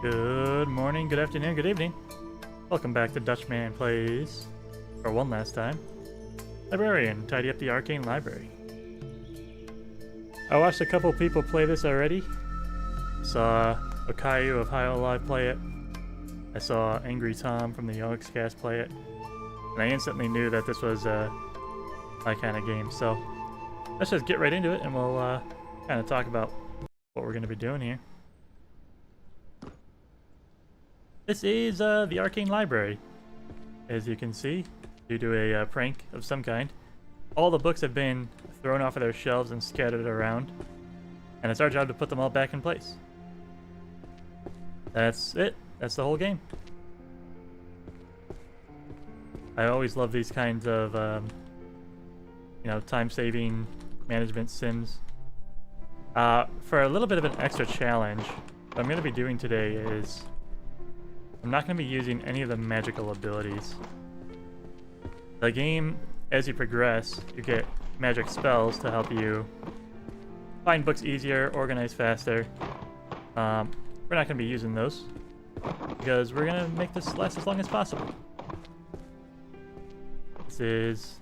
Good morning, good afternoon, good evening. Welcome back to Dutchman Plays, for one last time. Librarian, tidy up the Arcane library. I watched a couple people play this already. Saw Okayu of High Live play it. I saw Angry Tom from the Yogscast play it. And I instantly knew that this was my kind of game, so let's just get right into it and we'll kind of talk about what we're going to be doing here. This is the Arcane Library. As you can see, due to a prank of some kind, all the books have been thrown off of their shelves and scattered around, and it's our job to put them all back in place. That's it. That's the whole game. I always love these kinds of, time-saving management sims. For a little bit of an extra challenge, what I'm going to be doing today is I'm not going to be using any of the magical abilities. The game, as you progress, you get magic spells to help you find books easier, organize faster. We're not going to be using those because we're going to make this last as long as possible. This is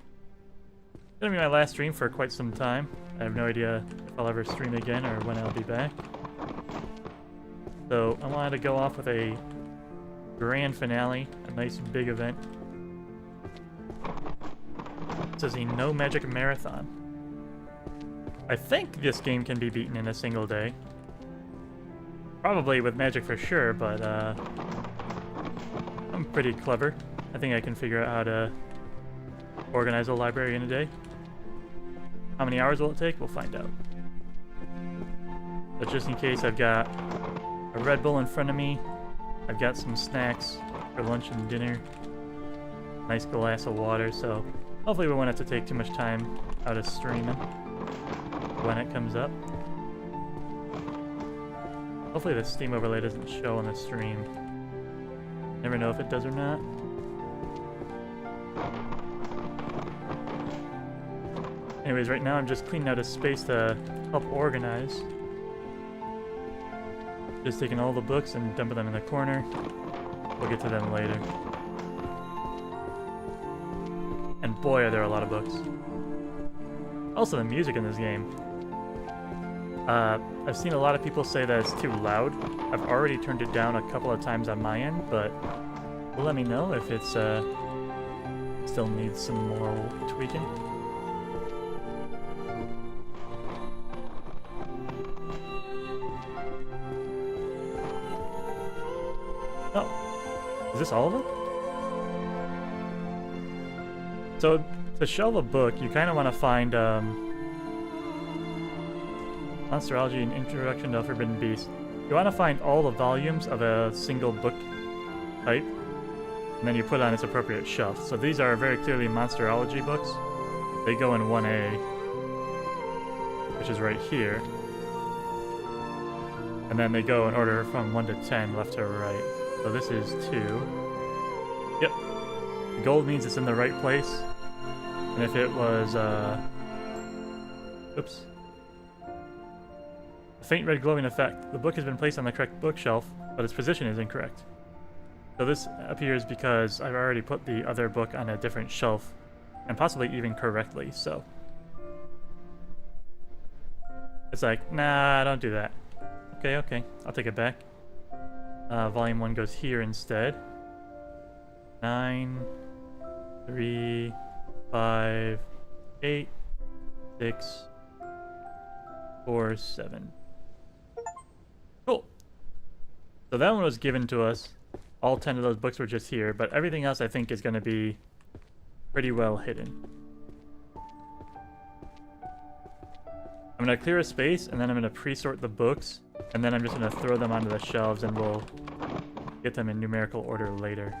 going to be my last stream for quite some time. I have no idea if I'll ever stream again or when I'll be back. So I wanted to go off with a grand finale, a nice big event. This is a no magic marathon. I think this game can be beaten in a single day. Probably with magic for sure, but I'm pretty clever. I think I can figure out how to organize a library in a day. How many hours will it take? We'll find out. But just in case, I've got a Red Bull in front of me. I've got some snacks for lunch and dinner. Nice glass of water, so hopefully we won't have to take too much time out of streaming when it comes up. Hopefully the Steam overlay doesn't show on the stream. Never know if it does or not. Anyways, right now I'm just cleaning out a space to help organize. Just taking all the books and dumping them in the corner. We'll get to them later. And boy, are there a lot of books. Also, the music in this game. I've seen a lot of people say that it's too loud. I've already turned it down a couple of times on my end, but let me know if it's still needs some more tweaking. Oh, is this all of them? So, to shelve a book, you kind of want to find Monsterology and Introduction to Forbidden Beasts. You want to find all the volumes of a single book type, and then you put it on its appropriate shelf. So these are very clearly Monsterology books. They go in 1A, which is right here. And then they go in order from 1 to 10, left to right. So this is 2. Yep. Gold means it's in the right place. And if it was, oops. A faint red glowing effect. The book has been placed on the correct bookshelf, but its position is incorrect. So this appears because I've already put the other book on a different shelf, and possibly even correctly, so. It's like, nah, don't do that. Okay, I'll take it back. Volume 1 goes here instead. 9, 3, 5, 8, 6, 4, 7. Cool. So that one was given to us. All 10 of those books were just here, but everything else I think is going to be pretty well hidden. I'm going to clear a space, and then I'm going to pre-sort the books, and then I'm just going to throw them onto the shelves, and we'll get them in numerical order later.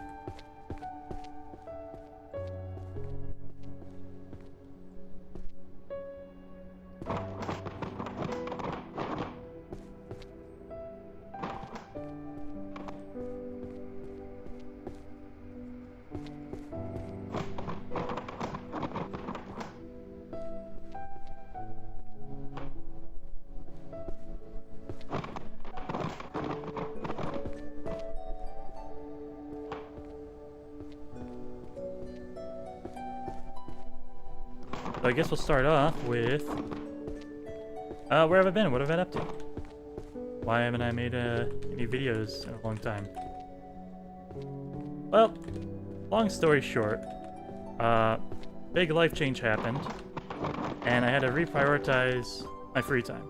I guess we'll start off with... where have I been? What have I been up to? Why haven't I made any videos in a long time? Well, long story short, big life change happened, and I had to reprioritize my free time.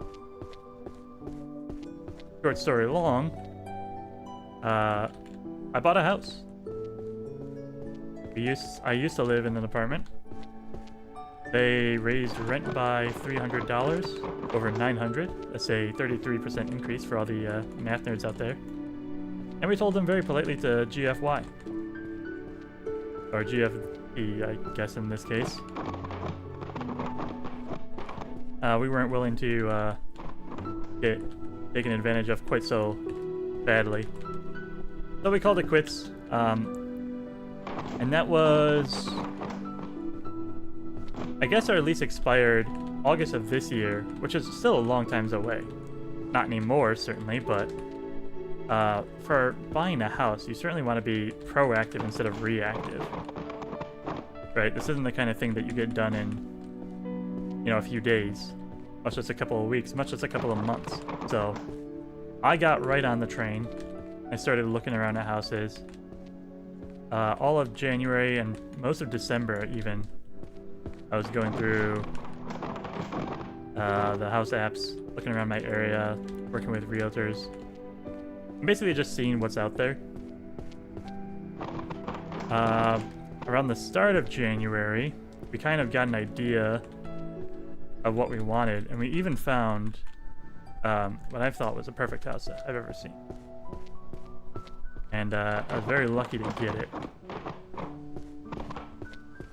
Short story long, I bought a house. I used to live in an apartment. They raised rent by $300 over $900. That's a 33% increase for all the math nerds out there. And we told them very politely to GFY. Or GFE, I guess in this case. We weren't willing to get taken advantage of quite so badly. So we called it quits. And that was... I guess our lease expired August of this year, which is still a long time away. Not anymore, certainly, but for buying a house, you certainly want to be proactive instead of reactive. Right? This isn't the kind of thing that you get done in, a few days, much less a couple of weeks, much less a couple of months. So I got right on the train. I started looking around at houses. All of January and most of December even. I was going through the house apps, looking around my area, working with realtors. I'm basically just seeing what's out there. Around the start of January, we kind of got an idea of what we wanted, and we even found what I thought was a perfect house that I've ever seen. And I was very lucky to get it.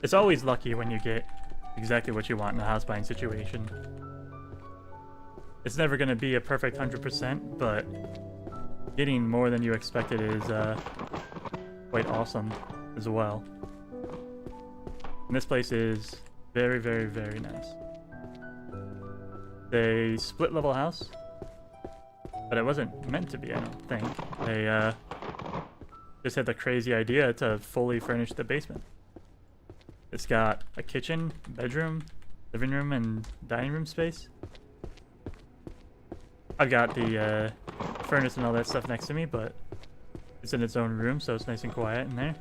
It's always lucky when you get exactly what you want in a house buying situation. It's never going to be a perfect 100%, but getting more than you expected is quite awesome as well. And this place is very, very, very nice. It's a split level house, but it wasn't meant to be, I don't think. They just had the crazy idea to fully furnish the basement. It's got a kitchen, bedroom, living room, and dining room space. I've got the furnace and all that stuff next to me, but it's in its own room, so it's nice and quiet in there.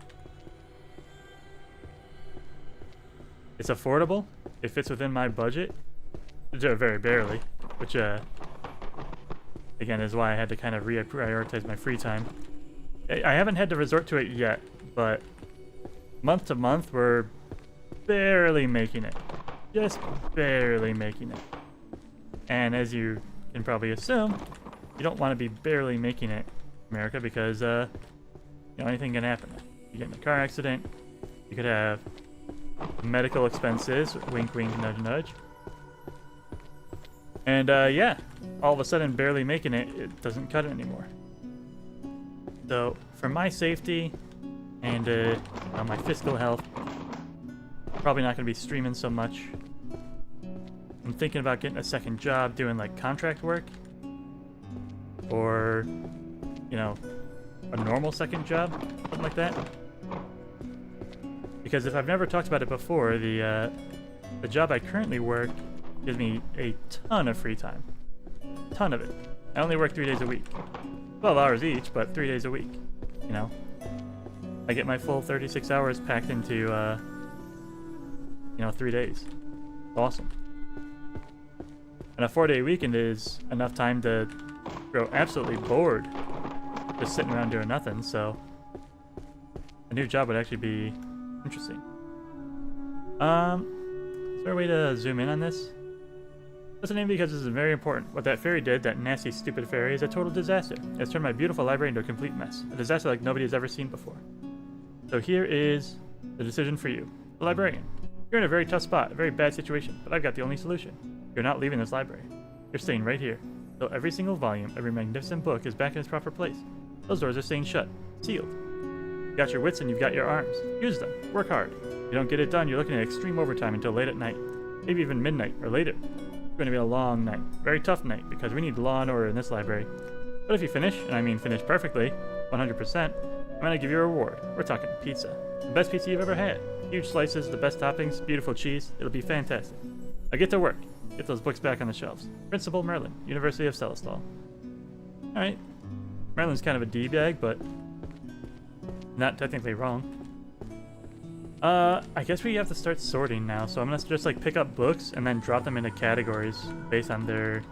It's affordable. It fits within my budget. Very barely, which again is why I had to kind of reprioritize my free time. I haven't had to resort to it yet, but month to month we're barely making it. Just barely making it. And as you can probably assume, you don't want to be barely making it in America because anything can happen. You get in a car accident, you could have medical expenses, wink wink nudge nudge. And yeah, all of a sudden barely making it, it doesn't cut it anymore. So for my safety and my fiscal health, probably not going to be streaming so much. I'm thinking about getting a second job doing like contract work, or a normal second job, something like that. Because if I've never talked about it before, the job I currently work gives me a ton of free time. Ton of it. I only work 3 days a week. 12 hours each, but 3 days a week. I get my full 36 hours packed into 3 days. It's awesome. And a 4-day weekend is enough time to grow absolutely bored just sitting around doing nothing, so a new job would actually be interesting. Is there a way to zoom in on this? Listening because this is very important. What that fairy did, that nasty stupid fairy, is a total disaster. It's turned my beautiful library into a complete mess. A disaster like nobody has ever seen before. So here is the decision for you. The librarian. You're in a very tough spot, a very bad situation, but I've got the only solution. You're not leaving this library. You're staying right here. So every single volume, every magnificent book is back in its proper place. Those doors are staying shut, sealed. You've got your wits and you've got your arms. Use them. Work hard. If you don't get it done, you're looking at extreme overtime until late at night. Maybe even midnight or later. It's going to be a long night. Very tough night, because we need law and order in this library. But if you finish, and I mean finish perfectly, 100%, I'm going to give you a reward. We're talking pizza. The best pizza you've ever had. Huge slices, the best toppings, beautiful cheese. It'll be fantastic. I'll get to work. Get those books back on the shelves. Principal Merlin, University of Celestal. Alright. Merlin's kind of a D-bag, but not technically wrong. I guess we have to start sorting now, so I'm gonna just like pick up books and then drop them into categories based on their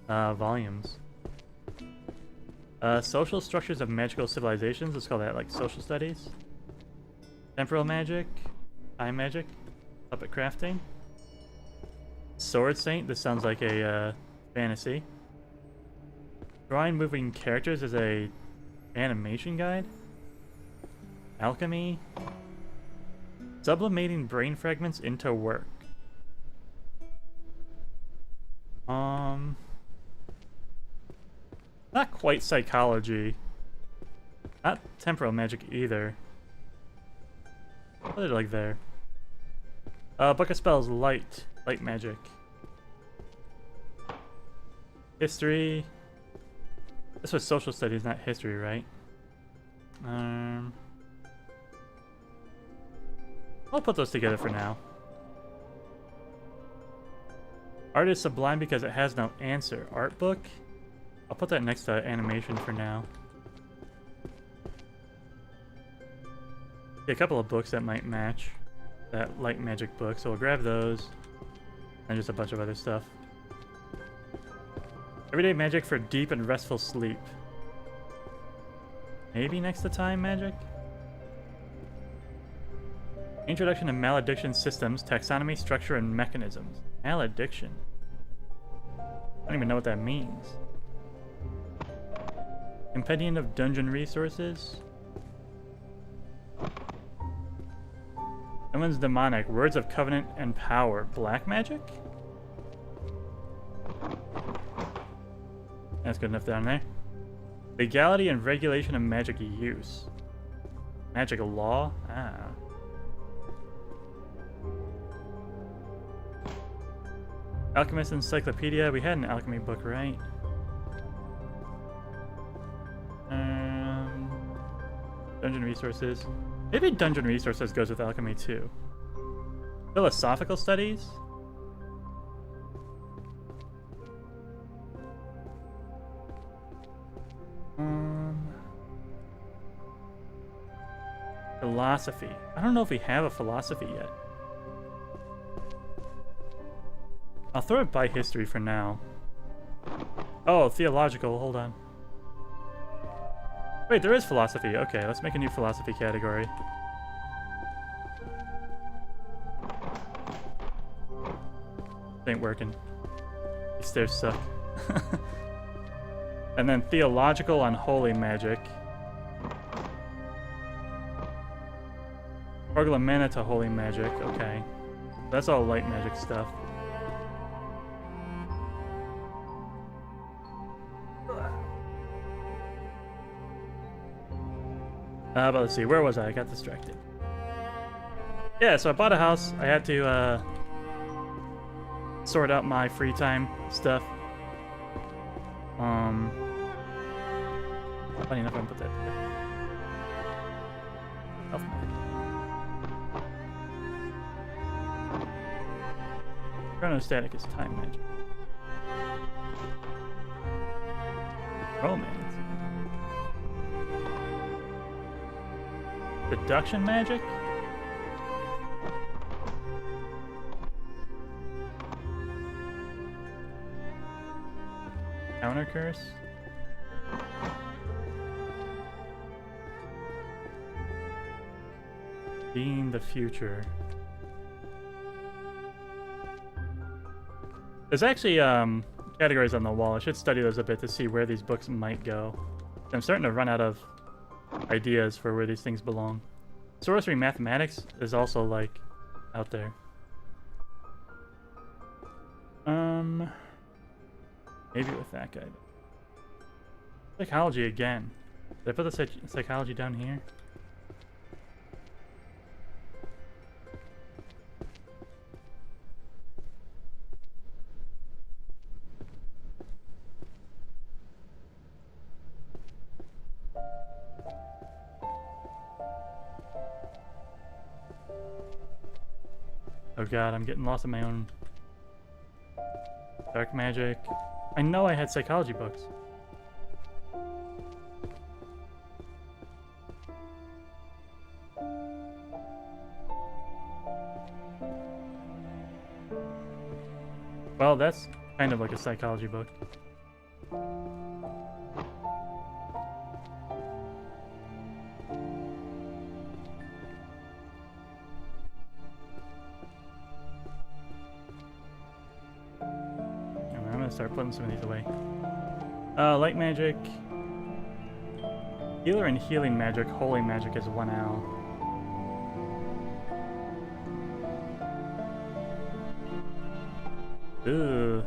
volumes. Social structures of magical civilizations, let's call that like social studies. Temporal magic, time magic, puppet crafting. Sword Saint, this sounds like a fantasy. Drawing moving characters is a animation guide. Alchemy. Sublimating brain fragments into work. Not quite psychology. Not temporal magic either. What is it like there? Book of Spells, light magic. History. This was social studies, not history, right? I'll put those together for now. Art is sublime because it has no answer. Art book? I'll put that next to animation for now. A couple of books that might match that light magic book, so we'll grab those. And just a bunch of other stuff. Everyday magic for deep and restful sleep. Maybe next to time magic? Introduction to malediction systems, taxonomy, structure, and mechanisms. Malediction. I don't even know what that means. Compendium of dungeon resources. Someone's demonic. Words of covenant and power. Black magic? That's good enough down there. Legality and regulation of magic use. Magic law? Ah. Alchemist Encyclopedia. We had an alchemy book, right? Dungeon resources. Maybe dungeon resources goes with alchemy too. Philosophical studies. Philosophy. I don't know if we have a philosophy yet. I'll throw it by history for now. Oh, theological. Hold on. Wait, there is philosophy. Okay, let's make a new philosophy category. It ain't working. These stairs suck. And then theological on holy magic. Sparkle of mana to holy magic. Okay. That's all light magic stuff. But let's see, where was I? I got distracted. Yeah, so I bought a house. I had to sort out my free time stuff. Funny enough, I'm gonna put that there. Elf magic. Chronostatic is time magic. Romance. Deduction magic? Counter curse? Seeing the future. There's actually categories on the wall. I should study those a bit to see where these books might go. I'm starting to run out of ideas for where these things belong. Sorcery mathematics is also like out there. Maybe with that guy. Psychology again. Did I put the psychology down here? god, I'm getting lost in my own dark magic. I know I had psychology books. Well, that's kind of like a psychology book. I'm gonna start putting some of these away. Light magic. Healer and healing magic. Holy magic is 1L. Ooh.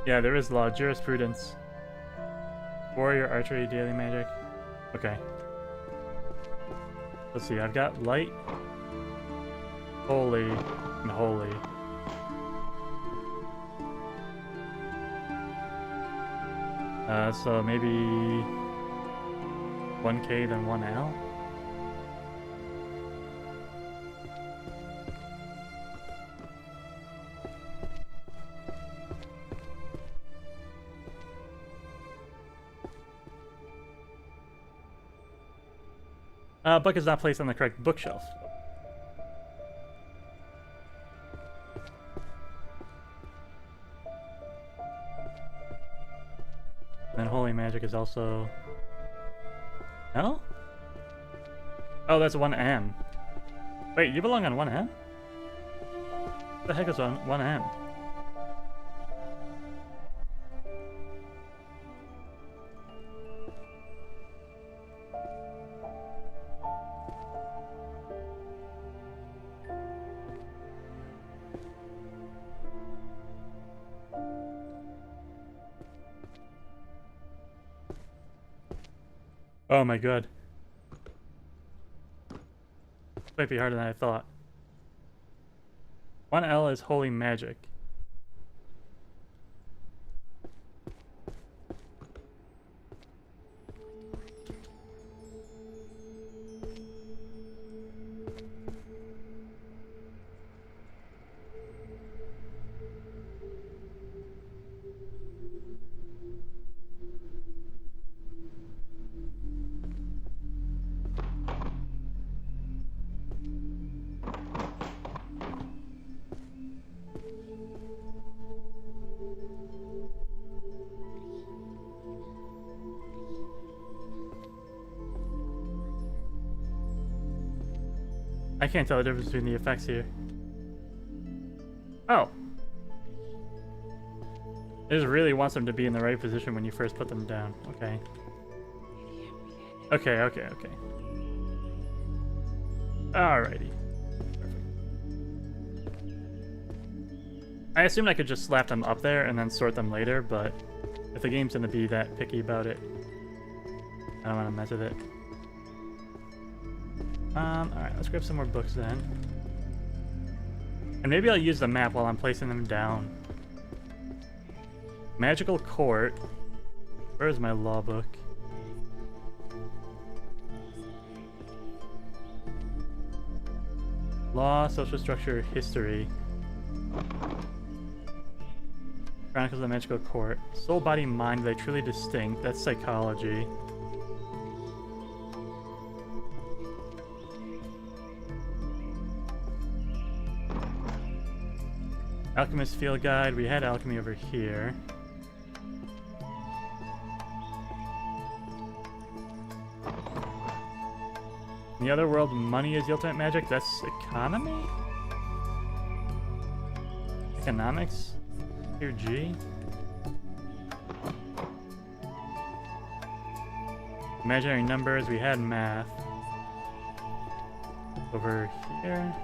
Yeah, there is law. Jurisprudence. Warrior, archery, daily magic. Okay. Let's see, I've got light, holy, and holy. So maybe 1K then 1L? Book is not placed on the correct bookshelf. And holy magic is also... No? Oh, that's 1M. Wait, you belong on 1M? What the heck is on 1M? Oh my god. This might be harder than I thought. 1L is holy magic. I can't tell the difference between the effects here. Oh. It just really wants them to be in the right position when you first put them down. Okay. Okay. Alrighty. Perfect. I assumed I could just slap them up there and then sort them later, but if the game's gonna be that picky about it, I don't want to mess with it. Alright, let's grab some more books then. And maybe I'll use the map while I'm placing them down. Magical Court. Where is my law book? Law, social structure, history. Chronicles of the Magical Court. Soul, body, mind, are they truly distinct? That's psychology. Alchemist Field Guide. We had alchemy over here. In the other world, money is the ultimate magic. That's economy? Economics? Here, G. Imaginary numbers. We had math. Over here.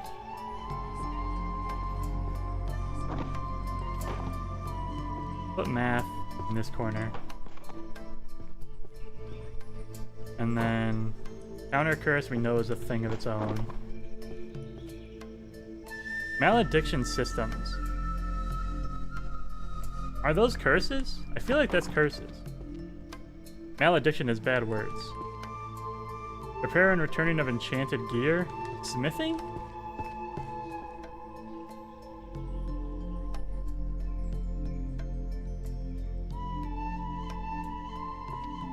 Put math in this corner. And then counter curse we know is a thing of its own. Malediction systems. Are those curses? I feel like that's curses. Malediction is bad words. Repair and returning of enchanted gear. Smithing?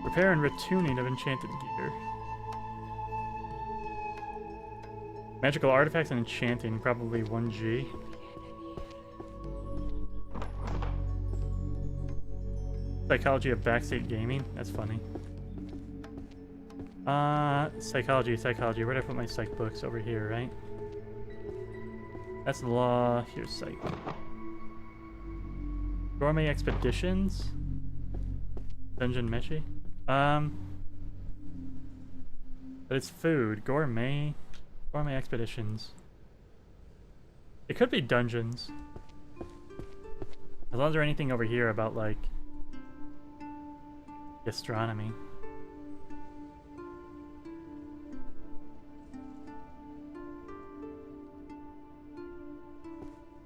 Repair and retuning of enchanted gear. Magical artifacts and enchanting, probably 1G. Psychology of backseat gaming, that's funny. Psychology. Where did I put my psych books? Over here, right? That's law. Here's psych. Gourmet expeditions. Dungeon Meshi. But it's food. Gourmet expeditions. It could be dungeons. As long as there's anything over here about, like, gastronomy.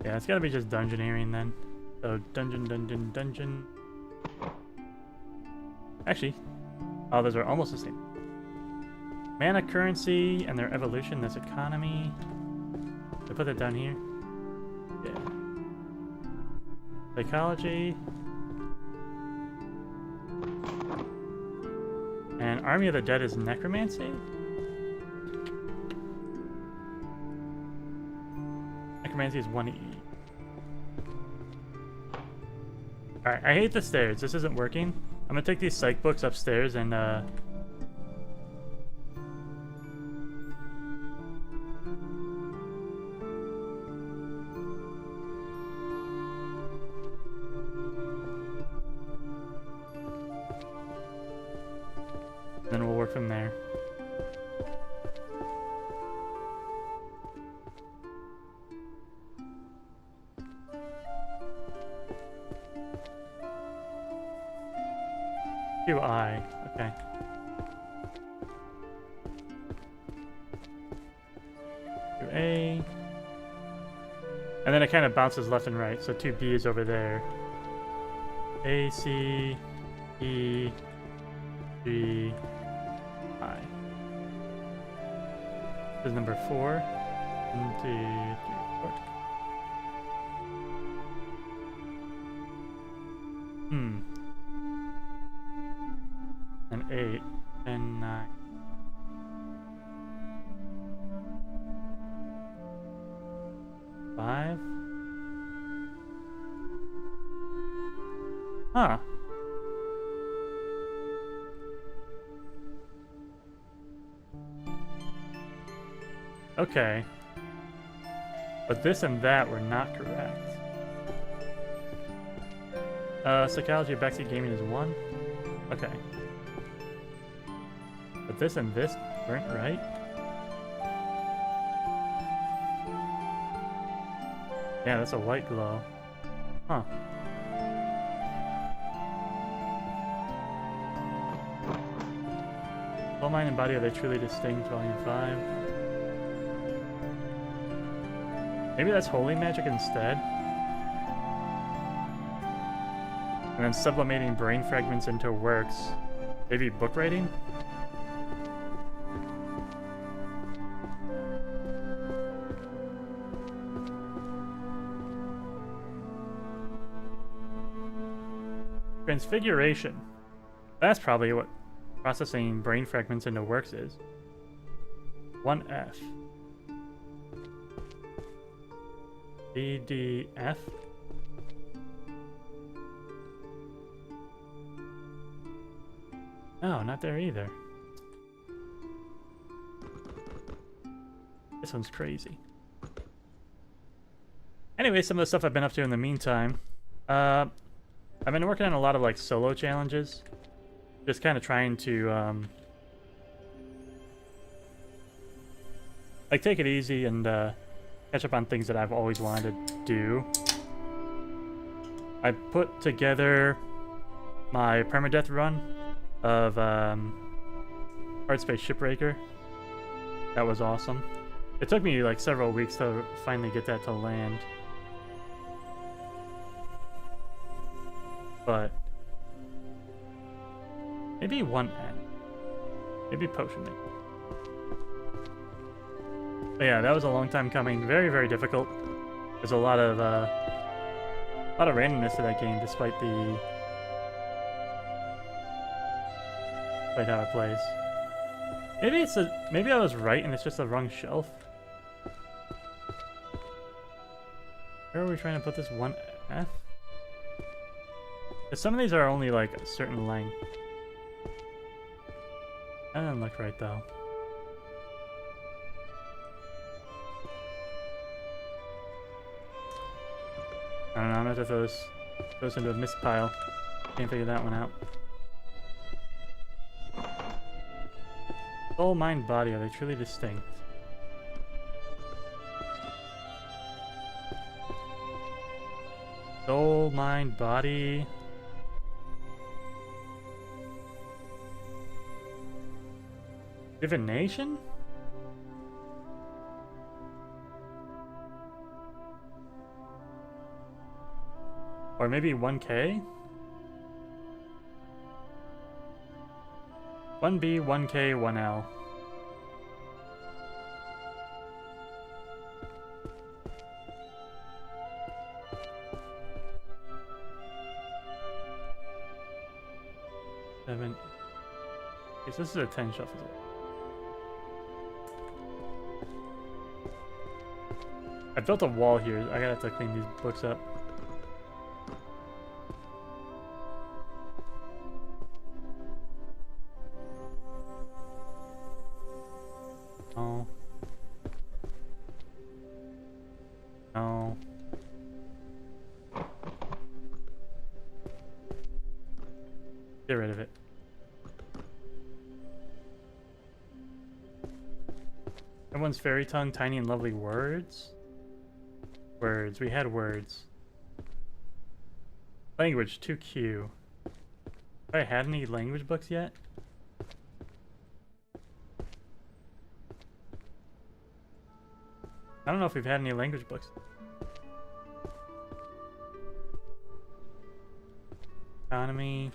Yeah, it's gotta be just dungeoneering then. So, dungeon. Actually, oh, those are almost the same. Mana currency and their evolution, that's economy. Did I put that down here? Yeah. Psychology. And Army of the Dead is necromancy? Necromancy is 1E. Alright, I hate the stairs. This isn't working. I'm gonna take these psych books upstairs and then we'll work from there. QI, okay. QA. And then it kind of bounces left and right, so 2B is over there. A, C, E, G, I. This is number 4. 1, 2, 3, 4. And 8, and 9. Five. Huh. Okay. But this and that were not correct. Psychology of backseat gaming is 1. Okay. But this and this weren't right? Yeah, that's a white glow. Huh. Soul, mind, and body, are they truly distinct? Volume 5. Maybe that's holy magic instead? And then sublimating brain fragments into works. Maybe book writing? Transfiguration. That's probably what processing brain fragments into works is. 1F. BDF. No, not there either. This one's crazy. Anyway, some of the stuff I've been up to in the meantime. I've been working on a lot of like solo challenges. Just kind of trying to like take it easy and catch up on things that I've always wanted to do. I put together my permadeath run of Hardspace Shipbreaker. That was awesome. It took me like several weeks to finally get that to land. but maybe 1N. Maybe potion making. But yeah, that was a long time coming. Very, very difficult. There's a lot of randomness to that game, despite how it plays. Maybe I was right and it's just the wrong shelf. Where are we trying to put this 1F? Because some of these are only like a certain length. That doesn't look right though. I don't know, I'm gonna have to throw this into a mist pile. Can't figure that one out. Soul, mind, body, are they truly distinct? Soul, mind, body. Divination? Or maybe 1K? 1B, 1K, 1L. Okay, so this is a 10 shelf as well. I built a wall here. I gotta have to clean these books up. Oh. No. Get rid of it. Everyone's fairy tongue, tiny and lovely words. Words. We had words. Language, 2Q. Have I had any language books yet? I don't know if we've had any language books. Economy,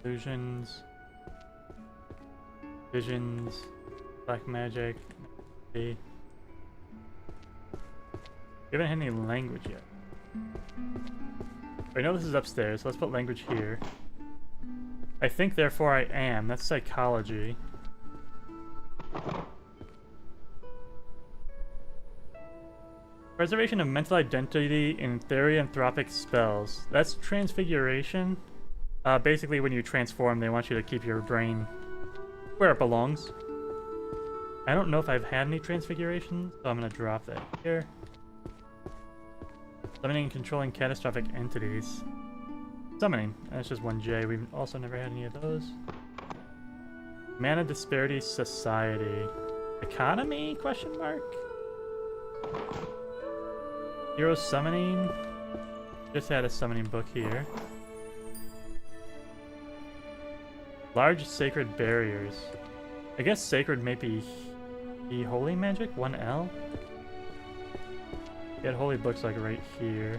illusions, visions, black magic. We haven't had any language yet. I know this is upstairs, so let's put language here. I think, therefore I am. That's psychology. Preservation of mental identity in therianthropic spells. That's transfiguration. Basically, when you transform, they want you to keep your brain where it belongs. I don't know if I've had any transfiguration, so I'm going to drop that here. Summoning and controlling catastrophic entities. Summoning. That's just 1J. We've also never had any of those. Mana Disparity Society. Economy? Question mark? Hero Summoning. Just had a summoning book here. Large Sacred Barriers. I guess Sacred may be Holy Magic? 1L? Get holy books like right here.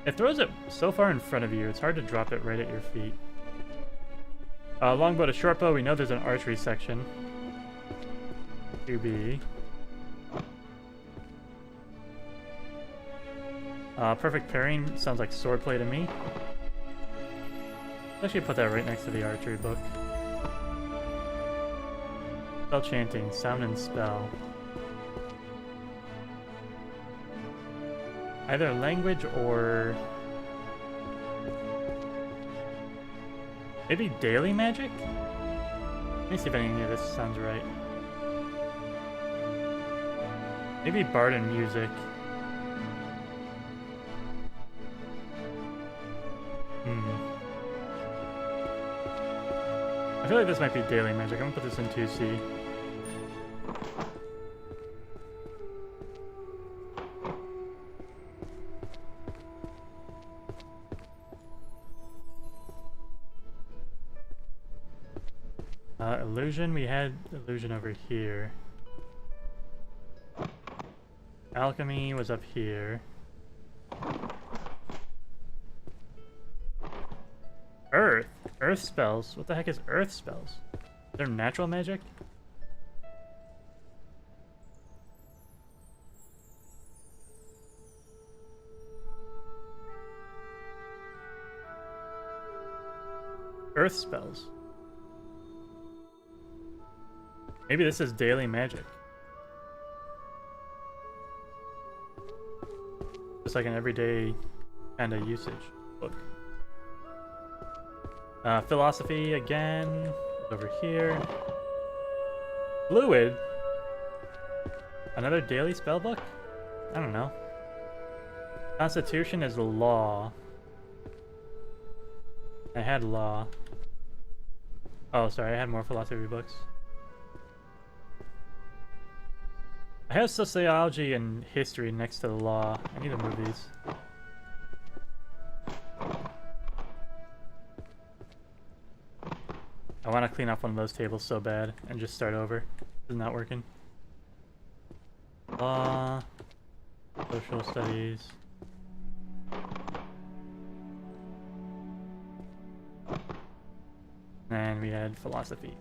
It throws it so far in front of you, it's hard to drop it right at your feet. Longbow to shortbow, we know there's an archery section. 2B. Perfect pairing sounds like swordplay to me. Let's actually put that right next to the archery book. Spell chanting, sound and spell. Either language or maybe daily magic? Let me see if any of this sounds right. Maybe bard and music. I feel like this might be daily magic. I'm gonna put this in 2C. Illusion, we had illusion over here. Alchemy was up here. Earth spells? What the heck is earth spells? Is there natural magic? Earth spells. Maybe this is daily magic. Just like an everyday kind of usage book. Philosophy again. Over here. Fluid. Another daily spell book? I don't know. Constitution is law. I had law. Oh, sorry, I had more philosophy books. I have sociology and history next to the law. I need to move these. I want to clean up one of those tables so bad and just start over. It's not working. Law. Social studies. And we had philosophy.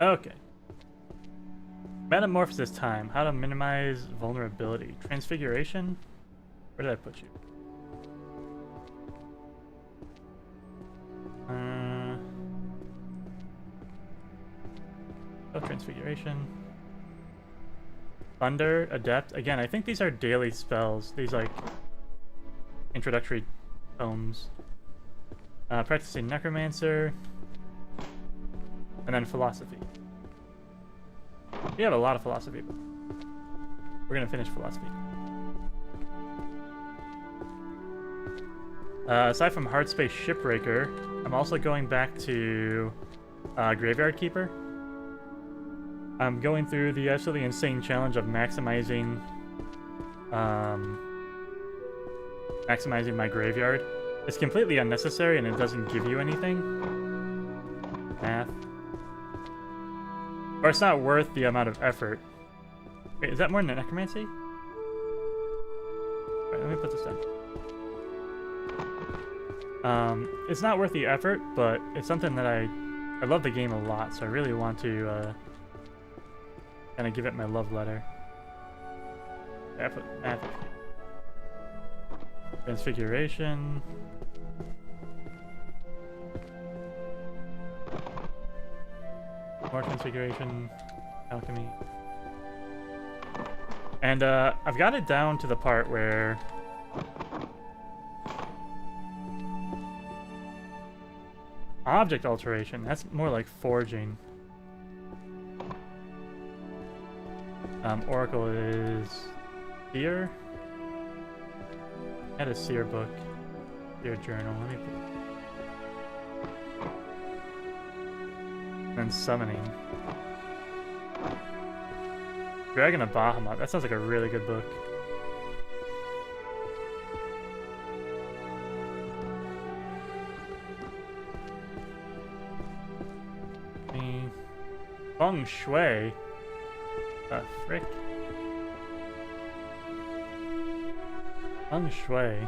Okay. Metamorphosis time. How to minimize vulnerability. Transfiguration? Where did I put you? Oh, transfiguration. Thunder, adept. Again, I think these are daily spells. These like introductory tomes. Practicing necromancer. And then philosophy. We have a lot of philosophy. We're gonna finish philosophy. Aside from Hardspace Shipbreaker, I'm also going back to Graveyard Keeper. I'm going through the absolutely insane challenge of maximizing my graveyard. It's completely unnecessary and it doesn't give you anything. Math. Or it's not worth the amount of effort. Wait, is that more than necromancy? Alright, let me put this down. It's not worth the effort, but it's something that I love the game a lot, so I really want to kind of give it my love letter. Yeah, I put math. Transfiguration. More transfiguration. Alchemy. And I've got it down to the part where object alteration. That's more like forging. Oracle is seer. I had a seer book, seer journal. Let me put... And summoning. Dragon of Bahamut. That sounds like a really good book. Feng Shui. Frick. Feng Shui.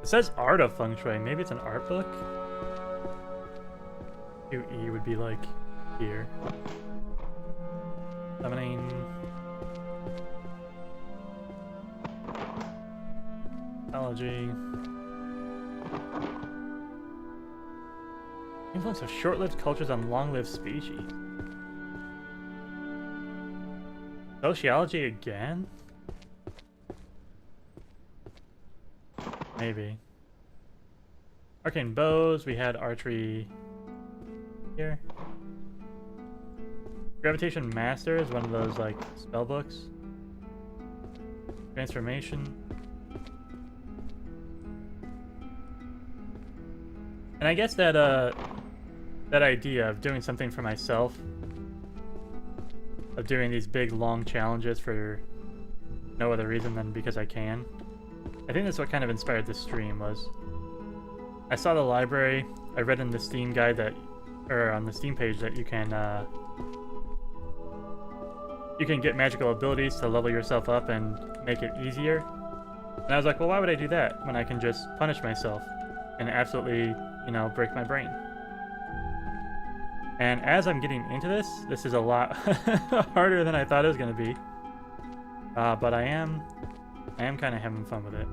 It says Art of Feng Shui. Maybe it's an art book? 2E would be like here. Summoning. Technology. Influence of short-lived cultures on long-lived species. Sociology again? Maybe. Arcane bows, we had archery here. Gravitation Master is one of those like spell books. Transformation. And I guess that that idea of doing something for myself, of doing these big long challenges for no other reason than because I can. I think that's what kind of inspired this stream. Was I saw the library, I read in the Steam guide that, or on the Steam page that you can you can get magical abilities to level yourself up and make it easier. And I was like, well, why would I do that when I can just punish myself and absolutely, you know, break my brain? And as I'm getting into this, this is a lot harder than I thought it was going to be. But I am kind of having fun with it.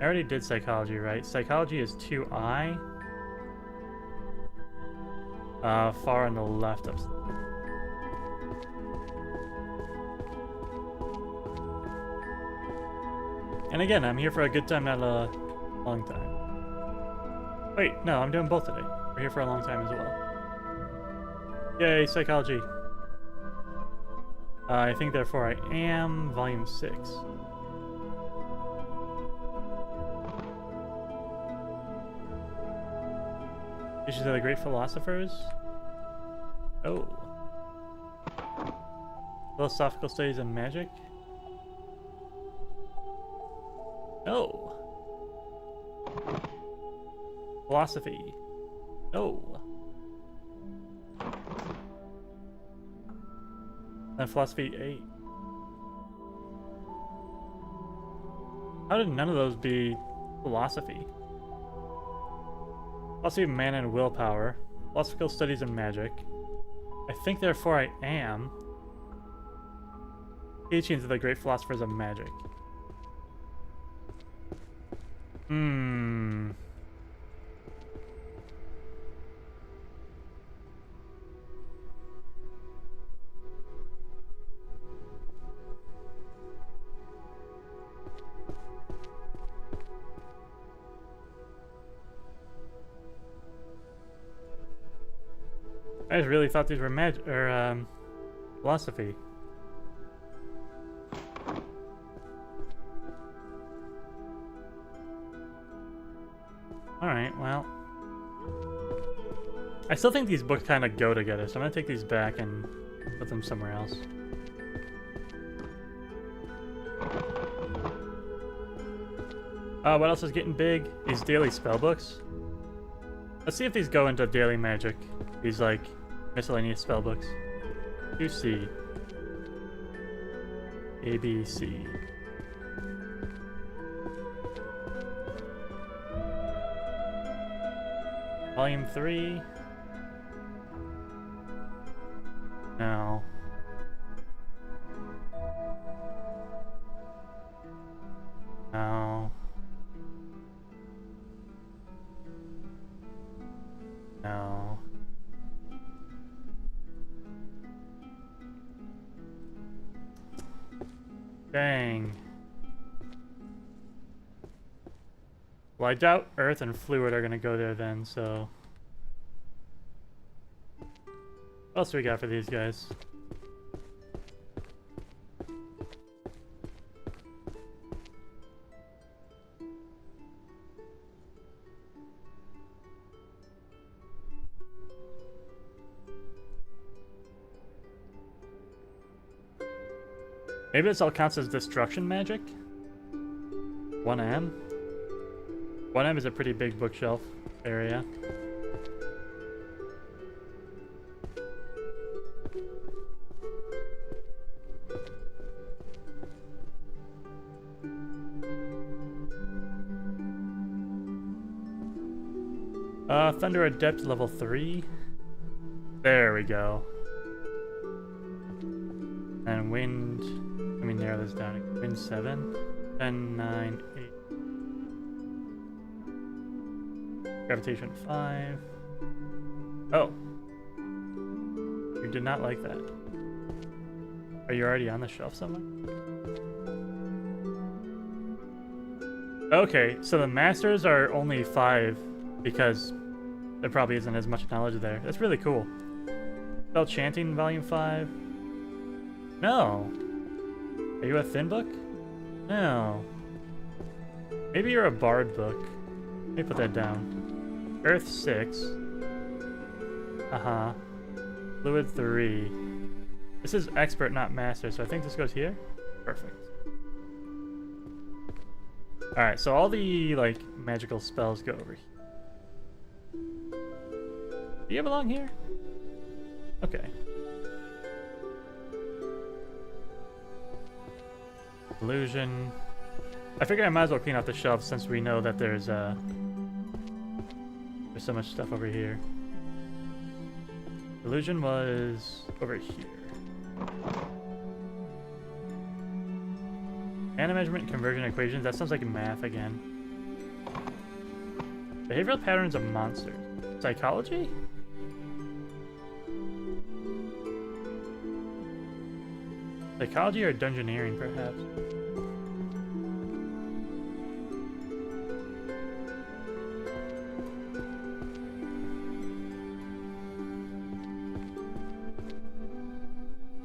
I already did psychology, right? Psychology is 2I. Far on the left of. And again, I'm here for a good time, not a long time. Wait, no, I'm doing both today. We're here for a long time as well. Yay, psychology. I think therefore I am, volume 6. Issues of the great philosophers? Oh. Philosophical studies and magic? No. Philosophy. No. And philosophy 8. How did none of those be philosophy? Philosophy of mana and willpower. Philosophical studies and magic. I think therefore I am. Teachings of the great philosophers of magic. I just really thought these were magic or philosophy. Alright, well. I still think these books kind of go together, so I'm going to take these back and put them somewhere else. What else is getting big? These daily spell books. Let's see if these go into daily magic. These, like, miscellaneous spell books. 2C. ABC. Volume 3. No. No. No. Dang. Well, I doubt Earth and Fluid are going to go there then, so... What else do we got for these guys? Maybe this all counts as destruction magic? 1M? 1M is a pretty big bookshelf area. Thunder Adept level 3. There we go. And wind, let me narrow this down. Wind 7, 10, 9, 8. Gravitation 5. Oh. You did not like that. Are you already on the shelf somewhere? Okay, so the masters are only 5 because there probably isn't as much knowledge there. That's really cool. Spell Chanting Volume 5. No. Are you a Thin book? No. Maybe you're a Bard book. Let me put that down. Earth 6. Uh-huh. Fluid 3. This is Expert, not Master, so I think this goes here? Perfect. Alright, so all the, like, magical spells go over here. Do you belong here? Okay. Illusion. I figured I might as well clean out the shelves since we know that there's so much stuff over here. Illusion was over here. Mana measurement conversion equations. That sounds like math again. Behavioral patterns of monsters. Psychology? Psychology or dungeoneering, perhaps?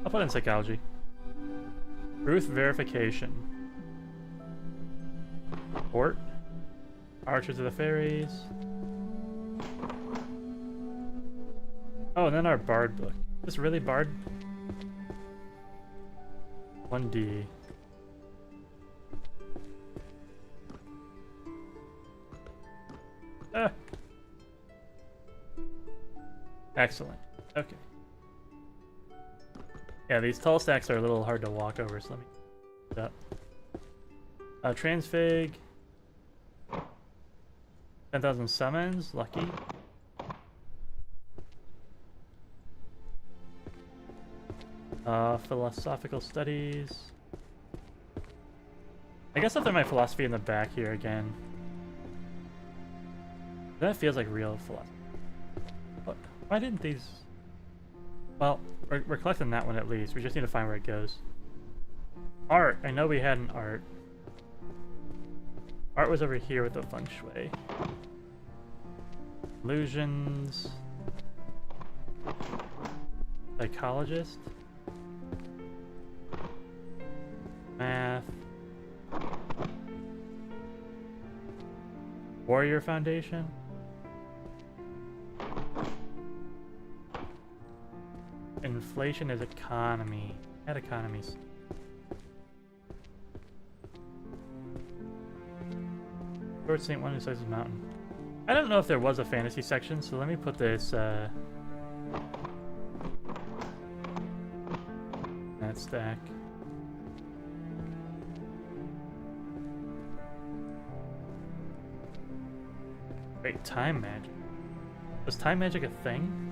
I'll put in psychology. Truth verification. Port. Archers of the Fairies. Oh, and then our Bard book. Is this really Bard? 1D. Ah. Excellent. Okay. Yeah, these tall stacks are a little hard to walk over, so let me put it up. Transfig. 10,000 summons, lucky. Philosophical studies. I guess I'll throw my philosophy in the back here again. That feels like real philosophy. What? Why didn't these... Well, we're collecting that one at least. We just need to find where it goes. Art. I know we had an art. Art was over here with the feng shui. Illusions. Psychologist. Math. Warrior Foundation. Inflation is economy. Add economies. Lord Saint One who sizes mountain. I don't know if there was a fantasy section, so let me put this that stack. Wait, time magic. Was time magic a thing?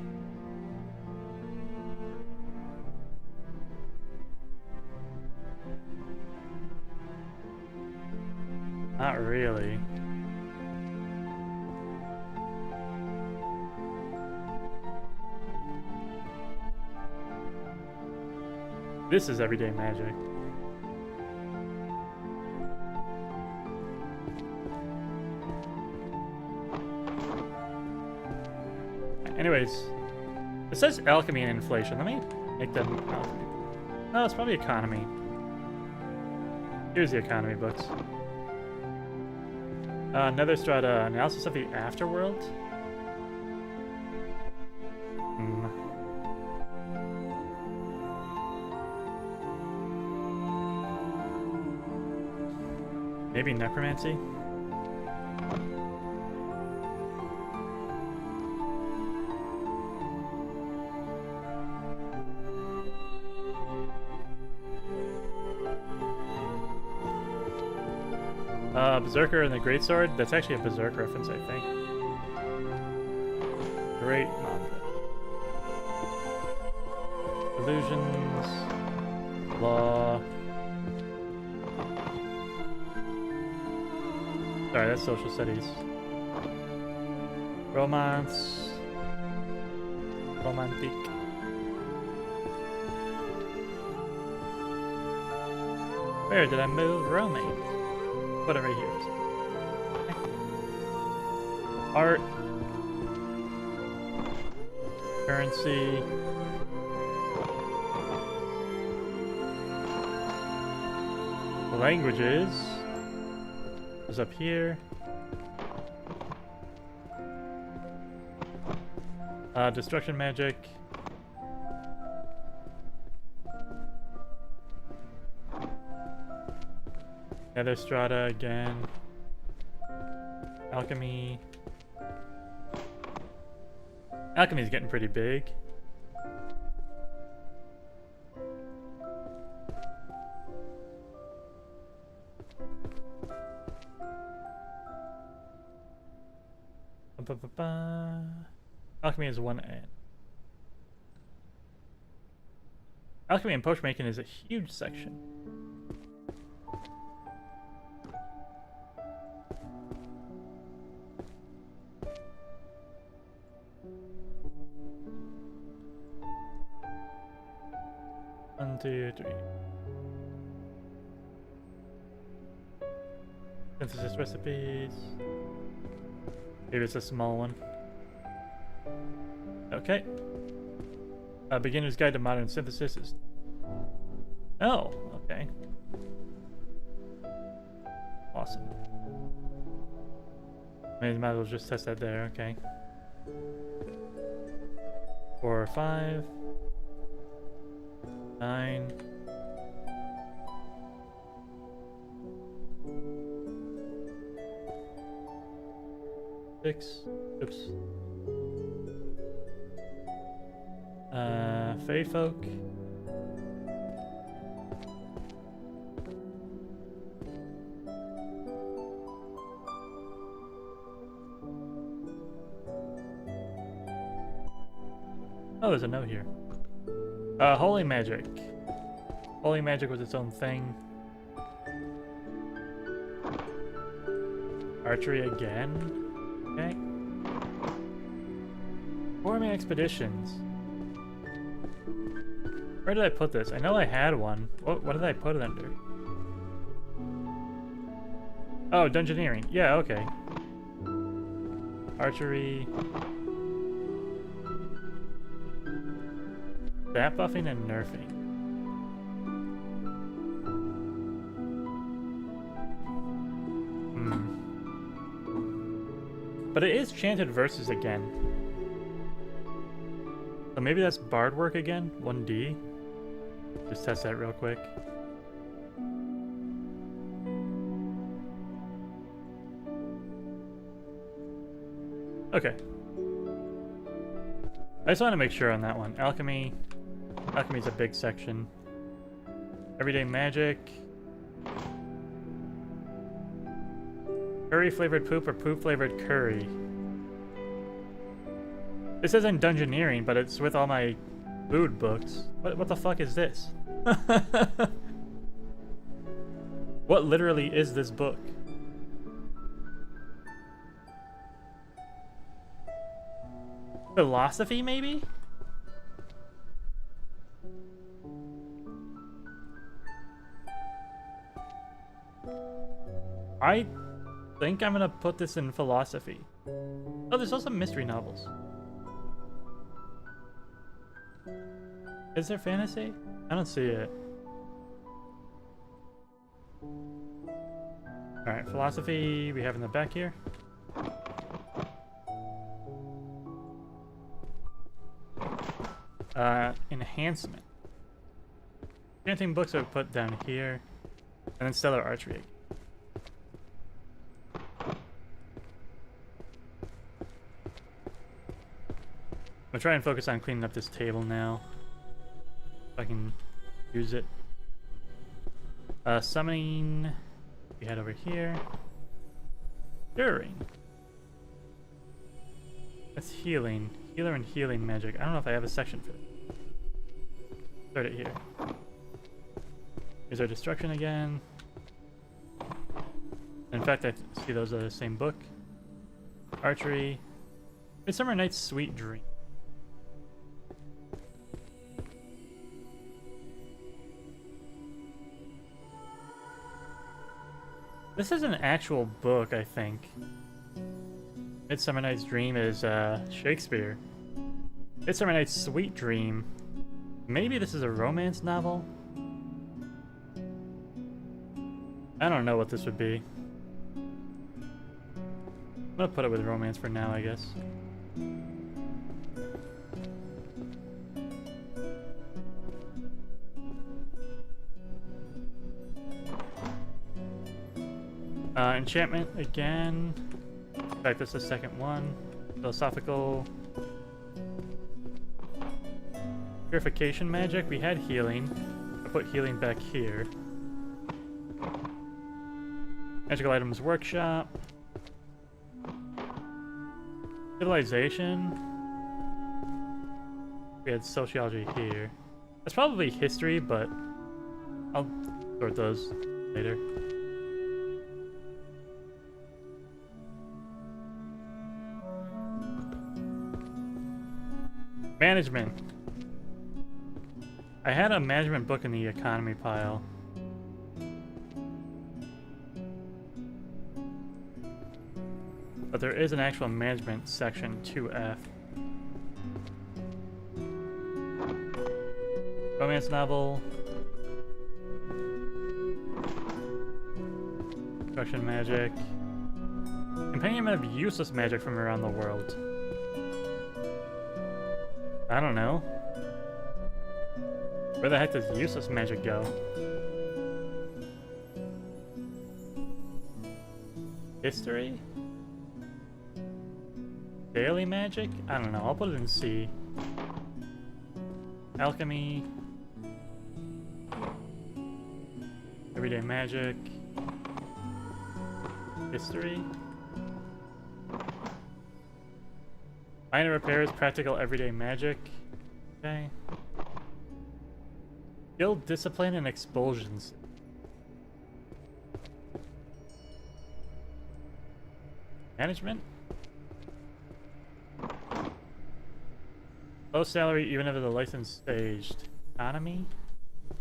Not really. This is everyday magic. Anyways, it says alchemy and inflation. Let me make them alchemy. No, it's probably economy. Here's the economy books. Nether strata analysis of the afterworld. Maybe necromancy. Berserker and the Greatsword. That's actually a Berserk reference, I think. Great manga. Illusions. Law. Sorry, that's social studies. Romance. Romantique. Where did I move romance? Put it right here. Art. Currency. Languages is up here. Destruction magic. Nether strata again. Alchemy. Alchemy's getting pretty big. Alchemy is 1N. Alchemy and potion making is a huge section. One, two, three. Synthesis recipes. Maybe it's a small one. Okay. A beginner's guide to modern synthesis is... Oh, okay. Awesome. Maybe might as well just test that there, okay. 4 or 5. 9. Six. Oops. Fey folk. Oh, there's a note here. Holy magic. Holy magic was its own thing. Archery again. Okay. Forming expeditions. Where did I put this? I know I had one. What did I put it under? Oh, dungeoneering. Yeah, okay. Archery. Stat buffing and nerfing. But it is chanted verses again. So maybe that's bard work again? 1D? Just test that real quick. Okay. I just want to make sure on that one. Alchemy. Alchemy's a big section. Everyday magic. Curry flavored poop or poop flavored curry. This isn't dungeoneering, but it's with all my food books. What the fuck is this? What literally is this book? Philosophy, maybe? I think I'm gonna put this in philosophy. Oh, there's also mystery novels. Is there fantasy? I don't see it. Alright, philosophy we have in the back here. Enhancement. Chanting books I would put down here. And then stellar archery. I'll try and focus on cleaning up this table now. If I can use it. Summoning. We head over here. Stirring. That's healing. Healer and healing magic. I don't know if I have a section for it. Start it here. Here's our destruction again. In fact, I see those are the same book. Archery. Midsummer Night's Sweet Dream. This is an actual book, I think. Midsummer Night's Dream is Shakespeare. Midsummer Night's Sweet Dream. Maybe this is a romance novel? I don't know what this would be. I'm gonna put it with romance for now, I guess. Enchantment again. In fact, this is the second one. Philosophical. Purification magic. We had healing. I put healing back here. Magical items workshop. Civilization. We had sociology here. That's probably history, but I'll sort those later. Management. I had a management book in the economy pile. But there is an actual management section 2F. Romance novel. Construction magic. Compendium of useless magic from around the world. I don't know. Where the heck does useless magic go? History? Daily magic? I don't know. I'll put it in C. Alchemy. Everyday magic. History. Minor repairs, practical everyday magic. Okay. Guild discipline and expulsions. Management? Low salary even if it's a licensed staged. Economy?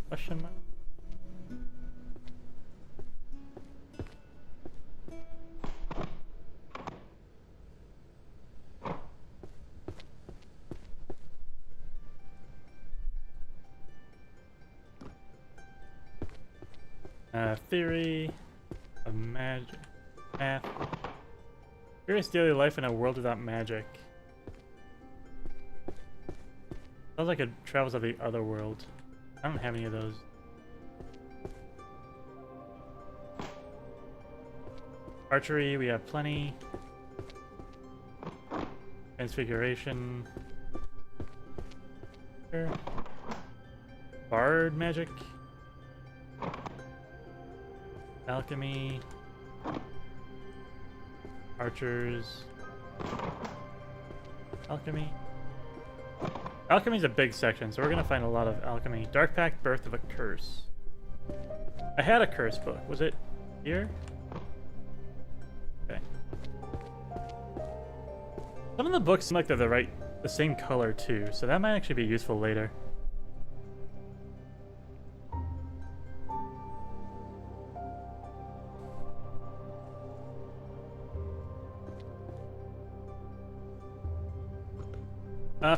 Question mark? Theory of magic. Math. Curious daily life in a world without magic. Sounds like it travels to the other world. I don't have any of those. Archery, we have plenty. Transfiguration. Sure. Bard magic. Alchemy. Archers. Alchemy. Alchemy's a big section, so we're gonna find a lot of alchemy. Dark Pact, Birth of a Curse. I had a curse book. Was it here? Okay. Some of the books seem like they're the same color too, so that might actually be useful later.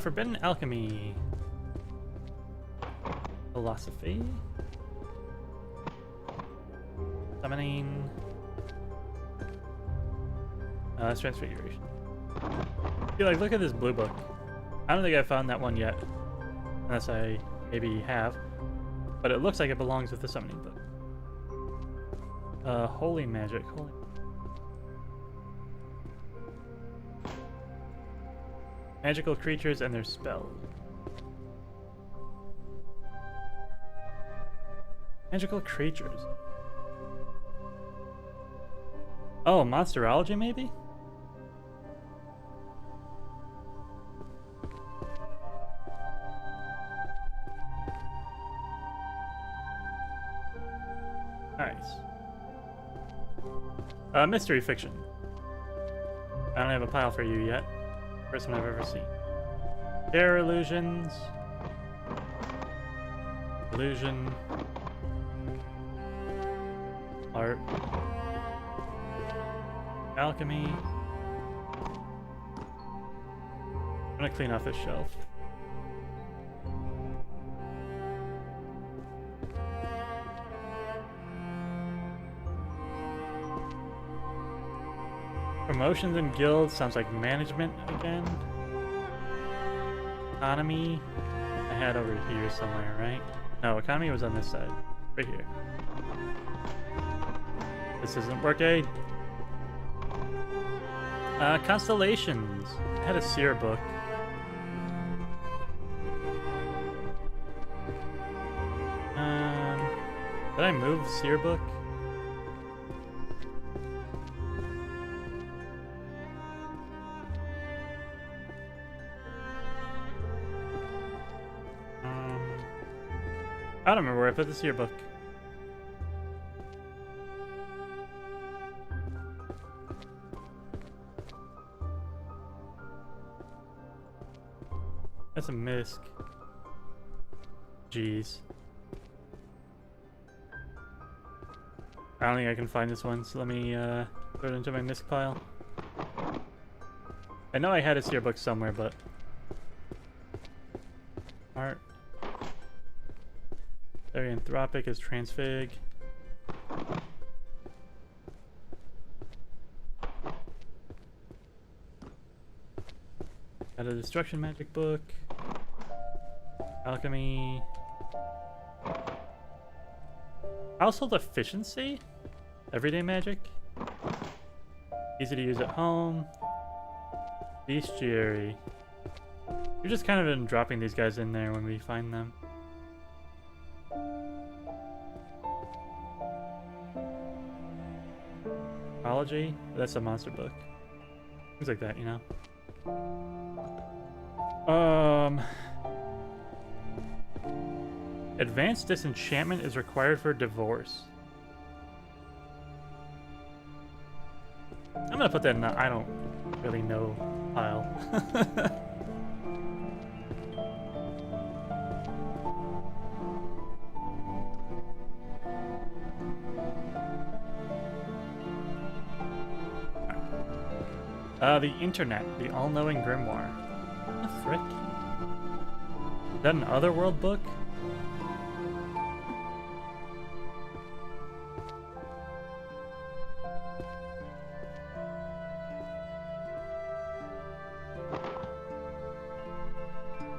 Forbidden Alchemy. Philosophy. Summoning. That's Transfiguration. See, like, look at this blue book. I don't think I found that one yet. Unless I maybe have. But it looks like it belongs with the summoning book. Holy magic. Holy. Magical creatures and their spells. Magical creatures. Oh, monsterology maybe? Nice. Mystery fiction. I don't have a pile for you yet. First one I've ever seen. Terror illusions. Illusion. Art. Alchemy. I'm gonna clean off this shelf. Promotions and guilds sounds like management again. Economy I had over here somewhere, right? No, economy was on this side. Right here. This isn't working. Constellations. I had a seer book. Did I move seer book? I don't remember where I put this yearbook. That's a misc. Jeez. I don't think I can find this one, so let me throw it into my misc pile. I know I had this yearbook somewhere, but... Art. Very Anthropic is transfig. Got a destruction magic book. Alchemy. Household efficiency? Everyday magic? Easy to use at home. Bestiary. We've just kind of been dropping these guys in there when we find them. Ecology? That's a monster book. Things like that, you know? Advanced disenchantment is required for divorce. I'm gonna put that in the I don't really know pile. The internet, the all-knowing grimoire. What the frick? Is that an otherworld book?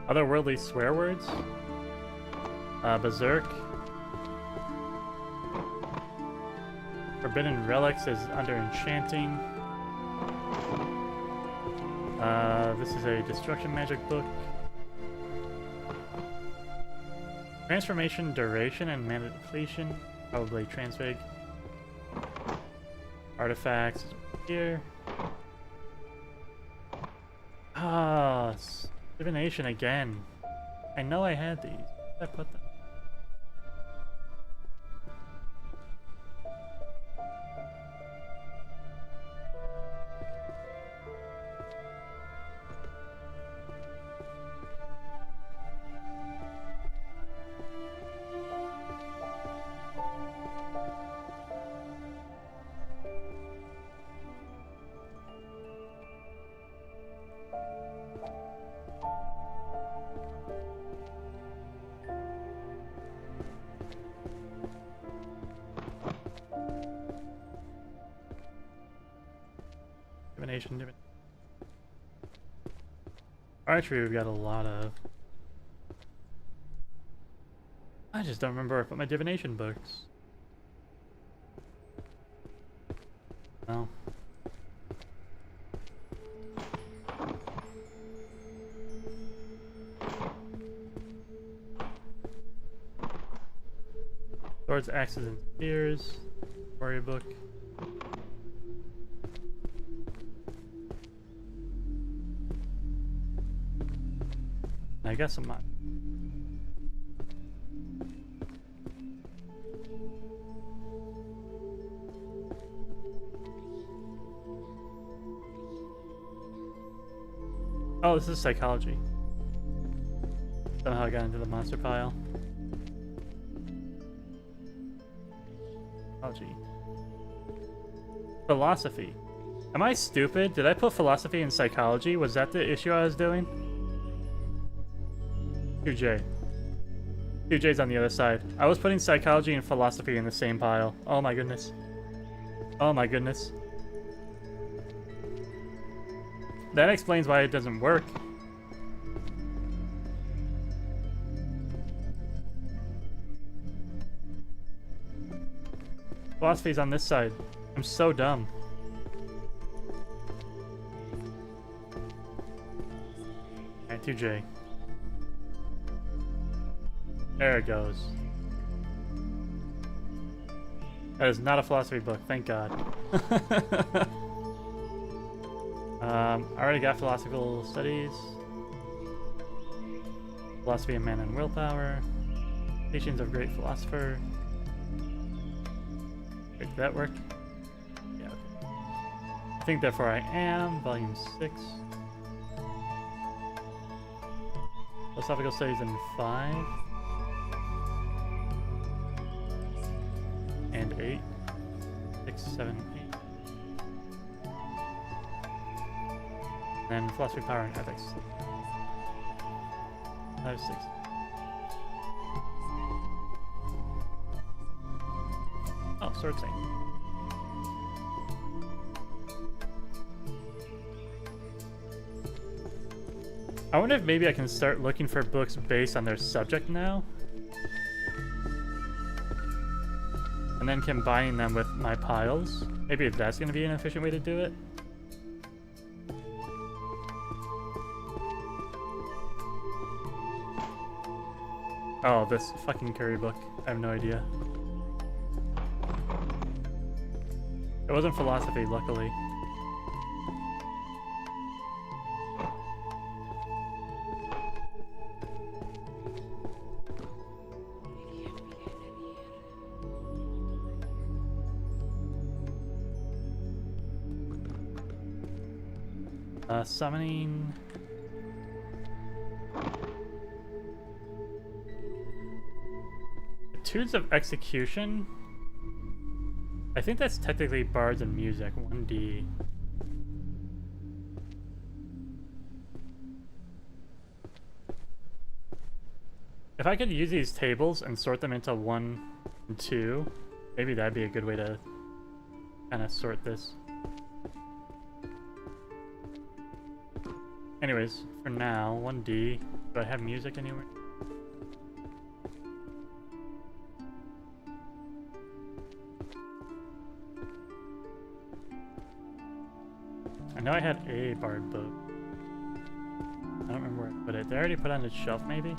Otherworldly swear words? Berserk. Forbidden relics is under enchanting. This is a destruction magic book. Transformation, duration, and mana depletion. Probably transfig. Artifacts here. Ah, divination again. I know I had these. Where did I put them? Divination. Archery we've got a lot of. I just don't remember where I put my divination books. No. Swords, axes, and spears. Warrior book. I guess I'm not. Oh, this is psychology. Somehow I got into the monster pile. Psychology. Philosophy. Am I stupid? Did I put philosophy in psychology? Was that the issue I was doing? 2J. 2J's on the other side. I was putting psychology and philosophy in the same pile. Oh my goodness. Oh my goodness. That explains why it doesn't work. Philosophy's on this side. I'm so dumb. Alright, 2J. There it goes. That is not a philosophy book, thank God. I already got philosophical studies. Philosophy of man and willpower. Teachings of Great Philosopher. Wait, did that work? Yeah, okay. I think Therefore I Am, Volume 6. Philosophical Studies in 5. And 8. 6, 7, 8. And Philosophy, Power, and Ethics. 5, 6. Oh, Sword Saint. I wonder if maybe I can start looking for books based on their subject now. And then combining them with my piles. Maybe that's going to be an efficient way to do it. Oh, this fucking curry book. I have no idea. It wasn't philosophy, luckily. Summoning... Etudes of Execution? I think that's technically Bards and Music, 1D. If I could use these tables and sort them into 1 and 2, maybe that'd be a good way to kind of sort this. Anyways, for now, 1D. Do I have music anywhere? I know I had a bard book. I don't remember where I put it. Did I already put it on the shelf, maybe?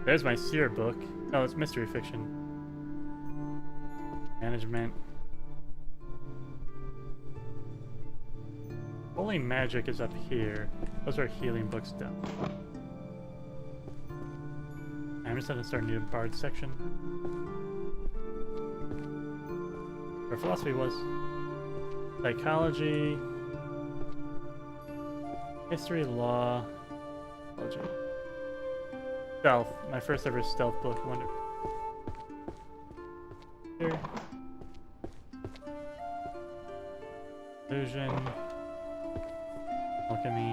There's my Seer book. Oh, it's mystery fiction. Management. Holy Magic is up here. Those are healing books down. I'm just gonna start a new bard section. Where philosophy was. Psychology. History, law. Psychology. Stealth. My first ever stealth book. Wonder. Here. Illusion. Alchemy.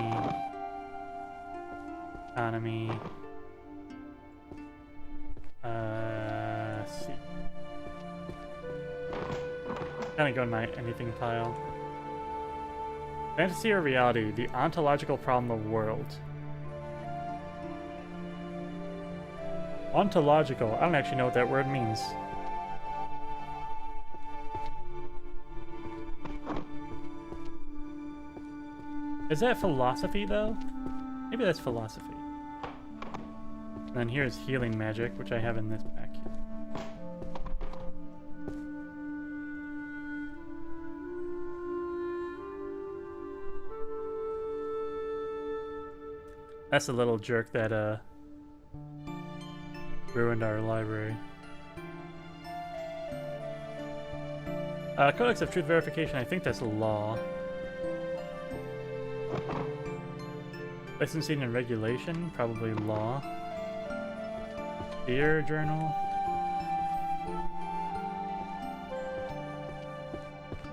Economy. See. Kind of go in my anything pile. Fantasy or reality? The ontological problem of world. Ontological. I don't actually know what that word means. Is that philosophy, though? Maybe that's philosophy. And then here's healing magic, which I have in this pack here. That's the little jerk that, ruined our library. Codex of Truth Verification, I think that's law. Licensing and regulation, probably law. Beer journal.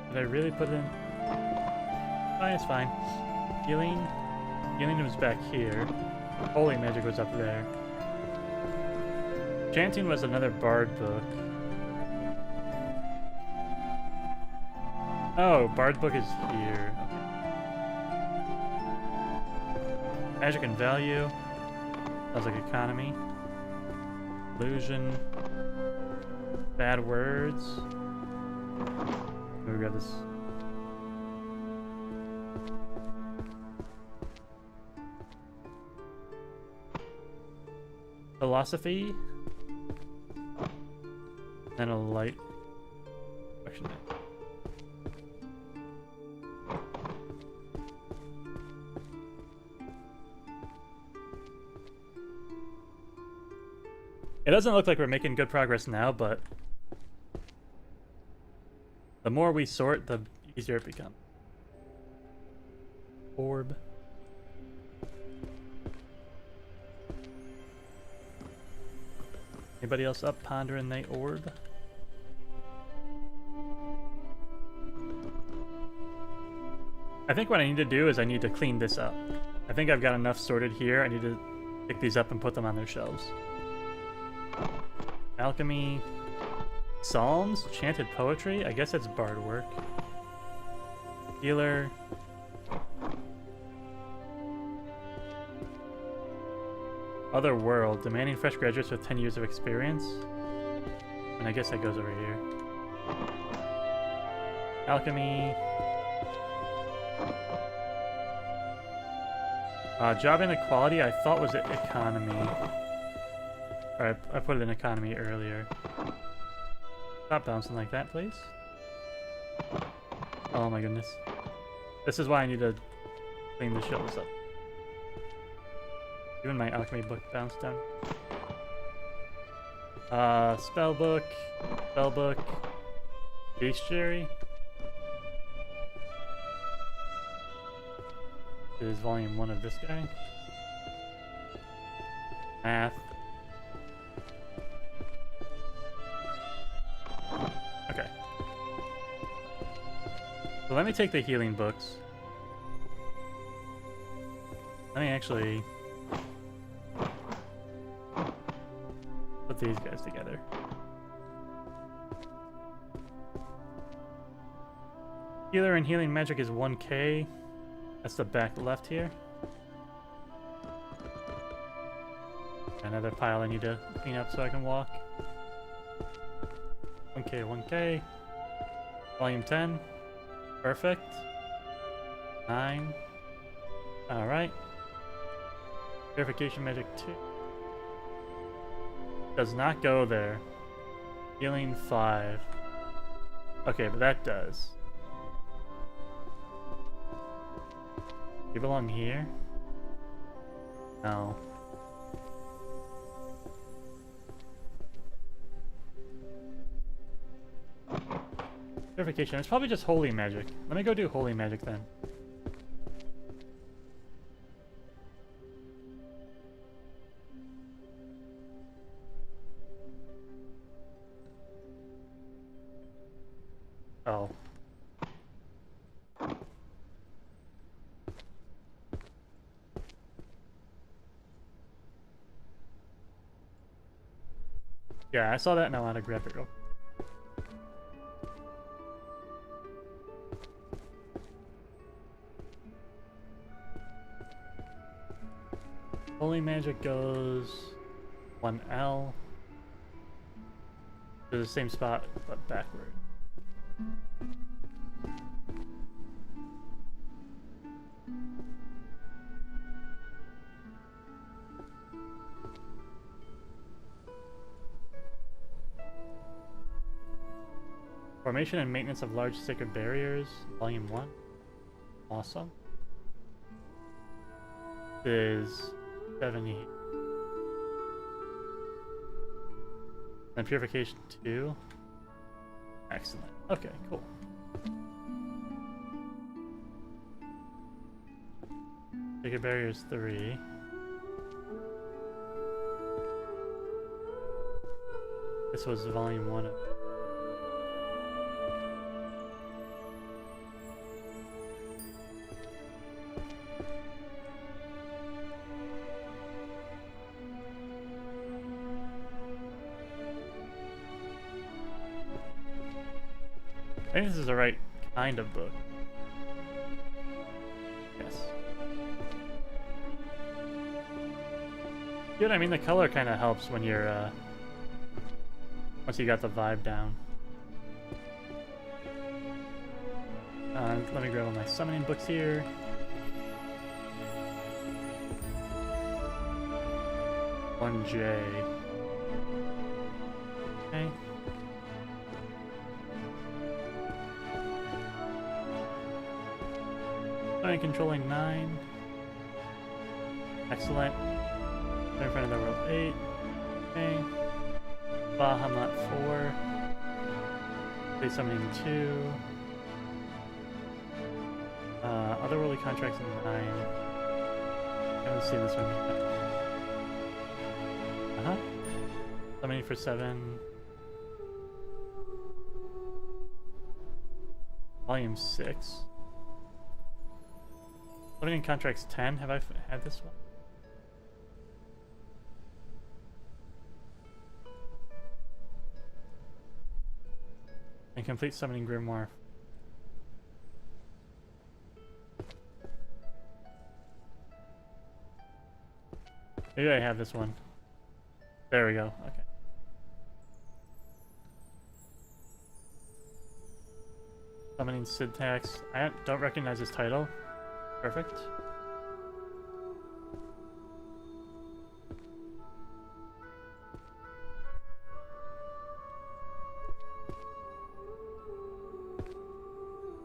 Did I really put in? Oh, it's fine. Healing. Healing was back here. Holy Magic was up there. Chanting was another bard book. Oh, bard book is here. Okay. Magic and value. Sounds like economy. Illusion. Bad words. We got this. Philosophy. And a light unfortunate. It doesn't look like we're making good progress now, but the more we sort, the easier it becomes. Orb. Anybody else up pondering the orb? I think what I need to do is I need to clean this up. I think I've got enough sorted here. I need to pick these up and put them on their shelves. Alchemy. Psalms? Chanted poetry? I guess it's bard work. Healer. Other world. Demanding fresh graduates with 10 years of experience. And I guess that goes over here. Alchemy. Job inequality I thought was economy. Or I put it in economy earlier. Stop bouncing like that, please. Oh my goodness. This is why I need to clean the shelves up. Even my alchemy book bounced down. Spellbook. Spellbook. Bestiary. This is volume 1 of this guy. Math. Okay. So let me take the healing books. Let me actually put these guys together. Healer and healing magic is 1k. That's the back left here. Another pile I need to clean up so I can walk. 1k, 1k. Volume 10. Perfect. 9. Alright. Purification magic 2. Does not go there. Healing 5. Okay, but that does. You belong here? No. Purification. It's probably just holy magic. Let me go do holy magic then. Oh. Yeah, I saw that and I want to grab it real. Holy magic goes 1L to the same spot but backward. Formation and maintenance of large sacred barriers, volume 1. Awesome. This is 70. And purification 2. Excellent. Okay, cool. Sacred barriers 3. This was volume 1 of. I think this is the right kind of book. Yes. Good, I mean the color kind of helps when you're, once you got the vibe down. Let me grab all my summoning books here. One J. Okay. Summoning controlling 9. Excellent. In front of the world 8. Okay. Bahamut 4. Base summoning 2. Otherworldly contracts 9. I haven't seen this one yet. Summoning for 7. Volume 6. Summoning contracts 10. Have I had this one? And complete summoning grimoire. Maybe I have this one. There we go. Okay. Summoning syntax. I don't recognize this title. Perfect.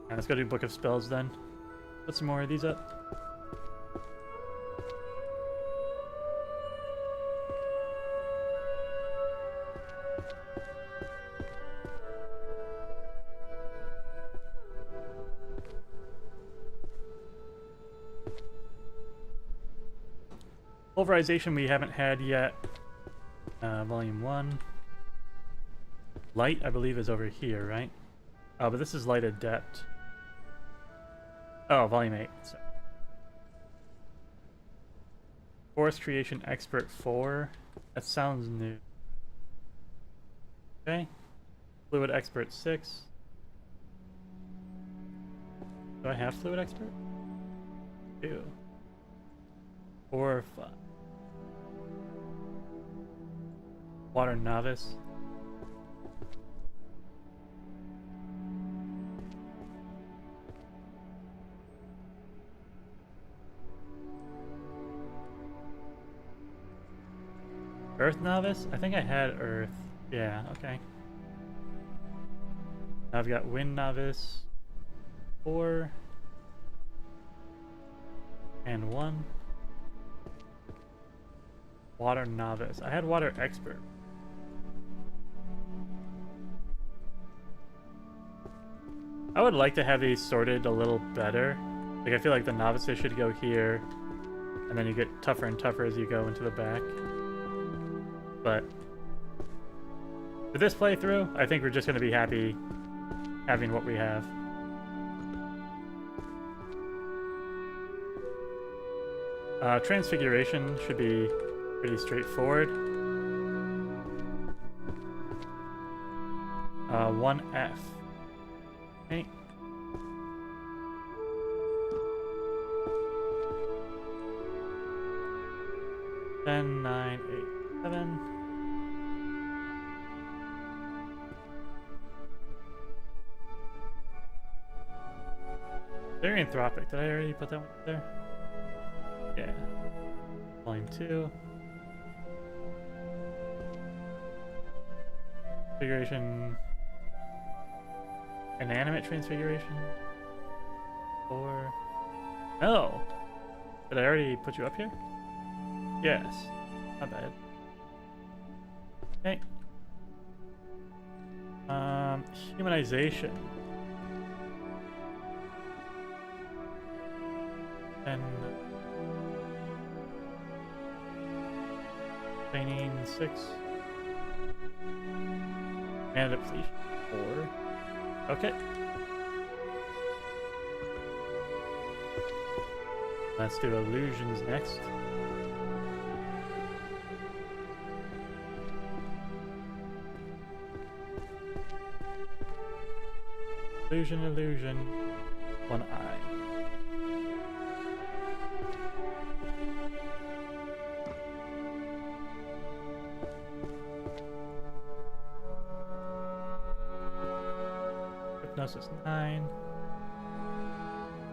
Let's go do Book of Spells then. Put some more of these up. Pulverization we haven't had yet. Volume 1. Light, I believe, is over here, right? Oh, but this is Light Adept. Oh, Volume 8. So. Forest Creation Expert 4. That sounds new. Okay. Fluid Expert 6. Do I have Fluid Expert? 2. 4, 5. Water Novice. Earth Novice? I think I had Earth. Yeah, okay. Now I've got Wind Novice. 4. And 1. Water Novice. I had Water Expert. I would like to have these sorted a little better. Like, I feel like the novices should go here, and then you get tougher and tougher as you go into the back. But for this playthrough, I think we're just going to be happy having what we have. Transfiguration should be pretty straightforward. 1F. Okay. Then 9, 8, 7. Very anthropic. Did I already put that one there? Yeah. Volume 2. Transfiguration. Inanimate transfiguration. 4. Oh! Did I already put you up here? Yes. Not bad. Okay. Humanization. And training 6. And depletion 4. Okay. Let's do illusions next. Illusion, illusion. 1 eye. Hypnosis 9.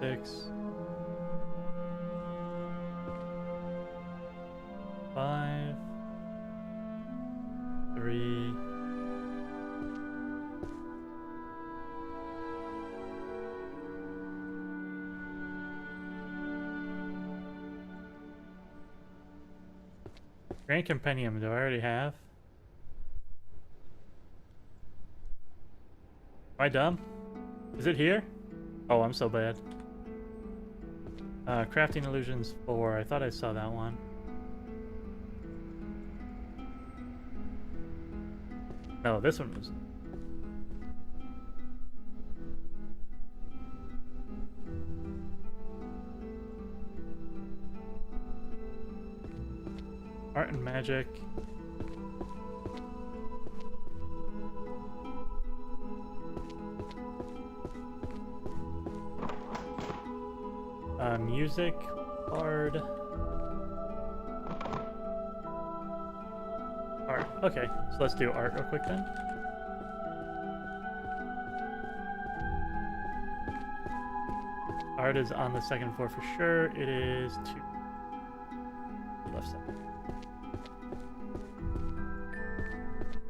6. 5. 3. 2. Grand Compendium, do I already have? Am I dumb? Is it here? Oh, I'm so bad. Crafting Illusions 4. I thought I saw that one. No, this one was... Art and Magic. Music, Bard. Art. Okay, so let's do art real quick then. Art is on the second floor for sure. It is 2 left side.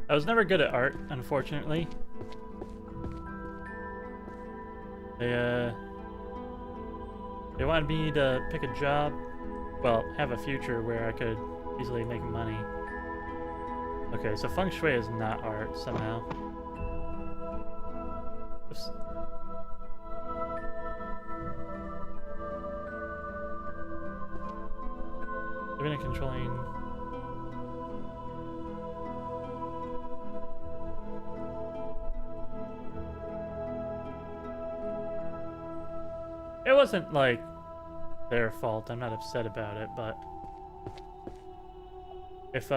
I was never good at art, unfortunately. They wanted me to pick a job, well, have a future where I could easily make money. Okay, so feng shui is not art somehow. Oops. Living and controlling. It wasn't like their fault. I'm not upset about it, but if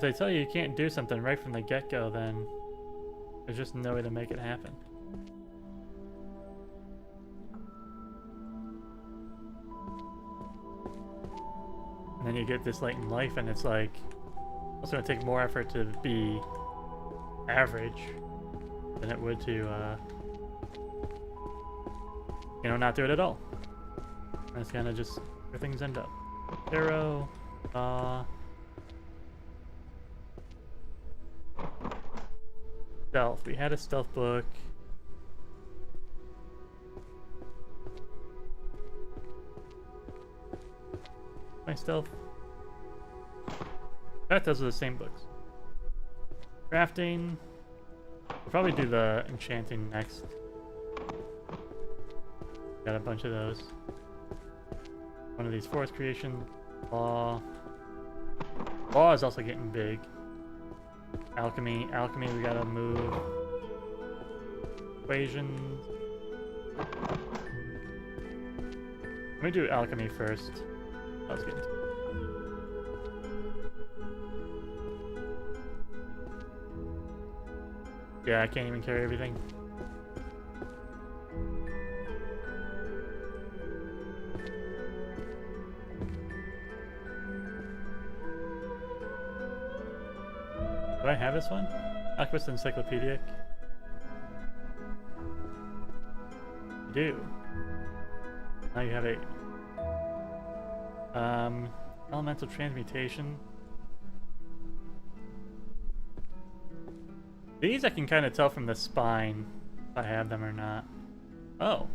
they tell you you can't do something right from the get-go, then there's just no way to make it happen. And then you get this late in life, and it's like it's gonna take more effort to be average than it would to you know, not do it at all. That's kind of just where things end up. Arrow, stealth. We had a stealth book. My stealth. Bet those are the same books. Crafting. We'll probably do the enchanting next. Got a bunch of those. One of these forest creation. Law. Law is also getting big. Alchemy. Alchemy, we gotta move. Equations. Let me do alchemy first. That was good. Yeah, I can't even carry everything. Do I have this one? Alchemist Encyclopedic. I do. Now you have a elemental transmutation. These I can kind of tell from the spine if I have them or not. Oh.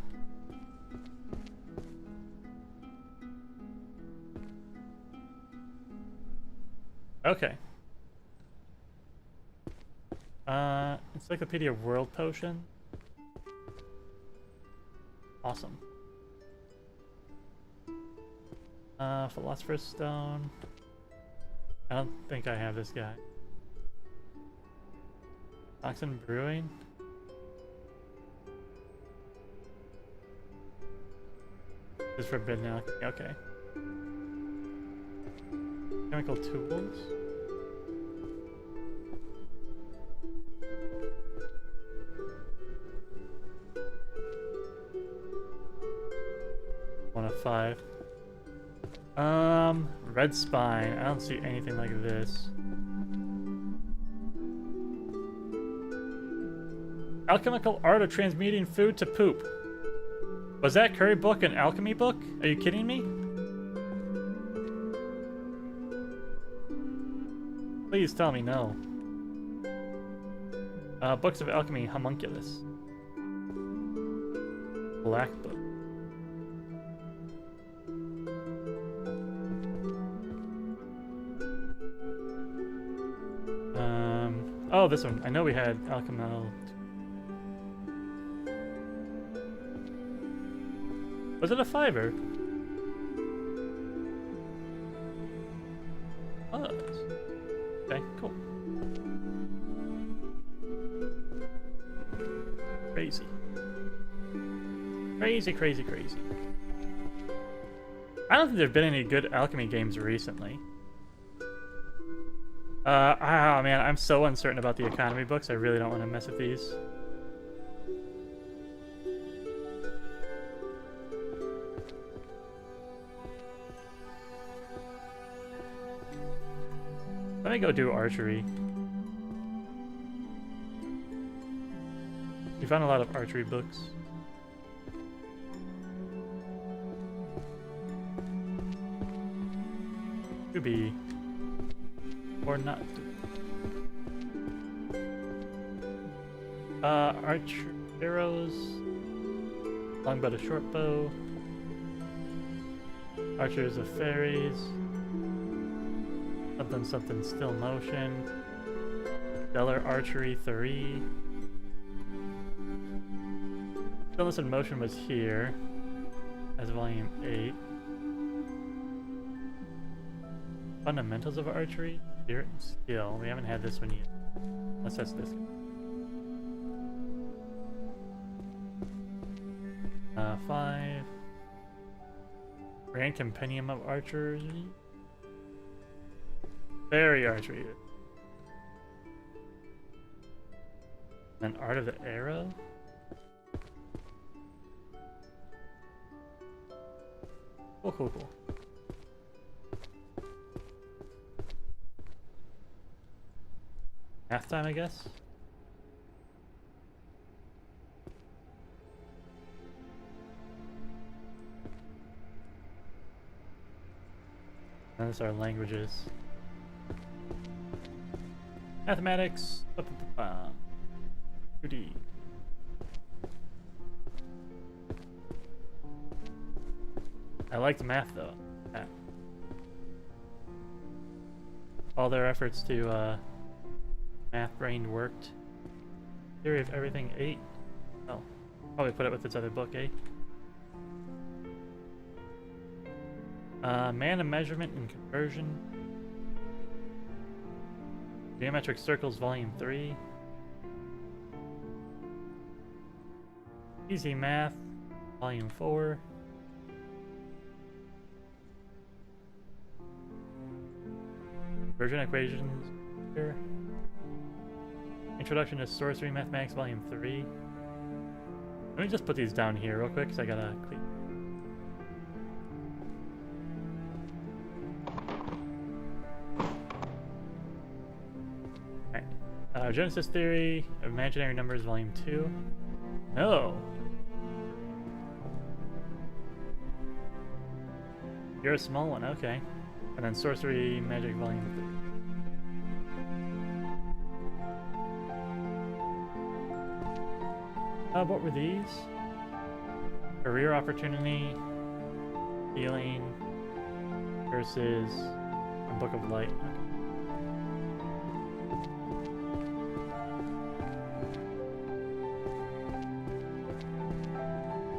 Okay. Encyclopedia World Potion. Awesome. Philosopher's Stone. I don't think I have this guy. Oxen Brewing. This is forbidden now. Okay. Chemical Tools. One of 5. Red Spine. I don't see anything like this. Alchemical Art of Transmuting Food to Poop. Was that curry book an alchemy book? Are you kidding me? Please tell me no. Books of Alchemy Homunculus. Black Book. Oh, this one. I know we had alchemical. Was it a fiver? Oh, okay, cool. Crazy. Crazy, crazy, crazy. I don't think there have been any good alchemy games recently. Oh man, I'm so uncertain about the economy books. I really don't want to mess with these. Let me go do archery. We found a lot of archery books. Could be. Or not. Archer arrows. Longbow to shortbow. Archers of fairies. Something something still motion. Stellar archery 3. Stillness in motion was here as volume 8. Fundamentals of archery. Spirit and skill. We haven't had this one yet. Unless that's this. 5. Grand Compendium of Archery. Fairy archery. And Art of the Arrow. Cool, cool, cool. Math time, I guess. Those are languages. Mathematics. 2D. I liked math though. Yeah. All their efforts to math brain worked. Theory of Everything 8. Oh, probably put it with its other book, eh? Man of Measurement and Conversion. Geometric Circles Volume 3. Easy Math Volume 4. Conversion Equations here. Introduction to Sorcery Mathematics Volume 3. Let me just put these down here real quick because I gotta clean. Alright. Genesis Theory of Imaginary Numbers Volume 2. No! You're a small one, okay. And then Sorcery Magic Volume 3. What were these? Career Opportunity, Healing, Curses, and Book of Light. Okay.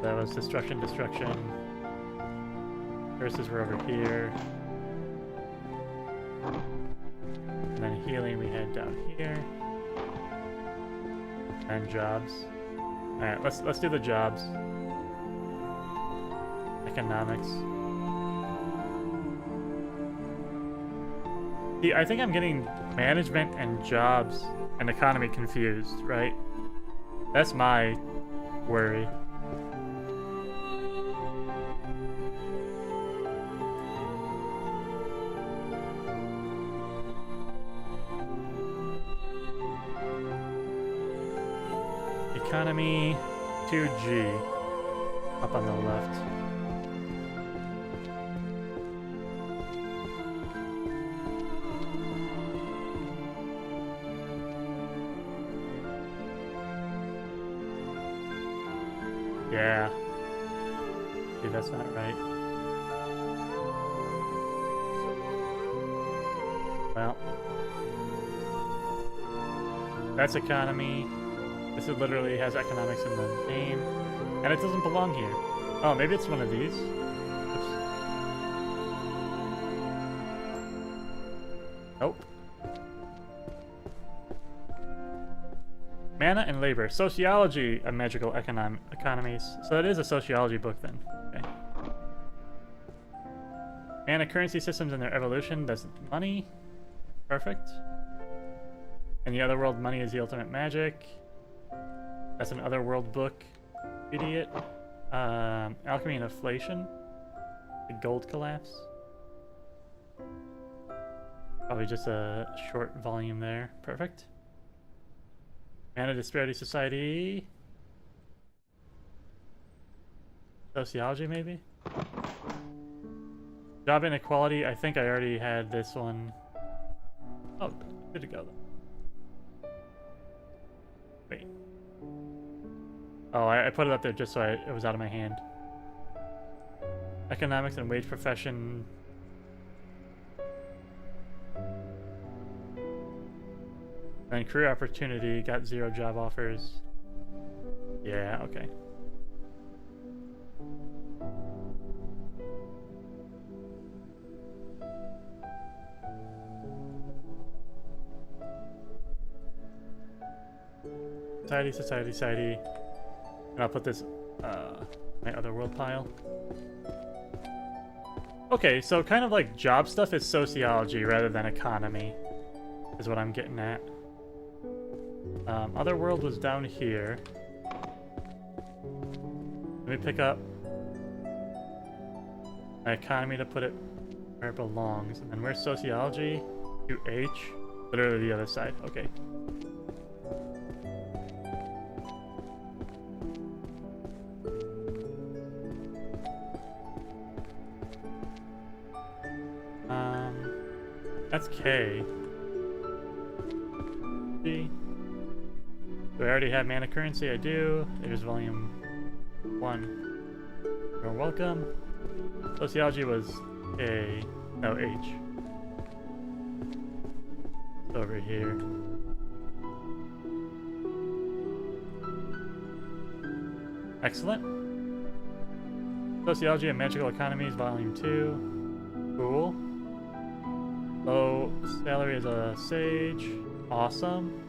That was Destruction, Destruction. Curses were over here. And then Healing we had down here. And Jobs. Alright, let's do the jobs. Economics. See, I think I'm getting management and jobs and economy confused, right? That's my worry. Economy 2G up on the left. Yeah. See, that's not right. Well. That's economy. This is literally has economics in the name. And it doesn't belong here. Oh, maybe it's one of these? Oops. Nope. Mana and labor. Sociology of magical economies. So it is a sociology book then. Okay. Mana currency systems and their evolution. That's money. Perfect. In the other world, money is the ultimate magic. That's an otherworld book. Idiot. Alchemy and inflation. The gold collapse. Probably just a short volume there. Perfect. Mana disparity society. Sociology, maybe? Job inequality. I think I already had this one. Oh, good to go though. Wait. Oh, I put it up there just so it was out of my hand. Economics and wage profession. And career opportunity, got 0 job offers. Yeah, okay. Society. And I'll put this, my other world pile. Okay, so kind of like job stuff is sociology rather than economy, is what I'm getting at. Other world was down here. Let me pick up my economy to put it where it belongs. And then where's sociology? To H. Literally the other side. Okay. That's K. G. Do I already have mana currency? I do. There's volume 1. You're welcome. Sociology was A. No, H. It's over here. Excellent. Sociology and Magical Economies, volume 2. Cool. Low salary as a sage. Awesome.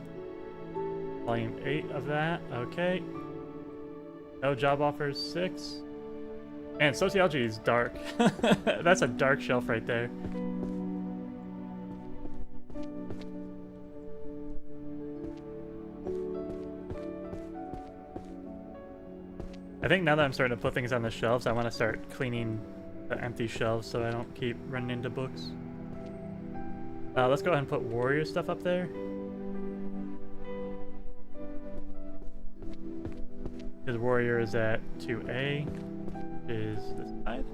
Volume 8 of that. Okay. No job offers. 6. Man, sociology is dark. That's a dark shelf right there. I think now that I'm starting to put things on the shelves, I want to start cleaning the empty shelves so I don't keep running into books. Let's go ahead and put warrior stuff up there. His warrior is at 2A, is this side.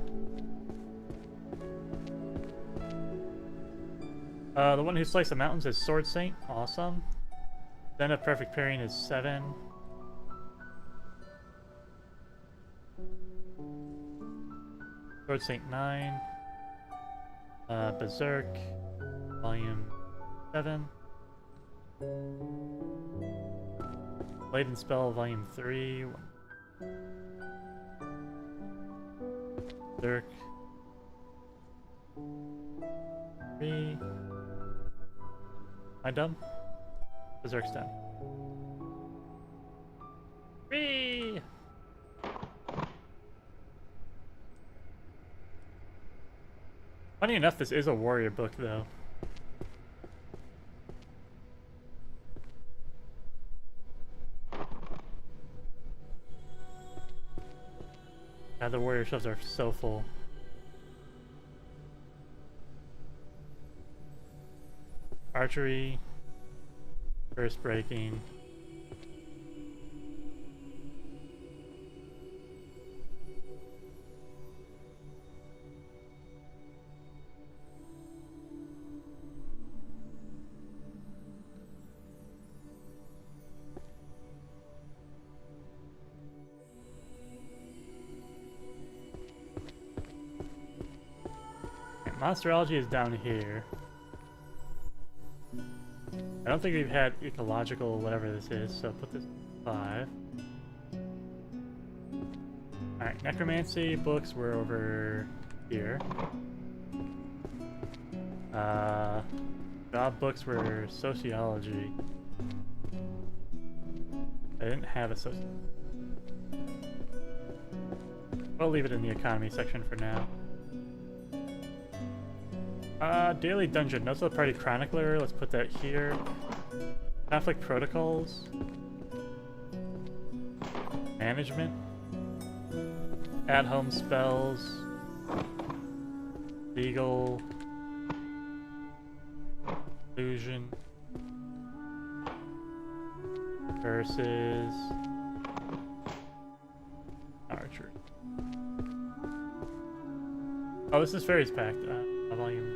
The one who sliced the mountains is Sword Saint, awesome. Then a perfect pairing is 7. Sword Saint 9. Berserk. Volume 7. Blade and Spell, Volume 3. Berserk. 3. Am I done? Berserk's done. 3! Funny enough, this is a warrior book, though. God, the warrior shelves are so full. Archery. Curse breaking. Monsterology is down here. I don't think we've had ecological whatever this is, so put this 5. Alright, necromancy books were over here. Job books were sociology. I didn't have a sociology. I'll leave it in the economy section for now. Daily dungeon, Notes of the Party Chronicler, let's put that here. Conflict protocols. Management. At-home spells. Legal. Illusion. Versus. Archery. Oh, this is Fairies Pact. Volume.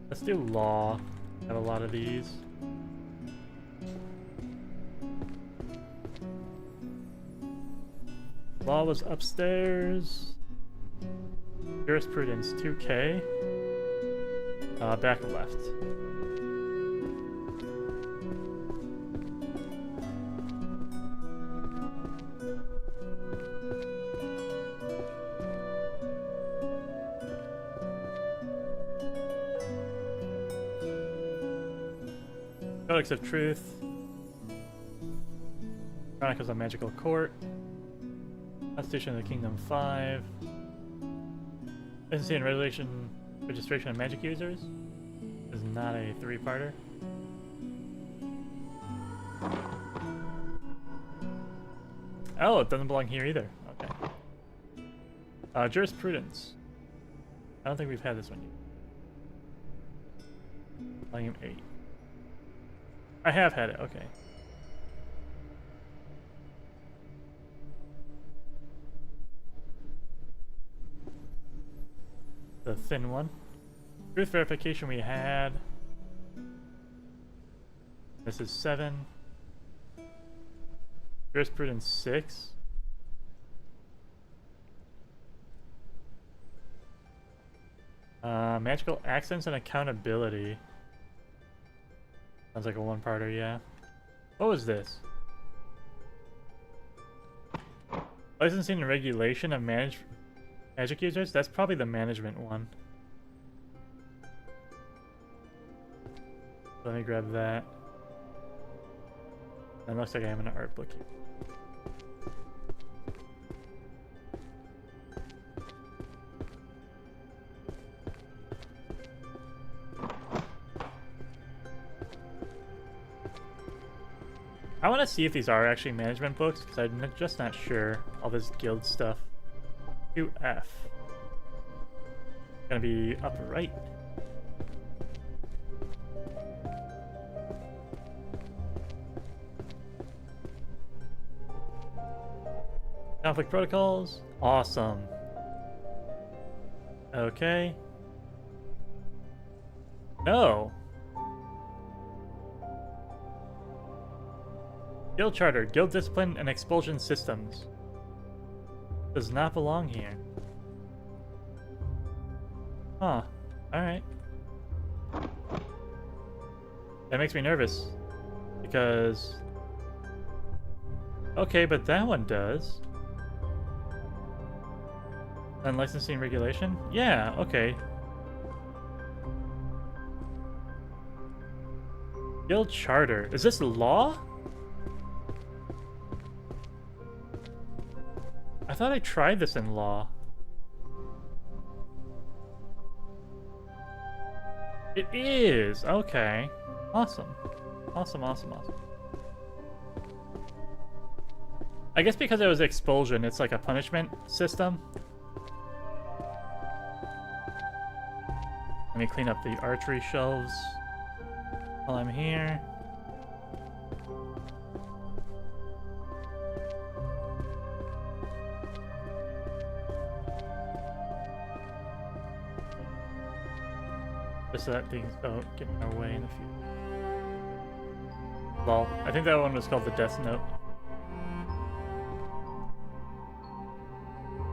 Let's do law. I have a lot of these. Law was upstairs. Jurisprudence 2K. Back left. Codex of Truth. Chronicles of Magical Court. Constitution of the Kingdom 5. License and registration of magic users. Is not a 3-parter. Oh, it doesn't belong here either. Okay. Jurisprudence. I don't think we've had this one yet. Volume 8. I have had it, okay. The thin one. Truth verification we had. This is 7. Jurisprudence 6. Magical accents and accountability. Sounds like a 1-parter, yeah. What was this? Licensing and regulation of magic users? That's probably the management one. Let me grab that. It looks like I have an art book here. I want to see if these are actually management books, because I'm just not sure. All this guild stuff. 2F. Gonna be upright. Conflict protocols. Awesome. Okay. No. Guild charter, guild discipline, and expulsion systems. Does not belong here. Huh. Alright. That makes me nervous. Because... Okay, but that one does. Unlicensing regulation? Yeah, okay. Guild charter. Is this law? I thought I tried this in law. It is! Okay. Awesome. Awesome, awesome, awesome. I guess because it was expulsion, it's like a punishment system. Let me clean up the archery shelves while I'm here. Just so that things don't get in our way in the future. Well, I think that one was called the Death Note.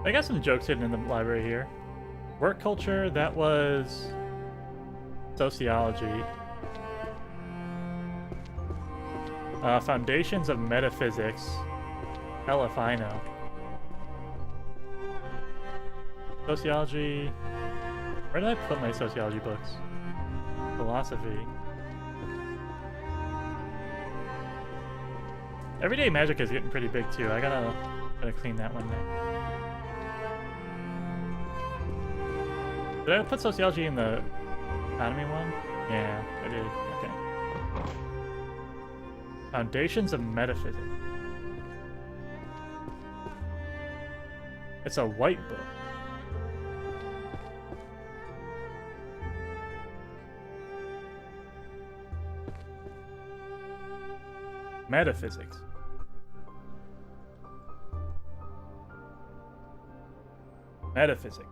I got some jokes hidden in the library here. Work culture, that was sociology. Foundations of metaphysics. Hell if I know. Sociology. Where did I put my sociology books? Philosophy. Everyday magic is getting pretty big too. I gotta clean that one now. Did I put sociology in the economy one? Yeah, I did. Okay. Foundations of metaphysics. It's a white book. Metaphysics. Metaphysics.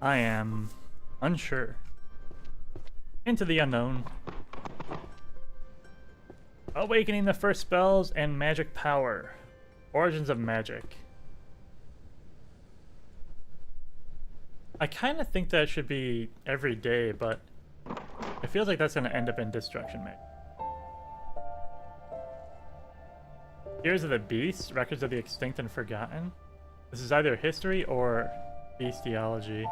I am unsure. Into the unknown. Awakening the first spells and magic power. Origins of magic. I kind of think that should be every day, but it feels like that's going to end up in destruction magic. Tears of the Beast, Records of the Extinct and Forgotten. This is either history or bestiology.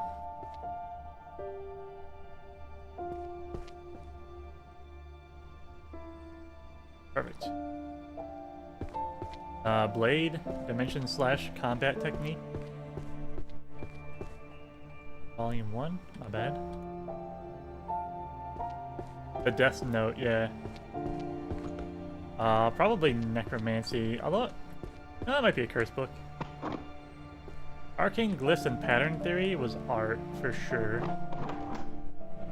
Perfect. Blade, Dimension / Combat Technique. Volume 1, my bad. The Death Note, yeah. Probably Necromancy, although that might be a curse book. Arcane Glyphs and Pattern Theory was art, for sure.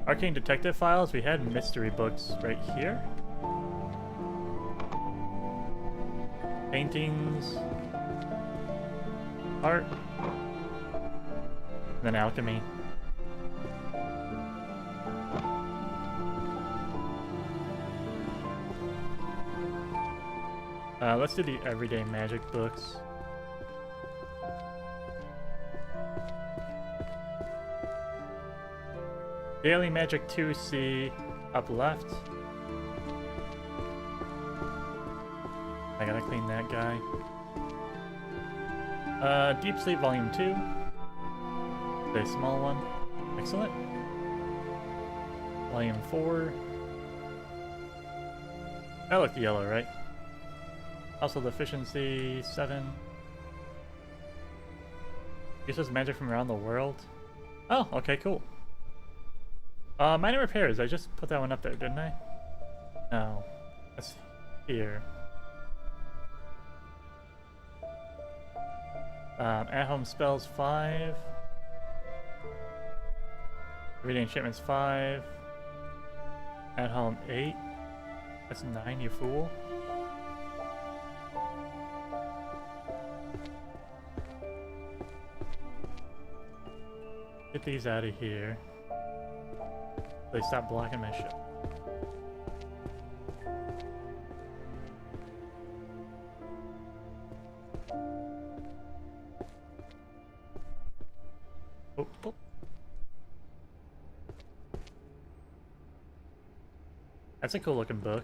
Arcane Detective Files, we had mystery books right here. Paintings. Art. And then alchemy. Let's do the everyday magic books. Daily Magic 2C, up left. I gotta clean that guy. Deep Sleep Volume 2. The small one. Excellent. Volume 4. That looked yellow, right? Also Deficiency 7. Useless magic from around the world. Oh, okay, cool. Minor repairs. I just put that one up there, didn't I? No. That's here. At-home spells 5. Everyday enchantments 5. At-home 8. That's 9, you fool. Get these out of here. They stop blocking my ship. Oh, oh. That's a cool looking book.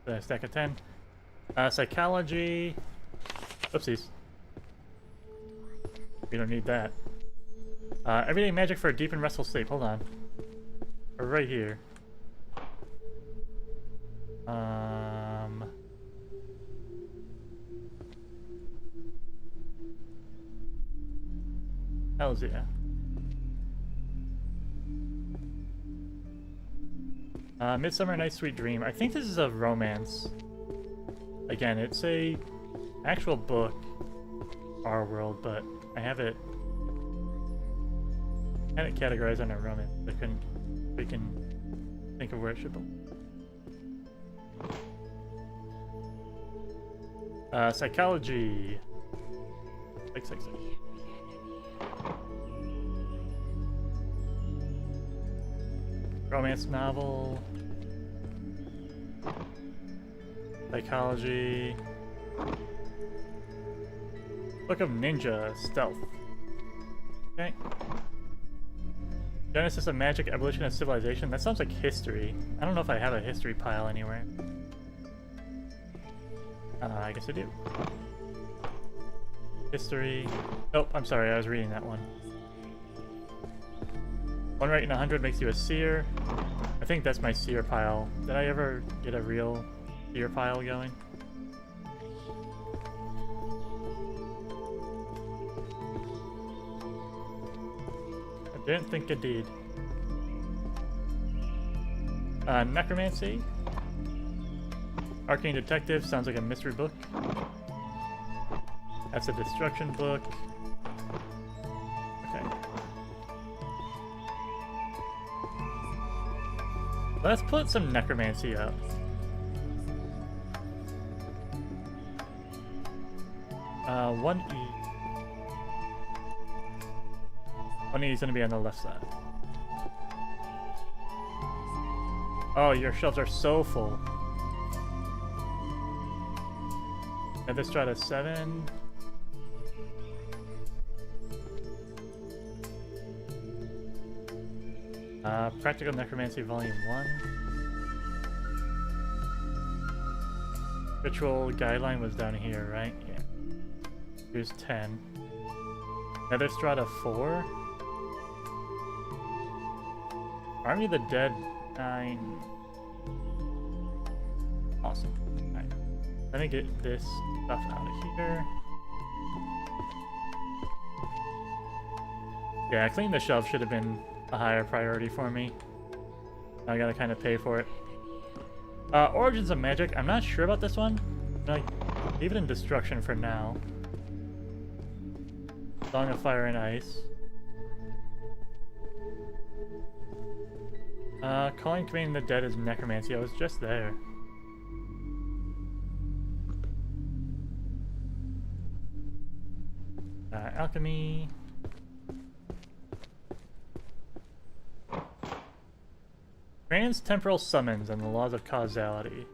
A stack of 10. Psychology. Oopsies. We don't need that. Everyday magic for a deep and restful sleep. Hold on. We're right here. Hells yeah. Midsummer Night's Sweet Dream. I think this is a romance. Again, it's a actual book. Our World, but I have it categorized under romance. I couldn't freaking think of where it should be. Psychology. 666. Romance novel. Psychology. Book of Ninja. Stealth. Okay. Genesis of Magic, Evolution of Civilization. That sounds like history. I don't know if I have a history pile anywhere. I guess I do. History. Nope, I'm sorry, I was reading that one. One right in 100 makes you a seer. I think that's my seer pile. Did I ever get a real seer pile going? I didn't think it did. Necromancy. Arcane Detective sounds like a mystery book. That's a destruction book. Okay. Let's put some necromancy up. One E. One E is gonna be on the left side. Oh, your shelves are so full. Nether Strata 7. Practical Necromancy Volume 1. Ritual Guideline was down here, right? Yeah. Here's 10. Nether Strata 4. Army of the Dead 9. Awesome. Alright. Let me get this stuff out of here. Yeah, cleaning the shelf should have been a higher priority for me. I gotta kind of pay for it. Origins of Magic. I'm not sure about this one. Like, leave it in Destruction for now. Song of Fire and Ice. Calling Commanding the Dead is Necromancy. I was just there. Alchemy. Trans-temporal summons and the laws of causality.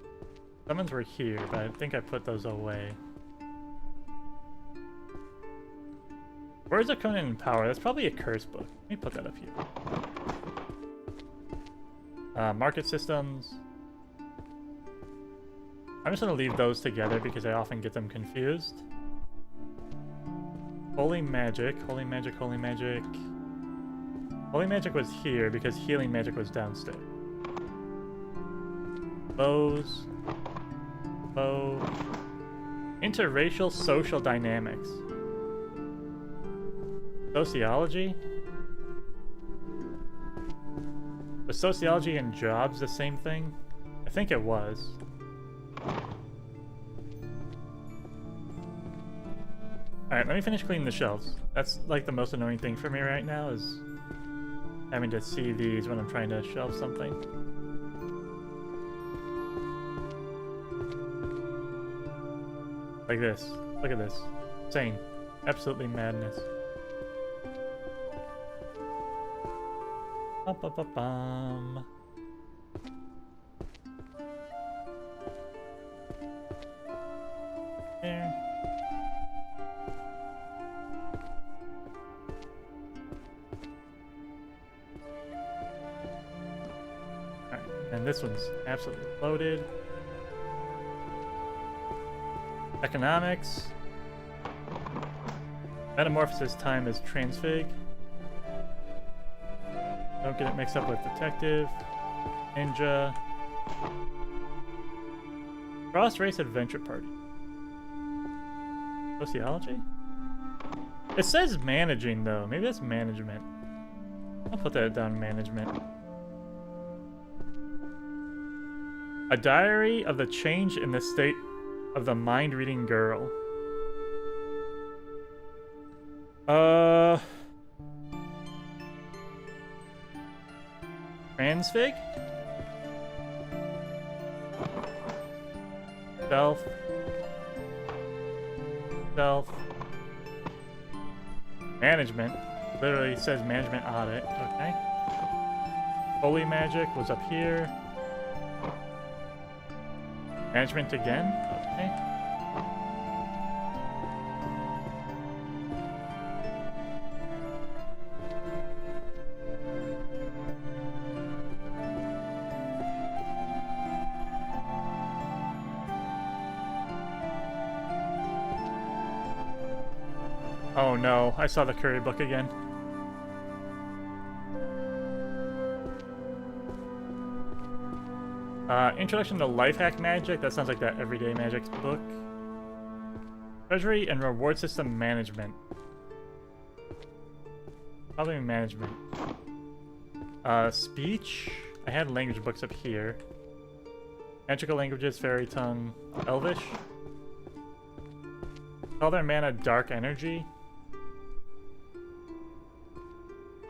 Summons were here, but I think I put those away. Words of Conan and Power. That's probably a curse book. Let me put that up here. Market systems. I'm just going to leave those together because I often get them confused. Holy Magic. Holy Magic, Holy Magic. Holy Magic was here because Healing Magic was downstairs. Bows. Bow. Interracial social dynamics. Sociology? Was sociology and jobs the same thing? I think it was. Alright, let me finish cleaning the shelves. That's like the most annoying thing for me right now is having to see these when I'm trying to shelve something. Like this. Look at this. Insane. Absolutely madness. Bum. There. Alright, and this one's absolutely loaded. Economics. Metamorphosis time is transfig. Don't get it mixed up with detective. Ninja. Cross race adventure party. Sociology? It says managing though. Maybe that's management. I'll put that down, management. A diary of the change in the state of the mind-reading girl. Transfig? Stealth. Stealth. Management. Literally says management audit. Okay. Holy magic was up here. Management again? Okay. Oh no, I saw the curry book again. Introduction to Life Hack Magic. That sounds like that Everyday Magic book. Treasury and Reward System Management. Probably management. Speech. I had language books up here. Magical languages, fairy tongue, elvish. Color mana, dark energy.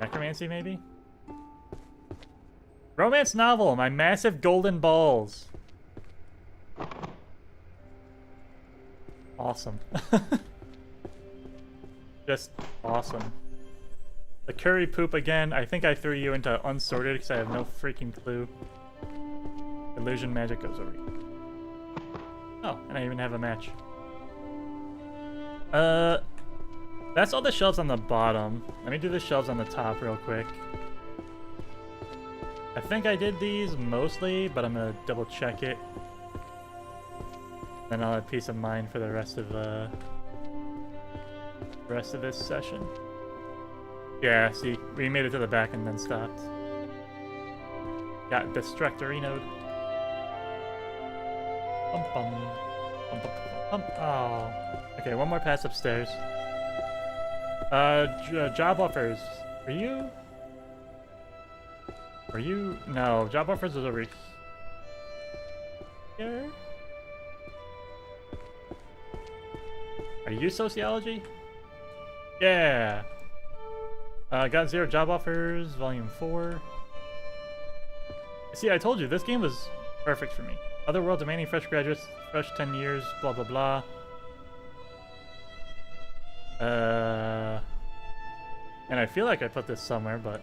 Necromancy, maybe? Romance novel, My Massive Golden Balls. Awesome. Just awesome. The curry poop again. I think I threw you into unsorted because I have no freaking clue. Illusion magic goes over here. Oh, and I even have a match. That's all the shelves on the bottom. Let me do the shelves on the top real quick. I think I did these mostly, but I'm gonna double check it. Then I'll have peace of mind for the rest of this session. Yeah, see, we made it to the back and then stopped. Got Destructory node. Bum, bum. Bum, bum, bum, bum. Oh. Okay, one more pass upstairs. Job offers. Are you? Are you? No, job offers is over here. Are you sociology? Yeah. Got 0 job offers, volume 4. See, I told you, this game was perfect for me. Otherworld demanding fresh graduates, fresh 10 years, blah blah blah. And I feel like I put this somewhere, but...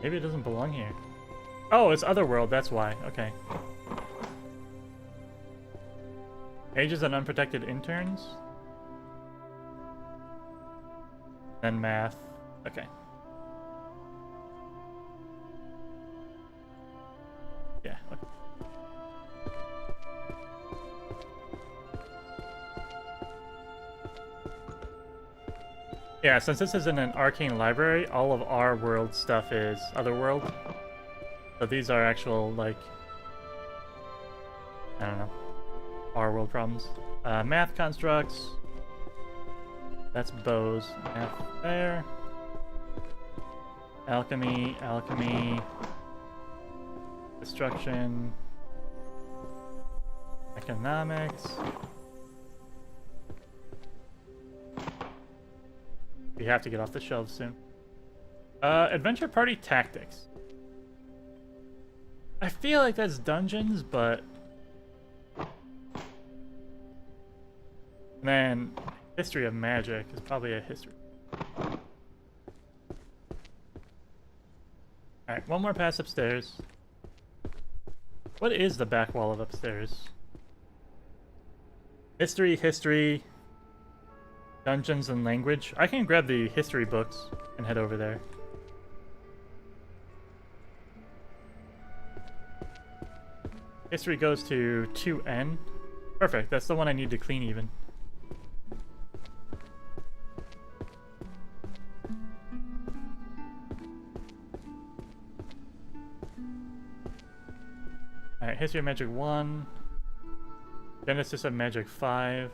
maybe it doesn't belong here. Oh, it's Otherworld, that's why. Okay. Ages and unprotected interns. Then math. Okay. Yeah, okay. Yeah, since this is in an Arcane library, all of our world stuff is Otherworld. So these are actual, like... I don't know. Our world problems. Math constructs. That's bows. Math there. Alchemy, alchemy. Destruction. Economics. We have to get off the shelves soon. Adventure Party Tactics. I feel like that's dungeons, but... man, History of Magic is probably a history. Alright, one more pass upstairs. What is the back wall of upstairs? History, history, dungeons, and language. I can grab the history books and head over there. History goes to 2N. Perfect, that's the one I need to clean even. Alright, History of Magic 1. Genesis of Magic 5.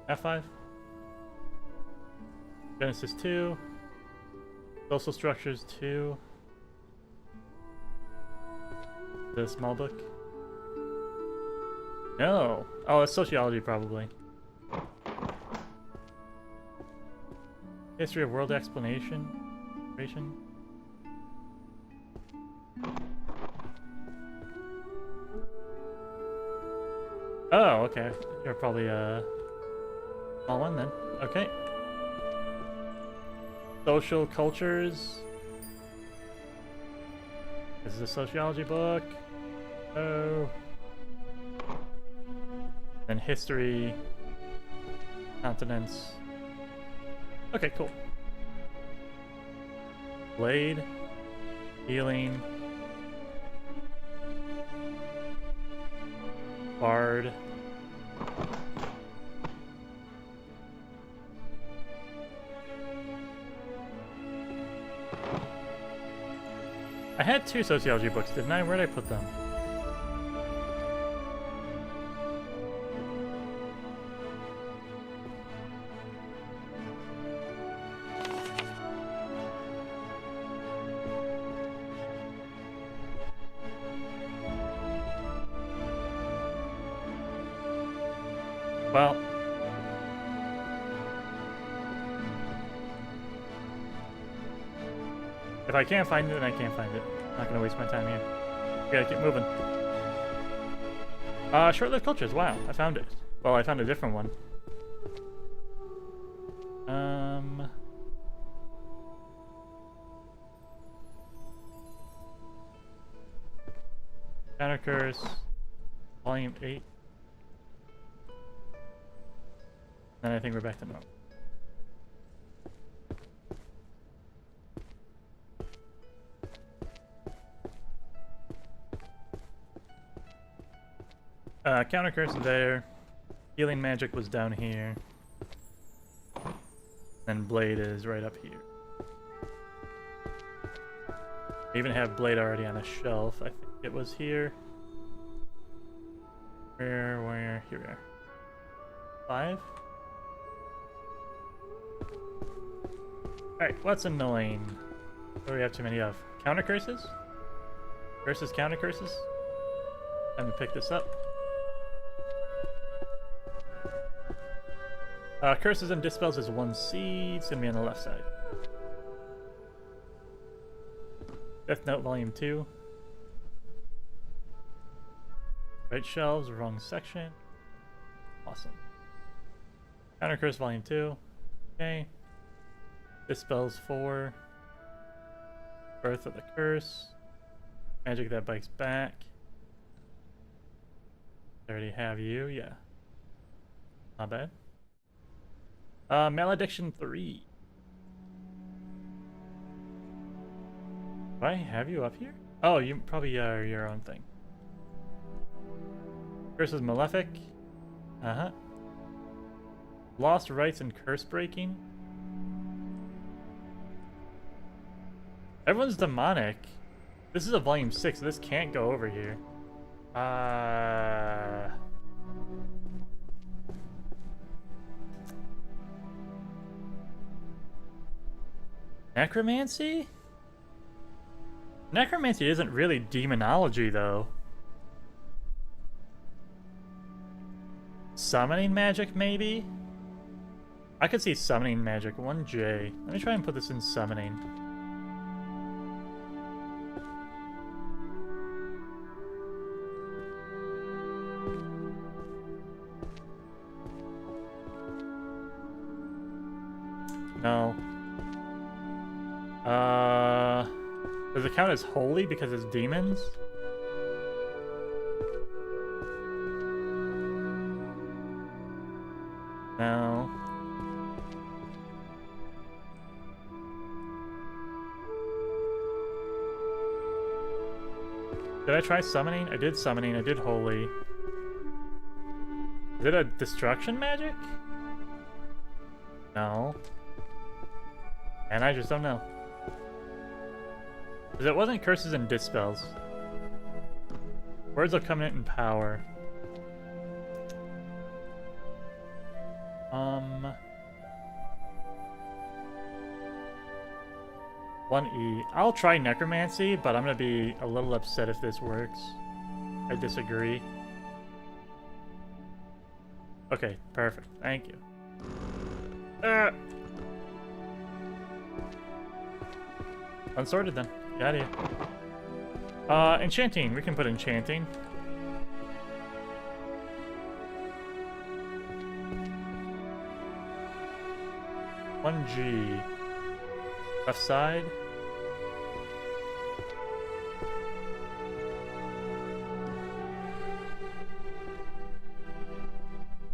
F5. Genesis 2. Social Structures 2. The small book? No. Oh, it's sociology probably. History of World Explanation. Oh, okay. You're probably Small one then. Okay. Social cultures. This is a sociology book. Oh. Then history. Continents. Okay, cool. Blade. Healing. Bard. I had 2 sociology books, didn't I? Where'd I put them? Well, if I can't find it, then I can't find it. I'm not gonna waste my time here. We gotta keep moving. Short-lived cultures. Wow, I found it. Well, I found a different one. Counter Curse, Volume 8. Then I think we're back to normal. Counter Curse is there. Healing Magic was down here. And Blade is right up here. I even have Blade already on a shelf. I think it was here. Where? Here we are. 5? Alright, what's annoying? What do we have too many of? Counter curses? Curses, counter curses? Time to pick this up. Curses and dispels is 1C. It's gonna be on the left side. Death Note Volume 2. Right shelves, wrong section. Awesome. Counter Curse Volume 2. Okay. Dispels 4. Birth of the Curse. Magic that bites back. I already have you, yeah. Not bad. Malediction 3. Do I have you up here? Oh, you probably are your own thing. Curse is Malefic. Uh-huh. Lost Rights and Curse Breaking. Everyone's demonic. This is a volume 6, so this can't go over here. Necromancy? Necromancy isn't really demonology, though. Summoning magic, maybe? I could see summoning magic. 1J. Let me try and put this in summoning. No. Does it count as holy because it's demons? No. Did I try summoning? I did summoning, I did holy. Is it a destruction magic? No. And I just don't know. Because it wasn't curses and dispels. Words of Covenant and Power. 1E. I'll try Necromancy, but I'm gonna be a little upset if this works. I disagree. Okay, perfect. Thank you. Unsorted then. Got you. Enchanting. We can put enchanting. 1G. Left side.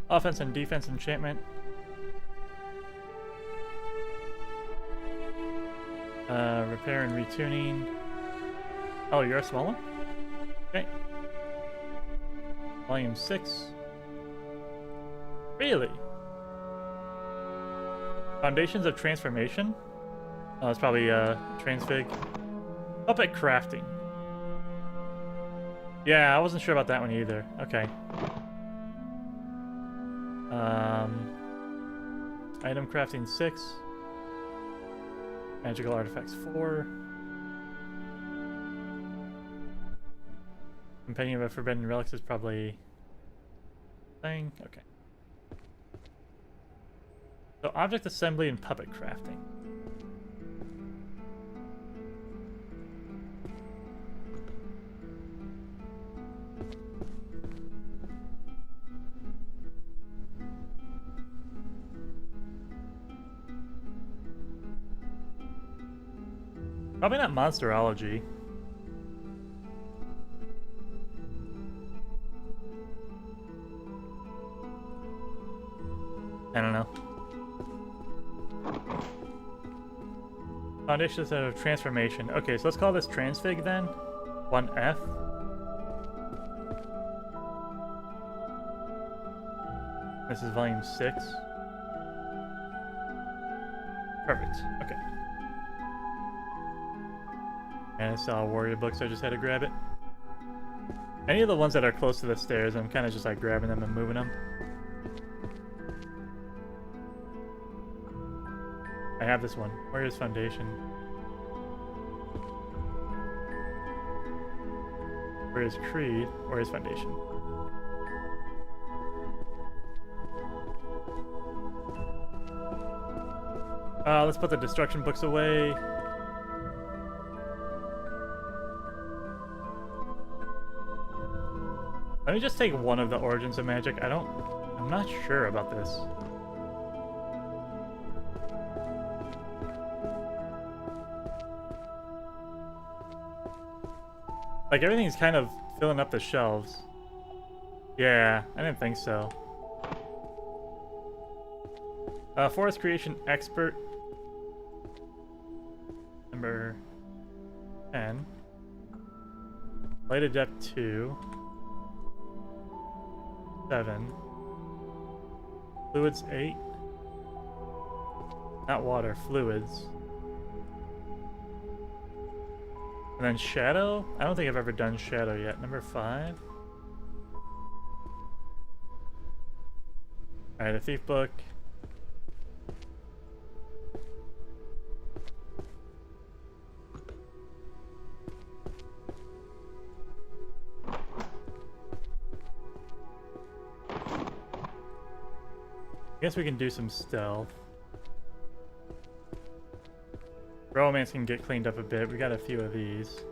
Offense and defense enchantment. Repair and retuning. Oh, you're a small one? Okay. Volume 6. Really? Foundations of Transformation? Oh, it's probably transfig. Puppet crafting. Yeah, I wasn't sure about that one either. Okay. Item crafting 6. Magical artifacts 4. Compendium of Forbidden Relics is probably thing. Okay. So object assembly and puppet crafting. Probably not monsterology. I don't know. Foundations of Transformation. Okay, so let's call this Transfig then. 1F. This is volume 6. Perfect. Okay. And I saw warrior books, so I just had to grab it. Any of the ones that are close to the stairs, I'm kind of just like grabbing them and moving them. I have this one. Warrior's Foundation. Warrior's Creed. Warrior's Foundation. Let's put the destruction books away. Let me just take one of the Origins of Magic. I'm not sure about this. Like, everything's kind of filling up the shelves. Yeah, I didn't think so. Forest Creation Expert. Number 10. Light Adept 2. 7. Fluids 8. Not water, fluids. And then Shadow? I don't think I've ever done Shadow yet. Number 5. Alright, a Thief Book. I guess we can do some stealth. Romance can get cleaned up a bit. We got a few of these.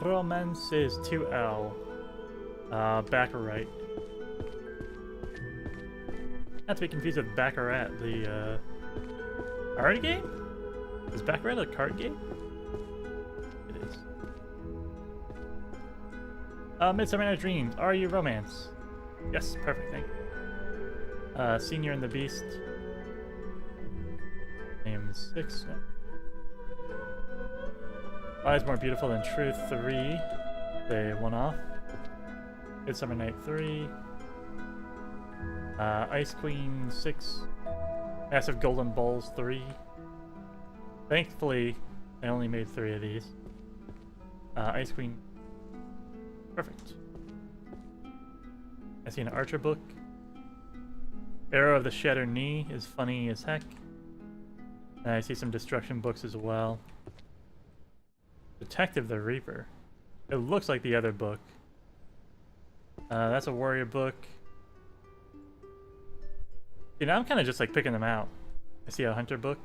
Romance is 2L. Back or right. Not to be confused with Baccarat, the card game? Is Baccarat a card game? Midsummer Night's Dream. Are you romance? Yes, perfect, thank you. Senior and the Beast. Name 6. Lies More Beautiful Than Truth 3. They one off. Midsummer Night 3. Ice Queen 6. Massive Golden Bowls 3. Thankfully, I only made 3 of these. Ice Queen. Perfect. I see an Archer book. Arrow of the Shattered Knee is funny as heck. And I see some destruction books as well. Detective the Reaper. It looks like the other book. That's a warrior book. You know, I'm kind of just like picking them out. I see a hunter book.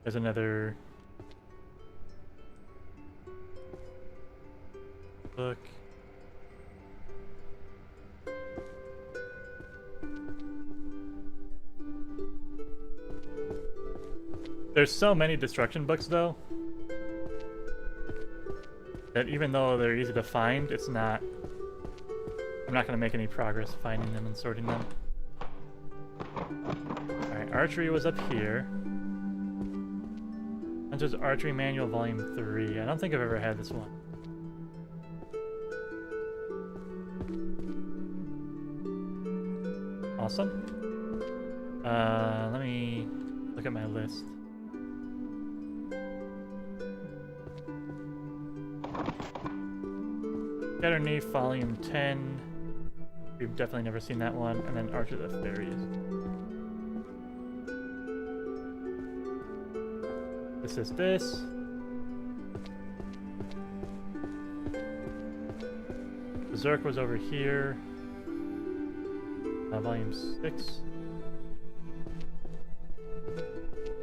There's another Book. There's so many destruction books, though, that even though they're easy to find, it's not... I'm not going to make any progress finding them and sorting them. Alright, archery was up here. Hunter's Archery Manual Volume 3. I don't think I've ever had this one. Awesome. Let me look at my list. Shatterneath, Volume 10. We've definitely never seen that one. And then Archer the Fairies. This is this. Berserk was over here. Volume 6.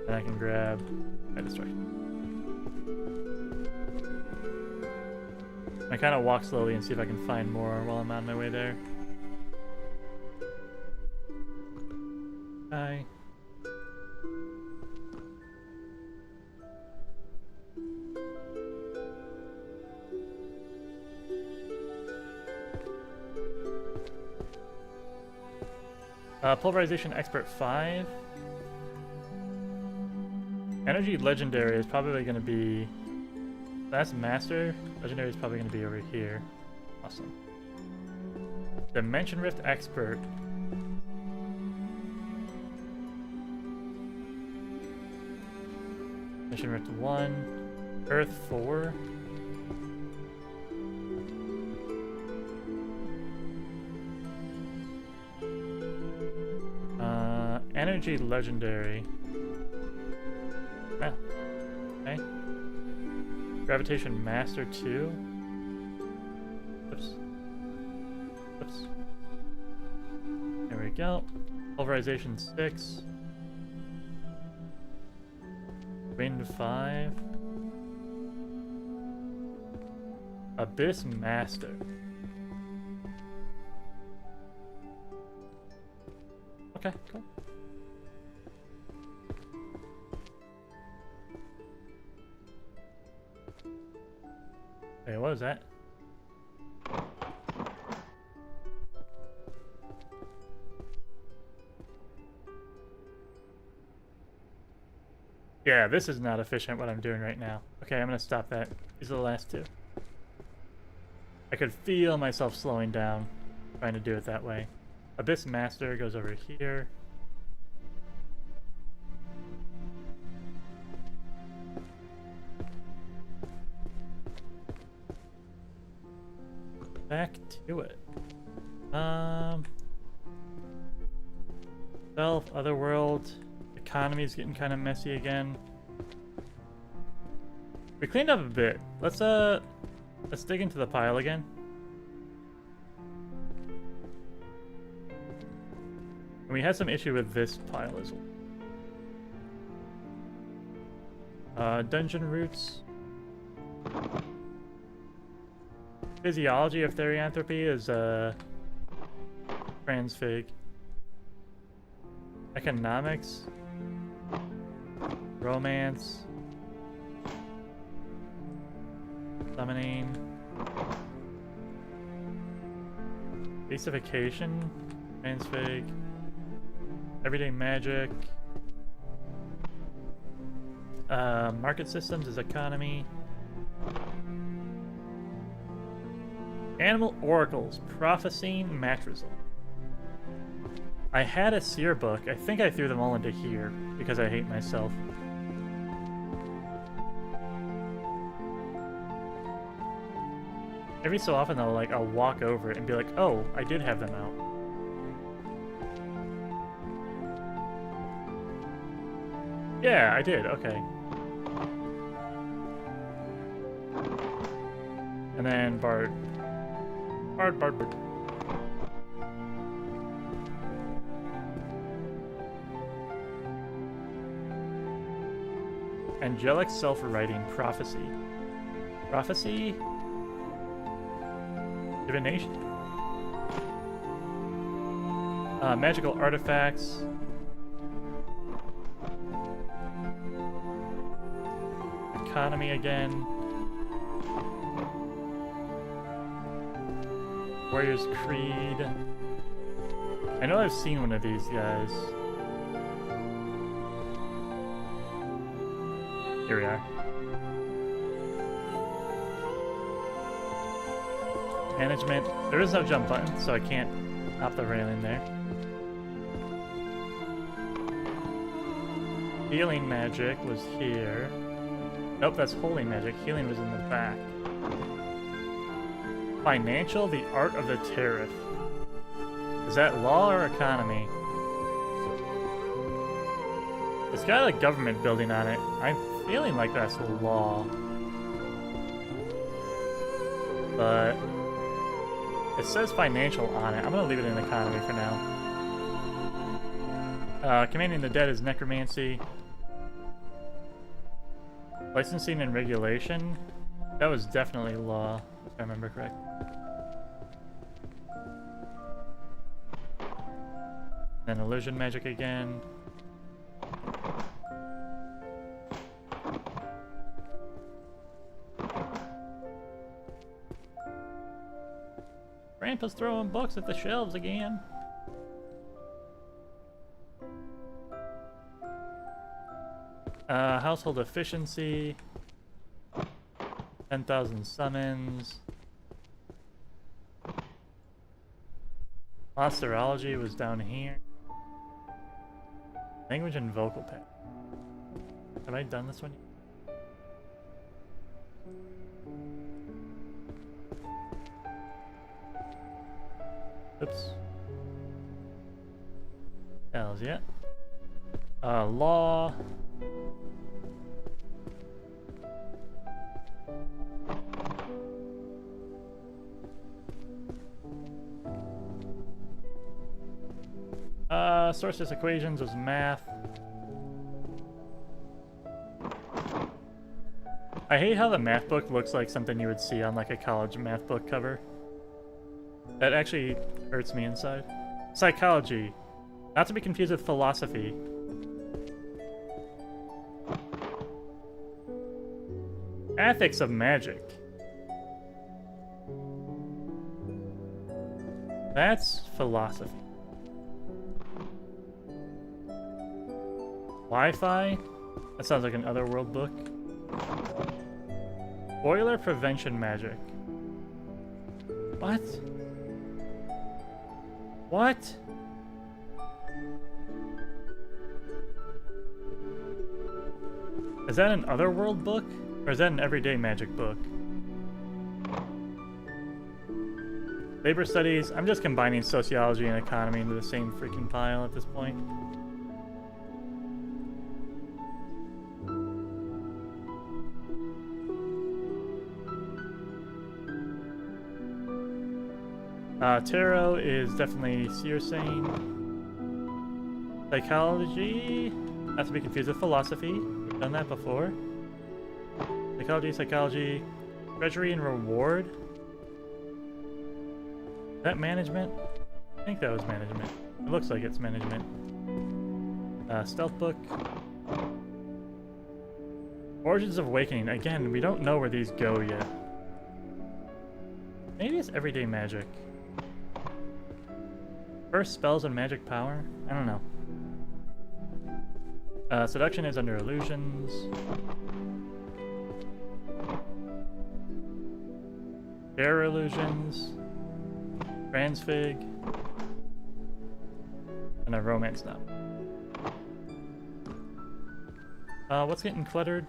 And I can grab my destruction. I kind of walk slowly and see if I can find more while I'm on my way there. Hi. Pulverization Expert 5. Energy Legendary is probably going to be... That's Master. Legendary is probably going to be over here. Awesome. Dimension Rift Expert. Dimension Rift 1. Earth 4. Energy Legendary. Ah, okay. Gravitation Master 2. Oops. Oops. There we go. Pulverization 6. Wind 5. Abyss Master. Okay, cool. Hey, what was that? Yeah, this is not efficient what I'm doing right now. Okay, I'm gonna stop that. These are the last two. I could feel myself slowing down trying to do it that way. Abyss Master goes over here. Back to it. Self, Otherworld, economy's getting kind of messy again. We cleaned up a bit. Let's dig into the pile again. And we had some issue with this pile as well. Dungeon roots. Physiology of Therianthropy is transfig. Economics. Romance. Summoning. Basification. Transfig. Everyday magic. Market systems is economy. Animal Oracles, Prophesying Matrizal. I had a seer book. I think I threw them all into here because I hate myself. Every so often though, like, I'll walk over it and be like, oh, I did have them out. Yeah, I did, okay. And then Bard. Bard. Angelic Self-Writing Prophecy. Prophecy? Divination. Magical artifacts. Economy again. Warrior's Creed. I know I've seen one of these guys. Here we are. Management. There is no jump button, so I can't hop the railing there. Healing magic was here. Nope, that's holy magic. Healing was in the back. Financial, the art of the tariff. Is that law or economy? It's got a government building on it. I'm feeling like that's law. But it says financial on it. I'm gonna leave it in economy for now. Commanding the dead is necromancy. Licensing and regulation. That was definitely law, if I remember correctly. Then illusion magic again. Grandpa's throwing books at the shelves again. Household efficiency. 10,000 summons. Monsterology was down here. Language and vocal pattern. Have I done this one? Oops. Hells yeah. Law. Sources equations was math. I hate how the math book looks like something you would see on like a college math book cover. That actually hurts me inside. Psychology. Not to be confused with philosophy. Ethics of magic. That's philosophy. Wi-Fi? That sounds like an otherworld book. Boiler prevention magic. What? What? Is that an otherworld book? Or is that an everyday magic book? Labor studies. I'm just combining sociology and economy into the same freaking pile at this point. Tarot is definitely seersane. Psychology, not to be confused with philosophy. We've done that before. Psychology. Treasury and reward. Is that management? I think that was management. It looks like it's management. Stealth book. Origins of Awakening. Again, we don't know where these go yet. Maybe it's everyday magic. First spells and magic power? I don't know. Seduction is under illusions. Air illusions. Transfig. And a romance novel. What's getting cluttered?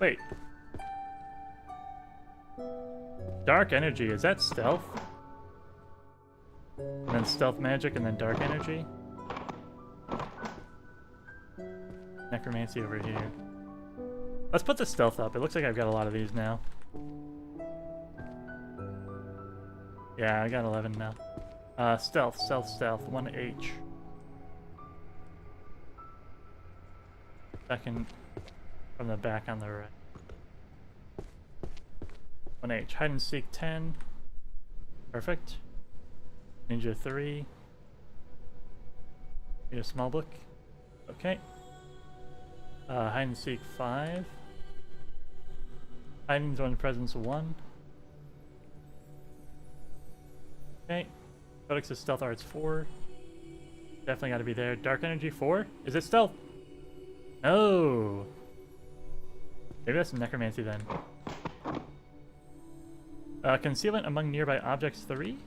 Wait. Dark energy, is that stealth? And then stealth magic and then dark energy? Necromancy over here. Let's put the stealth up. It looks like I've got a lot of these now. Yeah, I got 11 now. Stealth, 1H. Second from the back on the right. 1H. Hide and seek 10. Perfect. Ninja 3. Need a small book. Okay. Hide and seek 5. Hiding zone presence 1. Okay. Codex of stealth arts 4. Definitely got to be there. Dark energy 4. Is it stealth? No. Maybe that's necromancy then. Concealment among nearby objects 3.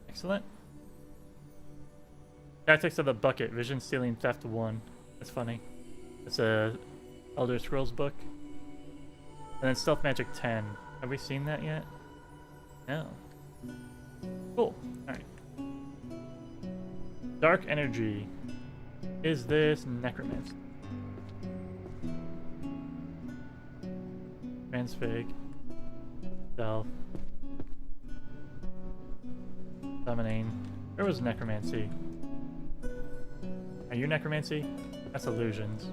Excellent. Tactics of the bucket. Vision stealing theft 1. That's funny. It's a Elder Scrolls book. And then stealth magic 10. Have we seen that yet? No. Cool. Alright. Dark energy. Is this necromancy? Transfig. Stealth. Summoning. Where was necromancy? Are you necromancy? That's illusions.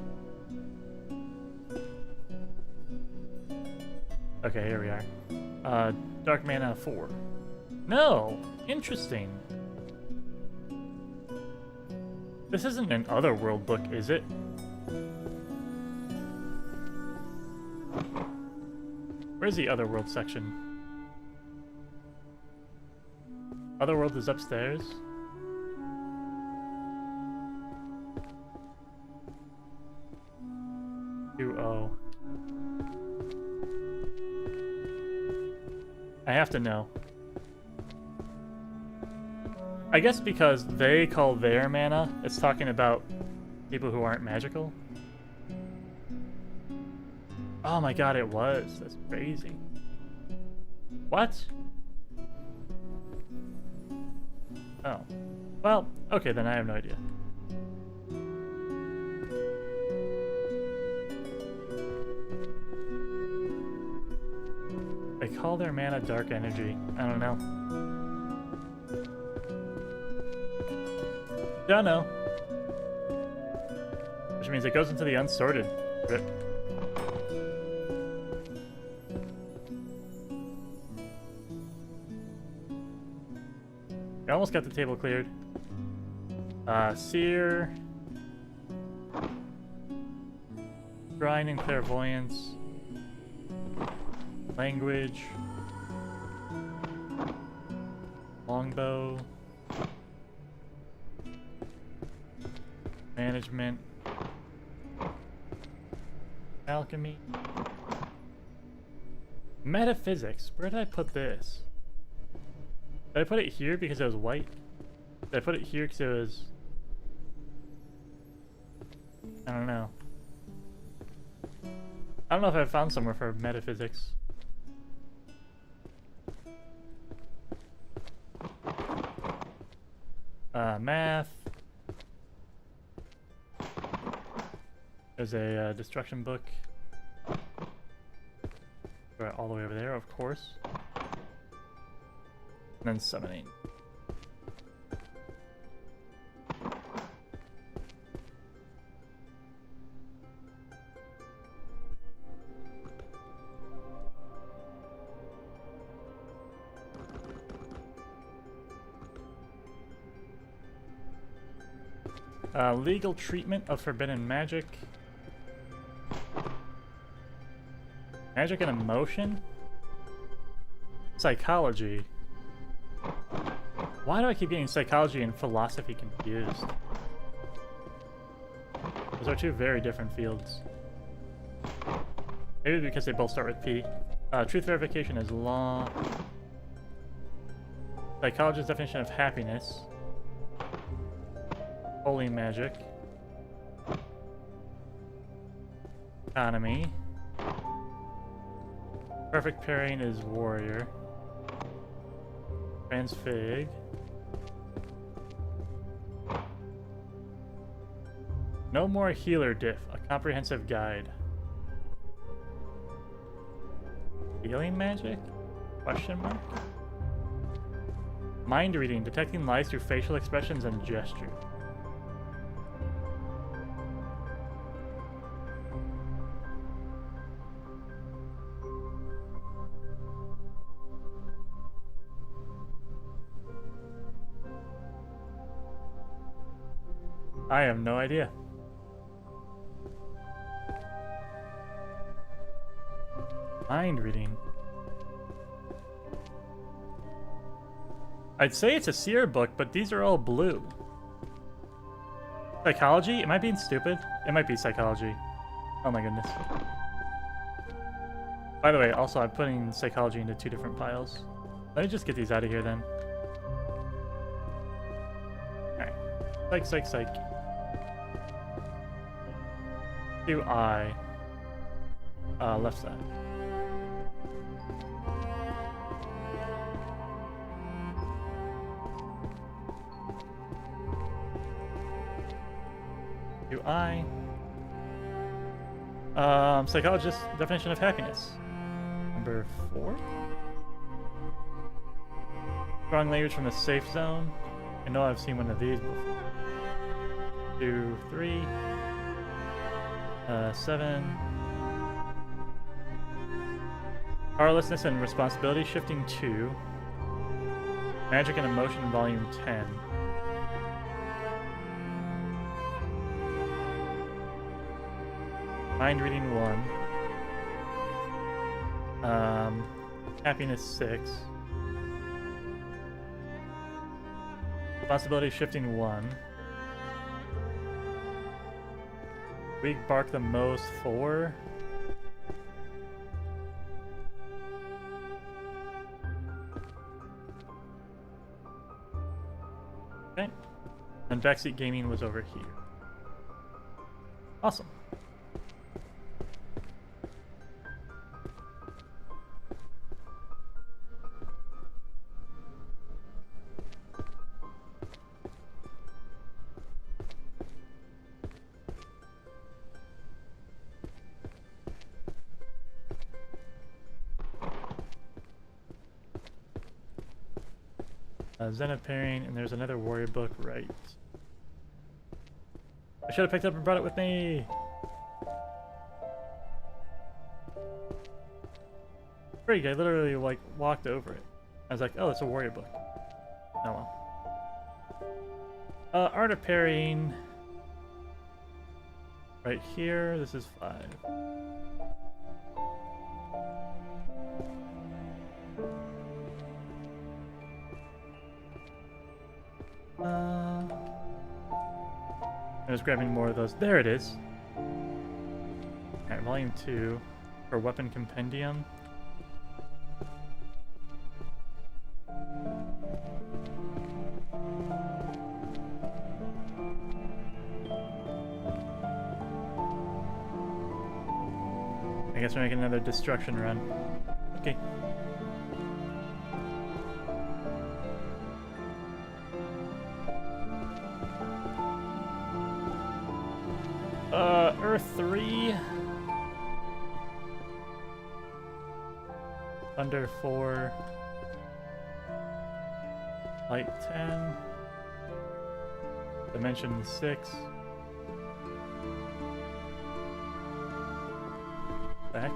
Okay, here we are. Dark mana 4. No! Interesting. This isn't an Otherworld book, is it? Where's the Otherworld section? Otherworld is upstairs. 2-0. I have to know. I guess because they call their mana, it's talking about people who aren't magical. Oh my god, it was. That's crazy. What? Oh. Well, okay, then I have no idea. They call their mana dark energy. I don't know. Don't know. Which means it goes into the unsorted. Rip. I almost got the table cleared. Seer. Scrying and clairvoyance. Language. Longbow. Management. Alchemy. Metaphysics. Where did I put this? Did I put it here because it was white? Did I put it here because it was... I don't know. I don't know if I found somewhere for metaphysics. Math. There's a destruction book. Right, all the way over there, of course. And then summoning. Legal treatment of forbidden magic. Magic and emotion? Psychology. Why do I keep getting psychology and philosophy confused? Those are two very different fields. Maybe because they both start with P. Truth verification is law. Psychology's definition of happiness. Holy magic. Economy. Perfect pairing is warrior. Transfig. No more healer diff. A comprehensive guide. Healing magic? Question mark? Mind reading. Detecting lies through facial expressions and gesture. I have no idea. Mind reading. I'd say it's a seer book, but these are all blue. Psychology? Am I being stupid? It might be psychology. Oh my goodness. By the way, also I'm putting psychology into 2 different piles. Let me just get these out of here then. Alright. Psych, psych, psych. 2I. Left side. I. Psychologist's definition of happiness. Number 4. Strong language from a safe zone. I know I've seen one of these before. 2, 3. 7. Powerlessness and responsibility shifting 2. Magic and emotion volume 10. Mind reading 1. Happiness 6. Responsibility shifting 1. Weak bark the most 4. Okay. And backseat gaming was over here. Awesome. Zen of Pairing, and there's another warrior book, right? I should have picked up and brought it with me! Freak, I literally, like, walked over it. I was like, oh, it's a warrior book. Oh well. Art of Parrying. Right here, this is 5. I was grabbing more of those. There it is. Alright, volume 2 for Weapon Compendium. I guess we're making another destruction run. Okay. Earth 3. Thunder 4. Light 10. Dimension 6. Back?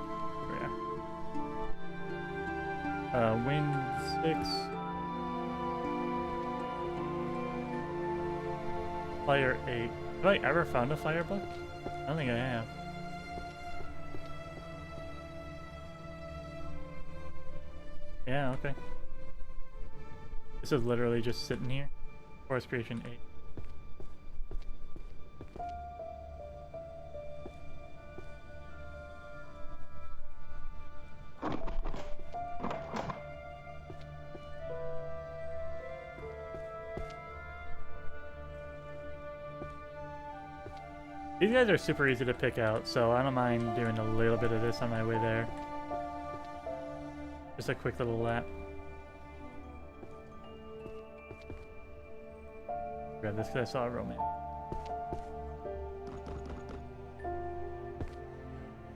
Yeah. Wind 6. Fire 8. Have I ever found a fire book? I don't think I have. Yeah, okay. This is literally just sitting here. Forest Creation 8. These guys are super easy to pick out, so I don't mind doing a little bit of this on my way there. Just a quick little lap. Grab this because I saw a romance.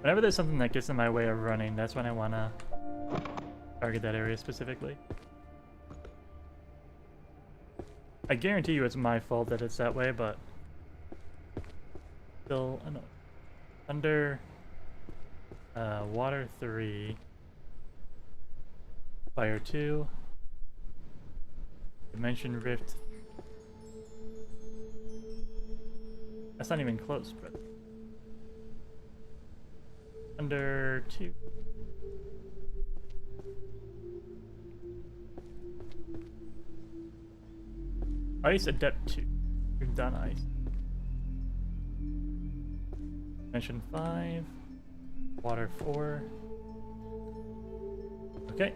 Whenever there's something that gets in my way of running, that's when I want to target that area specifically. I guarantee you it's my fault that it's that way, but still annoying. Thunder, water 3, fire 2, dimension rift That's not even close, brother. Under 2. Ice Adept 2. We've done ice. Dimension 5. Water 4. Okay.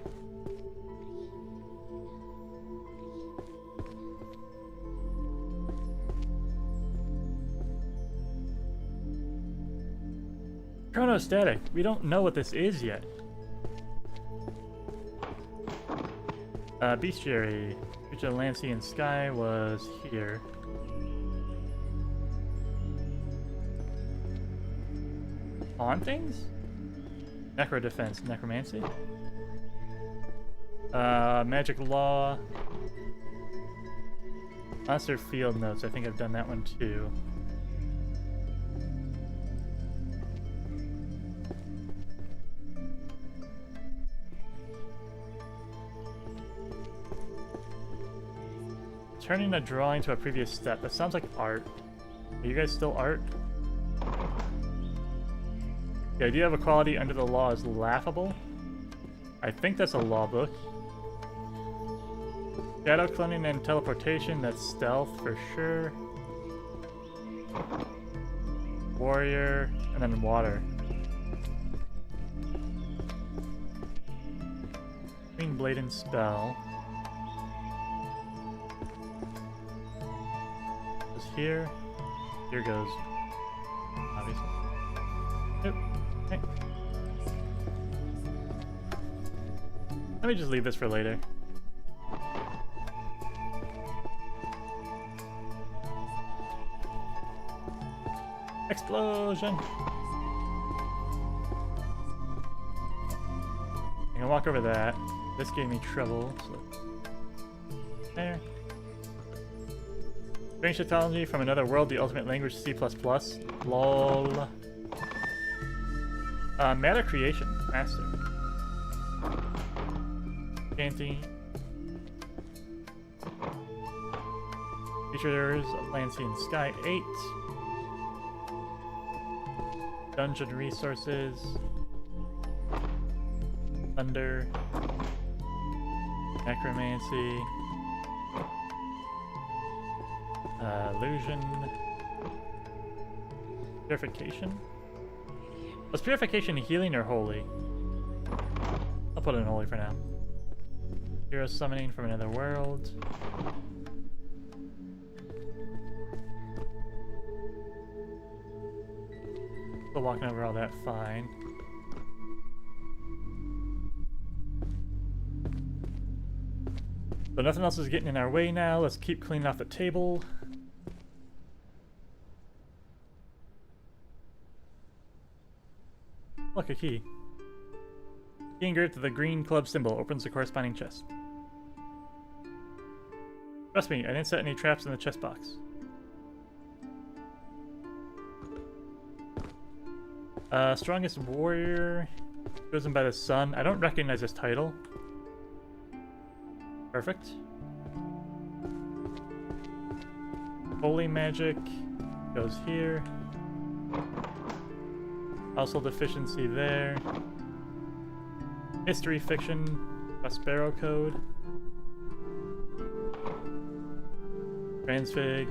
Chronostatic. We don't know what this is yet. Bestiary. Creature of land, sea, and sky was here. Hauntings? Necro defense. Necromancy? Magic law. Monster field notes. I think I've done that one too. Turning a drawing to a previous step. That sounds like art. Are you guys still art? The idea of equality under the law is laughable. I think that's a law book. Shadow cloning and teleportation, that's stealth for sure. Warrior, and then water. Green blade and spell. Goes here. Here goes. Obviously. Yep. Okay. Let me just leave this for later. Explosion! I can walk over that. This gave me trouble. So. There. Strange technology from another world, the ultimate language C++. LOL. Matter creation. Master. Canteen. Features of land, sea, and sky 8. Dungeon resources. Thunder. Necromancy. Illusion. Purification. Was purification healing or holy? I'll put it in holy for now. Hero summoning from another world. Still walking over all that fine. So nothing else is getting in our way now. Let's keep cleaning off the table. Look, a key. Key engraved to the green club symbol opens the corresponding chest. Trust me, I didn't set any traps in the chest box. Strongest warrior, chosen by the sun. I don't recognize this title. Perfect. Holy magic goes here. Household efficiency there. Mystery fiction, Prospero code. Transfig.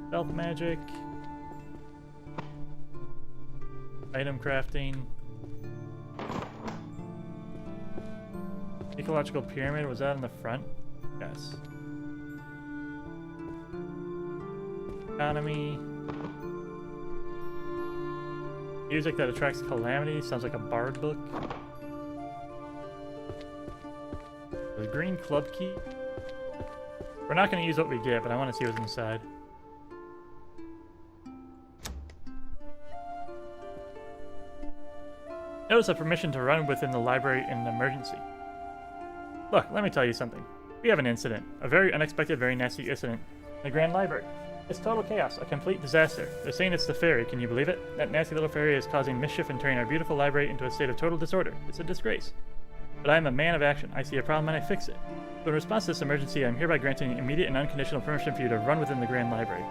Stealth magic. Item crafting. Ecological pyramid, was that in the front? Yes. Economy. Music that attracts calamity, sounds like a bard book. The green club key. We're not going to use what we get, but I want to see what's inside. Notice a permission to run within the library in an emergency. Look, let me tell you something. We have an incident. A very unexpected, very nasty incident in the Grand Library. It's total chaos, a complete disaster. They're saying it's the fairy, can you believe it? That nasty little fairy is causing mischief and turning our beautiful library into a state of total disorder. It's a disgrace. but I am a man of action. I see a problem and I fix it. So in response to this emergency, I'm hereby granting immediate and unconditional permission for you to run within the Grand Library.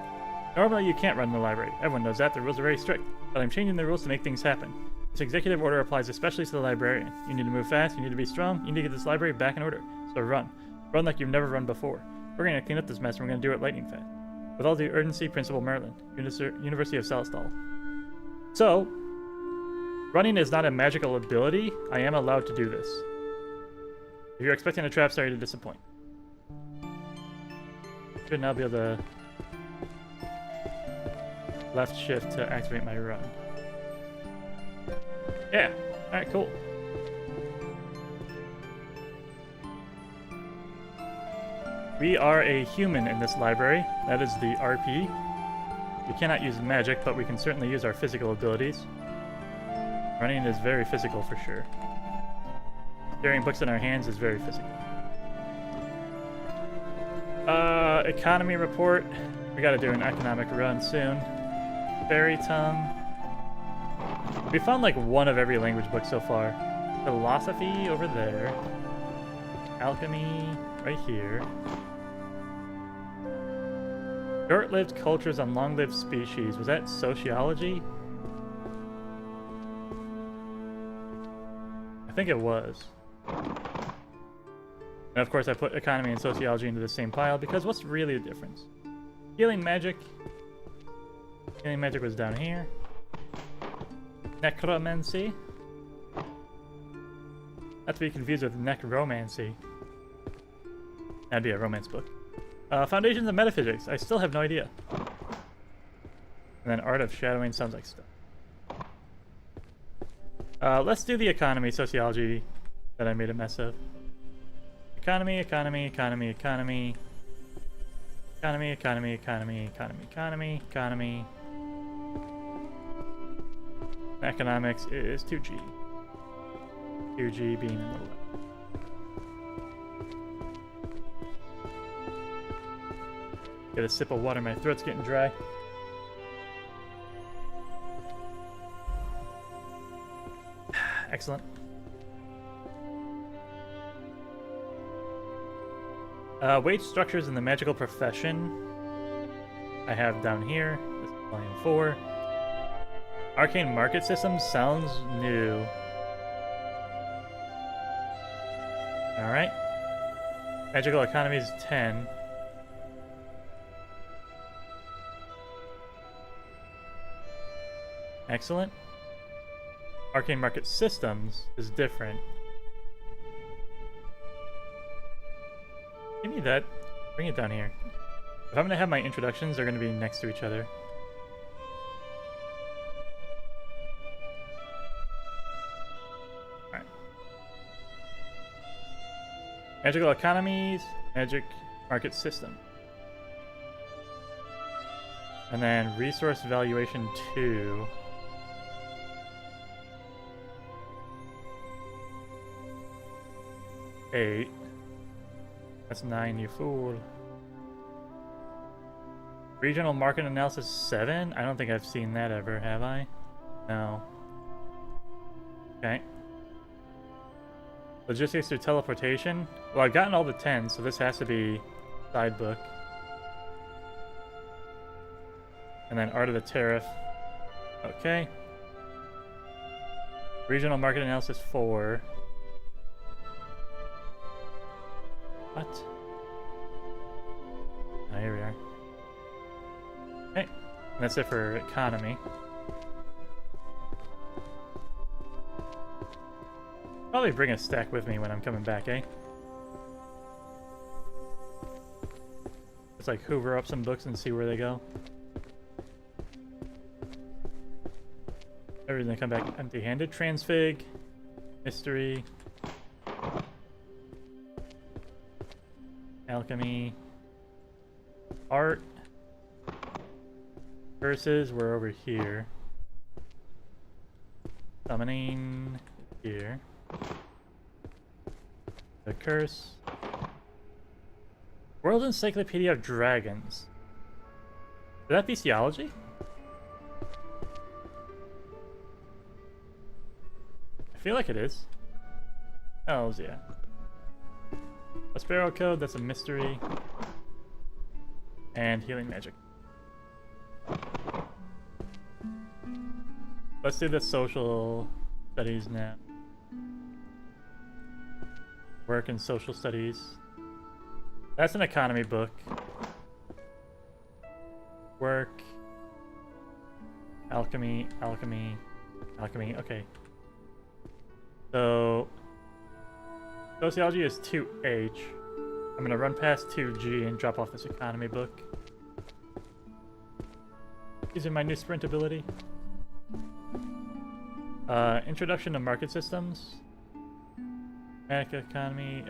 Normally, you can't run the library. Everyone knows that. The rules are very strict. But I'm changing the rules to make things happen. This executive order applies especially to the librarian. You need to move fast. You need to be strong. You need to get this library back in order. So run. Run like you've never run before. We're going to clean up this mess and we're going to do it lightning fast. With all due urgency, Principal Merlin, University of Salstal. So, running is not a magical ability. I am allowed to do this. If you're expecting a trap, sorry to disappoint. Should now be able to left shift to activate my run. Yeah. Alright, cool. We are a human in this library. That is the RP. We cannot use magic, but we can certainly use our physical abilities. Running is very physical for sure. Carrying books in our hands is very physical. Economy report. We gotta do an economic run soon. Fairy tongue. We found like one of every language book so far. Philosophy over there. Alchemy right here. Short-lived cultures on long-lived species. Was that sociology? I think it was. And of course I put economy and sociology into the same pile because what's really the difference? Healing magic. Healing magic was down here. Necromancy. Not to be confused with necromancy. That'd be a romance book. Foundations of Metaphysics. I still have no idea. And then Art of Shadowing sounds like stuff. Let's do the economy, sociology that I made a mess of. Economy, economy, economy, economy. Economy, economy, economy, economy, economy, economy. Economics is 2G. 2G being in the left. Get a sip of water, my throat's getting dry. Excellent. Wage structures in the magical profession. I have down here. This is volume 4. Arcane market system sounds new. Alright. Magical economy is 10. Excellent. Arcane market systems is different. Give me that. Bring it down here. If I'm going to have my introductions, they're going to be next to each other. Alright. Magical economies, magic market system. And then resource valuation 2. Eight. That's 9, you fool. Regional market analysis 7? I don't think I've seen that ever, have I? No. Okay. Logistics through teleportation? Well, I've gotten all the 10, so this has to be side book. And then Art of the Tariff. Okay. Regional market analysis 4. What? Oh, here we are. Okay. And that's it for economy. Probably bring a stack with me when I'm coming back, eh? Let's like hoover up some books and see where they go. Everything come back empty-handed. Transfig. Mystery. Alchemy. Art. Curses, we're over here. Summoning here. The curse. World Encyclopedia of Dragons. Would that be theology? I feel like it is. Hells yeah. A Sparrow Code, that's a mystery. And healing magic. Let's do the social studies now. Work and social studies. That's an economy book. Work. Alchemy, alchemy, alchemy. Okay. So sociology is 2H. I'm gonna run past 2G and drop off this economy book. Using my new sprint ability. Introduction to market systems. Economy.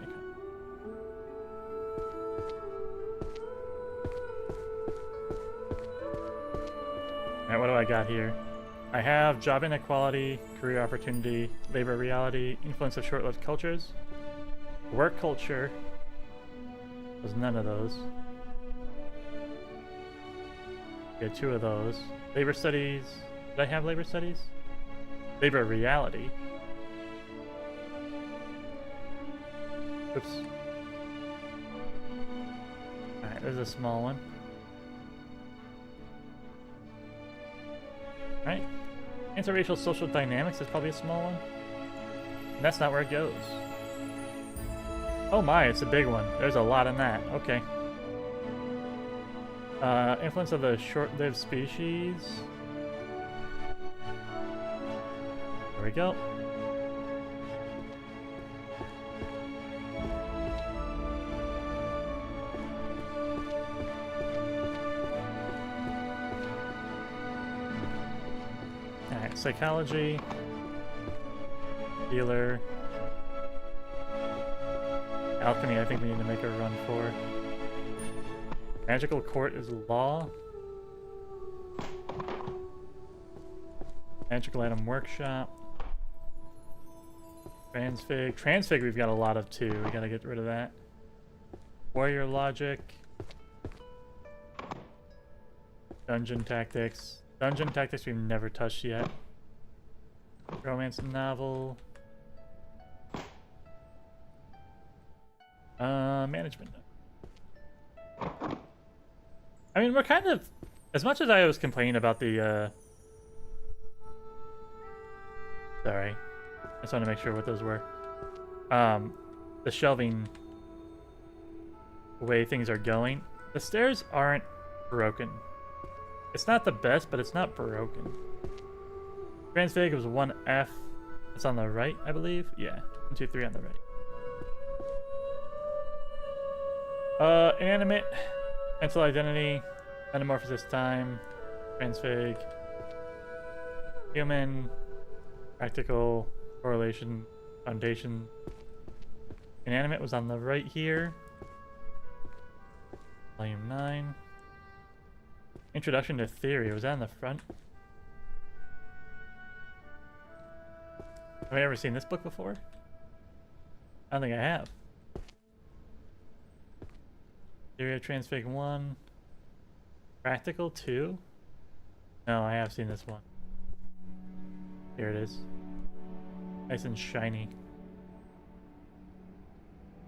Alright, what do I got here? I have job inequality, career opportunity, labor reality, influence of short-lived cultures, work culture. Was none of those. Get 2 of those. Labor studies. Did I have labor studies? Labor reality. Oops. Alright, there's a small one. Alright. Interracial social dynamics is probably a small one. And that's not where it goes. Oh my, it's a big one. There's a lot in that. Okay. Influence of the short-lived species. There we go. Alright, psychology. Healer. Alchemy, I think we need to make a run for. Magical court is law. Magical item workshop. Transfig. Transfig we've got a lot of too. We gotta get rid of that. Warrior logic. Dungeon tactics. Dungeon tactics we've never touched yet. Romance novel. Management. I mean, we're kind of, as much as I was complaining about the, sorry, I just want to make sure what those were. The shelving way things are going. The stairs aren't broken. It's not the best, but it's not broken. Transfig was 1F. It's on the right, I believe. Yeah, 1, 2, 3 on the right. Inanimate, mental identity, metamorphosis time, transfig, human, practical, correlation, foundation. Inanimate was on the right here. Volume 9. Introduction to theory, was that on the front? Have I ever seen this book before? I don't think I have. Theory of Transfig 1. Practical 2? No, I have seen this one. Here it is. Nice and shiny.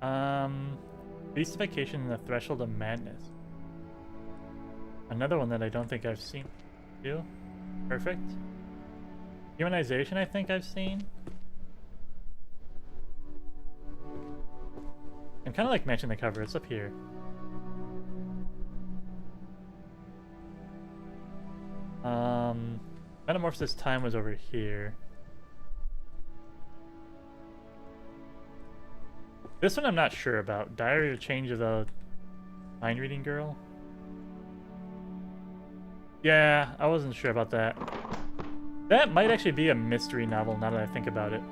Beastification and the Threshold of Madness. Another one that I don't think I've seen. You? Perfect. Humanization I think I've seen. I'm kind of like matching the cover. It's up here. Metamorphosis time was over here. This one I'm not sure about. Diary of Change of the Mind Reading Girl. Yeah, I wasn't sure about that. That might actually be a mystery novel now that I think about it.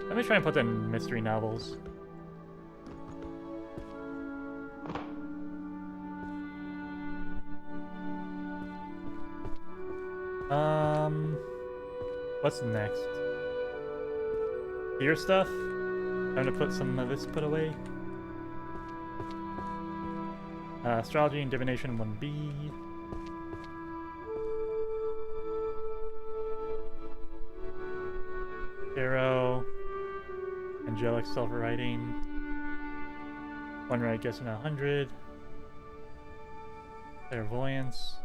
Let me try and put them in mystery novels. What's next? Fear stuff? Time to put some of this put away. Astrology and Divination 1B. Tarot. Angelic self-writing. One right guess in 100. Clairvoyance.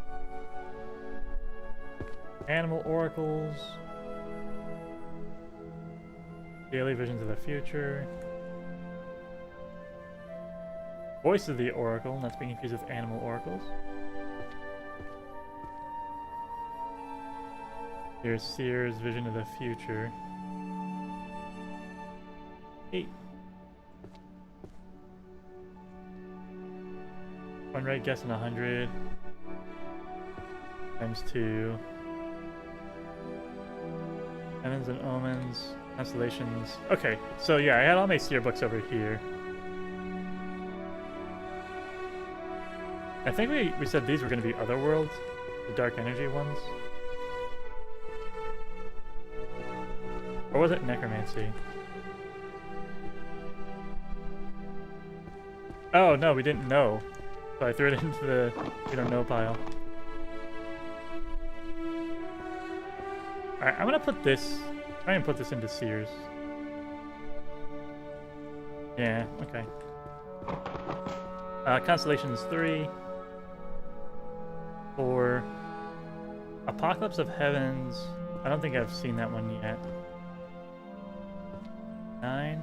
Animal oracles. Daily visions of the future. Voice of the oracle, not to be confused with animal oracles. Here's Seer's vision of the future. 8. One right guess in 100. Times 2. Heavens and omens. Constellations. Okay, so yeah, I had all my Seer books over here. I think we said these were going to be other worlds, the dark energy ones. Or was it necromancy? Oh no, we didn't know. So I threw it into the we don't know pile. Alright, I'm gonna put this, try and put this into Seers. Yeah, okay. Constellations 3. 4. Apocalypse of Heavens. I don't think I've seen that one yet. 9.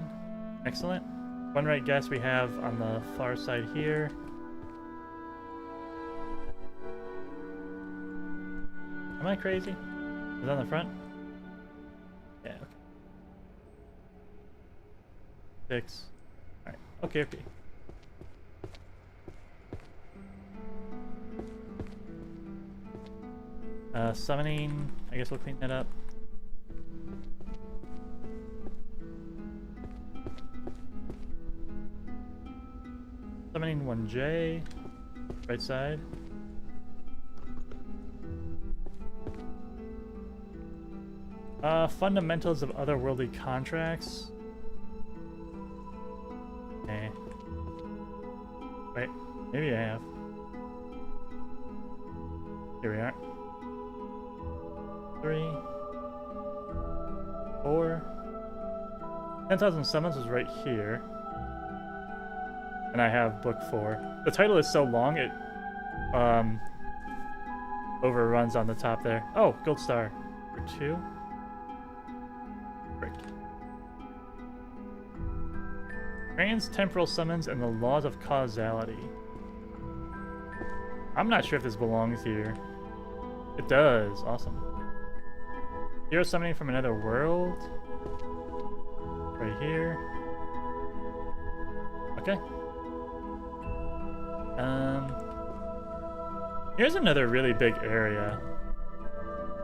Excellent. One right guess we have on the far side here. Am I crazy? Is it on the front? Yeah, okay. 6. Alright, okay. Summoning, I guess we'll clean that up. Summoning 1J, right side. Fundamentals of otherworldly contracts. Eh. Wait, maybe I have. Here we are. 3. 4. 10,000 Summons was right here. And I have book 4. The title is so long it overruns on the top there. Oh, gold star. For 2. Frick. Trans-temporal summons and the laws of causality. I'm not sure if this belongs here. It does. Awesome. Hero summoning from another world. Right here. Okay. Here's another really big area.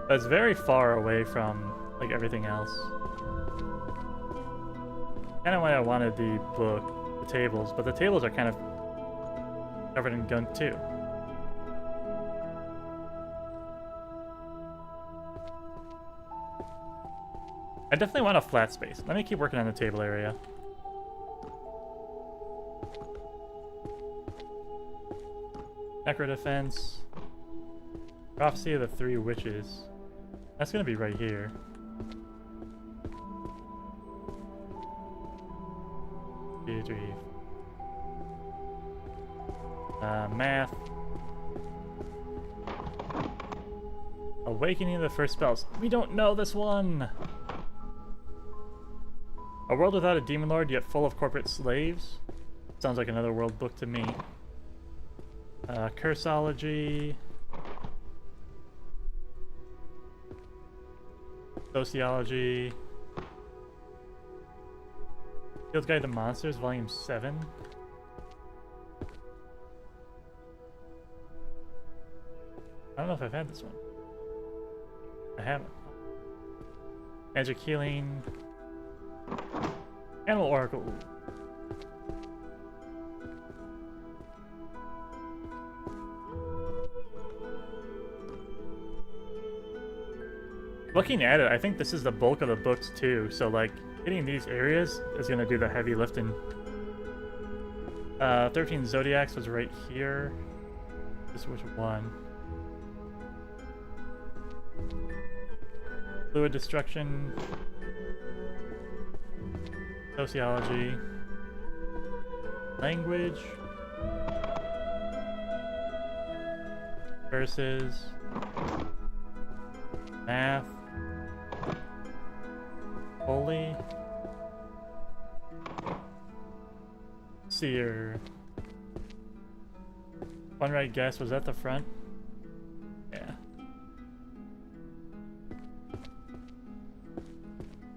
That's very far away from like everything else. Kind of why I wanted the book, the tables, but the tables are kind of covered in gunk too. I definitely want a flat space. Let me keep working on the table area. Necro defense. Prophecy of the 3 witches. That's gonna be right here. Math. Awakening of the first spells. We don't know this one! A world without a demon lord, yet full of corporate slaves? Sounds like another world book to me. Curseology. Sociology. Field Guide to Monsters, Volume 7. I don't know if I've had this one. I haven't. Magic Healing. Animal Oracle. Looking at it, I think this is the bulk of the books too, so like hitting these areas is gonna do the heavy lifting. 13 Zodiacs was right here. This is which one? Fluid Destruction. Sociology. Language. Versus. Math. Holy. Seer. One right guess, was that the front? Yeah.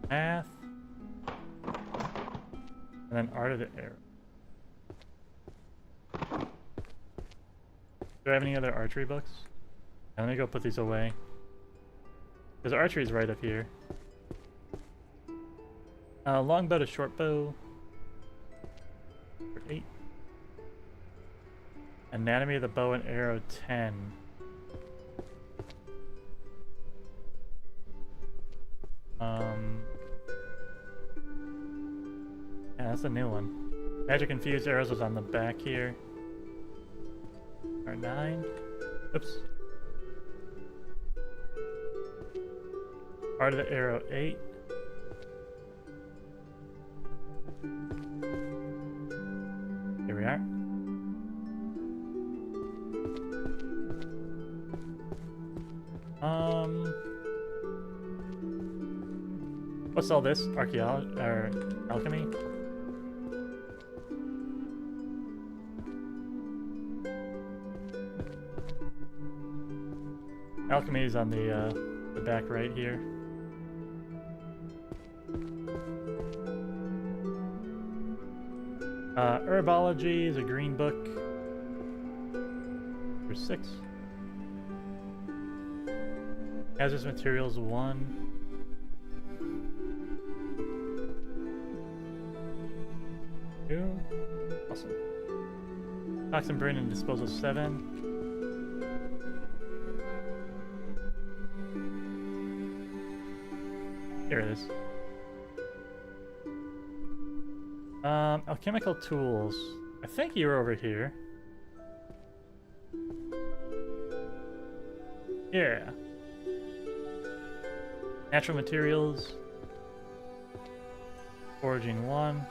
Math. And then art of the arrow. Do I have any other archery books? Let me go put these away. Because archery is right up here. Longbow to shortbow. 8. Anatomy of the bow and arrow 10. Yeah, that's a new one. Magic infused arrows was on the back here. R9. Oops. Art of the arrow 8. Here we are. What's all this? Archaeology or alchemy? Alchemy is on the back right here. Herbology is a green book. For 6. Hazardous materials 1. Awesome. Toxin burn and disposal 7. Here it is. Alchemical tools. I think you were over here. Yeah. Natural materials. Foraging 1.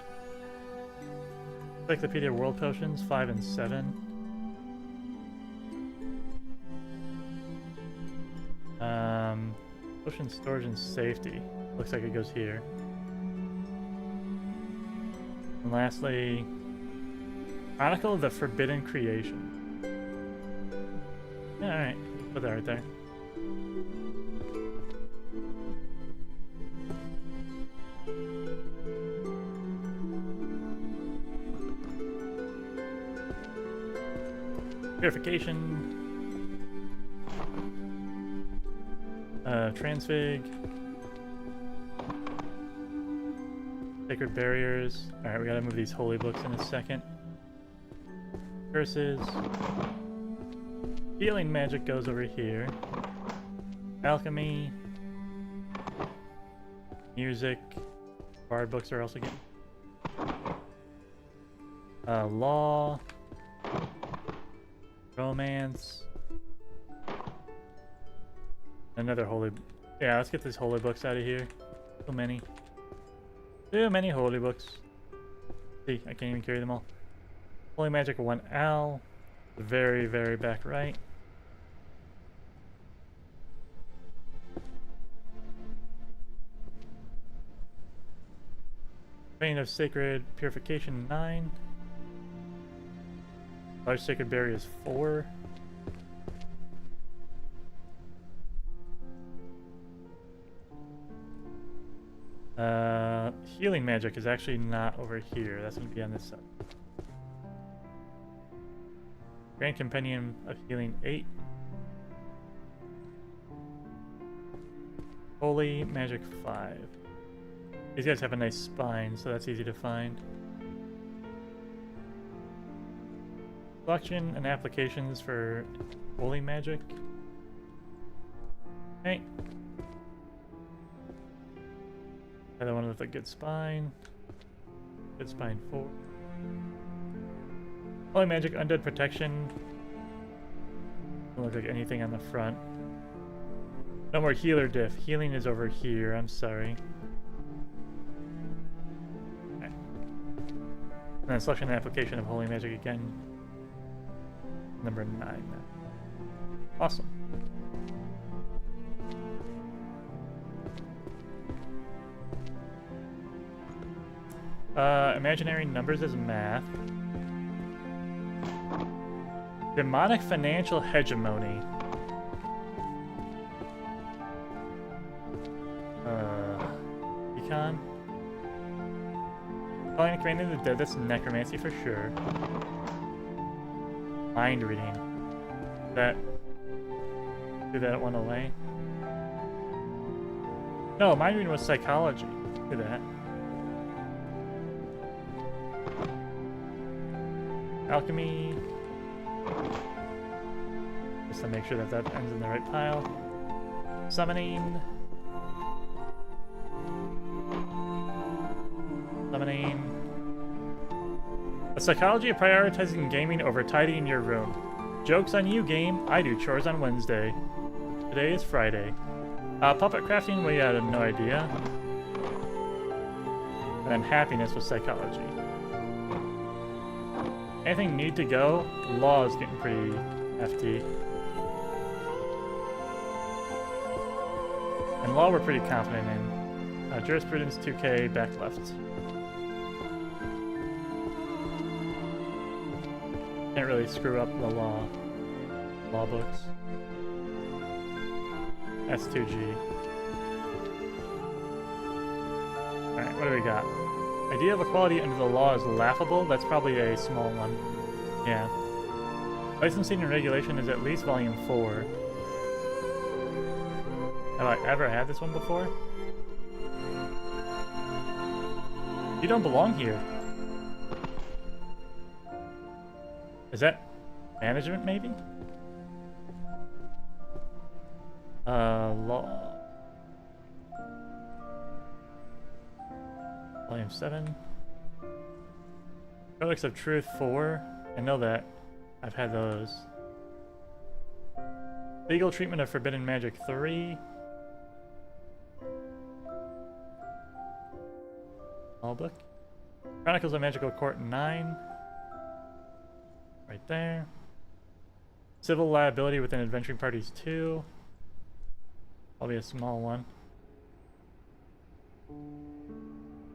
Encyclopedia World Potions 5 and 7. Potion storage and safety. Looks like it goes here. And lastly, Chronicle of the Forbidden Creation. Yeah, alright, put that right there. Purification. Transfig. Sacred barriers. Alright, we gotta move these holy books in a second. Curses. Healing magic goes over here. Alchemy. Music. Bard books are also getting. Law. Romance. Another holy... Yeah, let's get these holy books out of here. Too many. Too many holy books. See, I can't even carry them all. Holy Magic 1L. Very, very back right. Vein of Sacred Purification 9. Large Sacred Berry is 4. Healing magic is actually not over here. That's going to be on this side. Grand Compendium of Healing 8. Holy Magic 5. These guys have a nice spine, so that's easy to find. Collection and applications for Holy Magic. Okay. Another one with a good spine. Good spine 4. Holy Magic Undead Protection. Doesn't look like anything on the front. No more healer diff. Healing is over here. I'm sorry. And then selection and application of holy magic again. Number 9. Awesome. Imaginary numbers as math. Demonic financial hegemony. Econ. Calling and commanding the dead, that's necromancy for sure. Mind reading. Do that one away? No, mind reading was psychology. Do that. Alchemy. Just to make sure that that ends in the right pile. Summoning. Summoning. The psychology of prioritizing gaming over tidying your room. Joke's on you, game. I do chores on Wednesday. Today is Friday. Puppet crafting, we had no idea. And then happiness was psychology. Anything need to go? Law is getting pretty FT. And law we're pretty confident in. Jurisprudence 2K, back left. Can't really screw up the law books. S2G. Alright, what do we got? Idea of equality under the law is laughable. That's probably a small one. Yeah. Licensing and regulation is at least volume 4. Have I ever had this one before? You don't belong here. Is that management, maybe? Law. Volume 7. Codex of Truth 4. I know that. I've had those. Legal Treatment of Forbidden Magic 3. All book. Chronicles of Magical Court 9. Right there. Civil Liability within Adventuring Parties 2. Probably a small one.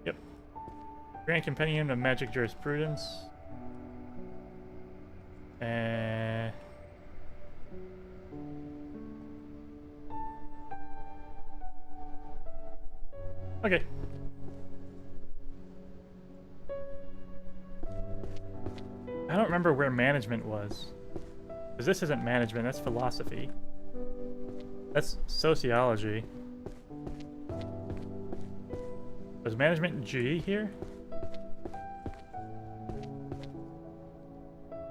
Yep. Grand Compendium of Magic Jurisprudence. Okay. I don't remember where management was. Because this isn't management, that's philosophy. That's sociology. Was management G here?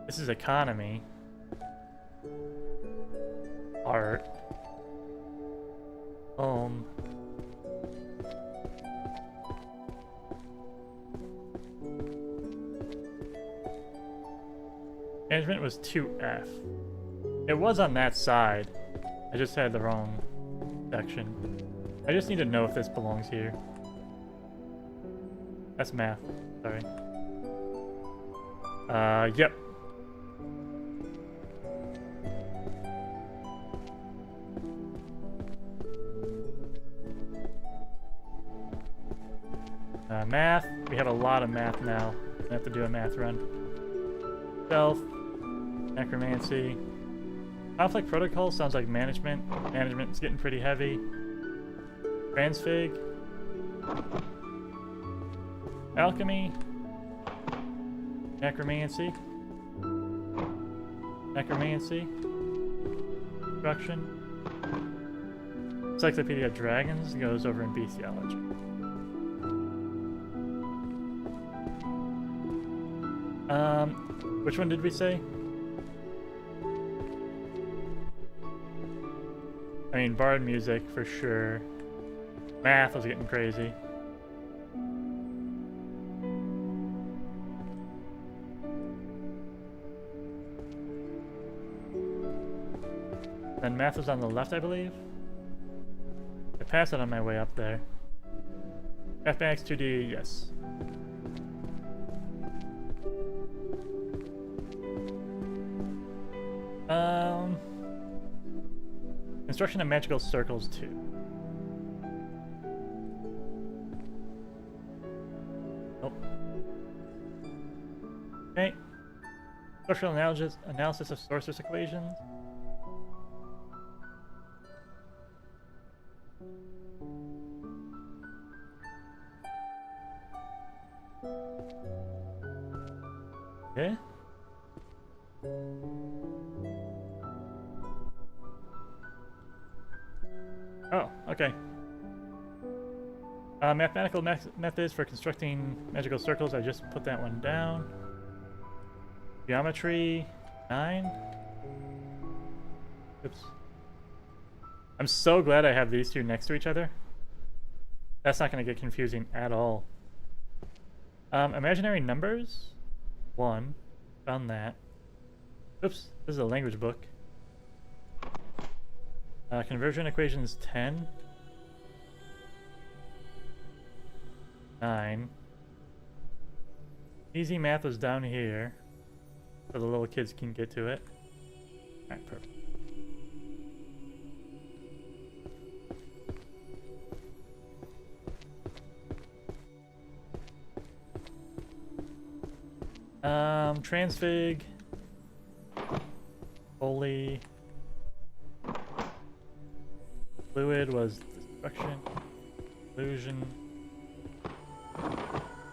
This is economy. Art. Management was 2F. It was on that side. I just had the wrong section. I just need to know if this belongs here. That's math. Sorry. Yep. Math. We have a lot of math now. I have to do a math run. Stealth. Necromancy. Conflict Protocol sounds like management. Management's getting pretty heavy. Transfig. Alchemy. Necromancy. Necromancy. Destruction. Encyclopedia of Dragons goes over in bestiology. Which one did we say? I mean, bard music for sure. Math was getting crazy. Then math was on the left, I believe. I passed it on my way up there. Mathematics 2D, yes. Construction of magical circles 2. Nope. Okay. Structural analysis of sources equations. Okay. Oh, okay. Mathematical methods for constructing magical circles. I just put that one down. Geometry 9. Oops. I'm so glad I have these two next to each other. That's not going to get confusing at all. Imaginary numbers 1. Found that. Oops, this is a language book. Conversion equations 10. 9. Easy math was down here, so the little kids can get to it. Alright, perfect. Transfig. Holy. Fluid was destruction. Illusion.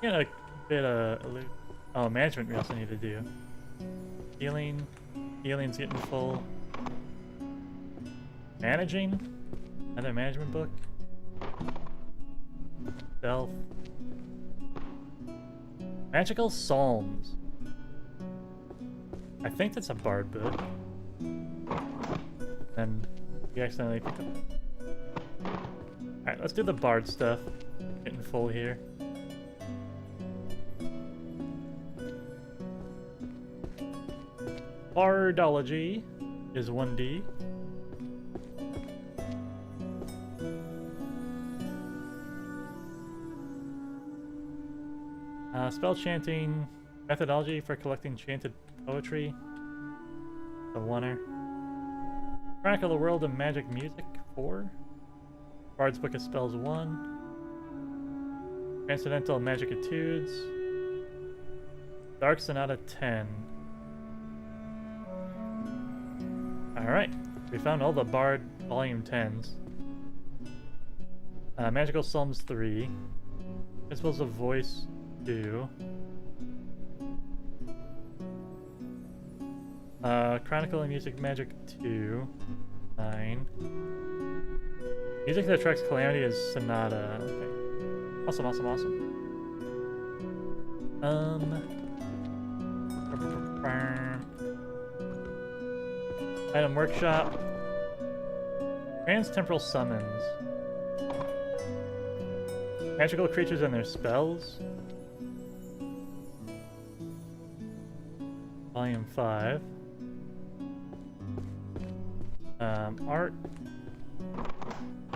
You know, a bit of oh, management we also need to do. Healing. Healing's getting full. Managing. Another management book. Stealth. Magical Psalms. I think that's a bard book. And we accidentally picked up. Alright, let's do the bard stuff. Getting full here. Bardology is 1D. Spell chanting methodology for collecting chanted poetry. The oneer. Chronicle the World of Magic Music 4. Bard's Book of Spells 1. Transcendental Magic Etudes. Dark Sonata 10. Alright, we found all the Bard Volume 10s. Magical Psalms 3. Principles of Voice 2. Chronicle and Music Magic 2. 9. Music that attracts calamity is Sonata. Okay. Awesome, awesome, awesome. Item Workshop. Trans-temporal summons. Magical creatures and their spells. Volume 5. Art.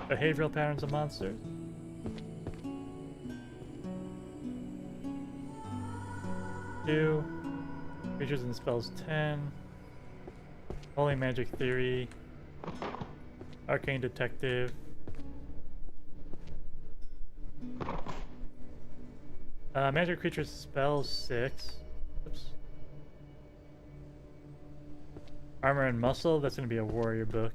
Behavioral patterns of monsters. Two. Creatures and spells 10. Holy Magic Theory. Arcane Detective. Magic Creatures Spells 6. Oops. Armor and Muscle, that's going to be a warrior book.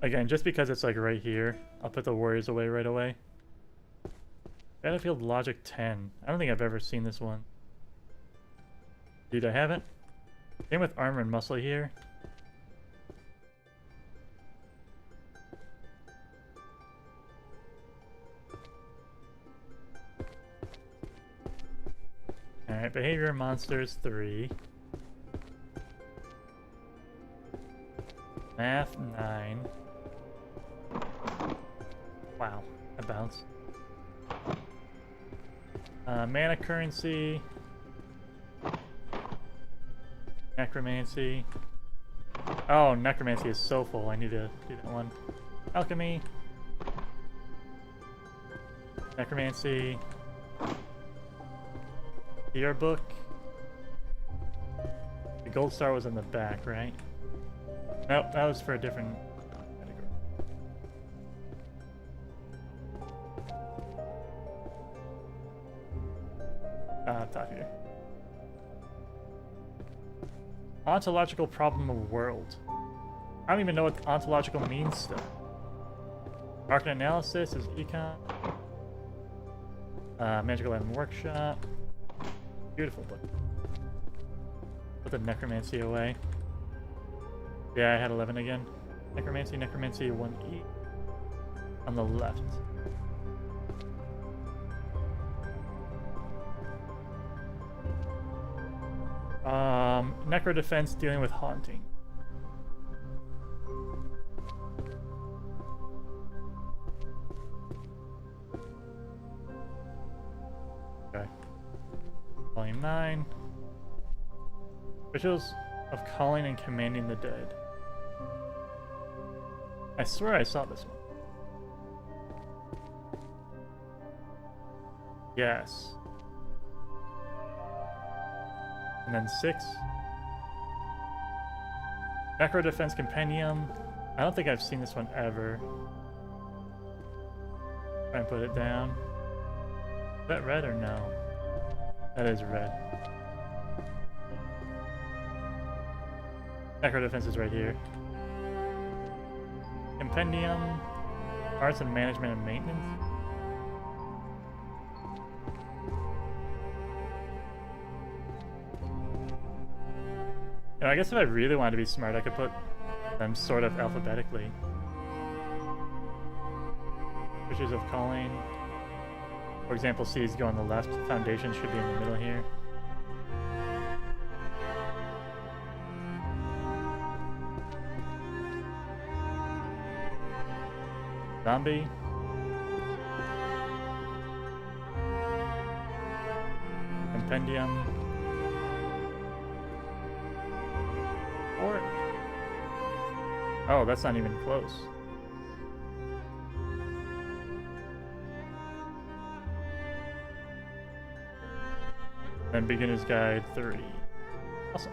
Again, just because it's like right here, I'll put the warriors away right away. Battlefield Logic 10. I don't think I've ever seen this one. Dude, I haven't. Same with Armor and Muscle here. Alright, Behavior Monsters 3. Math 9. Wow, I bounced. Mana Currency. Necromancy. Oh, Necromancy is so full. I need to do that one. Alchemy. Necromancy. Yearbook. The gold star was in the back, right? Nope, that was for a different category. Top here. Ontological problem of world. I don't even know what ontological means still. Arcane analysis is econ. Magical item workshop. Beautiful book. Put the necromancy away. Yeah, I had 11 again. Necromancy, 1E. On the left. Necro defense dealing with haunting. Okay. Volume 9. Rituals of calling and commanding the dead. I swear I saw this one. Yes. And then 6. Necro Defense Compendium. I don't think I've seen this one ever. Try and put it down. Is that red or no? That is red. Necro Defense is right here. Compendium. Arts and Management and Maintenance. You know, I guess if I really wanted to be smart, I could put them sort of alphabetically. Pictures of calling. For example, C's go on the left. Foundation should be in the middle here. Zombie. Compendium. Or... oh, that's not even close. Then Beginner's Guide 3. Awesome.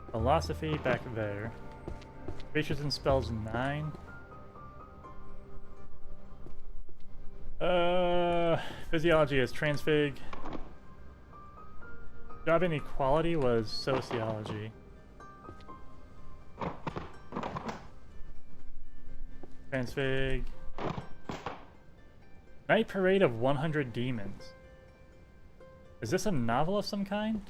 Philosophy back there. Creatures and spells 9. Physiology is transfig. Job inequality was sociology. Transfig. Night Parade of 100 Demons. Is this a novel of some kind?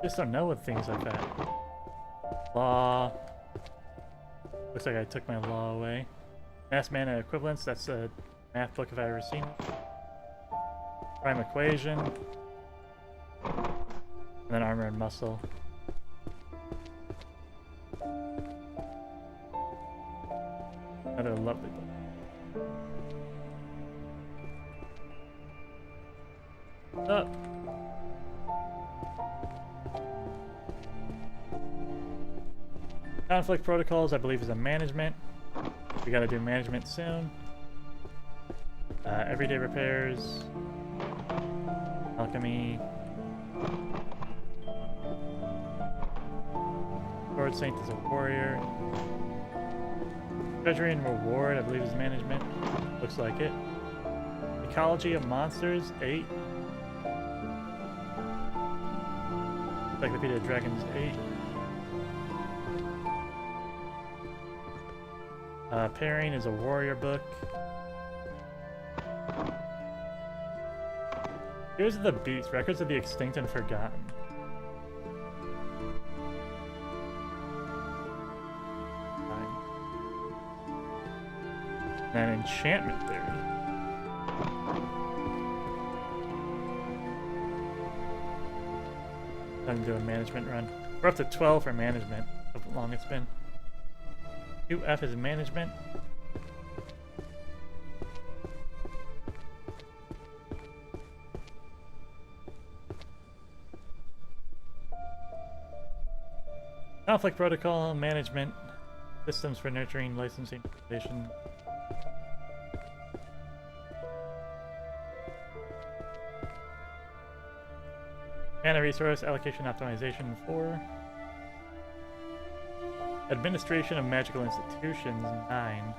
Just don't know with things like that. Law. Looks like I took my law away. Mass mana equivalence, that's a math book if I've ever seen it. Prime equation. And then armor and muscle. Another lovely book. What's up? Conflict protocols, I believe, is a management. We gotta do management soon. Everyday repairs. Alchemy. Sword Saint is a warrior. Treasury and reward, I believe, is management. Looks like it. Ecology of monsters, 8. Encyclopedia of Dragons, 8. Pairing is a warrior book. Here's the Beast, Records of the Extinct and Forgotten. Fine. And Enchantment Theory. Time to do a management run. We're up to 12 for management, how long it's been. 2F is management. Conflict protocol, management, systems for nurturing, licensing, organization. Mana resource allocation optimization 4. Administration of magical institutions 9.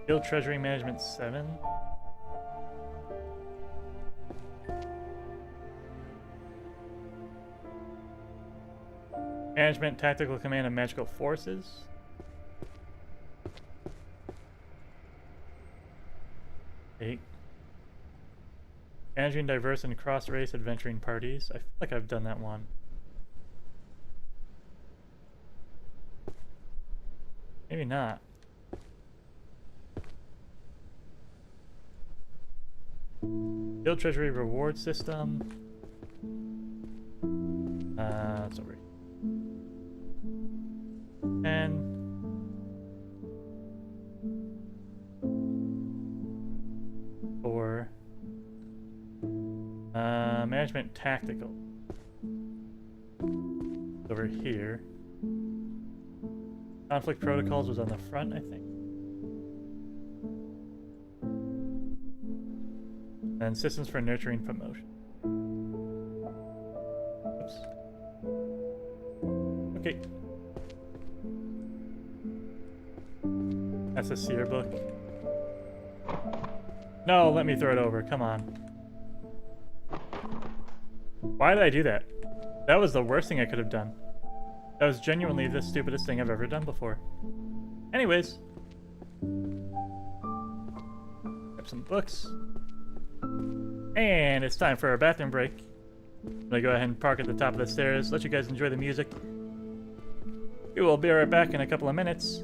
Guild treasury management 7. Management tactical command of magical forces. Eight. Managing diverse and cross-race adventuring parties. I feel like I've done that one. Maybe not. Guild treasury reward system. It's over here. 10. Management tactical. Over here. Conflict protocols was on the front, I think. And systems for nurturing promotion. Oops. Okay. That's a seer book. No, let me throw it over. Come on. Why did I do that? That was the worst thing I could have done. That was genuinely the stupidest thing I've ever done before. Anyways. Grab some books. And it's time for our bathroom break. I'm gonna go ahead and park at the top of the stairs, let you guys enjoy the music. We will be right back in a couple of minutes.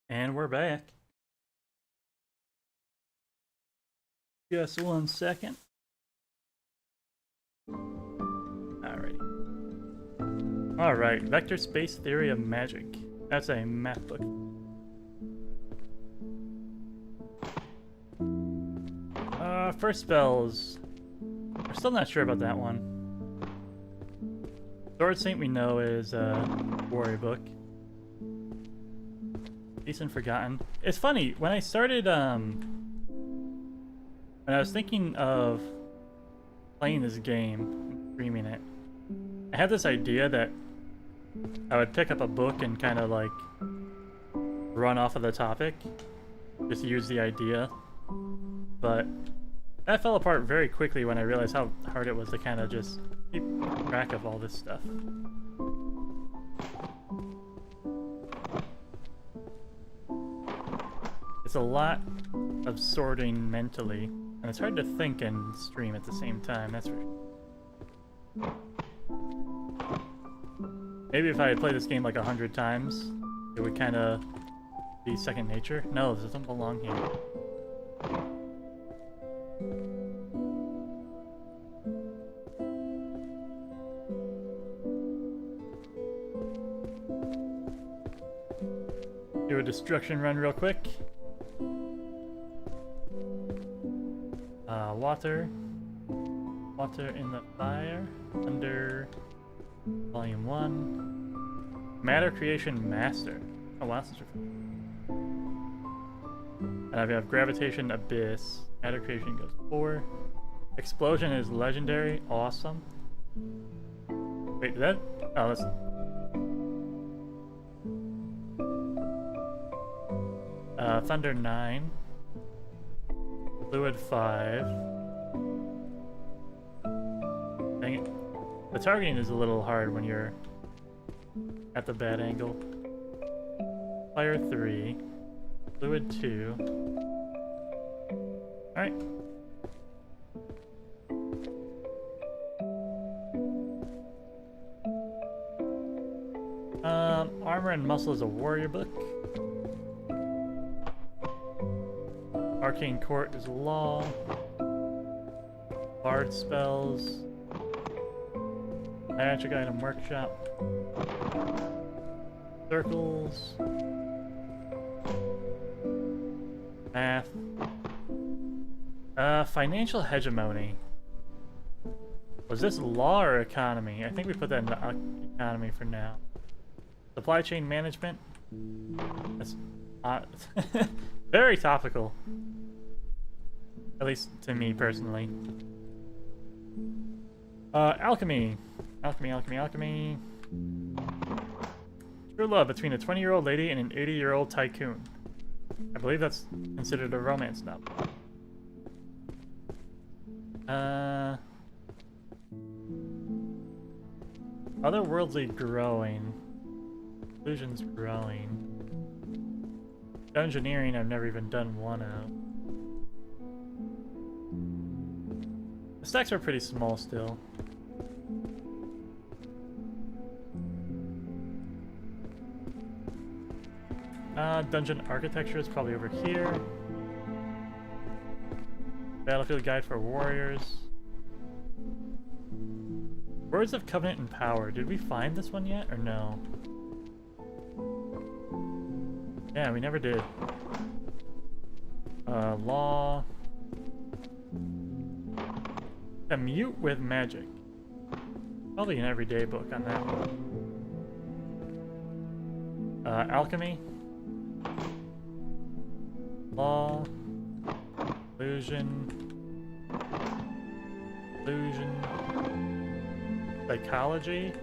And we're back. Just 1 second. Alrighty. Alright, Vector Space Theory of Magic. That's a math book. First spells. We're still not sure about that one. Sword Saint we know is a warrior book. Decent Forgotten. It's funny, when I started, when I was thinking of playing this game, streaming it, I had this idea that I would pick up a book and kind of like run off of the topic, just use the idea, but that fell apart very quickly when I realized how hard it was to kind of just keep track of all this stuff. It's It's a lot of sorting mentally, and it's hard to think and stream at the same time, that's for sure. Maybe if I had played this game like 100 times, it would kind of be second nature. No, this doesn't belong here. Do a destruction run real quick. Water. Water in the fire. Under volume 1. Matter creation master. Oh wow, that's and I have gravitation abyss. Matter creation goes 4. Explosion is legendary. Awesome. Wait, did that? Oh, that's. Thunder 9. Fluid 5. Dang it. The targeting is a little hard when you're at the bad angle. Fire 3. Fluid 2. Alright. Armor and Muscle is a warrior book. Arcane Court is law. Bard spells. Magic item workshop. Circles. Math. Financial hegemony. Was this law or economy? I think we put that in the economy for now. Supply chain management. That's very topical. At least to me personally. Alchemy. Alchemy. True love between a 20-year-old lady and an 80-year-old tycoon. I believe that's considered a romance novel. Otherworldly growing. Illusions growing. Dungeoneering I've never even done one of. The stacks are pretty small still. Dungeon architecture is probably over here. Battlefield guide for warriors. Words of Covenant and Power. Did we find this one yet or no? Yeah, we never did. Law. Commute with magic. Probably an everyday book on that one. Alchemy. Law. Illusion. Psychology.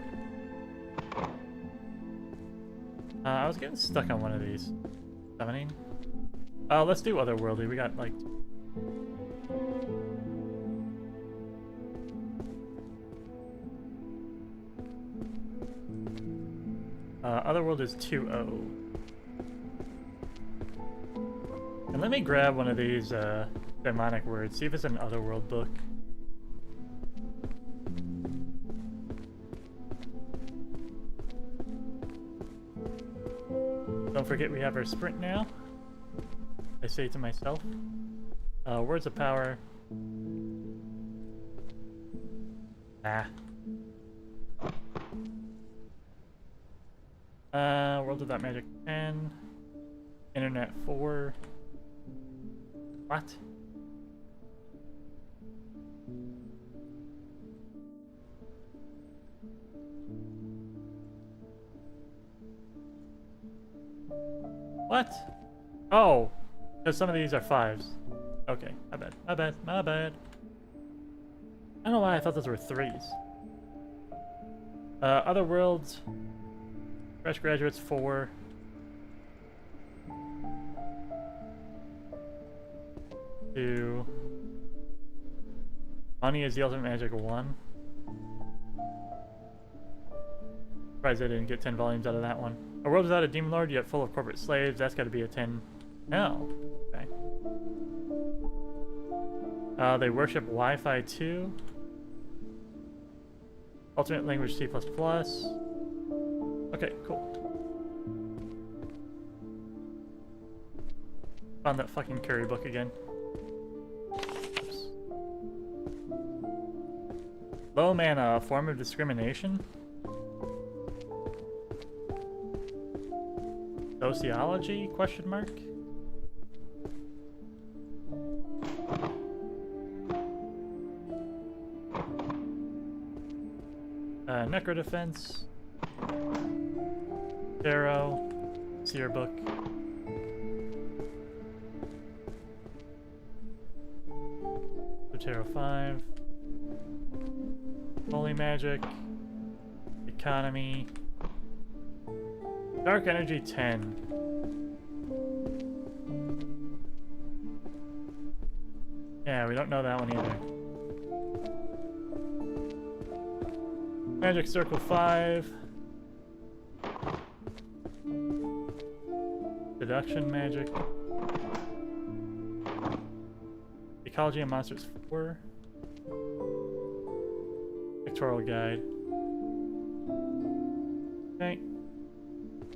I was getting stuck on one of these. Summoning. Let's do otherworldly. We got like. Otherworld is 2-0. And let me grab one of these demonic words. See if it's an otherworld book. Don't forget we have our sprint now. I say to myself. Words of power. World Without Magic 10. Internet 4. What? What? Oh, because some of these are 5s. Okay, my bad. I don't know why I thought those were 3s. Other worlds. Fresh graduates 4. Two. Money is the ultimate magic 1. Surprised I didn't get 10 volumes out of that one. A world without a demon lord, yet full of corporate slaves. That's got to be a 10. No. They worship Wi-Fi 2. Alternate language C++. Okay, cool. Found that fucking curry book again. Oops. Low mana, form of discrimination? Sociology? Question mark? Necro defense. Tarot. Seer book. Tarot 5. Holy magic. Economy. Dark energy 10. Yeah, we don't know that one either. Magic circle 5. Deduction magic. Ecology and monsters 4. Pictorial guide. Okay.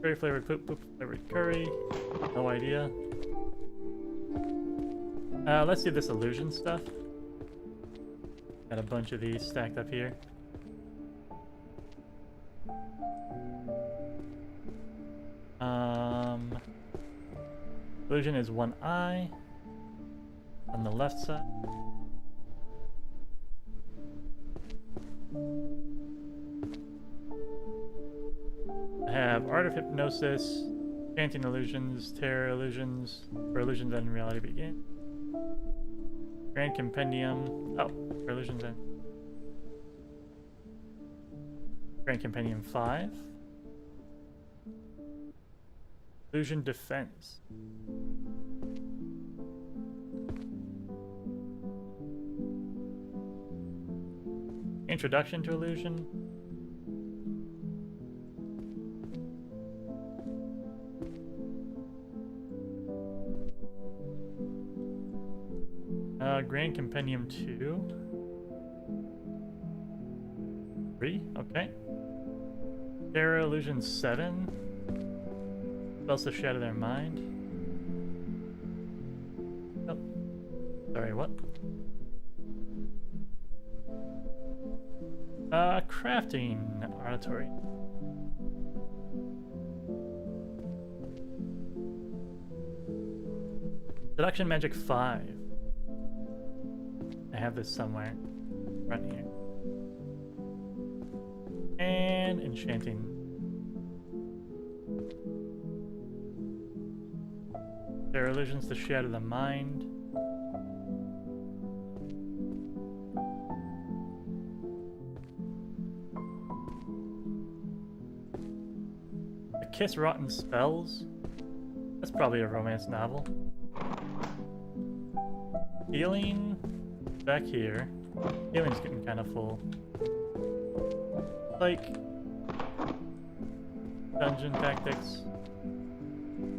Curry flavored poop, poop flavored curry. No idea. Let's do this illusion stuff. Got a bunch of these stacked up here. Illusion is one eye on the left side. I have Art of Hypnosis, Chanting Illusions, Terror Illusions, where illusions end and reality begin. Grand Compendium, oh, where illusions end. Grand Compendium 5. Illusion Defense. Introduction to Illusion. Grand Compendium 2. 3, okay. Terror Illusion 7. Spells to shatter their mind. Oh. Sorry, what? Crafting oratory. Seduction Magic 5. I have this somewhere. Right here. And Enchanting. There are illusions to shatter the mind. Kiss Rotten Spells. That's probably a romance novel. Healing. Back here. Healing's getting kind of full. Like Dungeon Tactics.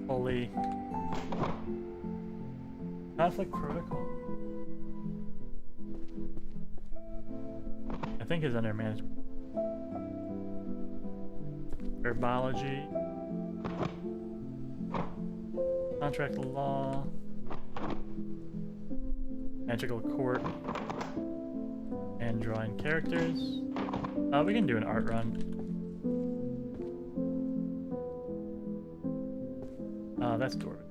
Holy. Conflict Protocol. I think is under management. Herbology. Contract Law. Magical Court. And drawing characters. We can do an art run. That's Dwarven.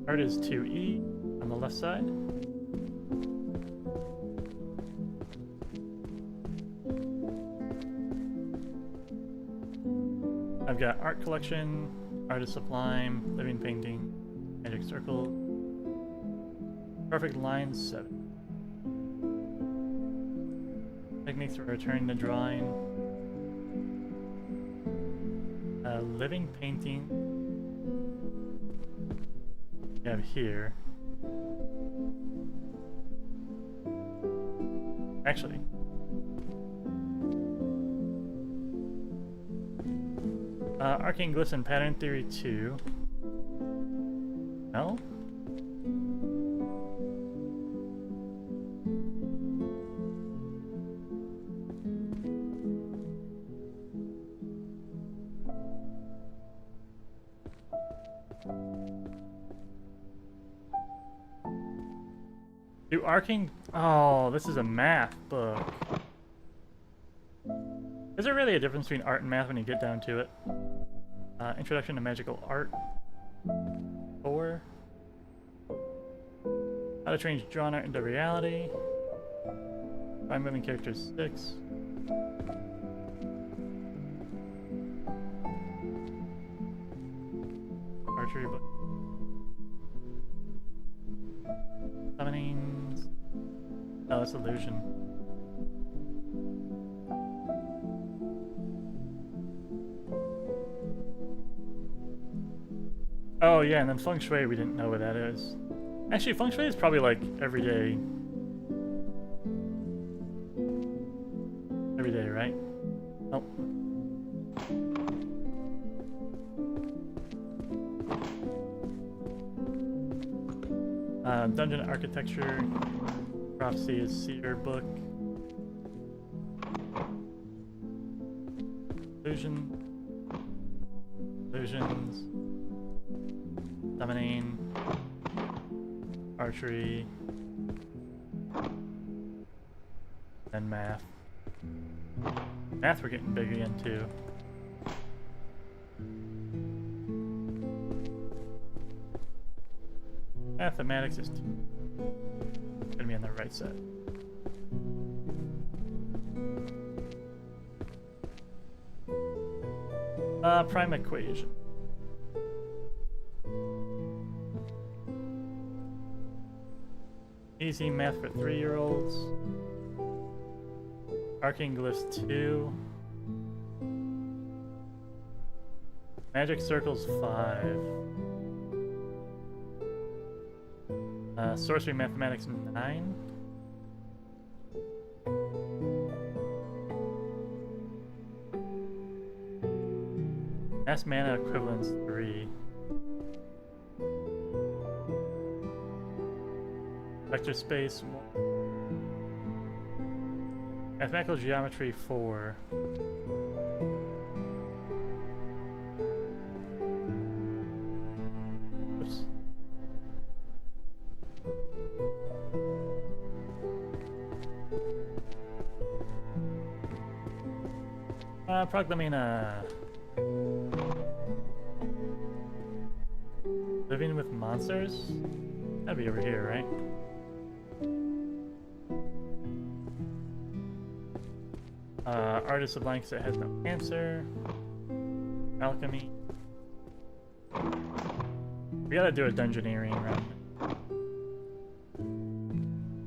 Art is 2E on the left side. I've got Art Collection, Artist Sublime, Living Painting, Magic Circle, Perfect Line 7. Techniques for returning to drawing. Living Painting. We have here. Actually. Arcane Glyphs and Pattern Theory 2. No? Do Arcane... Oh, this is a math book. Is there really a difference between art and math when you get down to it? Introduction to Magical Art. 4. How to change drawn art into reality. 5 moving characters. 6. Archery book. Summonings. Oh, it's illusion. Oh yeah, and then feng shui, we didn't know what that is. Actually, feng shui is probably like every day. Every day, right? Oh. Dungeon architecture. Prophecy is seer book. Illusion. Illusions. Summoning. Archery. And math. Math we're getting big again too. Mathematics is gonna be on the right side. Prime equation. Easy math for 3-year-olds. Arcane glyphs 2. Magic circles 5. Sorcery mathematics 9. Mass mana equivalence 3. Vector space 1. Mathematical geometry 4. Oops. Proclamina. Living with monsters? That'd be over here, right? Artist of Blanks that has no answer. Alchemy. We gotta do a dungeoneering round.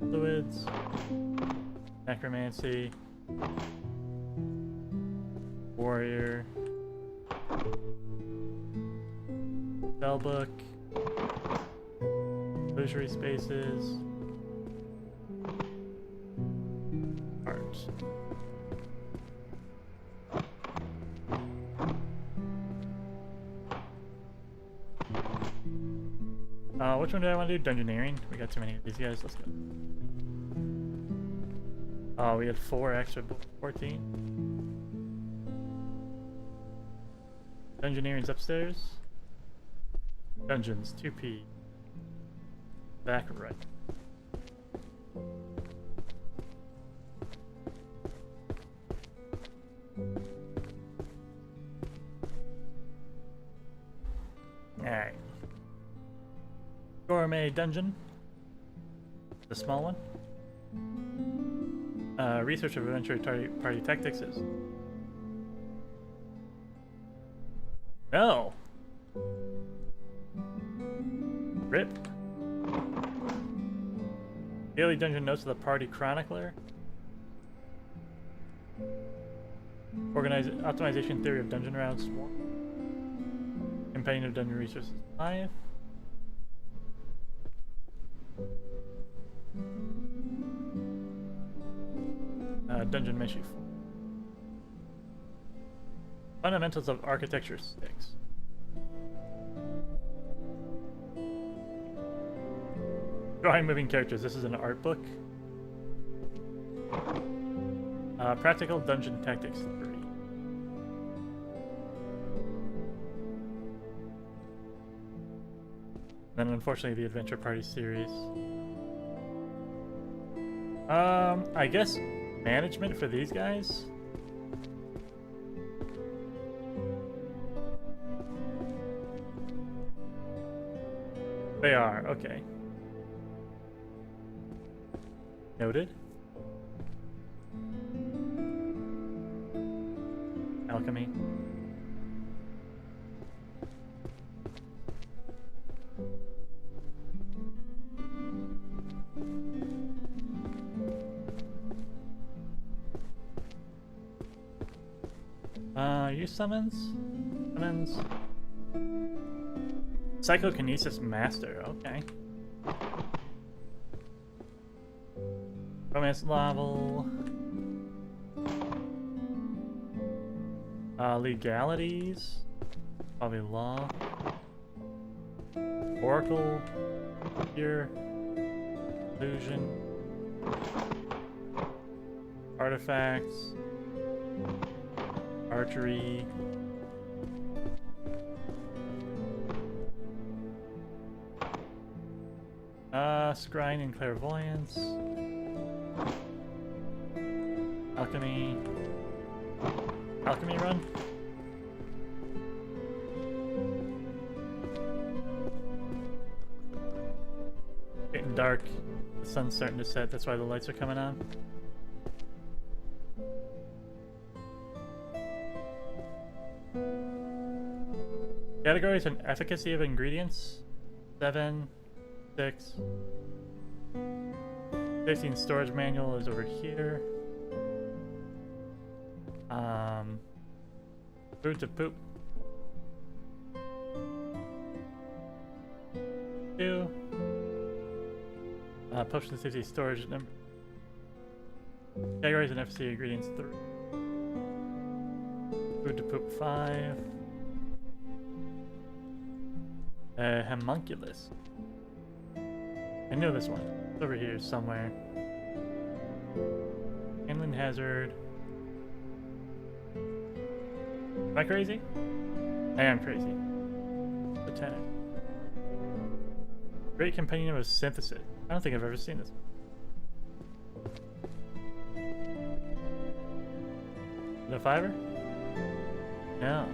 Fluids. Necromancy. Warrior. Spellbook. Illusory spaces. Art. Which one do I want to do? Dungeoneering? We got too many of these guys. Let's go. Oh, we had 4 extra. 14. Dungeoneering's upstairs. Dungeons, 2P. Back right. Alright. Gourmet dungeon. The small one. Research of adventure party tactics is. No! Rip. Daily dungeon notes of the party chronicler. Optimization theory of dungeon routes 1. Companion of dungeon resources 5. Dungeon Meshi 4. Fundamentals of Architecture 6. Drawing moving characters. This is an art book. Practical Dungeon Tactics 3. Then unfortunately the Adventure Party series. I guess management for these guys? They are, okay. Noted. Alchemy. Use summons? Summons. Psychokinesis Master, okay. Romance novel. Legalities. Probably law. Oracle. Here. Illusion. Artifacts. Archery. Scrying and clairvoyance. Alchemy. Alchemy run. Getting dark. The sun's starting to set, that's why the lights are coming on. Categories and efficacy of ingredients. 7, 6. Safety and storage manual is over here. Food to poop. 2. Potion safety storage number. Categories and efficacy ingredients 3. Food to poop 5. Homunculus. I know this one. It's over here somewhere. Handling hazard. Am I crazy? I am crazy. Lieutenant. Great Companion of Synthesis. I don't think I've ever seen this. The fiber? No.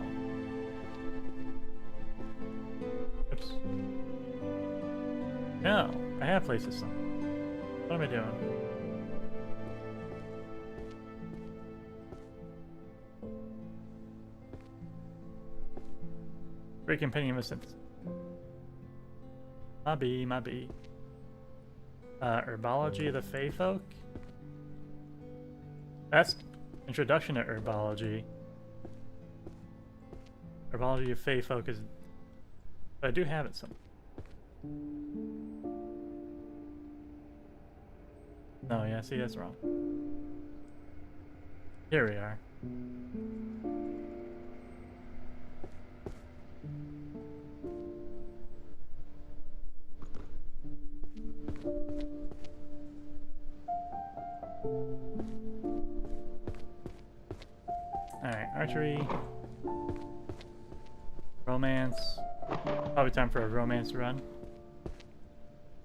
Oops. No, I have places. What am I doing? Great Companion of Synthesis. My B. Herbology of the Fae Folk. That's introduction to herbology. Herbology of Fae Folk is... But I do have it somewhere. No, yeah, see, that's wrong. Here we are. Alright, archery. Romance. Probably time for a romance run.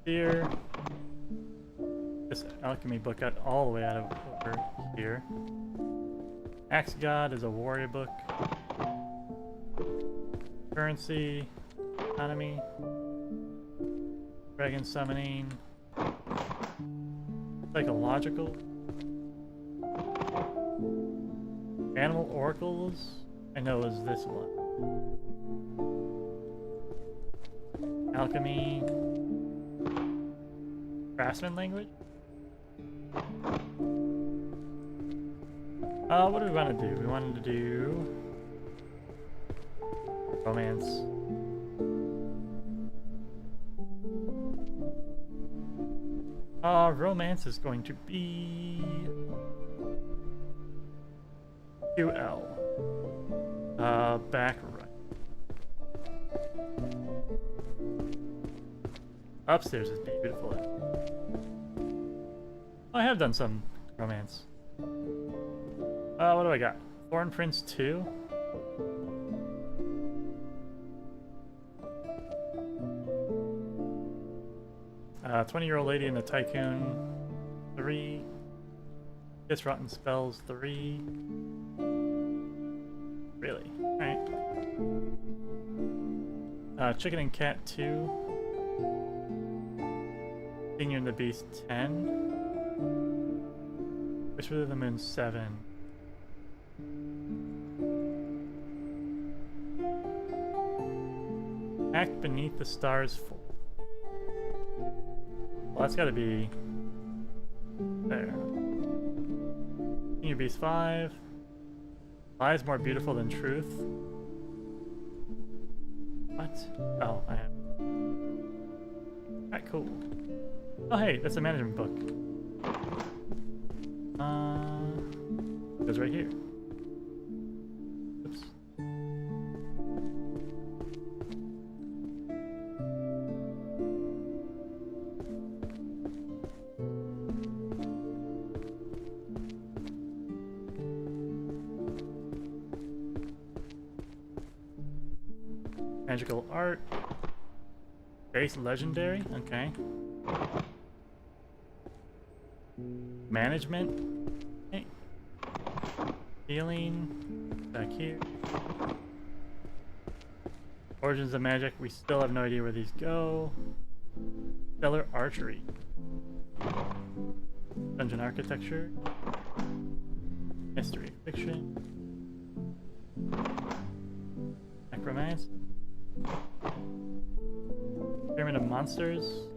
Here. This alchemy book got all the way out of over here. Axe God is a warrior book. Currency. Economy. Dragon summoning. Psychological. Animal oracles. I know it was this one. Alchemy. Craftsman language. What do we want to do? We wanted to do romance. Romance is going to be QL. Back right. Upstairs is beautiful. Oh, I have done some romance. What do I got? Foreign Prince 2? 20-year-old lady and the tycoon 3. Kiss rotten spells 3. Really? Alright. Chicken and cat 2. Senior and the Beast 10. Whisper of the Moon 7. Act Beneath the Stars 4. Well, that's gotta be there. Senior Beast 5. Lies more beautiful than truth. What? Oh, I have. Alright, cool. Oh, hey, that's a management book. It goes right here. Oops. Magical art. Base legendary, okay. Management. Okay. Healing. Back here. Origins of magic. We still have no idea where these go. Stellar archery. Dungeon architecture. Mystery fiction. Necromancy. Pyramid of Monsters.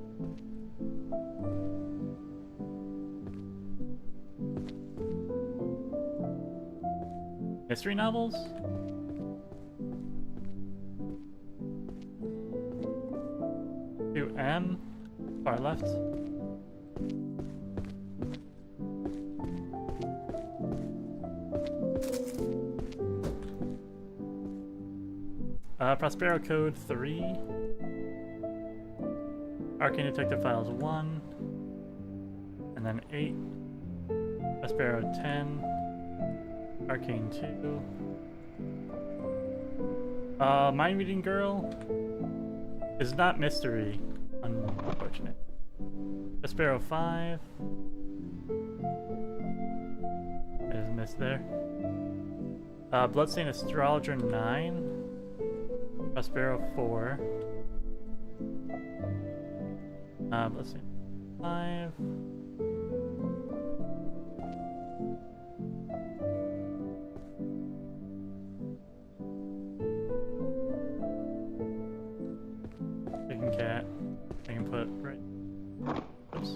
Mystery novels? To M, far left. Prospero Code 3. Arcane Detective Files 1. And then 8. Prospero 10. Arcane 2. Mind Reading Girl is not mystery. Unfortunate. Prospero 5. Is missed there. Bloodstained Astrologer 9. Prospero 4. Bloodstained 5. Chicken cat. I can put right. Oops.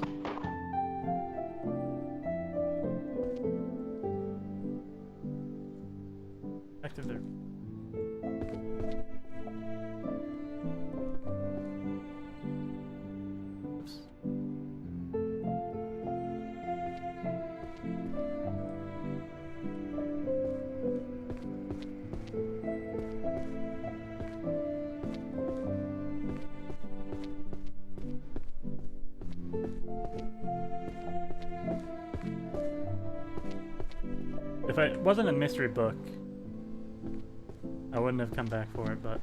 Active there. Oops. If it wasn't a mystery book, I wouldn't have come back for it, but...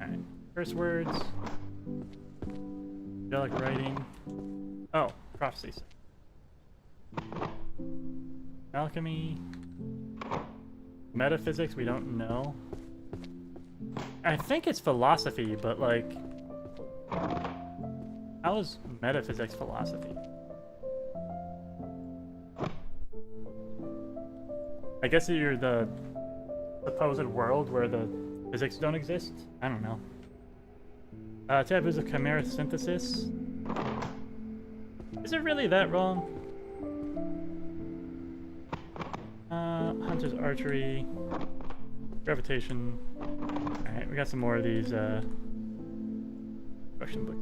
Alright, curse words. Angelic writing. Oh, prophecy. Alchemy. Metaphysics, we don't know. I think it's philosophy, but like... How is metaphysics philosophy? I guess you're the supposed world where the physics don't exist? I don't know. Taboos of Chimera Synthesis. Is it really that wrong? Hunter's Archery. Gravitation. Alright, we got some more of these Russian books.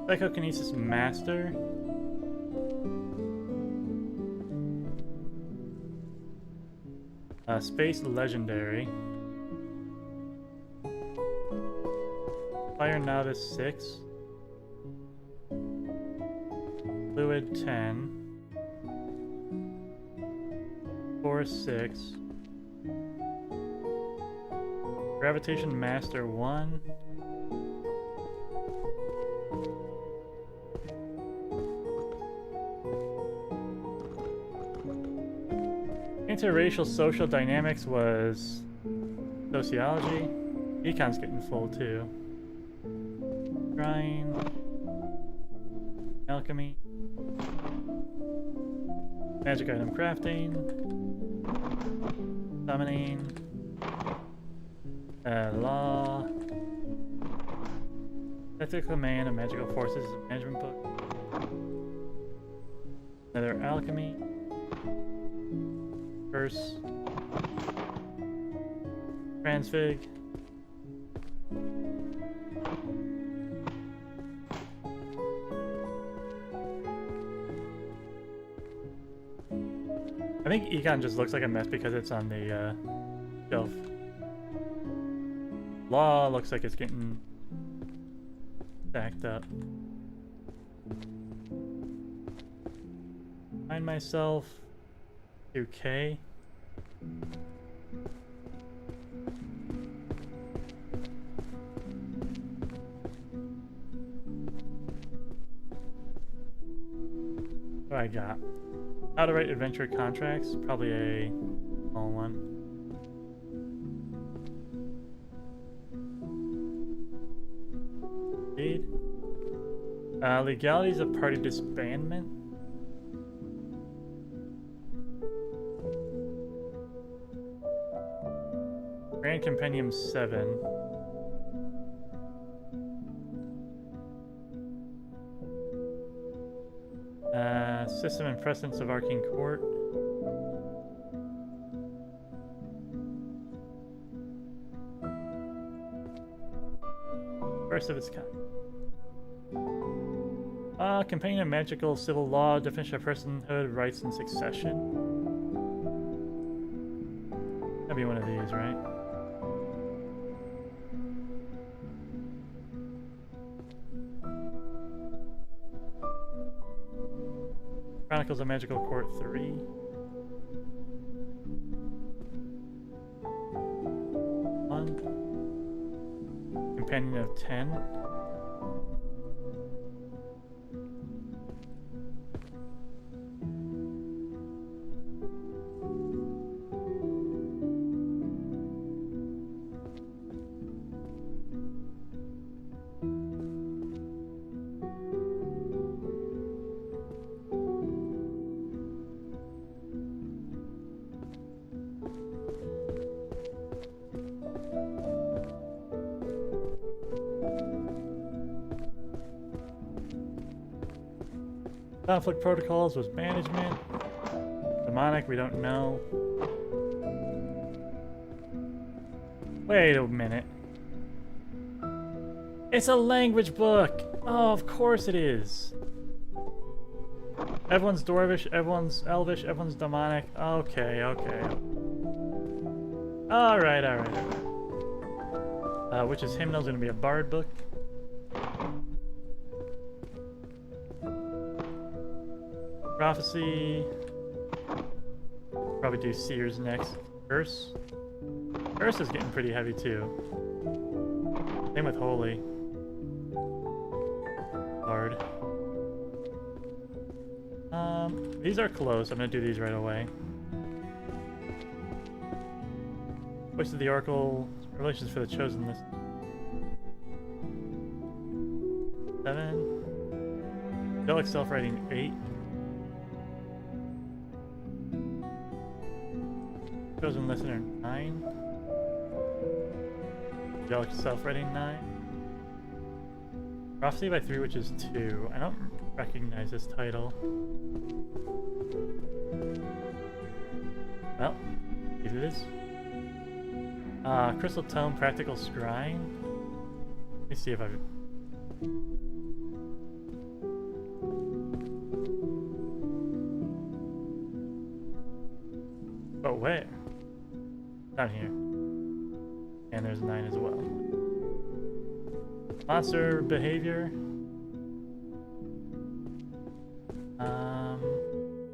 Psychokinesis Master. Space Legendary. Fire Novice 6. Fluid 10. Force 6. Gravitation Master 1. Interracial social dynamics was sociology. Econ's getting full too. Shrine. Alchemy. Magic item crafting. Summoning. Law. Ethical command of magical forces management book. Another alchemy. Curse. Transfig. I think Econ just looks like a mess because it's on the shelf. Law looks like it's getting stacked up. Find myself 2K. What do I got? How to write adventure contracts? Probably a small one. Indeed. Legalities of party disbandment. Grand Compendium 7. System and precedence of Arcane Court. First of its kind. Companion of Magical Civil Law, definition of personhood, rights, and succession. That'd be one of these, right? Chronicles of Magical Court 3. Companion of 10. Conflict Protocols was management. Demonic, we don't know. Wait a minute. It's a language book! Oh, of course it is. Everyone's Dwarvish, everyone's Elvish, everyone's Demonic. Okay, okay. Alright, alright, alright. Which is Hymnal's gonna be a bard book. Prophecy. Probably do Seers next. Curse. Curse is getting pretty heavy too. Same with Holy. Bard. These are close. I'm gonna do these right away. Voice of the Oracle. Revelations for the Chosen list. 7. Angelic Self-Writing 8. Chosen Listener 9. Angelic Self-Writing 9. Prophecy by 3, which is 2. I don't recognize this title. Well, either it is. Crystal Tome Practical Scrying. Let me see if I've... where? Down here. And there's 9 as well. Monster behavior.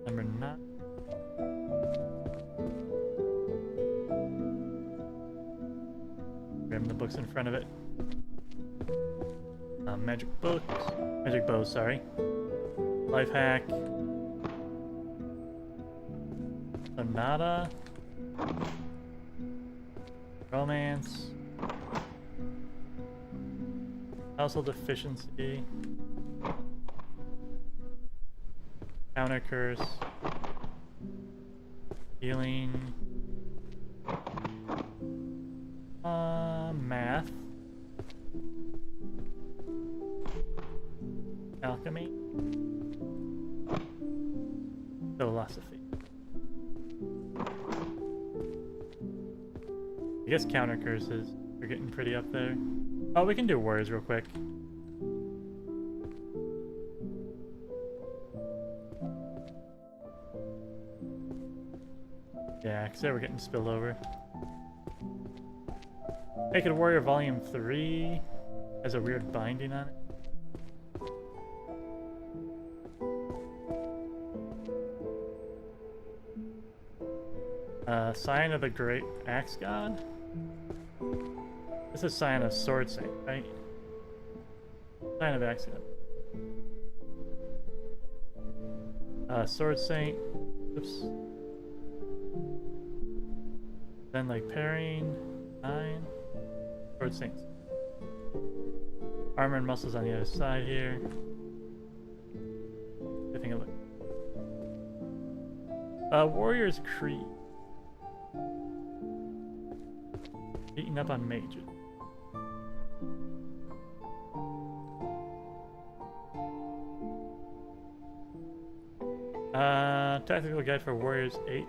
Number 9. Grab the books in front of it. Magic books. Magic bows, sorry. Life hack. Sonata. Romance. Household efficiency. Counter curse. Healing. Math. Alchemy. Philosophy. I guess counter curses are getting pretty up there. Oh, we can do words real quick. Yeah, because they were getting spilled over. Naked Warrior Volume 3 has a weird binding on it. Sign of the Great Axe God? This is Sign of Sword Saint, right? Sign of Axe God. Sword Saint. Oops. Then like parrying. 9. Sword Saint. Armor and muscles on the other side here. I think it looks. Warrior's Creed. Beating up on mages. Tactical guide for Warriors 8.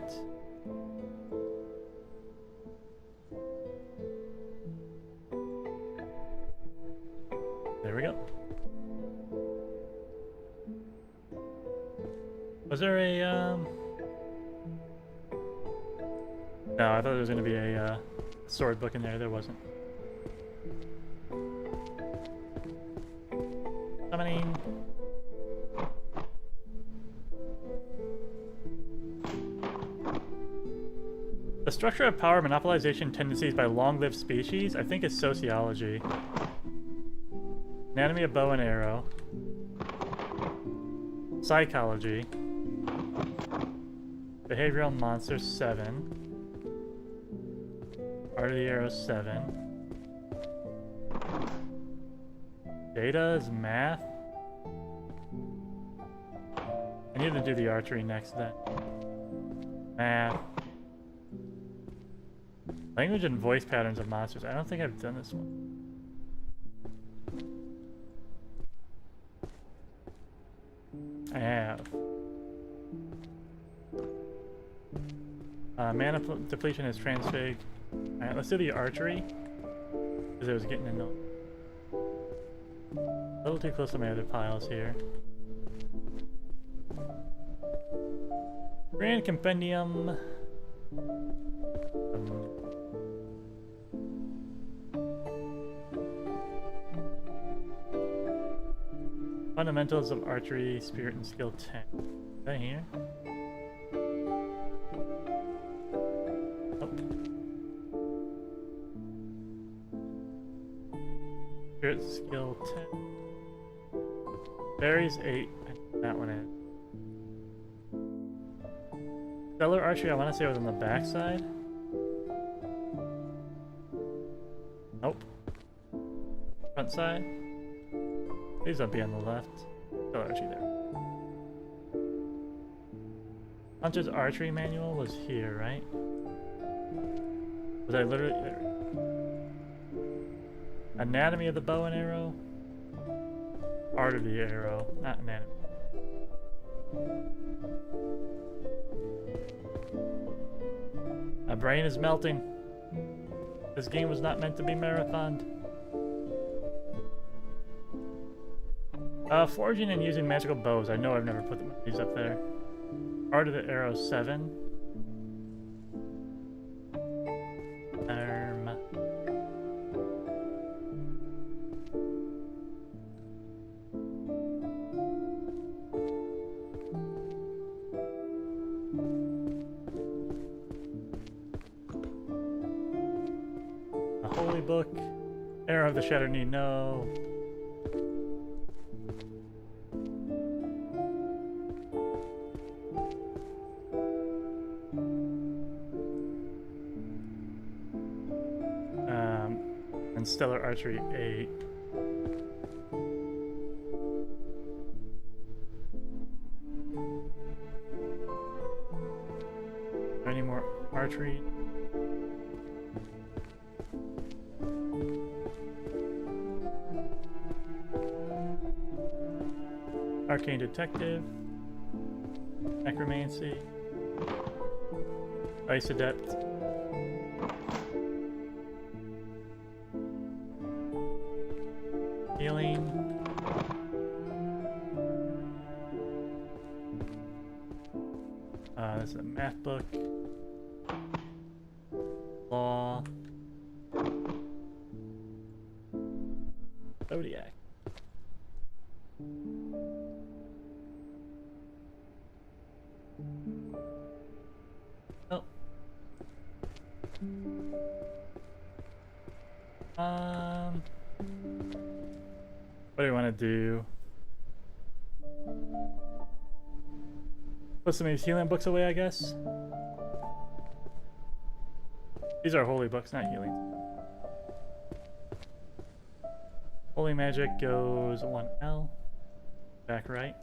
There we go. Was there a No, I thought there was gonna be a sword book in there. There wasn't. Summoning. The structure of power monopolization tendencies by long-lived species, I think, is sociology. Anatomy of bow and arrow. Psychology. Behavioral monster 7. Art of the arrow 7. Data is math. I need to do the archery next then. Math. Language and voice patterns of monsters. I don't think I've done this one. I have. Mana depletion is transfig. Alright, let's do the archery. Because I was getting annoyed. A little too close to my other piles here. Grand Compendium. Fundamentals of Archery, Spirit and Skill 10. Is that here? Oh. Spirit Skill 10. Berries 8. That one is. Stellar Archery, I want to say it was on the back side. Nope. Front side. Please don't be on the left. Stellar Archery there. Hunter's Archery Manual was here, right? Was I literally there? Anatomy of the Bow and Arrow? Art of the Arrow, not anatomy. My brain is melting. This game was not meant to be marathoned. Forging and using magical bows. I know I've never put these up there. Art of the Arrow 7. book. Error of the Shattered Knee, no. And Stellar Archery 8. Any more archery? Arcane Detective, Necromancy, Ice Adept, Healing, this is a math book, Law, Zodiac. Oh. What do you want to do? Put some of these healing books away, I guess. These are holy books, not healing. Holy magic goes 1L. Back right.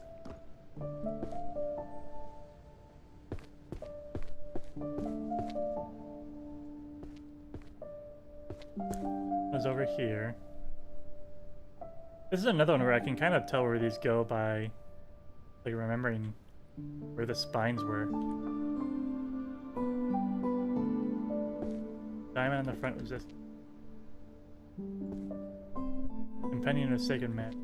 Goes over here. This is another one where I can kind of tell where these go by like remembering where the spines were. Diamond on the front was just Companion of Sacred Magic.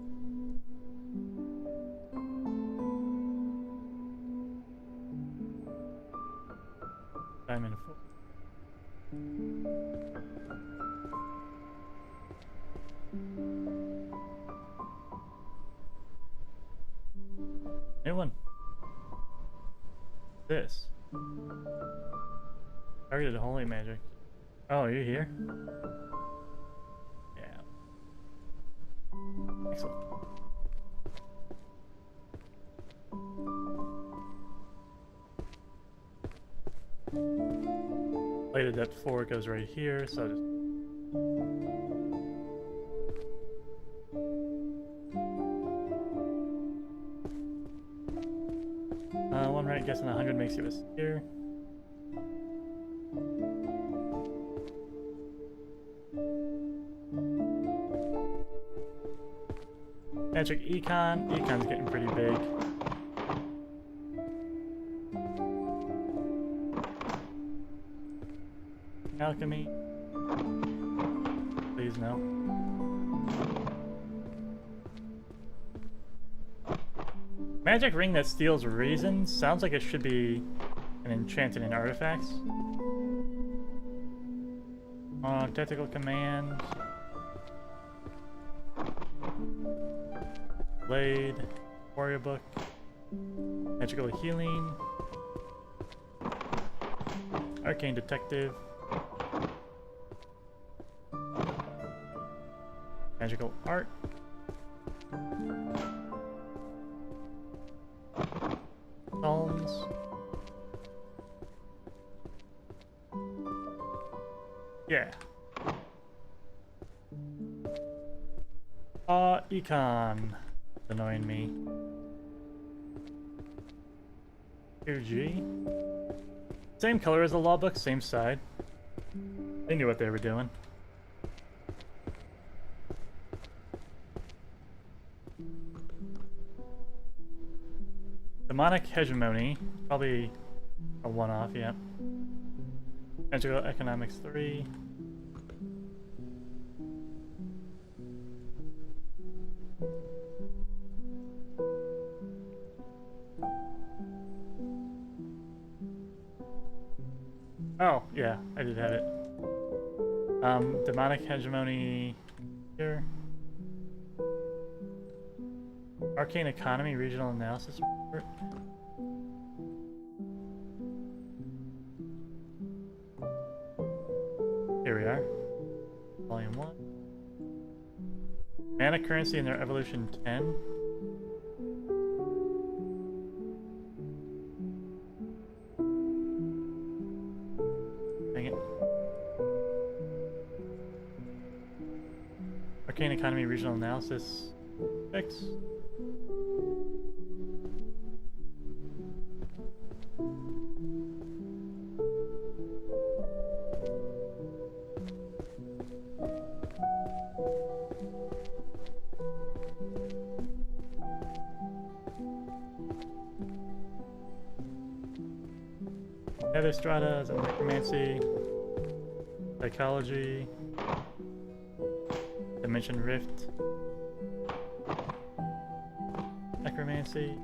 Diamond 4. New one. This. Targeted holy magic. Oh, are you here? Yeah. Excellent. Light Adept 4 goes right here, so I'll just... one right guessing 100 makes you a sphere. Magic Econ. Econ's getting pretty big. Alchemy. Please no. Magic ring that steals reason sounds like it should be an enchanted in artifacts. Tactical command. Blade. Warrior book. Magical healing. Arcane detective. Magical art. Psalms. Yeah. Econ. Annoying me. 2G. Same color as the law book, same side. They knew what they were doing. Demonic hegemony. Probably a one-off, yeah. Magical economics 3. Oh, yeah, I did have it. Demonic hegemony here. Arcane economy, regional analysis report. Here we are. Volume Mana currency in their evolution 10. Dang it. Arcane economy regional analysis 6. Nether stratas and necromancy, psychology, dimension rift, necromancy,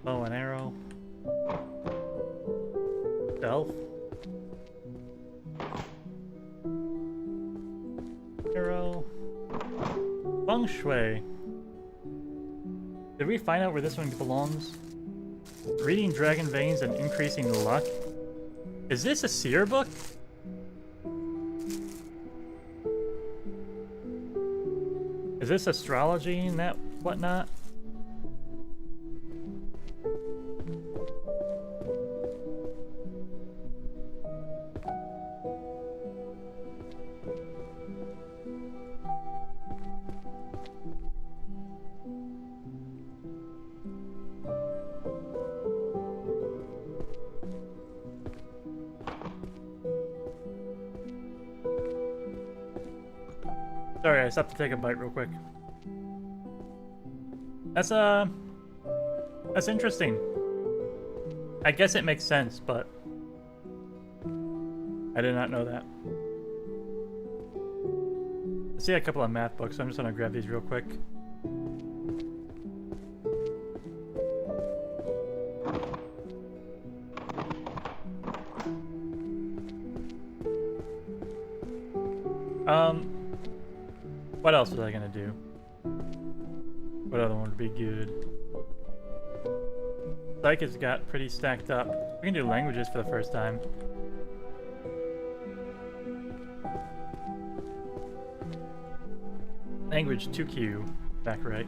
bow and arrow, stealth, arrow, feng shui. Did we find out where this one belongs? Reading dragon veins and increasing luck. Is this a seer book? Is this astrology and that whatnot? Sorry, I stopped to take a bite real quick. That's interesting. I guess it makes sense, but I did not know that. I see a couple of math books, so I'm just gonna grab these real quick. What else was I gonna do? What other one would be good? Psych has got pretty stacked up. We can do languages for the first time. Language 2Q, back right.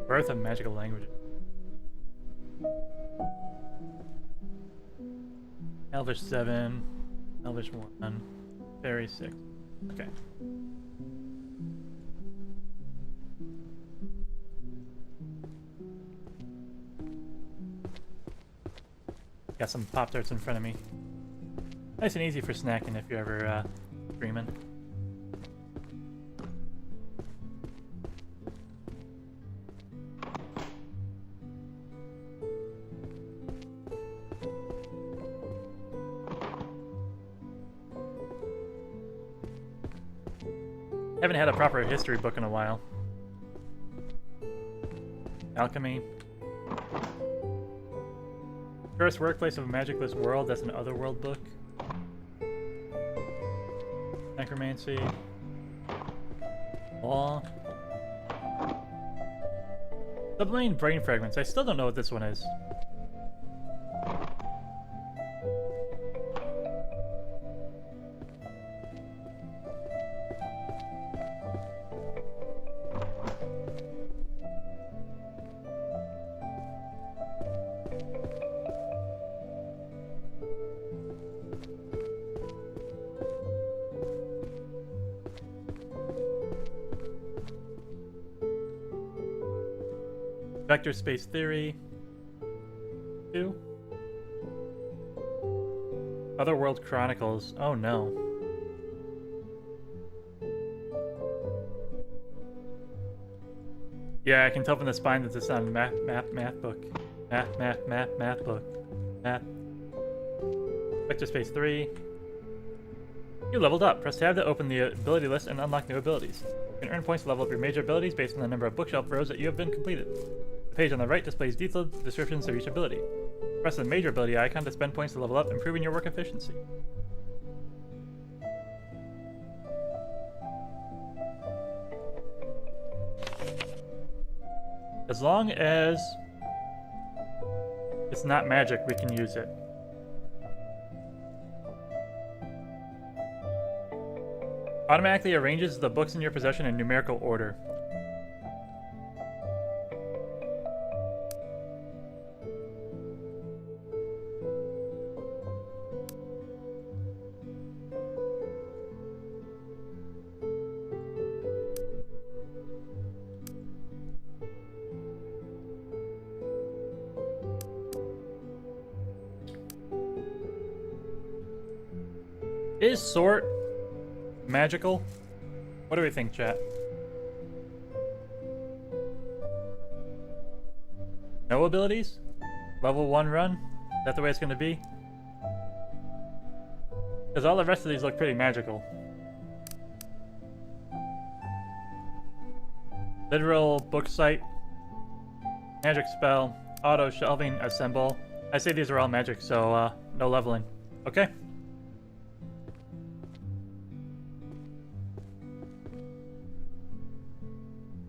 Birth of magical languages. Elvish 7, Elvish 1, Fairy 6. Okay. Got some Pop-Tarts in front of me. Nice and easy for snacking if you're ever streaming. Haven't had a proper history book in a while. Alchemy. First workplace of a magicless world, that's an otherworld book. Necromancy. Law. Sublimating brain fragments. I still don't know what this one is. Vector space theory. 2. Otherworld Chronicles. Oh no. Yeah, I can tell from the spine that this is on math book. Math book. Math. Vector space 3. You leveled up. Press tab to open the ability list and unlock new abilities. You can earn points to level up your major abilities based on the number of bookshelf rows that you have been completed. The page on the right displays detailed descriptions of each ability. Press the major ability icon to spend points to level up, improving your work efficiency. As long as it's not magic, we can use it. Automatically arranges the books in your possession in numerical order. Is sort magical? What do we think, chat? No abilities? Level 1 run? Is that the way it's going to be? Because all the rest of these look pretty magical. Literal book site. Magic spell. Auto shelving. Assemble. I say these are all magic, so no leveling. Okay.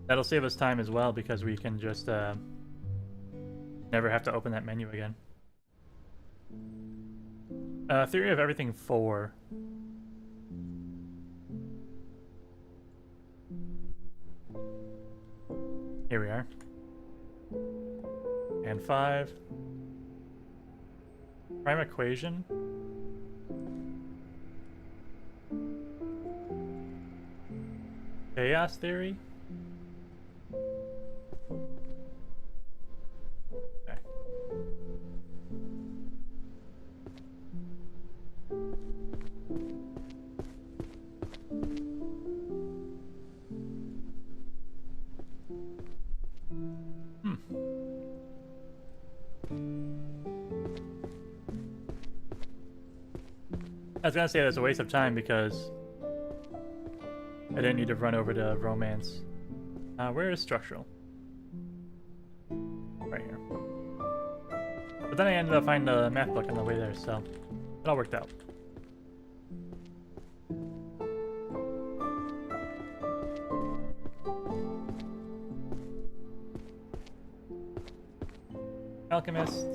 That'll save us time as well because we can just never have to open that menu again. Theory of everything 4. Here we are. And 5. Prime equation. Chaos theory. Okay. I was gonna say that's a waste of time because I didn't need to run over to romance. Where is structural? Right here. But then I ended up finding the math book on the way there, so it all worked out. Alchemist.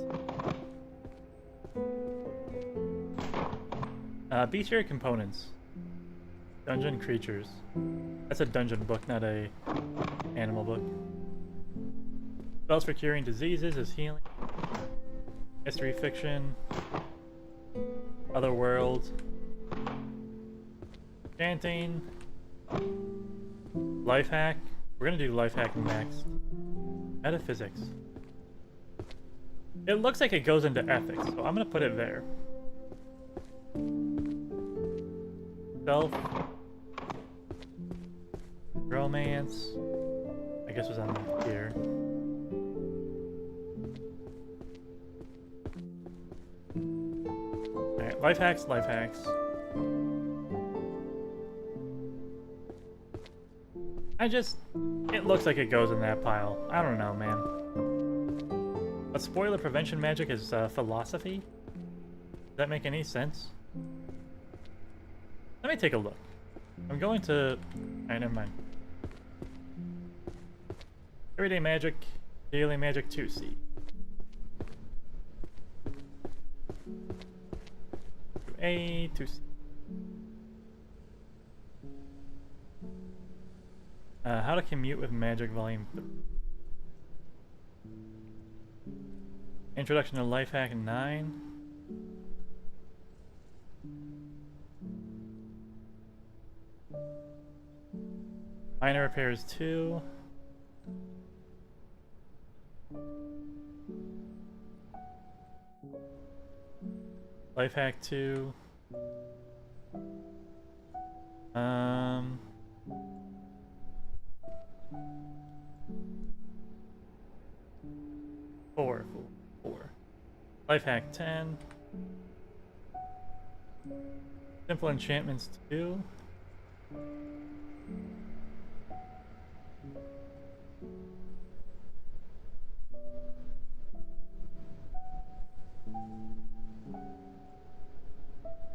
Bestiary components. Dungeon creatures. That's a dungeon book, not a animal book. Spells for curing diseases is healing. Mystery fiction. Other world. Chanting. Life hack. We're gonna do life hacking next. Metaphysics. It looks like it goes into ethics, so I'm gonna put it there. Self. Romance. I guess was on here. Alright, life hacks, life hacks. It looks like it goes in that pile. I don't know, man. But spoiler prevention magic is philosophy? Does that make any sense? Let me take a look. I'm going to... Alright, never mind. Everyday magic, daily magic 2C. 2A, 2C. How to commute with magic volume 3. Introduction to life hack 9. Minor repairs 2. Life hack 2. 4. Life hack 10. Simple enchantments 2.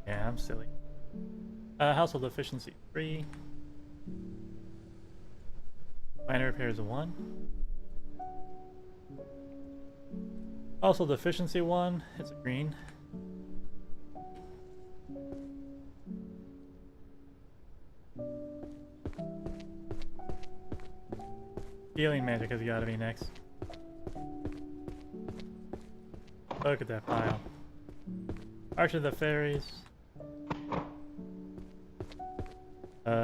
Yeah, I'm silly. Household efficiency 3. Minor repairs 1. Household efficiency 1. It's a green. Healing magic has got to be next. Look at that pile. Arch of the Fairies.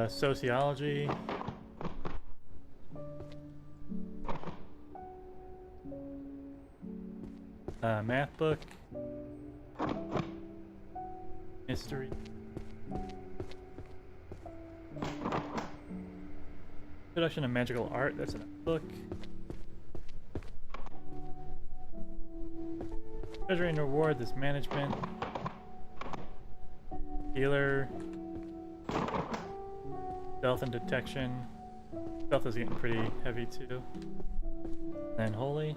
Sociology. Math book. History. Introduction of magical art. That's in a book. Treasury and reward. This management. Healer. Stealth and detection. Stealth is getting pretty heavy too. And holy.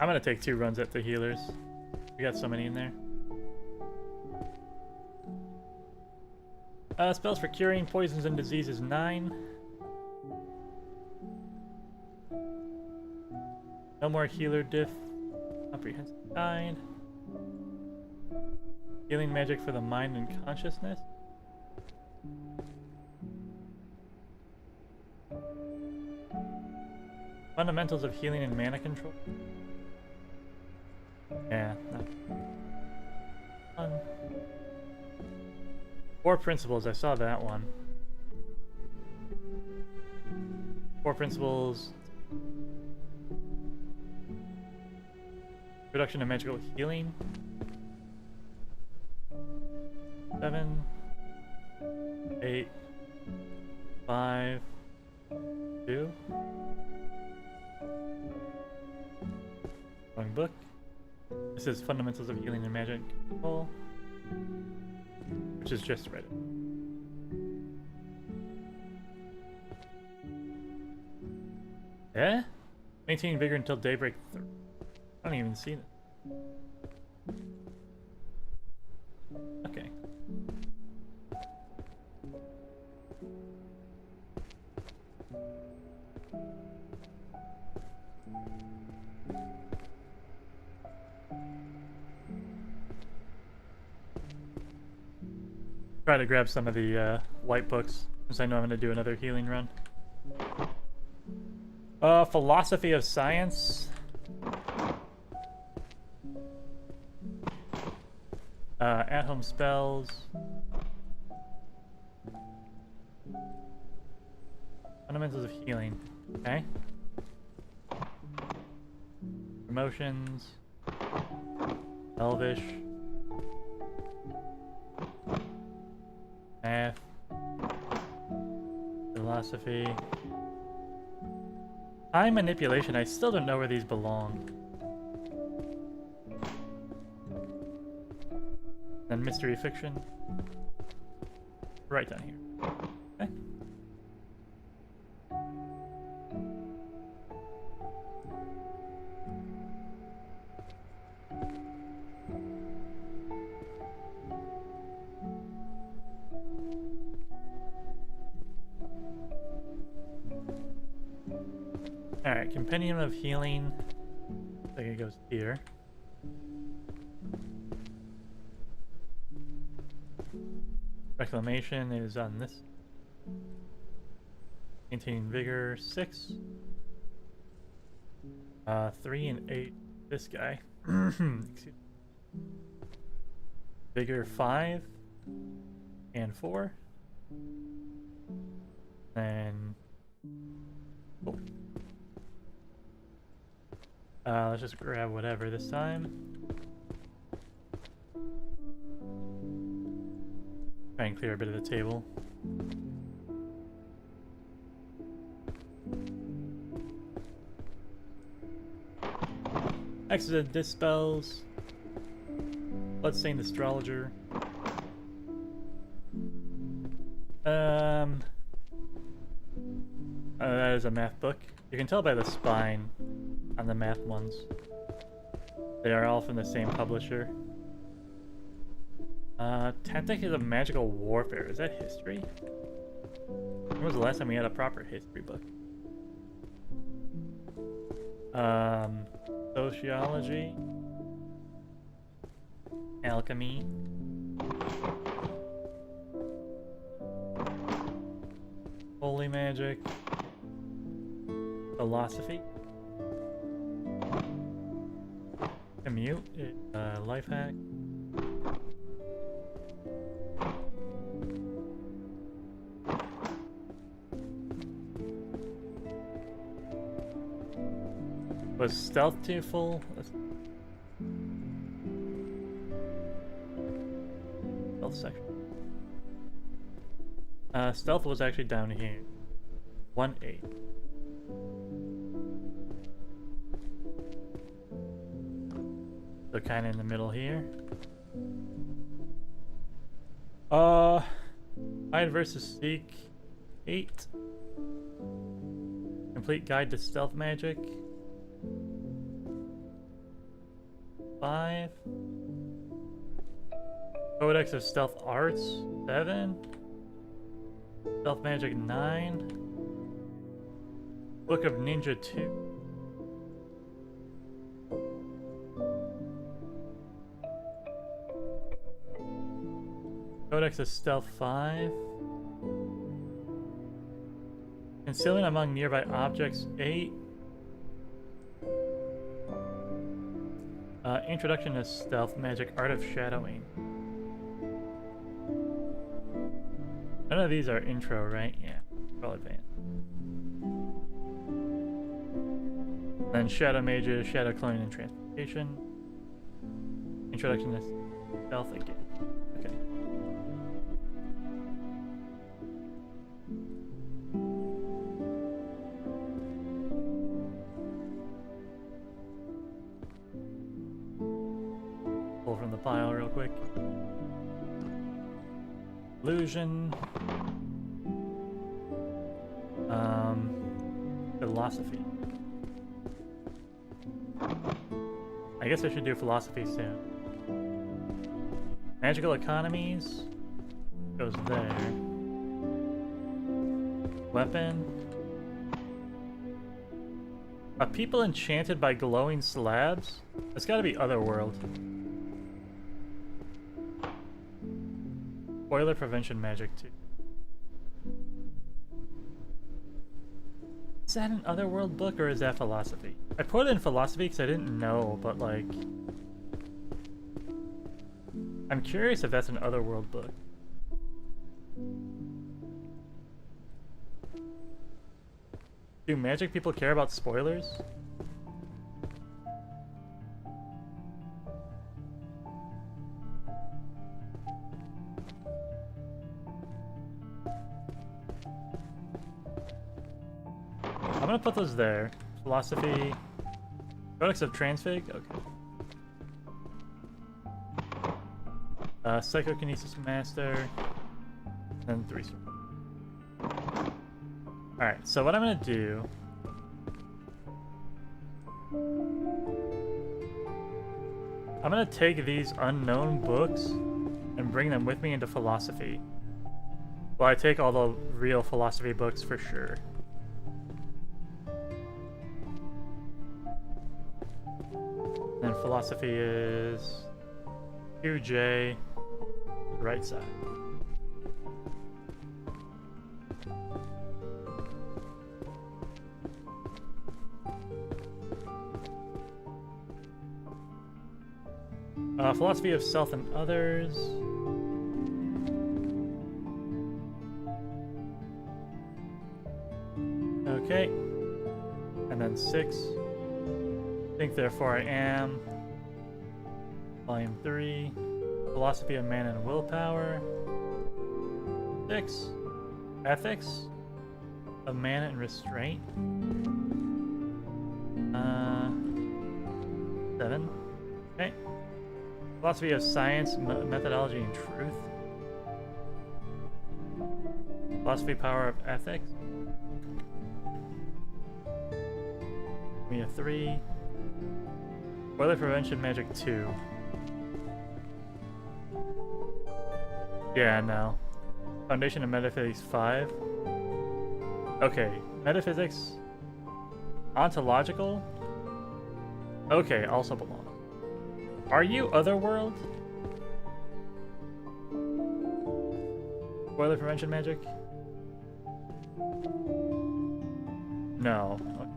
I'm gonna take 2 runs at the healers. We got so many in there. Spells for curing poisons and diseases 9. No more healer diff. Comprehensive guide. Healing magic for the mind and consciousness. Fundamentals of healing and mana control. Yeah, not fun. 4 principles, I saw that one. 4 principles. Reduction of magical healing. 7, 8, 5, 2. Wrong book. This is Fundamentals of Healing and Magic Control, which is just read it. Yeah? Maintain vigor until daybreak 3. I don't even see it. Okay. Try to grab some of the white books, since I know I'm going to do another healing run. Philosophy of Science. At-home spells. Fundamentals of healing. Okay. Promotions. Elvish. Math. Philosophy. Time manipulation. I still don't know where these belong. And mystery fiction. Right down here. Okay. Alright, Compendium of Healing. I think it goes here. Reclamation is on this. Maintaining Vigor 6. 3 and 8. This guy. Excuse me. Vigor 5 and 4. And oh. Let's just grab whatever this time. Try and clear a bit of the table. Accident dispels. Bloodstained astrologer. That is a math book. You can tell by the spine on the math ones. They are all from the same publisher. Tactic is a magical warfare. Is that history? When was the last time we had a proper history book? Sociology. Alchemy. Holy magic. Philosophy. Commute. Life hack. Was stealth too full? Stealth section. Stealth was actually down here. 1-8. So kind of in the middle here. Hide versus seek. 8. Complete guide to stealth magic. 5. Codex of Stealth Arts. 7. Stealth Magic 9. Book of Ninja 2. Codex of Stealth 5. Concealment among nearby objects 8. Introduction to Stealth Magic, Art of Shadowing. None of these are intro, right? Yeah, well advanced. Then Shadow Mages, Shadow Cloning and Transmutation. Introduction to Stealth again. Okay. Pull from the pile real quick. Illusion. Philosophy. I guess I should do philosophy soon. Magical economies goes there. Weapon. Are people enchanted by glowing slabs? That's gotta be Otherworld. Spoiler prevention magic too. Is that an Otherworld book or is that philosophy? I put it in philosophy because I didn't know, but like... I'm curious if that's an Otherworld book. Do magic people care about spoilers? I'm gonna put those there. Philosophy. Codex of Transfig? Okay. Psychokinesis Master. And 3 swords. Alright, so what I'm gonna do... I'm gonna take these unknown books and bring them with me into philosophy. Well, I take all the real philosophy books for sure. And philosophy is 2J, right side. Philosophy of self and others. Okay. And then 6. Think therefore I am. Volume 3. Philosophy of Man and Willpower. 6. Ethics of Man and Restraint. 7. Okay. Philosophy of science, methodology, and truth. Philosophy, power of ethics. Give me a 3. Boiler prevention, magic 2. Yeah, no. Foundation of metaphysics 5. Okay, metaphysics. Ontological. Okay, also belong. Are you Otherworld? Boiler prevention magic? No. Okay.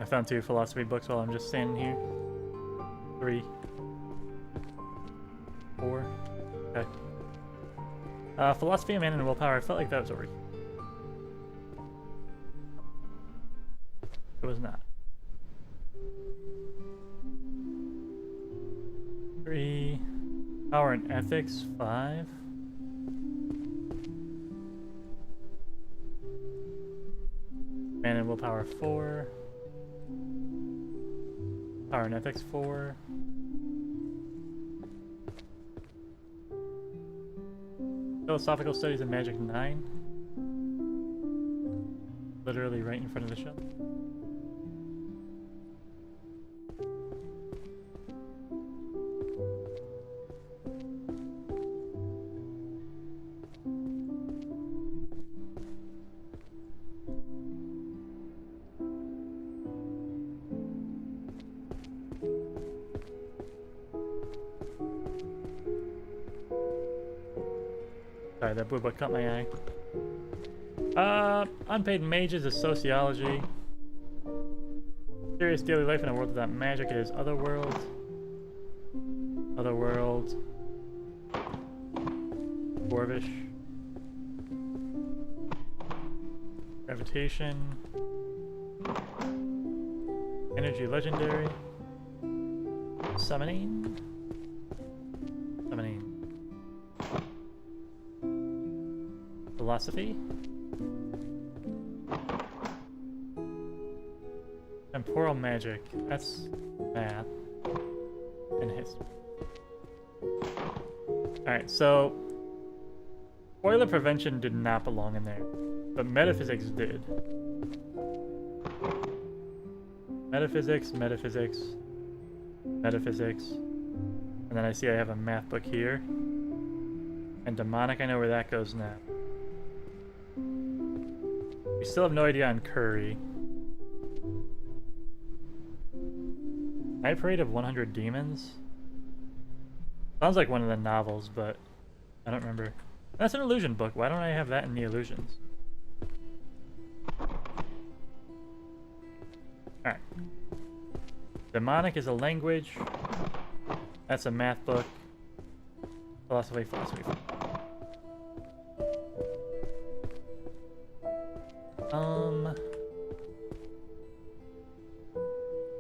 I found 2 philosophy books while I'm just standing here. 3. 4. Okay. Philosophy of man and willpower. I felt like that was already. It was not. 3. Power and ethics. 5. Man and willpower. 4. Power and ethics. 4. Philosophical studies and magic 9. Literally right in front of the shelf. Sorry, that blue book caught my eye. Unpaid mages is sociology. Serious daily life in a world without magic is otherworld. Otherworld. Dwarvish. Gravitation. Energy legendary. Summoning. Summoning. Philosophy. Temporal magic. That's math. And history. Alright, so boiler prevention did not belong in there, but metaphysics did. Metaphysics, metaphysics, metaphysics. And then I see I have a math book here. And demonic, I know where that goes now. We still have no idea on Curry. Night Parade of 100 Demons? Sounds like one of the novels, but I don't remember. That's an illusion book. Why don't I have that in the illusions? Alright. Demonic is a language. That's a math book. Philosophy, philosophy.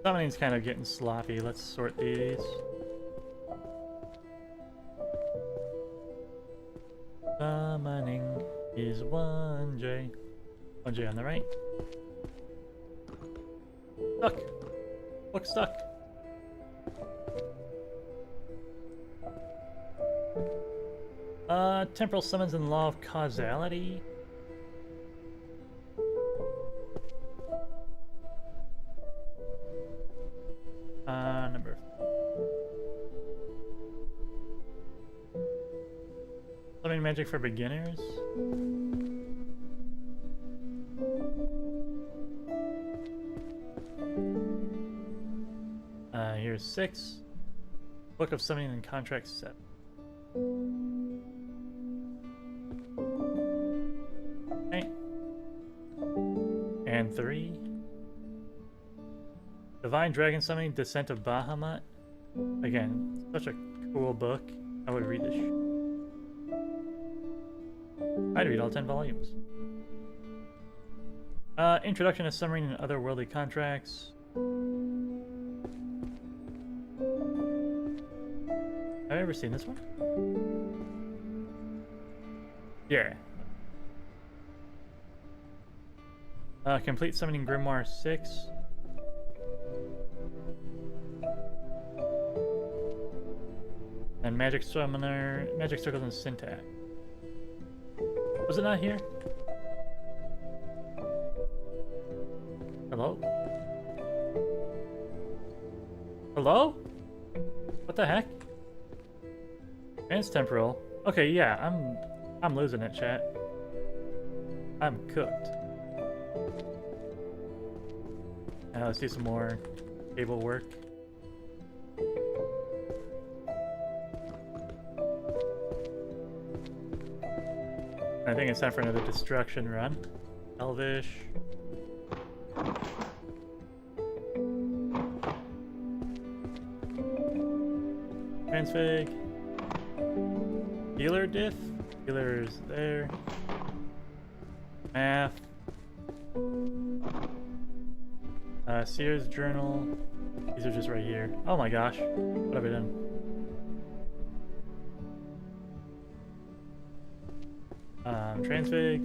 Summoning's kind of getting sloppy. Let's sort these. Summoning is 1J. 1J on the right. Stuck. Look, stuck. Temporal summons and law of causality. Number. Summoning magic for beginners. Here's 6. Book of Summoning and Contract 7. Okay. And 3. Divine Dragon Summoning, Descent of Bahamut. Again, such a cool book. I would read this. I'd read all 10 volumes. Introduction to Summoning and Otherworldly Contracts. Have I ever seen this one? Yeah. Complete summoning Grimoire 6. And magic summoner, magic circles and syntax. Was it not here? Hello? Hello? What the heck? Transtemporal. Okay, yeah, I'm losing it, chat. I'm cooked. Now let's do some more cable work. I think it's time for another destruction run. Elvish. Transfig. Healer diff. Healer's there. Math. Seer's journal. These are just right here. Oh my gosh. What have I done? Transfig.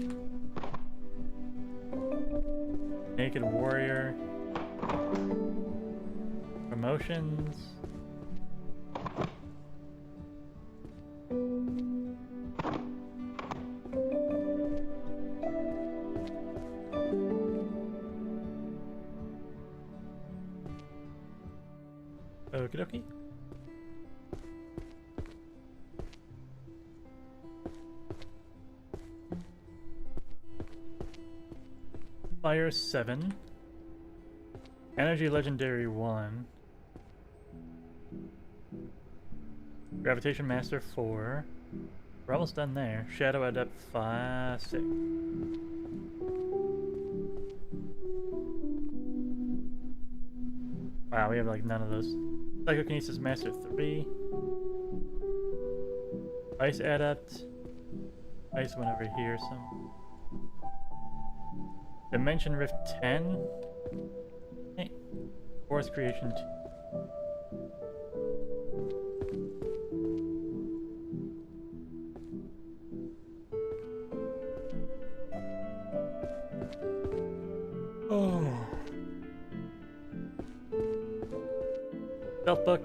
Naked warrior. Promotions. Okie dokie. Fire 7. Energy Legendary 1. Gravitation Master 4. We're almost done there. Shadow Adept 5, 6. Wow, we have like none of those. Psychokinesis Master 3. Ice Adept. Ice went over here some. Dimension Rift 10. Hey. Force Creation 2. Oh. Stealth Book.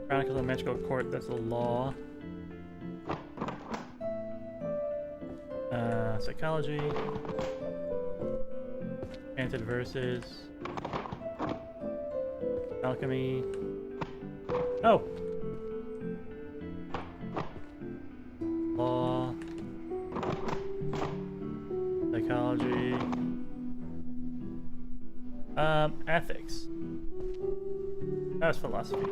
Chronicles of Magical Court, that's the law. Psychology. Enchanted Verses. Alchemy. Oh! Law. Psychology. Ethics. That was philosophy.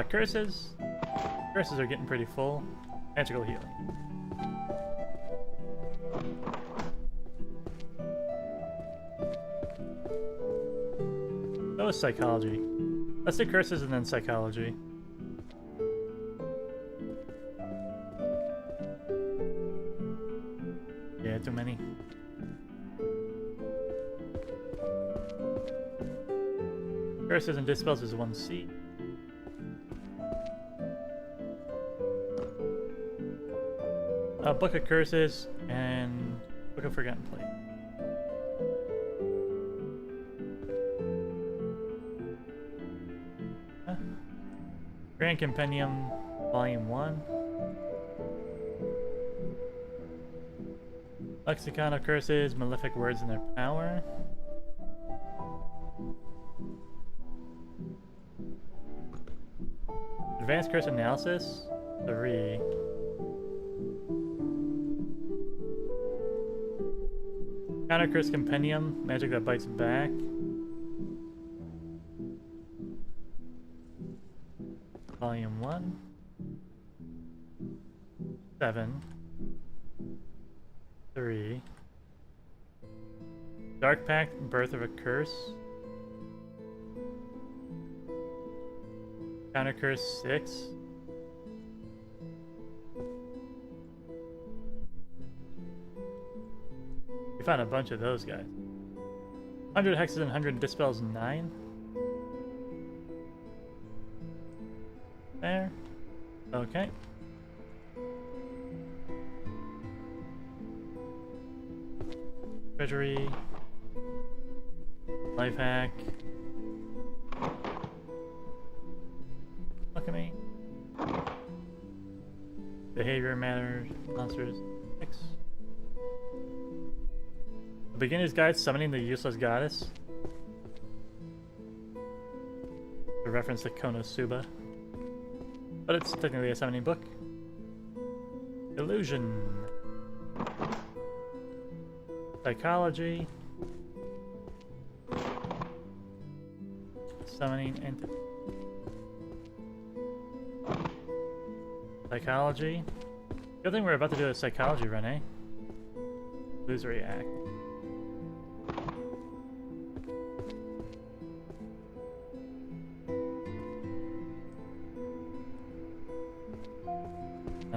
Curses. Curses are getting pretty full. Magical healing. That was psychology. Let's do curses and then psychology. Yeah, too many. Curses and dispels is 1C. Book of Curses and Book of Forgotten Plate. Grand Compendium, Volume 1. Lexicon of Curses, Malefic Words and Their Power. Advanced Curse Analysis, 3. Counter Curse Compendium, Magic that Bites Back. Volume 1. 7. 3. Dark Pact, Birth of a Curse. Counter Curse 6. We found a bunch of those guys. 100 Hexes and 100 Dispels 9. There. Okay. Treasury. Life hack. Look at me. Behavior matters. Monsters. 6. The beginner's guide summoning the useless goddess. A reference to Konosuba. But it's technically a summoning book. Illusion. Psychology. Summoning entity. Psychology. Good thing we're about to do a psychology run, eh? Illusory act.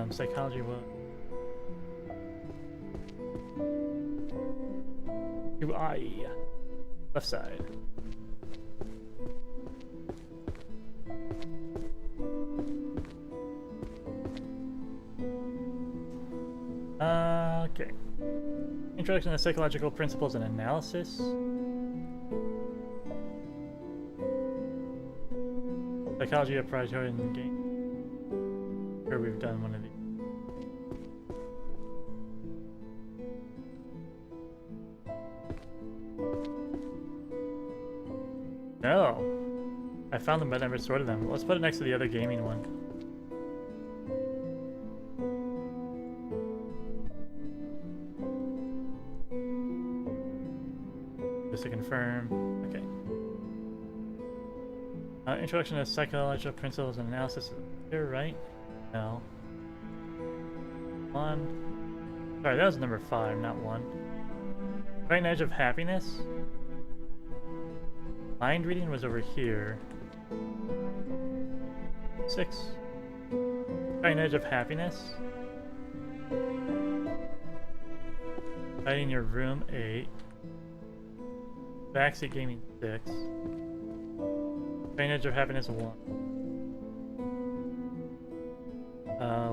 Psychology what? UI. Left side. Okay. Introduction to psychological principles and analysis. Psychology of prioritize in the game. Sure, we've done one of these. No! I found them but never sorted them. Let's put it next to the other gaming one. Just to confirm. Okay. Introduction to psychological principles and analysis. Here, right? No. 1. Sorry, that was number 5, not 1. Right edge of happiness. Mind reading was over here. 6. Right edge of happiness. Hiding your room 8. Backseat gaming 6. Right edge of happiness 1.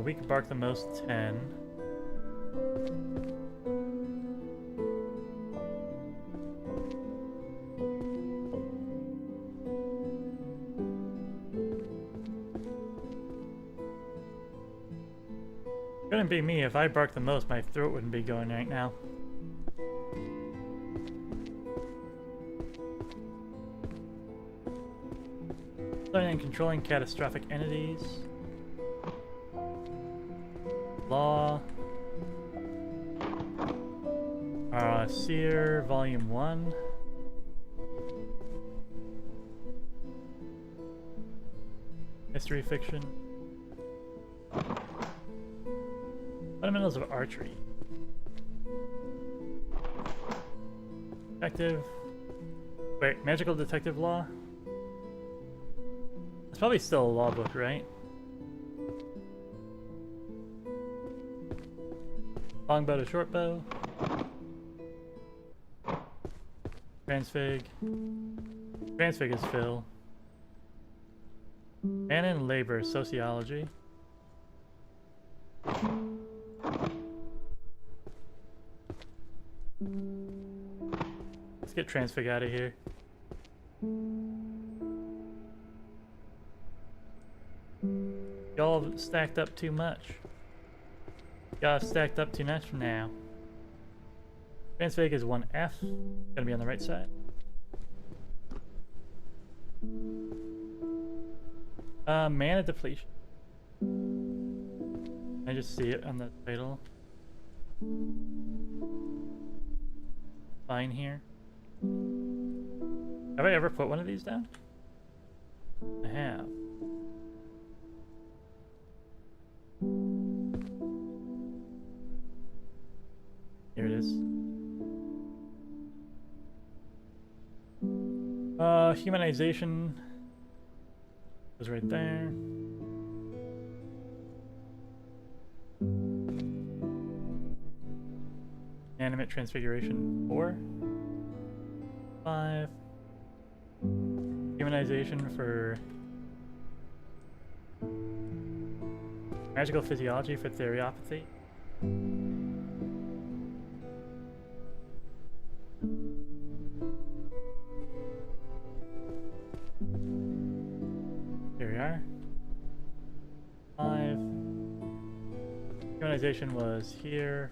We can bark the most 10. Couldn't be me. If I barked the most, my throat wouldn't be going right now. Studying and controlling catastrophic entities. Law. Seer, Volume 1. History fiction. Fundamentals of archery. Detective. Wait, magical detective law? It's probably still a law book, right? Longbow to shortbow. Transfig. Transfig is Phil. Man in labor, sociology. Let's get Transfig out of here. Y'all have stacked up too much. Y'all have stacked up too much now. Transfig is 1F. Gonna be on the right side. Mana depletion. I just see it on the title. Fine here. Have I ever put one of these down? I have. Here it is. Humanization is right there. Animate transfiguration 4. 5. Humanization for magical physiology for theriopathy. optimization was here.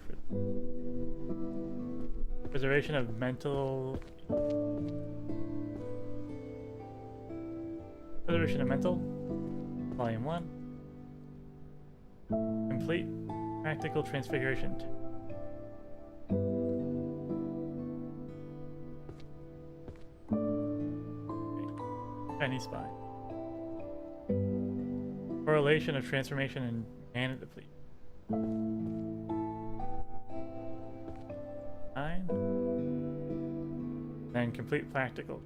Preservation of mental. Preservation of mental. Volume 1. Complete practical transfiguration. Chinese spy. Correlation of transformation and mana deplete. 9. Then complete practical.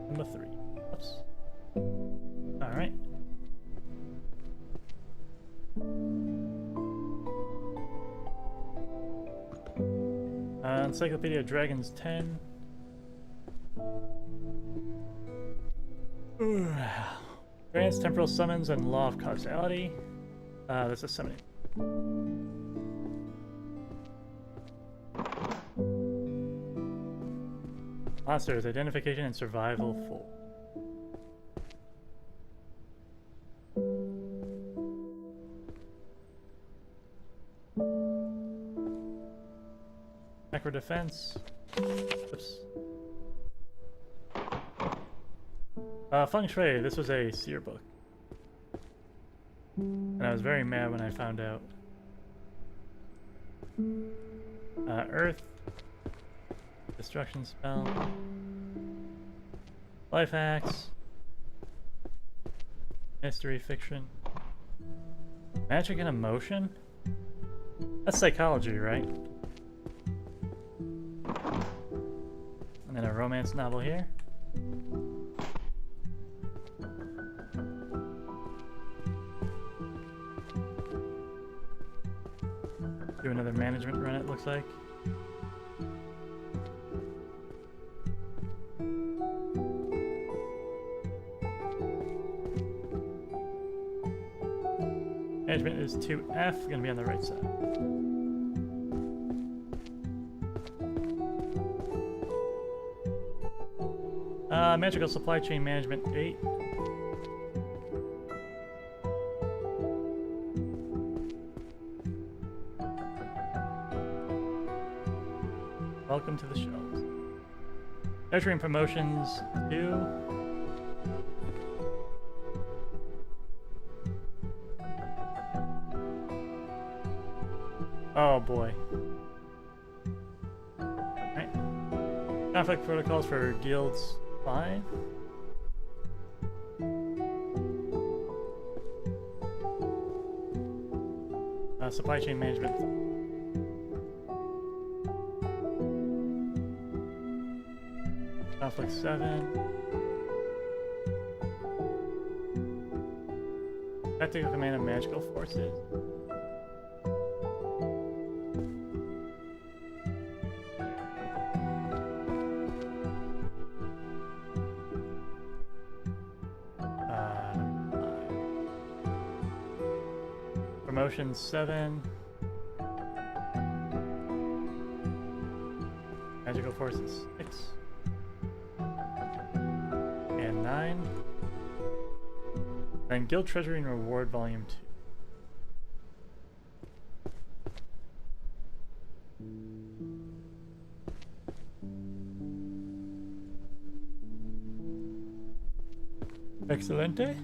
Number 3. Oops. Alright. Encyclopedia of Dragons 10. Grants temporal summons and law of causality. That's a summoning. Monsters, identification and survival full. Macro defense. Oops. Feng Shui, this was a seer book. And I was very mad when I found out. Earth. Destruction spell. Life hacks. Mystery fiction. Magic and emotion? That's psychology, right? And then a romance novel here. Do another management run, it looks like. Management is 2F, gonna be on the right side. Magical supply chain management 8. Welcome to the shelves. Nurturing promotions 2. Oh boy. Alright. Conflict protocols for guilds 5. Supply chain management. Conflict 7. Tactical command of magical forces. Promotion 7. Magical forces 6. And 9. And Guild Treasury and Reward Volume 2. Excelente.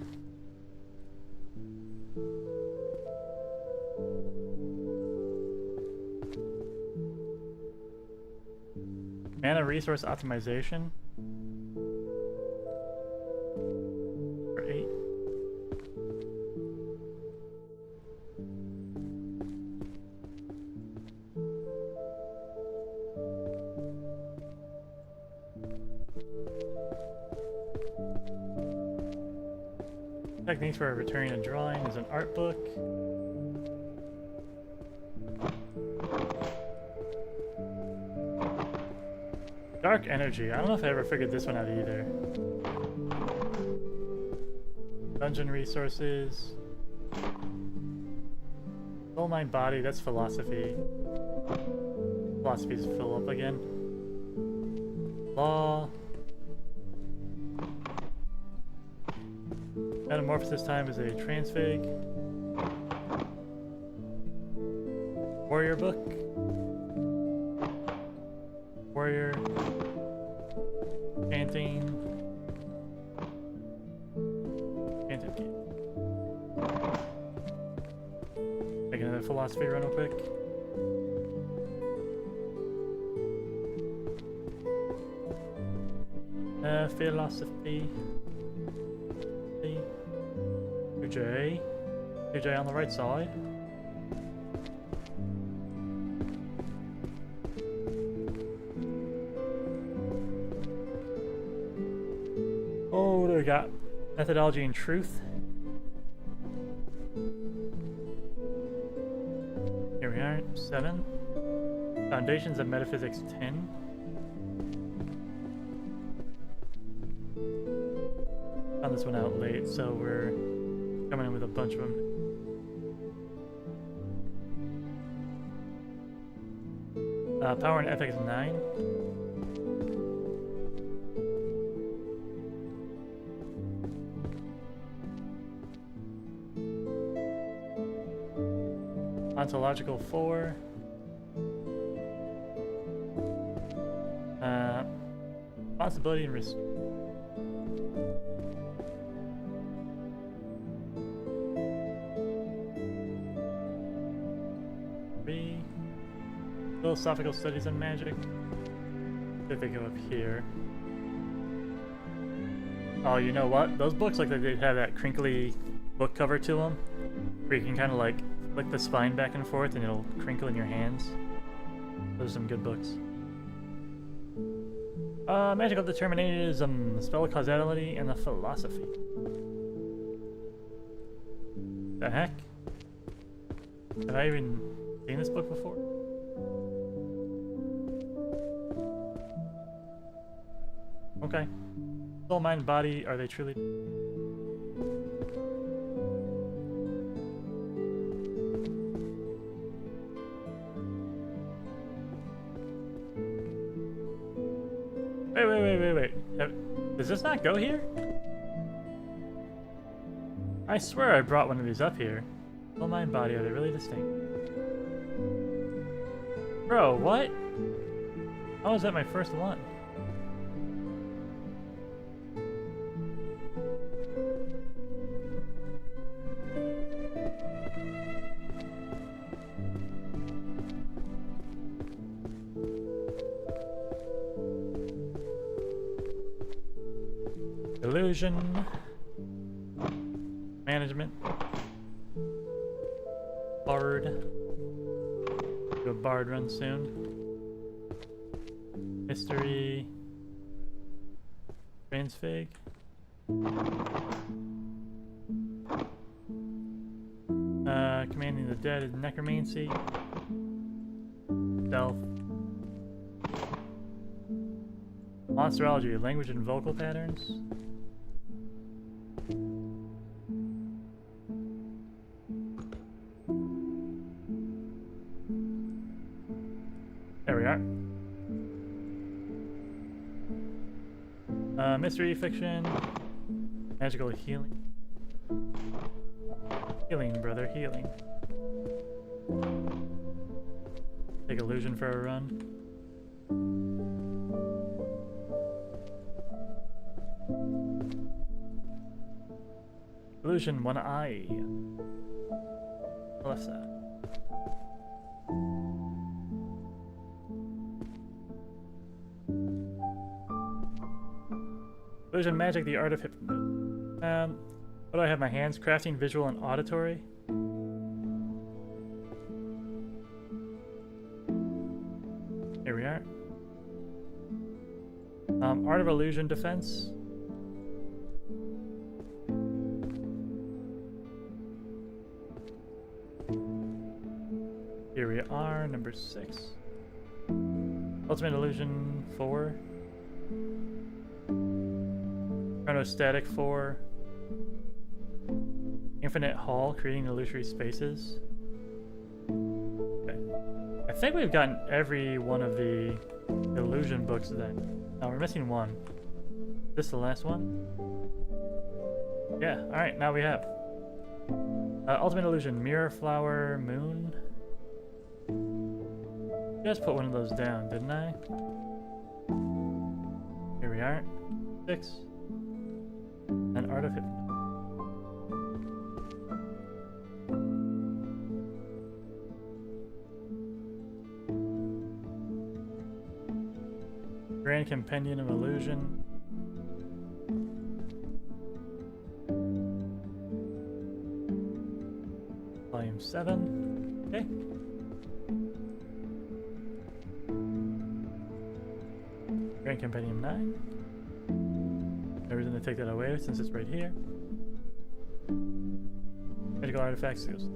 Mana resource optimization for 8. Techniques for returning a drawing is an art book. Dark energy. I don't know if I ever figured this one out either. Dungeon resources. Soul mind body. That's philosophy. Philosophy's fill up again. Law. Metamorphosis time is a transfig. Warrior book. Warrior. Chanting. Chanted key. Take another philosophy run real quick. Philosophy. 2J. 2J on the right side. Oh, we got methodology and truth. Here we are, 7. Foundations of Metaphysics 10. Found this one out late, so we're coming in with a bunch of them. Power and Ethics 9. Ontological 4. Responsibility and risk. Philosophical Studies in Magic. If they go up here. Oh, you know what? Those books, like, they have that crinkly book cover to them, where you can kind of like flick the spine back and forth and it'll crinkle in your hands. Those are some good books. Magical Determinism, Spell Causality, and the Philosophy. The heck? Have I even seen this book before? Okay. Soul, mind, body, are they truly... Wait. Does this not go here? I swear I brought one of these up here. Soul, mind, body, are they really distinct? Bro, what? How was that my first one? Illusion, management, bard, do a bard run soon, history, transfig, commanding the dead is necromancy, stealth, monsterology, language and vocal patterns. There we are. Mystery fiction, magical healing. Healing, brother, healing. Take illusion for a run. Illusion, one eye. Left side. Illusion magic, the art of hypnosis. What do I have in my hands? Crafting, visual, and auditory. Here we are. Art of illusion defense. Here we are, number 6. Ultimate illusion 4. Chronostatic 4. Infinite Hall, creating illusory spaces. Okay. I think we've gotten every one of the illusion books then. We're missing one. Is this the last one? Yeah, alright, now we have. Ultimate Illusion, Mirror Flower, Moon. I just put one of those down, didn't I? Here we are. 6. And Art of Hypnosis. Grand Compendium of Illusion. Volume 7. Okay. Grand Compendium 9. No reason to take that away since it's right here. Medical artifacts goes.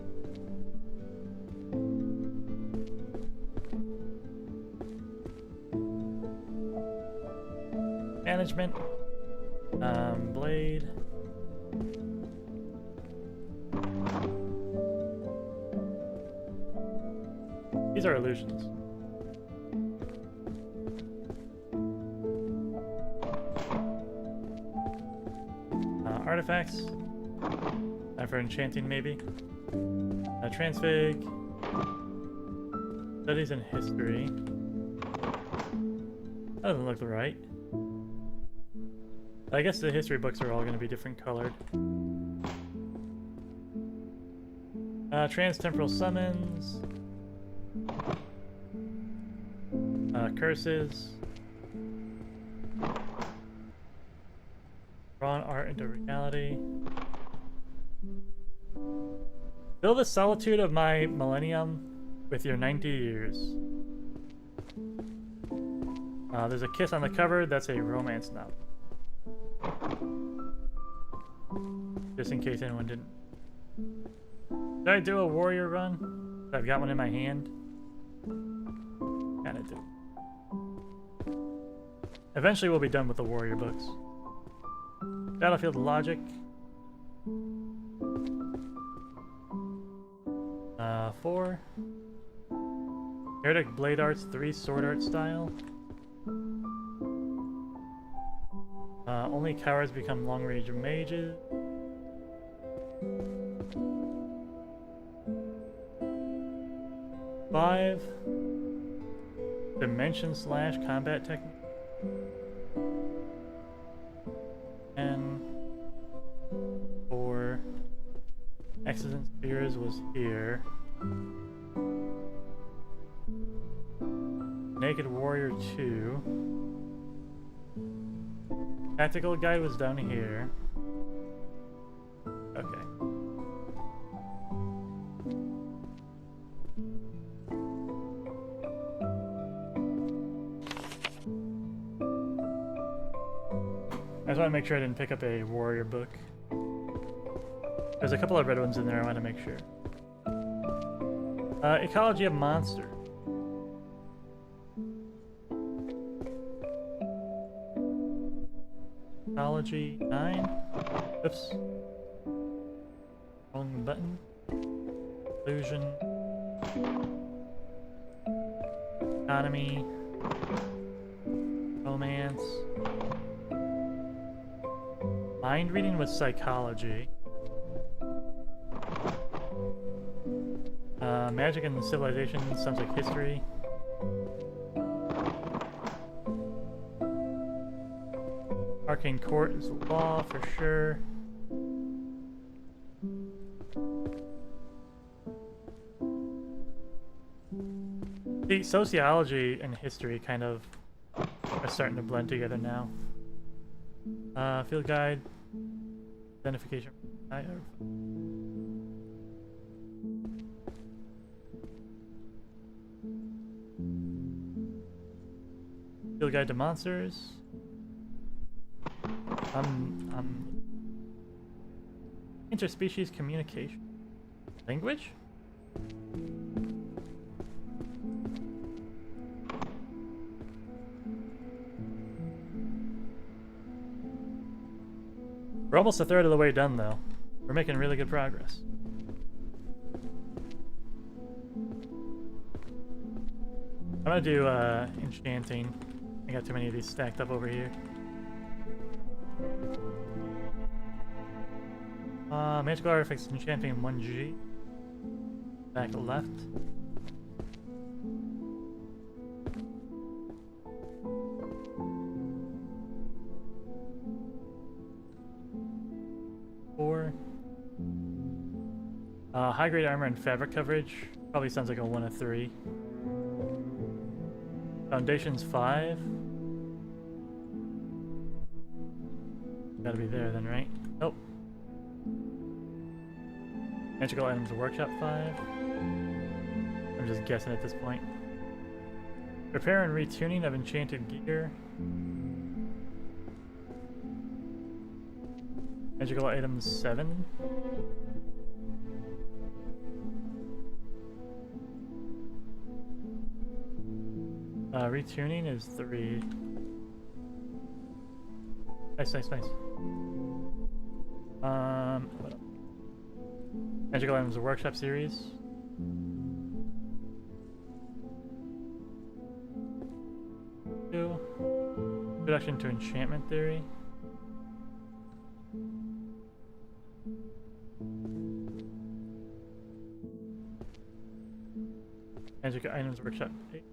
Management. Blade. These are illusions. Artifacts. Time for enchanting, maybe. Transfig. Studies in history. That doesn't look right. I guess the history books are all going to be different colored. Trans-temporal summons. Curses. Drawn art into reality. Fill the solitude of my millennium with your 90 years. There's a kiss on the cover. That's a romance novel. Just in case anyone didn't. Did I do a warrior run? I've got one in my hand. Kinda do. Eventually we'll be done with the warrior books. Battlefield Logic. 4. Heretic Blade Arts 3 Sword Art Style. Only cowards become long-range mages. Five. Dimension slash combat technique. And 4. X's and Spheres was here. Naked Warrior 2. Tactical Guide was down here. Okay. I just want to make sure I didn't pick up a warrior book. There's a couple of red ones in there I want to make sure. Ecology of Monster. Ecology 9. Oops. Wrong button. Illusion. Economy. Romance. Mind reading with psychology. Magic and civilization sounds like history. Arcane Court is law for sure. See, sociology and history kind of are starting to blend together now. Field guide, identification. Field guide to monsters. Interspecies communication. Language? We're almost a third of the way done, though. We're making really good progress. I'm gonna do enchanting I got too many of these stacked up over here. Magical artifacts enchanting 1G. Back left. High grade armor and fabric coverage probably sounds like a 1 of 3. Foundations 5. Gotta be there then, right? Nope. Magical items workshop 5. I'm just guessing at this point. Repair and retuning of enchanted gear. Magical items 7. Retuning is 3. Nice. What else? Magical items workshop series. Introduction to enchantment theory. Magic items workshop 8.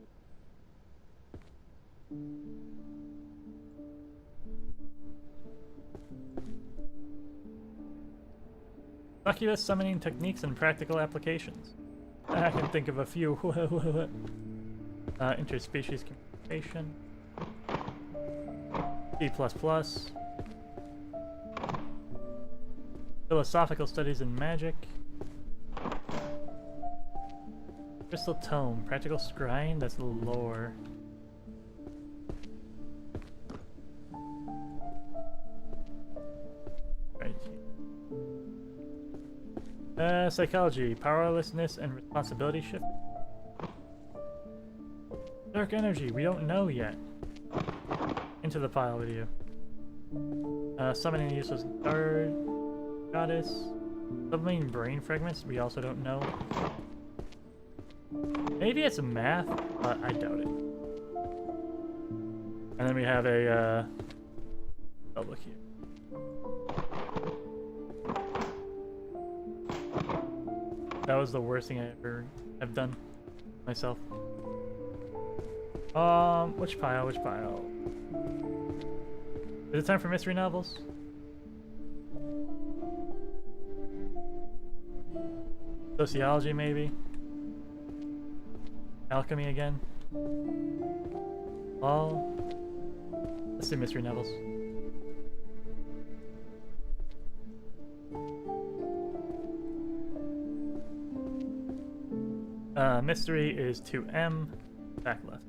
Mischievous summoning techniques and practical applications. I can think of a few. Interspecies communication. C++. Philosophical studies in magic. Crystal tome. Practical scrying. That's lore. Psychology, powerlessness, and responsibility shift. Dark energy, we don't know yet. Into the pile with you. Summoning useless guard, goddess. Summoning brain fragments, we also don't know. Maybe it's a math, but I doubt it. And then we have a look here. That was the worst thing I ever have done myself. Which pile? Is it time for mystery novels? Sociology, maybe? Alchemy again? Oh, let's do mystery novels. Mystery is 2M, back left.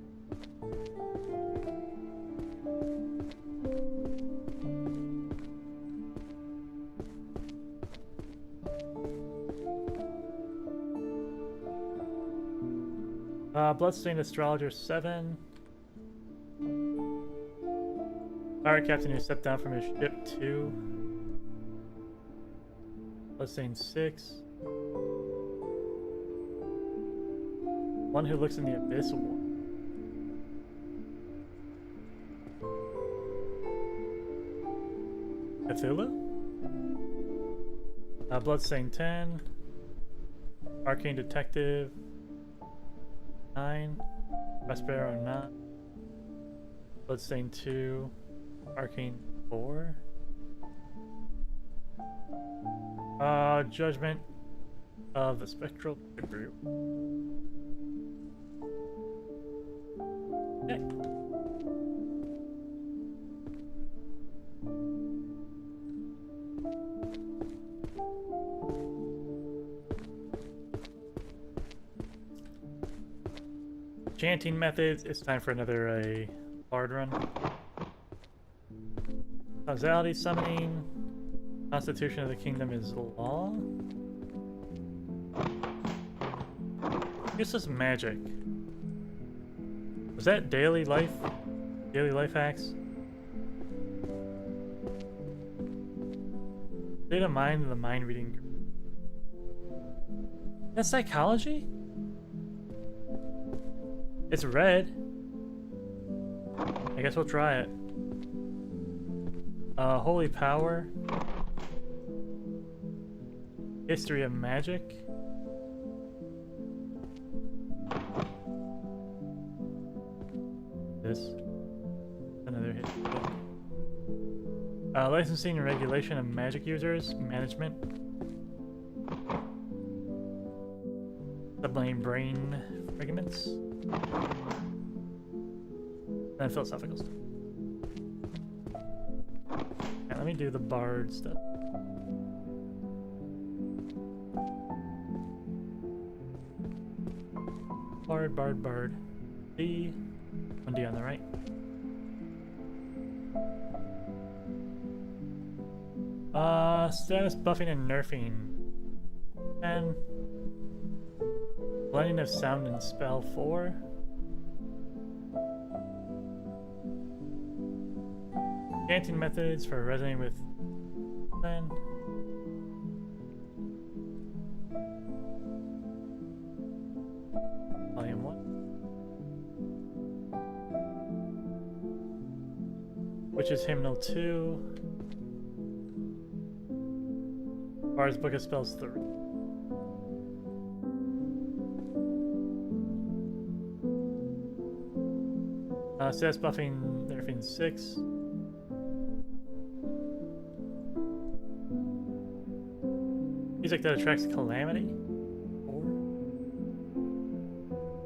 Bloodstained Astrologer 7. Pirate Captain who stepped down from his ship 2. Bloodstained 6. One who looks in the abyss 1. Cthulhu? Bloodstained 10. Arcane Detective 9. Prospero 9. Bloodstained 2. Arcane 4. Judgment of the Spectral Group. Okay. Chanting methods. It's time for another bard run. Causality summoning. Constitution of the kingdom is law. Useless magic. Was that daily life? Daily life hacks? State of mind in the mind reading group. That's psychology? It's red. I I guess we'll try it. Holy power. History of magic. This. Another hit. Licensing and regulation of magic users. Management. Sublime brain fragments. And philosophical stuff. Yeah, let me do the bard stuff. Bard. D. 1D on the right. Status buffing and nerfing. And blending of sound and spell 4. Chanting methods for resonating with 10. Volume 1. Witch's Hymnal 2. Bard's Book of Spells 3. Status buffing, nerfing 6. Music that attracts calamity. 4.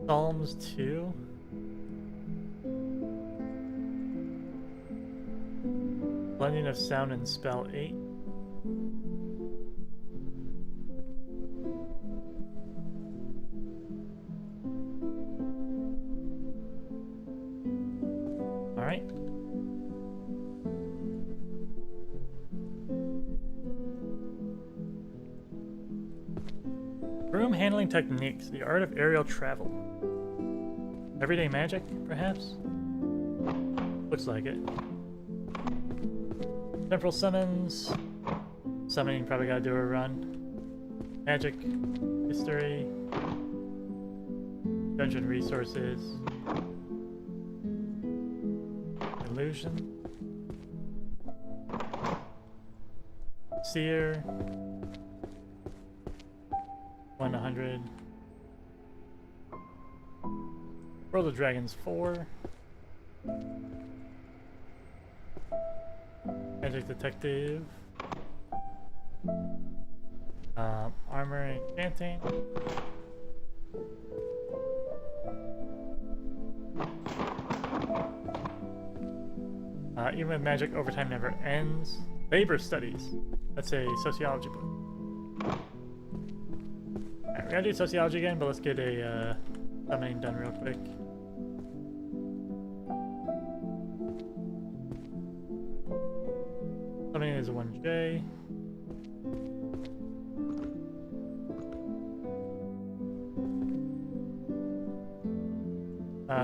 Psalms 2. Blending of sound and spell 8. Alright. Room handling techniques, the art of aerial travel. Everyday magic, perhaps? Looks like it. Temporal summons. Summoning, probably gotta do a run. Magic. History. Dungeon resources. Illusion. Seer. 100. World of Dragons 4. Magic Detective. Armor and Enchanting. Even with magic, overtime never ends. Labor Studies. That's a sociology book. Alright, we're gonna do sociology again, but let's get a summoning done real quick. Summoning is a 1J.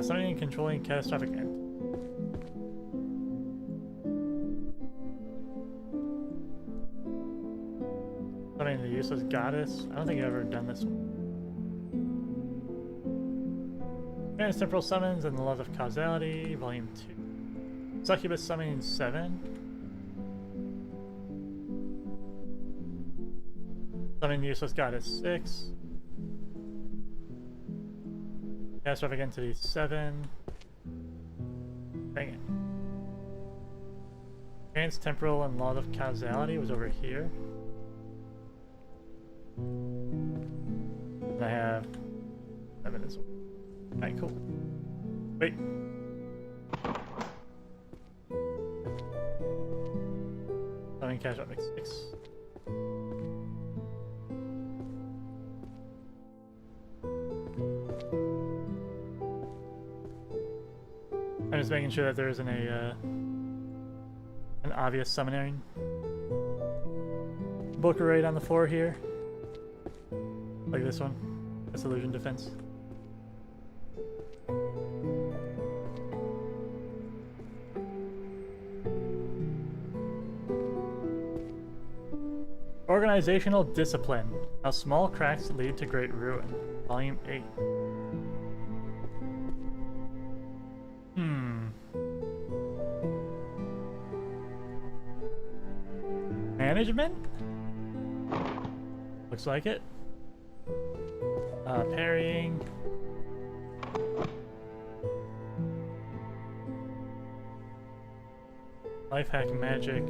Summoning and controlling catastrophic end. Summoning the useless goddess. I don't think I've ever done this one. And temporal summons and the laws of causality, volume 2. Succubus summoning 7. Summon useless goddess 6. Catastrophic entity 7. Dang it. Trans-temporal and laws of causality was over here. And I have 7 as well. Alright, cool. Wait. Summoning catastrophic 6. I'm just making sure that there isn't an obvious summoning book right on the floor here. Like this one. That's illusion defense. Organizational discipline. How small cracks lead to great ruin. Volume 8. management? Looks like it. Parrying. Life hack magic.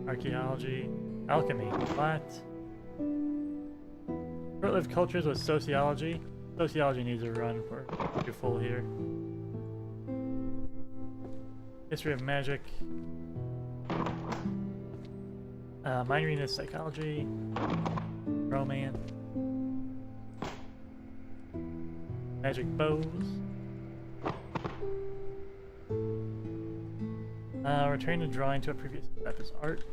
Archaeology. Alchemy. What? Short-lived cultures with sociology. Sociology needs a run for you're full here. History of magic. Minoring is psychology. Romance. Magic bows. Return to drawing to a previous step is art.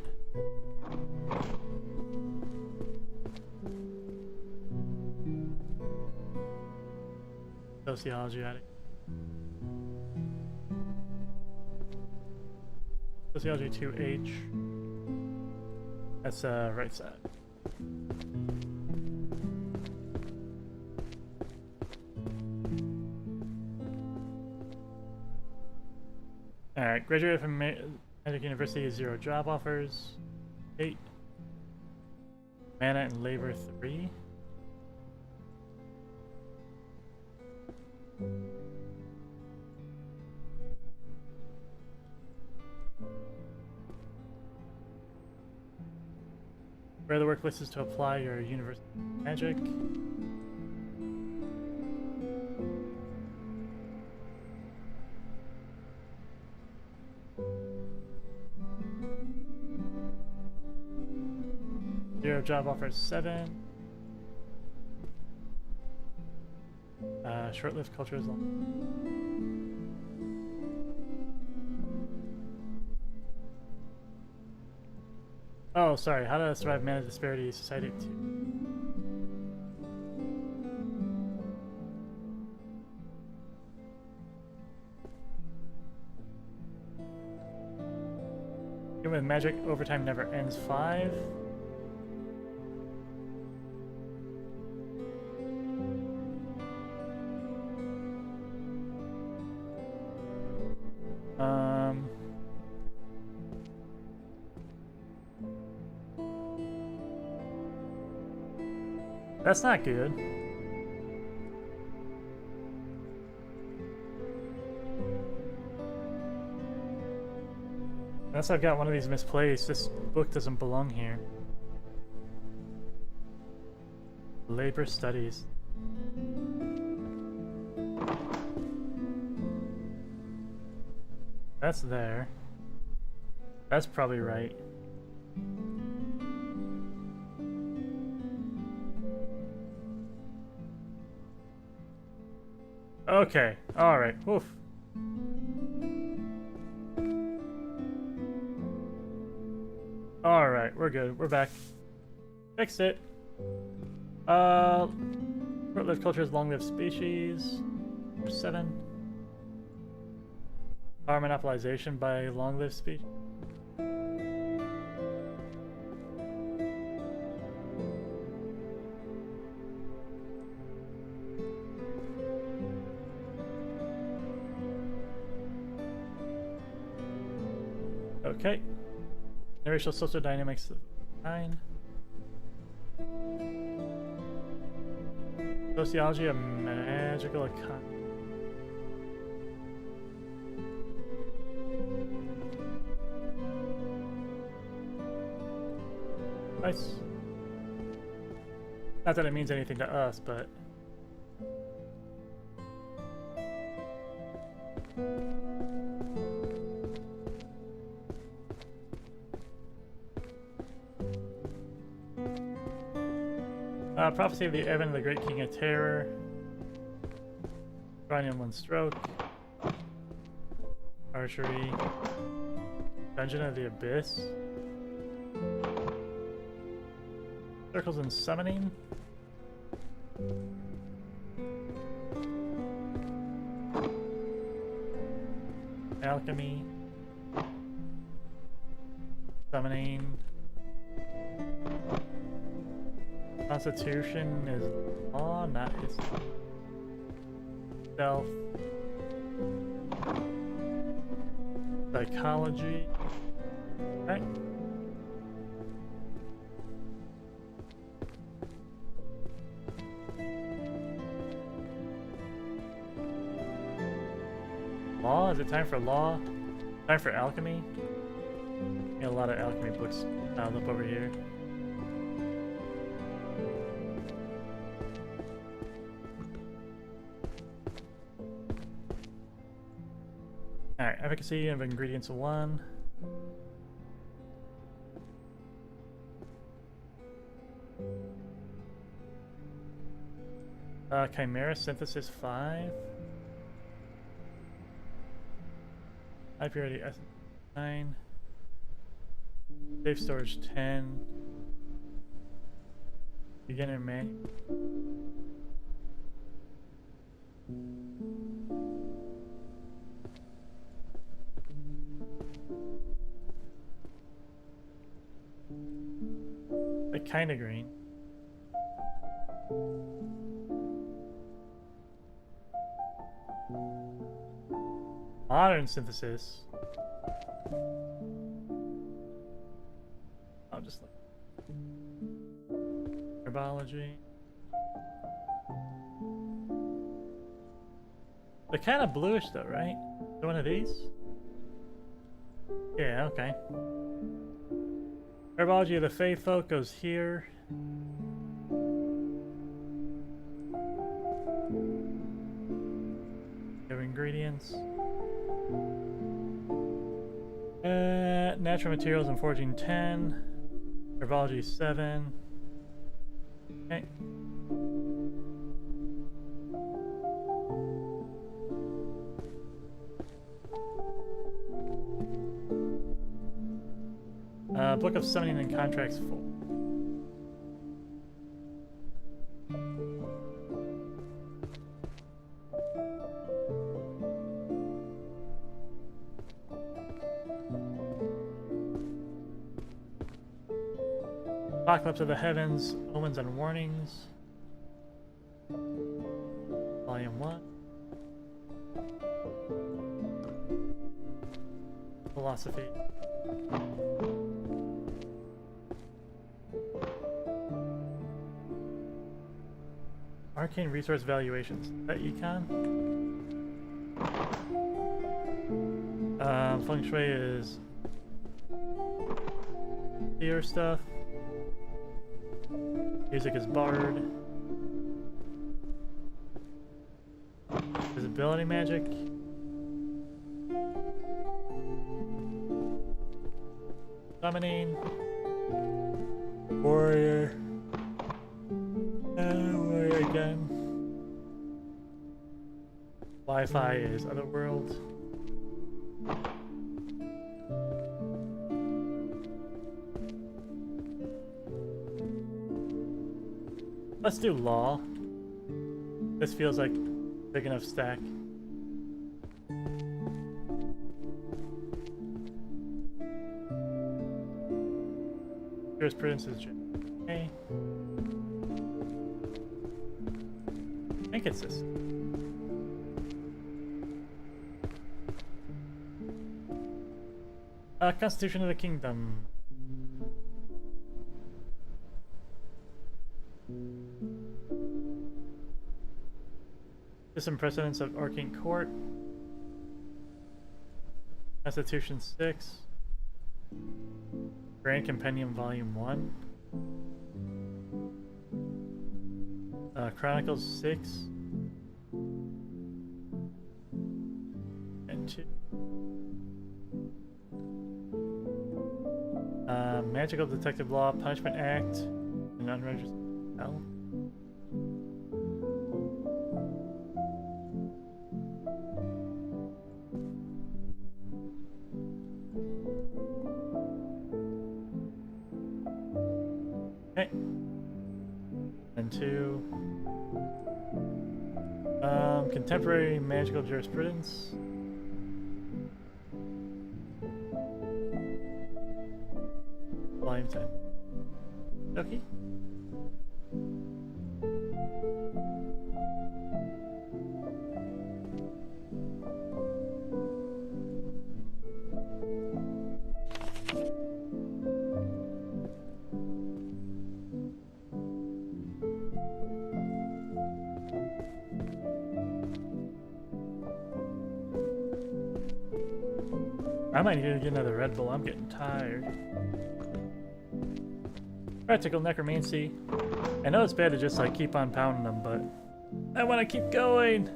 Sociology attic. Sociology 2H. That's right side. Alright, graduated from Magic University, 0 job offers. 8. Mana and labor 3. Where the workplaces to apply your university magic. Zero job offers 7. Short-lived culture is long. Oh, sorry. How to survive mana disparity society 2. Even with magic, overtime never ends 5. That's not good. Unless I've got one of these misplaced, this book doesn't belong here. Labor studies. That's there. That's probably right. Okay, alright, oof. Alright, we're good, we're back. Fixed it. Short-lived cultures, long-lived species. 7. Power monopolization by long-lived species. Okay. Interracial social dynamics 9. Sociology of magical economy. Nice. Not that it means anything to us, but Prophecy of the Evan, the Great King of Terror. Drawing in one stroke. Archery. Dungeon of the Abyss. Circles and Summoning. Alchemy. Summoning. Constitution is law, not his stealth. Psychology. Right. Law? Is it time for law? Time for alchemy? Got a lot of alchemy books piled up over here. Alright, efficacy of ingredients 1. Chimera synthesis 5. High purity essence 9. Safe storage 10. Beginner manual. Like kinda green. Modern synthesis. I'll just look. Herbology. They're kind of bluish though, right? One of these? Yeah, okay. Herbology of the Fae folk goes here. Have ingredients. Natural materials and foraging 10. Herbology 7. Okay. Book of Summoning and Contracts 4. Apocalypse of the Heavens, Omens and Warnings. Volume 1. Philosophy. Arcane Resource Valuations. Is that econ? Feng Shui is here stuff. Music is Bard. Visibility magic. Summoning. Warrior. Warrior again. Wi-Fi is Otherworld. Let's do law. This feels like a big enough stack. Jurisprudence is okay. I think it's this. Constitution of the Kingdom. System precedents of Arcane Court. Constitution 6. Grand Compendium Volume 1. Chronicles 6. And 2. Magical Detective Law, Punishment Act, and Unregistered Spell. Okay. And 2. Contemporary Magical Jurisprudence. Volume 10. Okay. I might need to get another Red Bull. I'm getting tired. Practical necromancy. I know it's bad to just like keep on pounding them, but I want to keep going.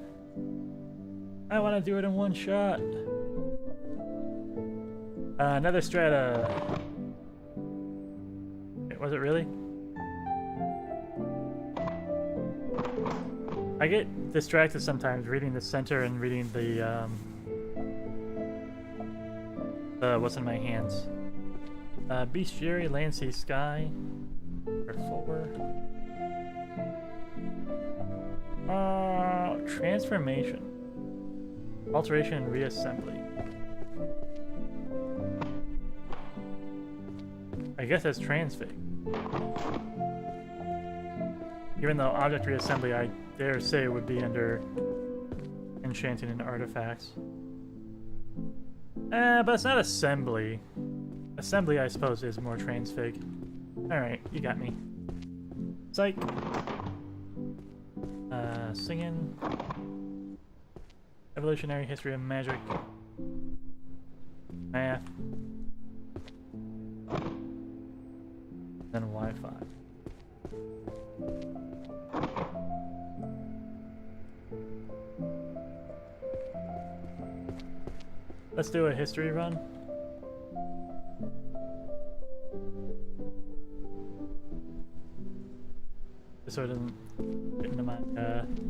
I want to do it in one shot. Another strata. Wait, was it really? I get distracted sometimes reading the center and reading the what's in my hands. Bestiary, land, sea, sky. For 4. Transformation. Alteration and reassembly. I guess that's transfig. Even though object reassembly, I dare say, would be under enchanting and artifacts. But it's not assembly. Assembly, I suppose, is more transfig. Alright, you got me. Psych. Singing. Evolutionary history of magic. Math. Then Wi-Fi. Let's do a history run. Just so it doesn't get into my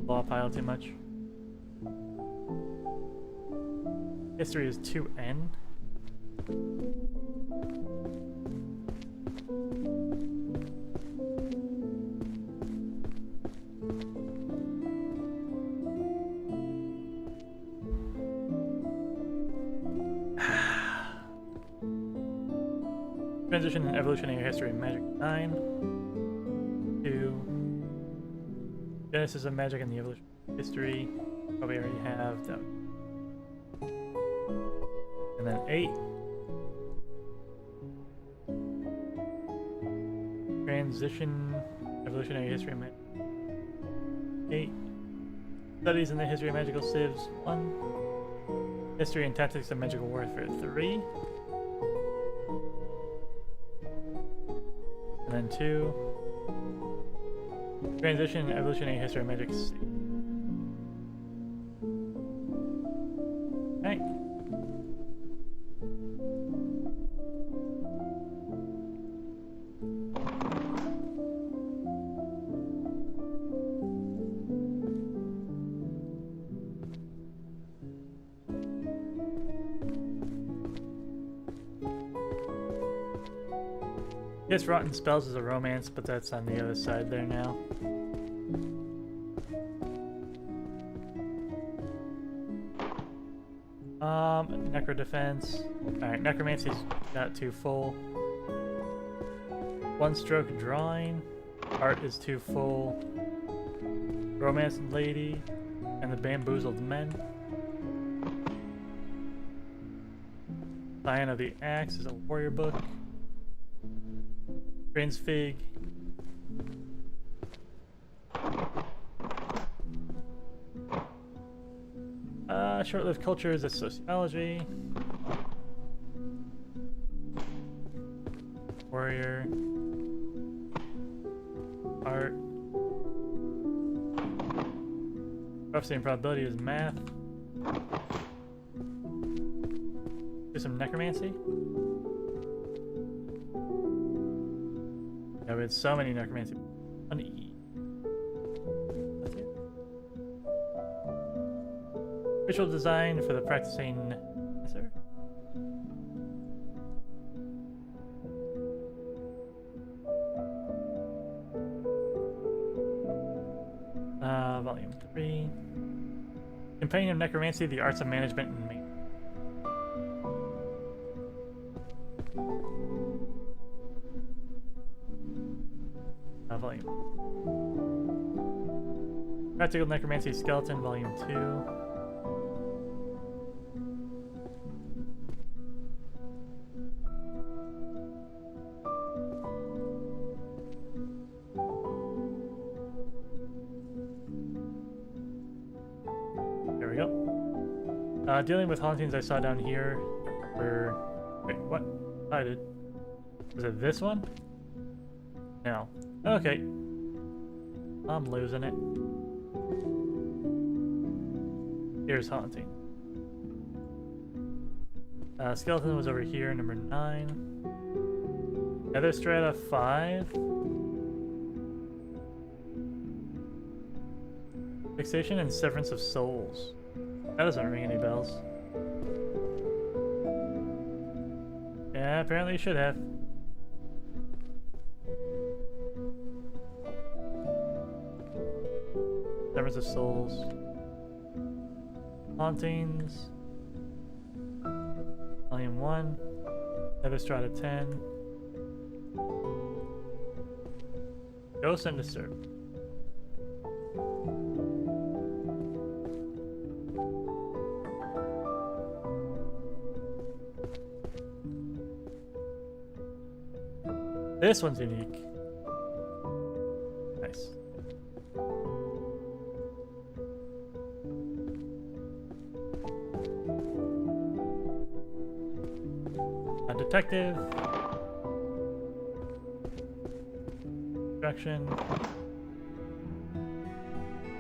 law pile too much. History is 2N. Transition and evolutionary history of magic 9. 2. Genesis of magic and the evolution of history. Probably already have that. And then 8. Transition, evolutionary history of magic. 8. Studies in the history of magical civs. 1. History and tactics of magical warfare. 3. And then 2. Transition and evolutionary history of magic. 6. Okay. Yes, Rotten Spells is a romance, but that's on the other side there now. Necro Defense. Alright, Necromancy's got 2 full. 1 stroke drawing. Art is 2 full. Romance Lady and the Bamboozled Men. Lion of the Axe is a warrior book. Transfig. Short-lived culture is a sociology. Warrior. Art. Prophecy and probability is math. Do some necromancy. Yeah, we had so many necromancy. An E. That's it. Visual design for the practicing. Yes, sir. Volume 3. Companion of Necromancy, the Arts of Management and Maintenance. Volume. Practical Necromancy Skeleton, Volume 2. There we go. Dealing with hauntings I saw down here. Wait, what? I did. Was it this one? No. Okay. I'm losing it. Here's haunting. Skeleton was over here, number 9. Nether strata 5. Fixation and severance of souls. That doesn't ring any bells. Yeah, apparently you should have. Severance of souls. Hauntings. Volume 1. Nether strata 10. Ghost and Disturb. This one's unique. Nice. A detective. Instruction.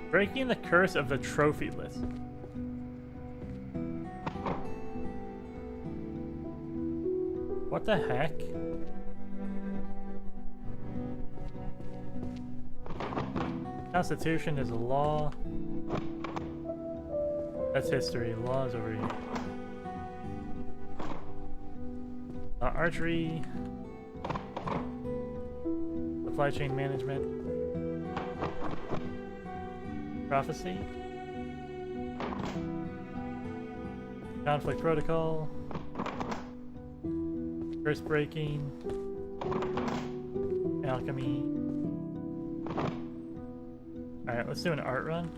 Breaking the curse of the trophy list. What the heck? Constitution is a law. That's history. Law is over here. Archery. Supply chain management. Prophecy. Conflict protocol. Curse breaking. Alchemy. Alright, let's do an art run.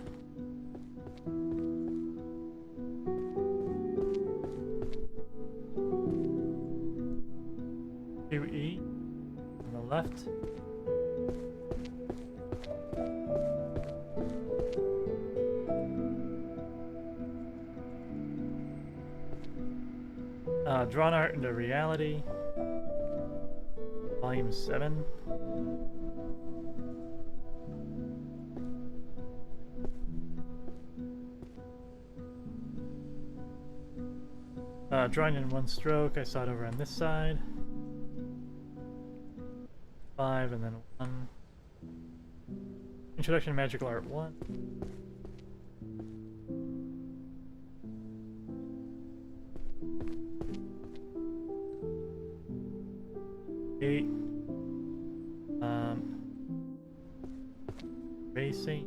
QE on the left. Drawn art into reality. Volume 7. Drawing in one stroke. I saw it over on this side. 5 and then 1. Introduction to Magical Art 1. Racing.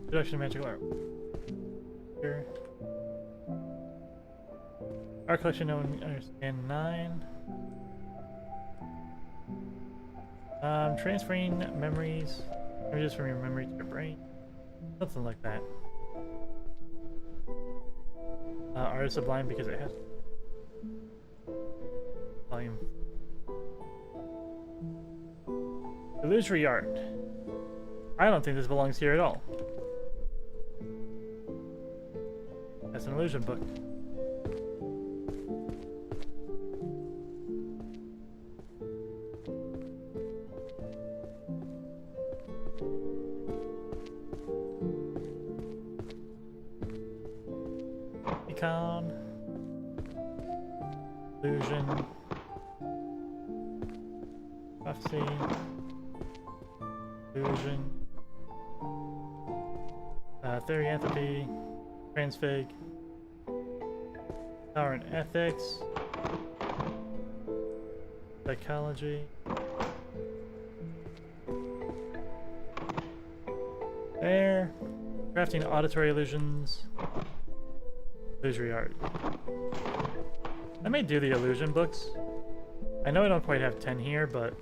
Introduction to Magical Art. Here. Art collection, no one understand 9. Transferring memories. Images from your memory to your brain. Something like that. Art is sublime because it has volume. Illusory art. I don't think this belongs here at all. That's an illusion book. Econ. Illusion. Prophecy. Illusion. Theory, entropy. Transfig. Power and ethics. Psychology. There. Crafting auditory illusions. Illusory art. I may do the illusion books. I know I don't quite have 10 here, but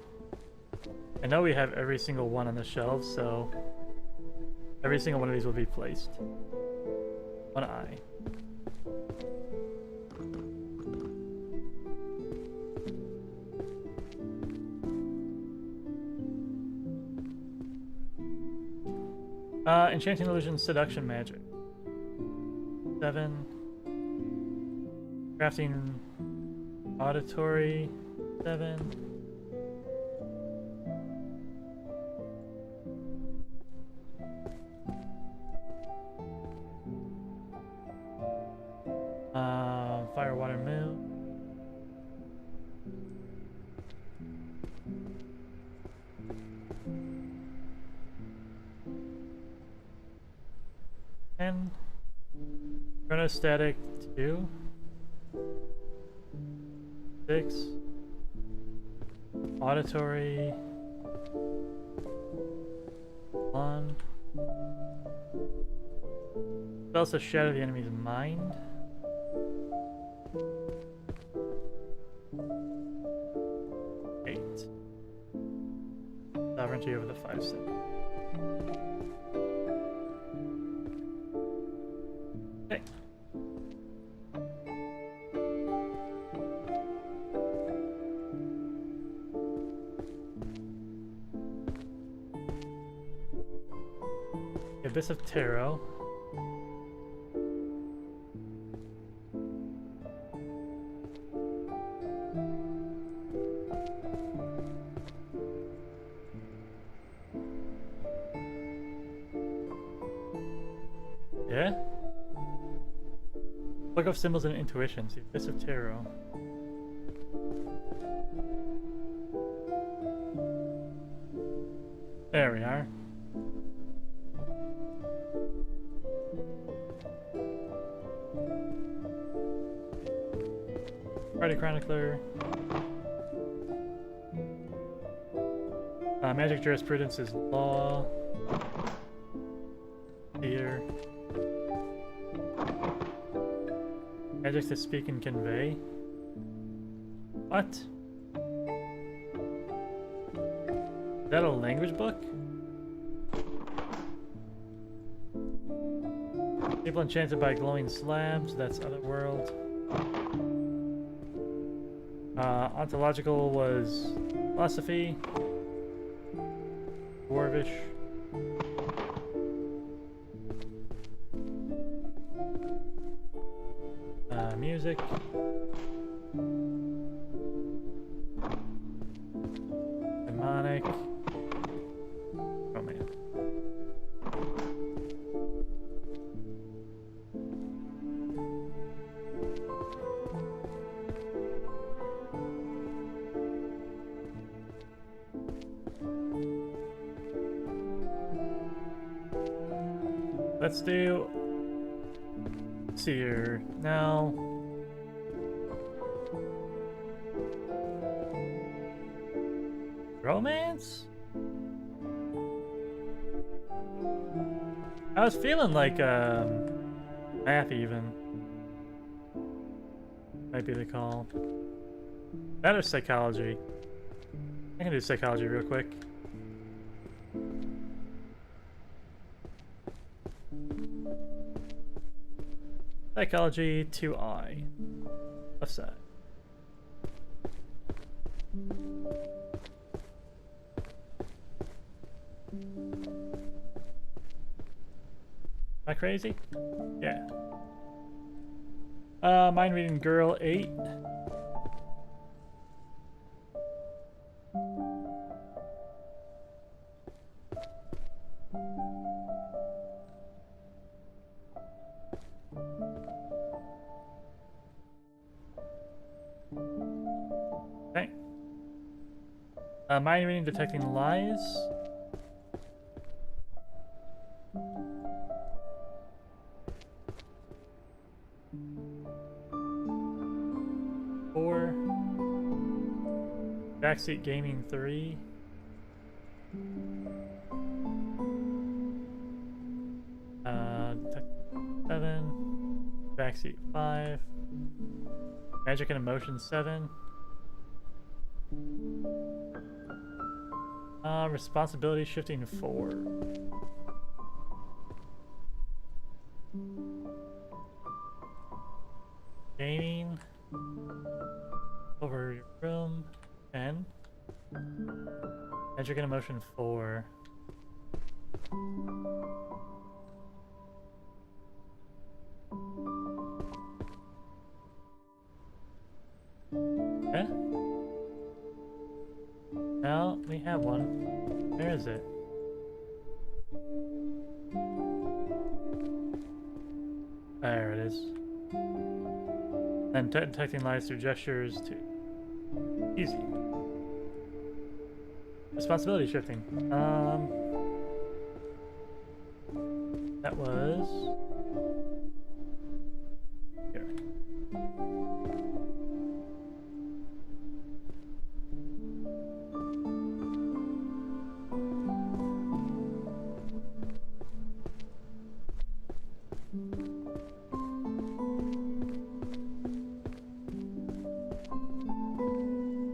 I know we have every single one on the shelves, so every single one of these will be placed. One eye. Enchanting illusion, seduction magic. 7. Crafting auditory. 7. Fire, water, moon. And chronostatic 2. 6. Auditory 1. Spells to shatter the enemy's mind. 8. Sovereignty over the 5 cent. Okay. Abyss of Tarot. Yeah? Look up symbols and intuitions. The Abyss of Tarot. There we are. Party Chronicler. Magic jurisprudence is law. Here. Magic to speak and convey. What? Is that a language book? People enchanted by glowing slabs. That's Otherworld. Ontological was philosophy. Dwarvish. Music. Demonic. Romance. Let's do. Let's see here now. Romance? I was feeling like math even. Might be the call. That or psychology. I can do psychology real quick. Psychology 2I. Left side. Am I crazy? Yeah. Mind reading girl 8. Okay. Mind reading detecting lies. Backseat Gaming 3. Detective 7. Backseat 5. Magic and Emotion 7. Responsibility Shifting 4. Gaming. Over your room. 10. Magic and Emotion 4. we have one. Where is it? There it is. Then detecting lies through gestures to easy. Responsibility shifting. That was here.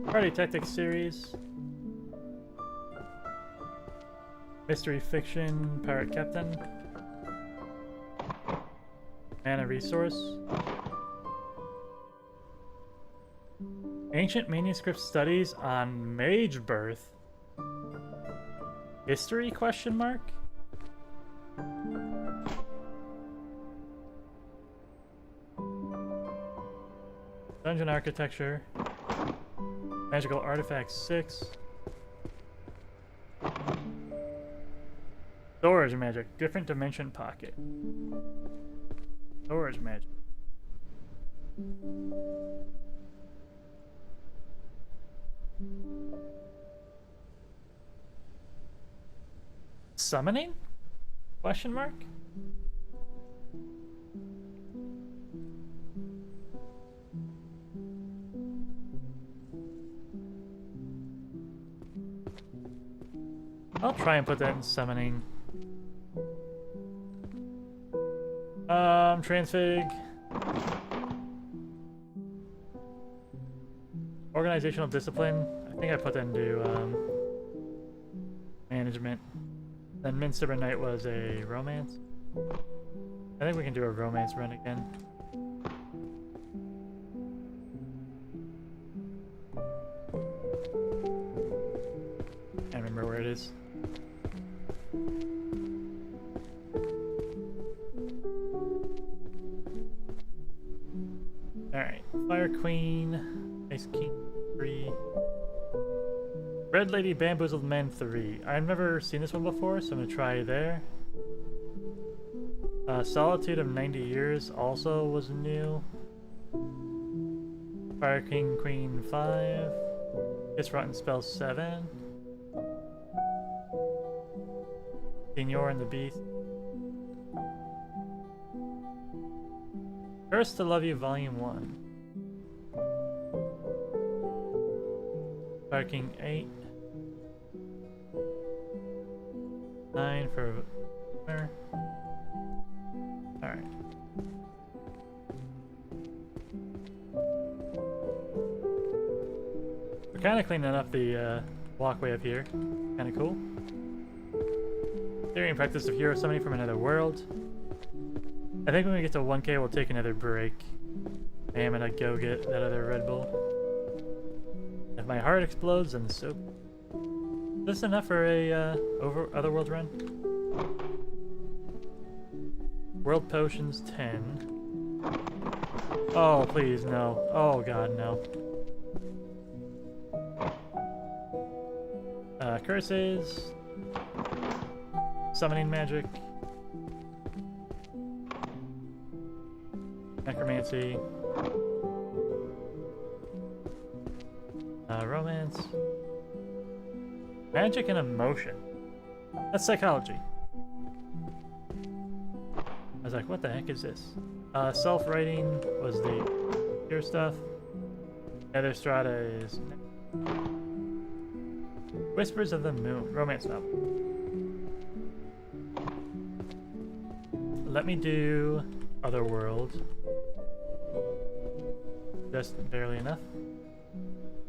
Party Tactics series. Mystery fiction, pirate captain. Mana resource. Ancient manuscript studies on mage birth. History question mark? Dungeon architecture. Magical artifacts 6. Storage magic, different dimension pocket. Storage magic. Summoning? Question mark? I'll try and put that in summoning. Transfig. Organizational discipline. I think I put that into management. Then Midsummer Night was a romance. I think we can do a romance run again. I remember where it is. Alright, Fire Queen, Ice King 3, Red Lady Bamboozled Men 3. I've never seen this one before, so I'm gonna try there. Solitude of 90 Years also was new. Fire King Queen 5, Kiss Rotten Spell 7, Senor and the Beast. First to Love You Volume 1. Fire King 8. 9 for winner. Alright. We're kind of cleaning up the walkway up here. Kind of cool. Theory and practice of hero summoning from another world. I think when we get to 1K, we'll take another break. I am gonna go get that other Red Bull. If my heart explodes, then so. Is this enough for a Otherworld run? World Potions 10. Oh, please, no. Oh, God, no. Curses. Summoning magic. Necromancy. Romance. Magic and emotion. That's psychology. I was like, what the heck is this? Self-writing was the pure stuff. Nether Strata is Whispers of the Moon. Romance novel. Let me do Otherworld. Just barely enough.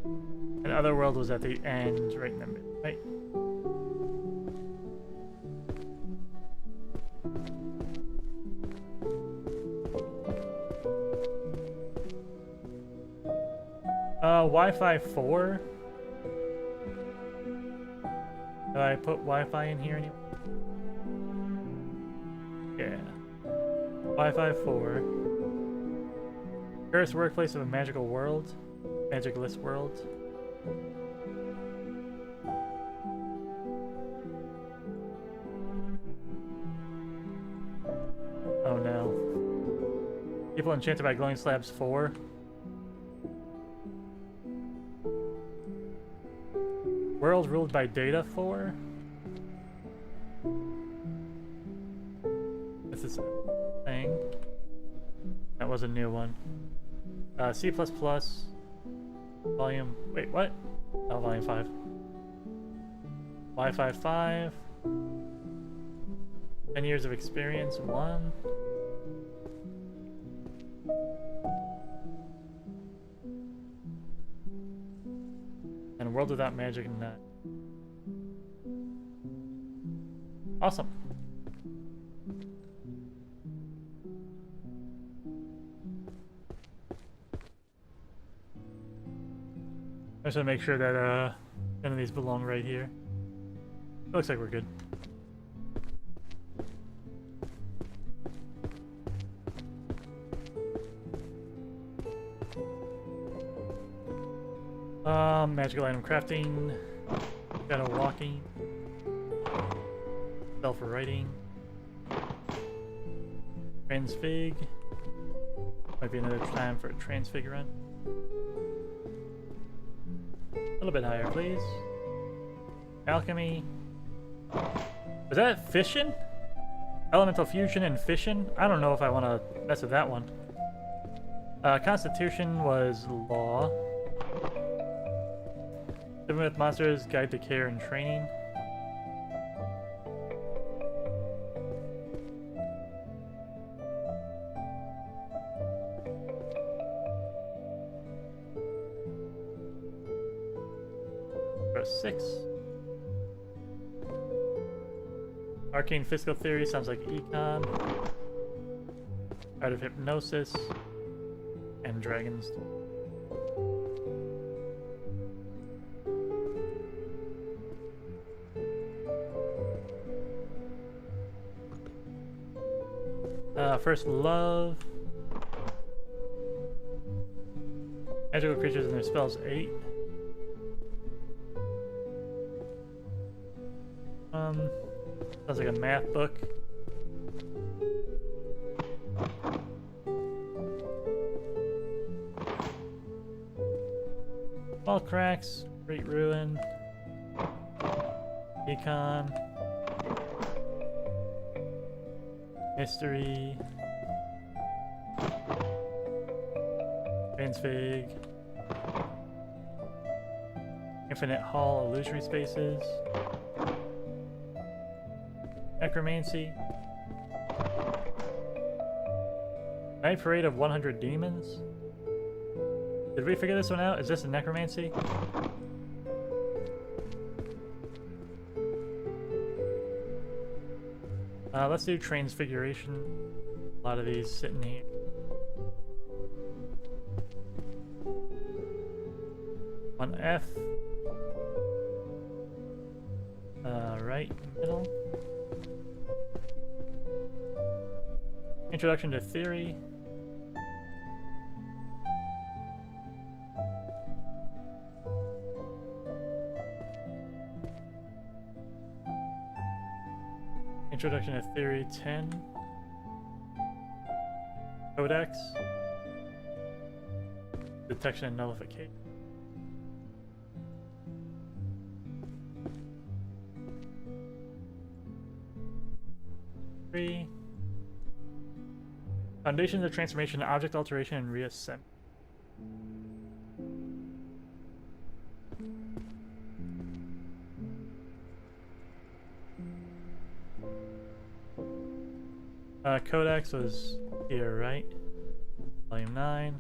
And Otherworld was at the end, right in the middle, right? Wi-Fi 4. Did I put Wi-Fi in here anymore? Yeah. Wi-Fi 4. Cursed Workplace of a Magical World. Magicless World. Evil enchanted by glowing slabs 4. World ruled by data 4. This is a thing. That was a new one. C++. Volume. Wait, what? Oh, volume 5. Wi-Fi 5. 10 years of experience 1. And World Without Magic 9. Awesome. I just want to make sure that none of these belong right here. Looks like we're good. Magical item crafting, shadow walking, self-writing, transfig. Might be another time for a transfig run. A little bit higher, please. Alchemy. Was that fission? Elemental fusion and fission? I don't know if I want to mess with that one. Constitution was law. Living with monsters, guide to care and training. Press 6. Arcane physical theory sounds like econ. Art of hypnosis. And dragons. First love. Magical creatures and their spells 8. Sounds like a math book. Small cracks, great ruin, econ, mystery, transfig, infinite hall, illusory spaces, necromancy, night parade of 100 demons. Did we figure this one out? Is this a necromancy? Let's do transfiguration. A lot of these sitting here. On F. Right middle. Introduction to theory. Introduction to Theory 10. Codex. Detection and nullification. Three. Foundations of transformation, object alteration, and reassembly. Codex was here, right? Volume 9.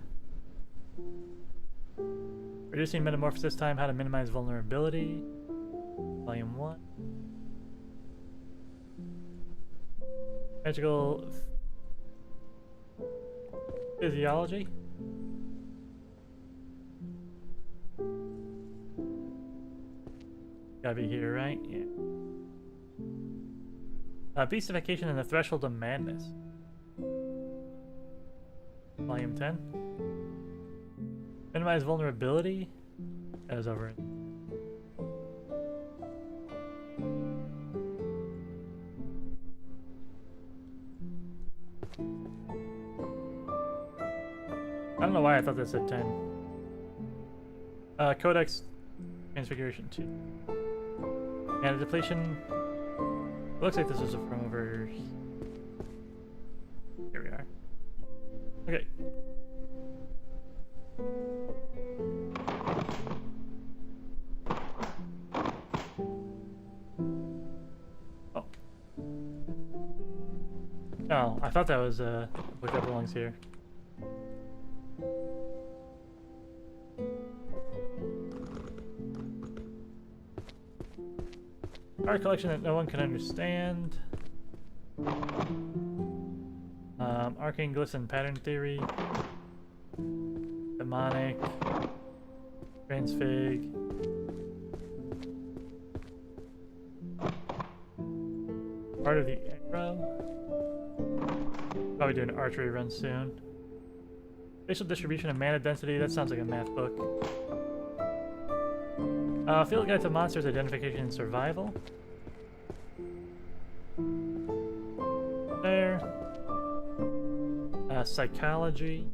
Reducing metamorphosis time, how to minimize vulnerability. Volume 1. Magical physiology. Gotta be here, right? Yeah. Beastification and the Threshold of Madness. Volume 10. Minimize vulnerability. That was over it. I don't know why I thought that said 10. Codex Transfiguration 2. And depletion. It looks like this was from over. Here we are. Okay. Oh. Oh, I thought that was a book that belongs here. Art collection that no one can understand. Arcane glisten pattern theory. Demonic. Transfig. Part of the arrow. Probably do an archery run soon. Spatial distribution and mana density. That sounds like a math book. Field guide to monsters, identification, and survival. There. Psychology.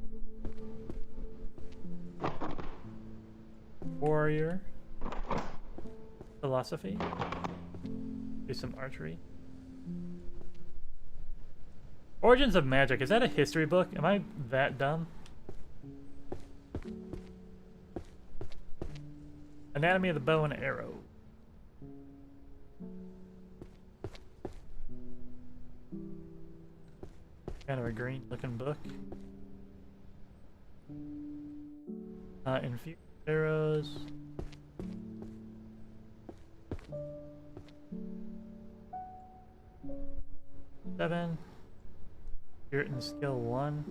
Warrior. Philosophy. Do some archery. Origins of Magic. Is that a history book? Am I that dumb? Anatomy of the bow and arrow. Kind of a green looking book. Infused arrows. Seven. Puritan skill 1.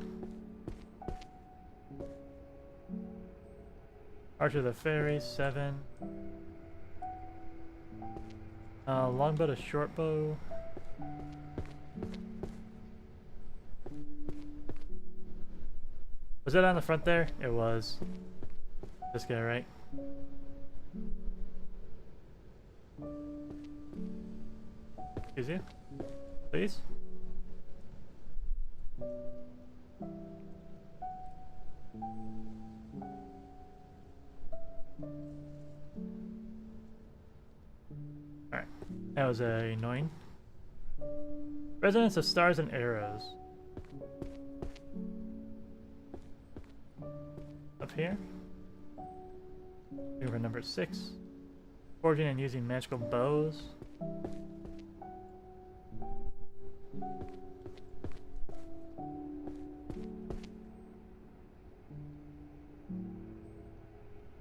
Archer of the Fairy, 7. Longbow to shortbow. Was that on the front there? It was. This guy, right? Excuse you? Please? Alright, that was annoying. Resonance of Stars and Arrows. Up here. Over number 6. Forging and using magical bows.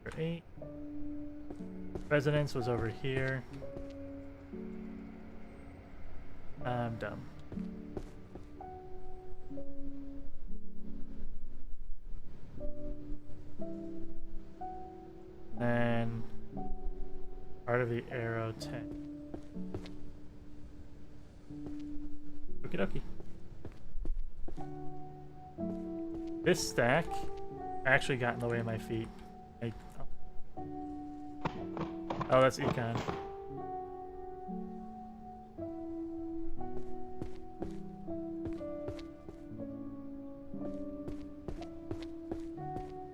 Number 8. Resonance was over here. I'm dumb. And part of the arrow 10. Okie dokie. This stack actually got in the way of my feet. Oh, that's Econ.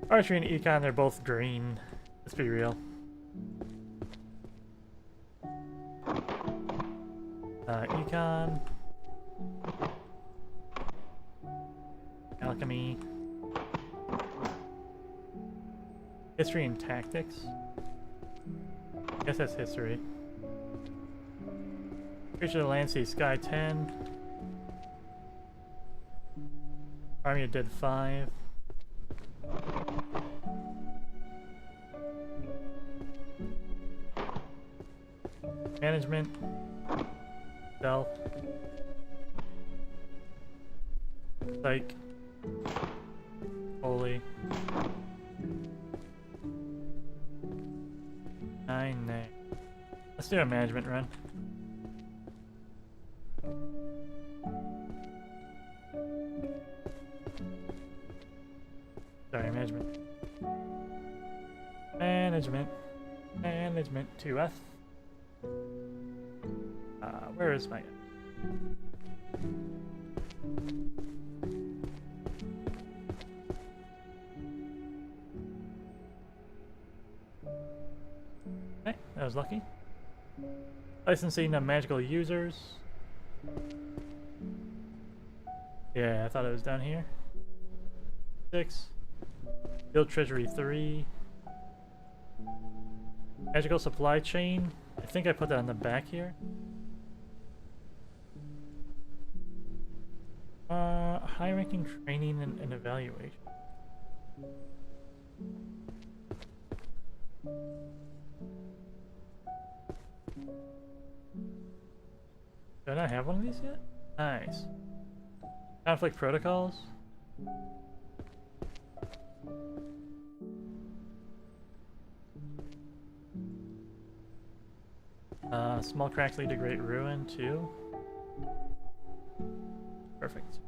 Archery and Econ, they're both green. Let's be real. Econ. Alchemy. History and Tactics. I guess that's history. Creature of the Land Sea Sky 10. Army of Dead 5. Management. Stealth. Psych. Holy. 9, nay. Let's do a management run. Sorry, management. Management 2F. Where is my... that was lucky. Licensing of magical users. Yeah, I thought it was down here. 6. Guild Treasury 3. Magical supply chain. I think I put that on the back here. High-ranking training and evaluation. Do I not have one of these yet? Nice. Conflict protocols. Small cracks lead to great ruin too. Perfect.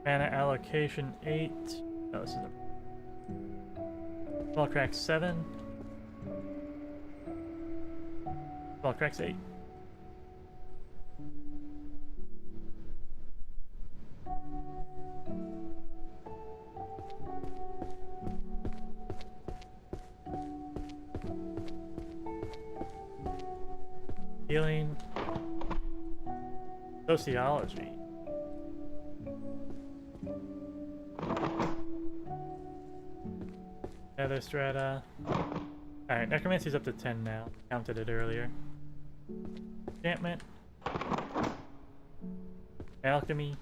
Mana allocation 8. Oh, this is a small cracks 7. Small cracks 8. Healing. Sociology. Nether strata. Alright, necromancy's up to 10 now. Counted it earlier. Enchantment. Alchemy.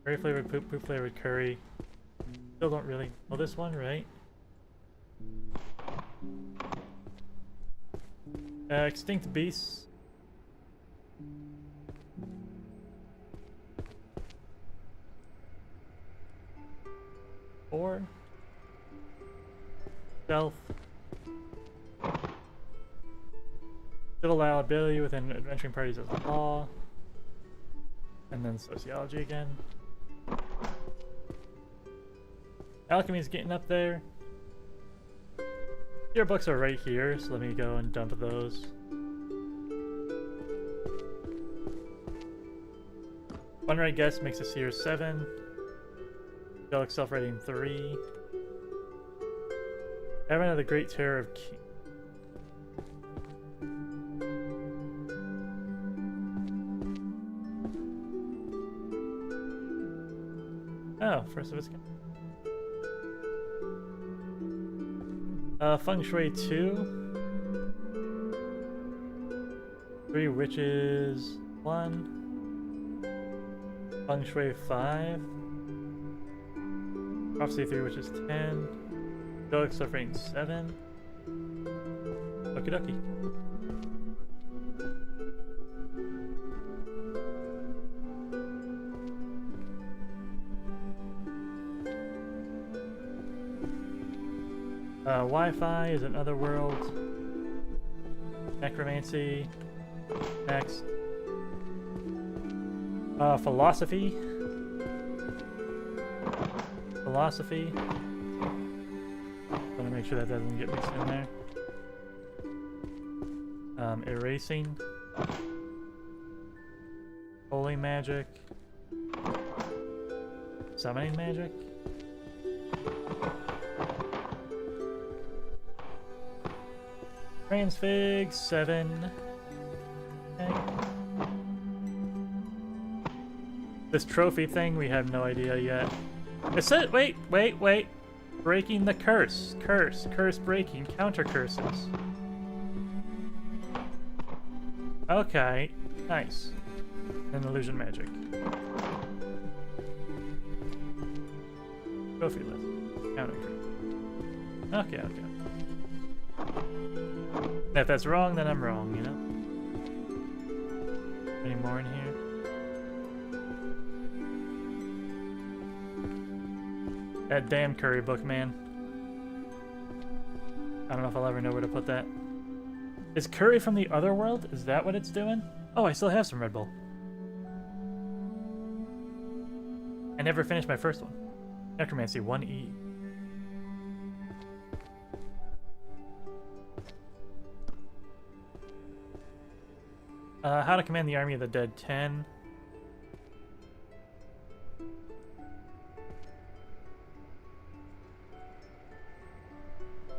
Curry flavored poop, poop flavored curry. Still don't really know this one, right? Extinct beasts. Or stealth. Civil liability within adventuring parties as law. And then sociology again. Alchemy's getting up there. Your books are right here, so let me go and dump those. One right guess makes a seer 7. Angelic self-rating 3. Advent of the Great Terror of King. Oh, first of its kind. Feng Shui 2. 3 Witches 1. Feng Shui 5. Prophecy 3 Witches 10. Angelic Suffering 7. Okie dokie. Wi-Fi is another world. Necromancy. Next. Philosophy. Philosophy. Want to make sure that doesn't get mixed in there. Erasing. Holy magic. Summoning magic. Transfig 7. Okay. This trophy thing, we have no idea yet. It said, wait. Breaking the curse. Curse breaking. Counter curses. Okay. Nice. And illusion magic. Trophy list. Counter curse. Okay. If that's wrong, then I'm wrong, you know? Any more in here? That damn curry book, man. I don't know if I'll ever know where to put that. Is curry from the other world? Is that what it's doing? Oh, I still have some Red Bull. I never finished my first one. Necromancy 1E. How to command the army of the dead 10.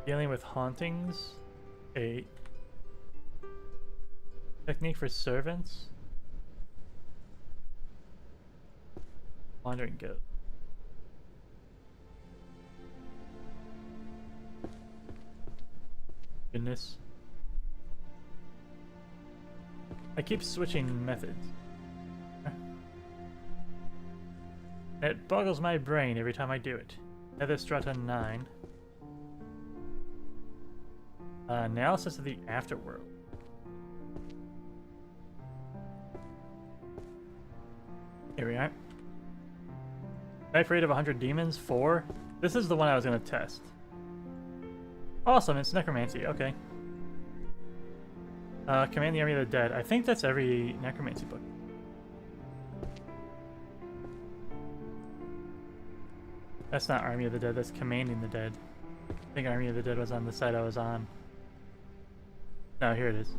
Dealing with hauntings. A technique for servants. Wandering goat. Goodness. I keep switching methods. It boggles my brain every time I do it. Nether Strata 9. Analysis of the Afterworld. Here we are. Knife rate of 100 demons, 4. This is the one I was going to test. Awesome, it's necromancy, okay. Command the Army of the Dead. I think that's every necromancy book. That's not Army of the Dead, that's Commanding the Dead. I think Army of the Dead was on the side I was on. No, here it is.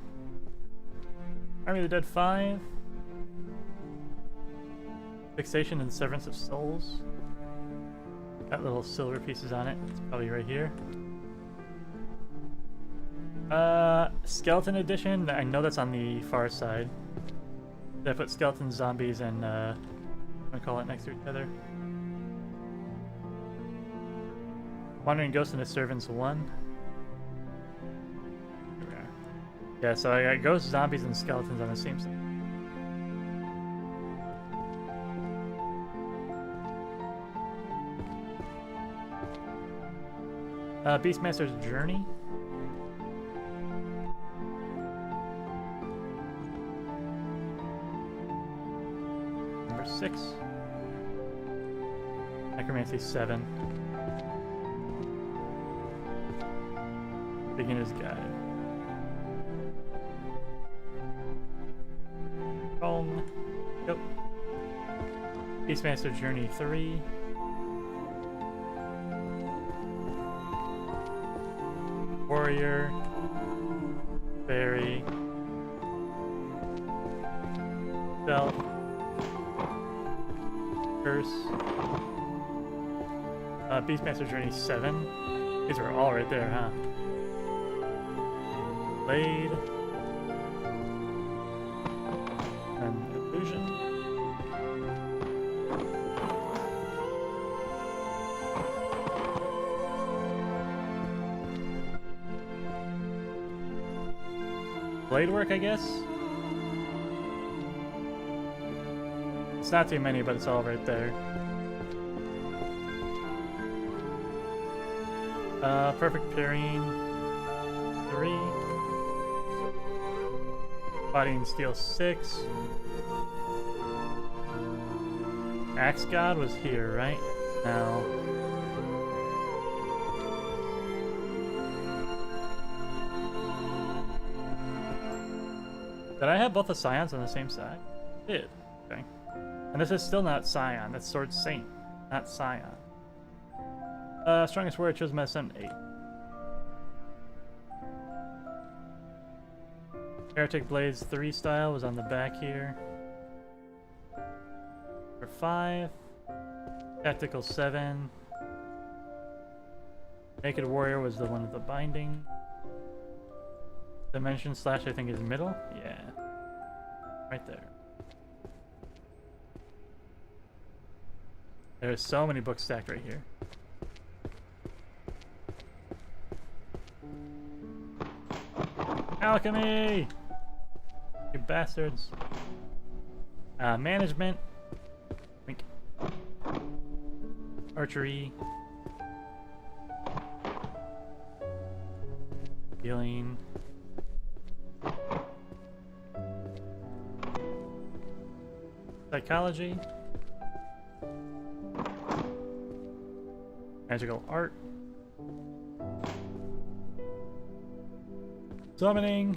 Army of the Dead 5. Fixation and Severance of Souls. Got little silver pieces on it. It's probably right here. Skeleton Edition. I know that's on the far side. Did I put skeletons, zombies, and I'm gonna call it next to each other. Wandering Ghost and the Servants 1. Here we are. Yeah, so I got ghosts, zombies, and skeletons on the same side. Beastmaster's Journey. Number 6. Necromancy 7. Beginner's Guide. Home. Yep. Beastmaster Journey 3. Warrior. Fairy. Stealth. Curse. Beastmaster Journey 7. These are all right there, huh? Blade. And Illusion. Blade work, I guess? It's not too many, but it's all right there. Perfect Parrying 3. Body and Steel 6. Axe God was here, right? No. Did I have both the Scions on the same side? I did. Okay. And this is still not Scion. That's Sword Saint, not Scion. Strongest warrior chose my son 8. Heretic Blades 3 style was on the back here. For 5. Tactical 7. Naked Warrior was the one with the binding. Dimension Slash I think is middle? Yeah. Right there. There's so many books stacked right here. Alchemy! You bastards. Management. Wink. Archery. Healing. Psychology. Magical art. Summoning.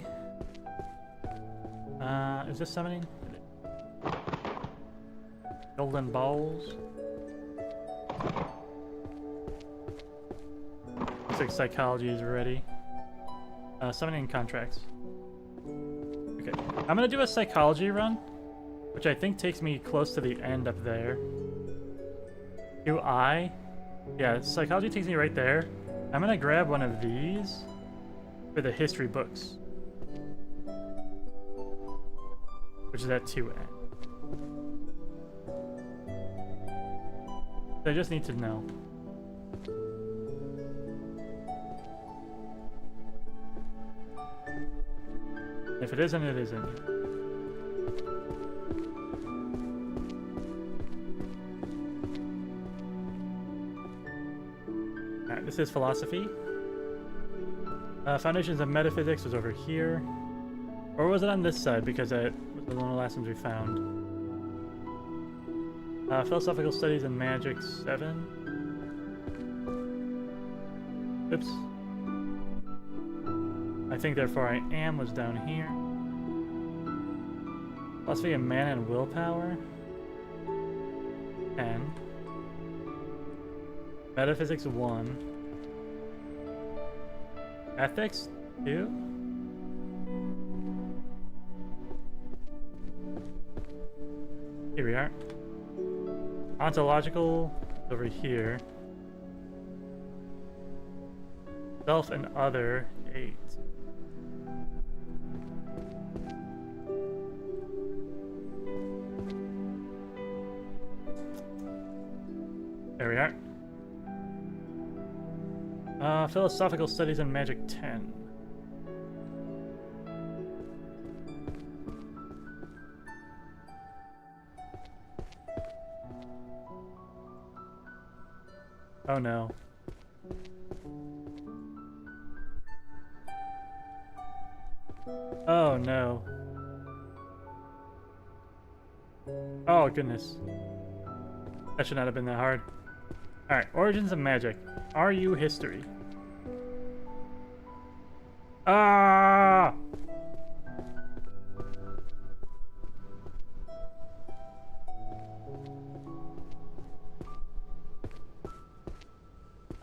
Is this summoning? Golden balls. Looks like psychology is ready. Summoning contracts. Okay, I'm gonna do a psychology run, which I think takes me close to the end up there. Do I? Yeah, psychology takes me right there. I'm gonna grab one of these for the history books, which is at 2N. I just need to know. If it isn't, it isn't. Alright, this is philosophy. Foundations of metaphysics was over here. Or was it on this side? Because it was one of the last ones we found. Philosophical studies and magic 7. Oops. I think therefore I am was down here. Philosophy of mana and willpower. 10. Metaphysics 1. Ethics 2. Here we are. Ontological over here. Self and other 8. There we are. Philosophical studies and magic 10. Oh no. Oh no. Oh goodness. That should not have been that hard. Alright, origins of magic. Are you history? Ah!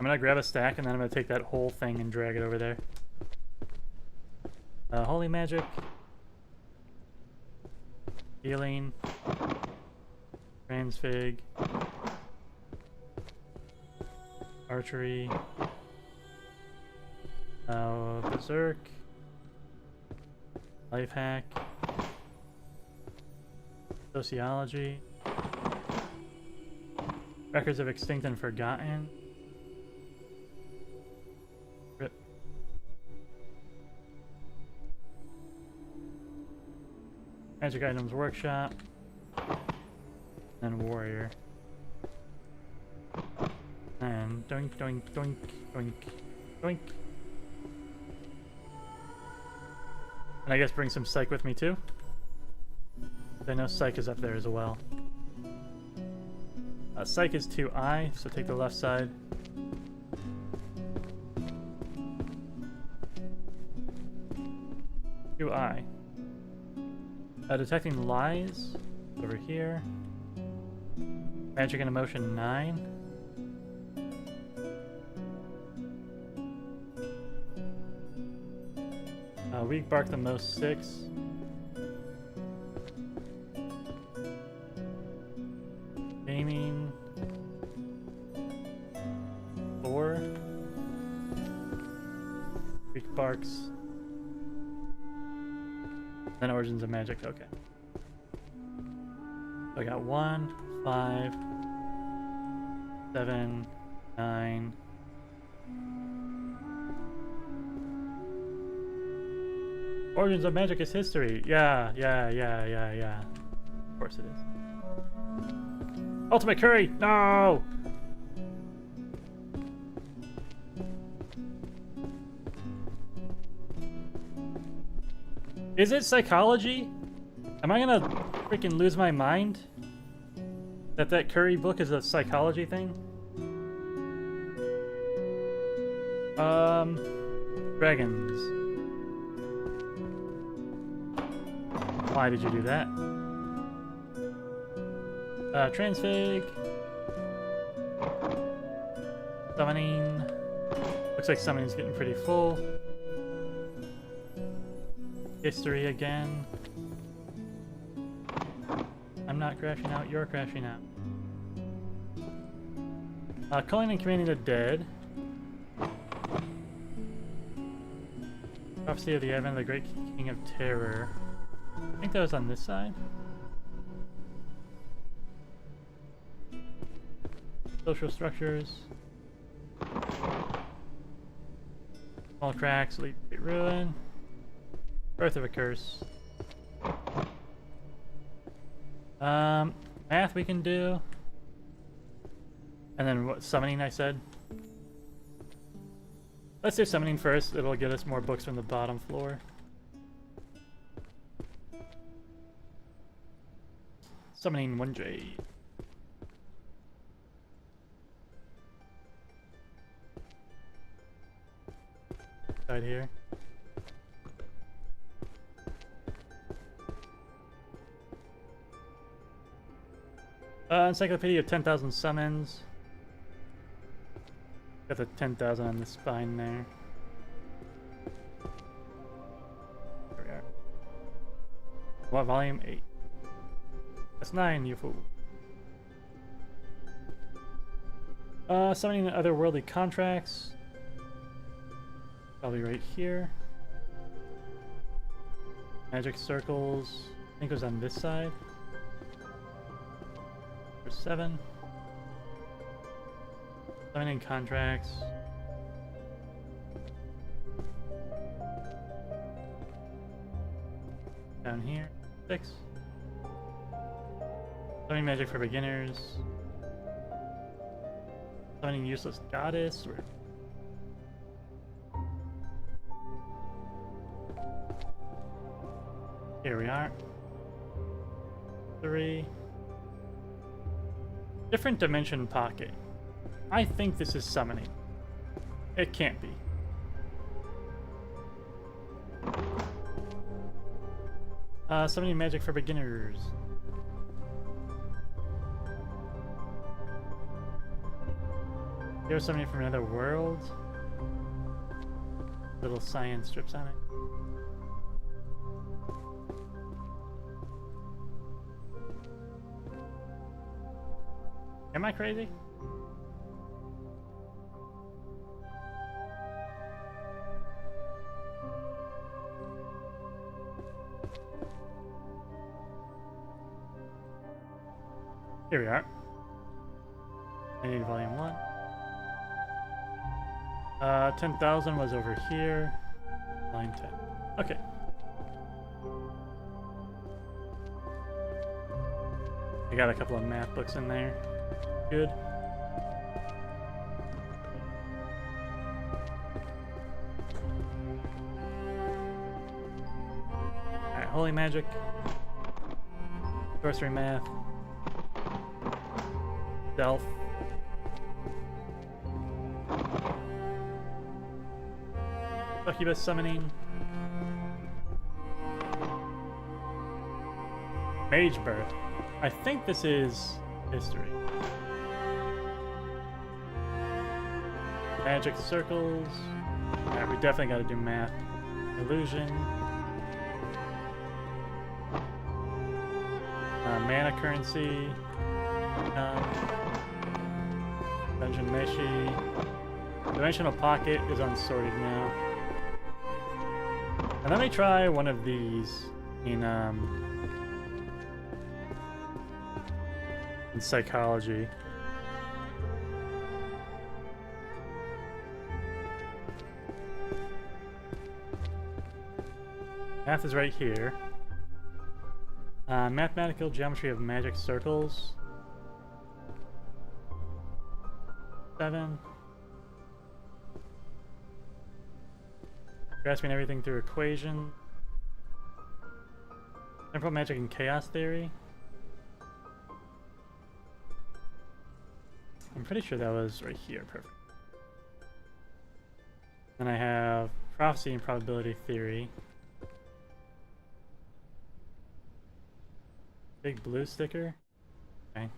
I'm gonna grab a stack and then I'm gonna take that whole thing and drag it over there. Holy magic. Healing. Transfig. Archery. Berserk. Life hack. Sociology. Records of extinct and forgotten. Rip. Magic items workshop. And warrior. And doink, doink, doink, doink, doink. And I guess bring some psych with me too. I know psych is up there as well. Psych is 2I, so take the left side. I. Detecting lies over here. Magic and emotion 9. Weak bark the most 6. Gaming 4. Weak barks. Then origins of magic. Okay. So I got 1, 5, 7, 9. Origins of magic is history. Yeah. Of course it is. Ultimate curry! No! Is it psychology? Am I gonna freaking lose my mind? That curry book is a psychology thing? Dragons. Why did you do that? Transfig. Summoning. Looks like summoning's getting pretty full. History again. I'm not crashing out, you're crashing out. Calling and commanding the dead. Prophecy of the Advent of the Great King of Terror. I think that was on this side. Social structures. Small cracks lead to ruin. Birth of a curse. Math we can do. And then what, summoning I said? Let's do summoning first. It'll get us more books from the bottom floor. Summoning 1J. Right here. Encyclopedia of 10,000 summons. Got the 10,000 on the spine there. There we are. What, volume 8? That's 9, you fool. Summoning otherworldly contracts. Probably right here. Magic circles. I think it was on this side. 7. Summoning contracts. Down here. 6. Summoning magic for beginners. Summoning useless goddess. Here we are. 3. Different dimension pocket. I think this is summoning. It can't be. Summoning magic for beginners. Here's something from another world. Little science strips on it. Am I crazy? Here we are. I need volume 1. 10,000 was over here. Line 10. Okay. I got a couple of math books in there. Good. Alright, holy magic. Sorcery math. Stealth. Succubus summoning. Mage birth. I think this is history. Magic circles. Alright, we definitely gotta do math. Illusion. Mana currency. Dungeon Meshi. Dimensional pocket is unsorted now. And let me try one of these in psychology. Math is right here. Mathematical geometry of magic circles. 7. Grasping everything through equation. Temporal magic and chaos theory. I'm pretty sure that was right here. Perfect. Then I have prophecy and probability theory. Big blue sticker. Okay.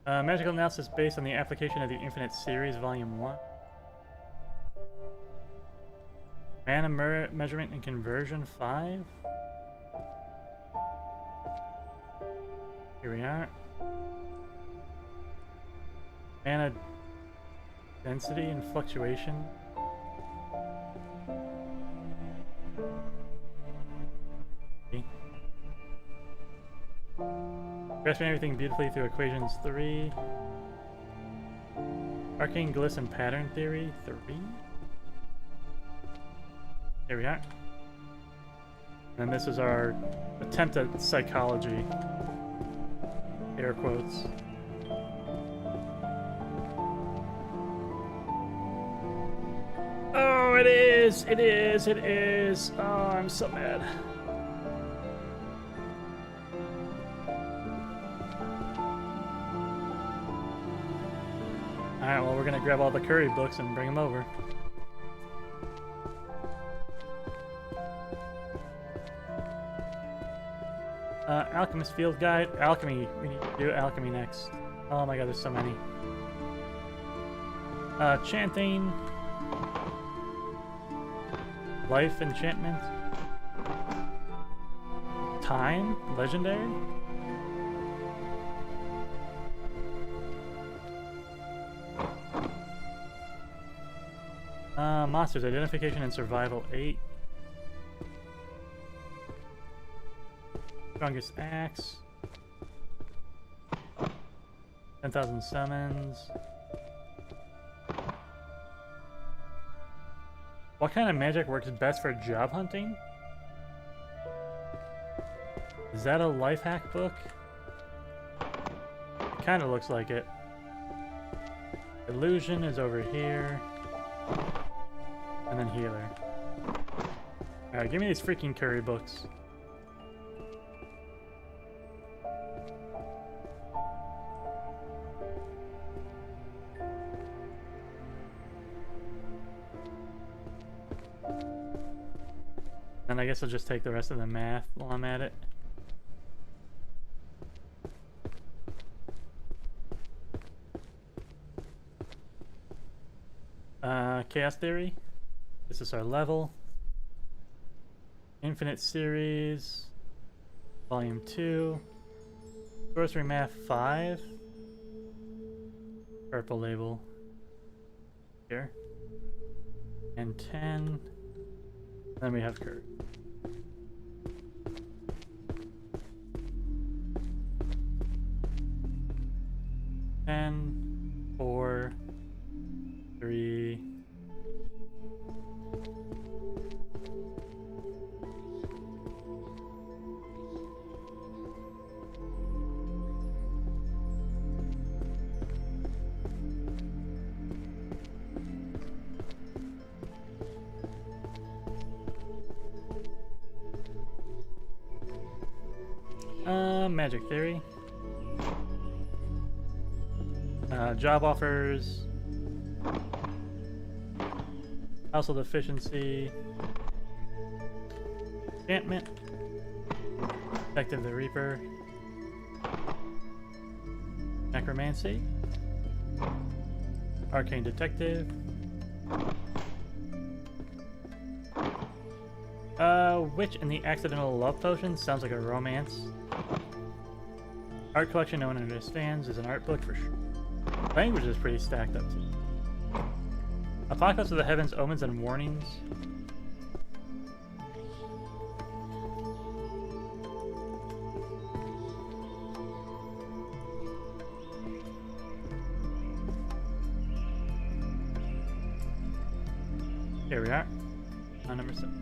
Magical analysis based on the application of the Infinite Series, Volume 1. Mana measurement and conversion 5. Here we are. Mana density and fluctuation. Grasping everything beautifully through equations 3. Arcane gliss and pattern theory 3. Here we are. And this is our attempt at psychology. Air quotes. Oh, it is! It is! It is! Oh, I'm so mad. Alright, well, we're gonna grab all the curry books and bring them over. Alchemist Field Guide. Alchemy. We need to do alchemy next. Oh my god, there's so many. Chanting. Life enchantment. Time. Legendary. Monsters. Identification and Survival 8. Strongest axe. 10,000 summons. What kind of magic works best for job hunting? Is that a life hack book? It kind of looks like it. Illusion is over here. And then healer. Alright, give me these freaking curry books. And I guess I'll just take the rest of the math while I'm at it. Chaos Theory. This is our level. Infinite Series. Volume 2. Grocery Math 5. Purple label. Here. And 10. Then we have curve. Ten, 4, 3. Magic Theory. Job offers. Household efficiency. Enchantment. Detective the Reaper. Necromancy. Arcane Detective. Witch and the Accidental Love Potion sounds like a romance. Art collection no one understands is an art book for sure. Language is pretty stacked up too. Apocalypse of the Heavens, Omens and Warnings. Here we are on number 7.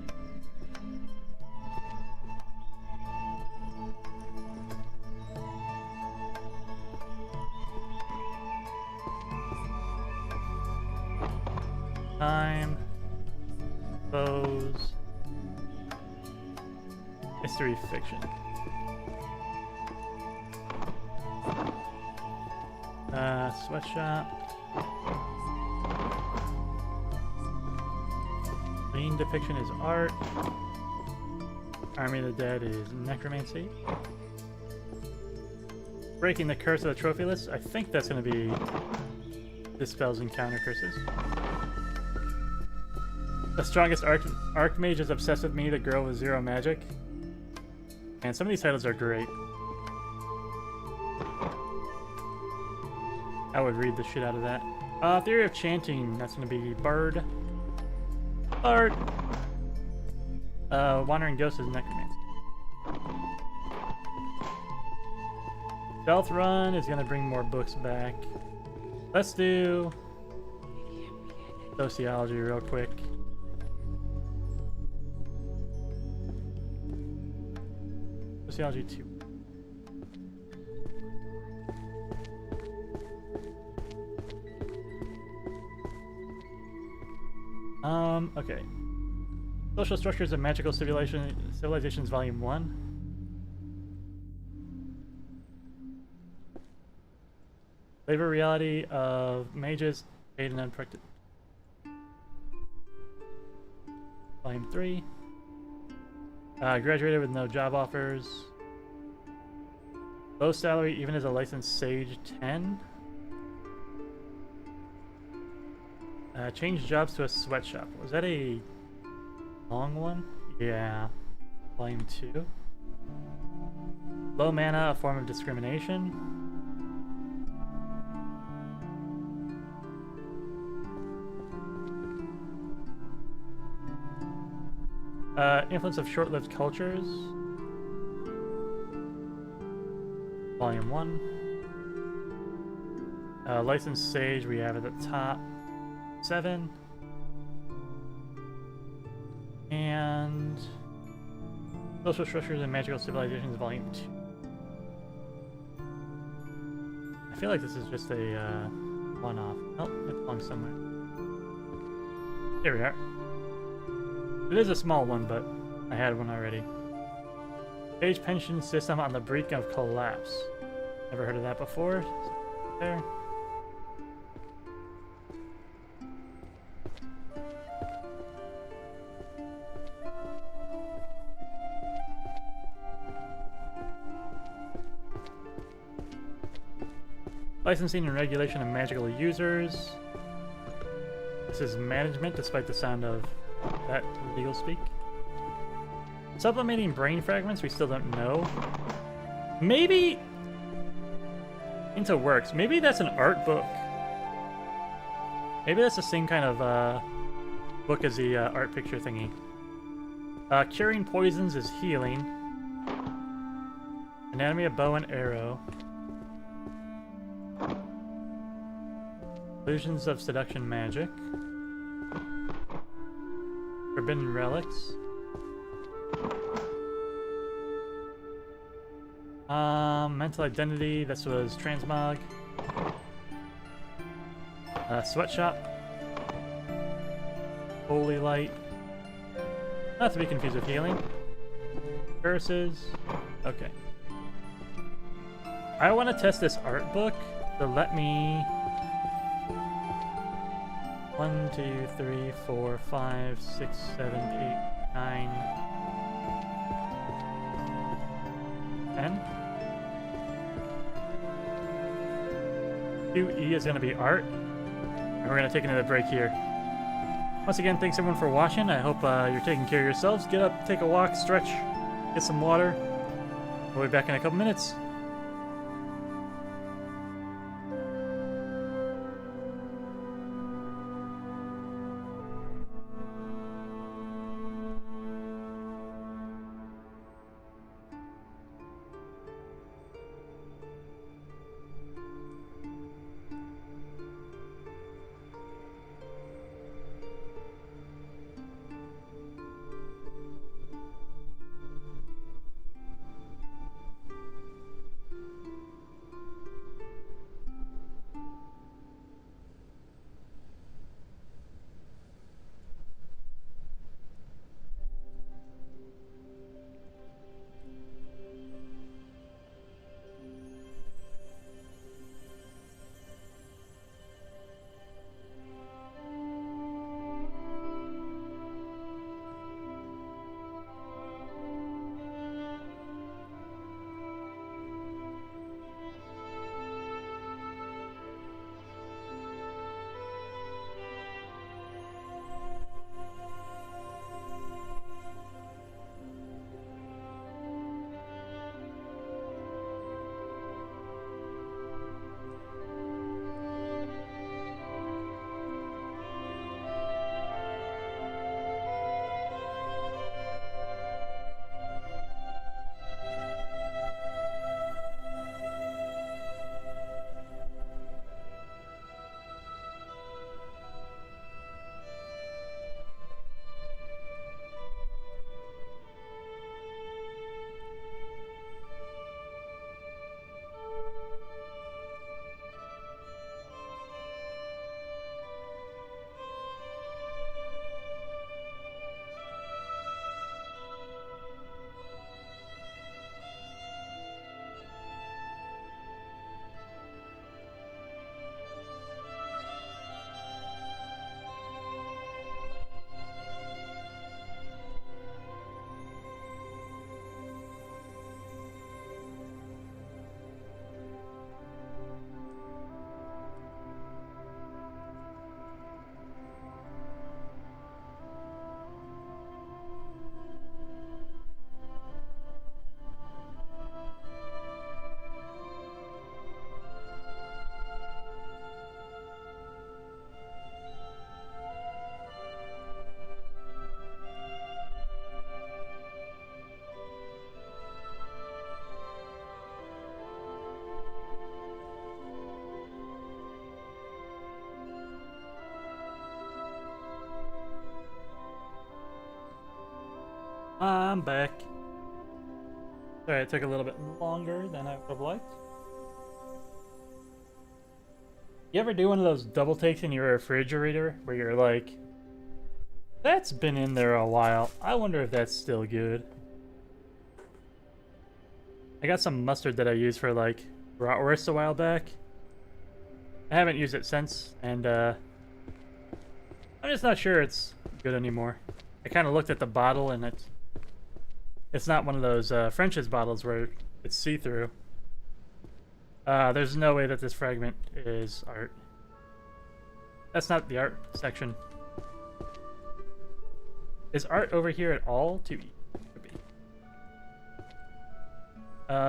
Time, foes, mystery fiction. Sweatshop. Main depiction is art. Army of the Dead is necromancy. Breaking the curse of the trophy list. I think that's going to be dispels and counter curses. The strongest archmage is obsessed with me, the girl with zero magic. And some of these titles are great. I would read the shit out of that. Theory of chanting, that's gonna be Bard. Bard! Wandering Ghost is necromancy. Stealth run is gonna bring more books back. Let's do sociology real quick. Sociology 2. Okay. Social Structures of Magical Civilizations, Volume 1. Labor Reality of Mages, Paid and Unprotected. Volume 3. Graduated with no job offers. Low salary even as a licensed sage, 10. Change jobs to a sweatshop. Was that a long one? Yeah. Volume 2. Low mana, a form of discrimination. Influence of short-lived cultures. Volume 1. Licensed Sage we have at the top. 7. And Social Structures and Magical Civilizations Volume 2. I feel like this is just a one-off. Oh, it belongs somewhere. Here we are. It is a small one, but I had one already. Age pension system on the brink of collapse. Never heard of that before. There. Licensing and regulation of magical users. This is management, despite the sound of that legal speak. Supplementing brain fragments, we still don't know. Maybe into works. Maybe that's an art book. Maybe that's the same kind of book as the art picture thingy. Curing poisons is healing. Anatomy of bow and arrow. Illusions of seduction magic. Forbidden relics. Mental identity. This was transmog. Sweatshop. Holy light. Not to be confused with healing. Curses. Okay. I want to test this art book, so let me. 1, 2, 3, 4, 5, 6, 7, 8, 9, 10. 2E is going to be art. And we're going to take another break here. Once again, thanks everyone for watching. I hope you're taking care of yourselves. Get up, take a walk, stretch, get some water. We'll be back in a couple minutes. I'm back. Sorry, it took a little bit longer than I would have liked. You ever do one of those double takes in your refrigerator where you're like, that's been in there a while. I wonder if that's still good. I got some mustard that I used for like bratwurst a while back. I haven't used it since, and I'm just not sure it's good anymore. I kind of looked at the bottle, and it's not one of those French's bottles where it's see-through. There's no way that this fragment is art. That's not the art section. Is art over here at all to eat? Could be.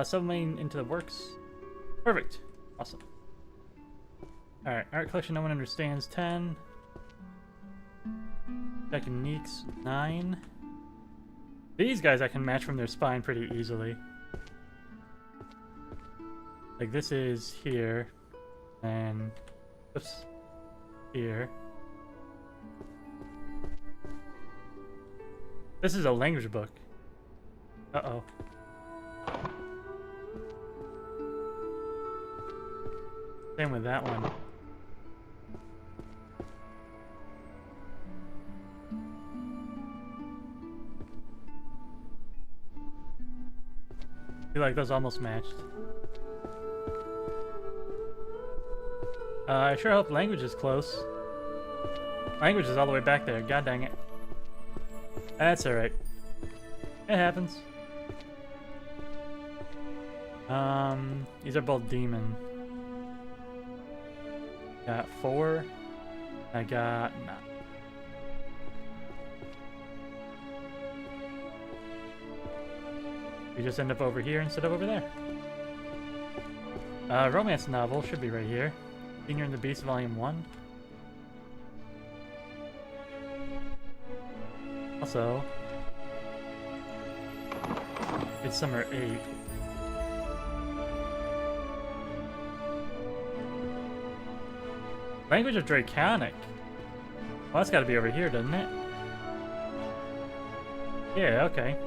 Submarine into the works. Perfect. Awesome. Alright, art collection no one understands, 10. Techniques, 9. These guys I can match from their spine pretty easily. Like this is here, and oops, here. This is a language book. Uh-oh. Same with that one. I feel like those almost matched. I sure hope language is close. Language is all the way back there. God dang it. That's alright. It happens. These are both demon. Got 4. I got 9. We just end up over here instead of over there. Romance novel should be right here. Senior and the Beast, Volume 1. Also, it's Summer 8. Language of Draconic. Well, that's gotta be over here, doesn't it? Yeah, okay.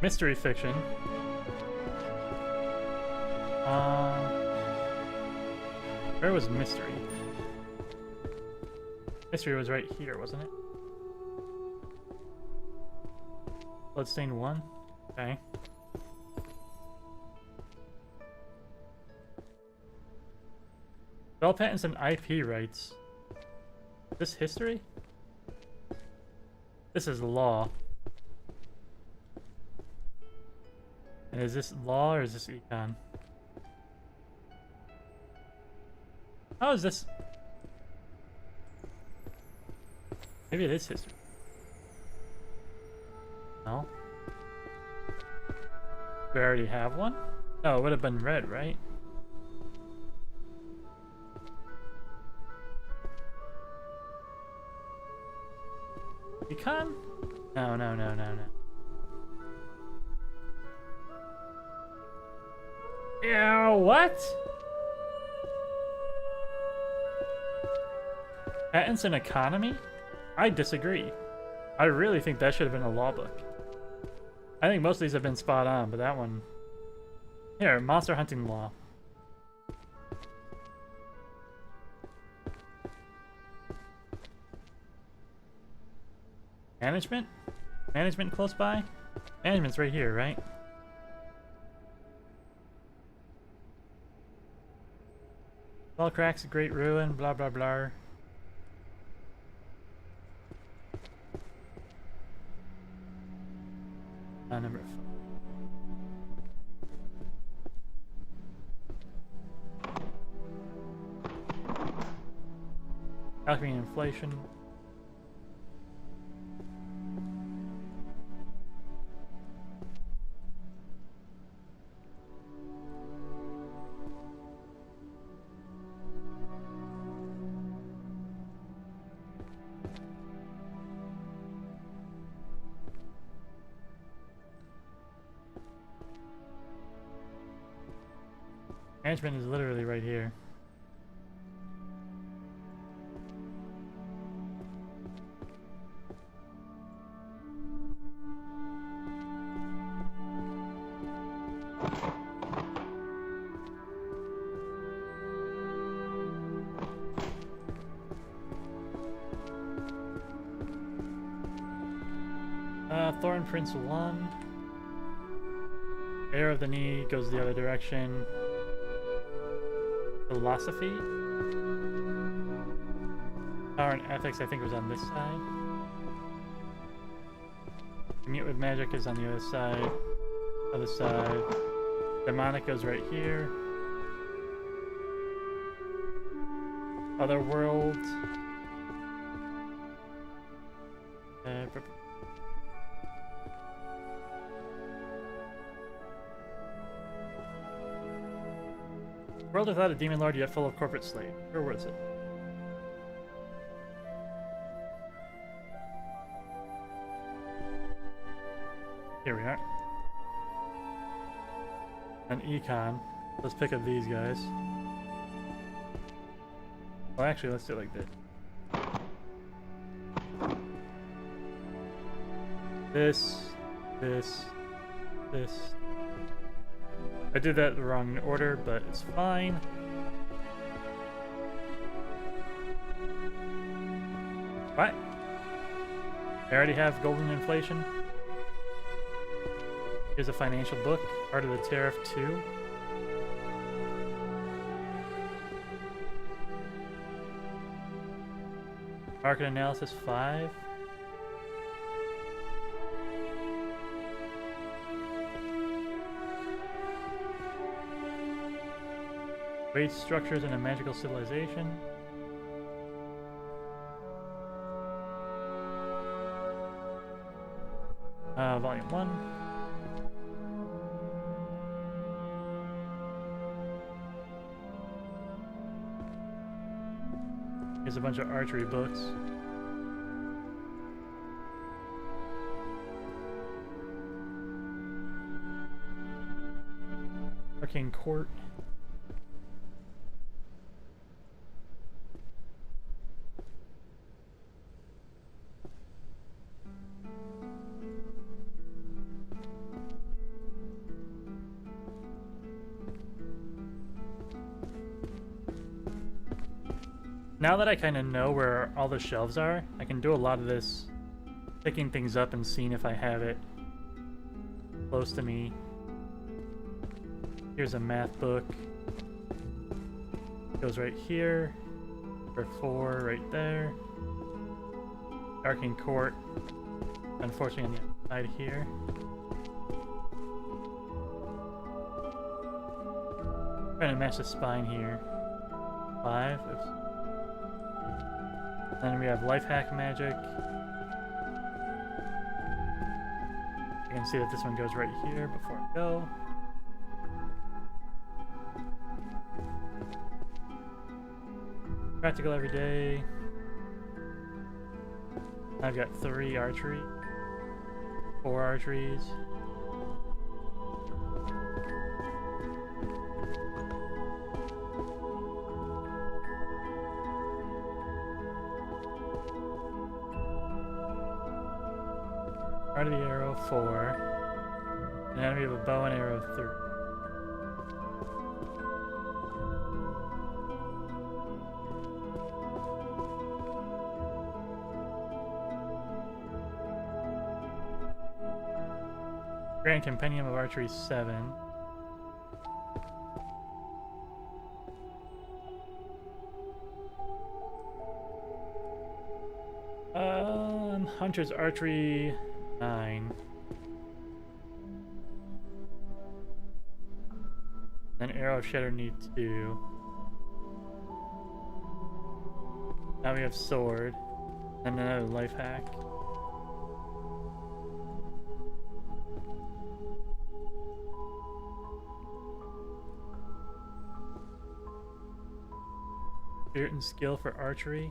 Mystery fiction. Where was mystery? Mystery was right here, wasn't it? Bloodstained 1? Okay. Spell patents and IP rights. Is this history? This is law. And is this law or is this econ? How is this? Maybe it is history. No. Do I already have one? No, it would have been red, right? Econ? No, no, no, no, no. Yeah, what? Patents and economy? I disagree. I really think that should have been a law book. I think most of these have been spot on, but that one... Here, monster hunting law. Management? Management close by? Management's right here, right? All cracks, great ruin, blah blah blah. Number 5. Alchemy and inflation. Management is literally right here. Thorn Prince 1. Arrow of the Knee goes the other direction. Philosophy. Power and Ethics, I think, was on this side. Commute with Magic is on the other side. Other side. Demonic goes right here. Other World. World without a demon lord, yet full of corporate slave. Or was it? Here we are. An econ. Let's pick up these guys. Well, actually, let's do it like this. This. I did that in the wrong order, but it's fine. What? I already have golden inflation. Here's a financial book, Art of the Tariff 2. Market Analysis 5. Wage Structures in a Magical Civilization. Volume 1. Here's a bunch of archery books. Arcane Court. Now that I kind of know where all the shelves are, I can do a lot of this picking things up and seeing if I have it close to me. Here's a math book. Goes right here. For 4 right there. Arcane Court. Unfortunately on the other side here. Trying to match the spine here. 5. Oops. Then we have Life Hack Magic. You can see that this one goes right here before I go. Practical Everyday. I've got 3 archery. 4 archeries. Art of the Arrow 4. And then we have a bow and arrow 3. Grand Compendium of Archery 7. Hunter's Archery 9. Then Arrow of Shatter need 2. Now we have Sword. And another Life Hack. Spirit and Skill for Archery.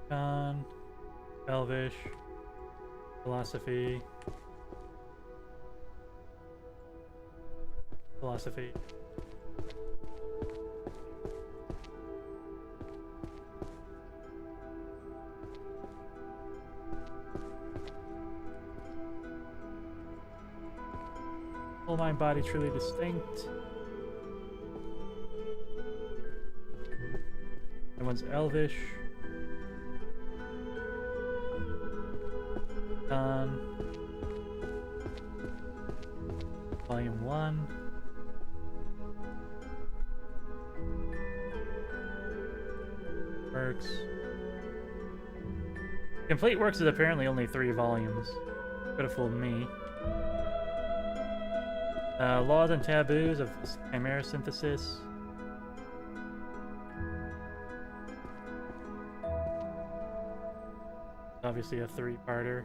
Con, Elvish, Philosophy, Philosophy. Full mind, body, truly distinct. And one's Elvish. Con. Volume 1. Works. Complete Works is apparently only 3 volumes. Could have fooled me. Laws and Taboos of Chimera Synthesis. Obviously a 3-parter.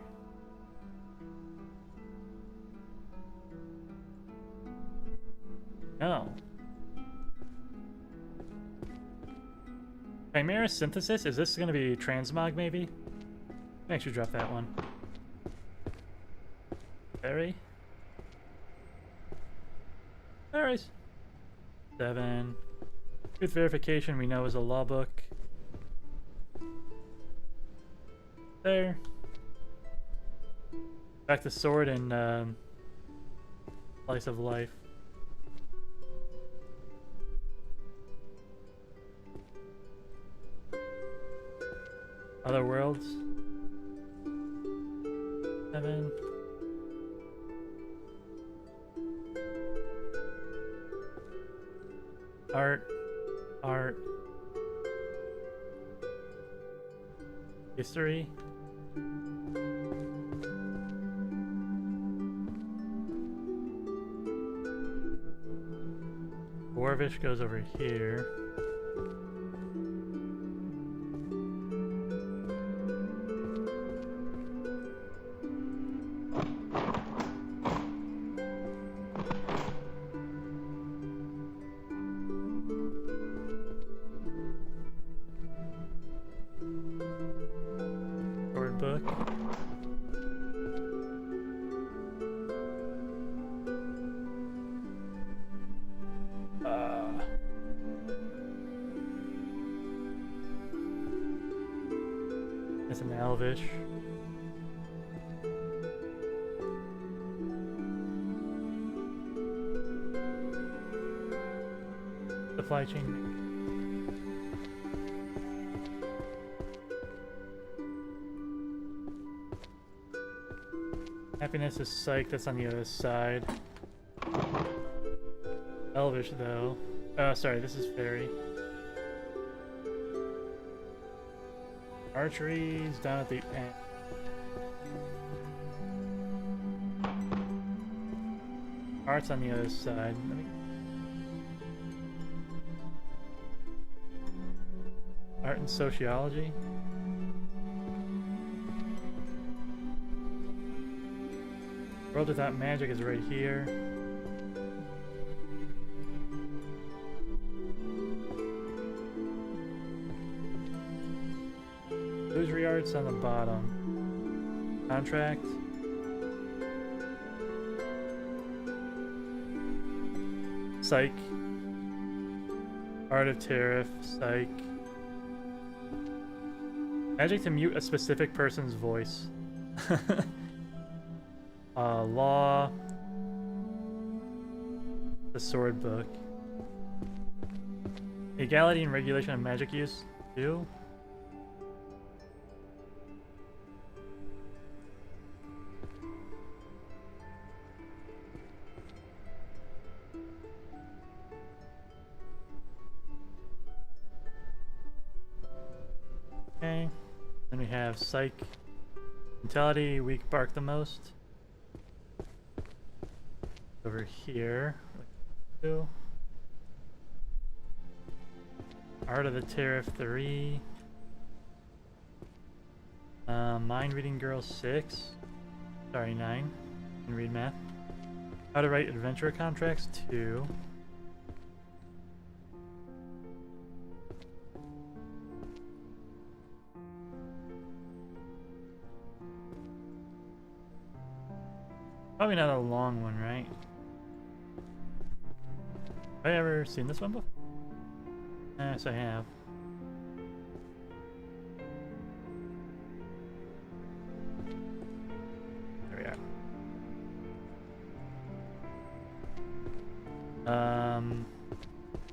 No. Chimera Synthesis? Is this going to be Transmog, maybe? Make sure to drop that one. Berry? Berries. 7. Truth Verification, we know is a law book. There. Back to Sword and Slice of Life. Other Worlds. 7. Art. History. Dwarvish goes over here. Sword book. It's an Elvish. Supply chain. Happiness is Psych, that's on the other side. Elvish though. Sorry, this is Fairy. Archery's down at the end. Art's on the other side. Art and Sociology. World Without Magic is right here. Illusory Arts on the bottom. Contract. Psych. Art of Tariff. Psych. Magic to mute a specific person's voice. Law. The Sword Book. Equality and Regulation of Magic Use. 2. Okay. Then we have Psych. Mentality, weak bark the most. Over here. Art of the Tariff 3. Mind Reading Girl 6. Sorry, 9. Can read math. How to Write Adventure Contracts 2. Probably not a long one, right? Have I ever seen this one before? Yes, I have. There we are.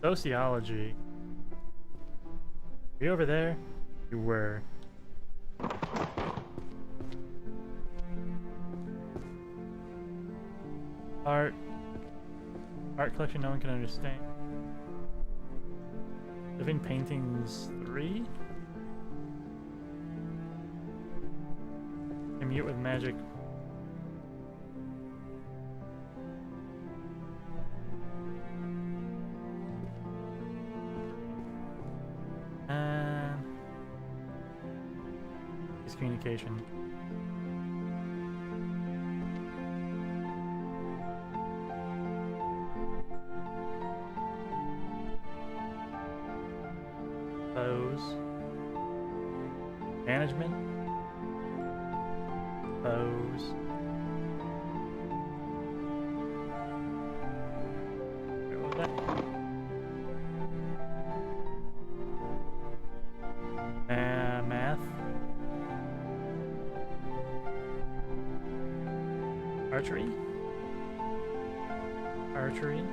Sociology. Are you over there? You were. Art collection no one can understand. Living paintings 3? Commute with magic. Communication. Pose. Management. Pose. Wait, what was that? Math. Archery. Archery.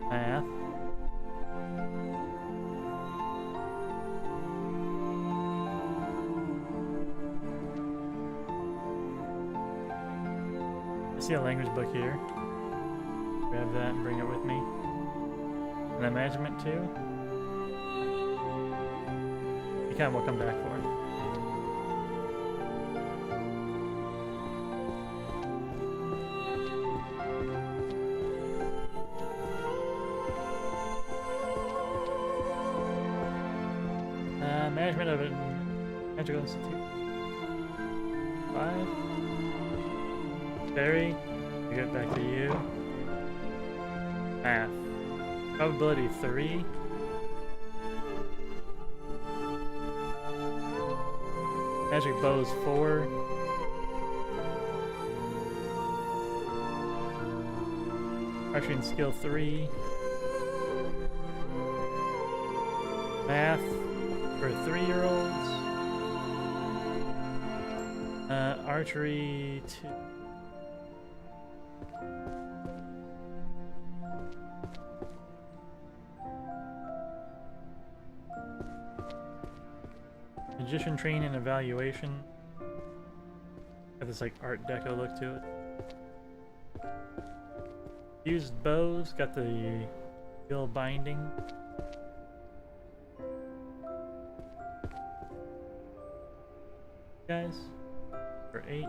Math. I see a language book here. Grab that and bring it with me. And then management too. You kind of will come back for it. Management of a magical institute. 5. Barry, I get back to you. Math. Probability 3. Magic bows 4. Archery and skill 3. Math for 3-year-olds. Archery 2. Magician training and evaluation. Got this like Art Deco look to it. Used bows, got the steel binding. Guys, for 8.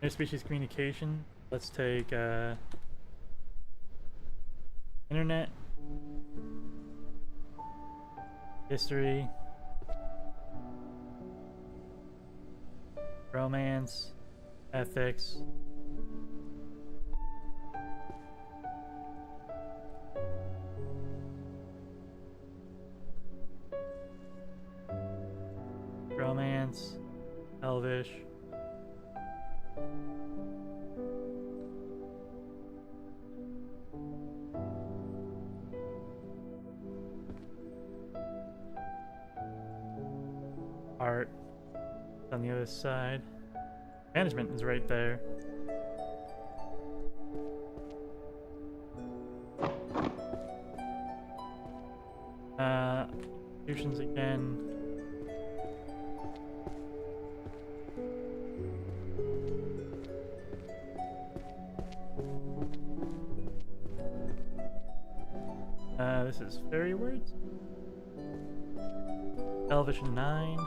Interspecies communication. Let's take internet, history, romance, ethics. Romance, Elvish. Art on the other side. Management is right there. Institutions again. This is fairy words. Elvish 9.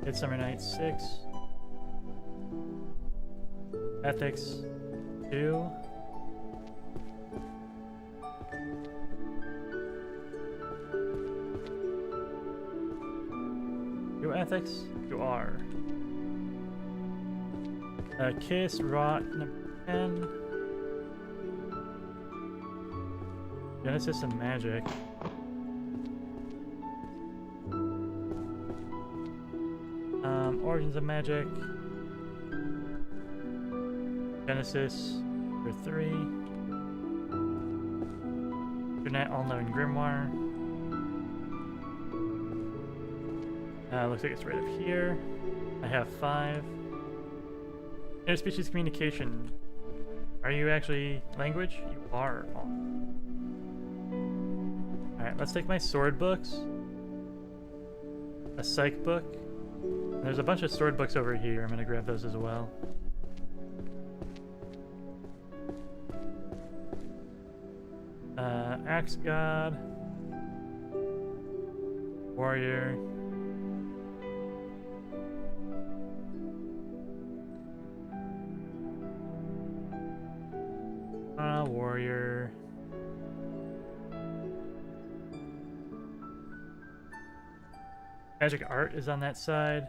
Midsummer Night 6. Ethics 2. You ethics? You are. Kiss, Rot, number 10. Genesis and Magic. Origins of Magic. Genesis for 3. Internet All-Knowing Grimoire. Looks like it's right up here. I have 5. Interspecies communication. Are you actually language? You are. Alright, let's take my sword books. A psych book. And there's a bunch of sword books over here. I'm gonna grab those as well. Axe God. Warrior. Warrior. Magic art is on that side.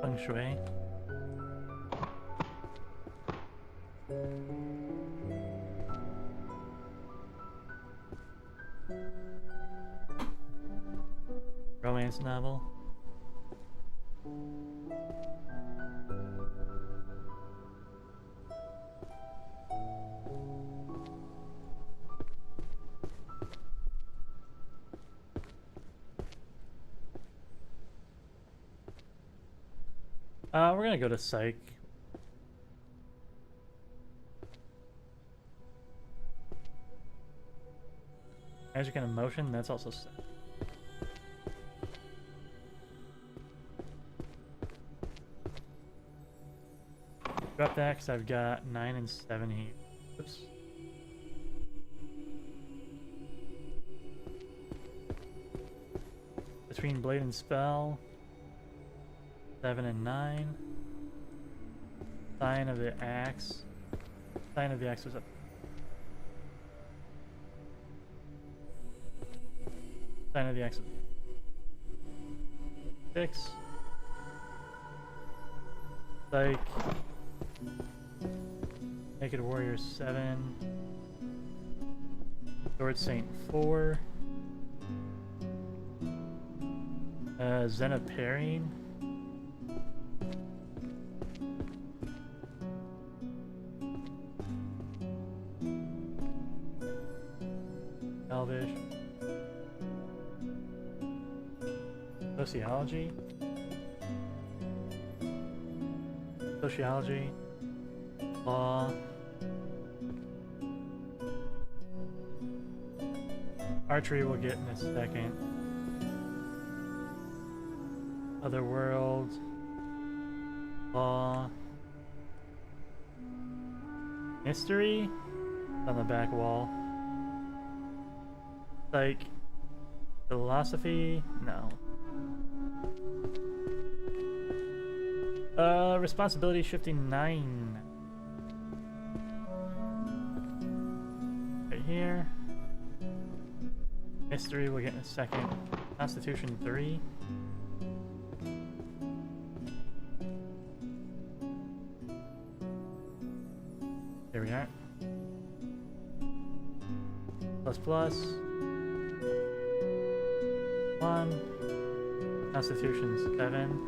Feng Shui. Romance novel. We're gonna go to Psych. Magic and Emotion, that's also Psych. Drop that because I've got 9 and 7 here. Oops. Between Blade and Spell. 7 and 9. Sign of the Axe. Sign of the Axe was up. Sign of the Axe was 6. Psych. Naked Warrior 7. Sword Saint 4. Zena Parrying. Elvish. Sociology. Sociology. Law. Archery we'll get in a second. Otherworld. Law. Mystery. On the back wall. Psych. Philosophy. No. Responsibility shifting 9. Right here. Mystery we'll get in a second. Constitution 3. There we are. Plus plus. 1. Constitution 7.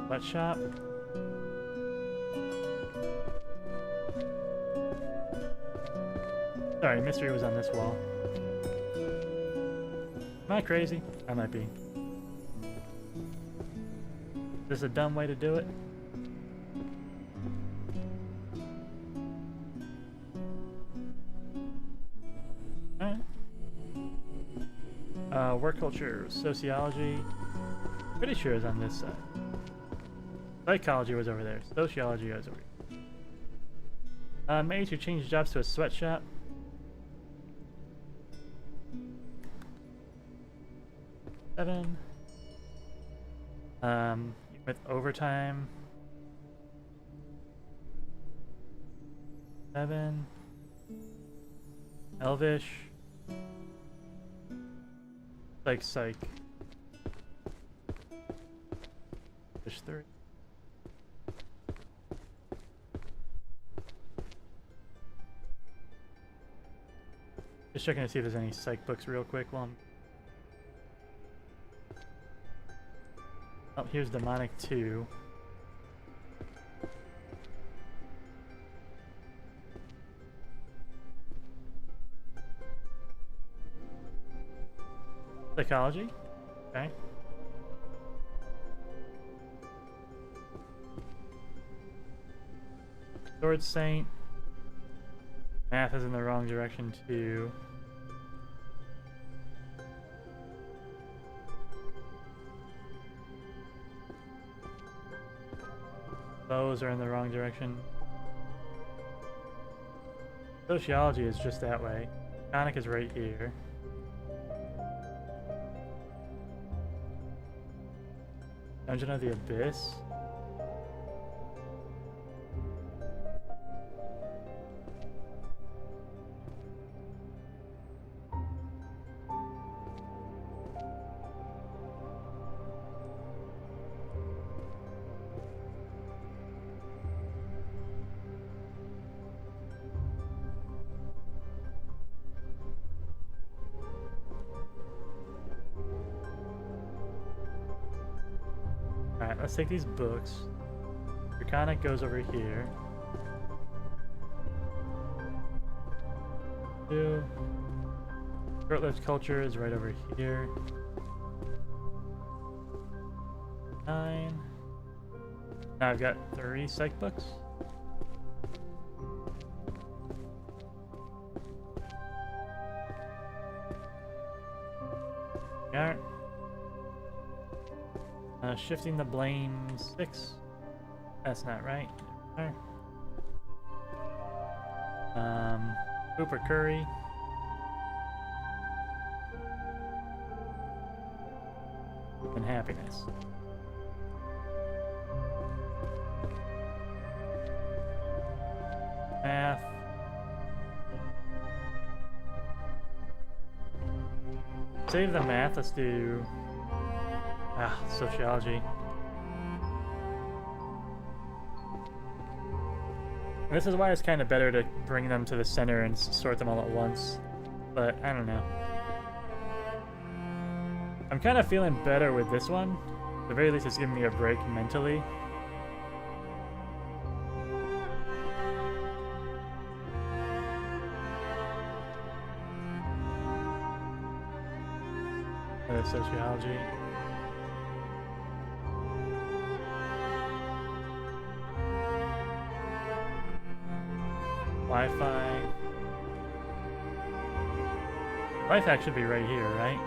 Sweatshop. Sorry, mystery was on this wall. Am I crazy? I might be. Is this a dumb way to do it? Alright. Work culture, sociology. Pretty sure is on this side. Psychology was over there. Sociology was over here. Mage who changed jobs to a sweatshop. Seven. With overtime. 7. Elvish. Psych. Fish 3. Just checking to see if there's any psych books real quick while I'm... Oh, here's Demonic 2. Psychology? Okay. Sword Saint. Math is in the wrong direction too. Bows are in the wrong direction. Sociology is just that way. Conic is right here. Dungeon of the Abyss. Alright, let's take these books. Draconic goes over here. Two. Short-lived culture is right over here. 9. Now I've got 3 psych books. Alright. Shifting the blame 6. That's not right. Cooper Curry. And happiness. Math. Save the math. Let's do sociology. This is why it's kind of better to bring them to the center and sort them all at once, but I don't know. I'm kind of feeling better with this one. At the very least, it's giving me a break mentally. Sociology. Wi-Fi. Wi-Fi should be right here, right?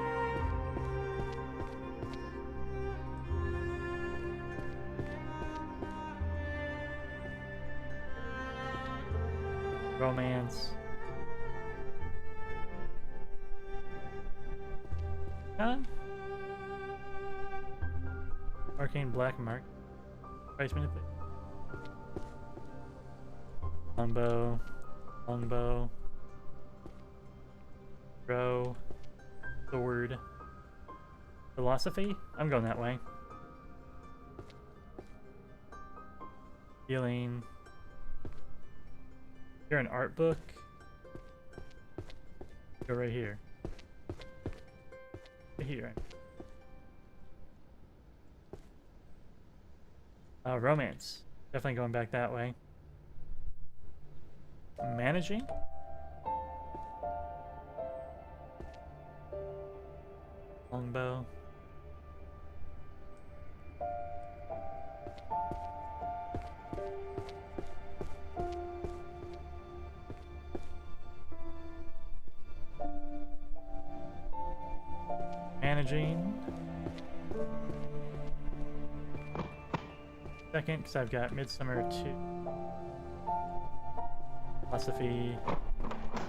Romance. Arcane Black Mark. Price manipulation. Longbow. Longbow. Throw. Sword. Philosophy? I'm going that way. Healing. You're an art book. Go right here. Right here. Romance. Definitely going back that way. Managing? Longbow. Managing. Second, because I've got Midsummer 2. Philosophy.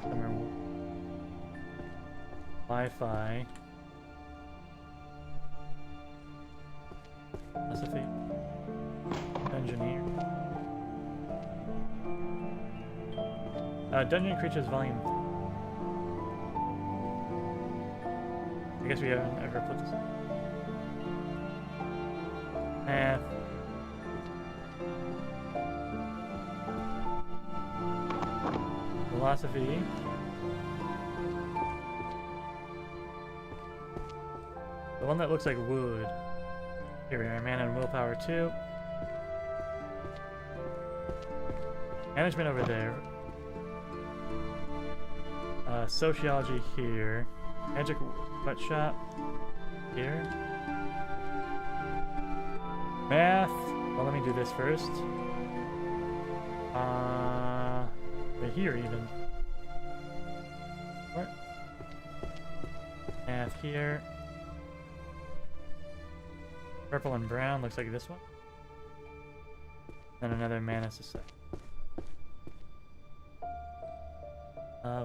Summer 1. Wi-Fi. Philosophy. Engineer. Dungeon Creatures Volume 3. I guess we haven't ever put this. Math. Philosophy. The one that looks like wood. Here we are, mana and willpower 2. Management over there. Sociology here. Magic wet shop here. Math. Well, let me do this first. Right here even. What? Math here. Purple and brown looks like this one. Then another mana society.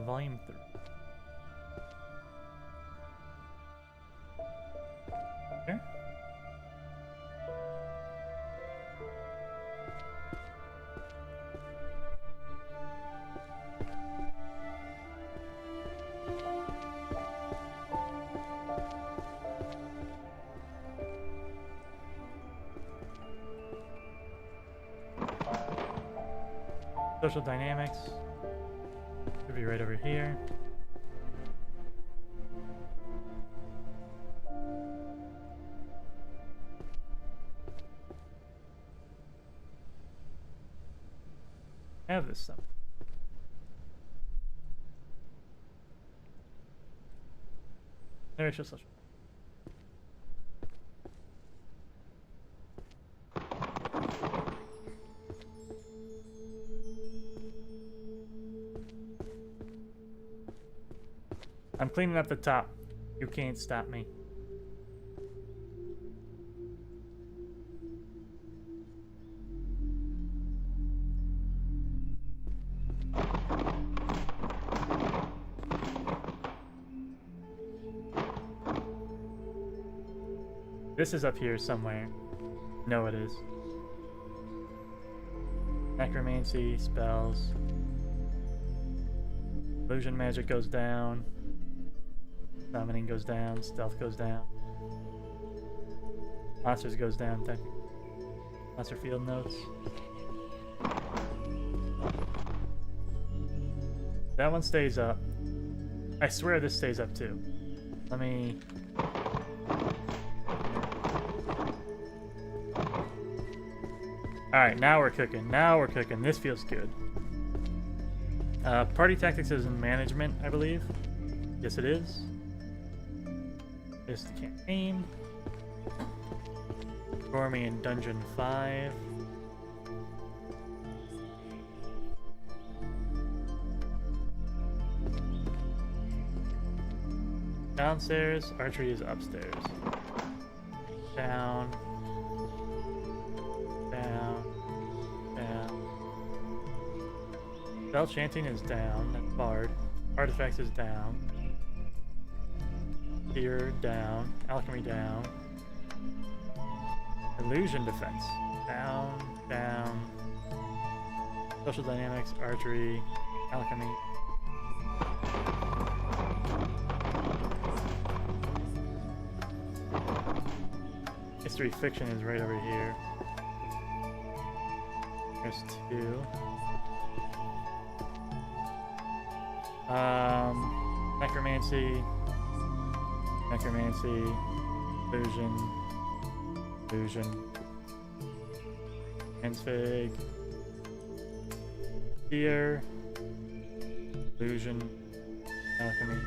Volume 3. Here. Social dynamics. Should be right over here. I have this stuff. There's just social. I'm cleaning up the top. You can't stop me. This is up here somewhere. No, it is. Necromancy, spells. Illusion magic goes down. Summoning goes down, stealth goes down. Monsters goes down, technically. Monster field notes. That one stays up. I swear this stays up too. Let me... Alright, now we're cooking. Now we're cooking. This feels good. Party tactics is in management, I believe. Yes, it is. There's the campaign. Stormy in Dungeon 5. Downstairs, archery is upstairs. Down. Down. Down. Spell chanting is down. That's bard. Artifacts is down. Here, down. Alchemy, down. Illusion defense. Down, down. Social dynamics, archery, alchemy. History fiction is right over here. There's 2. Necromancy. Necromancy, illusion, illusion, Ensfig, fear, illusion, alchemy,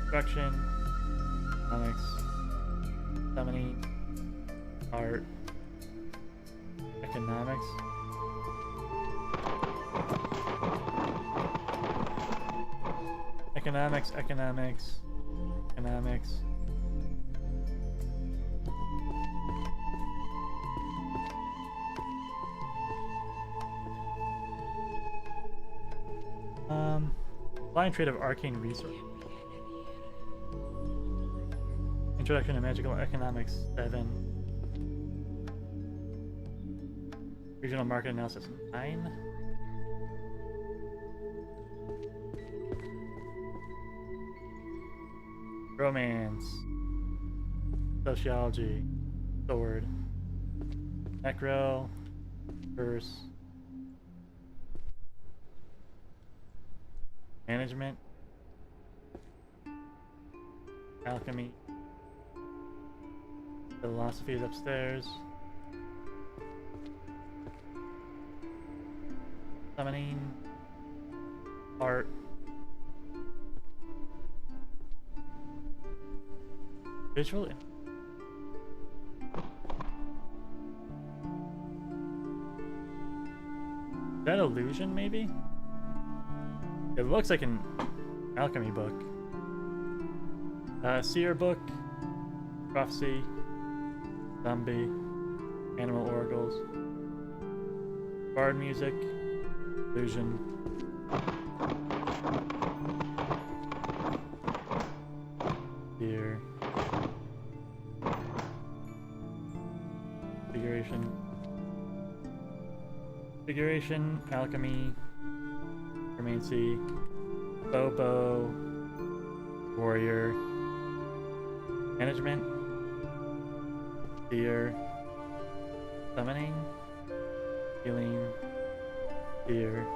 destruction, economics, summoning, art, economics. Economics, economics. Economics. Blind trade of arcane resource. Introduction to magical economics 7. Regional market analysis 9. Romance, sociology, sword, necro, verse, management, alchemy, Philosophy is upstairs. Summoning. Art. Visual. Is that illusion, maybe? It looks like an alchemy book. Seer book. Prophecy. Zombie. Animal oracles. Bard music. Illusion. Here. Figuration. Figuration. Alchemy. Necromancy. Bobo. Warrior. Management. Fear. Summoning. Healing. Fear.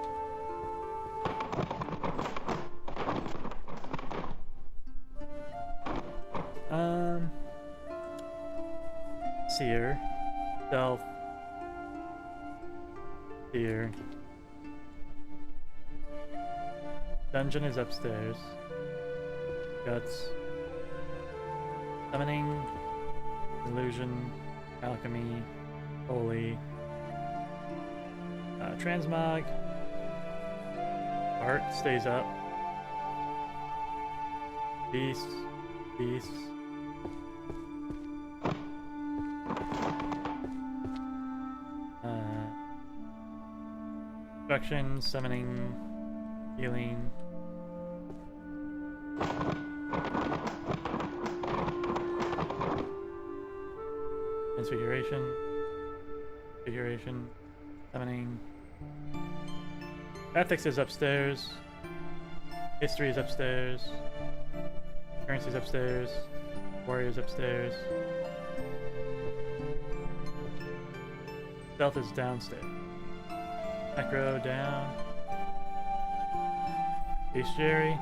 Seer. Stealth. Fear. Dungeon is upstairs. Guts. Summoning. Illusion. Alchemy. Holy. Transmog. Art stays up. Beast. Beast. Destruction. Summoning. Healing. Transfiguration. Figuration. Summoning. Ethics is upstairs. History is upstairs. Currency is upstairs. Warrior is upstairs. Stealth is downstairs. Necro down. Bestiary.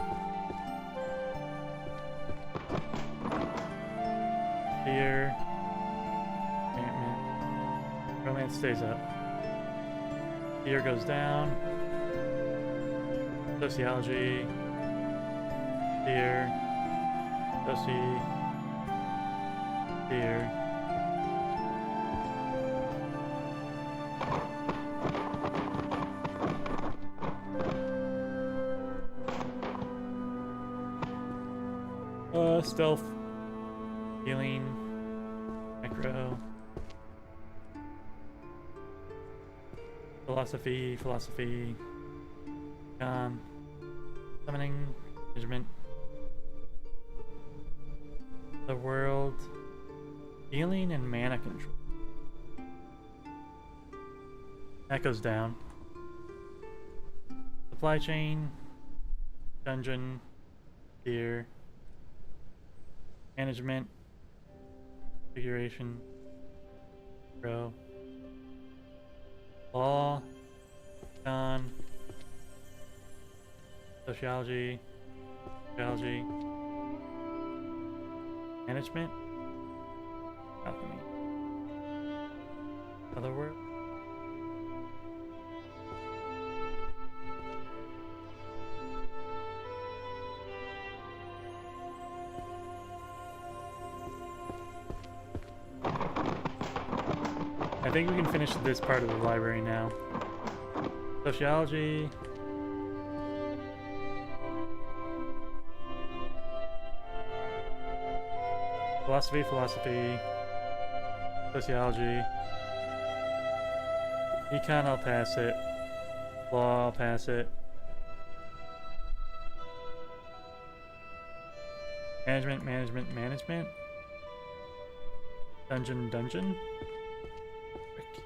Fear. Romance stays up. Fear goes down. Sociology. Fear. Fear. Stealth. Healing. Necro. Philosophy. Summoning. Management. The world. Healing and mana control. That goes down. Supply chain. Dungeon. Fear. Management. Configuration. Grow. Law. Con. Sociology. Management. Alchemy. Other world. I think we can finish this part of the library now. Sociology. Philosophy. Sociology. Econ, I'll pass it. Law, I'll pass it. Management. Dungeon. Frick.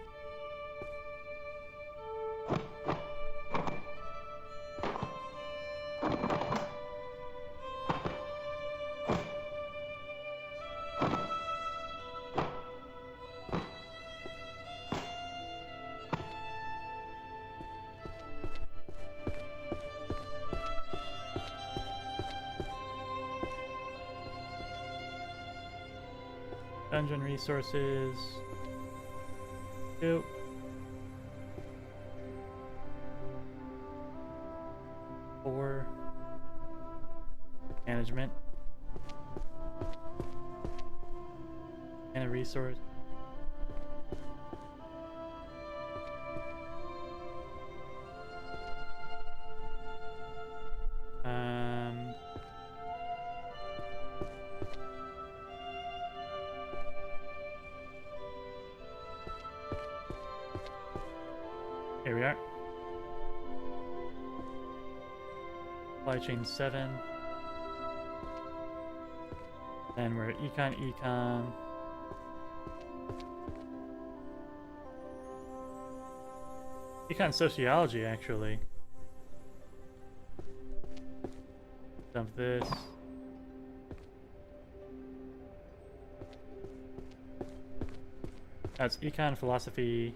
Dungeon resources. 2. Four. Management. And a resource. Here we are. Supply chain 7. Then we're econ. Econ sociology, actually. Dump this. That's econ philosophy.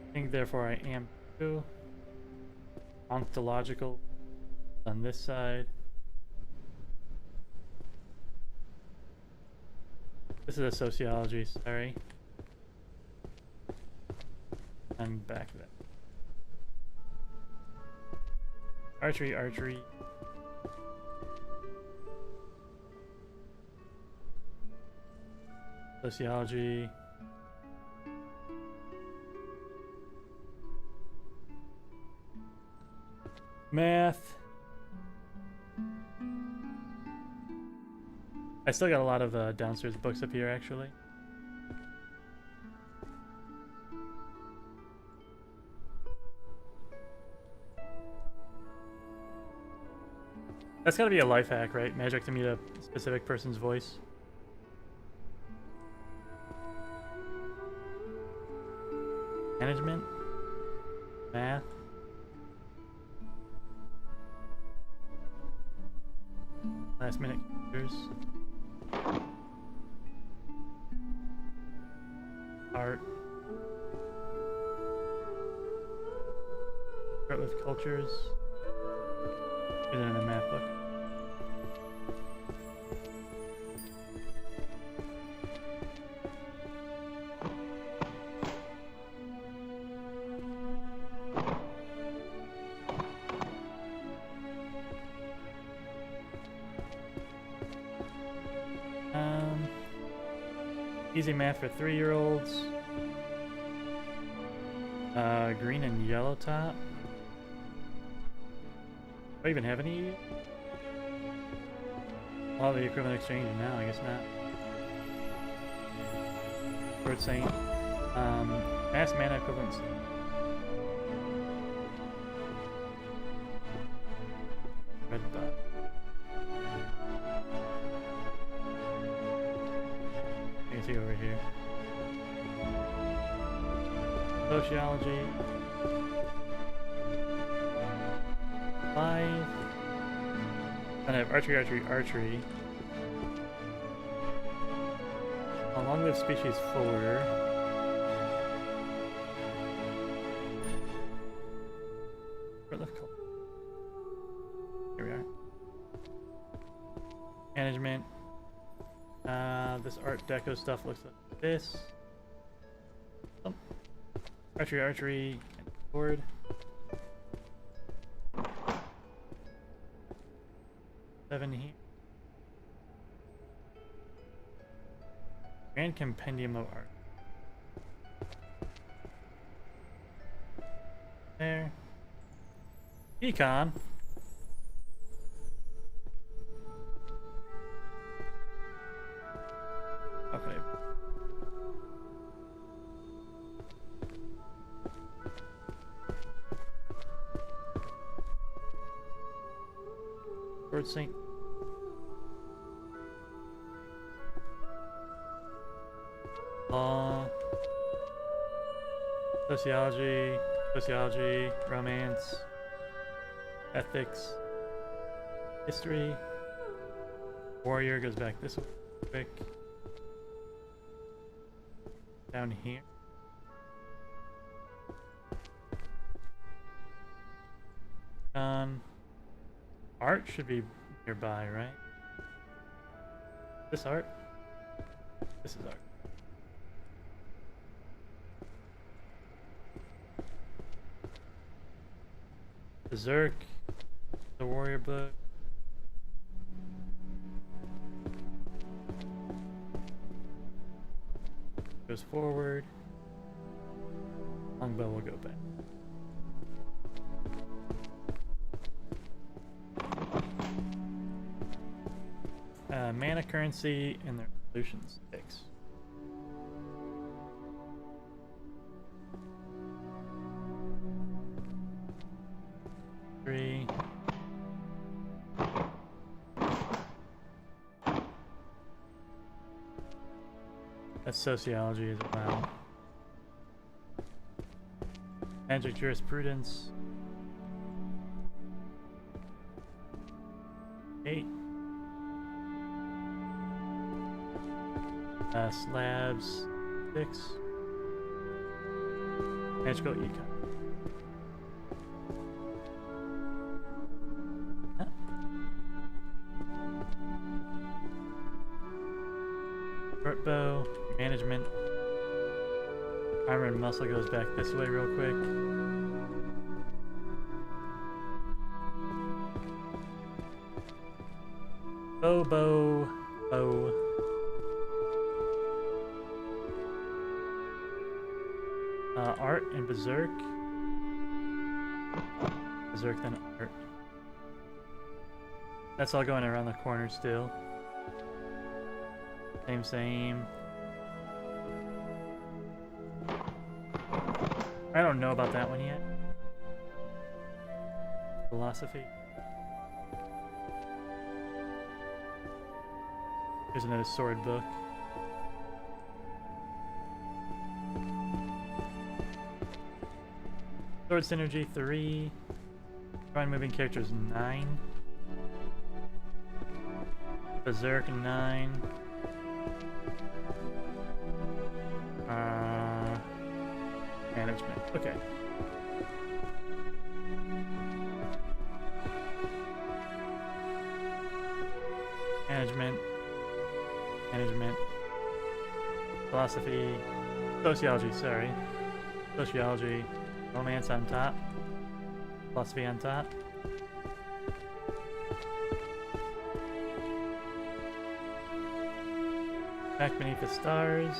I think therefore I am too. Ontological on this side. This is a sociology, sorry. And back to that. Archery. Sociology. Math. I still got a lot of downstairs books up here, actually. That's gotta be a life hack, right? Magic to meet a specific person's voice. Management. Math. Last minute computers. Art. Start with cultures. Put it in a math book. Easy math for 3-year-olds. Green and yellow top. Do I even have any? Oh, the equivalent exchange now, I guess not. Word Saint. Mass mana equivalents. Red dot. You can see over here. Sociology. 5. And I have archery. A long-lived species 4. Here we are. Management. This Art Deco stuff looks like this. Oh. Archery, and board. Seven here. Grand Compendium of Art. There. Econ. Okay. Word Saint. Law. Sociology, romance, ethics, history. Warrior goes back this way quick. Down here. Art should be nearby, right? This art? This is our Berserk, the warrior book. Goes forward. Longbow will go back. Mana currency and their solutions 6. Three. That's sociology as well. Magic jurisprudence. 8. Slabs 6. Magical econ. Short bow, management. Armor and muscle goes back this way real quick. Bow. Art and Berserk. Berserk then art. That's all going around the corner still. Same. I don't know about that one yet. Philosophy. Here's another sword book. Sword synergy 3. Drawing moving characters 9. Berserk 9. Management. Okay. Management. Philosophy. Sociology, sorry. Sociology. Romance on top. Philosophy on top. Back beneath the stars.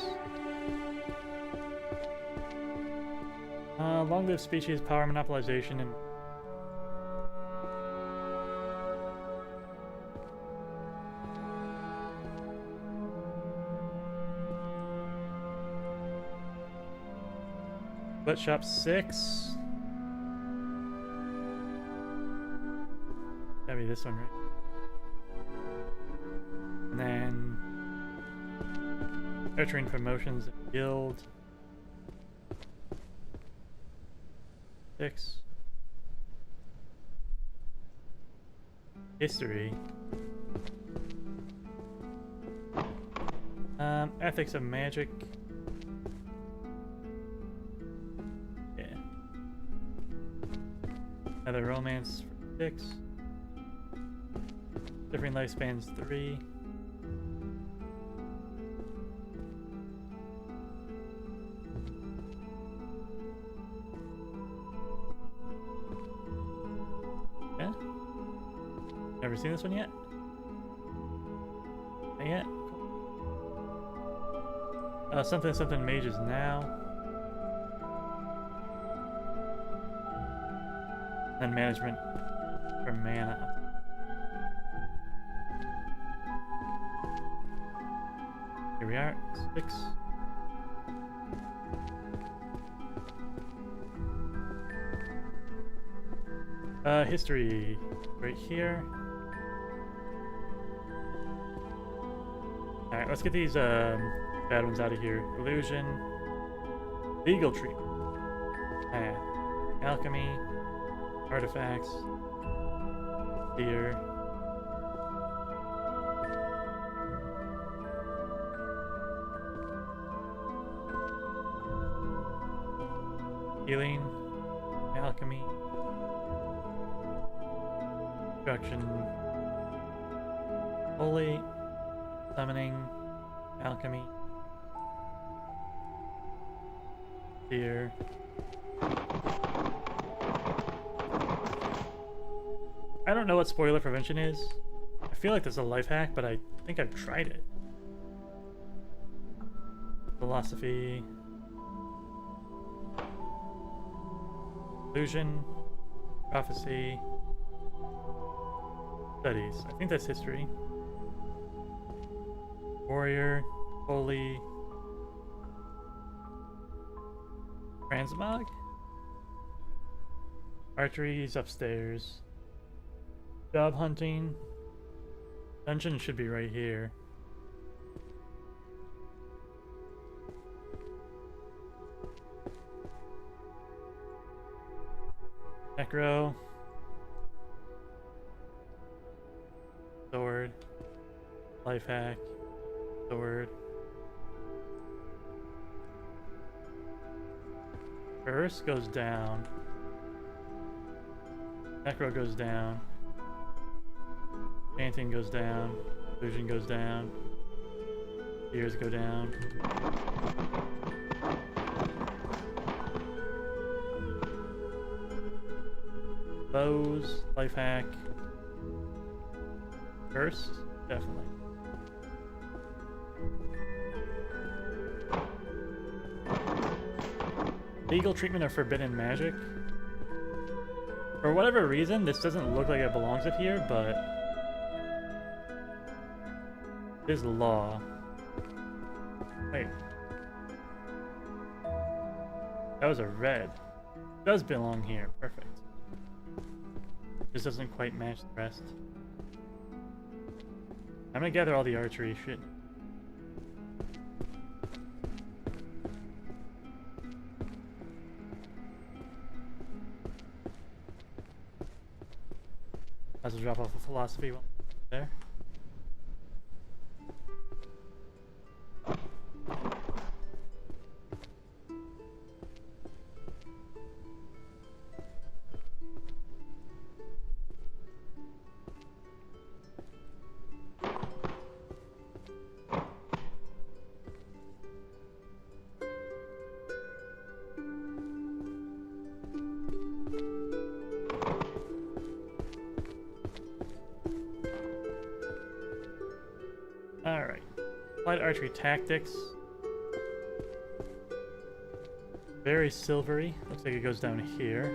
Long-lived species, power monopolization, and Sweatshop 6. Gotta be this one, right? And then nurturing promotions and guild. 6. History. Ethics of magic. Yeah. Another romance for 6. Different lifespans 3. Never seen this one yet? Not yet? Cool. Something mages now. And management for mana. Here we are, 6. History right here. Alright, let's get these bad ones out of here. Illusion. Legal treatment. Alchemy. Artifacts. Fear. Healing. Alchemy. Destruction. Holy. Summoning. Alchemy. Here. I don't know what spoiler prevention is. I feel like there's a life hack, but I think I've tried it. Philosophy. Illusion. Prophecy. Studies. I think that's history. Warrior. Holy. Transmog? Archery is upstairs. Job hunting. Dungeon should be right here. Necro. Sword. Life hack. Sword. First goes down. Necro goes down. Chanting goes down. Illusion goes down. Ears go down. Bows, life hack. First, definitely. Legal treatment of forbidden magic. For whatever reason, this doesn't look like it belongs up here, but it is law. Wait. That was a red. It does belong here. Perfect. This doesn't quite match the rest. I'm gonna gather all the archery shit. Let's drop off a philosophy one there. Alright. Applied archery tactics. Very silvery. Looks like it goes down here.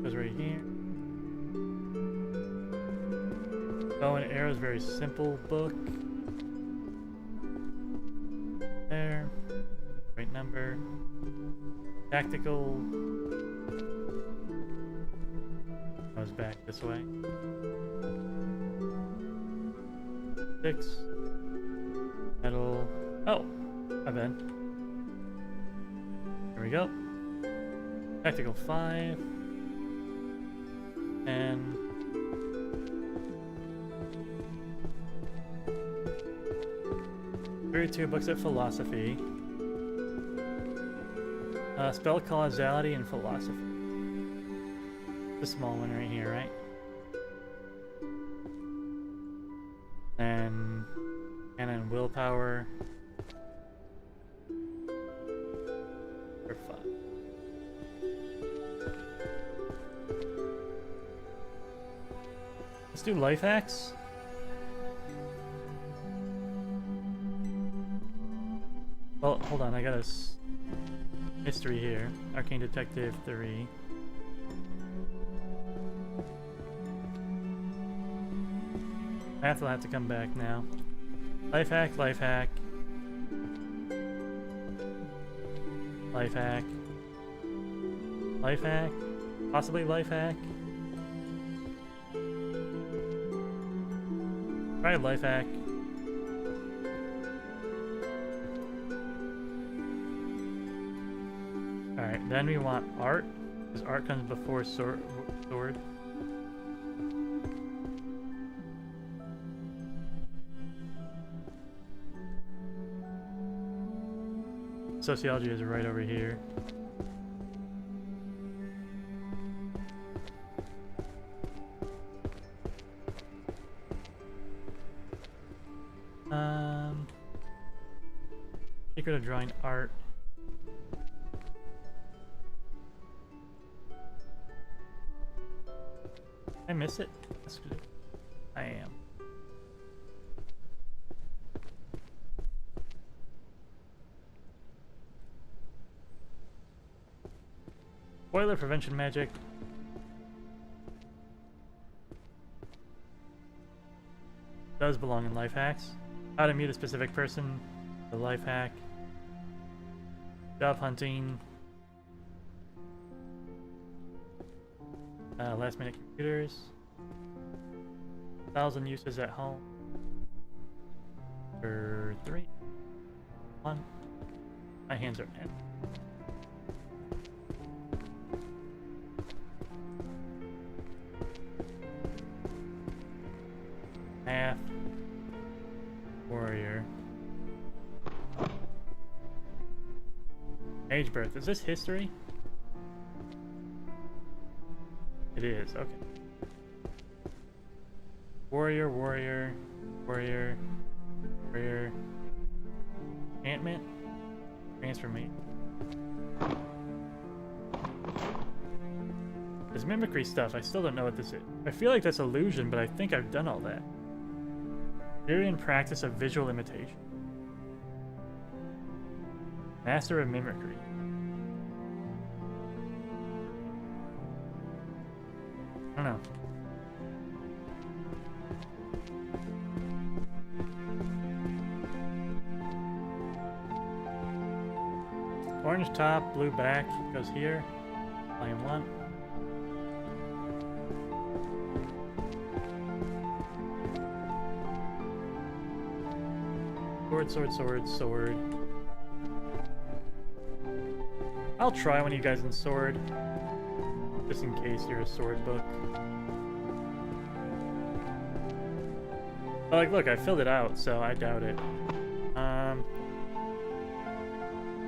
Goes right here. Bow and arrow is very simple book. There. Right number. Tactical goes back this way. 6 metal. Oh, my bad. Here we go. Tactical 5 and 32 books at philosophy. Spell causality and philosophy. The small one right here, right? And willpower. For 5. Let's do life hacks. Well, hold on, I got a history here. Arcane Detective 3. Math will have to come back now. Life hack, life hack. Life hack. Life hack. Possibly life hack. Try life hack. Alright, then we want art, because art comes before sword. Sociology is right over here. Secret of drawing art. I miss it? I am. Spoiler prevention magic. Does belong in life hacks. How to mute a specific person. The life hack. Job hunting. Last minute computers. 1,000 uses at home. For 3. 1. My hands are empty. Math. Warrior. Age birth. Is this history? It is, okay. Warrior, warrior, warrior, warrior. Enchantment? Transformation. This mimicry stuff, I still don't know what this is. I feel like that's illusion, but I think I've done all that. Theory and practice of visual imitation. Master of mimicry. I don't know. Orange top, blue back, goes here. Volume 1. Sword, sword, sword, sword. I'll try one of you guys in sword. Just in case you're a sword book. But like, look, I filled it out, so I doubt it.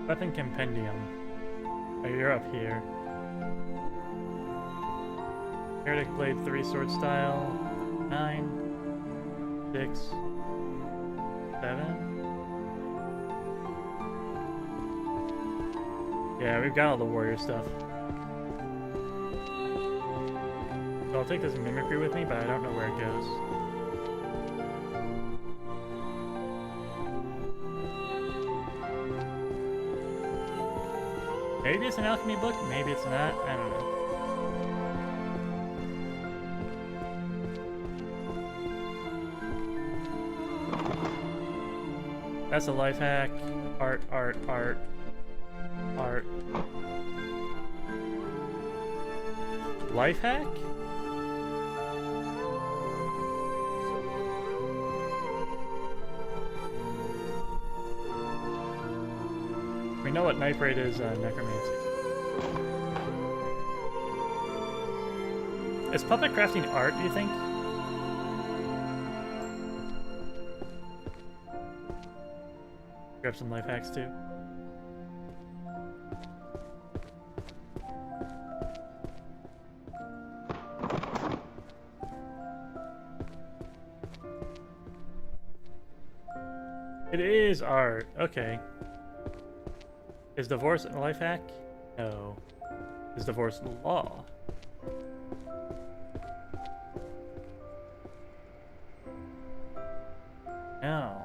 Weapon Compendium. Oh, you're up here. Heretic Blade 3 sword style. 9. 6. 7. Yeah, we've got all the warrior stuff. So I'll take this mimicry with me, but I don't know where it goes. Maybe it's an alchemy book, maybe it's not, I don't know. That's a life hack. Art, art, art. Art. Life hack? We know what knife raid is, necromancy. Is puppet crafting art, do you think? Grab some life hacks too. It is art. Okay. Is divorce a life hack? No. Is divorce law? No.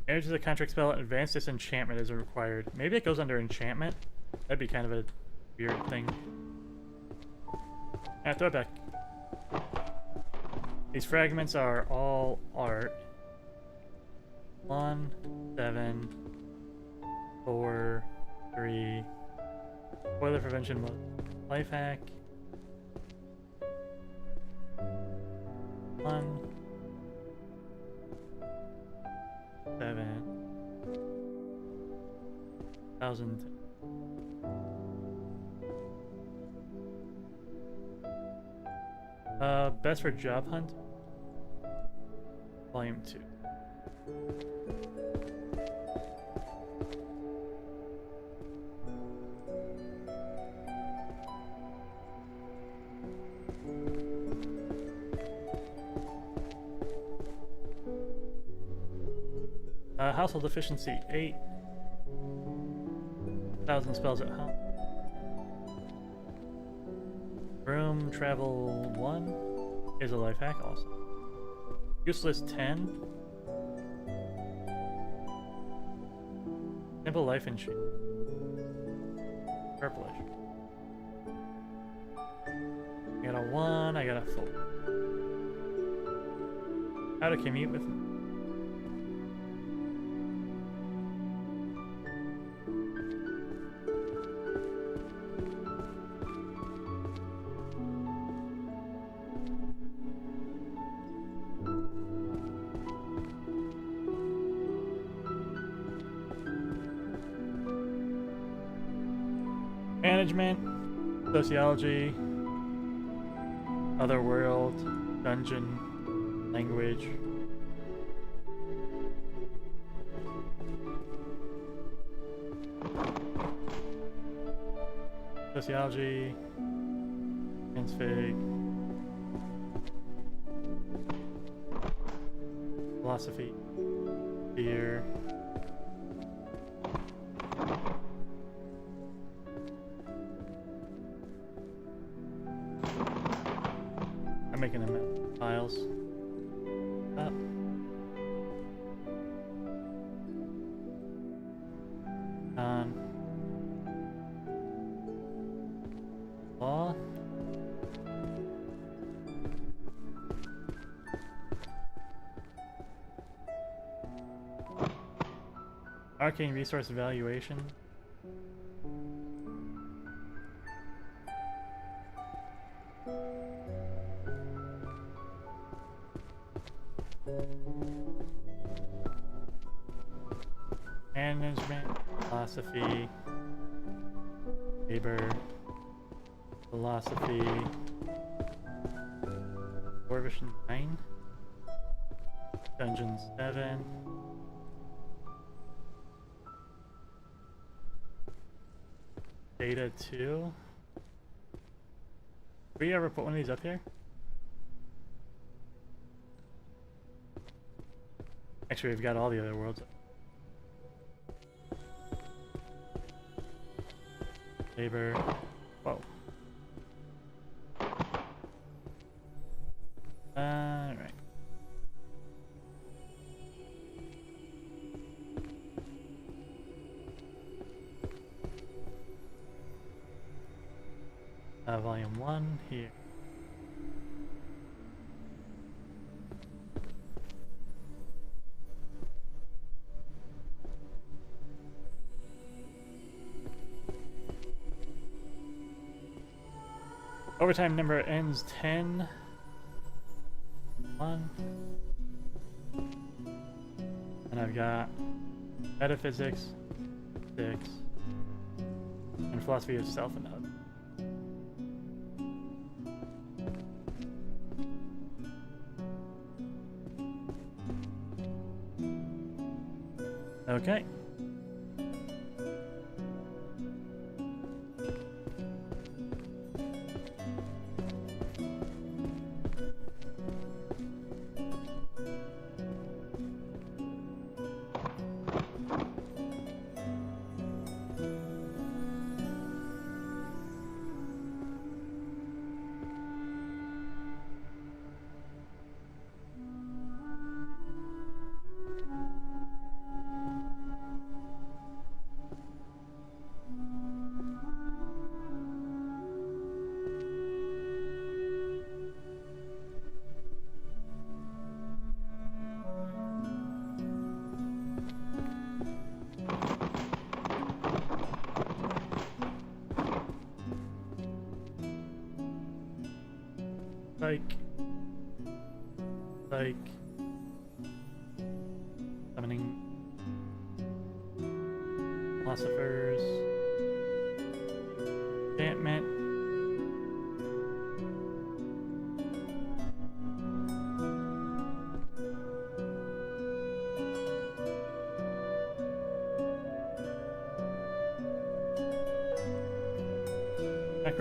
Marriage is a contract spell. Advanced disenchantment is required. Maybe it goes under enchantment? That'd be kind of a weird thing. Ah, throw it back. These fragments are all art. 1, 7, 4, 3. Spoiler prevention mode. Life hack. 1, 7, 1,000. Best for job hunt. Volume 2. Household efficiency 8. 1,000 spells at home. Room travel 1 is a life hack also. Useless 10. Simple life and sheep. Purplish. I got a 1, I got a 4. How to commute with me. Management, sociology, otherworld, dungeon, language. Sociology, transfig, philosophy, fear. I'm making them files. Up. On. Law. Arcane resource evaluation. Management, philosophy, labor, philosophy, Dwarvish 9, Dungeon 7, Data 2. Did we ever put one of these up here? Actually, we've got all the other worlds up. Labor. Whoa. Alright. Volume 1 here. Overtime number ends 10. 1. And I've got metaphysics, 6, and philosophy of self and other. Okay. Like summoning philosophers, enchantment,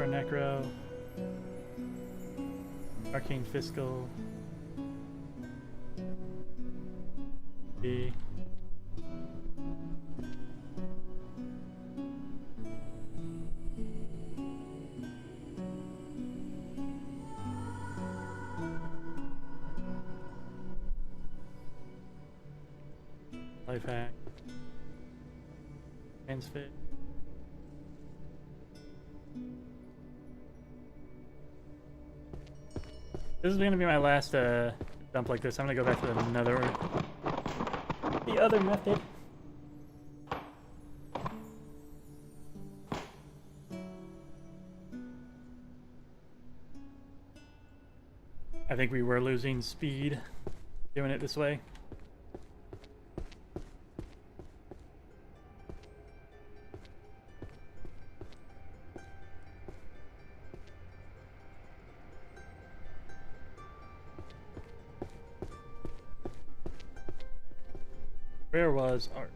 necro, arcane fiscal, B, Life hack. Transfit. This is gonna be my last dump like this. I'm gonna go back to the other method. I think we were losing speed doing it this way. Where was art?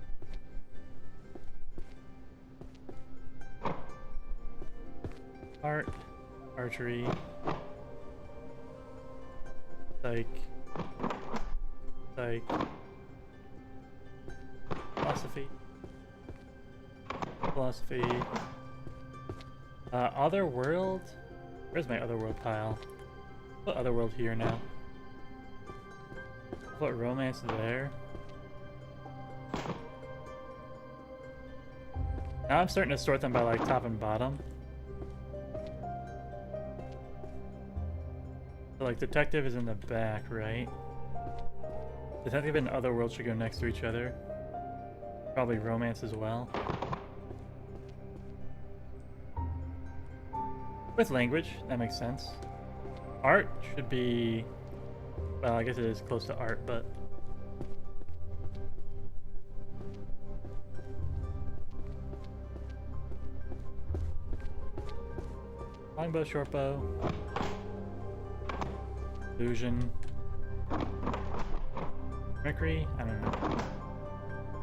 Art, archery, psych, philosophy, other world. Where's my other world pile? Put other world here now. Put romance there. Now I'm starting to sort them by like top and bottom. So like detective is in the back, right? Detective and otherworld should go next to each other. Probably romance as well. With language, that makes sense. Art should be... Well, I guess it is close to art, but... Longbow, shortbow. Illusion. Mercury? I don't know.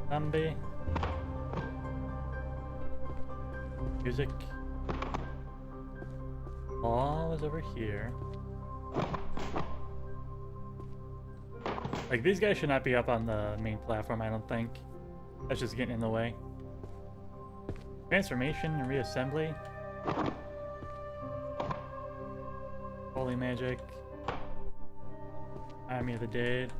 Zombie. Music. Law was over here. Like, these guys should not be up on the main platform, I don't think. That's just getting in the way. Transformation and reassembly. Holy magic. Army of the Dead.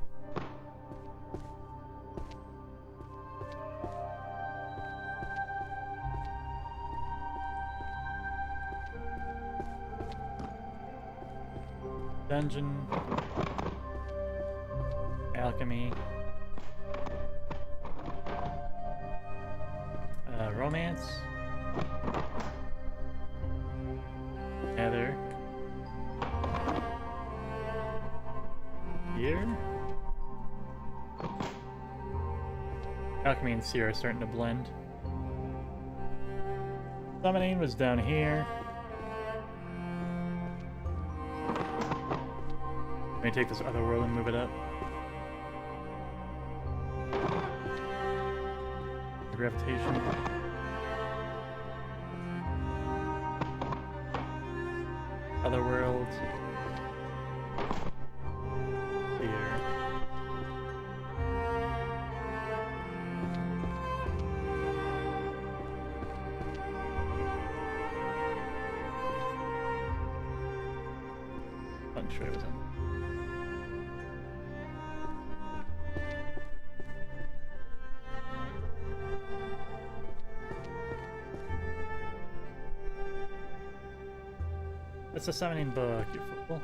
Dungeon. Alchemy. Romance. Nether. Here. Alchemy and Seer are starting to blend. Summoning was down here. Let me take this other world and move it up. Gravitation. Other worlds. Here. Feng Shui was in. It's a summoning book, you fool.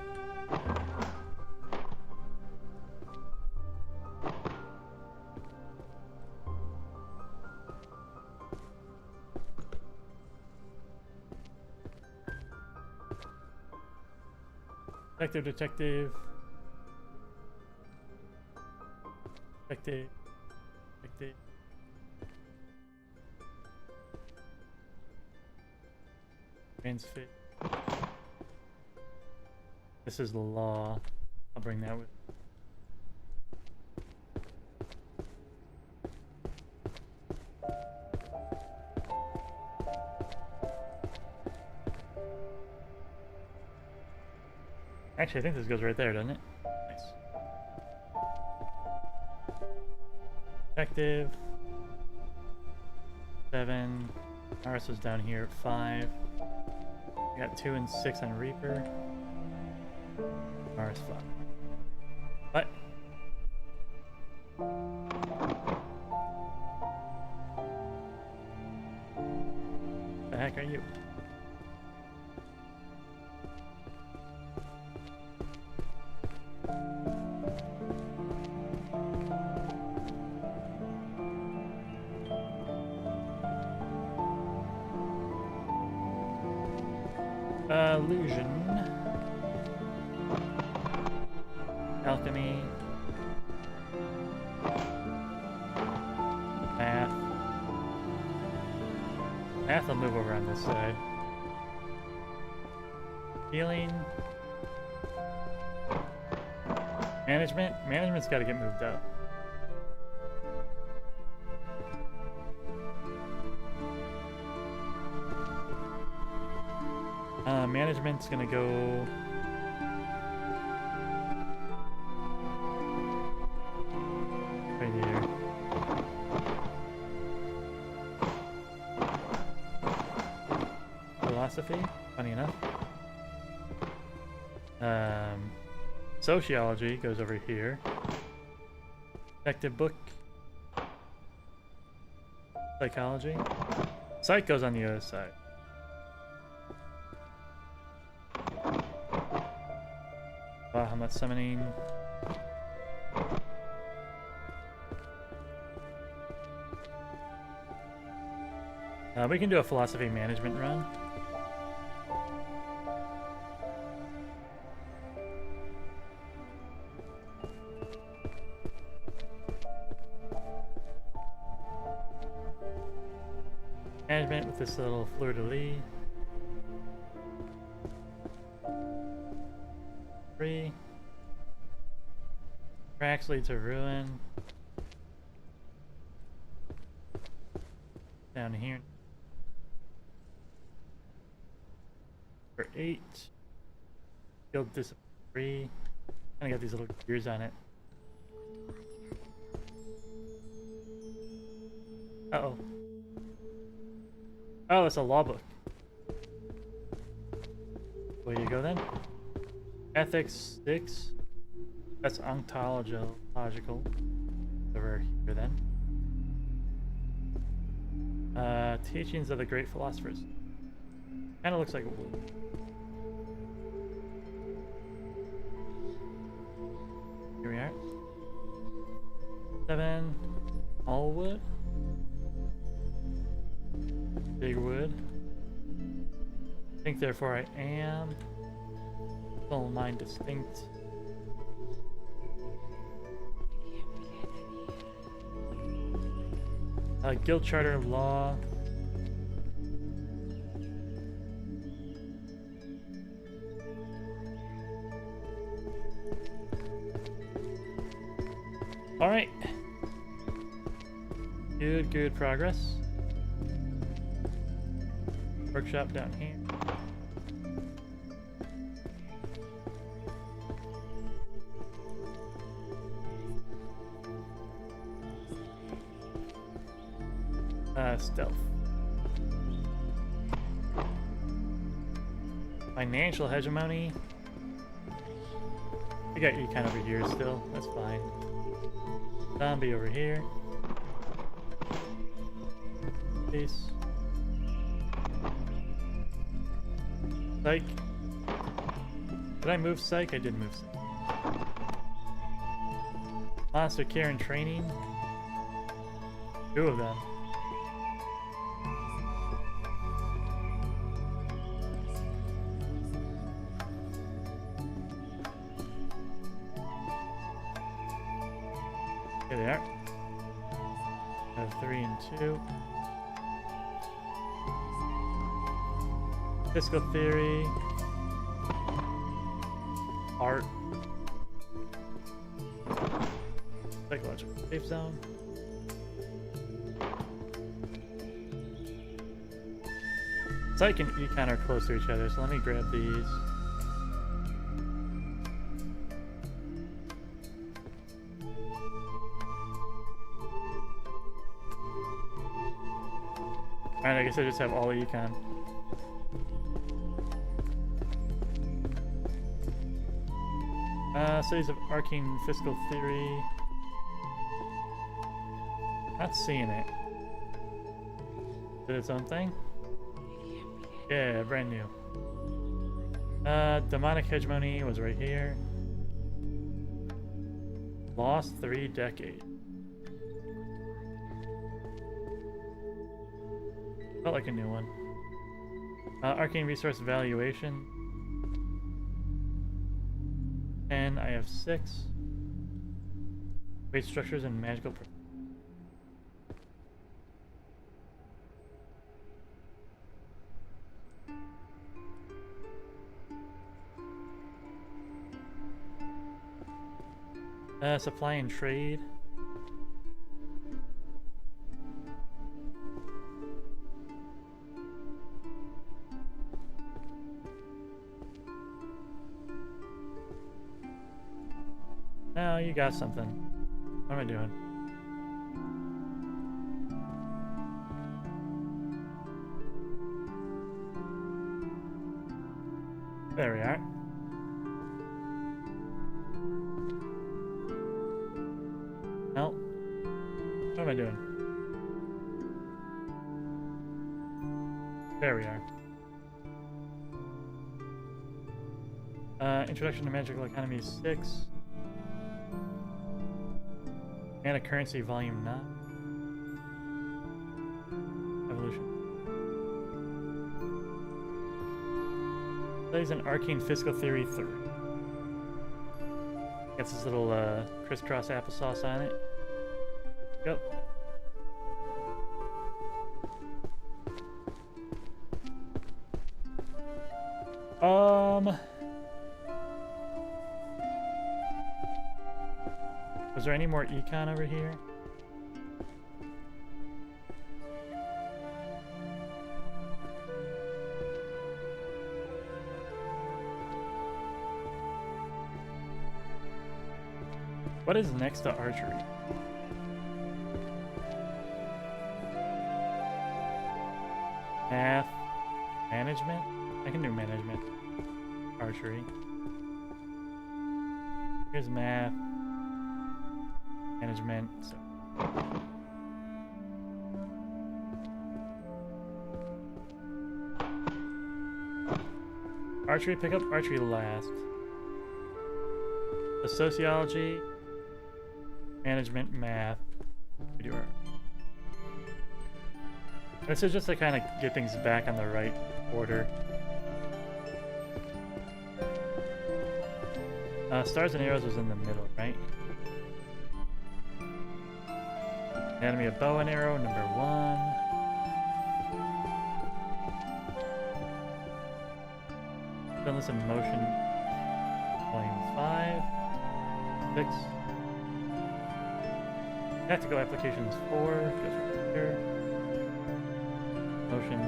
Detective. Transfit. This is the law. I'll bring that with. Actually, I think this goes right there, doesn't it? Nice. Detective. 7. Aris was down here at 5. We got 2 and 6 on Reaper. Aris 5. What? heck are you? Illusion. Alchemy. Math. Math will move over on this side. Healing. Management. Management's got to get moved up. Management's gonna go. Right here. Philosophy, funny enough. Sociology goes over here. Detective book. Psychology. Psych goes on the other side. Wow, how much summoning? We can do a philosophy management run. Management with this little fleur-de-lis. 3. Tracks lead to ruin. Down here. For 8. Guild discipline 3. Kinda got these little gears on it. Uh-oh. Oh, it's a law book. Way you go then. Ethics 6. That's ontological. Over here then. Teachings of the great philosophers. Kinda looks like wood. Here we are. 7. All wood. Big wood. Think therefore I am. Soul mind distinct. Guild charter law. All right. Good progress. Workshop down here. Stealth. Financial hegemony. We got Econ over here still. That's fine. Zombie over here. Peace. Psych. Did I move Psych? I did move Psych. Monster care and training. 2 of them. Here they are. I have 3 and 2. Fiscal theory. Art. Psychological safe zone. Psych and Econ are close to each other, so let me grab these. Alright, I guess I just have all Econ. Studies of Arcane Fiscal Theory. Not seeing it. Did its own thing? Yeah, brand new. Demonic Hegemony was right here. Lost 3 decades. Felt like a new one. Arcane Resource Valuation. And I have 6. Great Structures and Magical... Supply and Trade. No, you got something. What am I doing? There we are. No. What am I doing? There we are. Introduction to Magical Economy 6. And a Currency Volume 9. Evolution. Plays an Arcane Fiscal Theory 3. Gets this little crisscross applesauce on it. Yep. Was there any more econ over here? What is next to archery? Math, management? I can do management. Archery. Here's math. Management. So. Archery, pick up archery last. The sociology, management, math. We do our. This is just to kind of get things back on the right order. Stars and Arrows was in the middle, right? Anatomy of Bow and Arrow, number 1. Done this in motion, volume 5. 6. Tactical Applications 4, goes right here. Motion.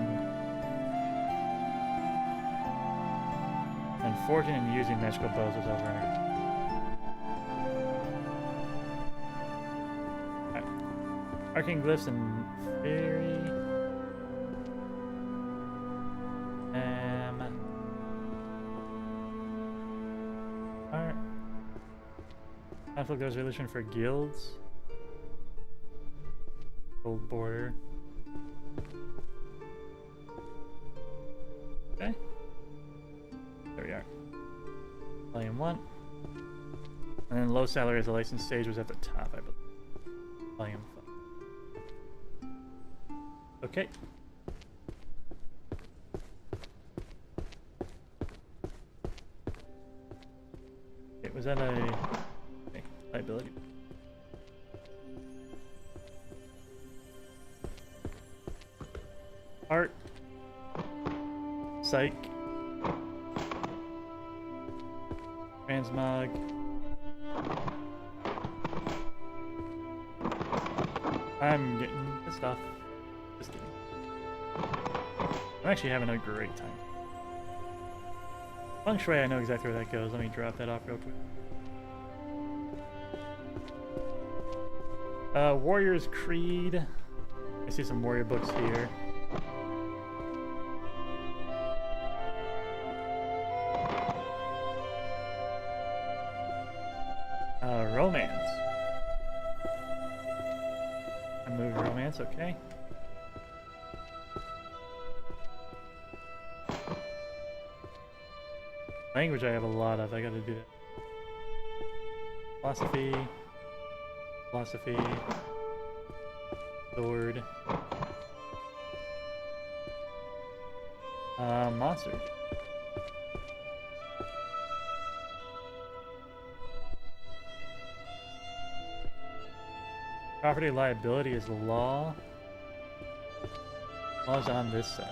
And Forging and Using Magical Bows was over. Arcane Glyphs and Fairy. Alright. Conflict resolution for guilds. Gold border. Okay. There we are. Volume 1. And then low salary as a licensed stage was at the top, I believe. Volume 5. Okay. Okay, was that a okay, liability? Art. Psych. Transmog. I'm getting pissed off. Just kidding. I'm actually having a great time. Feng Shui, I know exactly where that goes. Let me drop that off real quick. Warrior's Creed. I see some warrior books here. Romance. I moved romance, okay. Language I have a lot of. I gotta do that. Philosophy. Philosophy. Sword. Monster. Property liability is law. Law's on this side.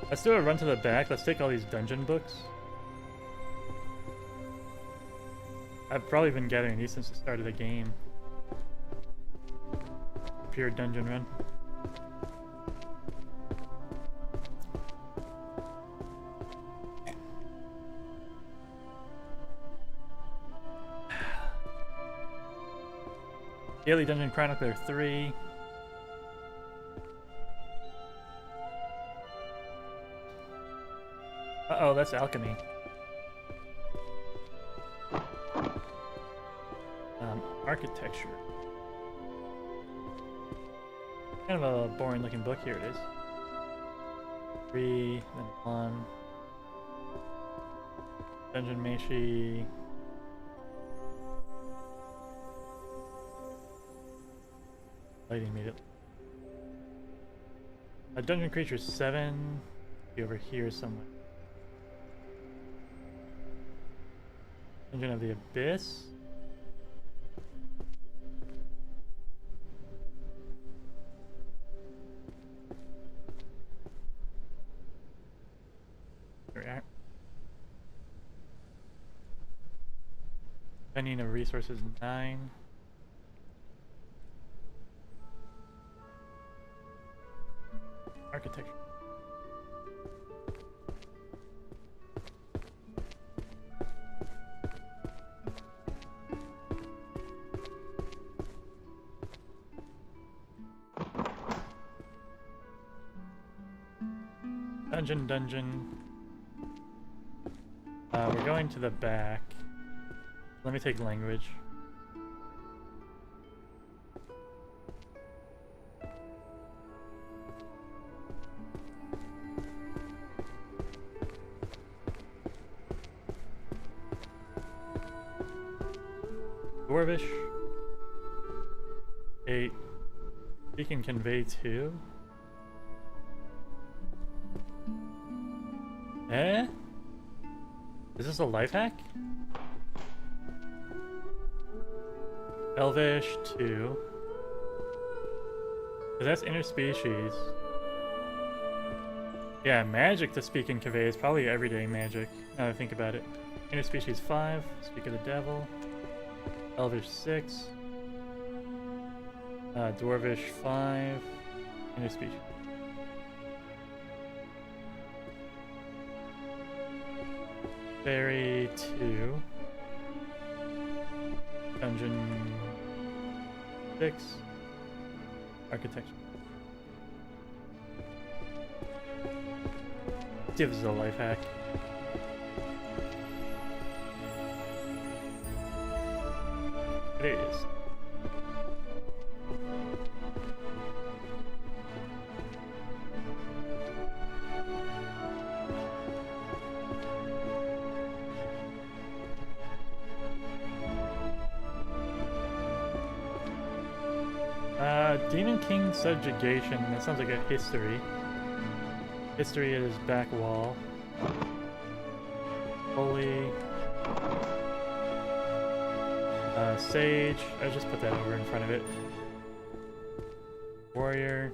Let's do a run to the back. Let's take all these dungeon books. I've probably been gathering these since the start of the game. Pure dungeon run. Daily Dungeon Chronicler 3. Uh-oh, that's alchemy. Architecture. Kind of a boring looking book. Here it is. 3, then 1. Dungeon Meshi. Lighting immediately. A Dungeon Creature 7. Be over here somewhere. Dungeon of the Abyss. There we are. Spending of resources 9. Architecture. Dungeon. We're going to the back. Let me take language. Dwarvish. 8. He can convey 2. Eh? Is this a life hack? Elvish 2. That's interspecies. Yeah, magic to speak and convey is probably everyday magic, now that I think about it. Interspecies 5, speak of the devil. Elvish 6. Dwarvish 5. Interspecies. Fairy 2. Dungeon 6. Architecture. See if this is a life hack. It is. Demon King Subjugation. That sounds like a history. History is back wall. Holy. Sage. I just put that over in front of it. Warrior.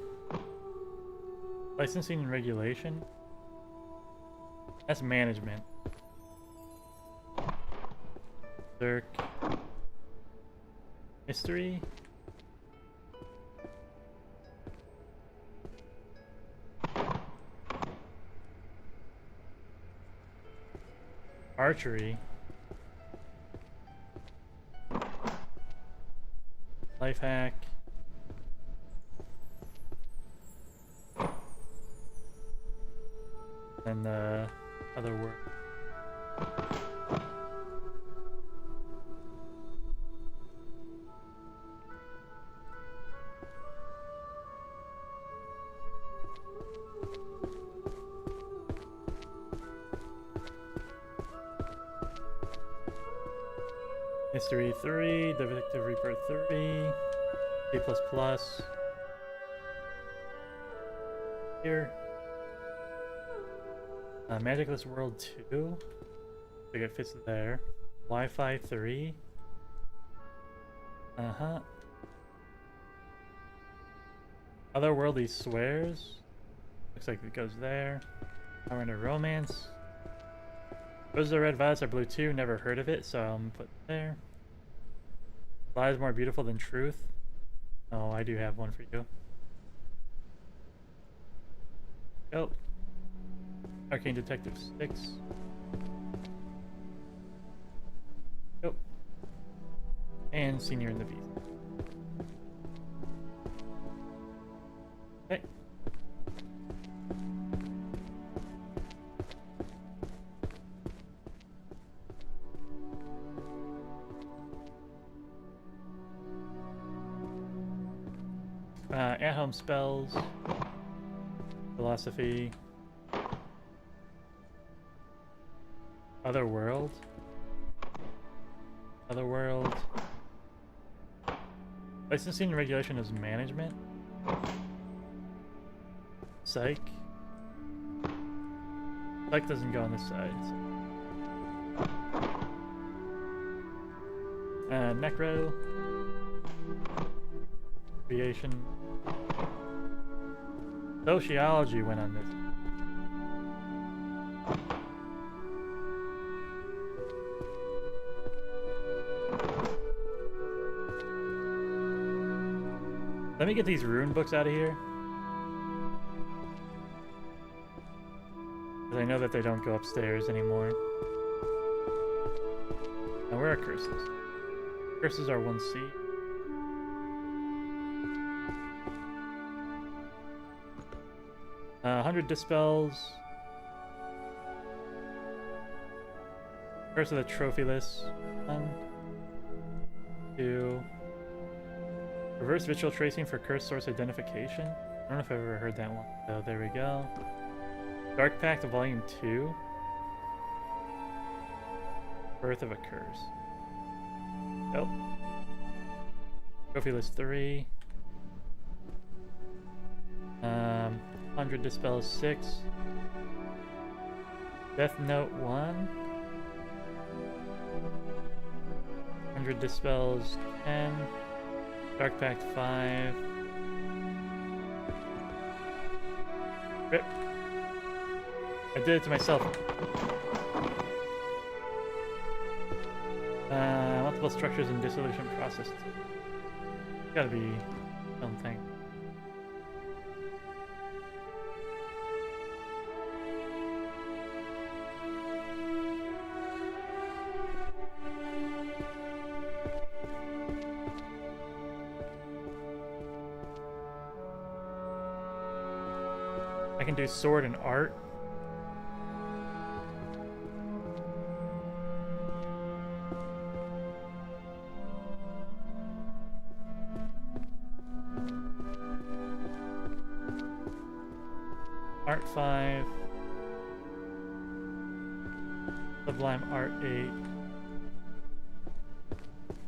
Licensing and regulation. That's management. Zerk. History. Archery. Life hack. And the other word. History 3, Detective Reaper 3, C++. Here. Magicless World 2. I think it fits there. Wi-Fi 3. Uh-huh. Otherworldly Swears. Looks like it goes there. Power Under Romance. Roses are red, violets are blue too. Never heard of it, so I'll put it there. Lies more beautiful than truth. Oh, I do have one for you. Oh. Arcane Detective 6. Oh. And Senior in the Beast. Okay. At-home spells. Philosophy. Otherworld. Otherworld. Licensing and regulation is management. Psych. Psych doesn't go on this side. Necro. Creation. Sociology went on this. Let me get these rune books out of here. Because I know that they don't go upstairs anymore. Now, where are curses? Curses are 1C. Uh, 100 dispels. Curse of the Trophyless. 1, 2. Reverse visual tracing for curse source identification. I don't know if I've ever heard that one. So there we go. Dark Pact Volume 2. Birth of a Curse. Oh. Trophy List 3. 100 Dispels 6. Death Note 1. 100 Dispels 10. Dark Pact 5. Rip. I did it to myself. Multiple structures and dissolution process. Gotta be something. I can do sword and art. Art 5. Sublime Art 8.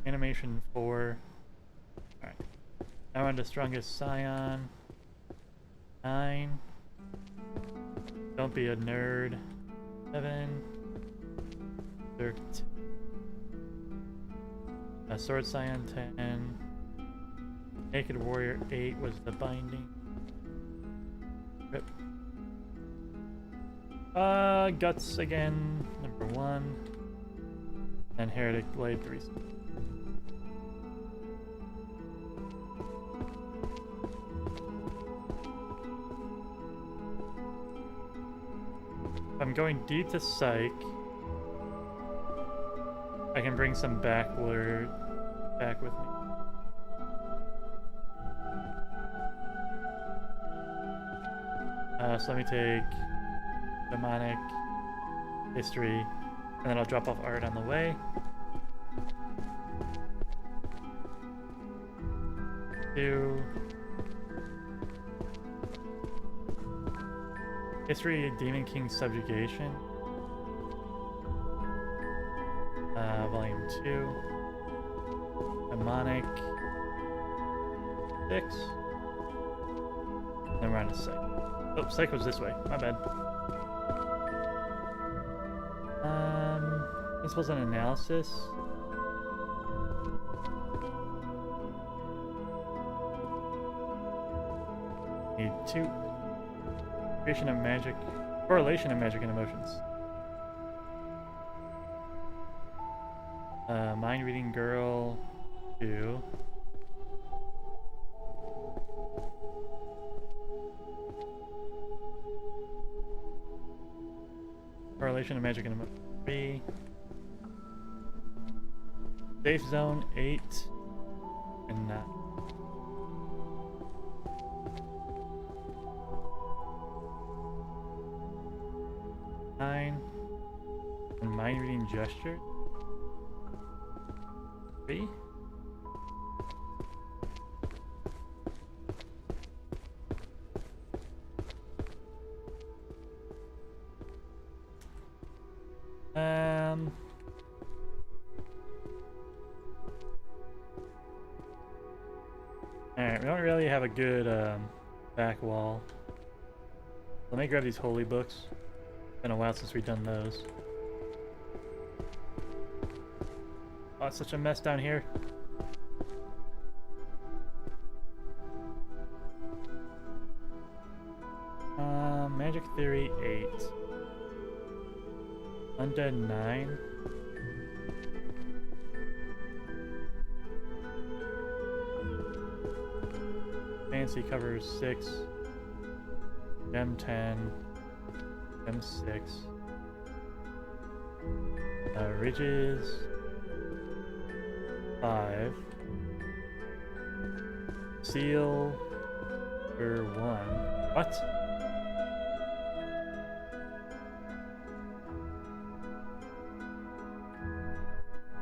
Animation 4. Alright. Now on to Strongest Scion. 9. Don't be a nerd. 7. 13. Sword Scion 10. Naked Warrior 8 was the binding. Rip. Guts again, number 1. And Heretic Blade 3. I'm going deep to Psych. I can bring some back with me. So let me take Demonic, History, and then I'll drop off Art on the way. History of Demon King Subjugation. Volume 2. demonic 6. Then we're on to psych. Oh, psych was this way. My bad. Principles and analysis. Need 2. Creation of magic. Correlation of magic and emotions. Mind reading girl 2. Correlation of magic and emotions 3. Safe zone 8 and 9. And mind reading gesture 3. Alright, we don't really have a good back wall. Let me grab these holy books. It's been a while since we've done those. Oh, it's such a mess down here. Magic Theory 8. Undead 9. Fancy covers 6. Gem 10. Gem 6. Ridges 5. Seal for 1. What?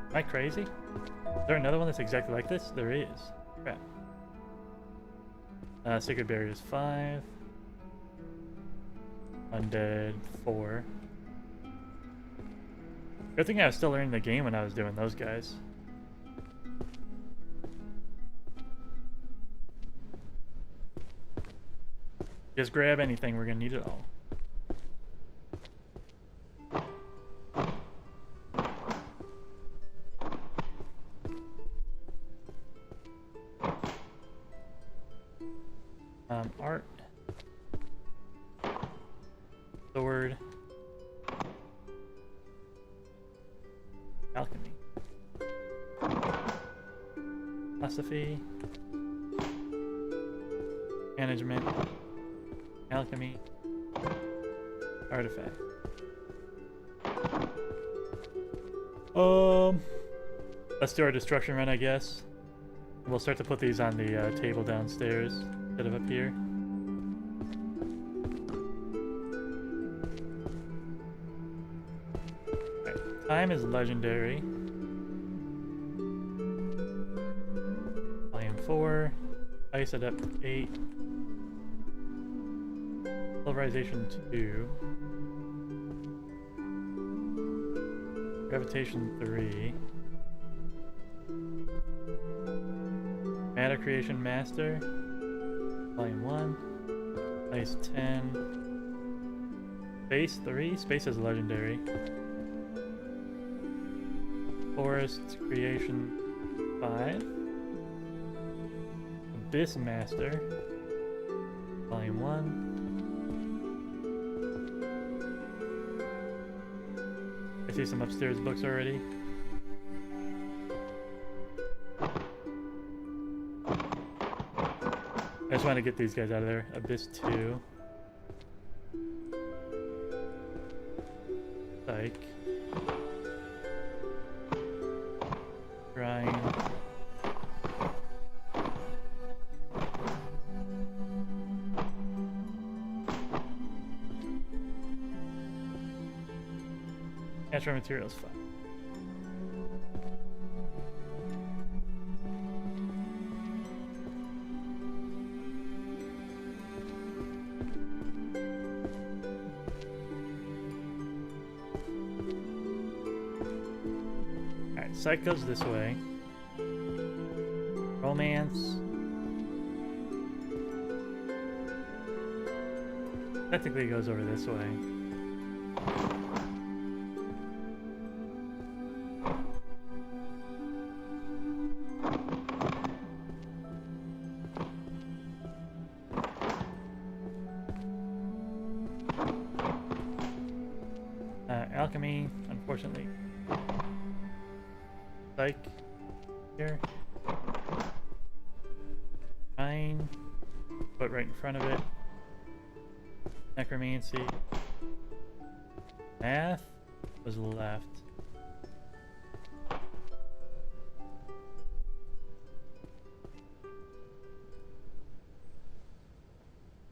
Am I crazy? Is there another one that's exactly like this? There is. Crap. Sacred Barriers 5. Undead 4. Good thing I was still learning the game when I was doing those guys. Just grab anything, we're gonna need it all. Art. Sword. Alchemy. Philosophy. Management. Alchemy. Artifact. Let's do our destruction run, I guess. We'll start to put these on the table downstairs instead of up here. Right. Time is legendary. Volume 4. Ice Adept 8. Pulverization 2. Gravitation 3. Matter Creation Master. Volume 1. Ice 10. Space 3. Space is legendary. Forest Creation 5. Abyss Master. Volume 1. I see some upstairs books already. I just want to get these guys out of there. Abyss 2. Psych. Grind. Natural materials 5. Alright, Psych goes this way. Advance. Technically it goes over this way. Alchemy, unfortunately. Psych. Here. Fine. Put right in front of it. Necromancy. Math was left.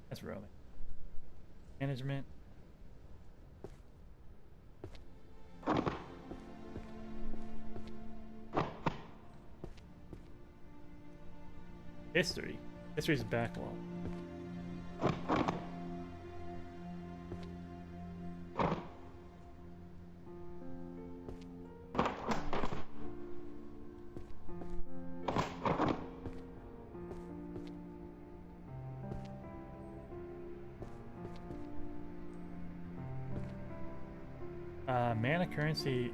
That's Roman. Management. History. History's backlog. Mana currency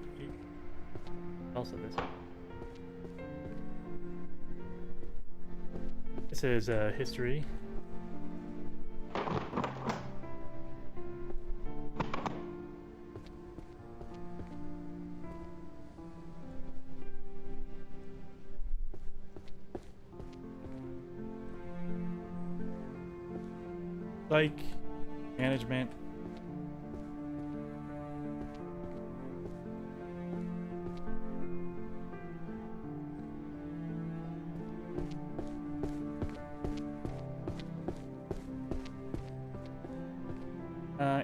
also this. This is history. Psych, management.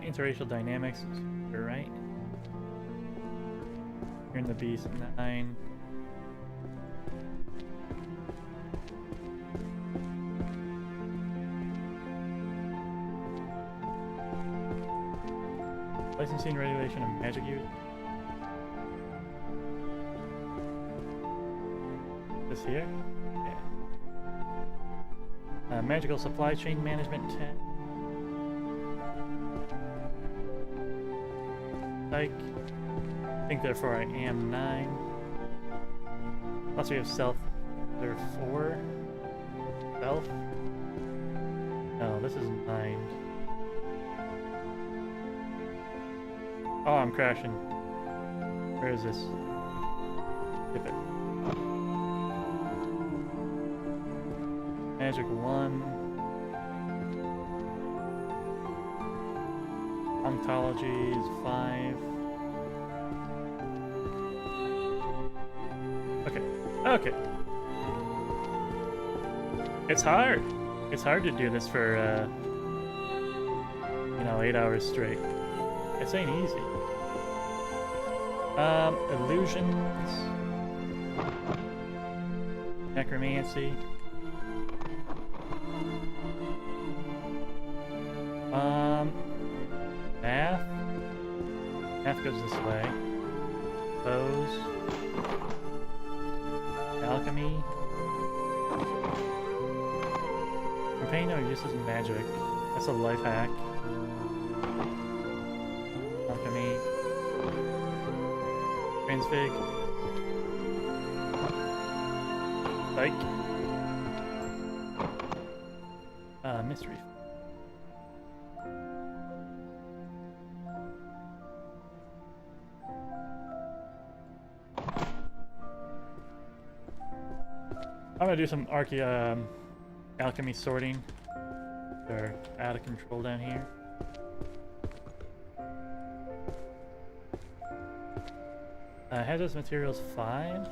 Interracial dynamics, you're right. You're in the beast 9. Licensing regulation of magic use. This here? Yeah. Magical supply chain management 10. Psych. I think therefore I am 9. Unless we have stealth. There are 4. Stealth. No, this is 9. Oh, I'm crashing. Where is this? Skip it. Magic 1. Ontology is 5. Okay. It's hard. It's hard to do this for, 8 hours straight. This ain't easy. Illusions. Necromancy. Math. Math goes this way. Bows. Alchemy. I'm paying no use as magic. That's a life hack. Alchemy. Transfig. Psych. Mystery. I'm gonna do some alchemy sorting. They're out of control down here. Hazardous materials 5.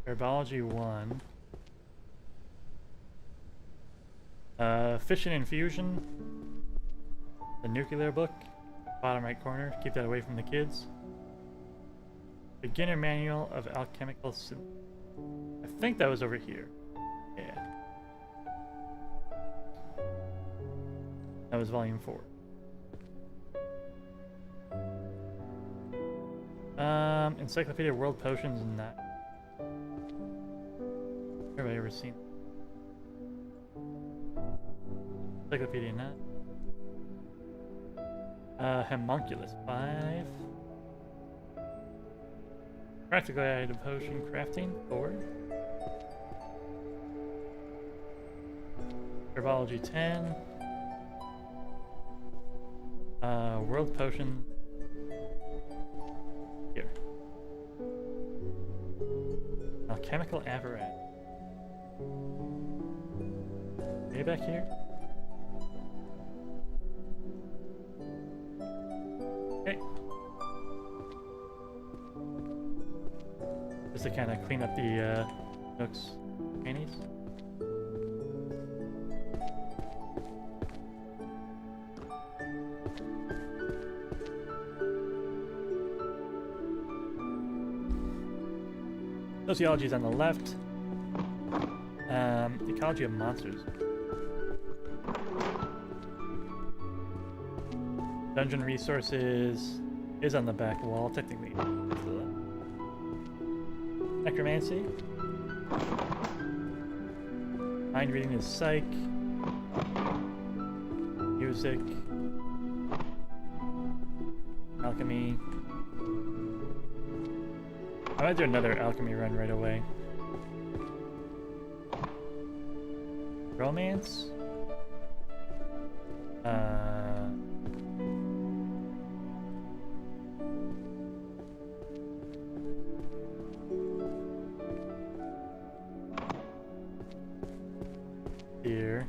Herbology 1. Fission infusion. The nuclear book, bottom right corner. Keep that away from the kids. Beginner manual of alchemical synthesis. I think that was over here. Yeah. That was volume 4. Encyclopedia World Potions and that. Everybody ever seen? Encyclopedia Nut. Homunculus 5. Practical Guide to Potion Crafting 4. Herbology 10. World Potion. Here. Alchemical Apparatus. Way back here? Okay. Just to kind of clean up the nooks, crannies. Sociology is on the left. Ecology of monsters. Dungeon resources is on the back wall, technically. Necromancy. Mind reading is psych. Music. Alchemy. I might do another alchemy run right away. Romance? Here.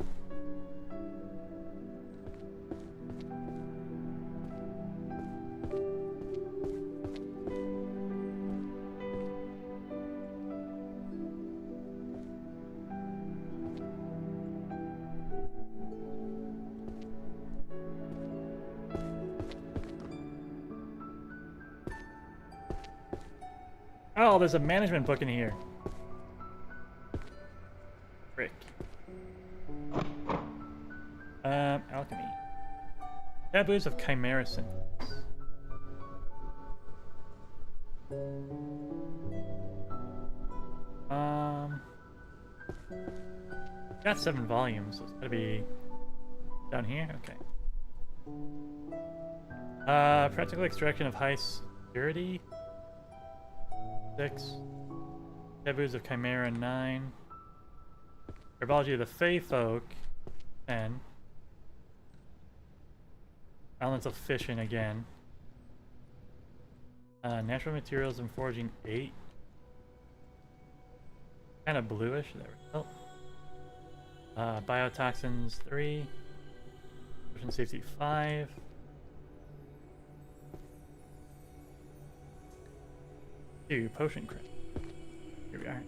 Oh, there's a management book in here. Frick. Alchemy. Taboos of Chimera Synthesis. Got 7 volumes, so it's gotta be down here? Okay. Practical extraction of high security. 6. Taboos of Chimera 9. Herbology of the Fey Folk 10. Elements of Fishing again. Natural Materials and Foraging 8. Kind of bluish. There we go. Biotoxins 3. Potion Safety 5. Potion crit. Here we are.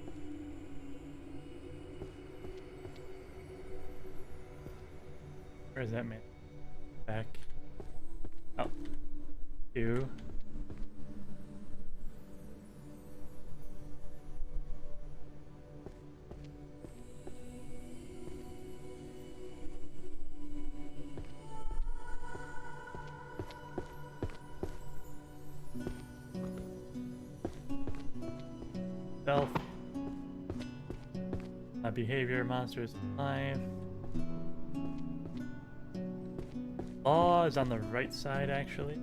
Where is that man? Back. Oh. 2. Self. Behavior, monsters, 5. Law is on the right side, actually.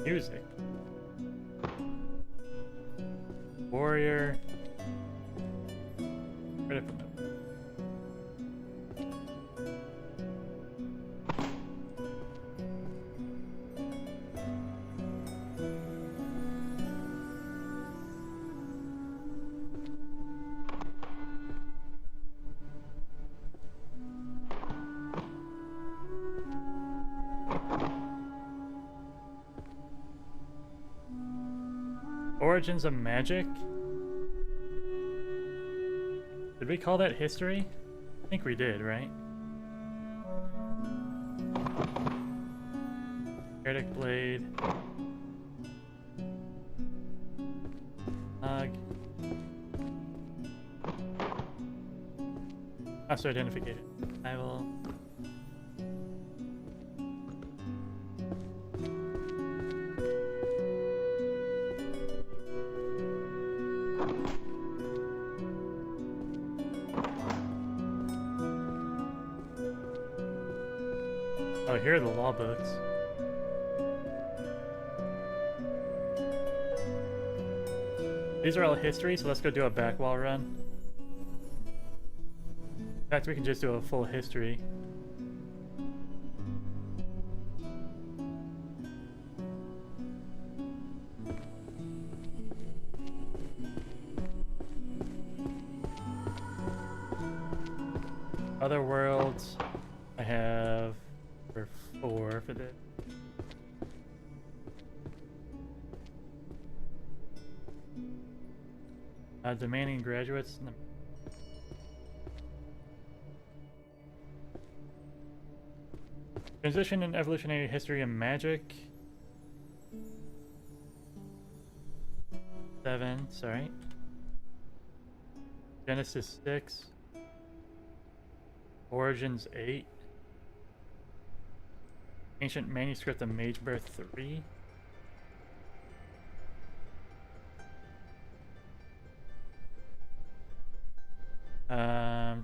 Music. Warrior. Critical note. Origins of Magic? Did we call that history? I think we did, right? Heretic Blade. Master Identification. I will... Oh, here are the law books. These are all history, so let's go do a back wall run. In fact, we can just do a full history. Other worlds, I have for 4 for this. Demanding graduates. Transition in evolutionary history and magic. 7, sorry. Genesis 6. Origins 8. Ancient manuscript of Mage Birth 3.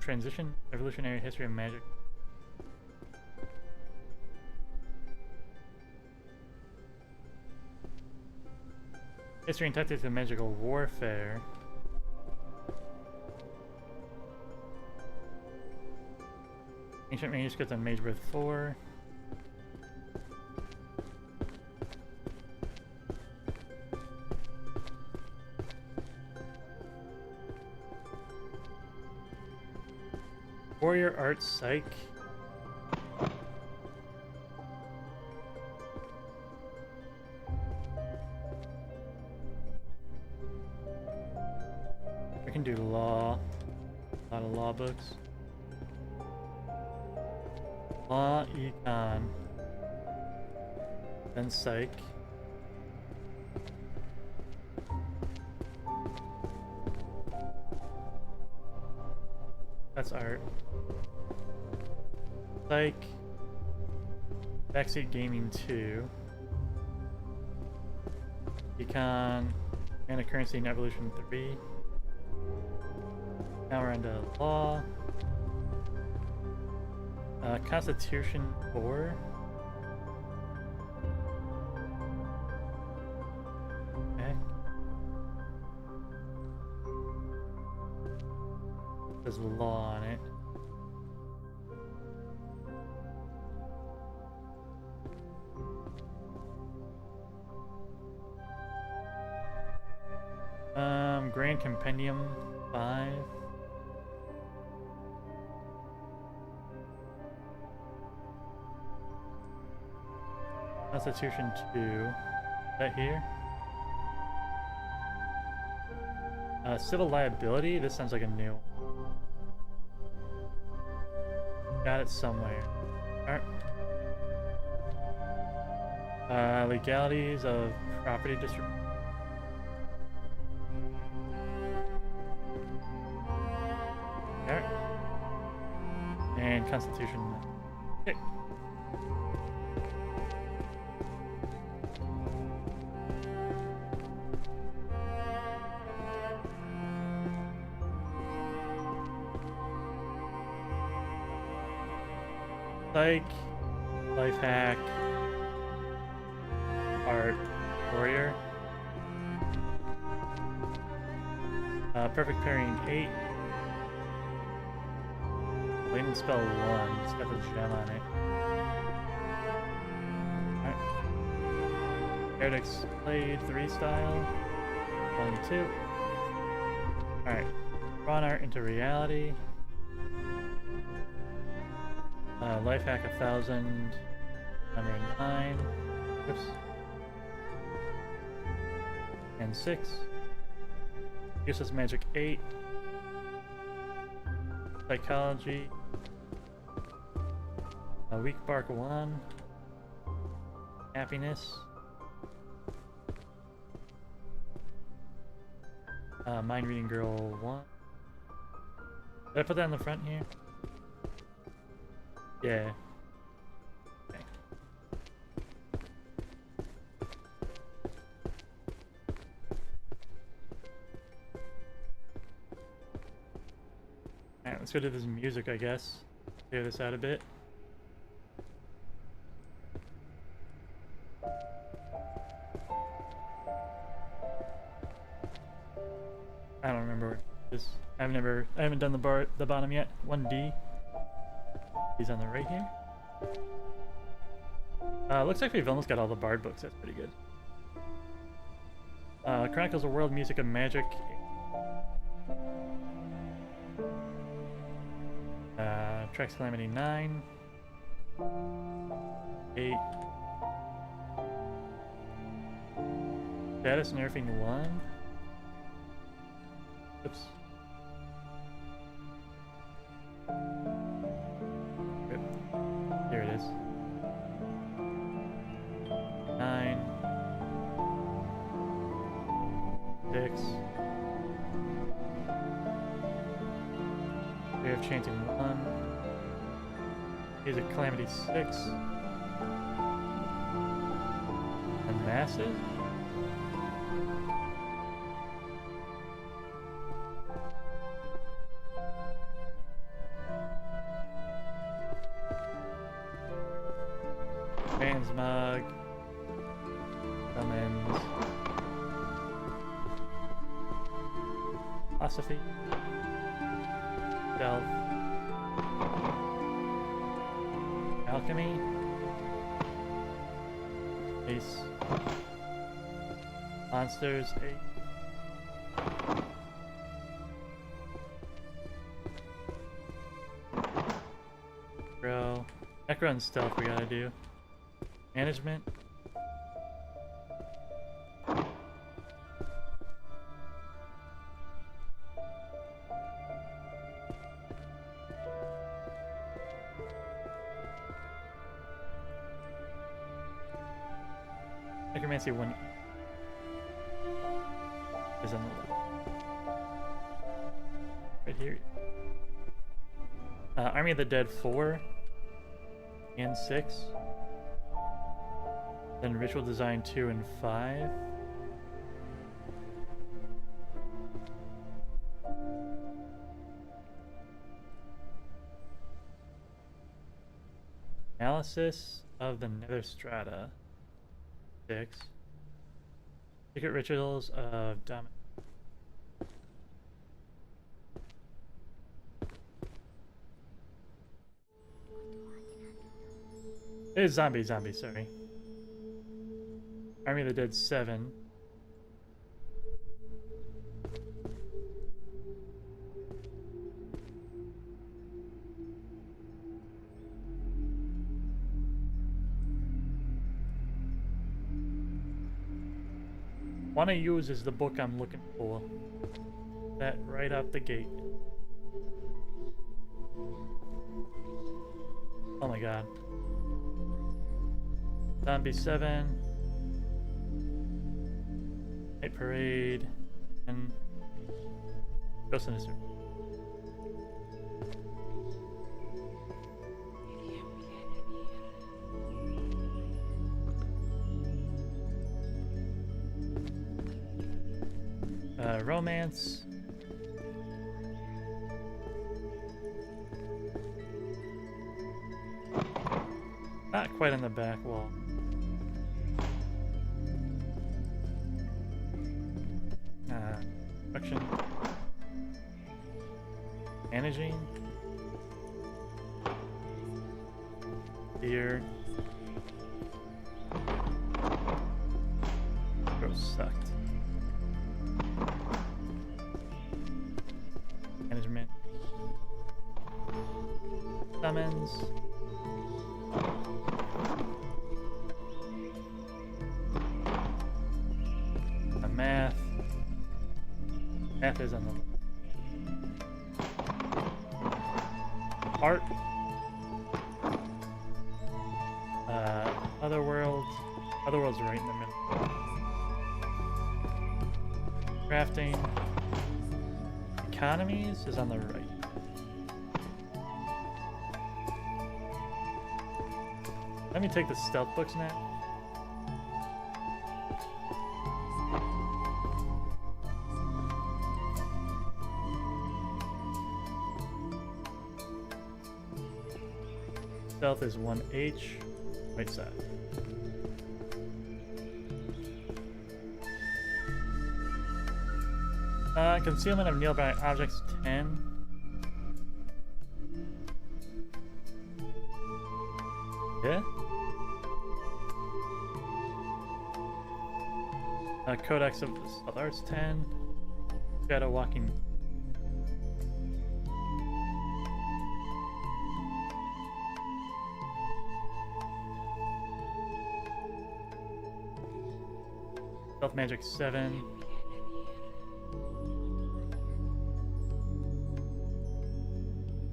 Transition, evolutionary history and magic. History and tactics of magical warfare. Ancient manuscript on Mage Birth 4. Warrior Art Psych. We can do law. A lot of law books. Law, econ. Then psych. That's art. Psych. Backseat Gaming 2. Econ. Mana Currency and Evolution 3. Now we're into law. Constitution 4. Okay. There's law on it. Grand Compendium 5. Constitution 2. Is that here? Civil liability? This sounds like a new one. Got it somewhere. Alright. Legalities of property distribution. Alright. And Constitution. Okay. Psych, life hack, art, warrior, perfect parrying 8, layman spell 1, it's got the gem on it. Alright. Heretics Blade 3 style, 1, 2. Alright, Ron art into reality. Life hack 1000, number 9, oops, and 6, useless magic 8, psychology, weak bark 1, happiness, mind reading girl 1. Did I put that in the front here? Yeah. Okay. Alright, let's go to this music, I guess. Clear this out a bit. remember where it is. I haven't done the bottom yet. 1D. He's on the right here. Looks like we've almost got all the Bard books. That's pretty good. Chronicles of World, Music of Magic. Tracks Calamity 9. 8. Status nerfing 1. Oops. Yep. Here it is. 9. 6. We have Chanting 1. Here's a Calamity 6. And Massive. Transmog. Summons. Philosophy. Stealth. Alchemy. Ace. Monsters. 8. Necro. Necro and Stealth we gotta do. Management. Necromancy 1 is on the left. Right here. Army of the Dead 4 and 6. Then Ritual Design 2 and 5. Analysis of the Nether Strata 6. Secret Rituals of Domination. It's zombie, sorry. Army of the Dead 7. One I use is the book I'm looking for. That right out the gate. Oh my god. Zombie 7. Night Parade. And Ghost Sinister. Romance. Not quite on the back wall. Production. Managing. Deer. Gross sucked. Management. Summons. Math. Math is on the art. Otherworld. Otherworld's right in the middle. Crafting. Economies is on the right. Let me take the stealth books now. Stealth is 1H, right side. Concealment of nearby objects 10. Yeah. Codex of the Arts 10. Shadow walking. Stealth Magic 7.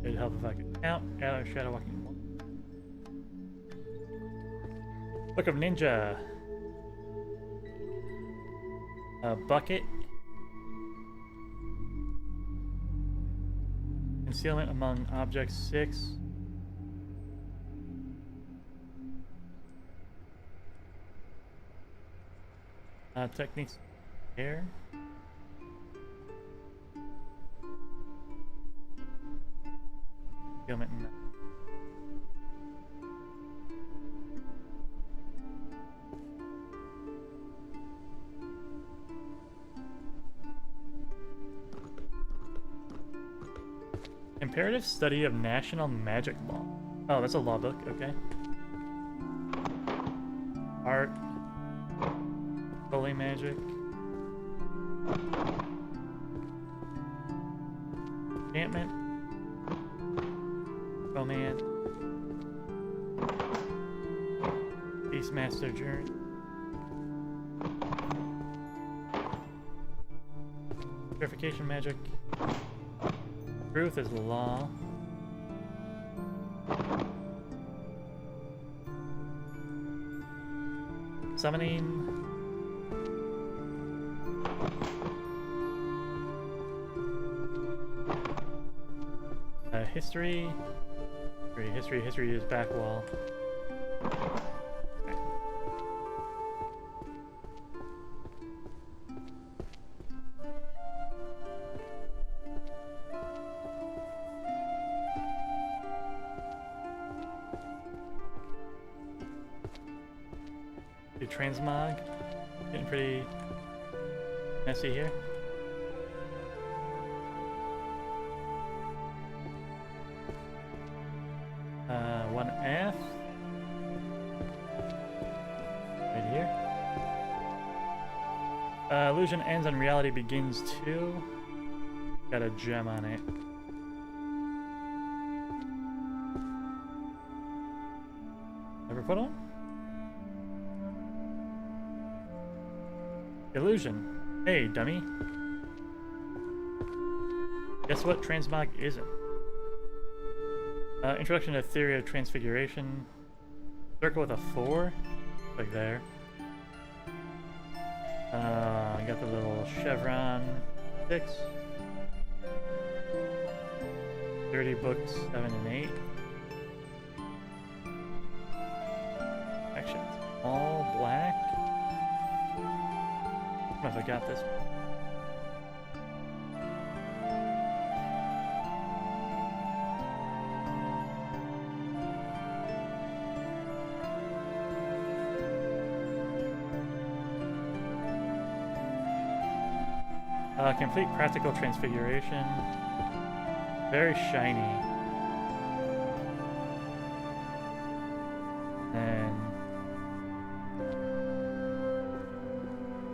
It'd help if I could count. Shadow walking 1. Book of Ninja. Bucket. Concealment among objects 6. Techniques here. Concealment in Comparative Study of National Magic Law. Oh, that's a law book, okay. Art. Holy Magic. Enchantment. Romance. Beastmaster Journey. Purification Magic. Truth is law. Summoning. History. History is back wall. Okay. Do transmog. Getting pretty messy here. 1F. Right here. Illusion ends and reality begins too. Got a gem on it. Ever put on? Illusion. Hey, dummy. Guess what transmog isn't? Introduction to Theory of Transfiguration. Circle with a 4. Like there. I got the little chevron 6. 30 books 7 and 8. Actions. All black. I don't know if I got this. Complete practical transfiguration. Very shiny. And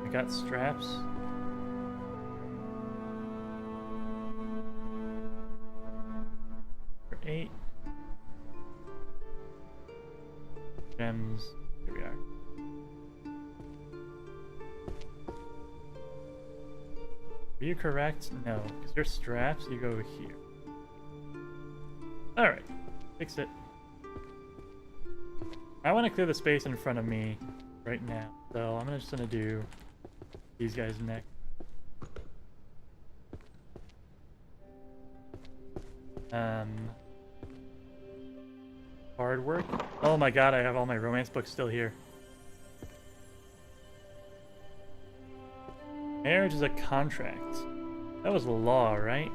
I got straps. For 8. Gems. Here we are. Are you correct? No, because your straps, you go here. Alright, fix it. I want to clear the space in front of me right now, so I'm just gonna do these guys next. Hard work. Oh my god, I have all my romance books still here. Marriage is a contract. That was the law, right?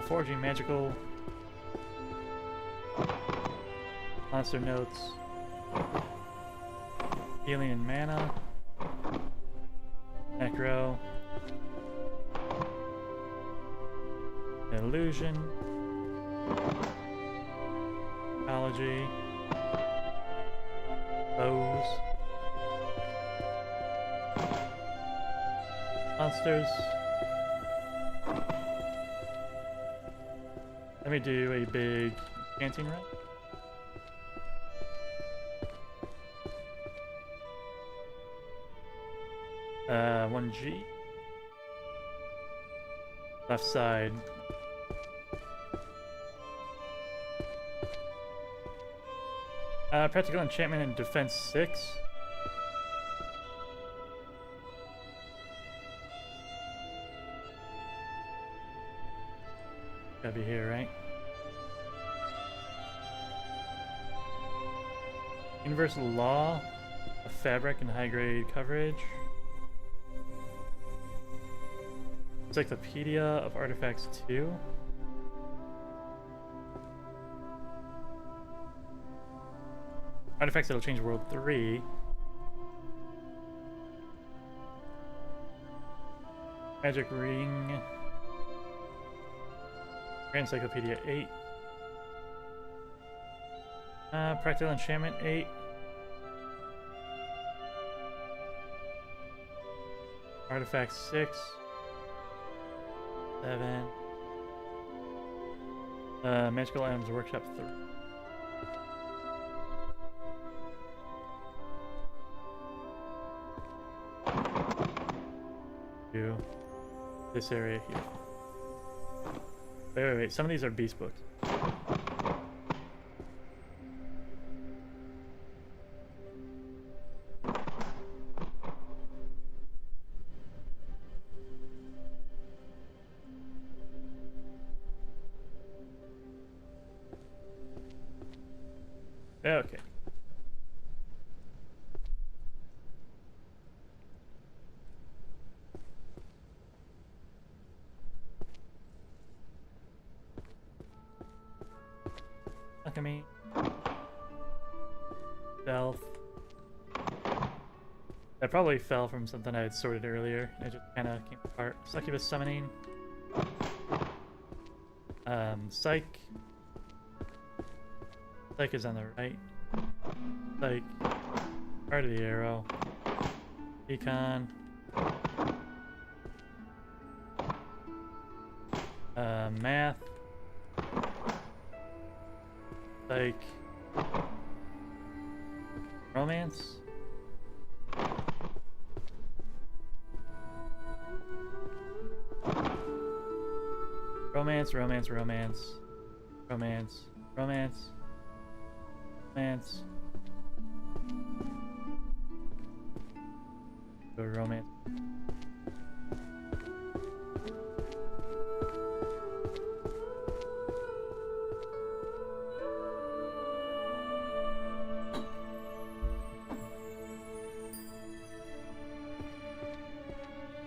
Forging magical. Monster notes. Healing and mana. Necro. Illusion. Ecology. Bows. Monsters. Let me do a big enchanting run. One G. Left side. Practical enchantment and defense 6. Gotta be here, right? Universal Law, a fabric and high grade coverage. Encyclopedia of Artifacts 2. Artifacts that'll change World 3. Magic Ring. Encyclopedia 8. Practical Enchantment 8. Artifact 6. 7. Magical Items Workshop 3. This area here. Wait. Some of these are beast books. Okay. Alchemy. Stealth. That probably fell from something I had sorted earlier. It just kind of came apart. Succubus summoning. Psych. Psych is on the right. Psych. Part of the arrow. Econ. Math. Psych. Romance. Romance. Go to romance.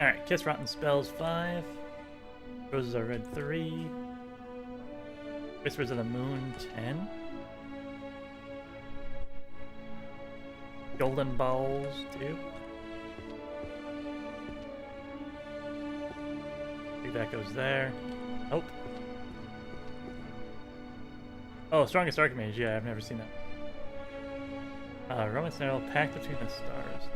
Alright, Kiss Rotten Spells 5. Roses are red 3. Whispers of the Moon 10. Golden Balls 2. I think that goes there. Nope. Oh, Strongest Archmage. Yeah, I've never seen that. Romance Narrow, Pact Between the Stars.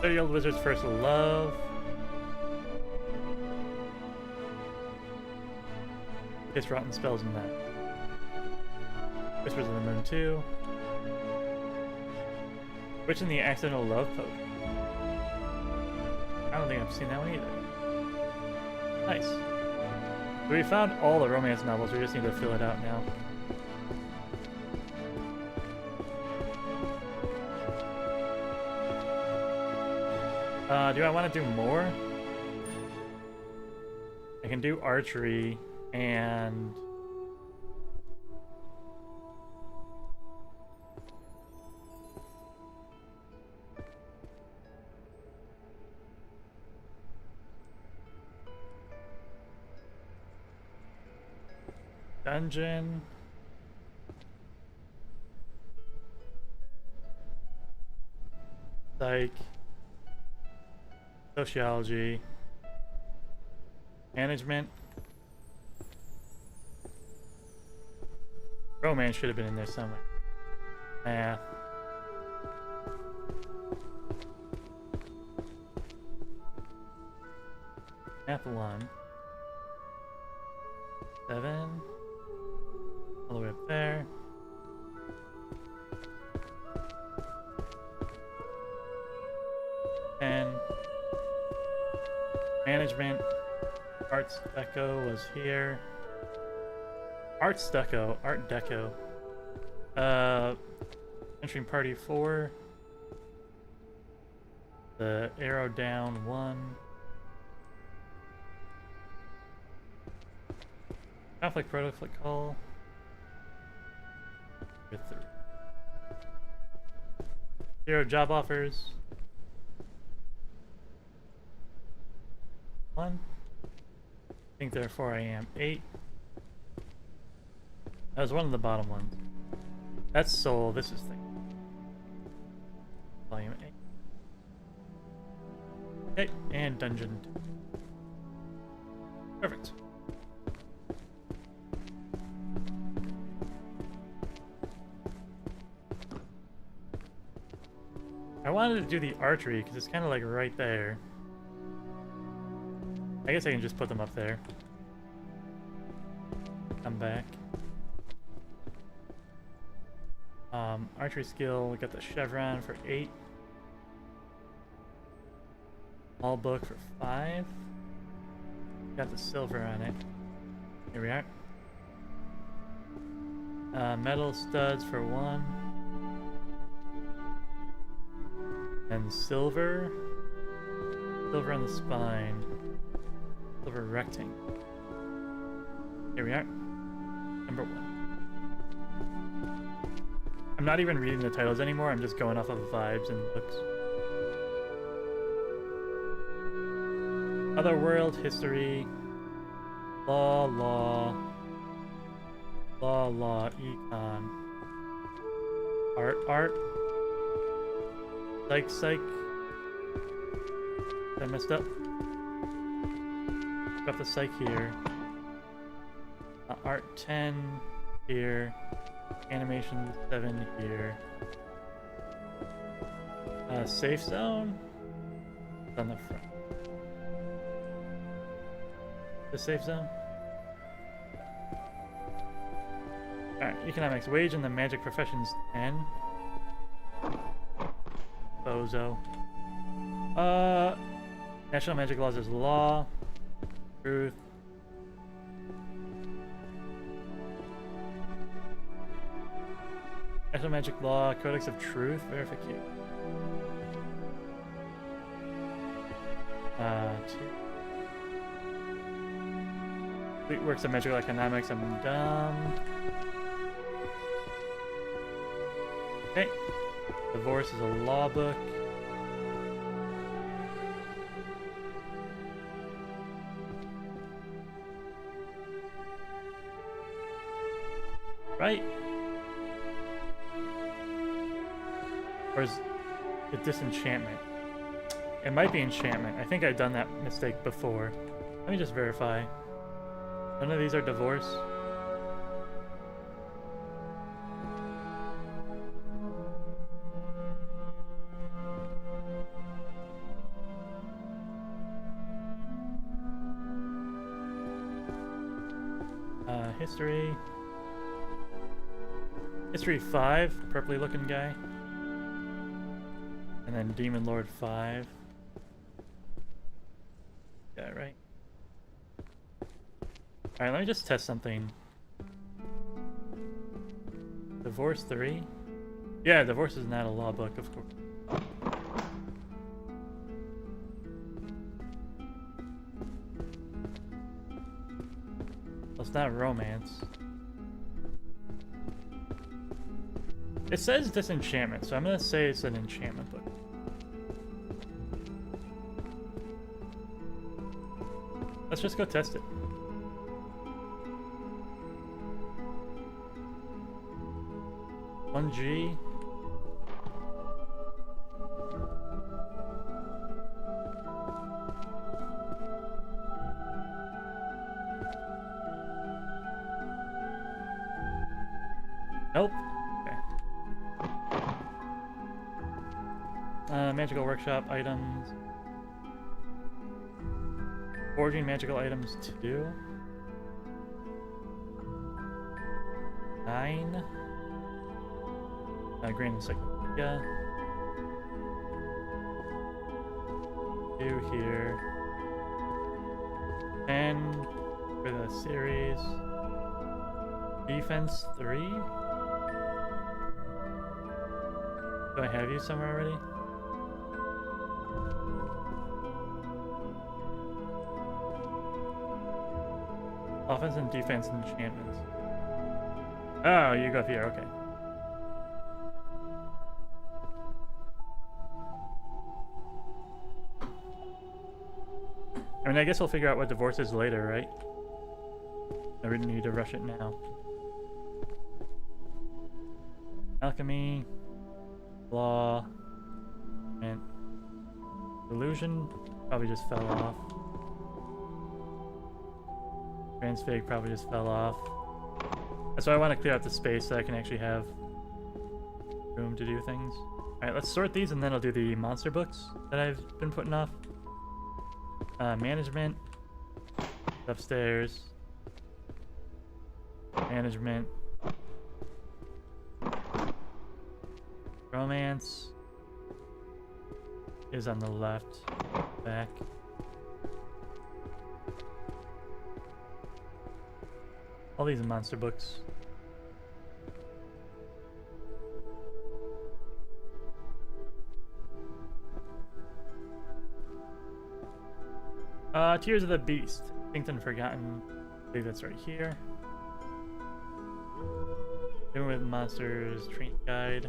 30-year-old Wizard's First Love. Kiss Rotten Spells in that. Whispers of the Moon 2. Witch in the Accidental Love Potion. I don't think I've seen that one either. Nice. So we found all the romance novels, we just need to fill it out now. Do I want to do more? I can do archery and... dungeon. Psych. Sociology. Management. Romance should have been in there somewhere. Math. Math 1. 7. All the way up there. And management. Arts Deco was here. Arts Deco. Art Deco. Entering party 4. The arrow down 1. Conflict protocol. With 3. 0 job offers. 1. I think therefore I am 8. That was one of the bottom ones. That's soul. This is thing. Volume 8. Okay, and dungeon 2. Perfect. I wanted to do the archery because it's kind of like right there. I guess I can just put them up there. Come back. Archery skill, we got the chevron for 8. All book for 5. Got the silver on it. Here we are. Metal studs for 1. And silver. Silver on the spine. Silver rectangle. Here we are. Number 1. I'm not even reading the titles anymore, I'm just going off of vibes and looks. Otherworld, history, law, econ, art, psych. I messed up. Got the psych here. Art 10 here. Animation 7 here. Safe zone. It's on the front. The safe zone. Alright, economics. Wage in the magic professions 10. Bozo. National magic laws is law. Truth. National magic law, codex of truth, verification. 2. Complete works of magical economics, I'm dumb. Okay. Divorce is a law book. Right? Or is it disenchantment? It might be enchantment. I think I've done that mistake before. Let me just verify. None of these are divorce. History. History 5, purpley looking guy. And then Demon Lord 5. Yeah, right. Alright, let me just test something. Divorce 3? Yeah, divorce is not a law book, of course. Well, it's not romance. It says disenchantment, so I'm gonna say it's an enchantment book. Let's just go test it. One G. Help. Okay. Magical workshop items. Forging magical items 2. 9. Grand Encyclopedia. 2 here. 10 for the series. Defense 3. Do I have you somewhere already? Offense and defense enchantments. Oh, you go up here, okay. I mean, I guess we'll figure out what divorce is later, right? I really need to rush it now. Alchemy, law, and illusion probably just fell off. Transfig probably just fell off. That's why I want to clear out the space so I can actually have room to do things. Alright, let's sort these and then I'll do the monster books that I've been putting off. Management. Upstairs. Management. Romance is on the left. Back. All these monster books. Tears of the Beast. Extinct and Forgotten. I believe that's right here. Dealing with Monsters. Training Guide.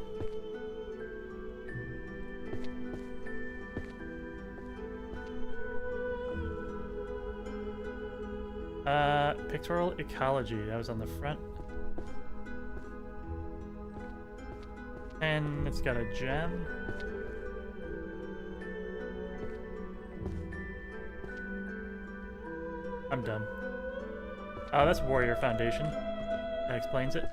Pictorial Ecology, that was on the front. And it's got a gem. I'm dumb. Oh, that's Warrior Foundation. That explains it.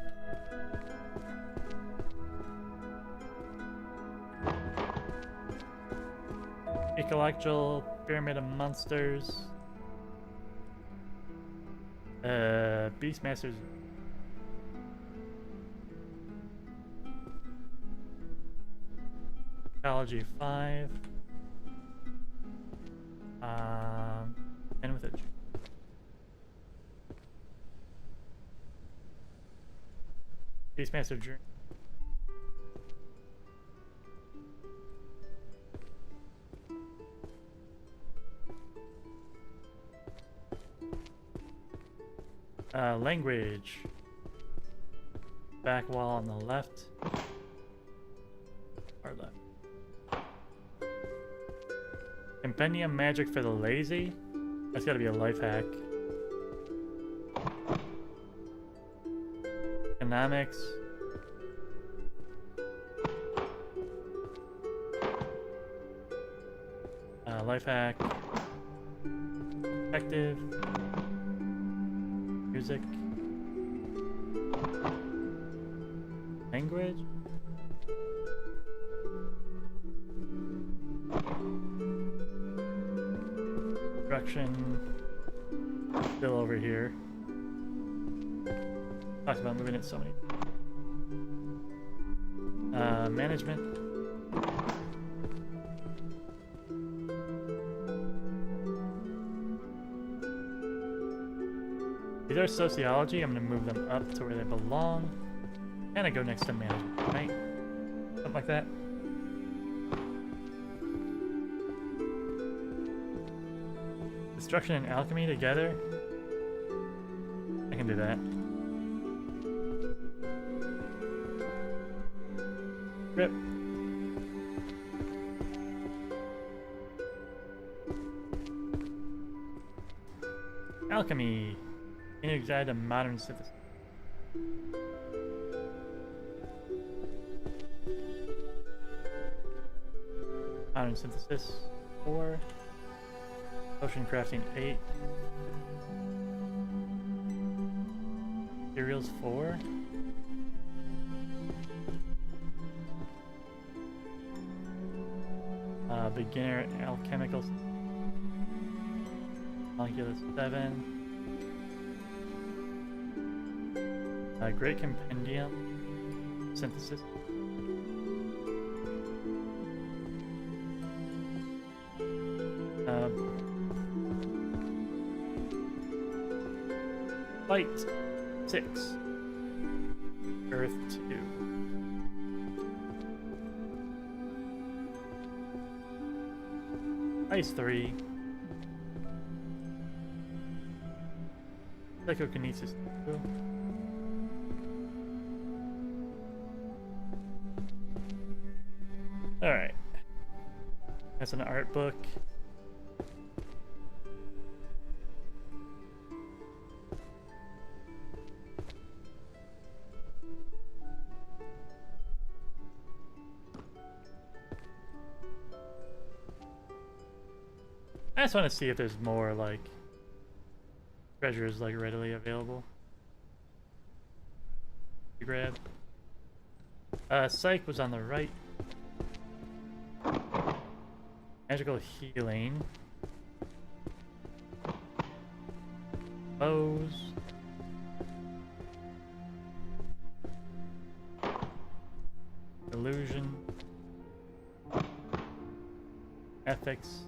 Ecological Pyramid of Monsters. Beastmasters. Ecology 5. And with it. Beastmaster Journey. Language. Back wall on the left. Or left. Compendium Magic for the Lazy. That's gotta be a life hack. Economics. Life hack. Effective. Music. Language. Instruction. Still over here. Talks about moving it so many. Management. These are sociology. I'm gonna move them up to where they belong. And I go next to management, right? Something like that. Destruction and alchemy together. I can do that. Rip. Alchemy. Integrated and modern synthesis. Modern synthesis 4. Potion crafting 8. Materials 4. Beginner alchemical. Molecular 7. Great compendium. Synthesis. Light 6. Earth 2. Ice 3. Psychokinesis 2. Alright. That's an art book. I just want to see if there's more, like, treasures, like, readily available to grab. Psych was on the right. Magical healing. Bows. Illusion. Ethics.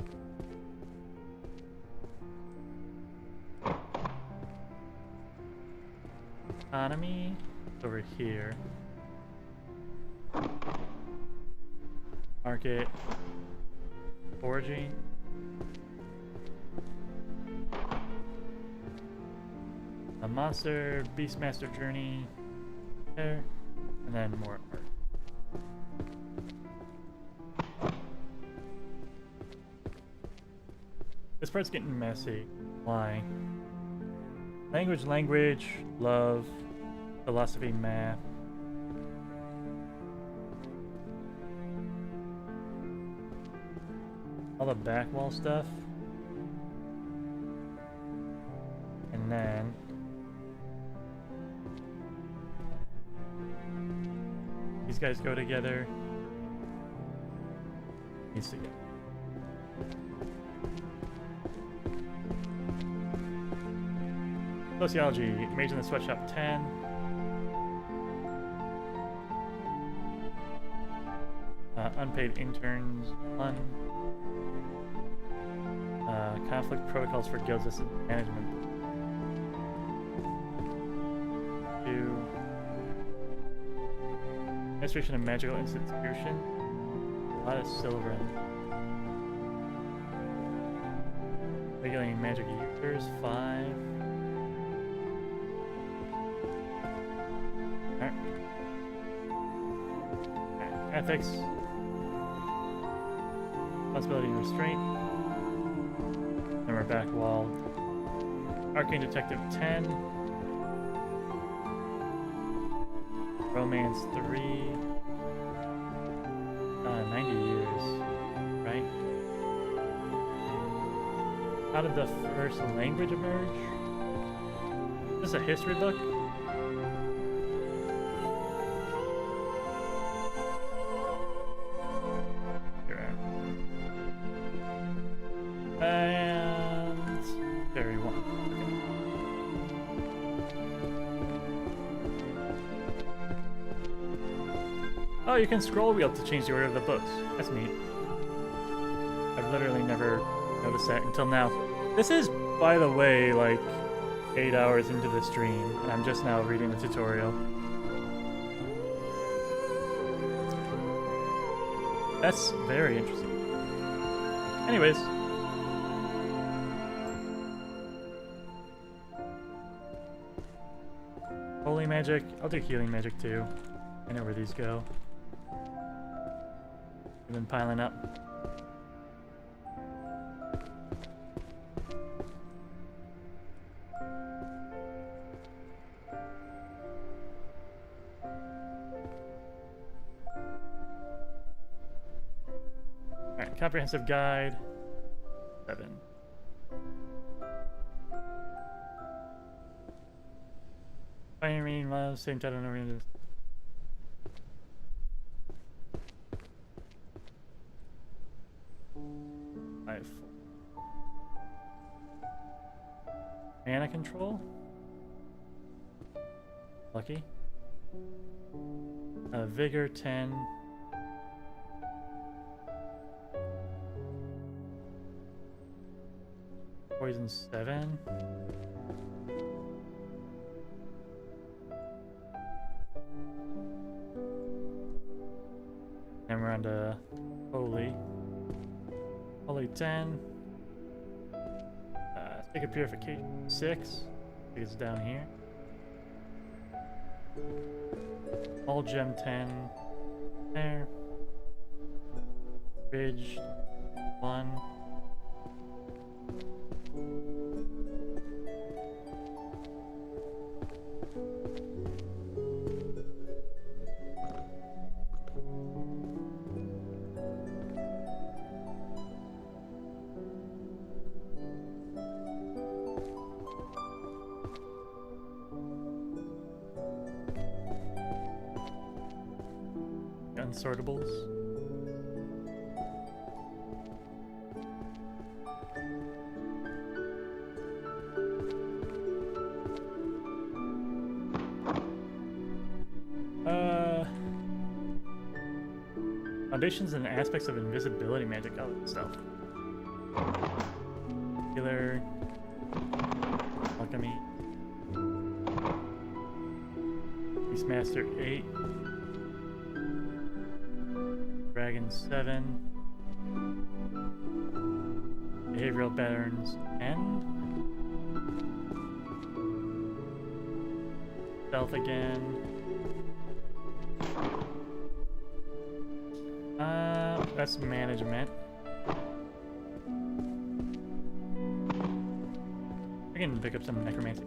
Economy over here. Market. Foraging. A monster, Beastmaster journey. There. And then more art. This part's getting messy. Why? Language, love, philosophy, math. All the back wall stuff. And then these guys go together. These together. Sociology, major in the sweatshop 10. Unpaid interns 1. Conflict protocols for guilds management 2. Administration of magical institution. A lot of silver in it. Regulating magic users 5. Ethics. Responsibility and restraint. Then we're back wall. Arcane Detective 10. Romance 3. 90 years. Right? How did the first language emerge? Is this a history book? Oh, you can scroll wheel to change the order of the books. That's neat. I've literally never noticed that until now. This is, by the way, like 8 hours into the stream, and I'm just now reading the tutorial. That's very interesting. Anyways. Holy magic. I'll do healing magic too. I know where these go. They've been piling up. Alright, comprehensive guide. 7. Pioneering love, same title, no reason. 5. Mana control. Lucky. Vigor 10. Poison 7. And we're on to Holy. Holy 10. Sacred Purification 6. I think it's down here. All Gem 10. There. Bridge 1. Unsortables. Foundations and aspects of invisibility magic, all that stuff. Healer. Alchemy. Beastmaster 8. Dragon 7. Behavioral patterns 10. Stealth again. That's management. I can pick up some necromancy.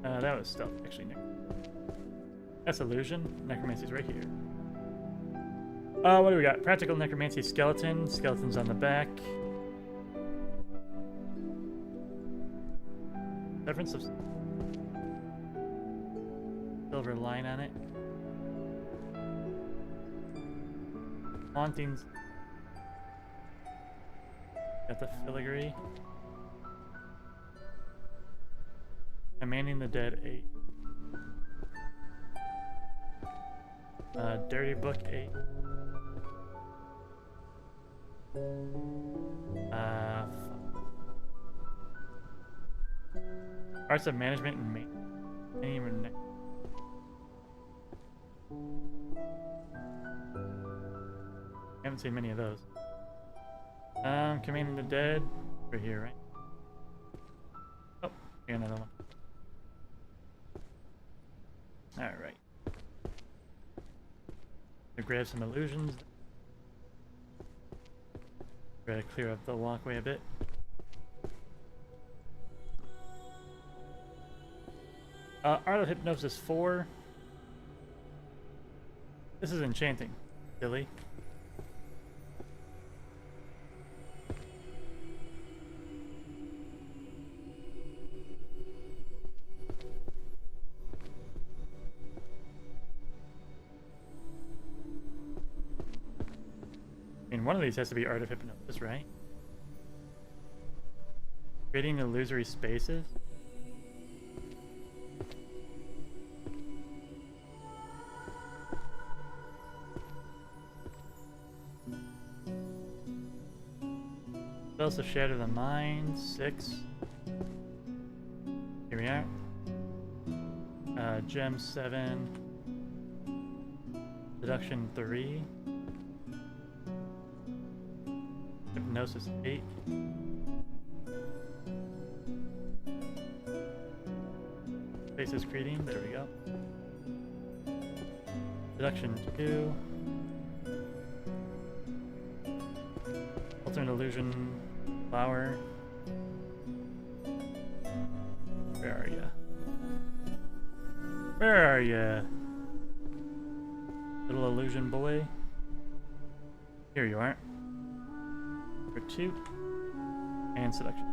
That was stealth, actually. That's illusion. Necromancy's right here. What do we got? Practical necromancy skeleton. Skeleton's on the back. Severance of silver line on it. Hauntings. Got the filigree. Commanding the Dead 8. Dirty Book 8. Arts of Management and Maintenance. Haven't seen many of those. Commanding the Dead. Right here, right? Oh, here another one. Alright. Grab some illusions. Try to clear up the walkway a bit. Art of Hypnosis 4. This is enchanting. Silly. I mean, one of these has to be Art of Hypnosis, right? Creating illusory spaces? Spells to shatter the mind, 6. Here we are. Gem 7. Seduction 3. Hypnosis 8. Faces greeting, there we go. Seduction 2. Alternate illusion flower. Where are ya? Where are ya? Little illusion boy. Here you are. For 2. And seduction.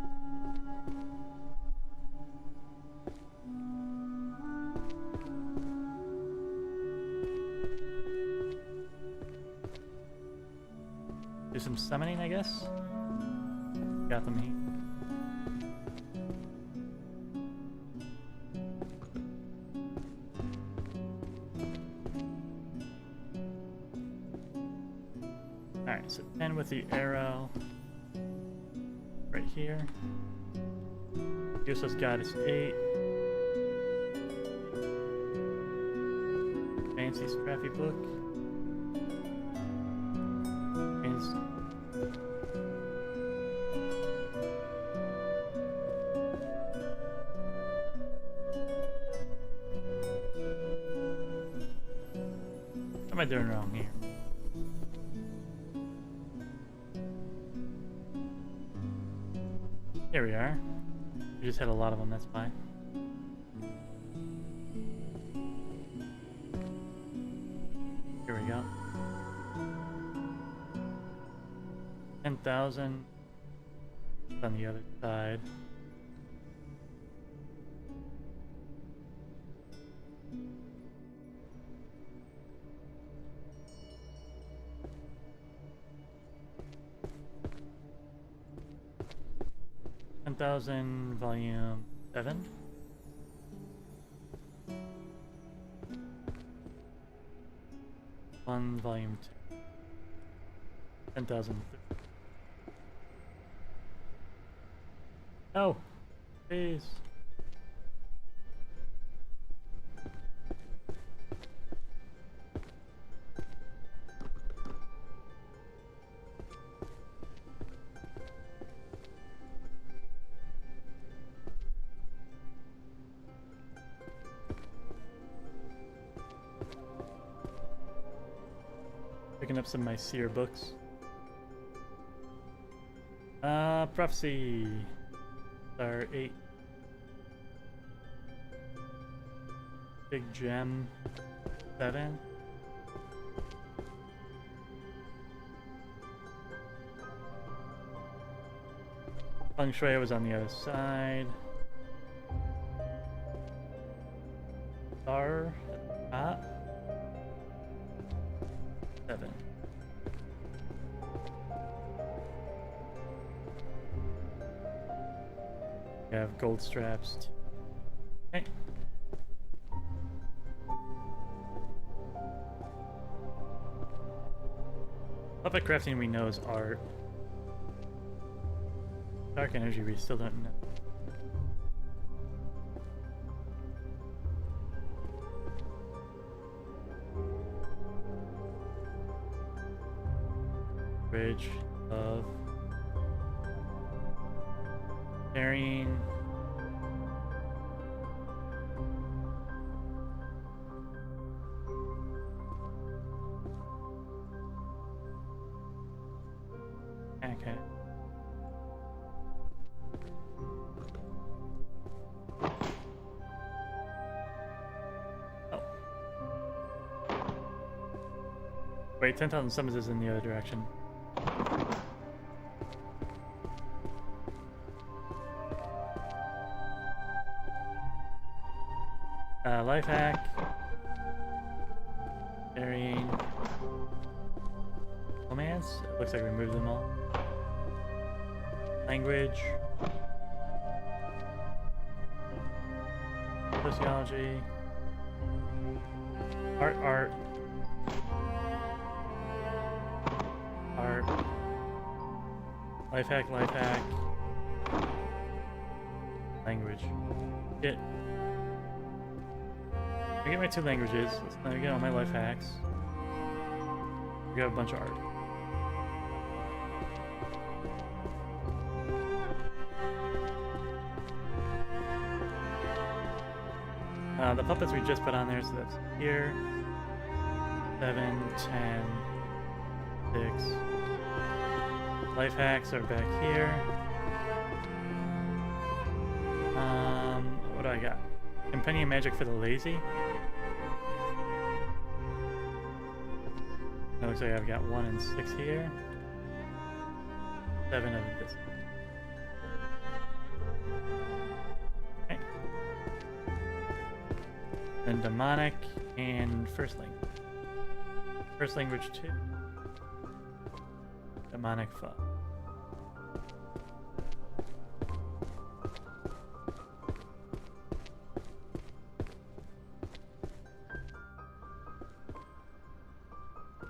Do some summoning, I guess. Got them here. Alright, so 10 with the arrow. Right here. Useless God is 8. Fancy scrappy book. What am I doing wrong here? Here we are. We just had a lot of them, that's fine. Here we go. 10,000 on the other side. Volume 7. One volume 2. 10,000. Oh, please. Picking up some of my seer books. Prophecy. Star 8. Big gem 7. Feng Shui was on the other side. Star at the top. 7. We have gold straps. Okay. Puppet crafting we know is art. Dark energy we still don't know. Bridge of carrying. Okay. Oh. Wait, 10,000 summons is in the other direction. Life hack. Carrying. Romance. It looks like we moved them all. Language. Sociology. Art. Life hack. Language. Get. I get my 2 languages. Let me get all my life hacks. We got a bunch of art. The puppets we just put on there, so that's here. 7, 10, 6. Life hacks are back here. What do I got? Compendium magic for the lazy. It looks like I've got 1 and 6 here. 7 of this. Okay. Then demonic and first language. First language 2. demonic foe.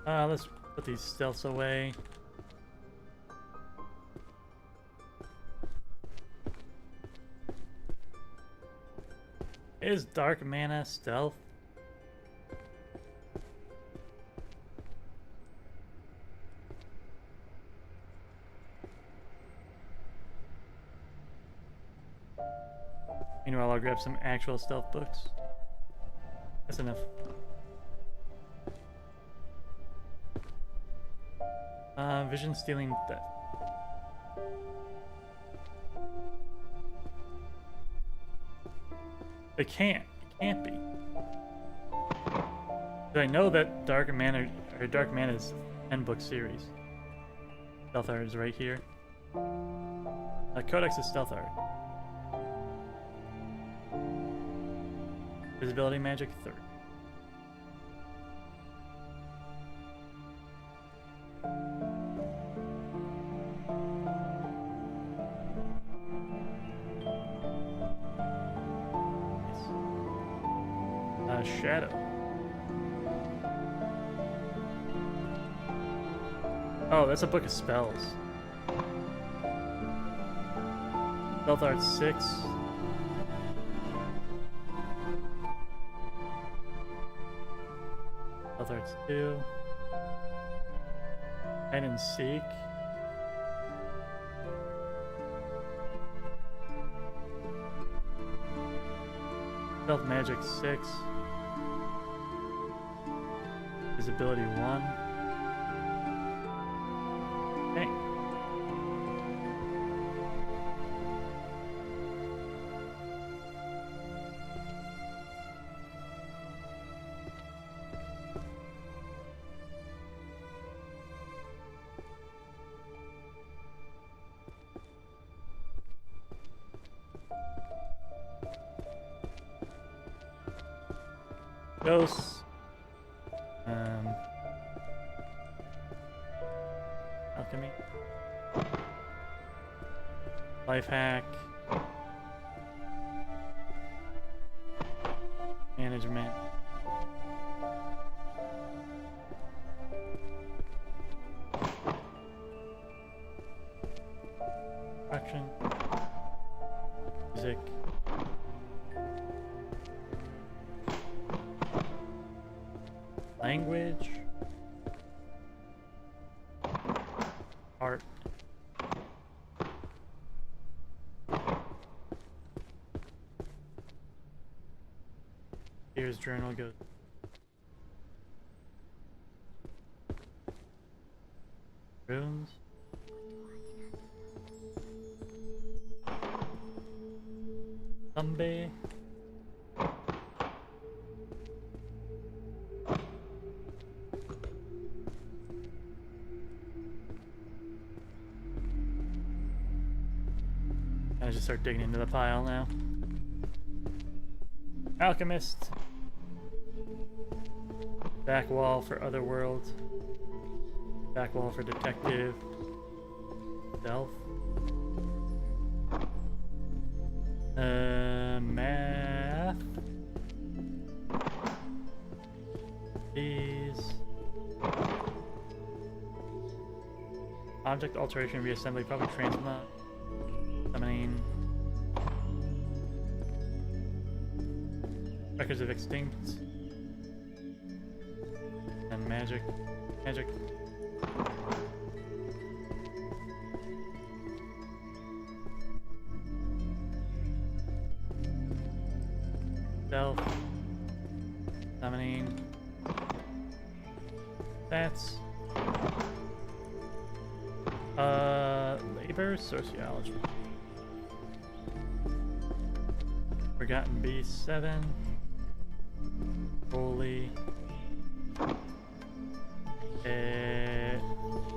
Let's put these stealths away. Is dark mana stealth? Meanwhile, I'll grab some actual stealth books. That's enough. Vision stealing theft. It can't be. Do I know that Dark Mana is 10-book series? Stealth art is right here. Codex is stealth art. Visibility magic 3rd. Shadow. Oh, that's a book of spells. Stealth art 6. Stealth art 2. Hide and seek. Stealth magic 6. Visibility 1. Okay. Ghosts. Alchemy. Life hack. Management. Action. Music. Language. Art. Here's journal goes. Runes. Thumbe. I just start digging into the pile now. Alchemist. Back wall for Otherworld. Back wall for Detective. Stealth. Math. These. Object alteration reassembly, probably transmog. Summoning. Records of Extinct. And magic. Magic. Stealth. Summoning. That's. Labor, sociology. Forgotten Beast 7. Holy.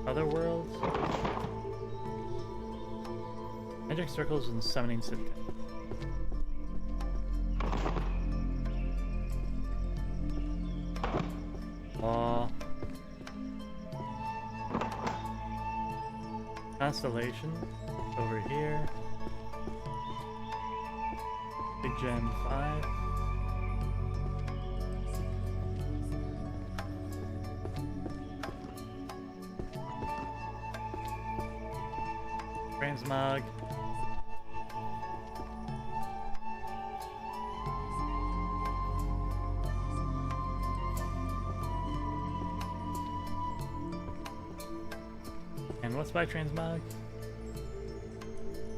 Otherworld. Magic circles and summoning syntax. Law. Constellation over here. Big Gem 5. Transmog. And what's by transmog?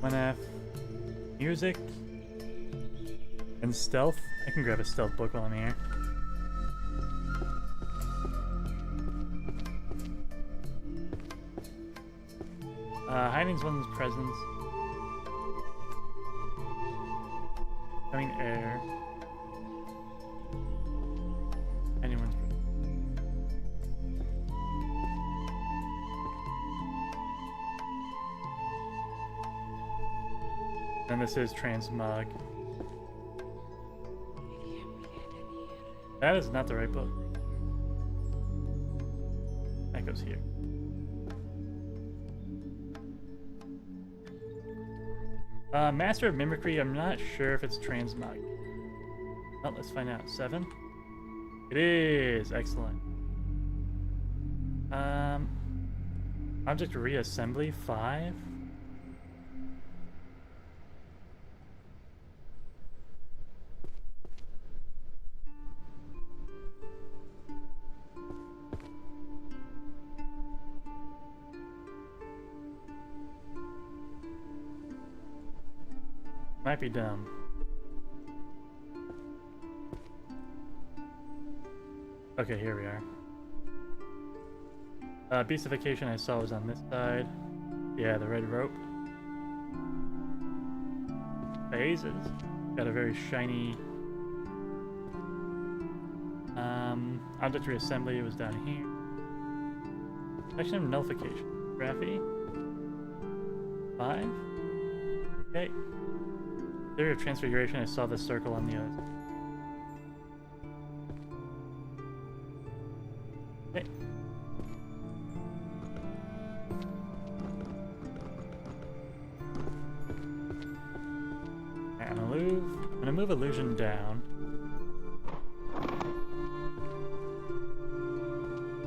1F. Music. And stealth. I can grab a stealth book while I'm here. Hiding's one's presence. Coming air. Anyone's presence. And this is transmog. That is not the right book. That goes here. Master of Mimicry, I'm not sure if it's transmog. Well, let's find out. 7? It is! Excellent. Object reassembly, 5? Might be dumb. Okay, here we are. Beastification I saw was on this side. Yeah, the red rope. Phases. Got a very shiny... object reassembly was down here. Section of nullification. Graphy. 5? Okay. Theory of transfiguration, I saw the circle on the other. Okay. I'm gonna move illusion down.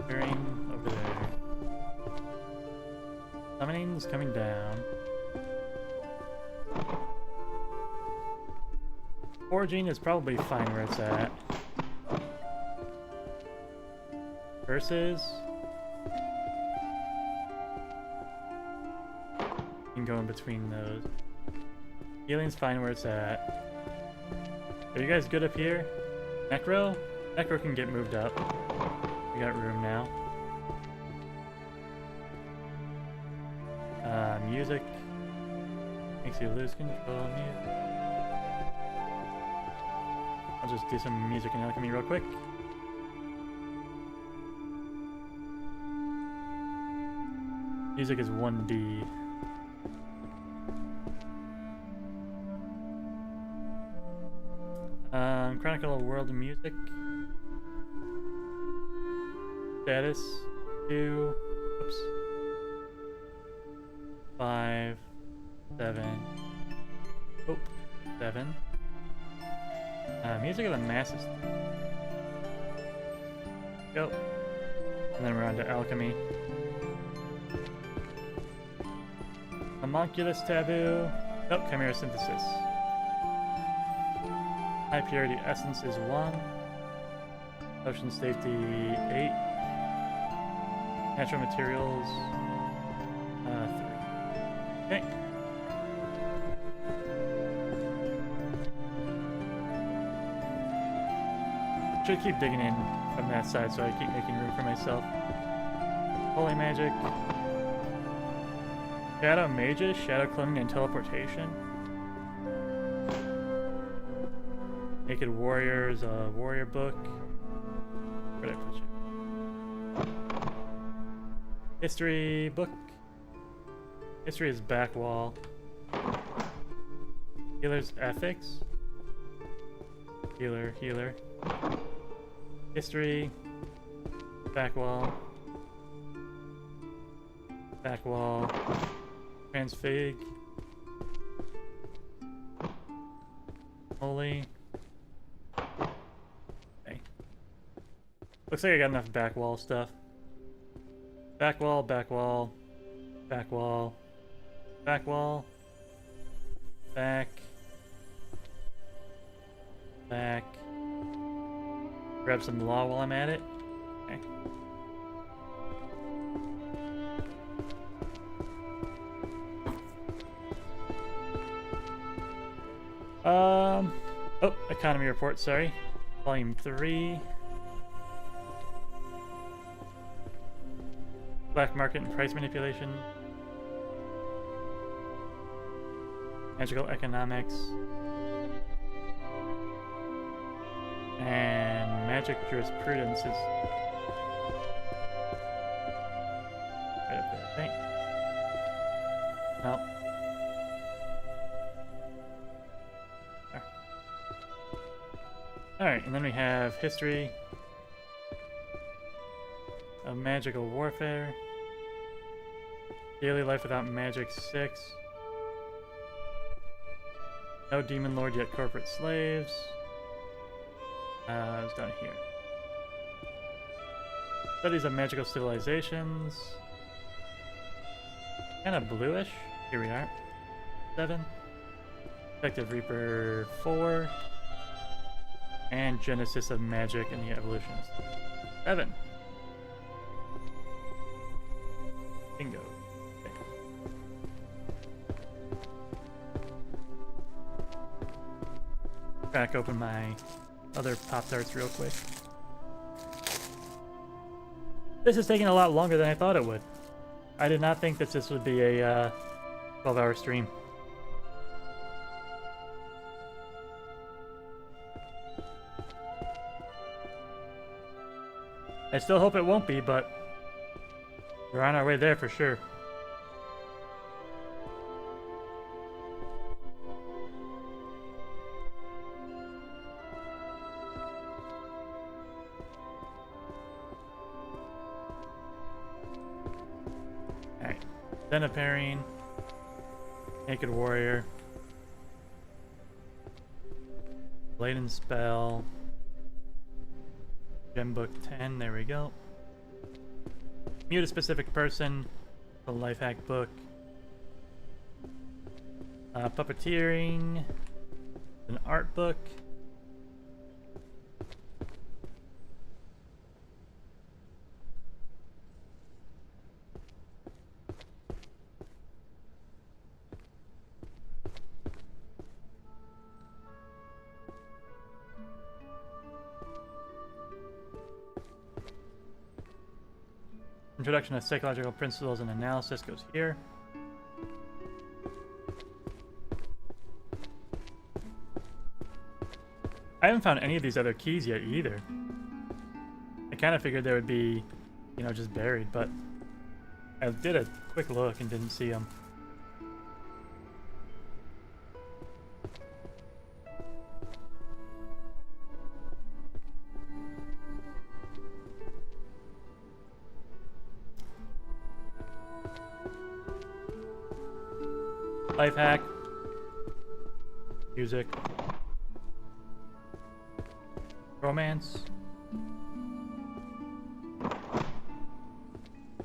Clearing over there. Summoning's coming down. Foraging is probably fine where it's at. Versus... you can go in between those. Healing's fine where it's at. Are you guys good up here? Necro? Necro can get moved up. We got room now. Music. Makes you lose control of music. I'll just do some music and alchemy real quick. Music is 1D. Chronicle of World of Music. Status 2. Oops. 5. 7. Oh, 7. Music of the Masses. Go. And then we're on to Alchemy. Homunculus Taboo. Oh, Chimera Synthesis. High Purity Essence is 1. Potion Safety 8. Natural Materials 3. Okay. Should keep digging in from that side so I keep making room for myself. Holy Magic. Shadow Mages, Shadow Cloning, and Teleportation. Naked Warriors, Warrior Book. Where'd I put you? History Book. History is back wall. Healer's Ethics. Healer. History. Back wall. Transfig. Holy. Okay. Looks like I got enough back wall stuff. Back wall, back wall, back wall, back wall, back, back. Grab some law while I'm at it. Okay. Oh, economy report, sorry. Volume 3. Black market and price manipulation. Magical economics. And magic jurisprudence is right up there, I think. No. Alright, and then we have history of magical warfare. Daily life without magic 6. No demon lord yet corporate slaves. It's down here. Studies of magical civilizations. Kind of bluish. Here we are. 7. Effective Reaper 4. And Genesis of Magic and the Evolutionists. 7. Bingo. Okay. Crack open my other Pop-Tarts real quick. This is taking a lot longer than I thought it would. I did not think that this would be a 12-hour stream. I still hope it won't be, but we're on our way there for sure. Alright. Denaparian. Naked Warrior. Bladen Spell. Gem Book 10, there we go. Mute a specific person. The Life Hack Book. Puppeteering. An art book. Introduction to Psychological Principles and Analysis goes here. I haven't found any of these other keys yet either. I kind of figured they would be, you know, just buried, but I did a quick look and didn't see them. Life hack. Music. Romance.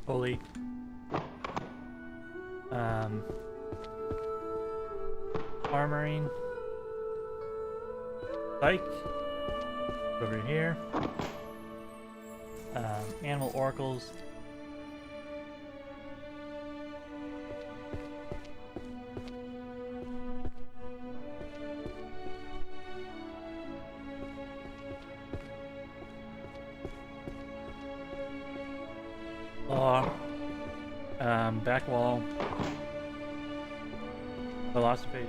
Holy. Armoring. Psych. Over here. Animal oracles. Back wall. Philosophy.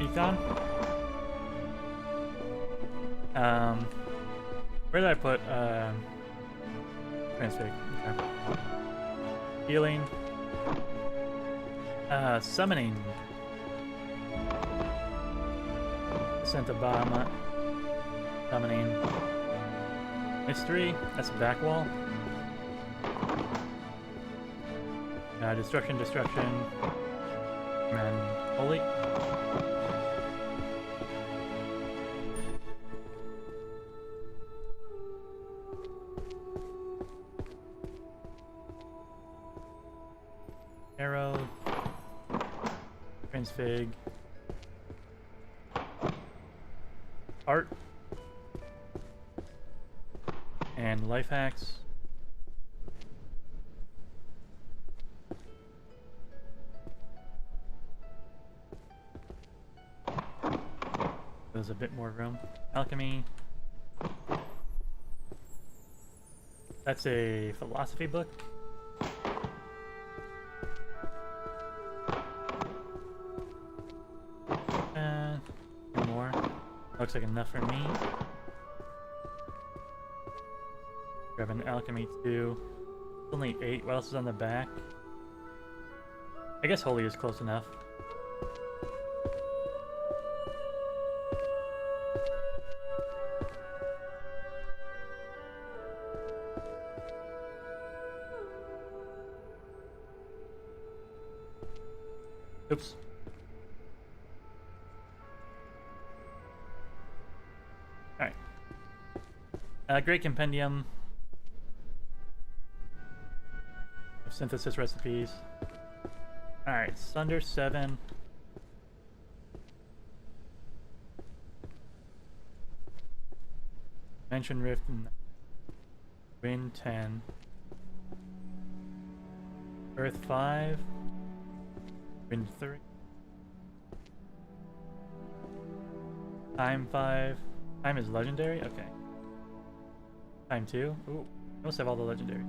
Econ. Where did I put transfig? Okay. Healing. Summoning. Santa Bahama. Summoning. Mystery. That's a back wall. Destruction, destruction. And holy. Arrow. Transfig. Art. And life hacks. There's a bit more room. Alchemy. That's a philosophy book. More. Looks like enough for me. Grab an alchemy too. Only 8. What else is on the back? I guess holy is close enough. Oops. Alright. Great compendium of synthesis recipes. Alright, Sunder 7. Dimension Rift and Wind 10. Earth 5. Wind 3. Time 5. Time is legendary? Okay. Time 2. Ooh, I must have all the legendary.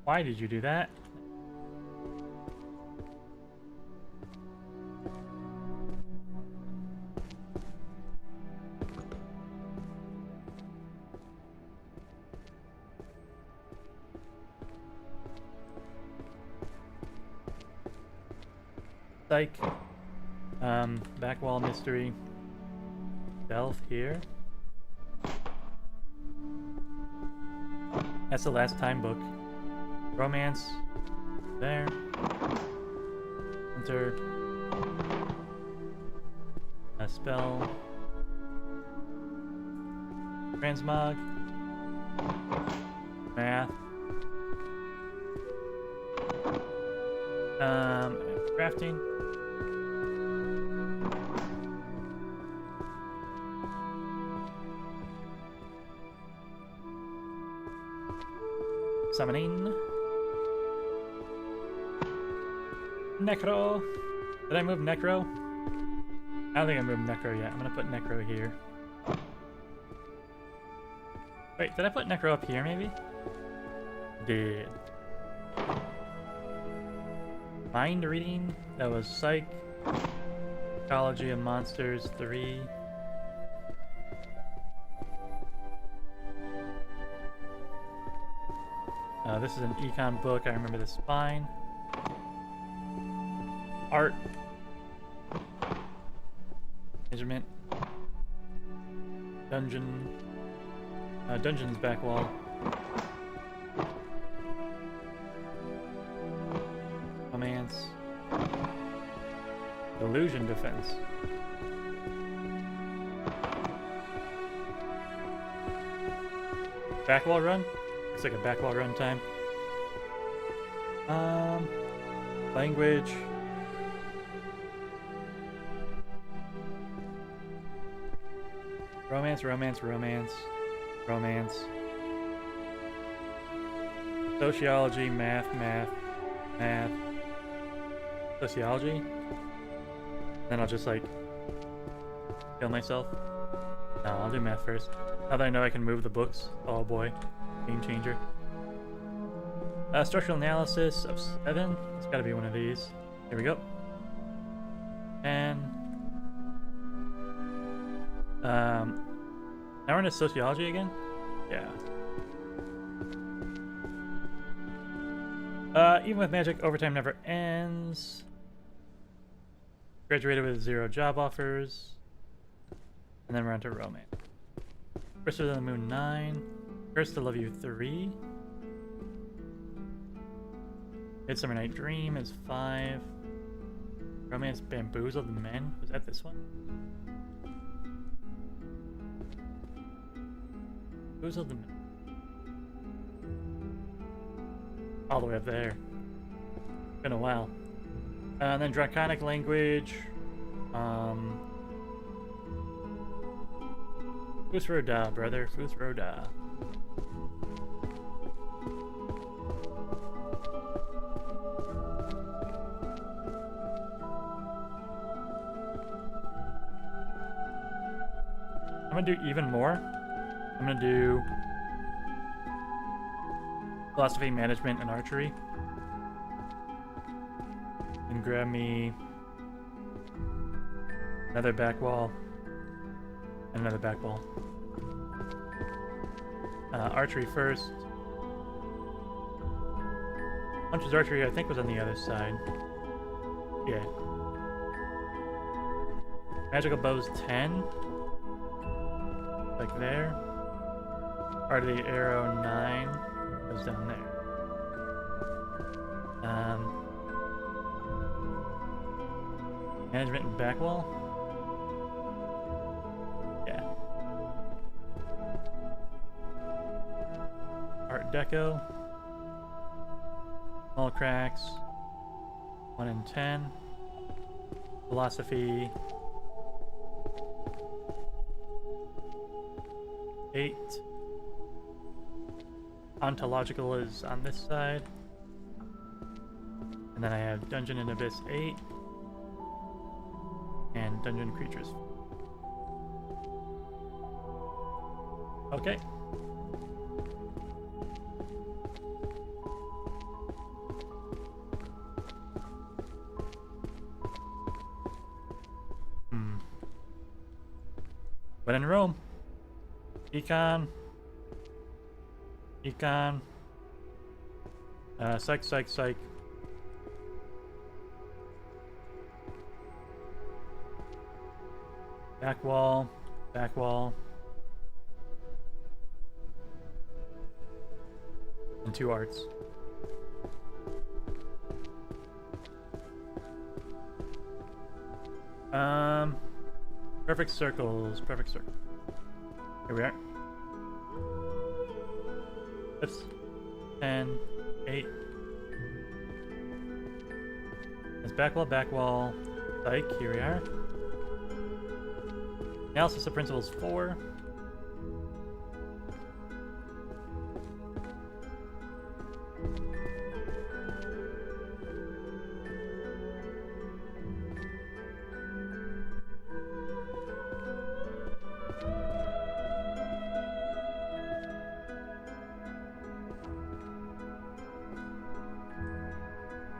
Why did you do that? Psych. Back wall mystery. Delve here. That's the last time book. Romance. There. Enter. A spell. Transmog. Math. Crafting. Summoning. Necro. Did I move Necro? I don't think I moved Necro yet. I'm gonna put Necro here. Wait, did I put Necro up here maybe? Did. Mind reading. That was Psych. Ecology of Monsters 3. This is an econ book. I remember this fine. Art. Measurement. Dungeon. Dungeon's back wall. Romance. Illusion defense. Backwall run? Looks like a backwall run time. Language. Romance, romance, romance. Romance. Sociology, math, math, math. Sociology. Then I'll just like kill myself. No, I'll do math first. Now that I know I can move the books. Oh boy. Game changer. Structural analysis of 7. It's gotta be one of these. Here we go. And now we're into sociology again? Yeah. Even with magic, overtime never ends. Graduated with 0 job offers. And then we're on to romance. First of the Moon 9. First to Love You 3. Midsummer Night Dream is 5. Romance Bamboozled Men. Was that this one? Bamboozled the Men. All the way up there. Been a while. And then Draconic Language. Fusroda, brother. Fusroda. I'm gonna do even more. I'm gonna do Philosophy, Management, and Archery. And grab me another back wall and another back wall. Archery first. Punches Archery, I think, was on the other side. Yeah. Magical Bows 10. Like there. Art of the Arrow 9 goes down there. Management and back wall. Yeah. Art Deco. Small cracks. 1 in 10. Philosophy. 8. Ontological is on this side. And then I have Dungeon and Abyss 8. And Dungeon Creatures. Okay. When in Rome. Econ. Psych. Back wall. And 2 arts. Perfect circles. Here we are. Oops. 10, 8. It's back wall. Psych, here we are. Analysis of Principles 4.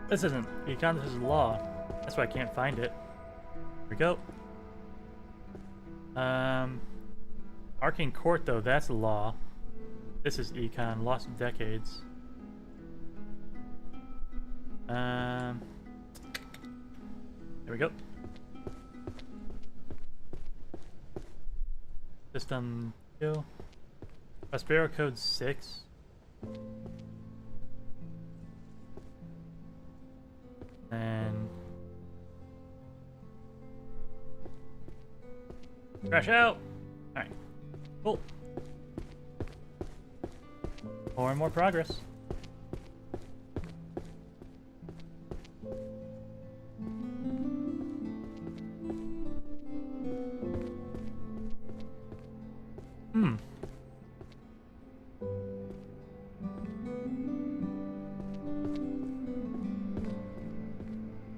This isn't econ, this is law. That's why I can't find it. Here we go. Arcane Court, though, that's law. This is econ, Lost Decades. There we go. System 2. Prospero Code 6. And crash out. All right, cool. More and more progress.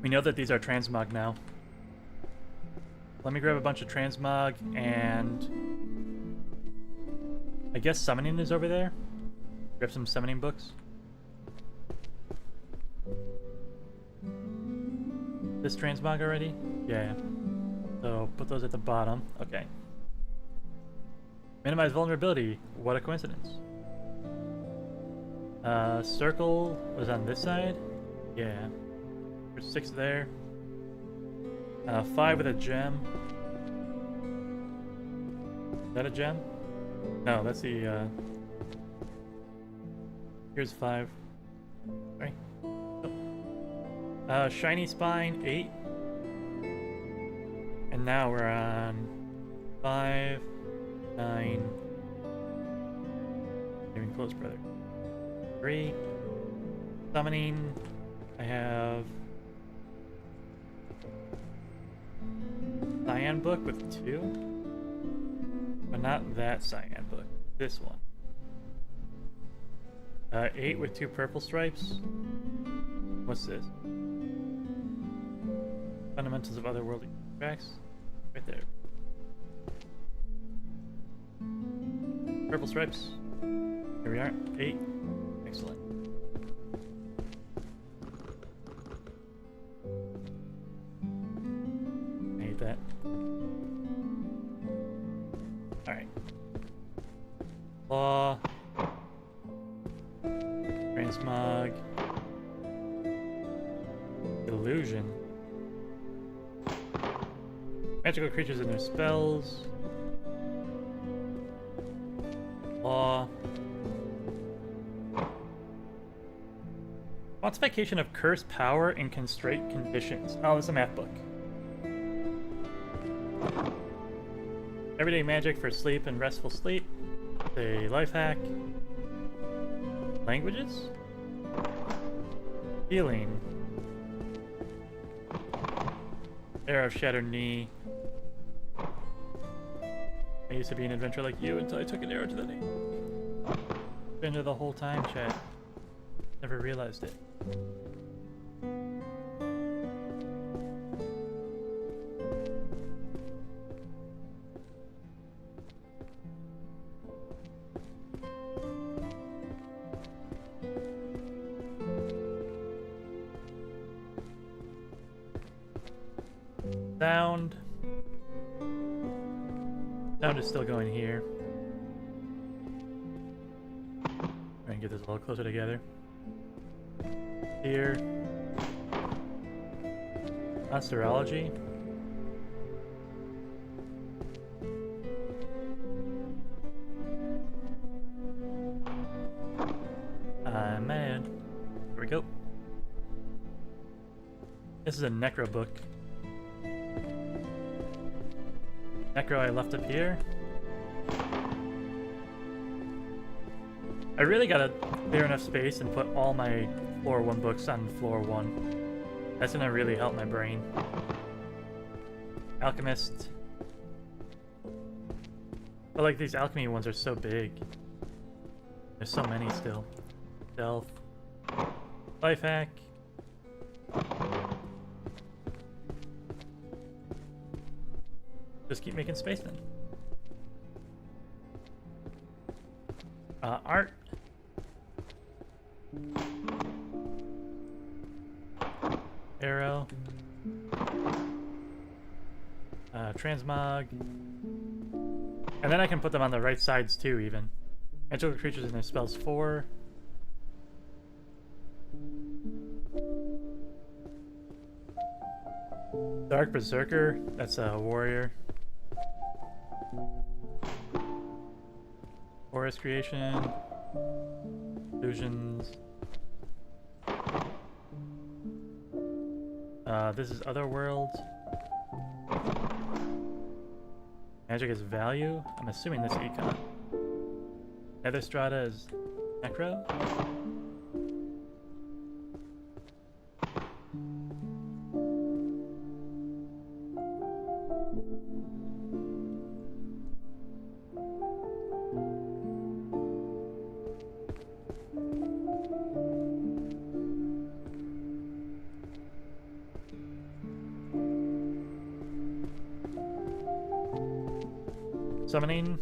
We know that these are transmog now. Let me grab a bunch of transmog, and I guess summoning is over there. Grab some summoning books. This transmog already? Yeah. So put those at the bottom. Okay. Minimize vulnerability. What a coincidence. Circle was on this side? Yeah. There's 6 there. 5 with a gem. Is that a gem? No, that's the, here's 5. Sorry. Oh. Shiny spine, 8. And now we're on 5, 9. Even close, brother. 3. Summoning. I have Cyan book with 2. But not that Cyan book. This one. 8 with 2 purple stripes. What's this? Fundamentals of Otherworldly Tracks. Right there. Purple stripes. Here we are. 8. Excellent. I hate that. Alright. Law. Transmog. Illusion. Magical creatures and their spells. Law. Quantification of cursed power in constraint conditions. Oh, this is a math book. Everyday magic for sleep and restful sleep. A life hack. Languages? Healing. Arrow of Shattered Knee. I used to be an adventurer like you until I took an arrow to the knee. Been there the whole time, chat. Never realized it. Sound. Sound is still going here. Try and get this a little closer together. Here. Astrology. I'm mad. Here we go. This is a necro book. Necro I left up here. I really gotta clear enough space and put all my floor 1 books on floor 1. That's gonna really help my brain. Alchemist. But like these alchemy ones are so big. There's so many still. Stealth. Life hack. Just keep making space then. Art. Arrow. Transmog. And then I can put them on the right sides too, even. Magical creatures and their spells 4. Dark Berserker, that's a warrior. Forest creation. Illusions. This is Otherworld. Magic is value. I'm assuming this econ. Nether Strata is Necro. Summoning.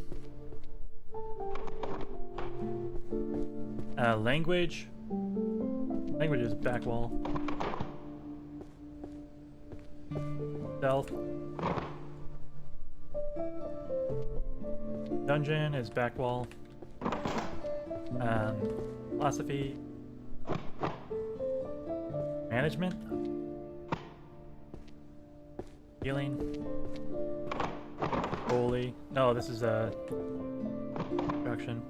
Language. Language is back wall. Stealth. Dungeon is back wall. Philosophy. Management. Healing. Holy. No, this is a destruction.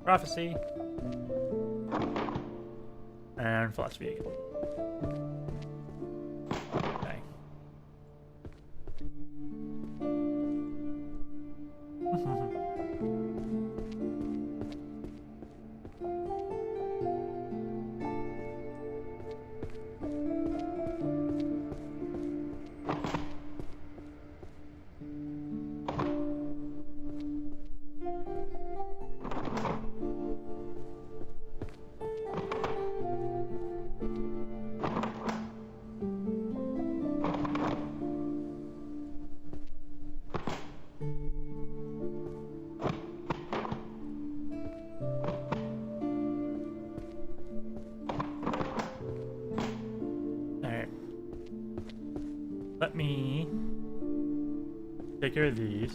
Prophecy. And philosophy. Okay. Let me take care of these.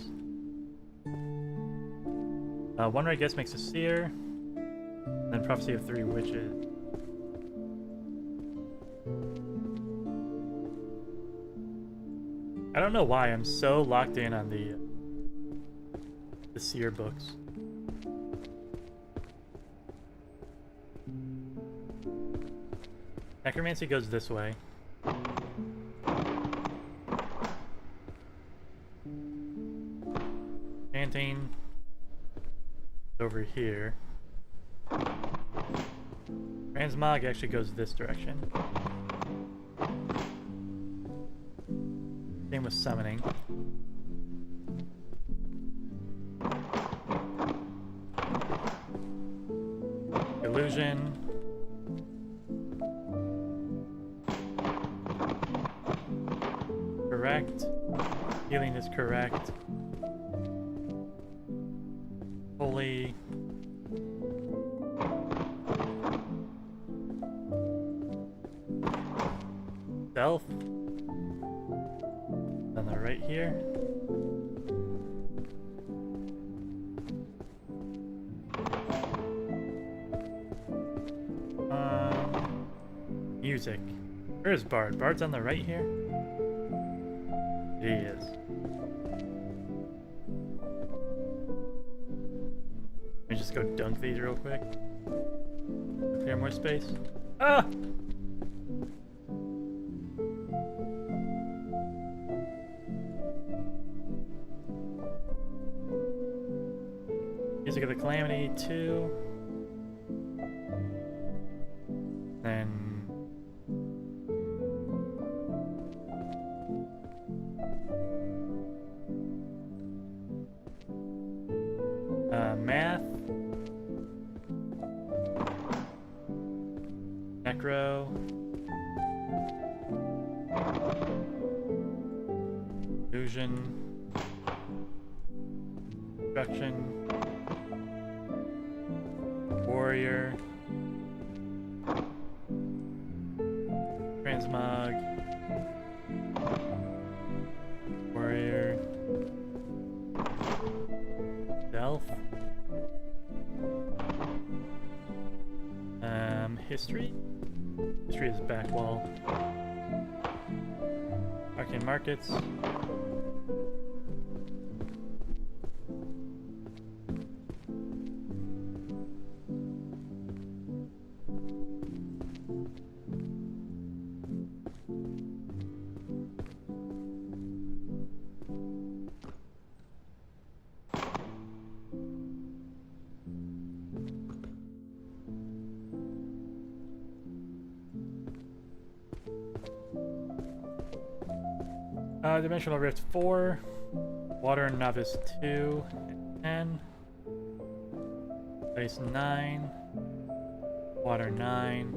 One right guess makes a seer, and then prophecy of 3 witches. I don't know why I'm so locked in on the seer books. Necromancy goes this way. Chanting over here. Transmog actually goes this direction. Same with summoning. Illusion. Correct. Healing is correct. Holy. Stealth. On the right here. Music. Where is Bard? Bard's on the right here? He is. Let me just go dunk these real quick. Clear more space. Ah! Music of the Calamity 2. Then math. Necro. Illusion. Destruction. Warrior. Transmog. Warrior. Stealth. History. History is back wall. Arcane markets. Dimensional Rift 4, Water Novice 2, and 10, Ice 9, Water 9,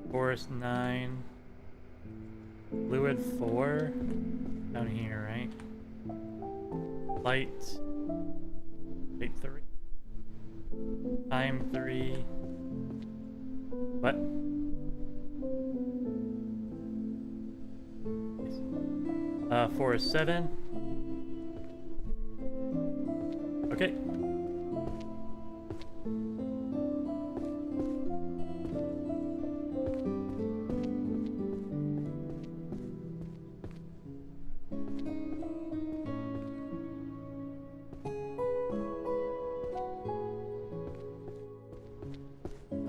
Forest 9, Fluid 4, down here, right? Light 3, Time 3, what? 4 is 7. Okay.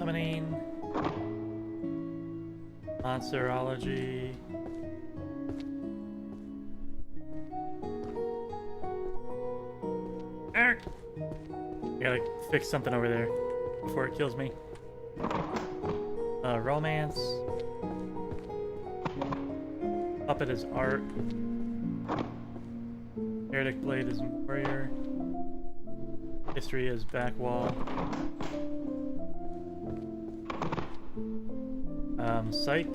Summoning. Monsterology. I gotta fix something over there before it kills me. Romance. Puppet is art. Heretic Blade is warrior. History is back wall. Psych.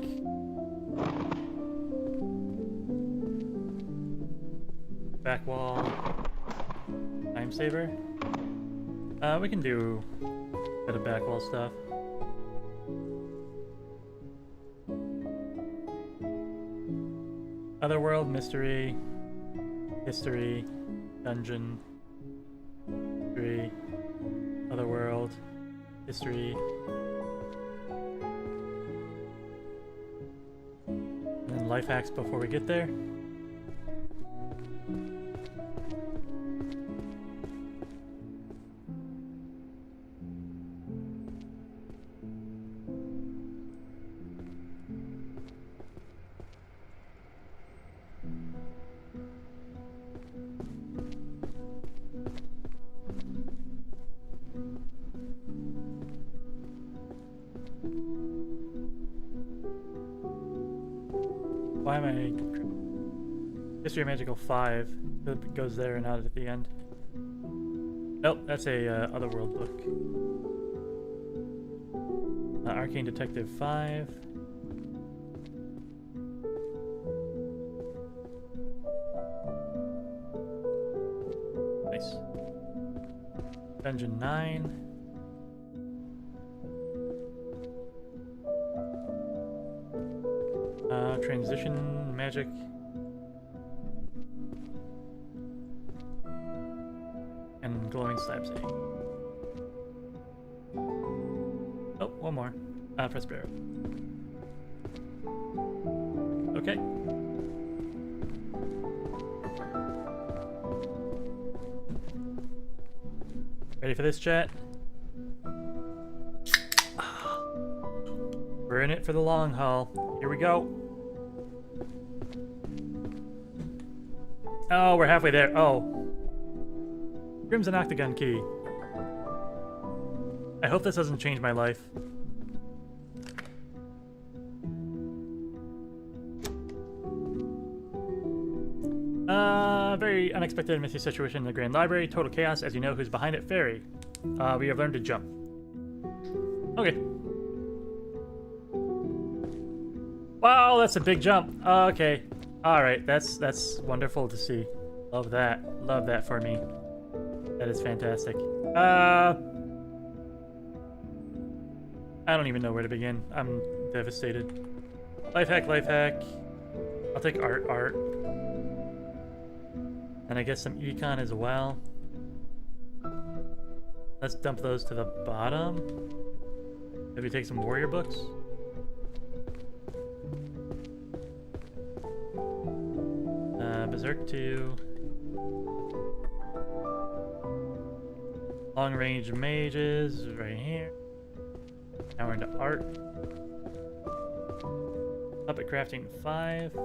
Back wall. Time saver. We can do a bit of back wall stuff. Otherworld, mystery, history, dungeon, history, otherworld, history. And then life hacks before we get there. Why am I... History of Magical 5. It goes there and not at the end. Nope, that's a Otherworld book. Arcane Detective 5. Nice. Dungeon 9. Transition magic. And glowing slabs. Oh, one more. Press barrel. Okay. Ready for this, chat? We're in it for the long haul. Here we go. Oh, we're halfway there. Oh. Crimson Octagon Key. I hope this doesn't change my life. Very unexpected and messy situation in the Grand Library. Total chaos. As you know who's behind it. Fairy. We have learned to jump. Okay. Wow, that's a big jump. Okay. Alright, that's wonderful to see. Love that. Love that for me. That is fantastic. I don't even know where to begin. I'm devastated. Life hack, life hack. I'll take art. And I guess some econ as well. Let's dump those to the bottom. Maybe take some warrior books. Berserk 2. Long range mages right here. Now we're into art. Puppet crafting 5.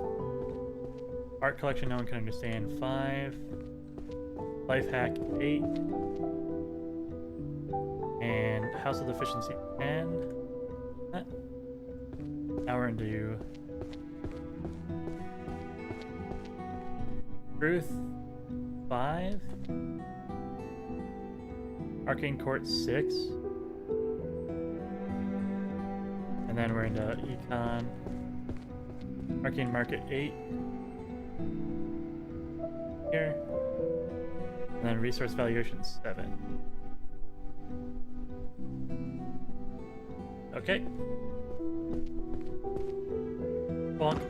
Art collection no one can understand 5. Life hack 8. And household efficiency 10. Now we're into Truth 5. Arcane Court 6. And then we're into Econ. Arcane Market 8. Here. And then Resource Valuation 7. Okay. Bonk.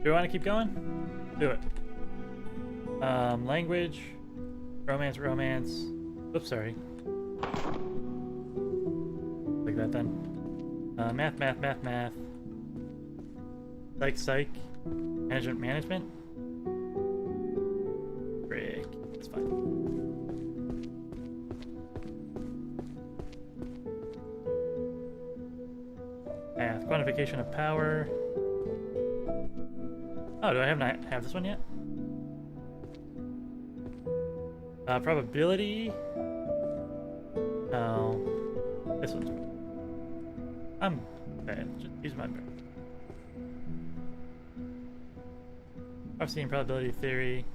Do we want to keep going? Do it. Language. Romance. Oops, sorry. Like that then. Math. Psych. Management. Frick. It's fine. Modification of power. Oh, do I not have this one yet? Probability. No. This one's. I'm bad. Just use my brain. Prophecy and probability theory.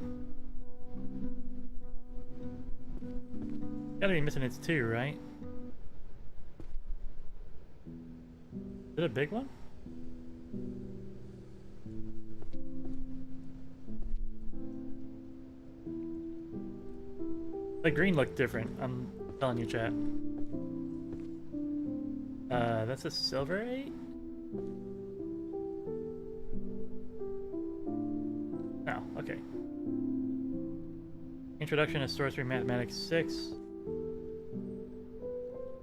Gotta be missing its 2, right? Is it a big one? The green looked different. I'm telling you, chat. That's a silver 8? Oh, okay. Introduction to Sorcery Mathematics 6.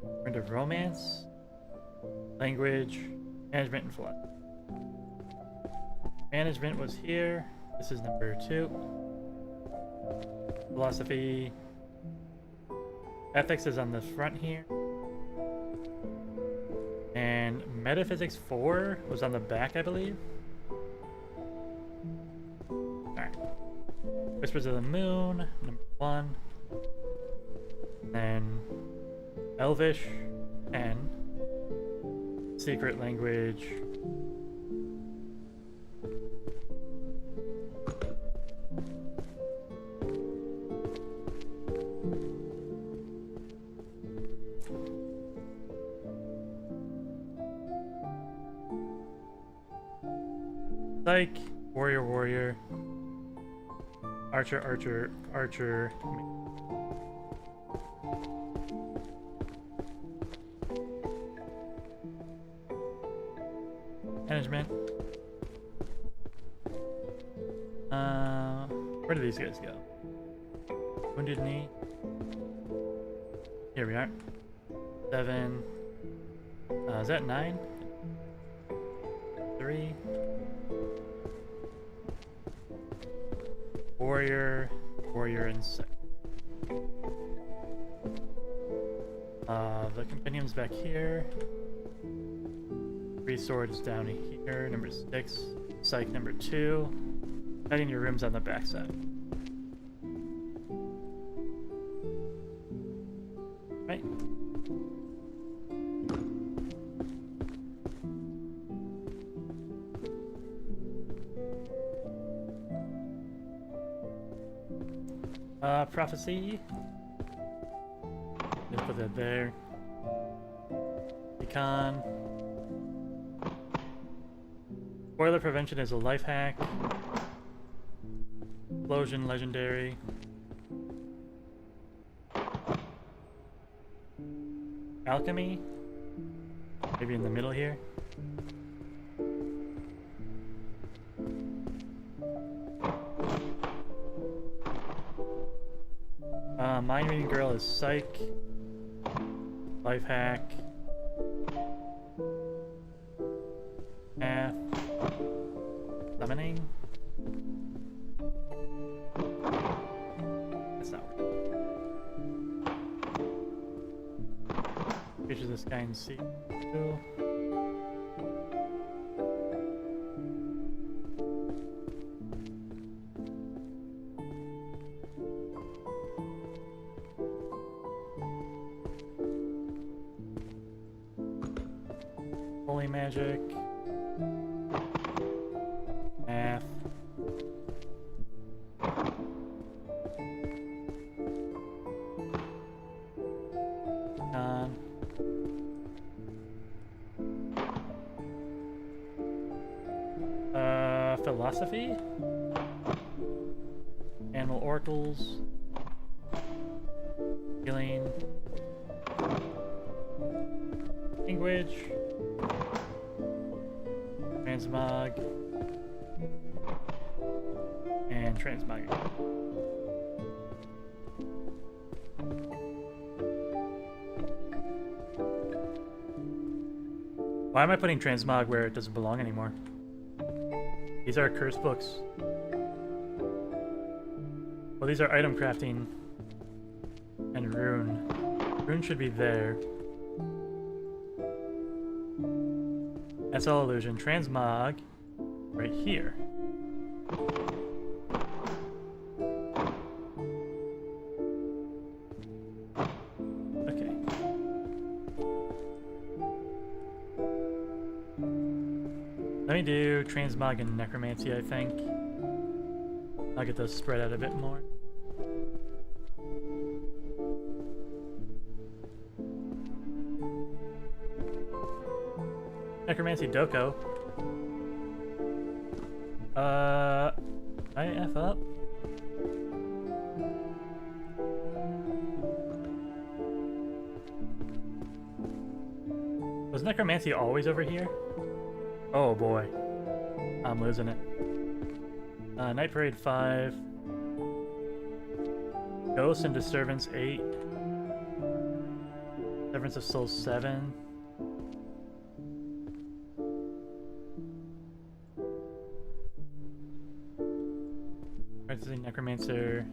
We're into romance, language, management, and philosophy. Management was here. This is number 2. Philosophy. Ethics is on the front here. And Metaphysics 4 was on the back, I believe. Alright. Whispers of the Moon, number 1. Then Elvish, 10. Secret language. Psych, warrior, warrior, archer, archer, archer. Management. Where do these guys go? Wounded knee. Here we are. 7. Is that 9? 3. Warrior, warrior, and sick. The compendium's back here. 3 swords down here. Number 6. Psych number 2. Hiding your rooms on the backside. Right. Prophecy. Just put that there. Econ. Spoiler prevention is a life hack. Explosion legendary. Alchemy. Maybe in the middle here. Mind reading girl is psych. Life hack. Math. Summoning. That's not right. Picture this guy in C2. Holy magic. Math. Philosophy. Animal oracles. Healing. Language. Transmog. And transmog. Why am I putting transmog where it doesn't belong anymore? These are curse books. Well, these are item crafting and rune. Rune should be there. That's all illusion. Transmog right here. Okay. Let me do transmog and necromancy, I think. I'll get those spread out a bit more. Necromancy Doko. I F up. Was necromancy always over here? Oh boy. I'm losing it. Night Parade 5. Ghost and Disturbance 8. Severance of Souls 7. Practicing Necromancer.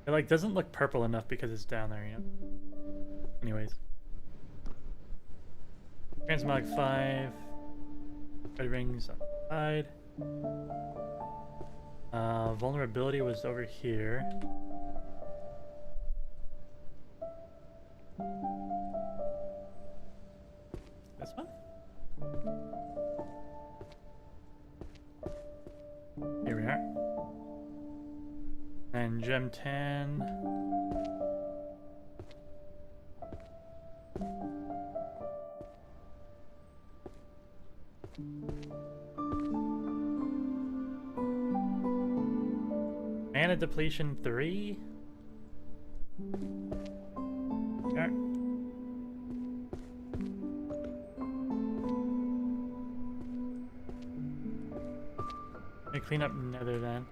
It like doesn't look purple enough because it's down there, you know. Anyways. Transmog 5. Red rings on the side. Vulnerability was over here. This one? Here we are. And gem 10. Mana depletion 3. Okay. Let me clean up Nether then.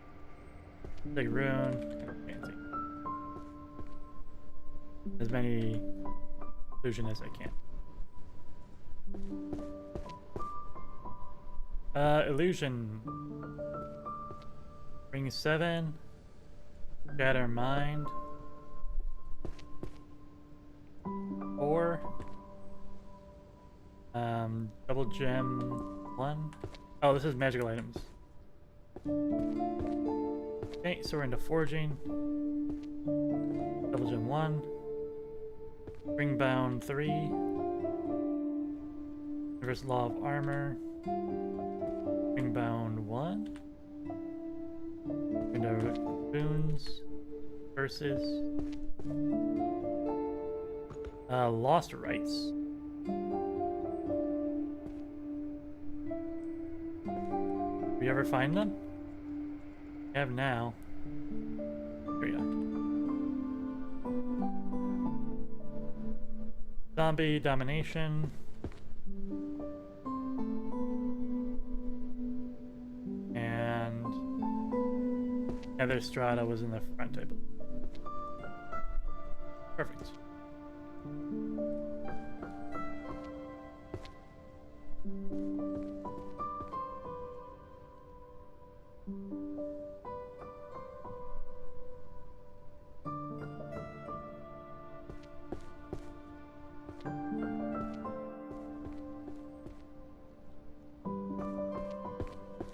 Big rune. Fancy. As many illusion as I can. Illusion. Ring 7. Shatter Mind. 4. Double gem 1. Oh, this is magical items. Okay, so we're into forging. Double gem 1. Ringbound 3. Universe Law of Armor. Ringbound 1. Into Boons. Versus. Lost Rights. We ever find them? We have now. Here we go. Zombie Domination. And Nether Strata was in the front table. Perfect.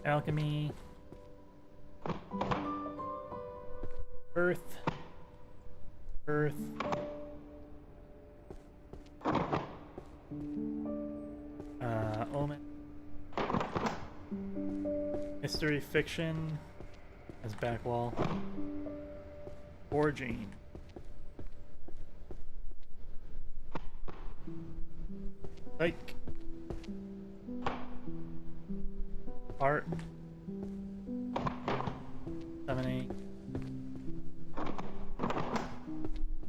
Alchemy. Earth. Earth. Omen. Mystery Fiction as backwall. Forging. Psych. Art. Summoning.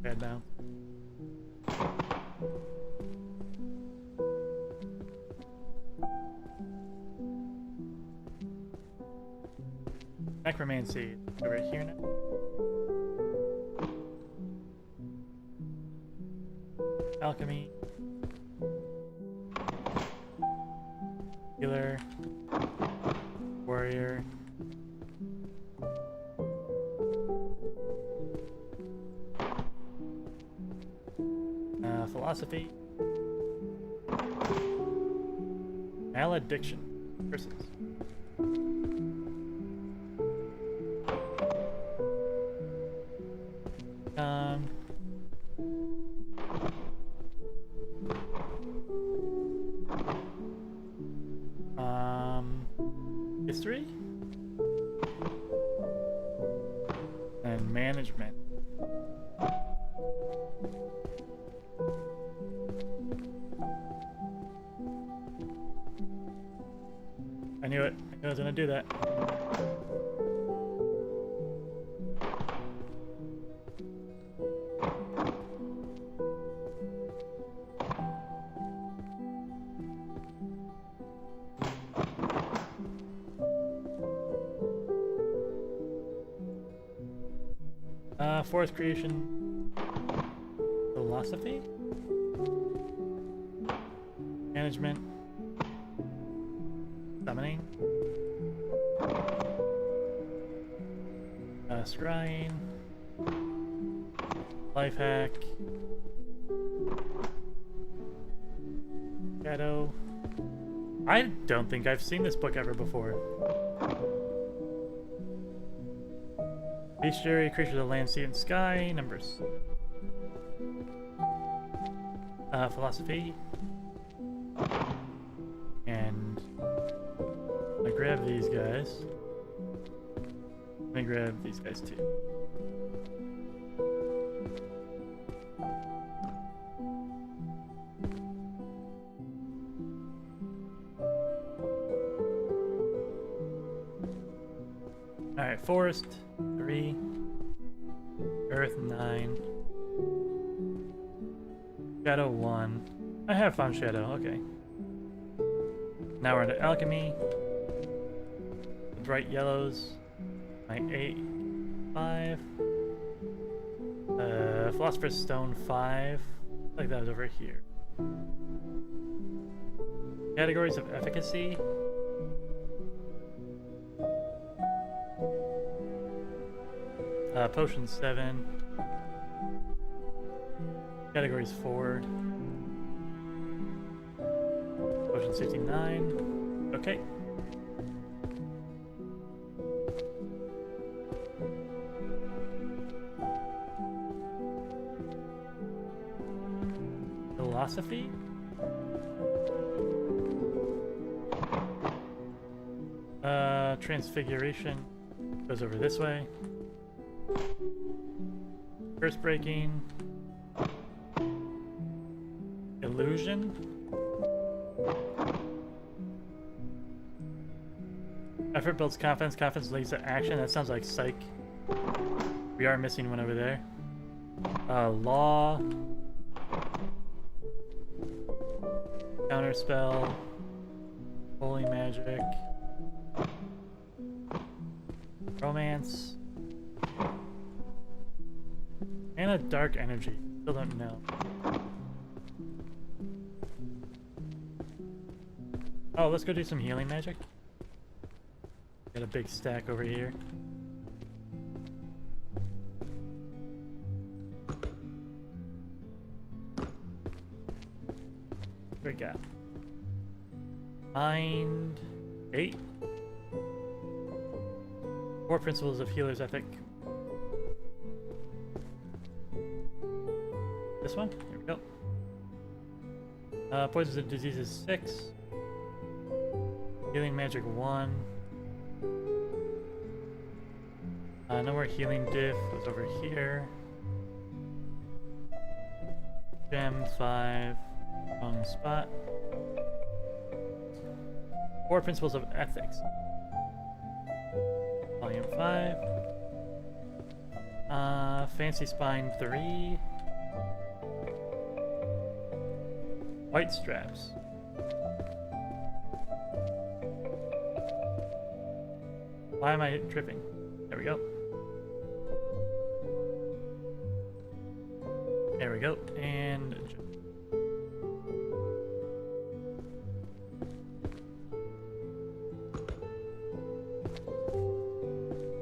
Bad bounce. Necromancy. Over here now. Alchemy. Healer. Warrior. philosophy. Malediction. Curses. History and management. I knew it. I knew I was gonna do that. Forest creation, philosophy, management, summoning, scrying, life hack, shadow. I don't think I've seen this book ever before. Bestiary, creatures of the land, sea, and sky. Numbers. Philosophy. And I grab these guys. Let me grab these guys too. Alright, forest. 3, earth 9, shadow 1. I have found shadow, okay. Now we're into alchemy. The bright yellows. My 8, 5. Philosopher's Stone 5. I think that was over here. Categories of efficacy. Potion 7. Categories 4. Potion 69. Okay. Philosophy. Transfiguration goes over this way. Curse breaking. Illusion. Effort builds confidence. Confidence leads to action. That sounds like psych. We are missing one over there. Law. Counterspell. Holy magic. Romance. And a dark energy. Still don't know. Oh, let's go do some healing magic. Got a big stack over here. What we got? Mind 8. 4 principles of healer's ethic. This one? Here we go. Poisons and diseases 6. Healing magic 1. No more healing diff. Goes over here. Gem 5. Wrong spot. 4 principles of ethics. Volume 5. Fancy spine 3. White straps. Why am I tripping? There we go. There we go. And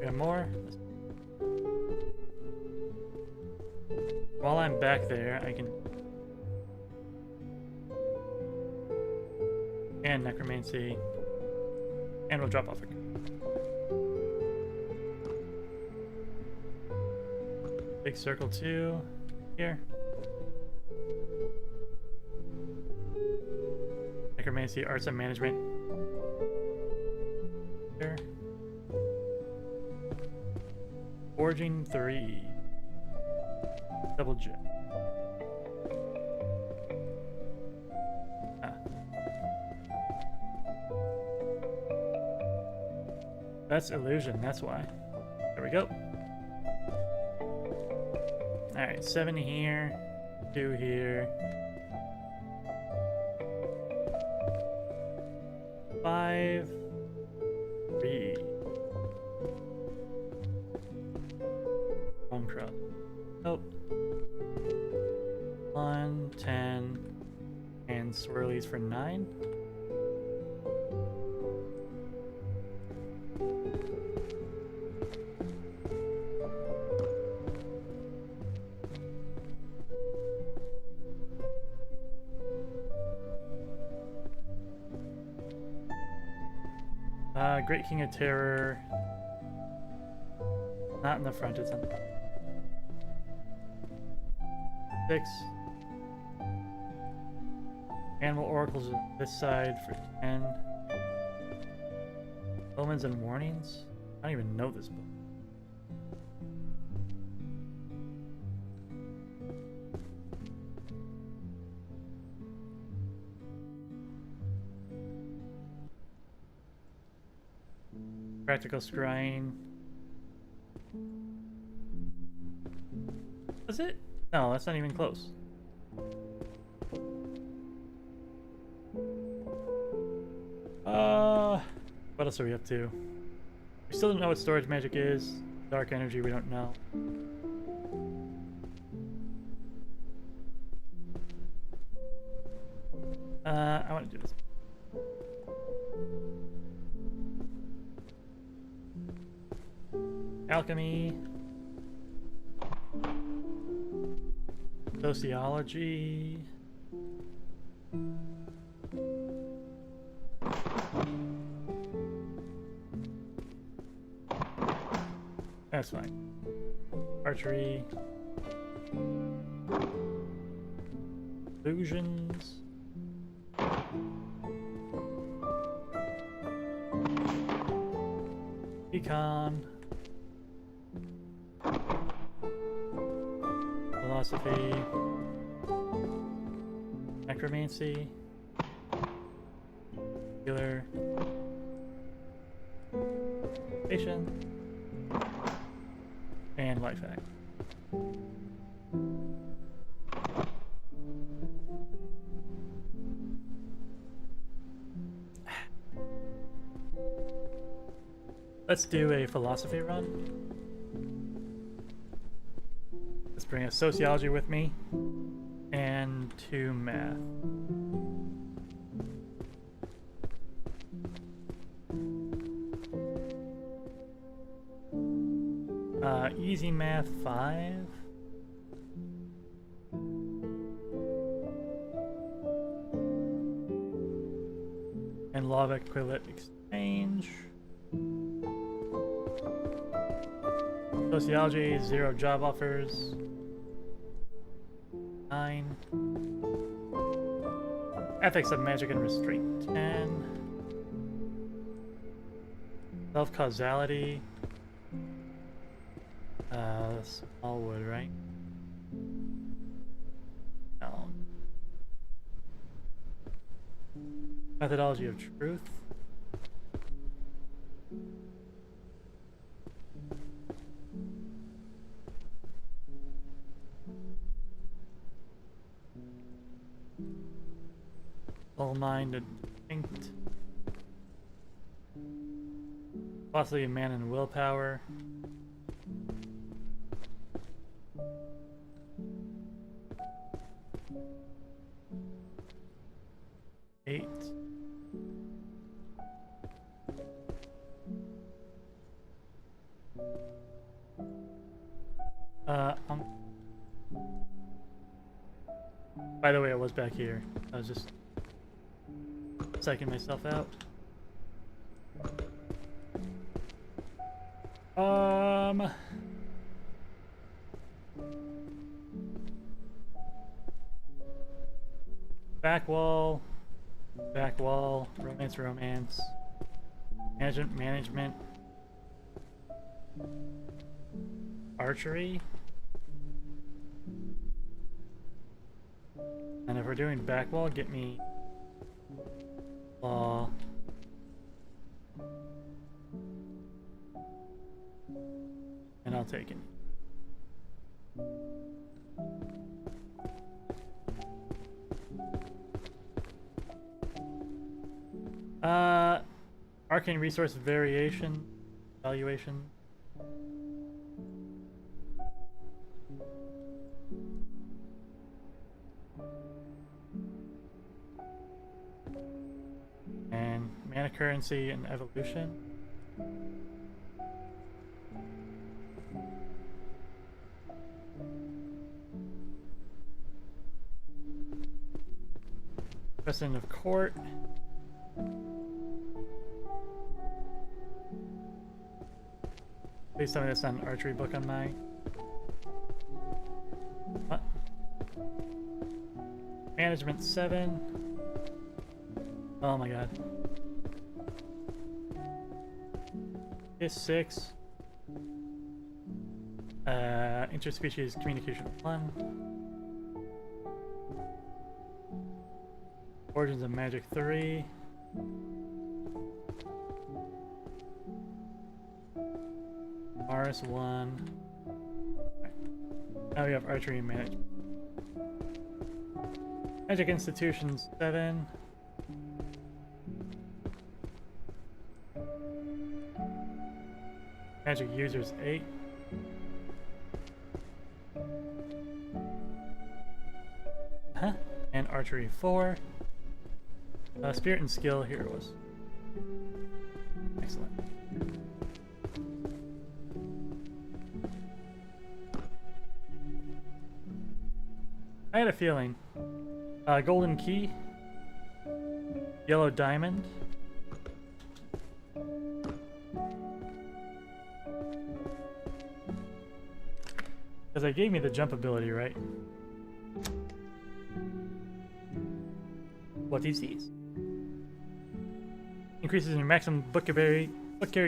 we have more. While I'm back there, I can and necromancy, and we'll drop off a big circle 2 here. Necromancy, arts and management here. Forging 3. Double jet. That's illusion, that's why. There we go. Alright, 7 here, 2 here. 5, 3. One cross. Oh. 1, 10, and swirlies for 9. Great King of Terror. Not in the front, it's in 6. Animal Oracles on this side for 10. Omens and Warnings? I don't even know this book. Practical Scrying. Was it? No, that's not even close. What else are we up to? We still don't know what storage magic is. Dark energy, we don't know. I want to do this. Alchemy, sociology, that's fine. Archery, illusions, econ. Philosophy, necromancy, healer, patient, and life hack. Let's do a philosophy run. Let's bring a sociology with me and 2 math. Easy math 5. And law of equivalent exchange. Sociology, 0 job offers. 9. Ethics of magic and restraint, 10. Self-causality. Small wood, right? No. Methodology of truth. All mind and distinct. Philosophy of man and willpower. By the way, I was back here. I was just Psyching myself out. Back wall, romance, management, archery. And if we're doing back wall, get me law. And I'll take it. Arcane resource valuation. And mana currency and evolution. President of court. Please tell me that's not an archery book on my... What? Management 7. Oh my god. Is 6. Interspecies communication 1. Origins of Magic 3. RS1. Right. Now we have archery and management. Magic institutions 7. Magic users 8. Huh? And archery 4. Spirit and skill, here it was. Excellent. I had a feeling. Golden key. Yellow diamond. Because they gave me the jump ability, right? What is these? Increases your maximum book carry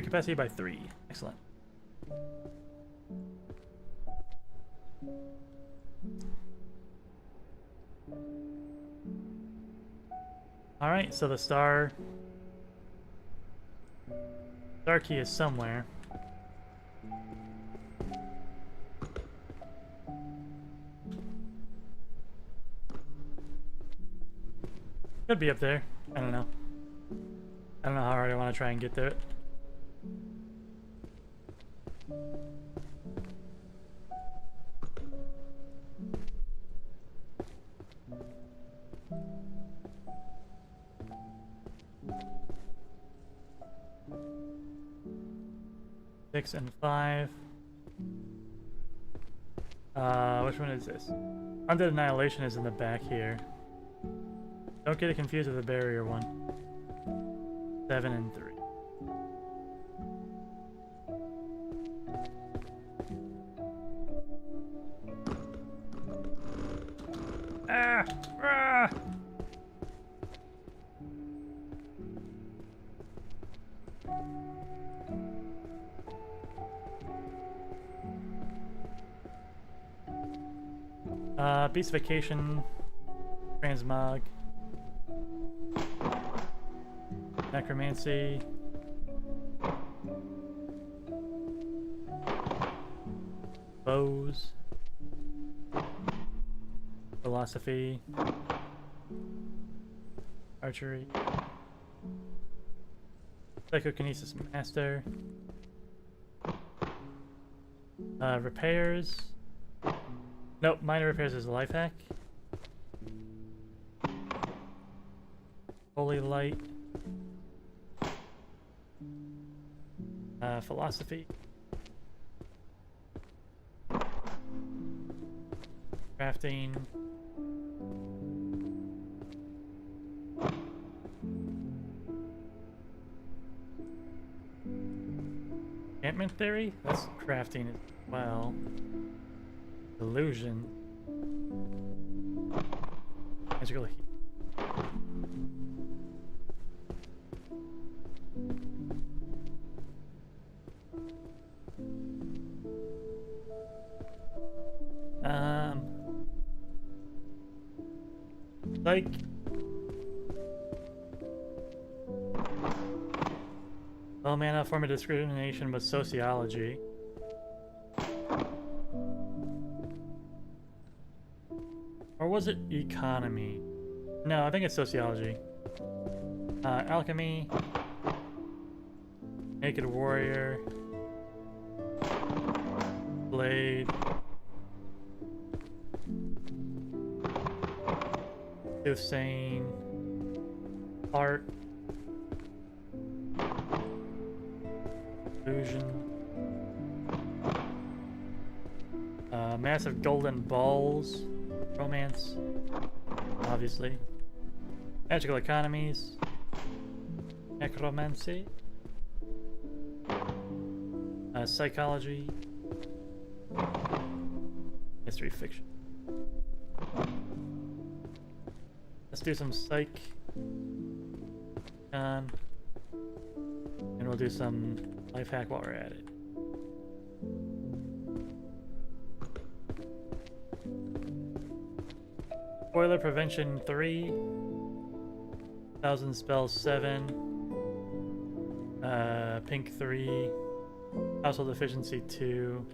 capacity by 3. Excellent. Alright, so the star key is somewhere. Could be up there. I don't know. I don't know how hard I want to try and get there. Six and 5. Which one is this? Undead Annihilation is in the back here. Don't get it confused with the barrier one. 7 and 3. Ah! Ah! Beastification, transmog, necromancy, bows, philosophy, archery, psychokinesis master, repairs. Nope, minor repairs is a life hack. Holy light. Philosophy. Crafting. Enchantment theory? That's crafting as well. Illusion. Magical heat. Like... Well, mana form of discrimination was sociology. Or was it economy? No, I think it's sociology. Alchemy. Naked warrior. Blade. Soothsaying. Art. Illusion. Massive golden balls. Romance. Obviously. Magical economies. Necromancy. Psychology. History fiction. Let's do some psych. And we'll do some life hack while we're at it. Spoiler prevention 3. 1000 spells 7. Pink 3. Household efficiency 2.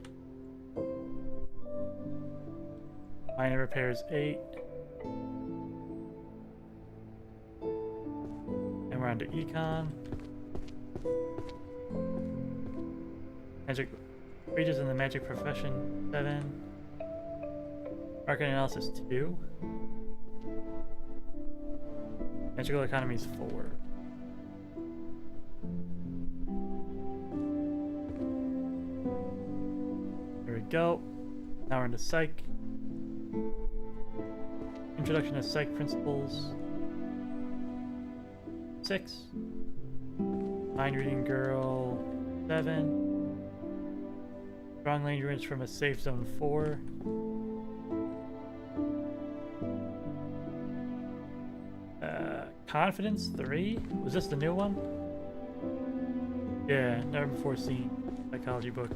Minor repairs 8. And we're on to econ. Magic Reaches in the magic profession 7. Arcane analysis 2. Magical economies 4. There we go. Now we're into psych. Introduction to psych principles 6. Mind reading girl 7. Strong language from a safe zone 4. Confidence 3? Was this the new one? Yeah, never before seen psychology book.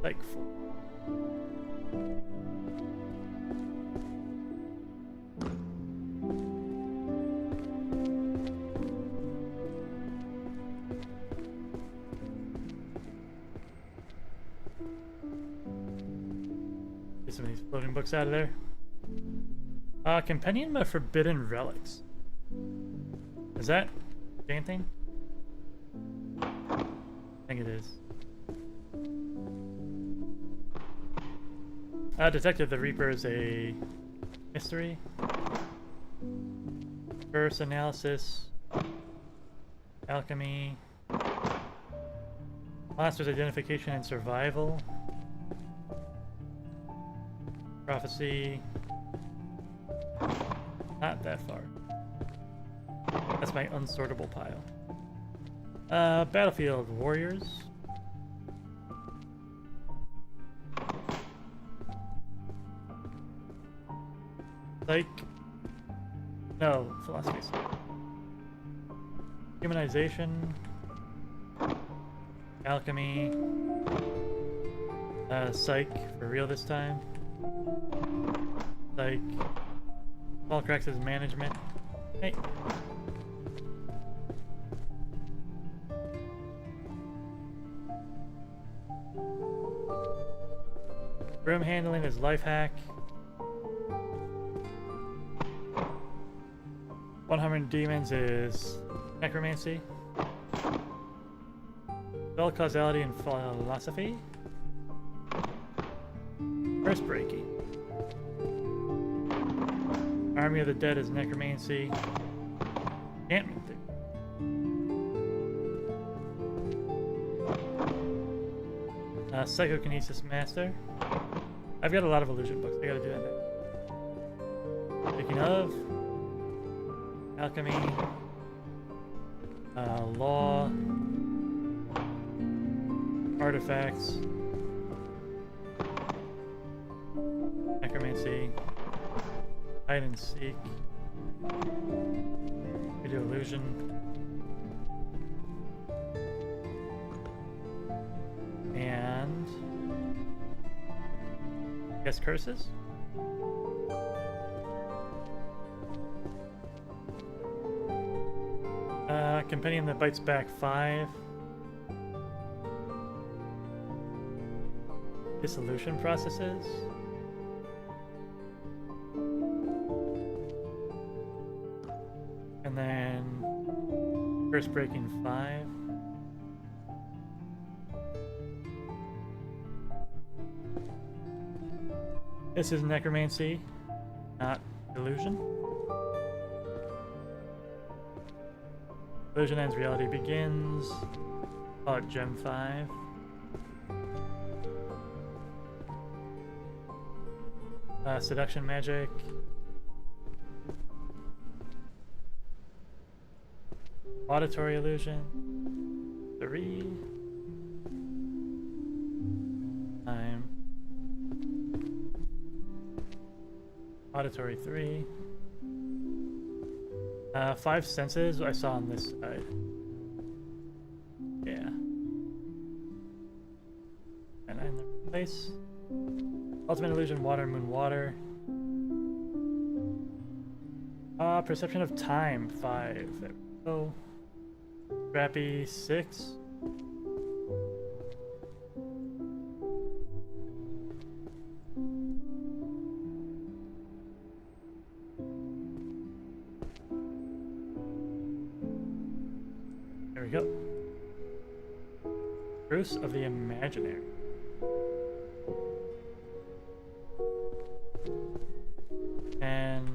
Psych 4. Get some of these floating books out of there. Compendium of Forbidden Relics. Is that anything? I think it is. Detective the Reaper is a mystery. First analysis. Alchemy. Monsters identification and survival. Prophecy. Not that far. That's my unsortable pile. Battlefield Warriors. Psych. No, philosophies. Humanization. Alchemy. Psych, for real this time. Psych. Cracks' management. Hey. Room handling is life hack. 100 demons is necromancy. Spell causality and philosophy. Curse breaking. Army of the Dead is necromancy. Enchantment theory. Psychokinesis master. I've got a lot of illusion books. I gotta do that next. Speaking of alchemy, law, artifacts, necromancy, hide and seek, video illusion, and I guess curses. Compendium that bites back 5. Dissolution processes. And then curse breaking 5. This is necromancy, not illusion. Illusion ends, reality begins. Call it Gem 5. Seduction magic. Auditory illusion. 3. Time. Auditory 3. 5 senses I saw on this side. Yeah. And in the place. Ultimate illusion, water, moon, water. Perception of time, 5. There we go. Scrappy, 6. There we go. Bruce of the Imaginary. And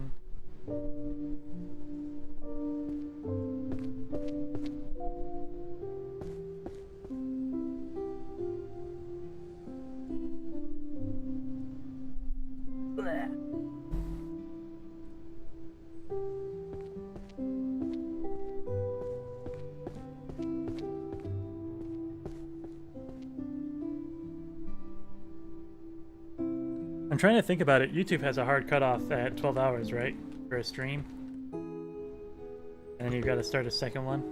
bleh. I'm trying to think about it. YouTube has a hard cutoff at 12 hours, right? For a stream. And then you've got to start a second one.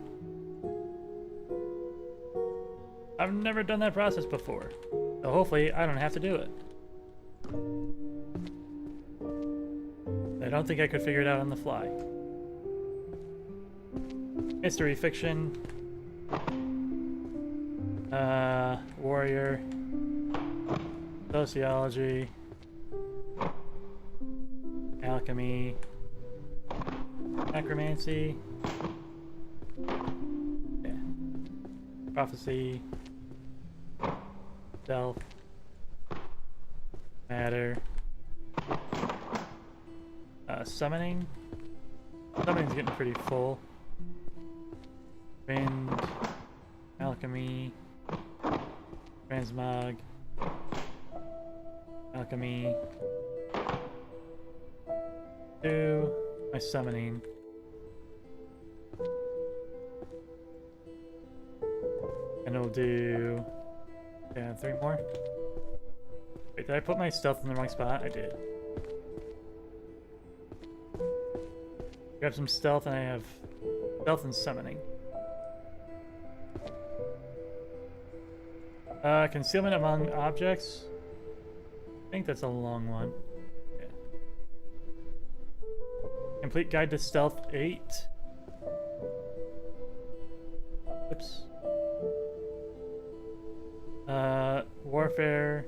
I've never done that process before. So hopefully I don't have to do it. I don't think I could figure it out on the fly. History fiction. Warrior. Sociology. Alchemy, necromancy, yeah. Prophecy, stealth, matter, summoning. Summoning's getting pretty full. Wind, alchemy, transmog, alchemy. Do my summoning. And we'll do 3 more. Wait, did I put my stealth in the wrong spot? I did. Grab some stealth, and I have stealth and summoning. Concealment among objects. I think that's a long one. Complete guide to stealth 8. Oops. Warfare.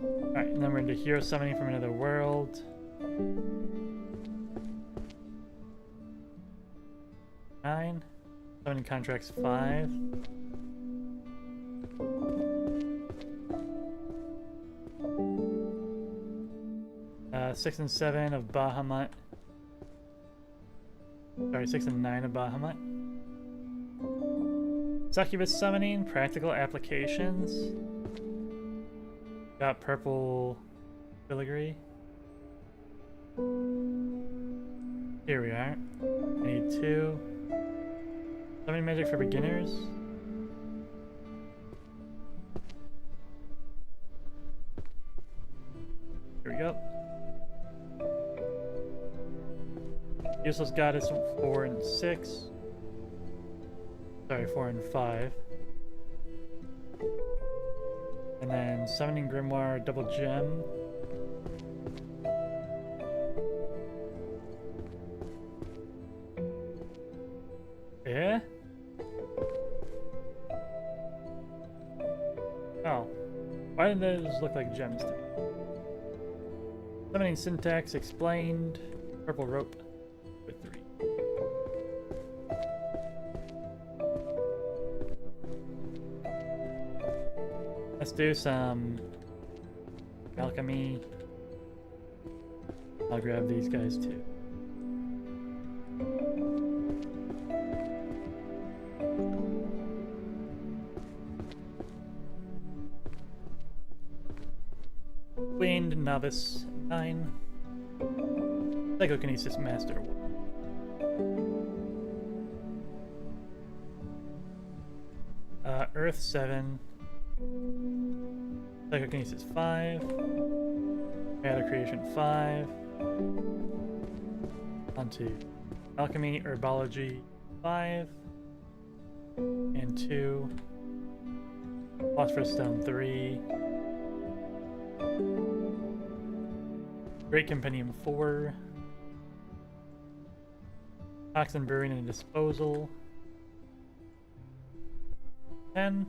Alright, and then we're into hero summoning from another world. Nine. Summoning contracts 5. 6 and 7 of Bahamut. Sorry, 6 and 9 of Bahamut. Succubus summoning, practical applications. Got purple filigree. Here we are. I need 2. Summoning magic for beginners. Here we go. Useless Goddess 4 and 6. Sorry, 4 and 5. And then Summoning Grimoire double gem. Yeah? Oh. Why did those look like gems to me? Summoning syntax explained. Purple rope with 3. Let's do some alchemy. I'll grab these guys too. Wind Novice 9. Psychokinesis Master 1. Earth 7. Psychokinesis 5. Matter Creation 5. Onto Alchemy Herbology 5. And 2. Phosphorus Stone 3. Great Compendium 4. Toxin Brewing and Disposal 10.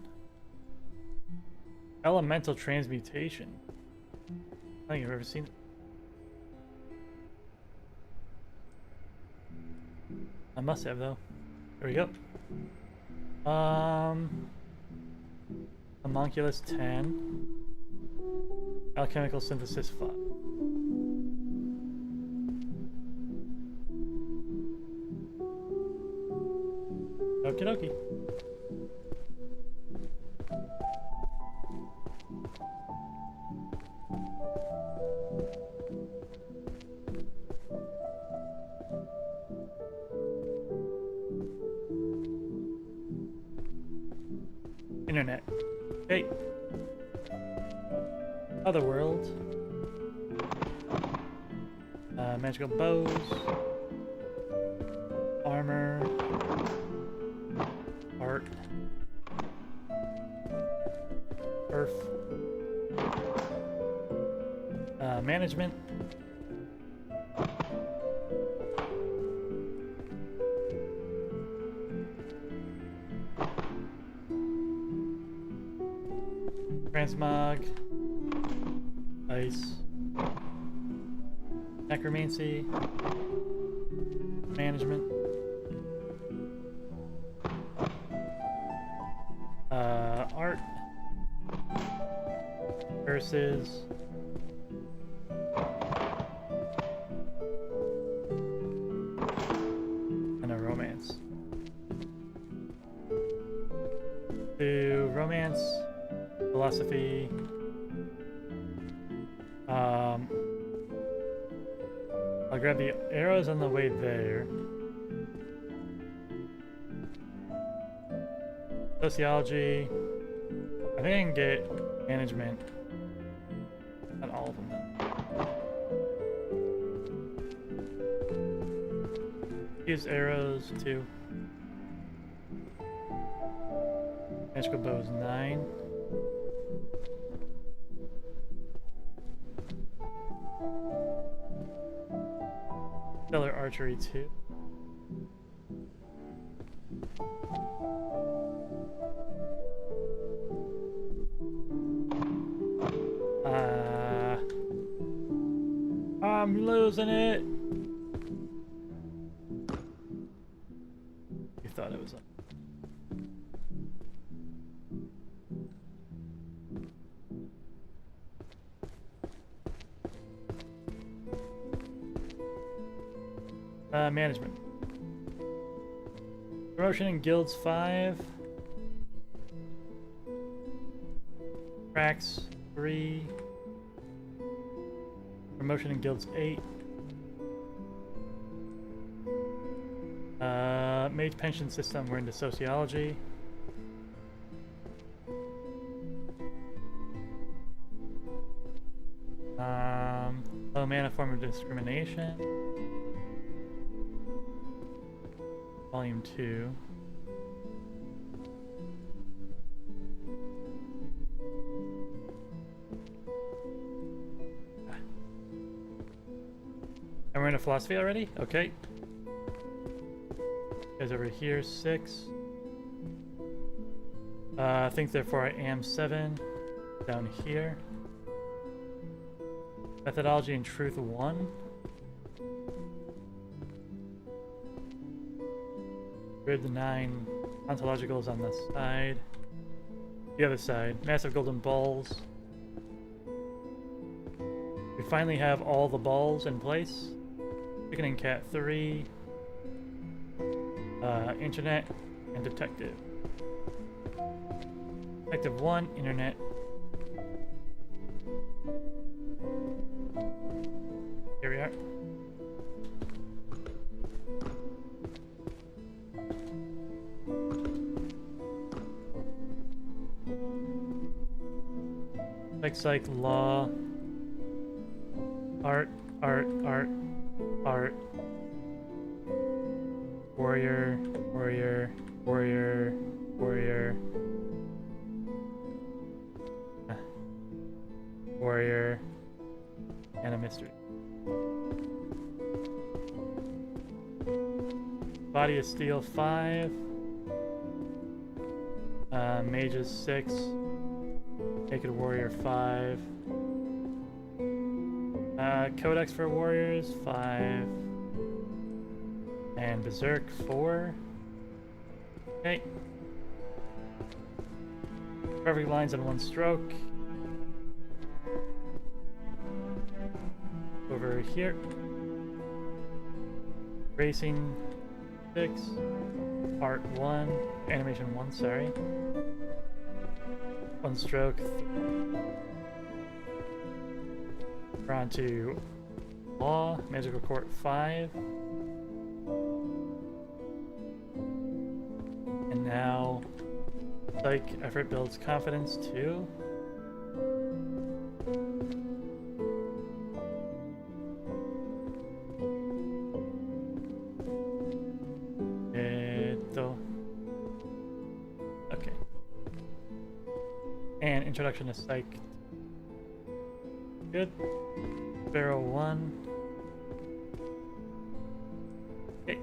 Elemental Transmutation. I don't think I've ever seen it. I must have though. There we go. Homunculus 10. Alchemical Synthesis 5. Okie dokie. Internet. Hey. Otherworld. Magical bows. Armor. Art. Earth. Management. Transmog. Ice. Necromancy. Management. Art. Curses. And a romance. To romance. Philosophy. I'll grab the arrows on the way there. Sociology. I think I can get management on all of them. Use arrows too. Magical bows 9. Stellar Archery 2. I'm losing it. You thought it was up. Management. Promotion in guilds 5. Cracks 3. Promotion in guilds 8. Mage pension system, we're into sociology. Low mana form of discrimination. Volume 2. And we're into philosophy already? Okay. Guys over here, 6. Think therefore I am 7. Down here. Methodology and truth 1. Grid the 9. Ontological is on the side. The other side. Massive golden balls. We finally have all the balls in place. Chicken and cat 3. Internet and detective. Detective 1, internet. Here we are. Psych, law. Art. Warrior. Warrior. And a mystery. Body of Steel 5. Mages 6. Naked Warrior 5. Codex for Warriors 5. And Berserk 4. Okay. Perfect lines in one stroke. Over here. Racing 6. Art 1. Animation 1, sorry. One stroke. We're on to Law, Magical Court 5. And now Psych, Effort builds confidence 2. Okay. And Introduction to Psych. Good. Sparrow 1. Okay.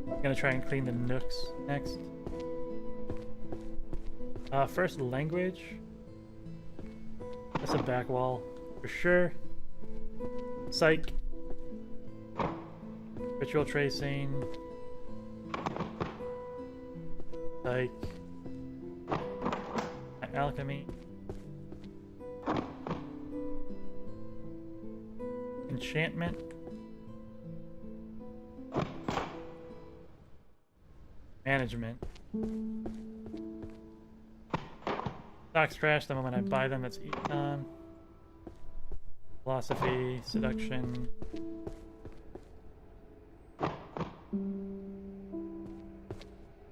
I'm gonna try and clean the nooks next. First, language. That's a back wall for sure. Psych. Ritual tracing. Psych. Alchemy. Enchantment. Management. Stocks crash the moment I buy them, that's econ. Philosophy, seduction.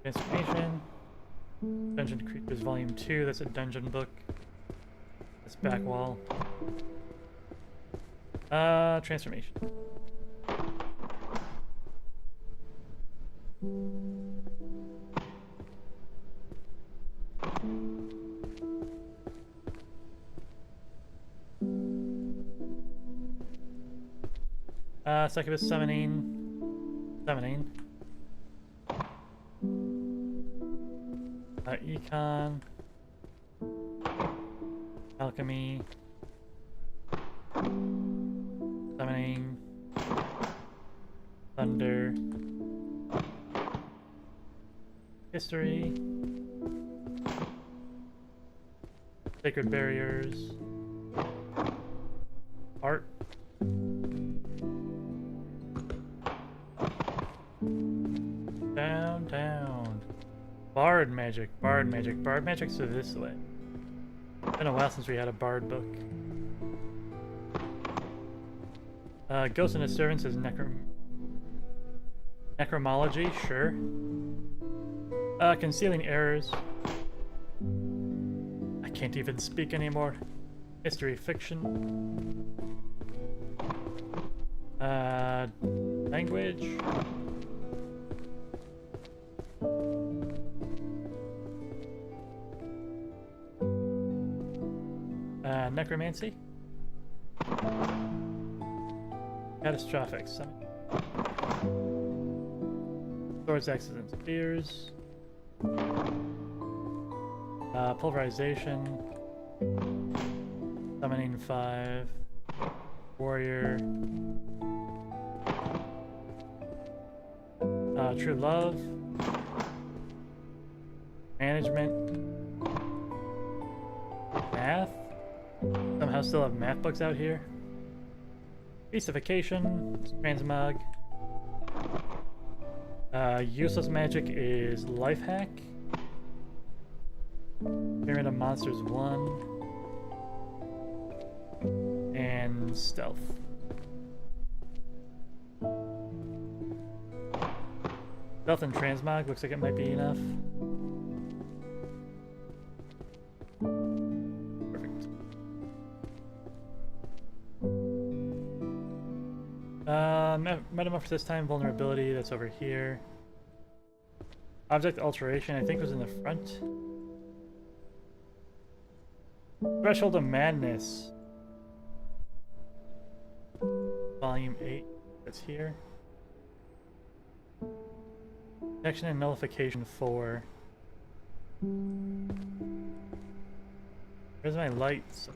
Transformation. Dungeon Creatures Volume 2, that's a dungeon book. That's back wall. Transformation. Succubus summoning. Econ. Alchemy. Summoning. Thunder. History. Sacred barriers. Art. Downtown. Bard magic, so this way. Been a while since we had a bard book. Ghost and his servants is necromology, sure. Concealing errors. I can't even speak anymore. History fiction. Language. Necromancy. Catastrophic. Swords, axes, and spears. Pulverization. Summoning 5. Warrior. True love. Management. Math. Somehow still have math books out here. Beastification. Transmog. Useless magic is life hack. Pyramid of Monsters 1. And stealth. Stealth and transmog looks like it might be enough. Perfect. Metamorphosis time, vulnerability, that's over here. Object alteration, I think was in the front. Threshold of Madness. Volume 8, that's here. Protection and nullification 4. Where's my lights?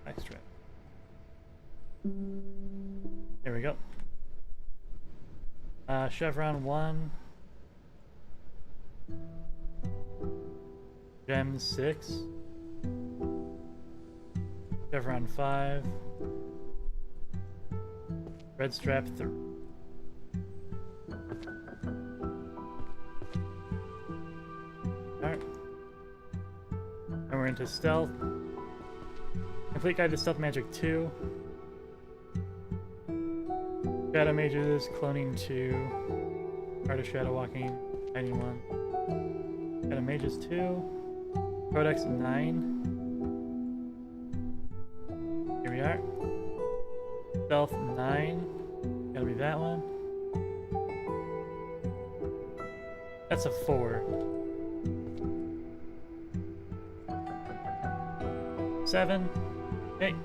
Extra. Here we go. Chevron 1. Gem 6. Chevron 5. Red strap 3. Alright. And we're into stealth. Complete guide to stealth magic 2. Shadow mages, cloning 2. Art of shadow walking, hiding 1. Shadow mages 2. Codex 9. Here we are. Stealth 9. Gotta be that one. That's a 4. 7. Okay.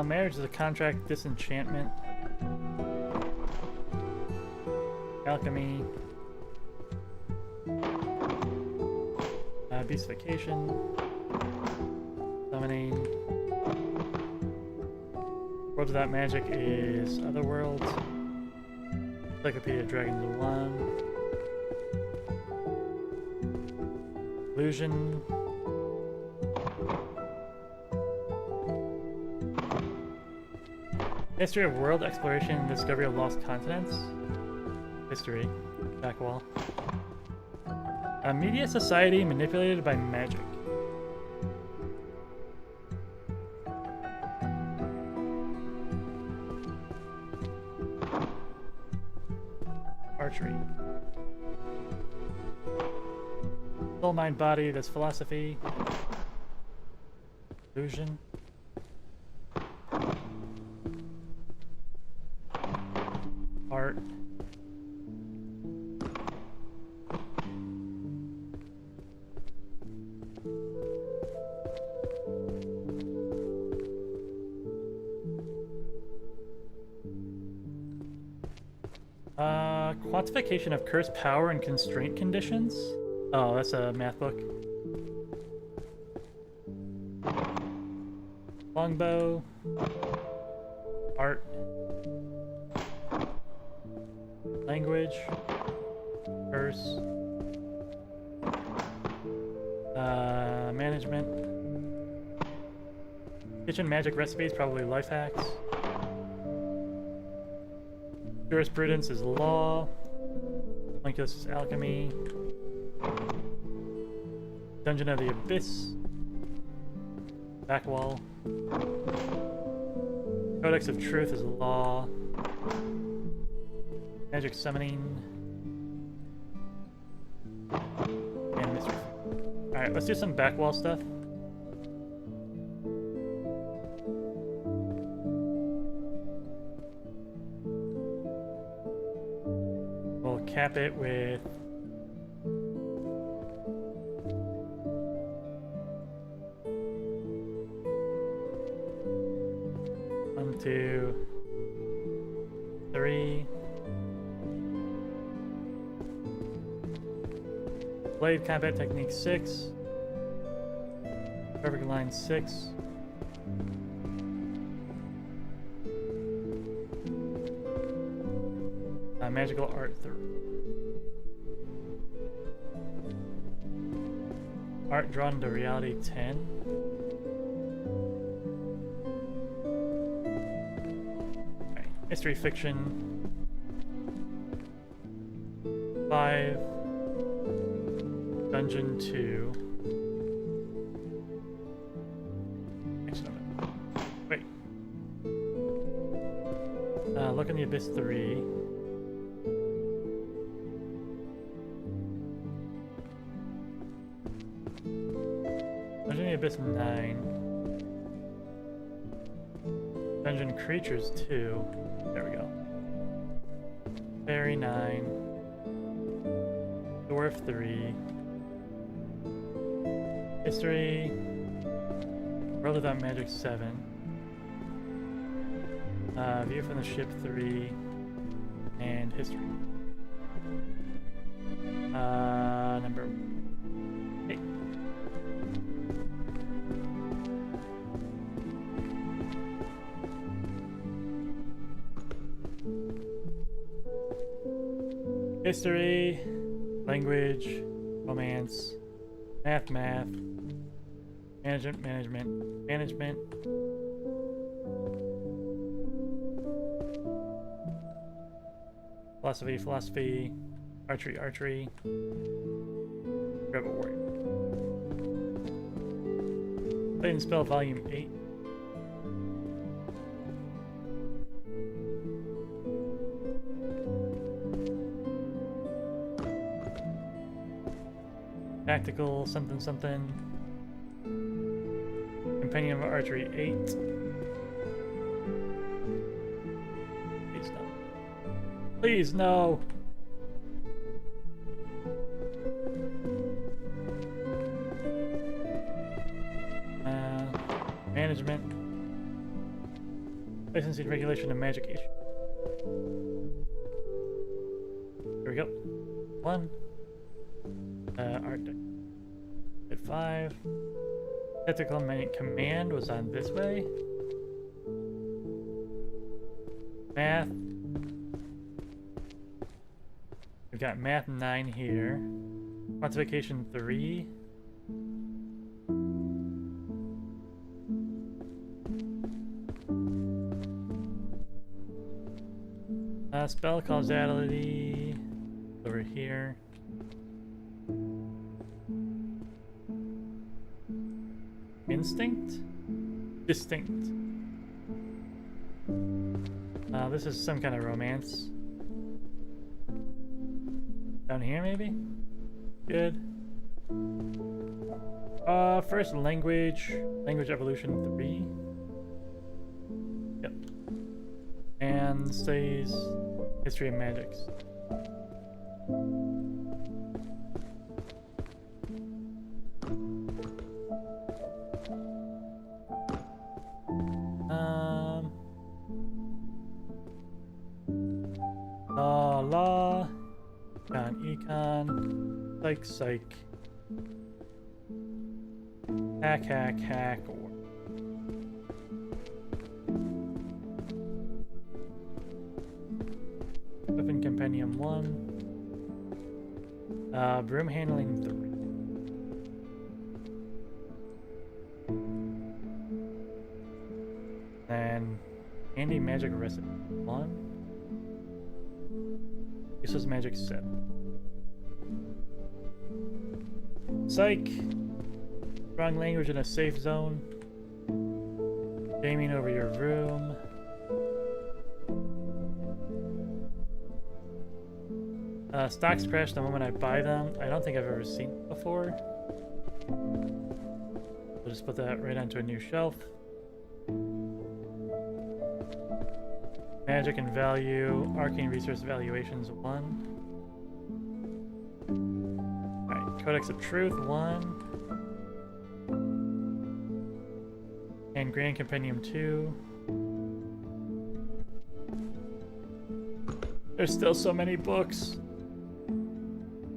Marriage is a contract, disenchantment. Alchemy. Beastification. Summoning. Worlds Without Magic is Other Worlds. Encyclopedia of Dragons 1. Illusion. History of world exploration and discovery of lost continents. History. Back wall. A media society manipulated by magic. Archery. Soul, mind, body, that's philosophy. Illusion. Art. Quantification of curse power and constraint conditions? Oh, that's a math book. Longbow. Art. Language. Curse. Management. Kitchen magic recipes, probably life hacks. Jurisprudence is law. Homunculus is alchemy. Dungeon of the Abyss. Backwall. Codex of Truth is law. Magic summoning. And mystery. Alright, let's do some backwall stuff. We'll cap it with one, two, three. Blade combat technique 6. Perfect line 6. Magical art 3. Art drawn to reality 10. Okay. History fiction 5. Dungeon 2. Excellent. Wait. Look in the Abyss 3. Dungeon in the Abyss 9. Dungeon Creatures 2. There we go. Fairy 9. Dwarf 3. History, World Without Magic 7, View from the Ship 3, and History. Number 8. History, Language, Romance, Math, Management. Philosophy. Archery. Rebel Warrior. Play and Spell Volume 8. Tactical something. Compendium of Archery 8. Please no. Please no. Management. Licensing regulation and magic issue. Here we go. 1. Art deck. At 5. Tactical command was on this way. Math. We've got math 9 here. Quantification 3. Spell causality over here. Instinct? Distinct. This is some kind of romance. Down here, maybe? Good. First language. Language evolution 3. Yep. And stays history of magics. Law, econ, psych, hack, or Weapon Compendium 1, Broom Handling 3. Handy magic recipe 1. Useless magic 7. Psych. Strong language in a safe zone. Gaming over your room. Stocks crash the moment I buy them. I don't think I've ever seen it before. We'll just put that right onto a new shelf. Magic and value. Arcane resource valuations 1. Alright, Codex of Truth 1. And Grand Compendium 2. There's still so many books.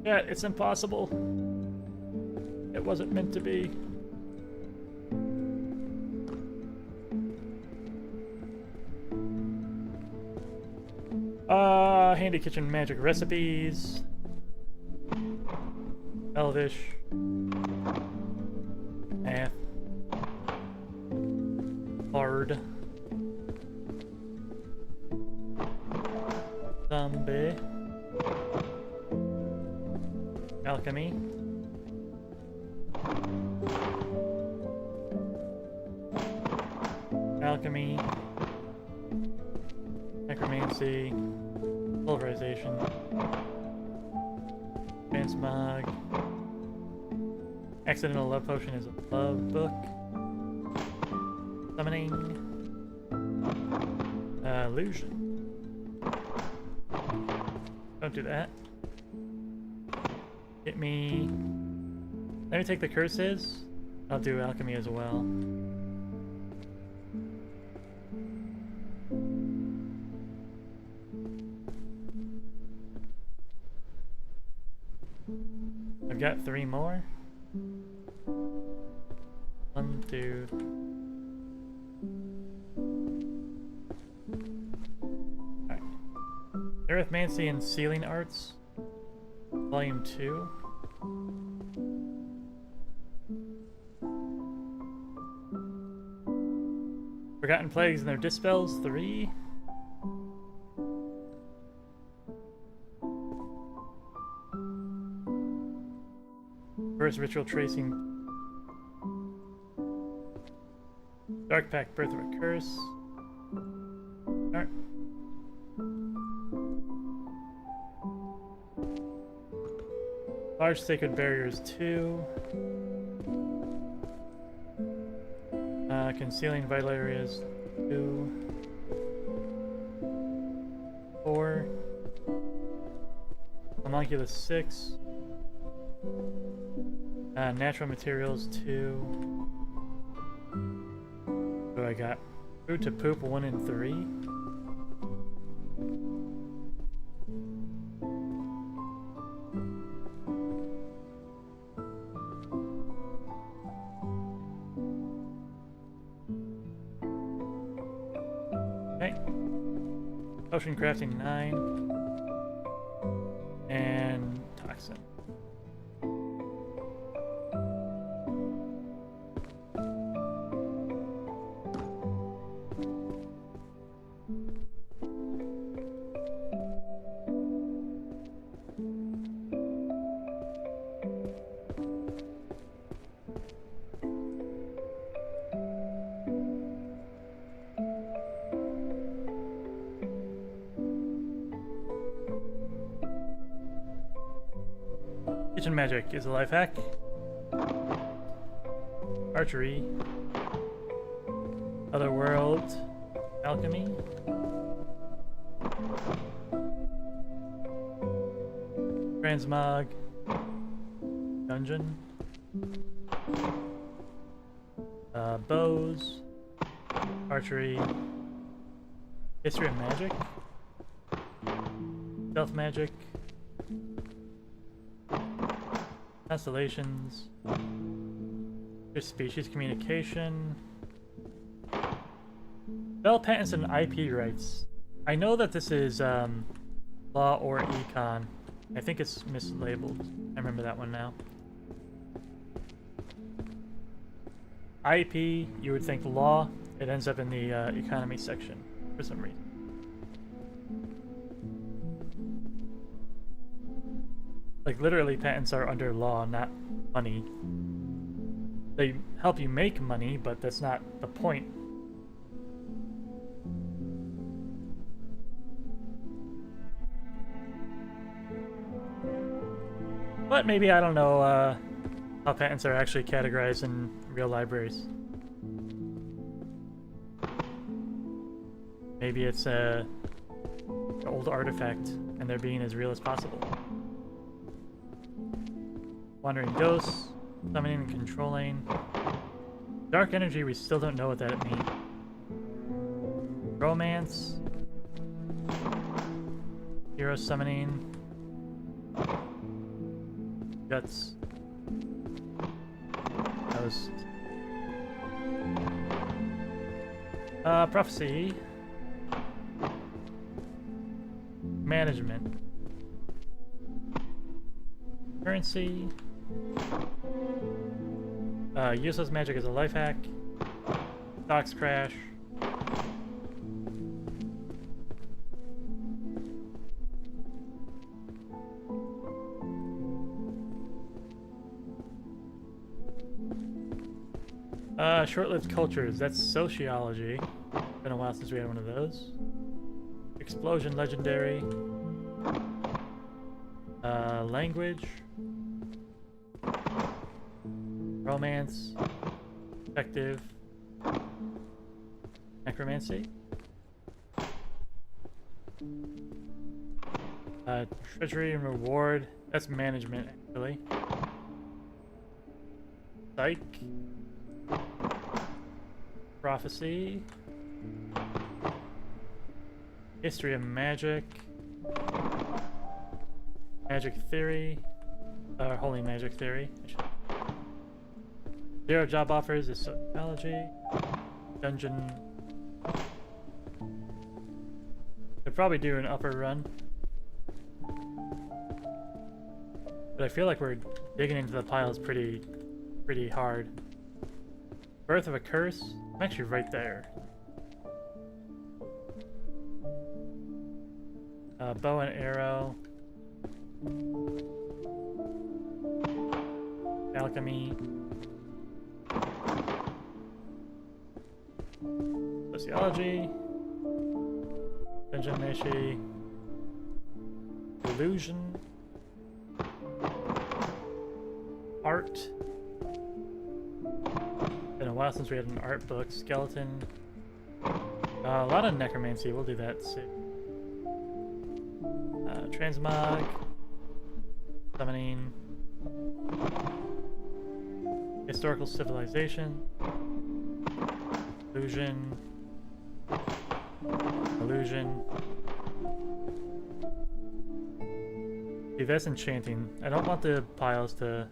Yeah, it's impossible. It wasn't meant to be. Handy kitchen magic recipes. Elvish. Math. Bard. Zombie. Alchemy. Alchemy. Necromancy. Pulverization. Transmog. Accidental Love Potion is a love book. Summoning. Illusion. Don't do that. Let me take the curses. I'll do alchemy as well. I've got 3 more. 1, 2. Alright. Arithmancy and Sealing Arts. Volume 2. Forgotten Plagues and Their Dispels 3. First Ritual Tracing. Dark Pact Birth of a Curse. Alright. Large Sacred Barriers 2. Concealing Vital Areas 2. 4. Homunculus 6. Natural Materials 2. So I got Food to Poop 1 and 3. Okay. Potion Crafting 9. And Toxin. Kitchen magic is a life hack. Archery. Otherworld. Alchemy. Transmog. Dungeon. Bows. Archery. History of magic. Stealth magic. Constellations. There's species communication. Bell patents and IP rights. I know that this is law or econ. I think it's mislabeled. I remember that one now. IP, you would think law. It ends up in the economy section, for some reason. Like, literally, patents are under law, not money. They help you make money, but that's not the point. But maybe, I don't know, how patents are actually categorized in real libraries. Maybe it's an old artifact, and they're being as real as possible. Wandering ghosts, summoning and controlling. Dark energy, we still don't know what that means. Romance. Hero summoning. Guts. Ghost. Prophecy. Management. Currency. Useless magic is a life hack. Stocks crash. Short-lived cultures. That's sociology. Been a while since we had one of those. Explosion legendary. Language. Romance. Detective. Necromancy. Treasury and reward. That's management, actually. Psych. Prophecy. History of magic. Magic theory. Holy magic theory. Zero job offers is sociology. Dungeon. Could probably do an upper run. But I feel like we're digging into the piles pretty hard. Birth of a curse? I'm actually right there. Bow and arrow. Alchemy. Sociology. Dungeon Meshi. Illusion. Art. Been a while since we had an art book. Skeleton. A lot of necromancy. We'll do that soon. Transmog. Summoning. Historical civilization. Illusion. Illusion. See, that's enchanting. I don't want the piles to...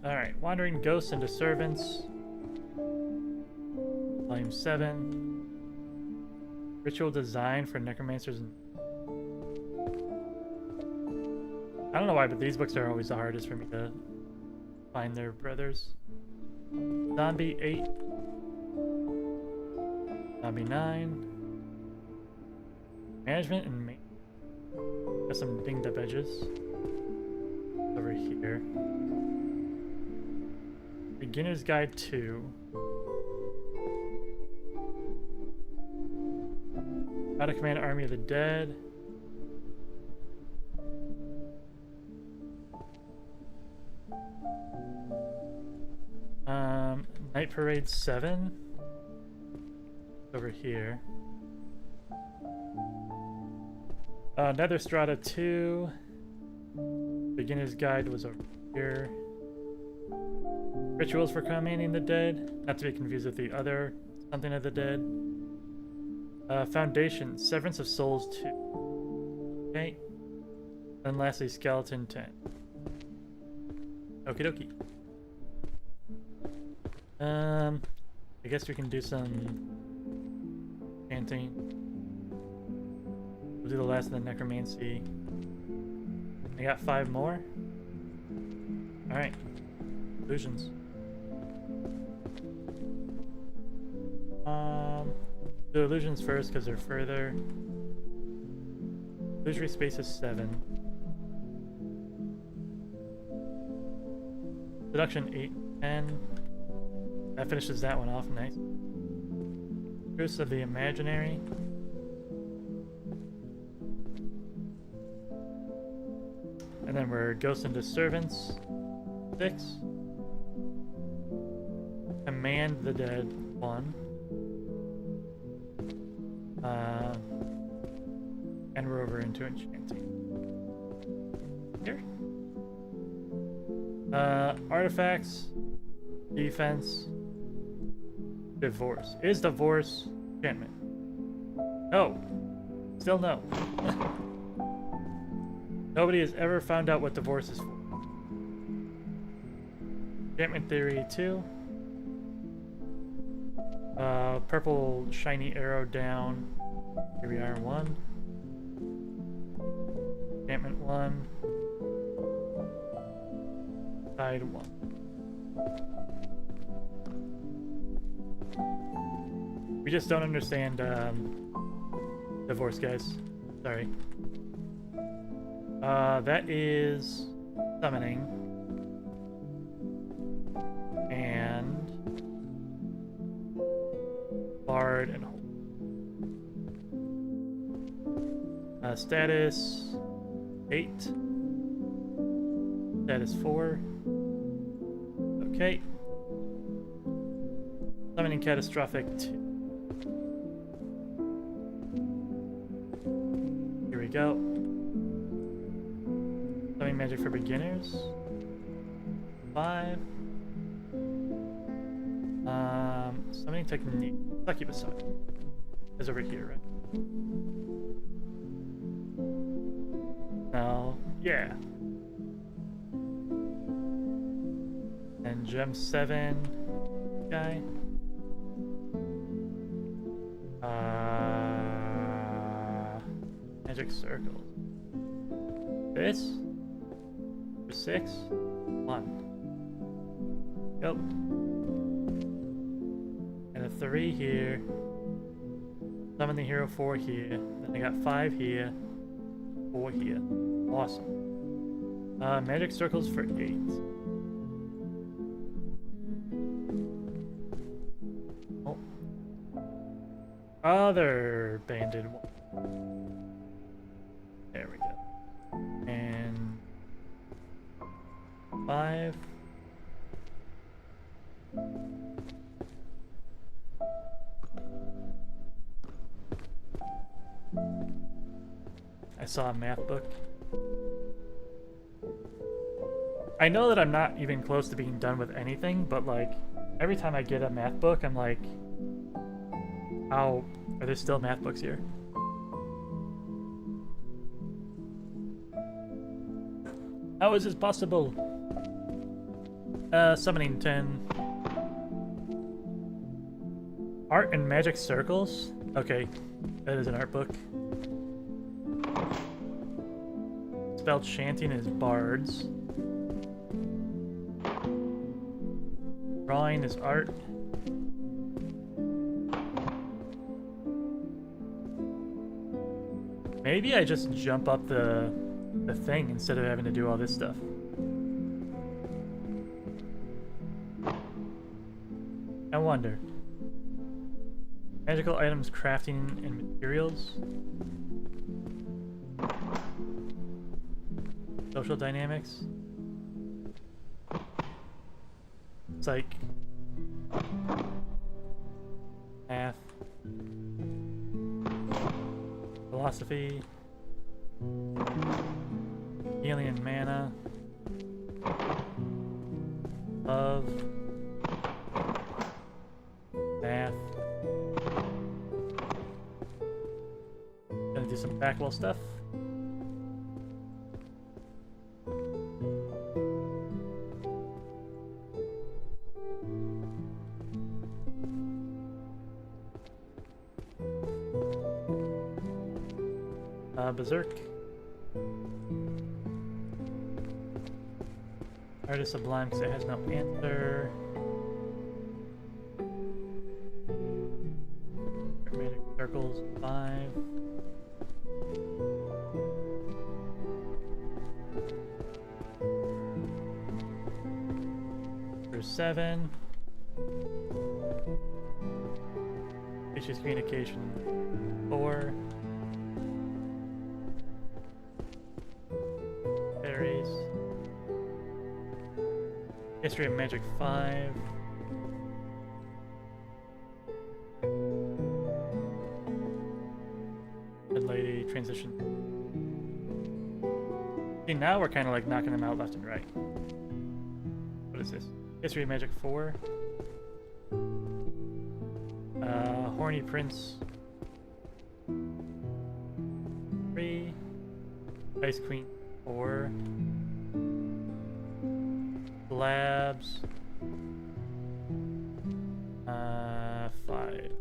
Alright, Wandering Ghosts into Servants. Volume 7. Ritual design for necromancers. I don't know why, but these books are always the hardest for me to find their brothers. Zombie 8. Zombie 9. Management and maintenance. Got some dinged up edges. Over here. Beginner's Guide 2. How to Command Army of the Dead. Night Parade 7. Over here. Nether Strata 2. Beginner's Guide was over here. Rituals for Commanding the Dead. Not to be confused with the other something of the dead. Foundation, Severance of Souls 2. Okay. And lastly, Skeleton 10. Okie dokie. I guess we can do some chanting. We'll do the last of the necromancy. I got 5 more. Alright. Illusions. Do illusions first because they're further. Illusory space is 7. Seduction 8, 10. That finishes that one off. Nice. Truce of the imaginary. And then we're Ghost into Servants. 6. Command the Dead. 1. And we're over into Enchanting. Here. Artifacts. Defense. Divorce. Is divorce enchantment? No. Still no. Nobody has ever found out what divorce is for. Enchantment theory 2. Purple shiny arrow down. Here we are 1. Enchantment 1. Side 1. We just don't understand divorce, guys. Sorry. That is summoning. And Bard and hold. Status 8. Status 4. Okay. Summoning Catastrophic 2. Here we go. Summoning Magic for Beginners. 5. Summoning Technique. Succubus Summon. Is over here, right? Now, yeah. And Gem 7 guy. Magic Circles. This? For 6? 1. Go. And a 3 here. Summon the hero 4 here. Then I got 5 here. 4 here. Awesome. Magic Circles for 8. Oh. Other banded one. There we go. And 5. I saw a math book. I know that I'm not even close to being done with anything, but like every time I get a math book, I'm like, how are there still math books here? How is this possible? Summoning 10. Art and Magic Circles? Okay, that is an art book. Spell chanting is bards. Drawing is art. Maybe I just jump up the thing instead of having to do all this stuff. I wonder. Magical items, crafting, and materials. Social dynamics. Psych. Math. Philosophy. Healing and mana. Love. Math. Gonna do some backwell stuff. Berserk. Artist Sublime because it has no answer. Magic Circles 5. There's 7. Species Communication 4. Fairies. History of Magic 5. Red Lady Transition. See, now we're kind of like knocking them out left and right. What is this? History of Magic 4. Horny Prince 3. Ice Queen 4. Labs 5.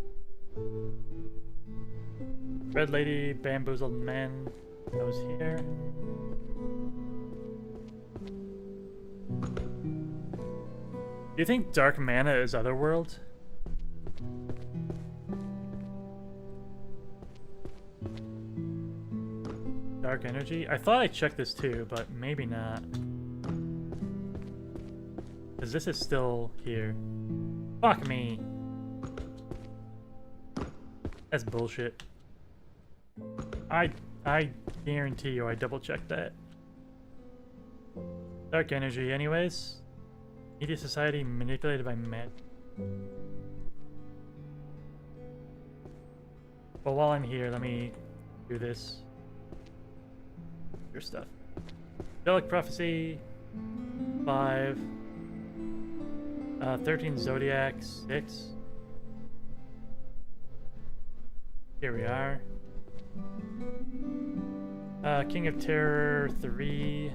Red Lady Bamboozled Men goes here. Do you think Dark Mana is Otherworld? Dark Energy? I thought I checked this too, but maybe not. Because this is still here. Fuck me. That's bullshit. I guarantee you I double checked that. Dark Energy anyways. Media Society manipulated by magic. Well, while I'm here, let me do this. Your stuff. Angelic Prophecy 5. 13 Zodiac 6. Here we are. King of Terror 3.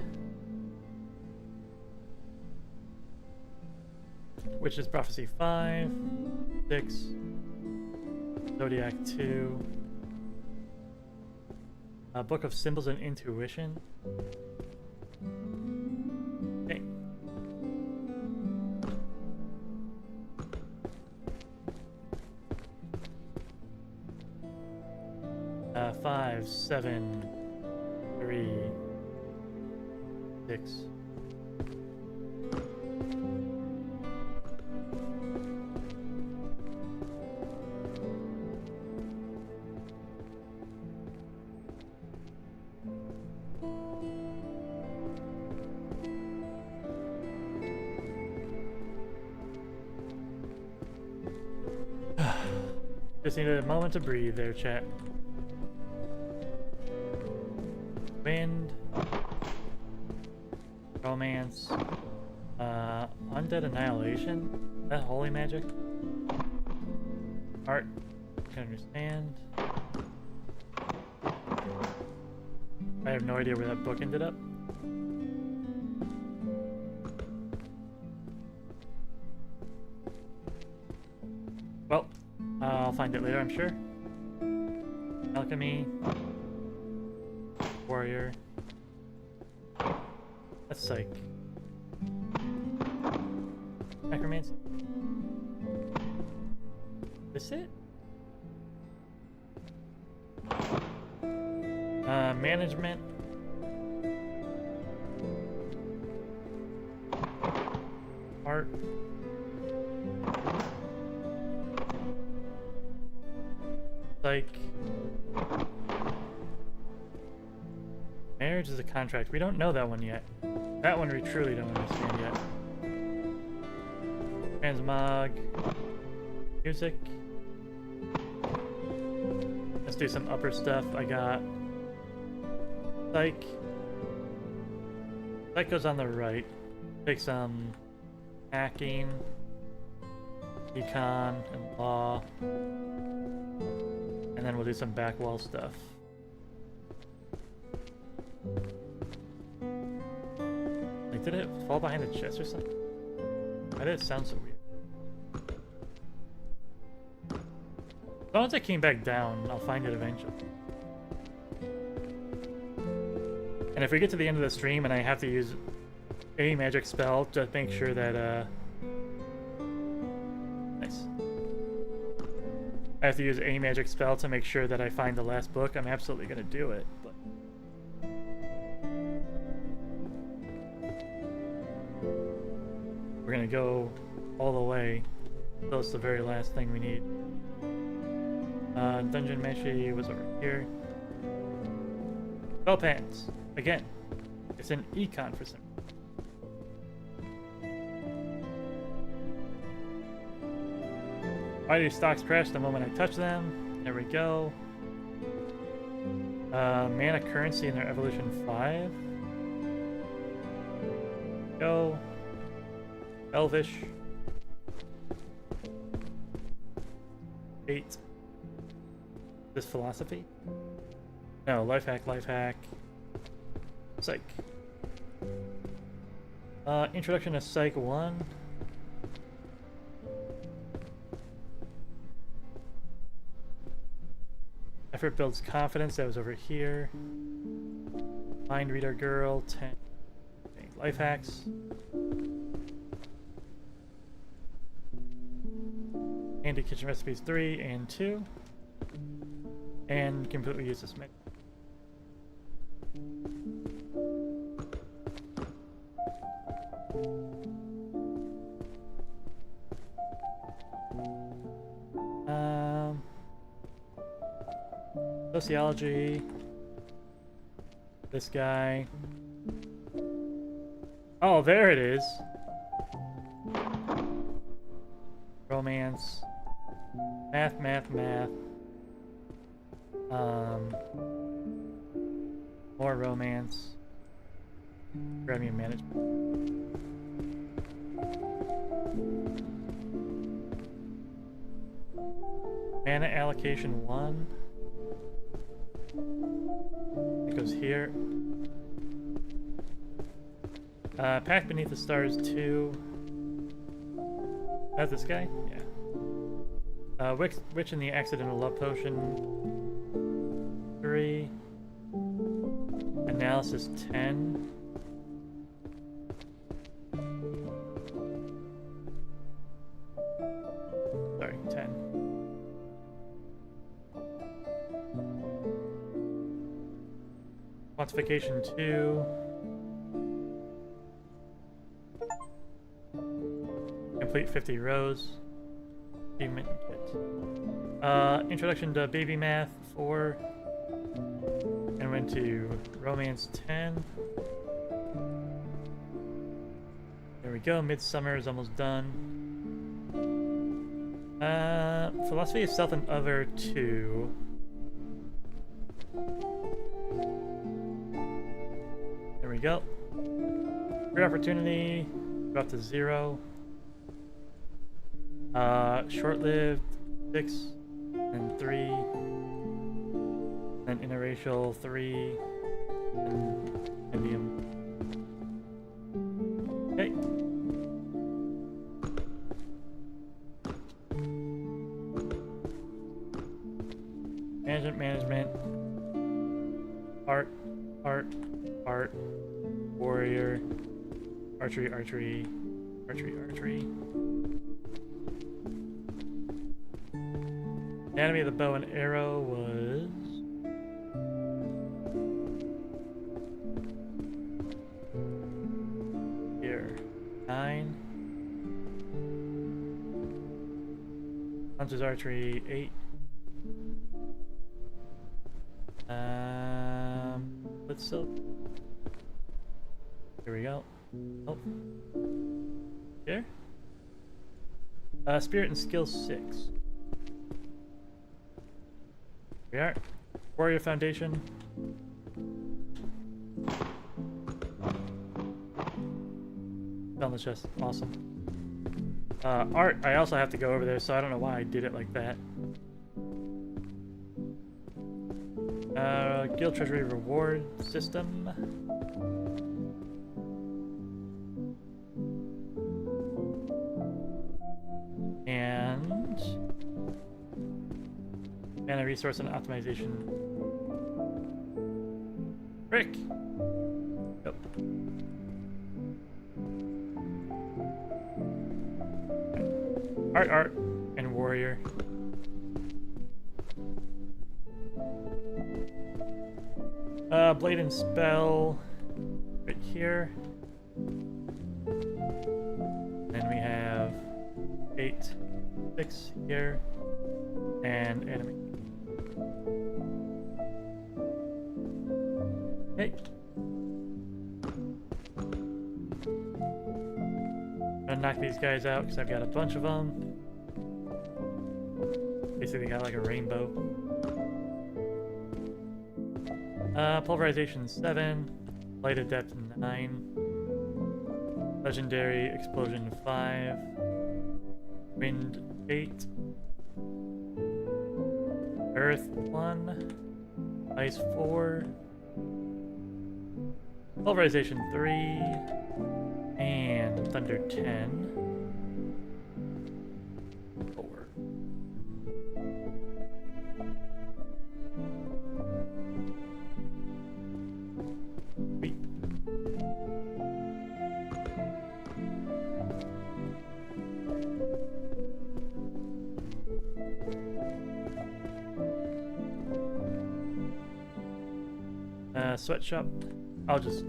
Witch's Prophecy 5. 6. Zodiac 2. Book of Symbols and Intuition. Okay. 5, 7, 3, 6. Just needed a moment to breathe there, chat. Wind. Romance. Undead Annihilation. Is that holy magic? Art. I can understand. I have no idea where that book ended up. Well, I'll find it later, I'm sure. Alchemy. Warrior. That's psych. Necromancy. This it? Management. Art. Psych. Marriage is a contract. We don't know that one yet. That one we truly don't understand yet. Transmog. Music. Let's do some upper stuff. I got Psych. Psych goes on the right. Take some hacking, econ, and law. And then we'll do some back wall stuff. Like, did it fall behind the chest or something? Why did it sound so weird? Once I came back down, I'll find it eventually. And if we get to the end of the stream and I have to use a magic spell to make sure that nice. I have to use a magic spell to make sure that I find the last book. I'm absolutely gonna do it, but we're gonna go all the way. That's the very last thing we need. Dungeon Meshi was over here. Spell pans. Again, it's an econ for some. Why do stocks crash the moment I touch them? There we go. Mana currency in their evolution 5. Go. Elvish. 8. This philosophy? No, life hack, life hack. Psych. Introduction to Psych 1. Effort builds confidence, that was over here. Mind reader girl, 10. Life hacks. Handy kitchen recipes 3 and 2. And completely useless menu. Sociology. This guy. Oh, there it is. Romance. Math, math, math. More romance. Programming and management. Mana allocation 1. It goes here. Path Beneath the Stars 2. That's this guy? Yeah. Witch in the Accidental Love Potion 3. Analysis 10. Sorry, 10. Quantification 2. Complete 50 rows. Achievement kit. Introduction to Baby Math 4. And went to Romance 10. There we go. Midsummer is almost done. Philosophy of Self and Other 2. There we go. Great opportunity. Go up to 0. Short-lived 6 and 3. Then interracial 3 and Indian. Okay. Management. Art. Warrior. Archery. Anatomy of the Bow and Arrow was here. 9. Hunter's Archery 8. Let's still. Here we go. Oh. Here? Spirit and Skill 6. Here we are. Warrior Foundation. Found the chest. Awesome. Art, I also have to go over there, so I don't know why I did it like that. Guild Treasury Reward System. And Mana Resource and Optimization. Frick! Yep. Art, and warrior. Blade and spell right here. And we have 8, 6 here, and enemy. Okay. Gonna knock these guys out because I've got a bunch of them. Basically got like a rainbow. Pulverization 7, light adept 9, legendary explosion 5, wind 8, earth 1, ice 4, pulverization 3, and thunder 10. 4. Sweet. Sweatshop. I'll just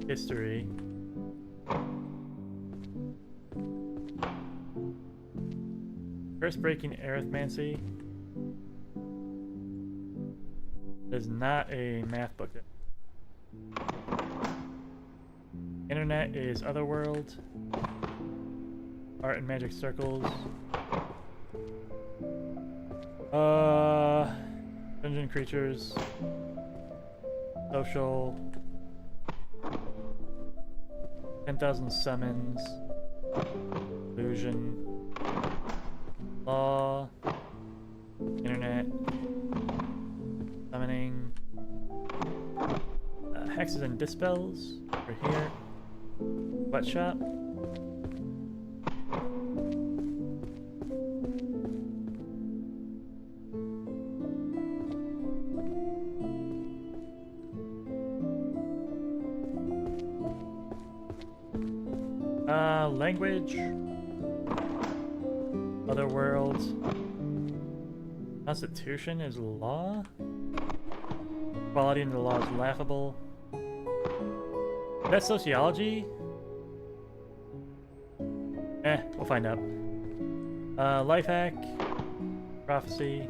history. First breaking arithmancy. There's not a math book there. Internet is Otherworld. Art and magic circles. Dungeon creatures. Social. 10,000 summons. Illusion. Law. Internet. Summoning. Hexes and dispels. Over here. Sweatshop. Language, Otherworld, Constitution is law, Equality in the law is laughable. That's sociology? We'll find out. Life hack, prophecy,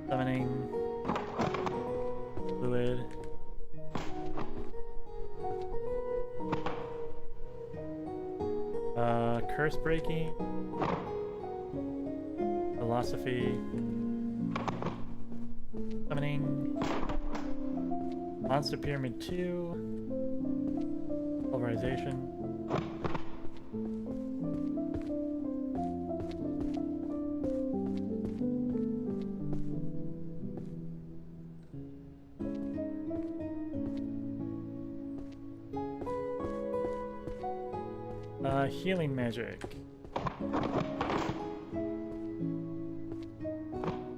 summoning, fluid. Curse breaking, philosophy, summoning, monster pyramid 2, pulverization, healing magic.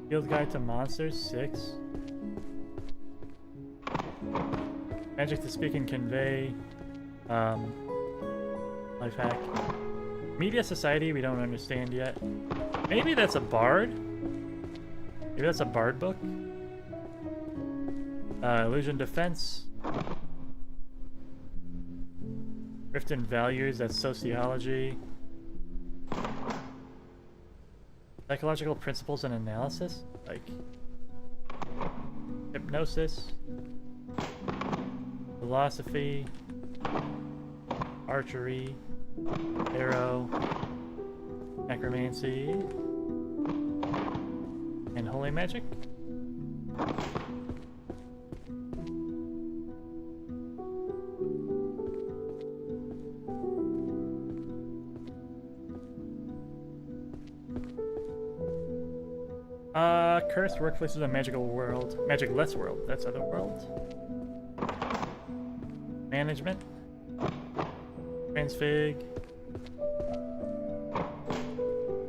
Field guide to monsters 6. Magic to speak and convey. Life hack. Media society we don't understand yet. Maybe that's a bard. Maybe that's a bard book. Illusion defense. Rift and values, that's sociology. Psychological principles and analysis, like hypnosis, philosophy, archery, arrow, necromancy, and holy magic. Cursed workplaces in a magical world. Magic-less world. That's Otherworld. Management. Transfig.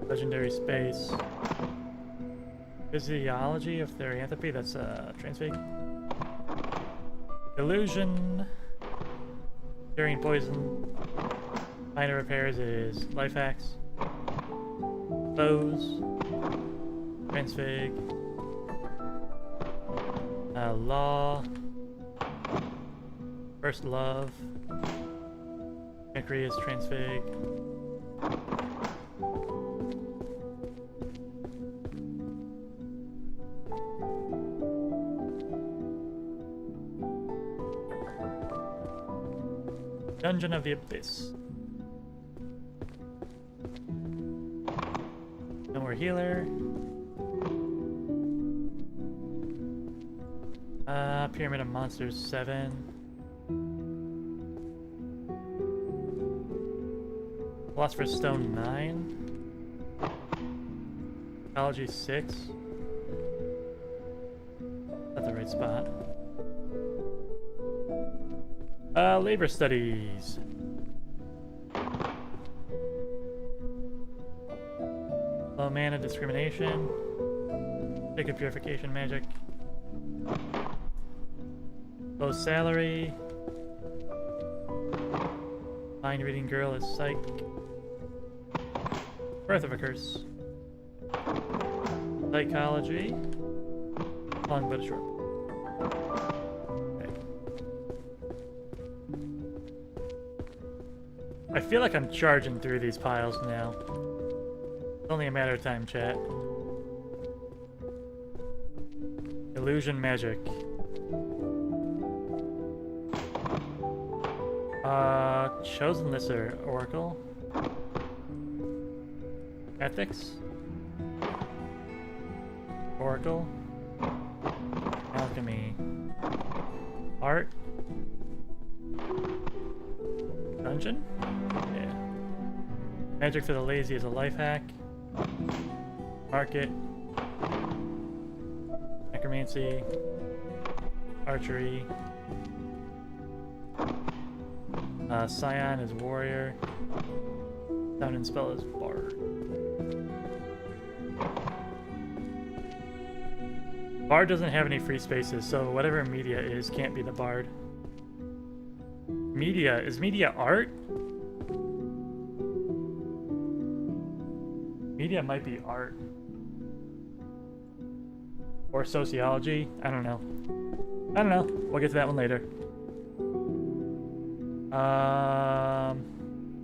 Legendary space. Physiology of therianthropy, that's transfig. Illusion. Curing poison. Minor repairs is life hacks. Foes. Transfig. Law. First love. Pancreas transfig. Dungeon of the Abyss. No more healer. Pyramid of Monsters 7. Philosopher's Stone 9. Ecology 6. Not the right spot. Labor studies. Low mana discrimination. Sacred purification magic. Low salary. Mind reading girl is psych. Birth of a curse. Psychology. Long but short. Okay. I feel like I'm charging through these piles now. It's only a matter of time, chat. Illusion magic. Chosen Lister Oracle. Ethics. Oracle. Alchemy. Art. Dungeon? Yeah. Magic for the lazy is a life hack. Market. Necromancy. Archery. Scion is warrior. Sound and spell is bard. Bard doesn't have any free spaces, so whatever media is can't be the bard. Media, is media art? Media might be art. Or sociology, I don't know. I don't know, we'll get to that one later.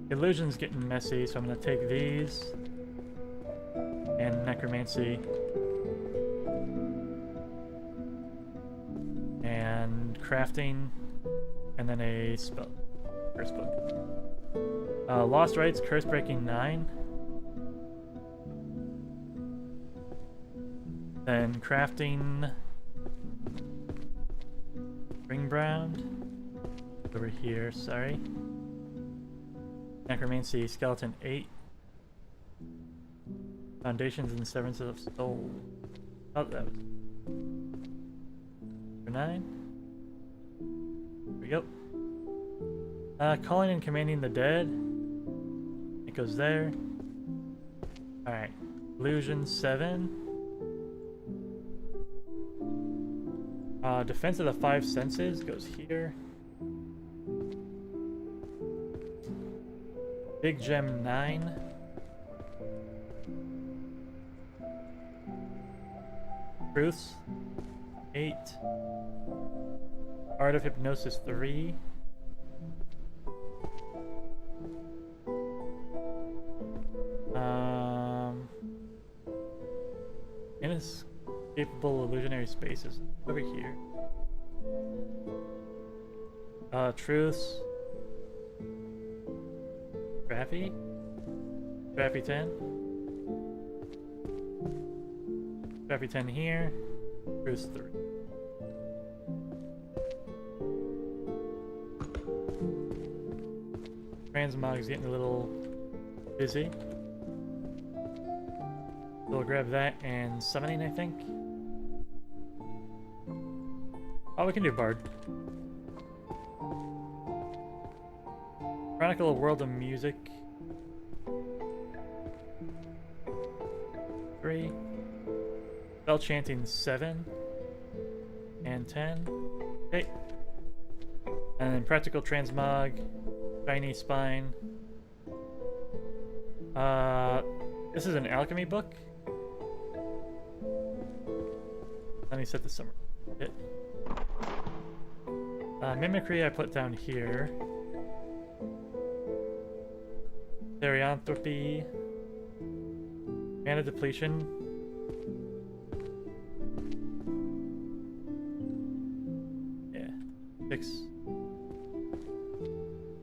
Illusion's getting messy, so I'm gonna take these and necromancy and crafting, and then a spell curse book. Lost Rites, curse breaking 9, then crafting Ringbound over here, sorry. Necromancy, Skeleton 8. Foundations and Severance of Soul. Oh, that was... For 9. There we go. Calling and Commanding the Dead. It goes there. Alright. Illusion 7. Defense of the 5 Senses goes here. Big Gem 9. Truths 8. Art of Hypnosis 3. Inescapable illusionary spaces over here. Truths. Traffy? Traffy 10. Traffy 10 here. Truths 3. Transmog's getting a little busy. We'll grab that and summoning, I think. Oh, we can do Bard. Chronicle a World of Music. 3. Spell chanting 7 and 10. Okay. And then practical transmog, shiny spine. This is an alchemy book. Let me set the summary. Mimicry I put down here. Stereanthropy. Mana depletion. Yeah. 6.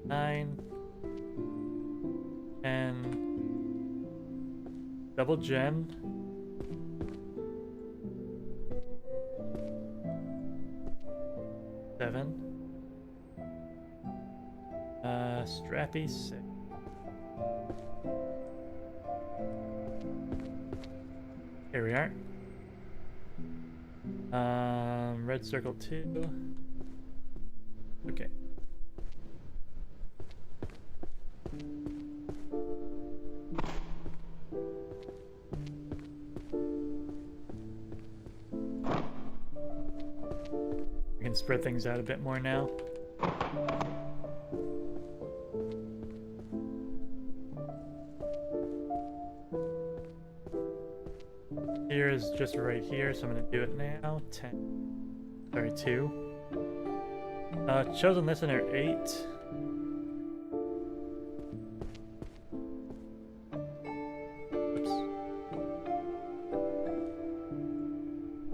9. 10. Double gem. Strappy 6. Here we are. Red circle 2. Okay. We can spread things out a bit more now. Here is just right here, so I'm going to do it now. 10. Sorry, 2. Chosen listener 8. Oops.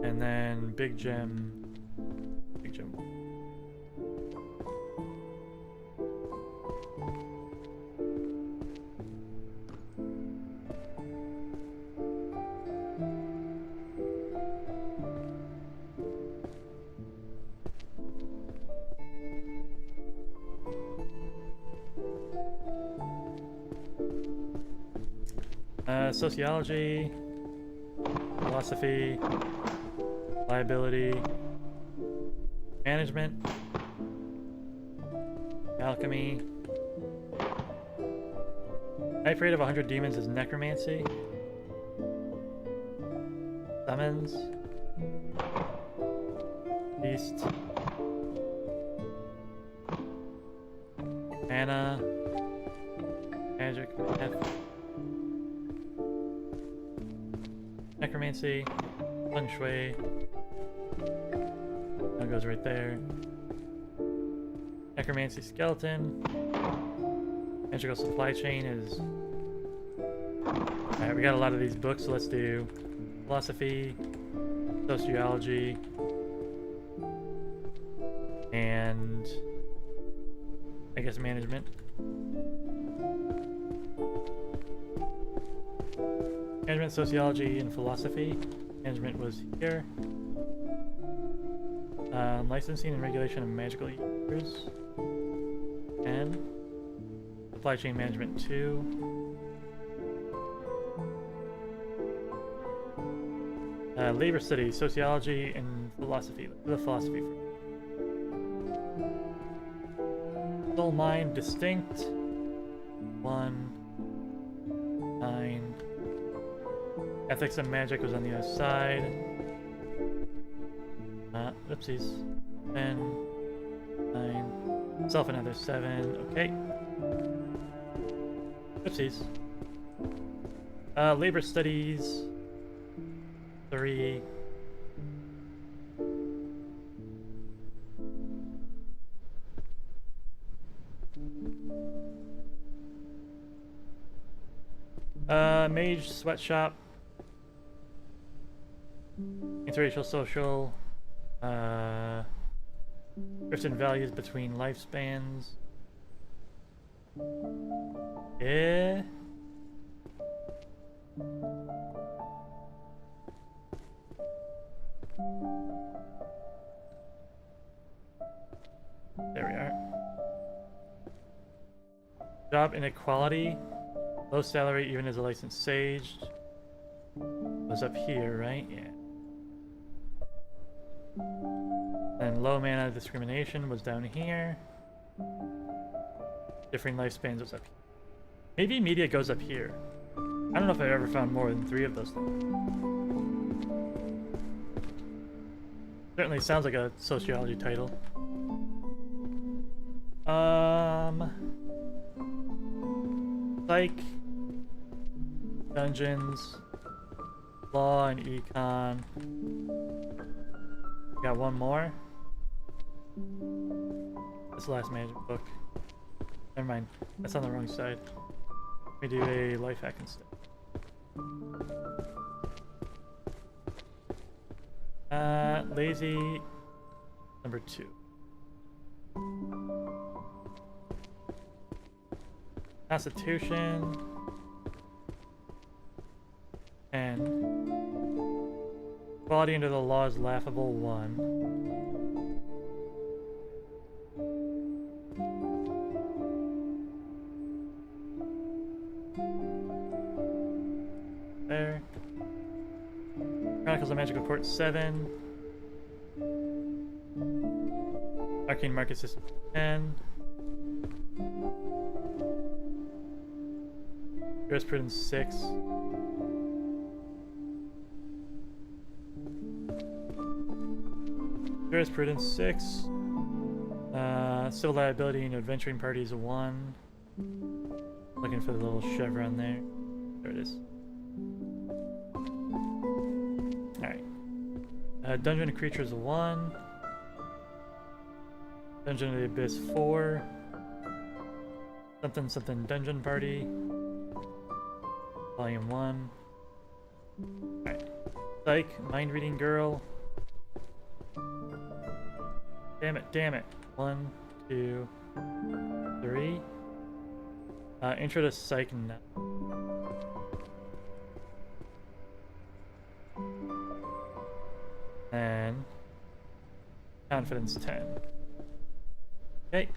And then big gem. Big gem 1. Sociology, philosophy, liability, management, alchemy. Type rate of 100 demons is necromancy. Summons. Beast. Mana. Magic. Math. Necromancy, feng shui, that goes right there. Necromancy skeleton, magical supply chain is. Alright, we got a lot of these books, so let's do philosophy, sociology, and I guess management. Management, sociology, and philosophy. Management was here. Licensing and regulation of magical users. And supply chain management 2. Labor studies, sociology, and philosophy. Let's do the philosophy first. Soul mind distinct. 1. 9. Ethics and magic was on the other side. Oopsies. 10. 9. Self another 7. Okay. Oopsies. Labor studies. 3. Mage sweatshop. Interracial social. Drift in values between lifespans. Yeah. There we are. Job inequality. Low salary even as a licensed sage. Was up here, right? Yeah. And low mana discrimination was down here. Differing lifespans was up here. Maybe media goes up here. I don't know if I've ever found more than 3 of those things. Certainly sounds like a sociology title. Psych, dungeons, law, and econ. Got one more. This last magic book. Never mind. That's on the wrong side. Let me do a life hack instead. Lazy number 2. Constitution. And equality under the law is laughable 1. There. Chronicles of Magical Court 7. Arcane Market System 10. Jurisprudence 6. Jurisprudence 6. Civil liability and adventuring parties 1. Looking for the little chevron there. There it is. Alright. Dungeon of Creatures 1. Dungeon of the Abyss 4. Something something Dungeon Party. Volume 1. Alright. Psych, Mind Reading Girl. Damn it, damn it. 1, 2, 3. Intro to Psych now. And Confidence 10. Okay.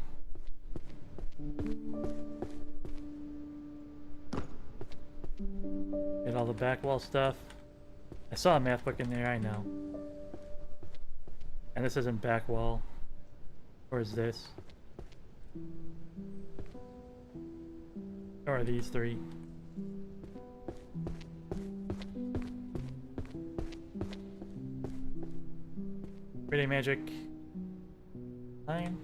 Get all the back wall stuff. I saw a math book in there, I know. And this isn't back wall. Or is this? Or are these 3? Pretty Magic 9.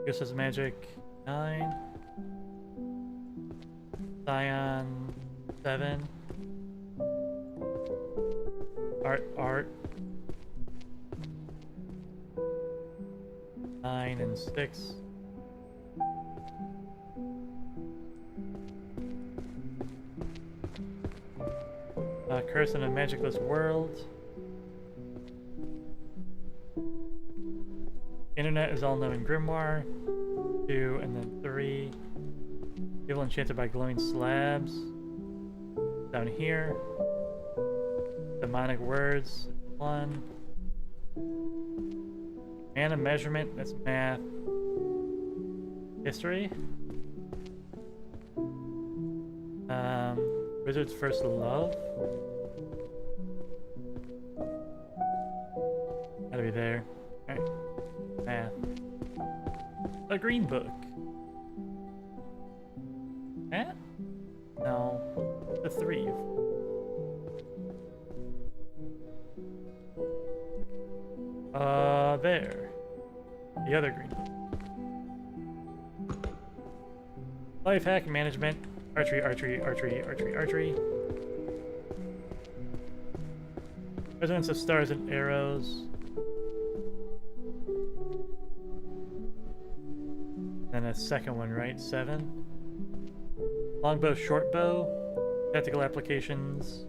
Guess Magic 9. Scion 7. Art 9 and 6. Curse in a Magicless World. Internet is all-knowing Grimoire. 2 and then 3. Evil enchanted by glowing slabs. Down here. Demonic words. 1. Man of measurement. That's math. History. Wizard's first love. Gotta be there. Alright. Math. A green book. Math? No. The 3. There. The other green book. Life hack management. Archery, archery, archery, archery, archery. Resonance of stars and arrows. Then a second one, right? 7. Longbow, shortbow. Tactical applications.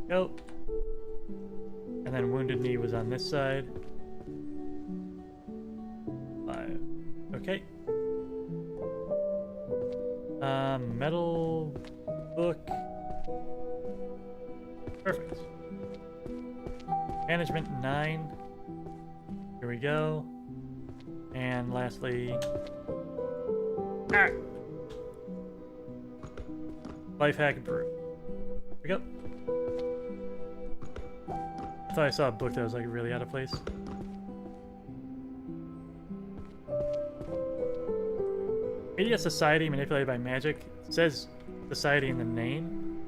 Go. And then Wounded Knee was on this side. 5. Okay. Metal book. Perfect. Management 9. Here we go. And lastly, Life hack brew. Here we go. I thought I saw a book that was like really out of place. Media society manipulated by magic. It says society in the name.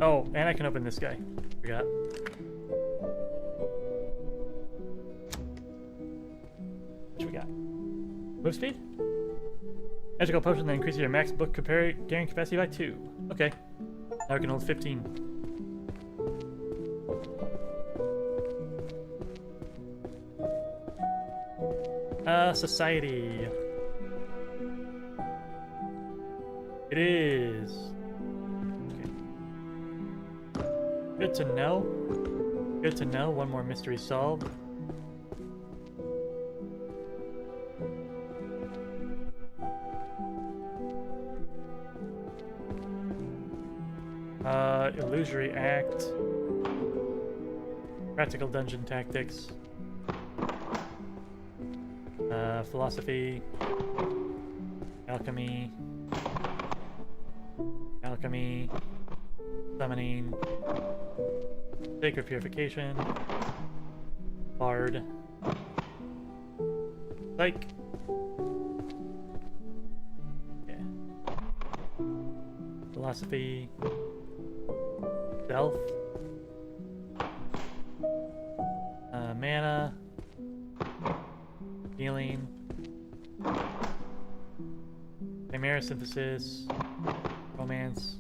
Oh, and I can open this guy. Forgot. What we got? Move speed? Magical potion that increases your max book carrying capacity by 2. Okay. Now we can hold 15. Society. It is. Okay. Good to know. Good to know. One more mystery solved. Illusory act. Practical dungeon tactics. Philosophy. Alchemy. Alchemy. Summoning. Sacred purification. Bard. Psych. Yeah. Philosophy. Stealth. Mana. Healing. Chimera synthesis. Romance.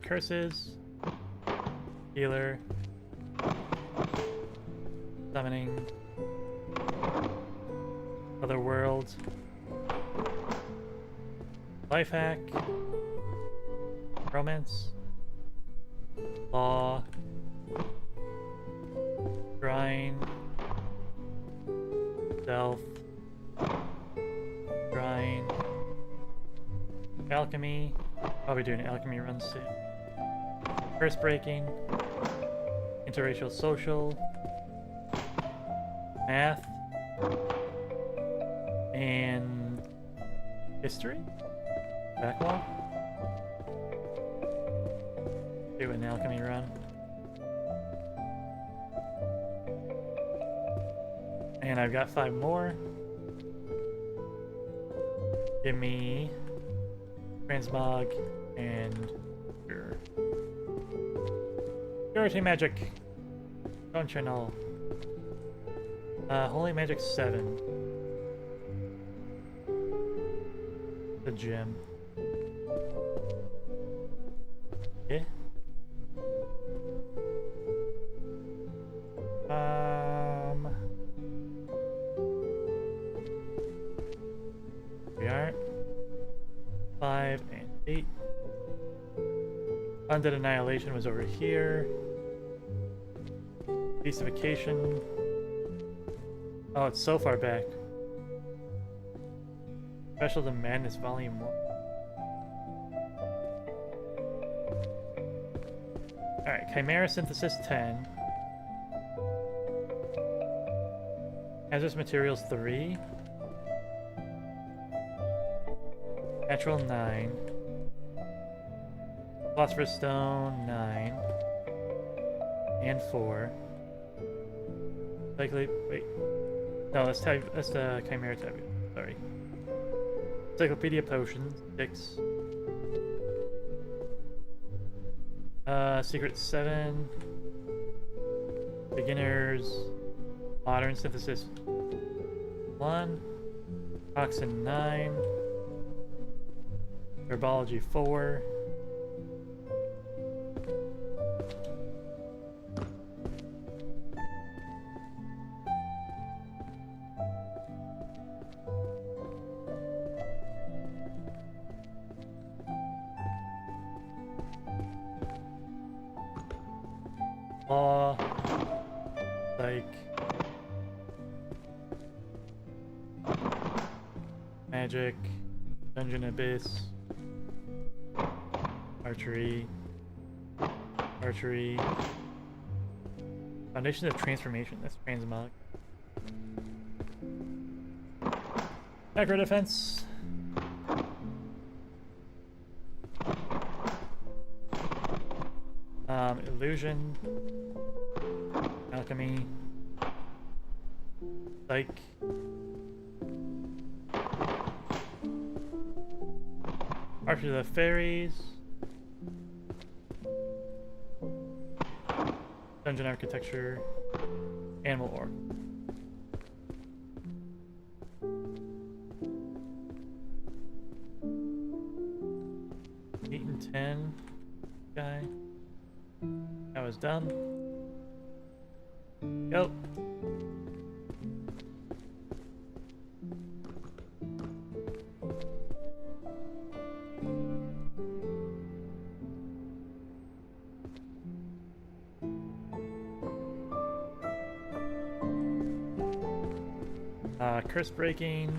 Curses. Healer. Summoning. Other world. Life hack. Romance. Law. Scrying. Stealth. Scrying. Alchemy. I'll be doing alchemy runs soon. Curse breaking. Interracial social. Math. And history? Backlog? Do an alchemy run. And I've got 5 more. Give me transmog and purity magic. Functional. Holy magic 7. The gem. Okay. We are 5 and 8. Undead Annihilation was over here. Beastification. Oh, it's so far back. Special to Madness Volume 1. Alright, Chimera Synthesis 10. Hazardous Materials 3. Natural 9. Phosphorus Stone 9. And 4. Likely, wait. No, that's the Chimera type. Sorry. Encyclopedia Potions 6. Secret 7. Beginners. Modern Synthesis 1. Toxin 9. Herbology 4. Law, Psych, Magic, Dungeon Abyss, Archery, Archery, Foundation of Transformation, that's Transmog, Macro Defense, illusion, alchemy, psych, Archer of the Fairies, dungeon architecture, animal orc. Eight and 10 guy. That was done. Go. Curse breaking.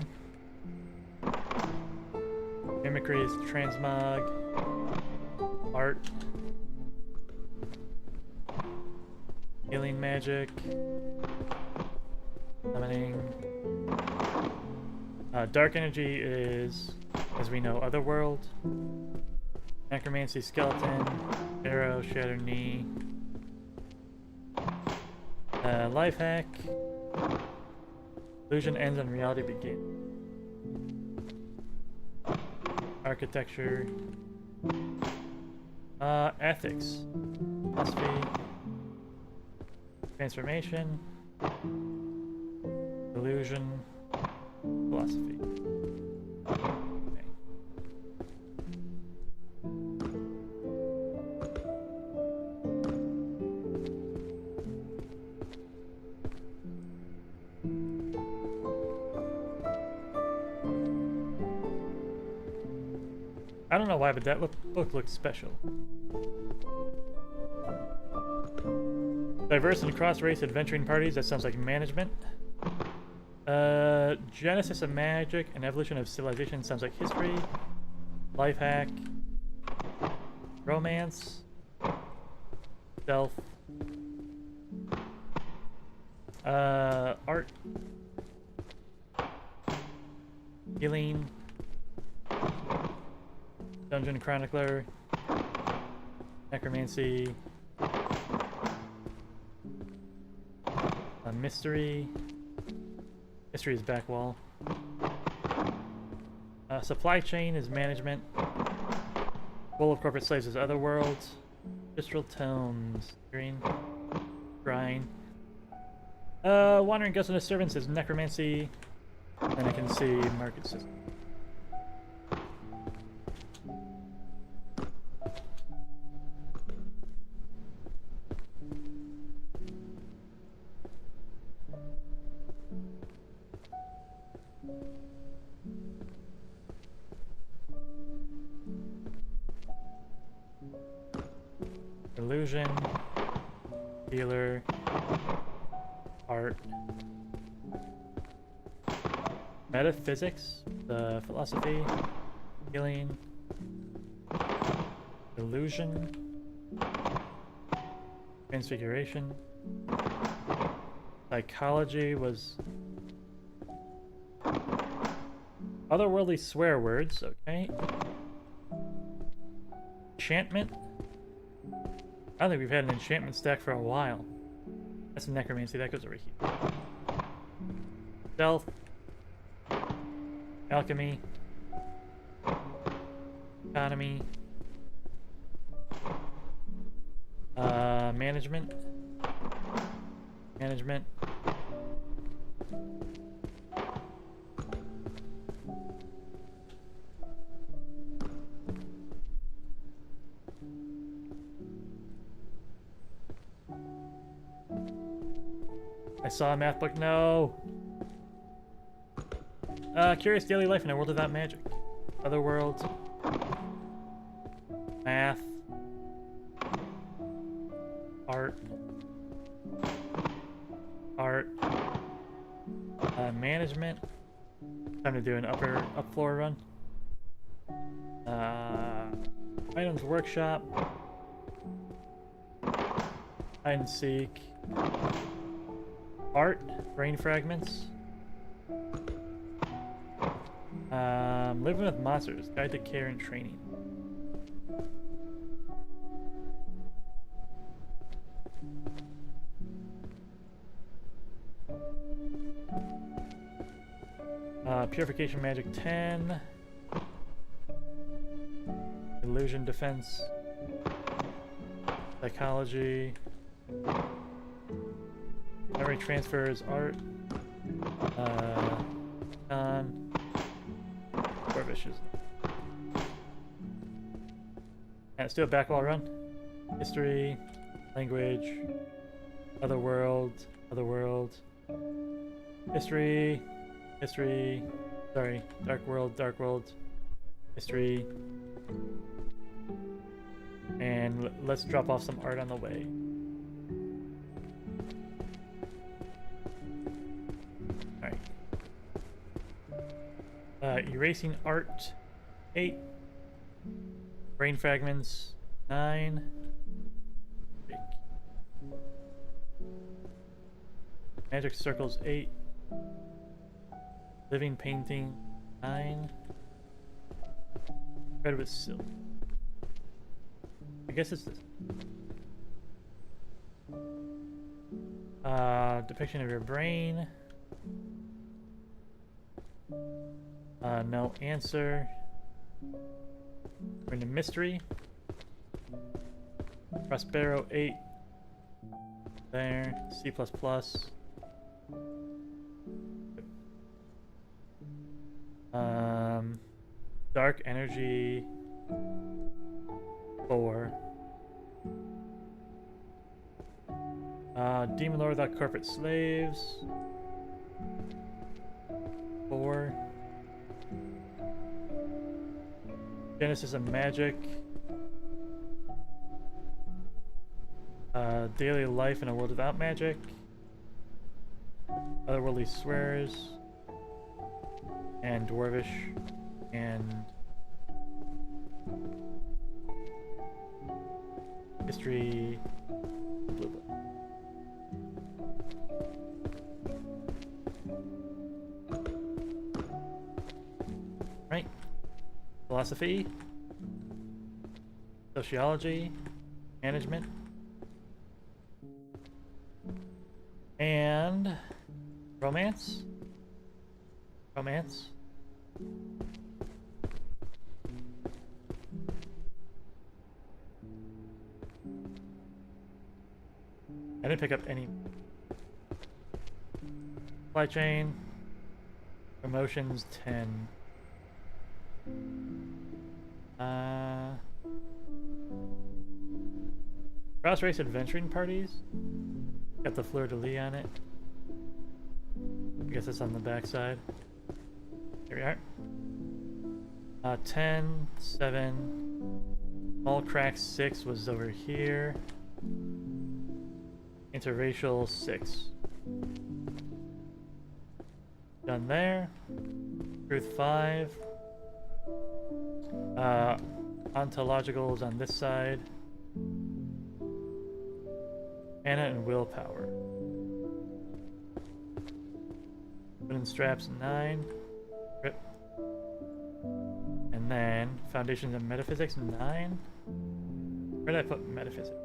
Mimicry is transmog. Art. Healing magic. Summoning. Dark energy is, as we know, otherworld. Necromancy, skeleton. Arrow, shattered knee. Life hack. Illusion ends and reality begins. Architecture. Ethics. Philosophy. Transformation. Illusion. Philosophy. Okay. I don't know why, but that book looks special. Diverse and cross-race adventuring parties, that sounds like management. Genesis of magic and evolution of civilization, sounds like history. Life hack. Romance. Stealth. Art. Healing. Dungeon Chronicler, Necromancy, Mystery. Mystery is back wall. Supply chain is management. Full of corporate slaves is otherworld. Visceral tomes, green, grind. Wandering ghosts and servants is necromancy. And I can see market system. Illusion, healer, art, metaphysics, the philosophy, healing, illusion, transfiguration, psychology was otherworldly swear words, okay. Enchantment. I don't think we've had an enchantment stack for a while. That's a necromancy, that goes over here. Stealth. Alchemy. Economy. Management. Management. I saw a math book. No. Curious daily life in a world without magic. Otherworld. Math. Art. Art. Management. Time to do an up floor run. Items workshop. Hide and seek. Art, brain fragments. Living with monsters, guide to care and training. Purification magic 10. Illusion defense. Psychology. Memory transfers, art. Con. Dervishes. And let's do a back wall run. History. Language. Other world. Other world. History. History. Sorry. Dark world. Dark world. History. And let's drop off some art on the way. Alright. Erasing art 8. Brain fragments 9. Magic circles 8. Living painting 9. Red with silk. I guess it's this. Depiction of your brain. No answer. We're into mystery. Prospero 8. There. C++. Dark energy 4. Demon Lord without corporate slaves 4. Genesis of magic. Daily life in a world without magic. Otherworldly swears. And dwarvish. And history. Blah, blah. Right. Philosophy. Sociology. Management. And romance. Romance. I didn't pick up any. Supply chain. Promotions 10. Cross race adventuring parties. Got the fleur de lis on it. I guess it's on the back side. Here we are. 10, 7. All crack 6 was over here. Interracial 6. Done there. Truth 5. Ontological is on this side. Mana and willpower. Wooden straps 9. Rip. And then foundations of metaphysics 9. Where did I put metaphysics?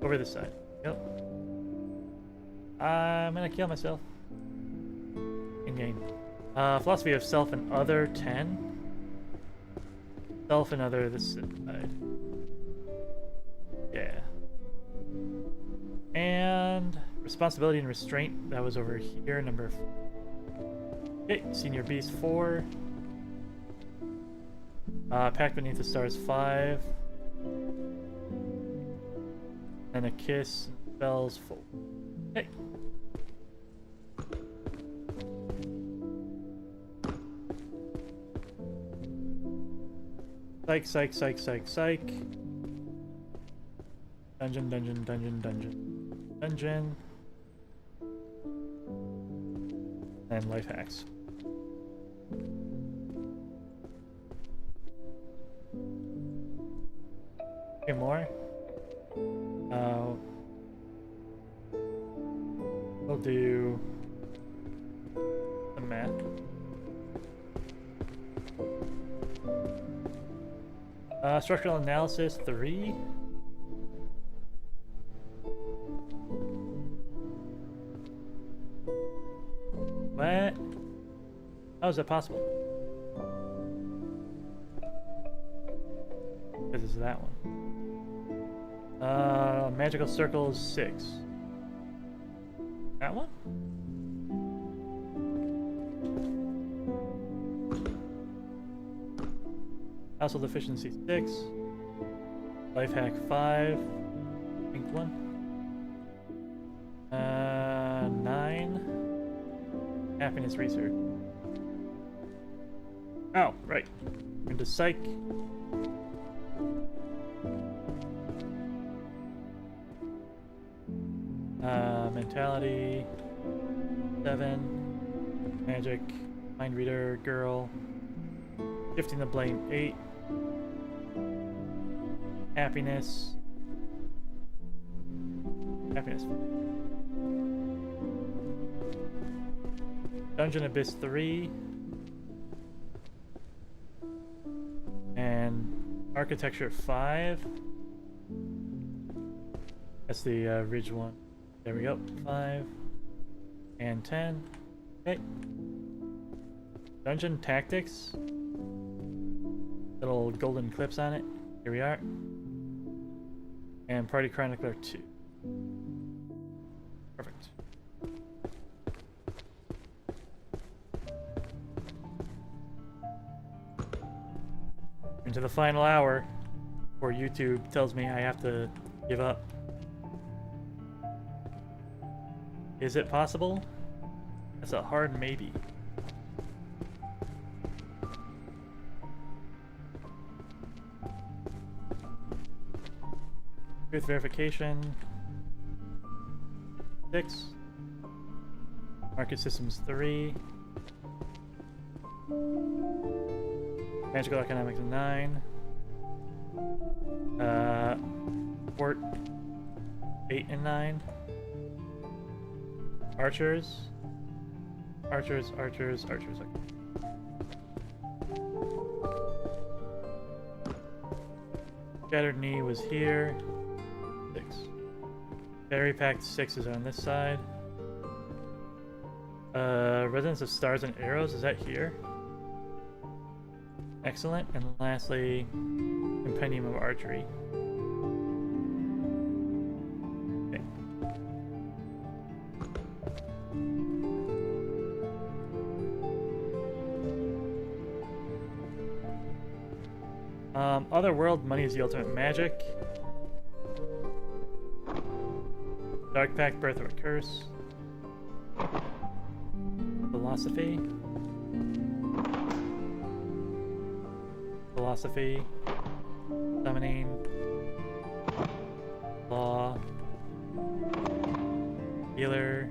Over this side. Yep. I'm gonna kill myself. In game. Philosophy of self and other 10. Self and other this side. Yeah. And responsibility and restraint, that was over here, number 4. Okay, senior beast 4. Pact beneath the stars 5. And a kiss spells 4. Okay. Psych, psych, psych, psych, psych. Dungeon, dungeon, dungeon, dungeon. Dungeon. And life hacks. Okay, more. We'll do the math. Structural analysis 3. What? How is that possible? Because it's that one. Magical circles 6. That one? Household efficiency 6. Life hack 5. Pink one. 9. Happiness research. Oh, right. Into psych. Mentality 7. Magic. Mind reader girl. Shifting the blame 8. Happiness. Happiness. Dungeon Abyss 3. And Architecture 5. That's the Ridge one. There we go. 5. And 10. Okay. Dungeon Tactics. Little golden clips on it. Here we are. And Party Chronicler 2. Perfect. Into the final hour before YouTube tells me I have to give up. Is it possible? That's a hard maybe. Truth verification 6. Market systems 3. Magical economics 9. Port 8 and 9. Archers. Archers. Okay. Shattered Knee was here. 6. Berry Packed 6 is on this side. Residence of Stars and Arrows, is that here? Excellent. And lastly, Compendium of Archery. Okay. Otherworld, money is the ultimate magic. Dark Pact, Birth of a Curse. Philosophy. Summoning. Law. Healer.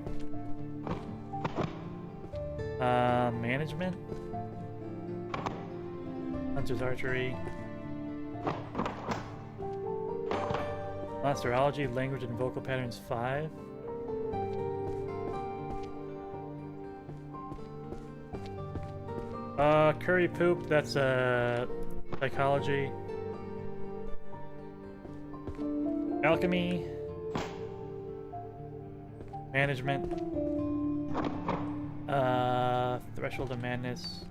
Management. Hunter's Archery. Monsterology, Language and Vocal Patterns 5. Curry Poop, that's Psychology. Alchemy. Management. Threshold of Madness.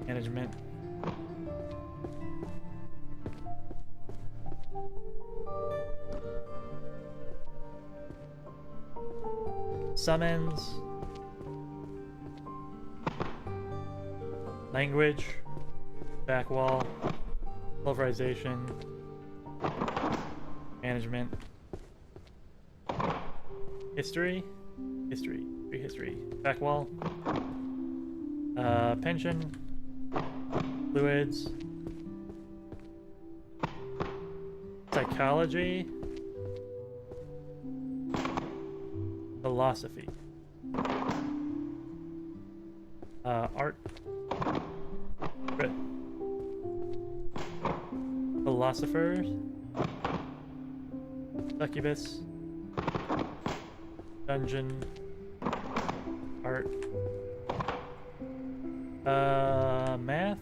Management. Summons. Language. Back wall. Pulverization. Management. History. History. Back wall. Pension. Fluids. Psychology. Philosophy. Art. Philosophers. Succubus. Dungeon. Art. Math.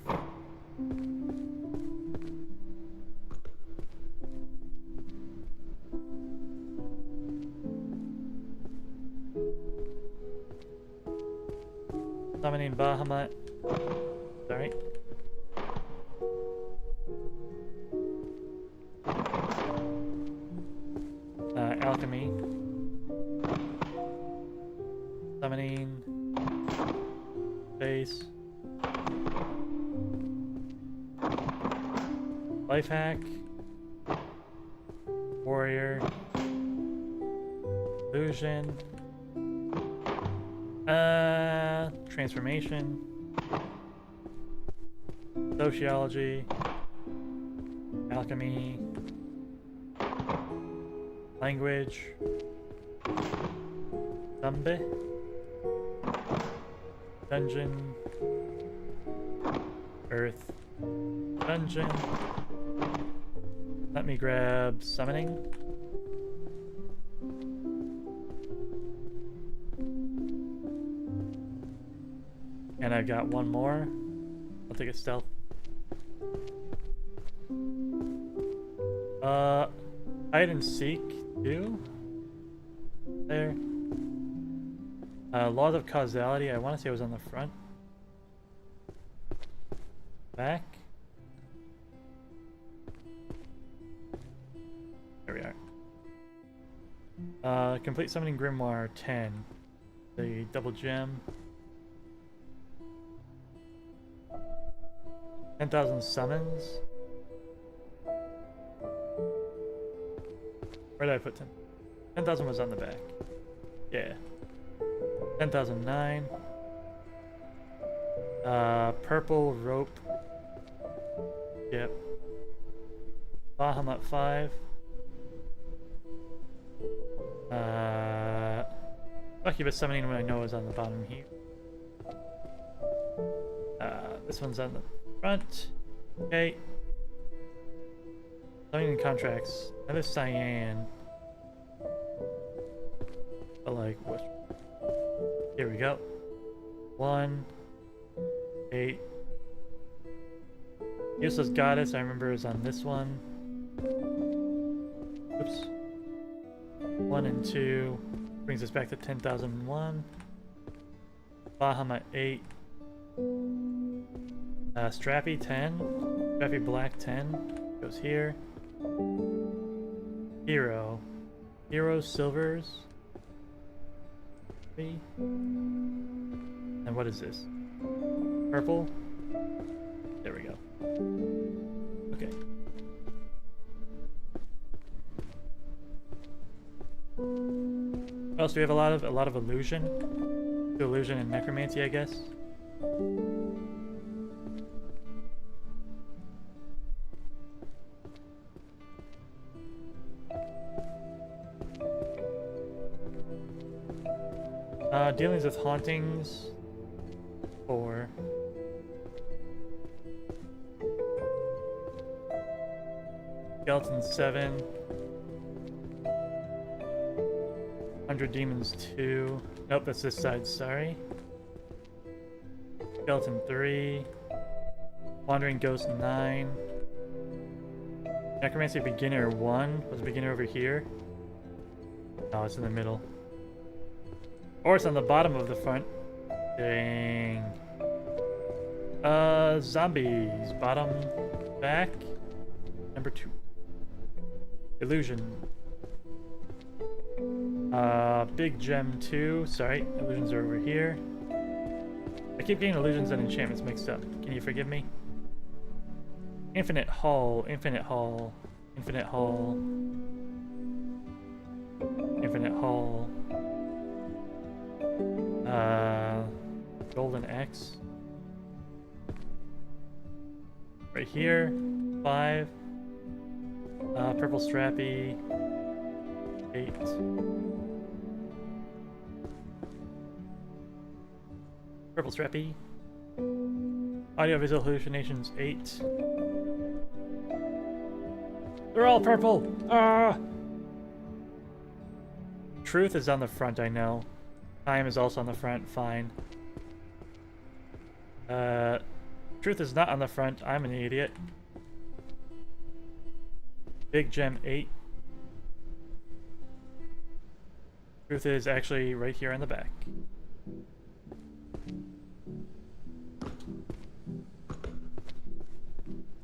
Summoning Bahamut. Sorry. Alchemy. Summoning. Base. Life hack. Warrior. Illusion. Transformation. Sociology. Alchemy. Language. Zombie. Dungeon. Earth. Dungeon. Let me grab summoning. And I've got one more. I'll take a stealth. Hide and seek, too. There. Laws of causality, I want to say it was on the front. Back. There we are. Complete summoning grimoire 10. The double gem. 10,000 summons. Where did I put 10? 10,000 was on the back. Yeah. 10,009. Purple rope. Yep. Bahamut 5. Succubus summoning when I know is on the bottom here. This one's on the front. Okay. Summoning contracts. Another cyan. But like what? Here we go. 1. 8. Useless goddess, I remember is on this one. Oops. 1 and 2. Brings us back to 10,001. Bahamut 8. Strappy 10. Strappy black 10. Goes here. Hero. Hero silvers. 3. And what is this? Purple? There we go. Okay. What else do we have? A lot of illusion. Illusion and necromancy, I guess. Dealings with hauntings. 4. Skeleton 7. 100 demons 2. Nope, that's this side, sorry. Skeleton 3. Wandering ghost 9. Necromancy beginner 1. Was the beginner over here? No, it's in the middle. Or it's on the bottom of the front. Dang. Zombies. Bottom. Back. Number 2. Illusion. Big gem 2. Sorry, illusions are over here. I keep getting illusions and enchantments mixed up. Can you forgive me? Infinite Hall. Infinite Hall. Infinite Hall. Infinite Hall. Golden X. Right here. 5. Purple Strappy. 8. Purple Strappy. Audio-visual hallucinations 8. They're all purple! Ah! Truth is on the front, I know. Time is also on the front, fine. Truth is not on the front, I'm an idiot. Big Gem 8. Truth is actually right here on the back.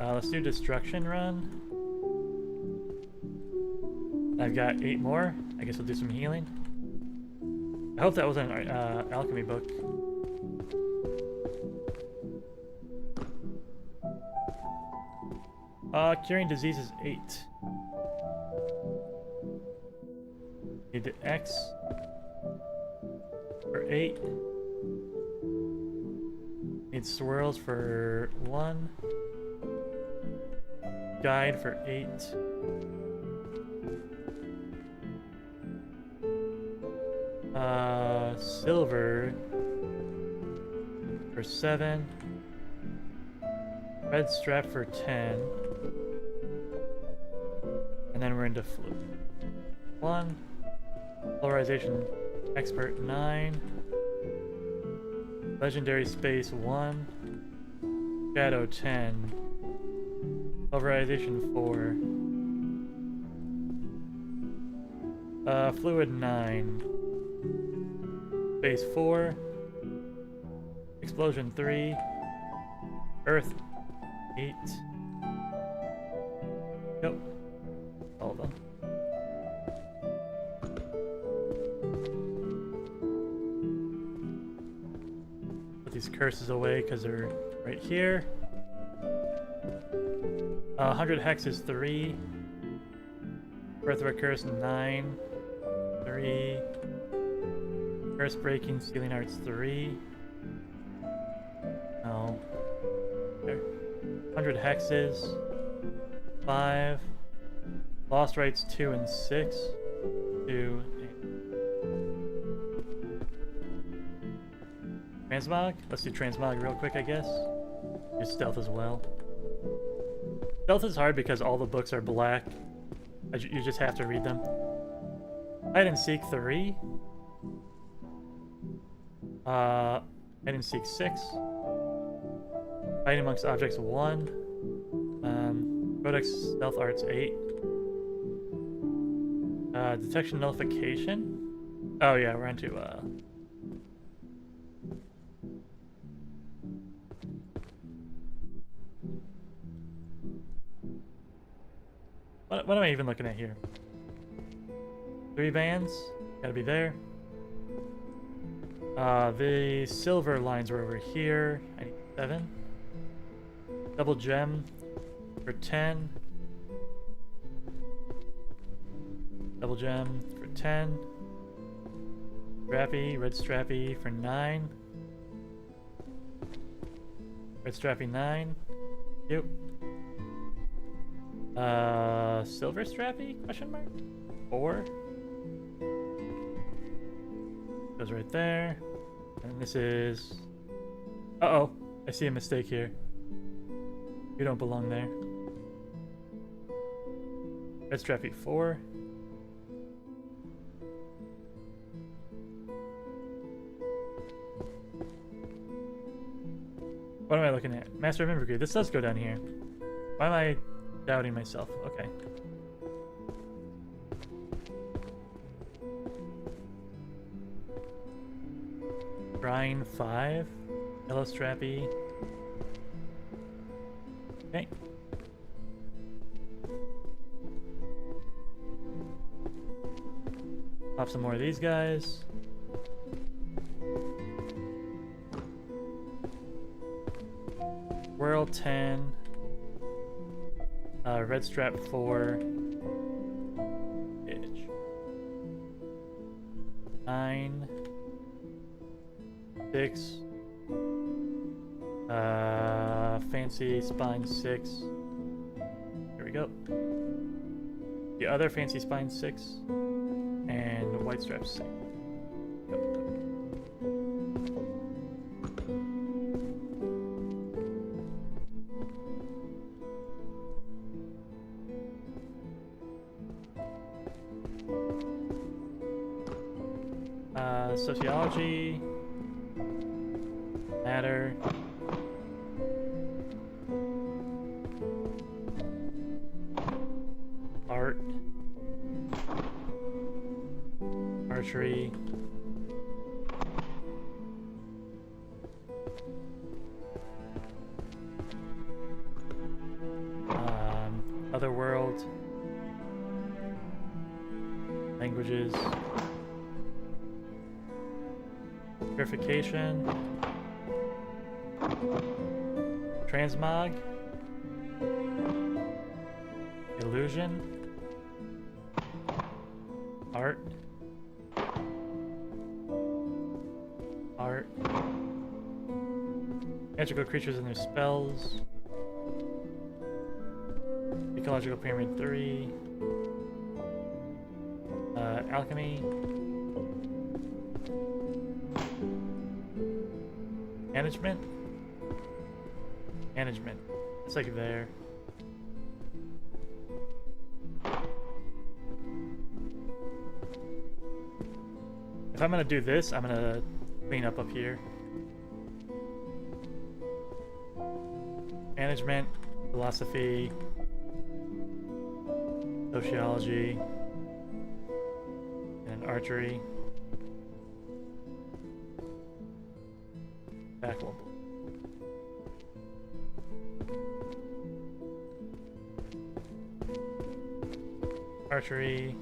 Let's do destruction run. I've got 8 more. I guess we'll do some healing. I hope that was an alchemy book. Curing disease is 8. Need the X for 8. Need swirls for 1. Guide for 8. Silver for 7. Red strap for 10. And then we're into flu. 1. Polarization expert 9. Legendary space 1. Shadow 10. Pulverization 4. Fluid 9. Space 4. Explosion 3. Earth 8. Yep. All of them. Put these curses away because they're right here. 100 hex is 3. Birth of a curse 9. 3. Curse breaking, sealing arts 3. No. There. 100 hexes 5. Lost rights 2 and 6. 2 and transmog? Let's do transmog real quick, I guess. Do stealth as well. Stealth is hard because all the books are black. You just have to read them. Hide and seek 3. Hide and seek 6. Hide amongst objects 1. Codex stealth arts 8. Detection nullification. Oh yeah, we're into What am I even looking at here? 3 bands, gotta be there. The silver lines were over here. I need 7. Double gem for 10. Double gem for 10. Strappy, red strappy for 9. Red strappy 9. Yep. Silver strappy? Question mark? 4. Goes right there. And this is... Uh-oh. I see a mistake here. You don't belong there. Red strappy 4. What am I looking at? Master of Mimicry. This does go down here. Why am I doubting myself? Okay. Brine 5. Yellow strappy. Okay. Pop some more of these guys. Whirl 10. Red strap 4. Itch. 9. 6. Fancy spine 6. Here we go. The other fancy spine 6. And white strap 6. Sociology, matter, art, archery, Languages. Purification. Transmog. Illusion. Art. Art. Magical creatures and their spells. Ecological Pyramid 3. Alchemy. Management. Management. It's like there. If I'm gonna do this, I'm gonna clean up here. Management, philosophy, sociology, and archery. Backwell. Archery.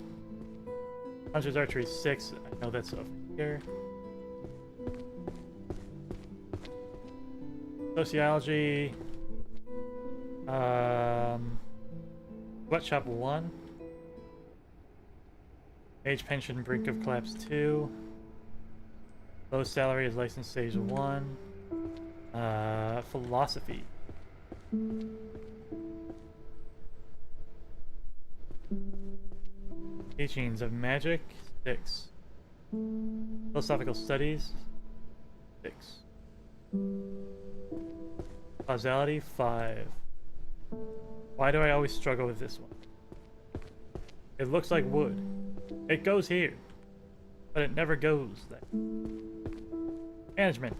Hunter's Archery 6. I know that's over here. Sociology. Sweatshop 1. Age pension brink of collapse 2. Low salary is license stage 1. Philosophy. Teachings of Magic 6. Philosophical Studies 6. Causality 5. Why do I always struggle with this one? It looks like wood. It goes here, but it never goes there. Management.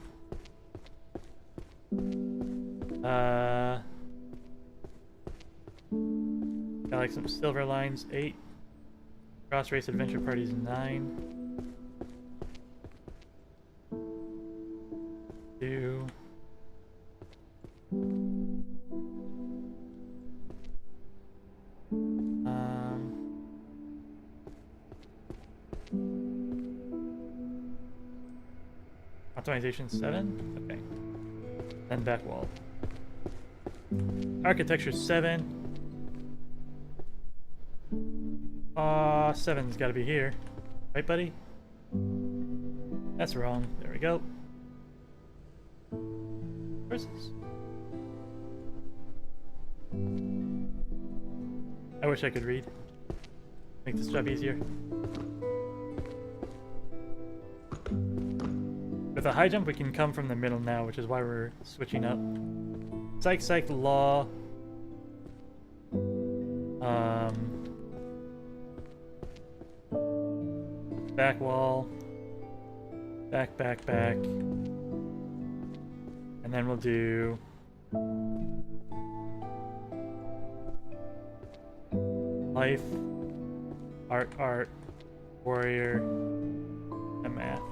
Got like some silver lines 8. Cross race adventure parties 9. 2. Optimization 7? Okay. Then back wall. Architecture 7. 7's gotta be here. Right, buddy? That's wrong. There we go. Where's this? I wish I could read. Make this job easier. With a high jump, we can come from the middle now, which is why we're switching up. Psych, psych, law. Back wall. Back, back, back. And then we'll do... life, art, art, warrior, and math.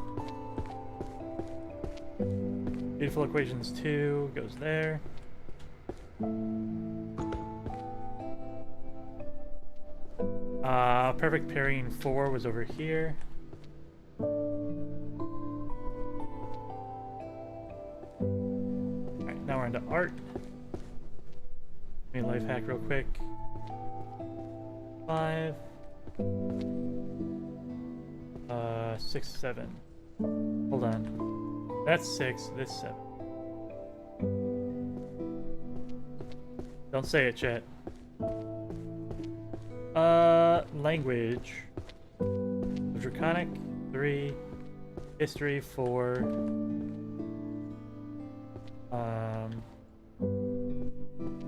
Beautiful Equations 2 goes there. Perfect Parrying 4 was over here. Alright, now we're into art. Let me life hack real quick. 5. 6, 7. Hold on. That's 6, this 7. Don't say it, chat. Language. Draconic 3. History 4.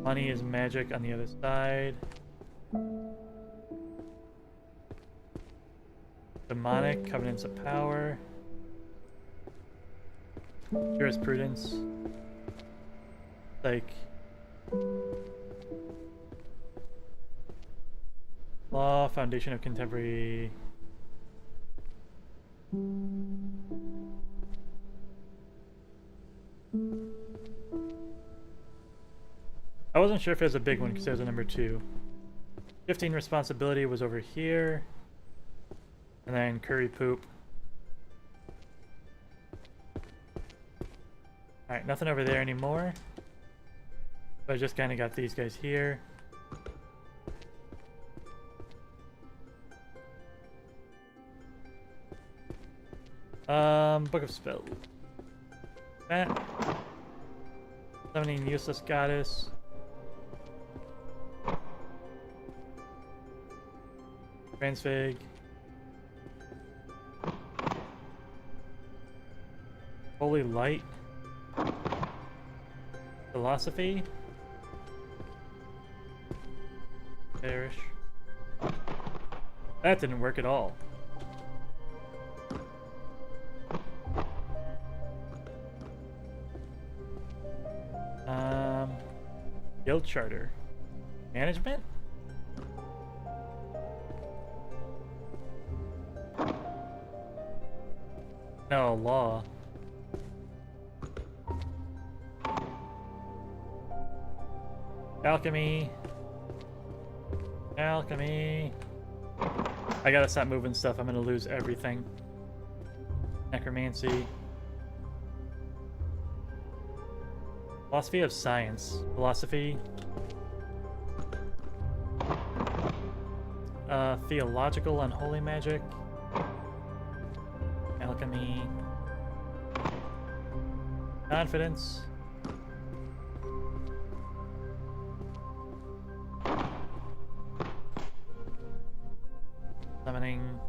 Money is magic on the other side. Demonic, Covenants of Power. Jurisprudence. Like... Law, Foundation of Contemporary... I wasn't sure if it was a big one because it was a number 2. Shifting Responsibility was over here. And then curry poop. Alright, nothing over there anymore. So I just kind of got these guys here. Book of Spells. That. Summoning useless goddess. Transfig. Holy Light. Philosophy. Perish. That didn't work at all. Guild Charter. Management? No, law. Alchemy. Alchemy. I gotta stop moving stuff. I'm gonna lose everything. Necromancy. Philosophy of Science. Philosophy. Theological Unholy Magic. Alchemy. Confidence. Summoning.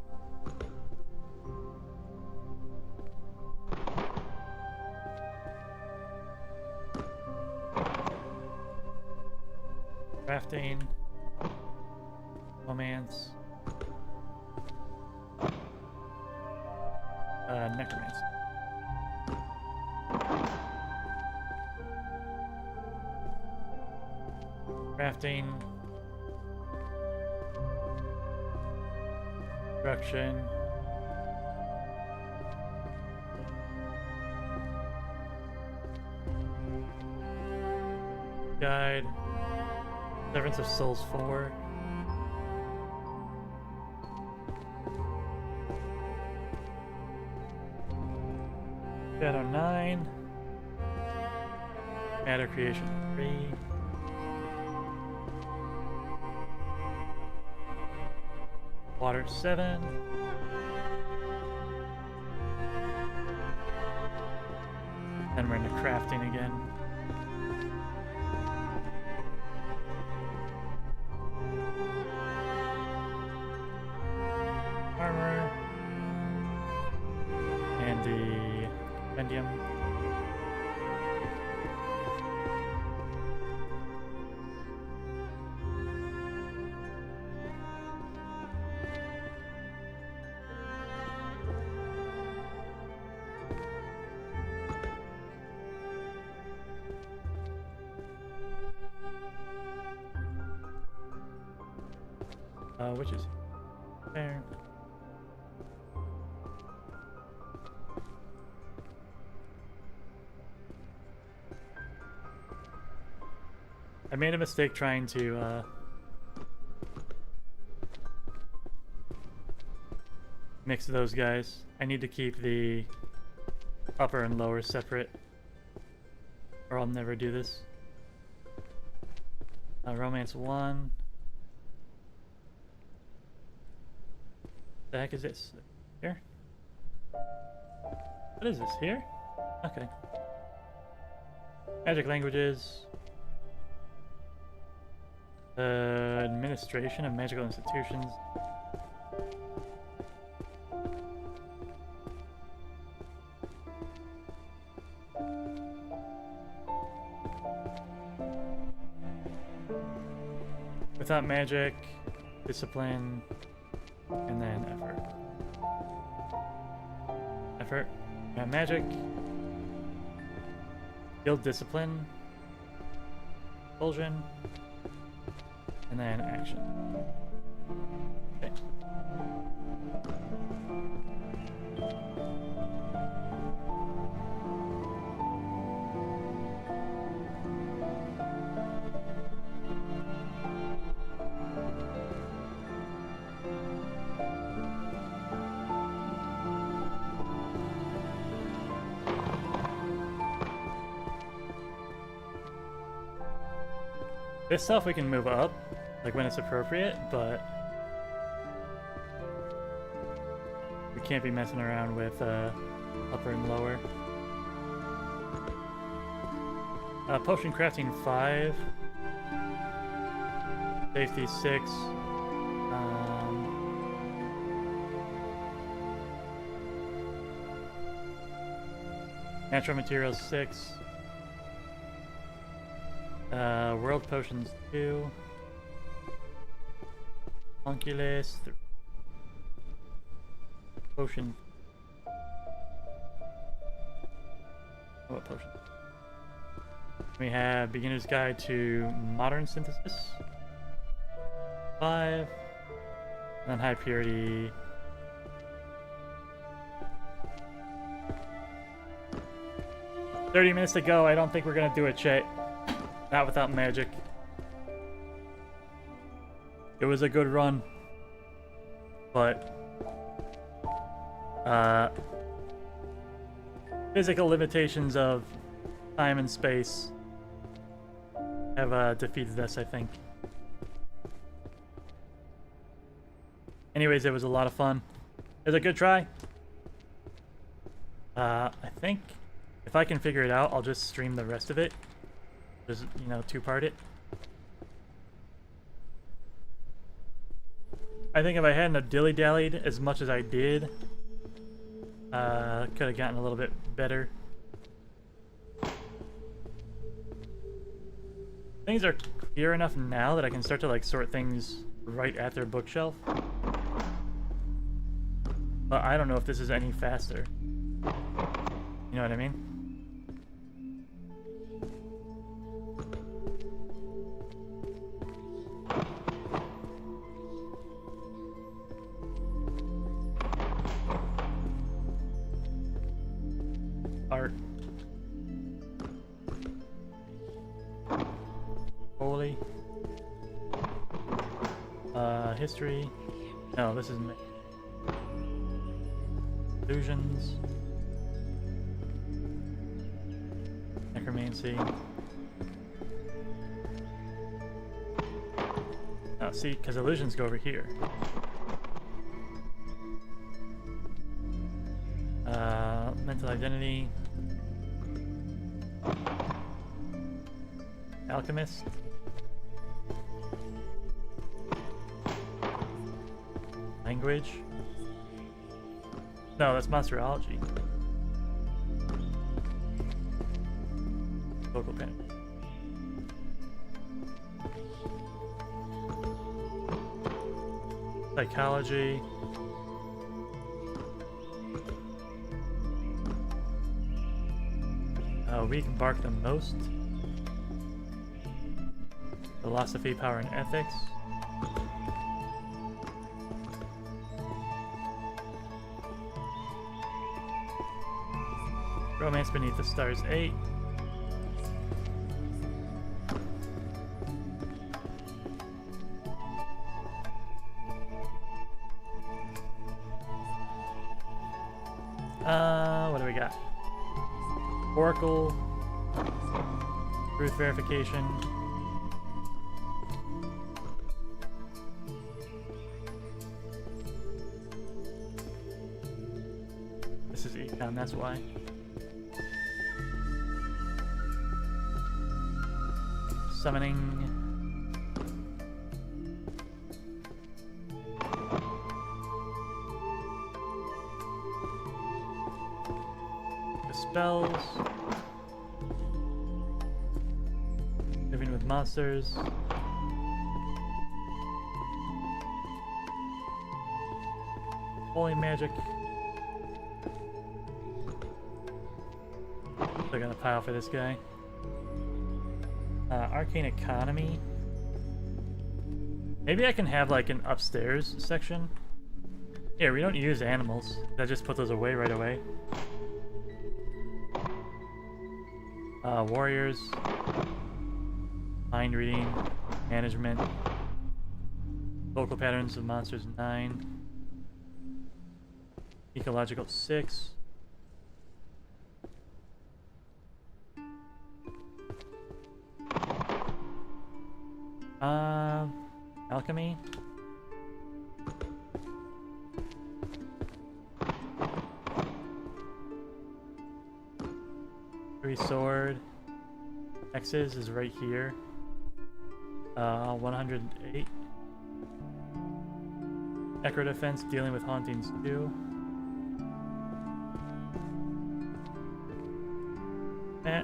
Crafting. Romance. Necromancy. Crafting. Construction. Guide. Servants of Souls 4. Shadow 9. Matter Creation 3. Water 7. Then we're into crafting again. Armor. And the Compendium. Which is there. I made a mistake trying to mix those guys. I need to keep the upper and lower separate, or I'll never do this. Romance 1. The heck is this? Here? What is this? Here? Okay. Magic languages. Administration of magical institutions. Without magic, discipline, and then effort. Effort. Without magic. Guild discipline. Expulsion. And then action. Okay. This stuff we can move up, like when it's appropriate, but we can't be messing around with upper and lower. Potion crafting 5. Safety 6. Natural materials 6. World potions 2. Homunculus 3. Potion. What potion? We have Beginner's Guide to Modern Synthesis 5. And then High Purity. "30 minutes to go. I don't think we're gonna do it, chat. Not without magic. It was a good run, but physical limitations of time and space have defeated us, I think. Anyways, it was a lot of fun. It was a good try. I think if I can figure it out, I'll just stream the rest of it. Just, you know, two-part it. I think if I hadn't have dilly-dallied as much as I did, could have gotten a little bit better. Things are clear enough now that I can start to like sort things right at their bookshelf. But I don't know if this is any faster. You know what I mean? Art. Holy. History. No, this is illusions. Necromancy. Oh, see, because illusions go over here. Mental identity. Alchemist. Language. No, that's monsterology. Local pen. Psychology. We can bark the most. Philosophy, power, and ethics. Romance beneath the stars 8. What do we got? Oracle. Truth verification. This is econ, that's why. Summoning. The spells. Living with monsters. Holy magic. Still got a pile for this guy. Arcane economy. Maybe I can have like an upstairs section. Yeah, we don't use animals. I just put those away right away. Warriors. Mind reading. Management. Local patterns of monsters 9. Ecological 6. Alchemy. Three sword. X's is right here. 108. Necro defense, dealing with hauntings 2. Eh.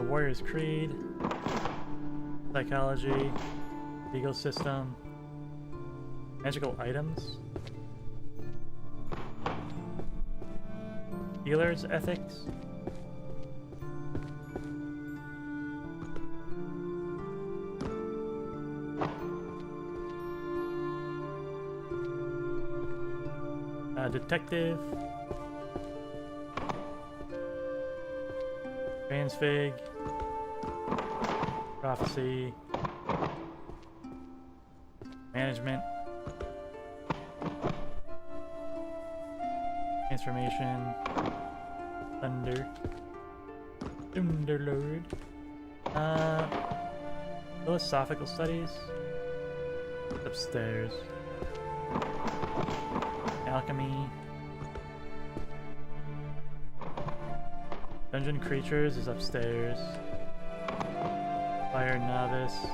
Warrior's Creed. Psychology. Legal system. Magical items. Healer's ethics. Detective. Transfig. Prophecy. Management. Transformation. Thunder. Thunderlord. Philosophical studies. Upstairs. Alchemy. Dungeon Creatures is upstairs. Fire Novice.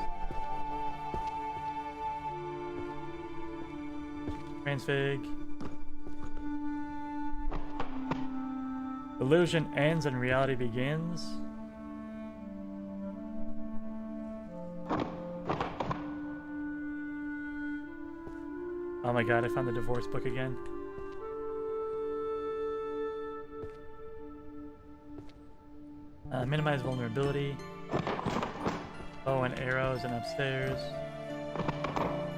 Transfig. Illusion ends and reality begins. Oh my god, I found the divorce book again. Minimize vulnerability. Bow and arrows and upstairs.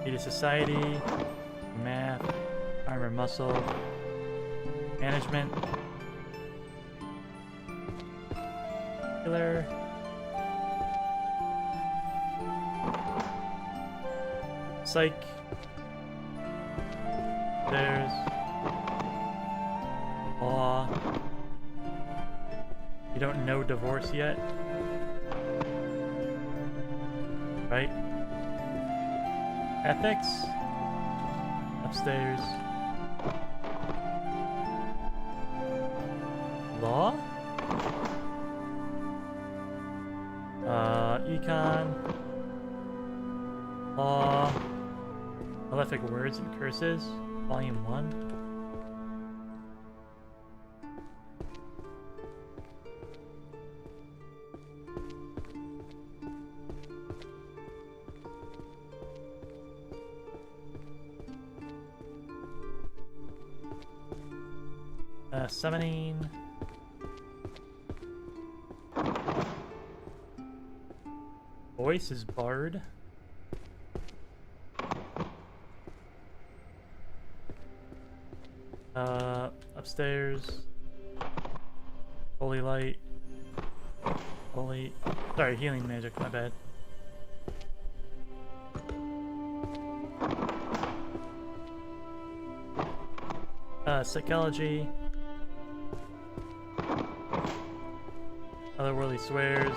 Need society. Math. Armor muscle. Management. Healer. Psych. There's law. You don't know divorce yet, right? Ethics. Upstairs. Law. Econ. Law. Malefic words and curses. Volume 1. Summoning. Voice is Bard. Upstairs. Holy light. Holy. Sorry, healing magic, my bad. Psychology. Otherworldly swears.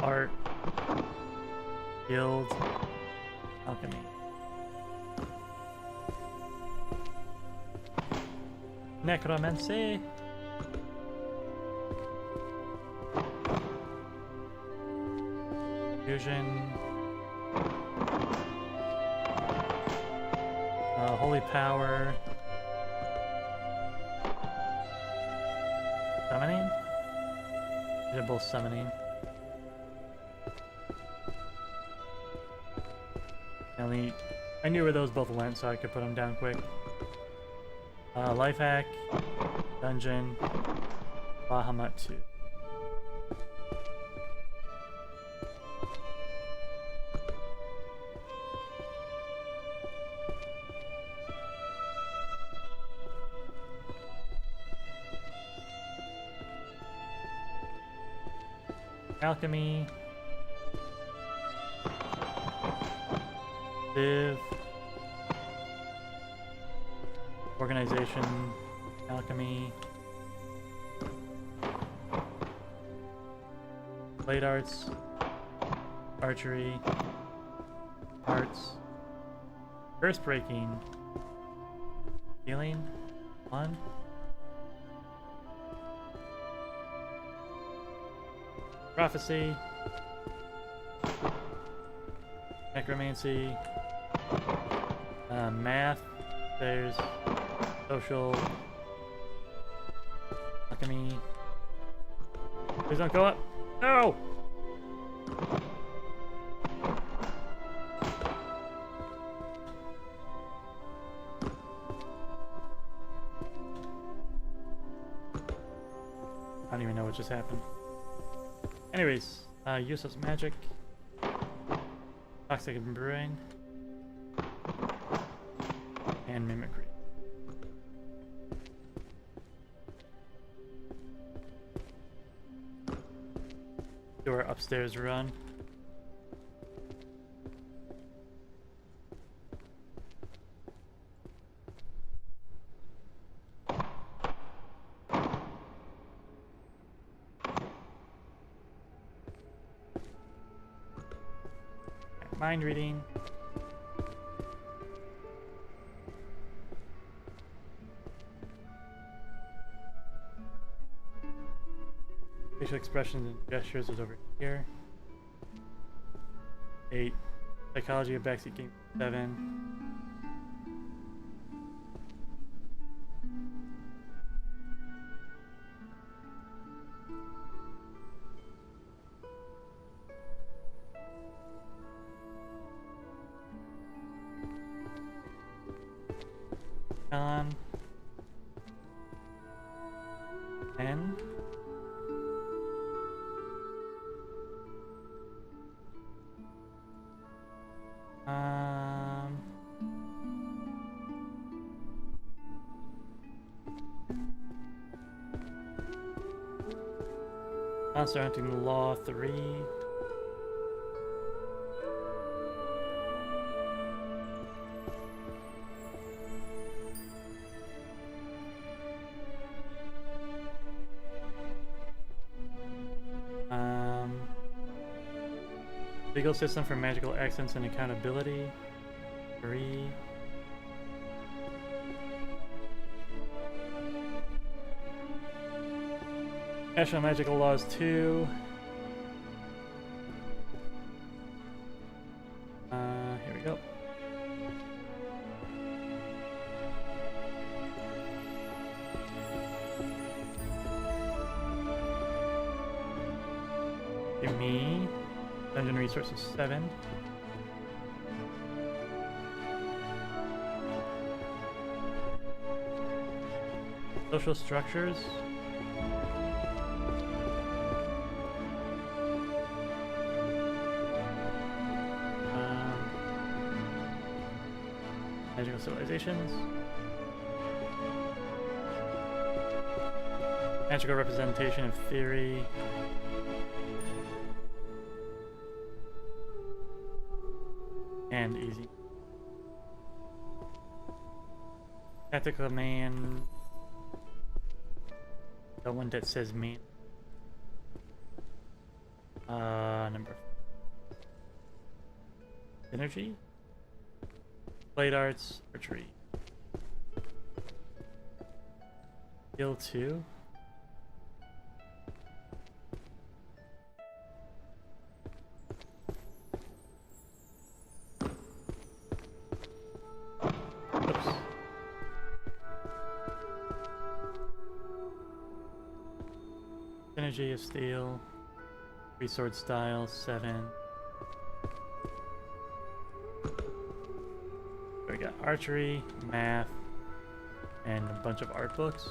Art. Guild. Alchemy. Necromancy. Fusion. Holy power. Summoning? These are both summoning. I knew where those both went, so I could put them down quick. Life hack, dungeon, Bahamut 2. Alchemy. Div. Organization. alchemy, blade arts, archery, arts, curse breaking, healing, 1, prophecy, necromancy, math, there's social, alchemy. Please don't go up. No! I don't even know what just happened. Anyways, useless magic, toxic brewing, and mimicry. Do our upstairs run. Mind reading. Facial expressions and gestures is over here. 8. Psychology of backseat game 7. On 10. Monster hunting law 3. Legal system for magical accents and accountability 3. National magical laws 2. Here we go. Give me dungeon resources 7. Social structures. Magical civilizations. Magical representation of theory. And easy. Tactical man. The one that says man. Number. Energy. Blade arts, archery. Skill 2. Oops. Synergy of steel. 3 sword style 7. We got archery, math, and a bunch of art books.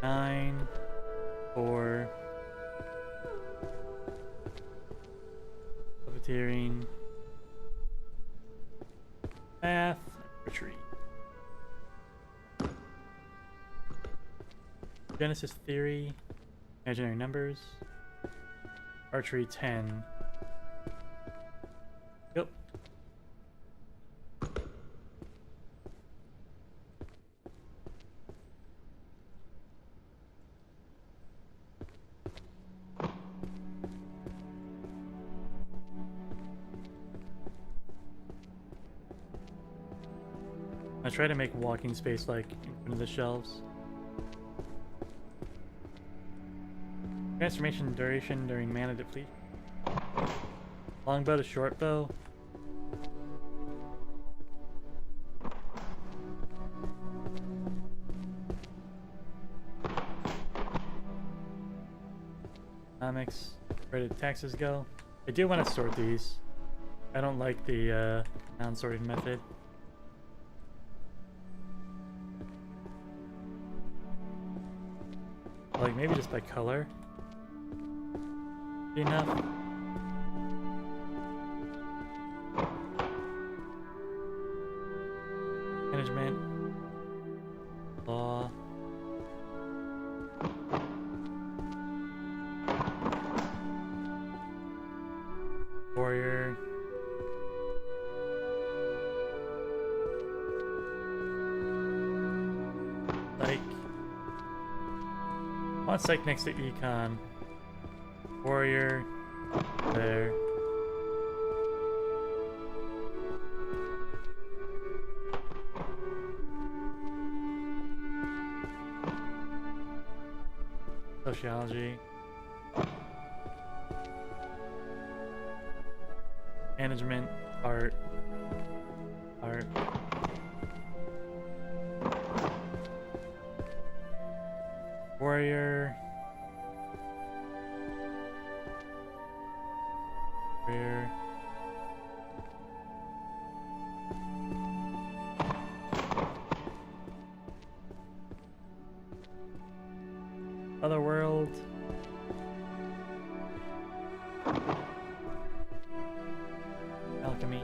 Nine, 4, puppeteering, math, archery. Genesis theory, imaginary numbers. Archery 10. Yep. try to make walking space like in front of the shelves. Transformation duration during mana depletion. Longbow to shortbow. Economics. Where did taxes go? I do want to sort these. I don't like the non-sorting method. Like maybe just by color. Enough. Management. Law. Warrior. Like. I want psych next to econ. Warrior. There. Sociology. Management. Art. Art. Warrior. Warrior. Otherworld. Alchemy.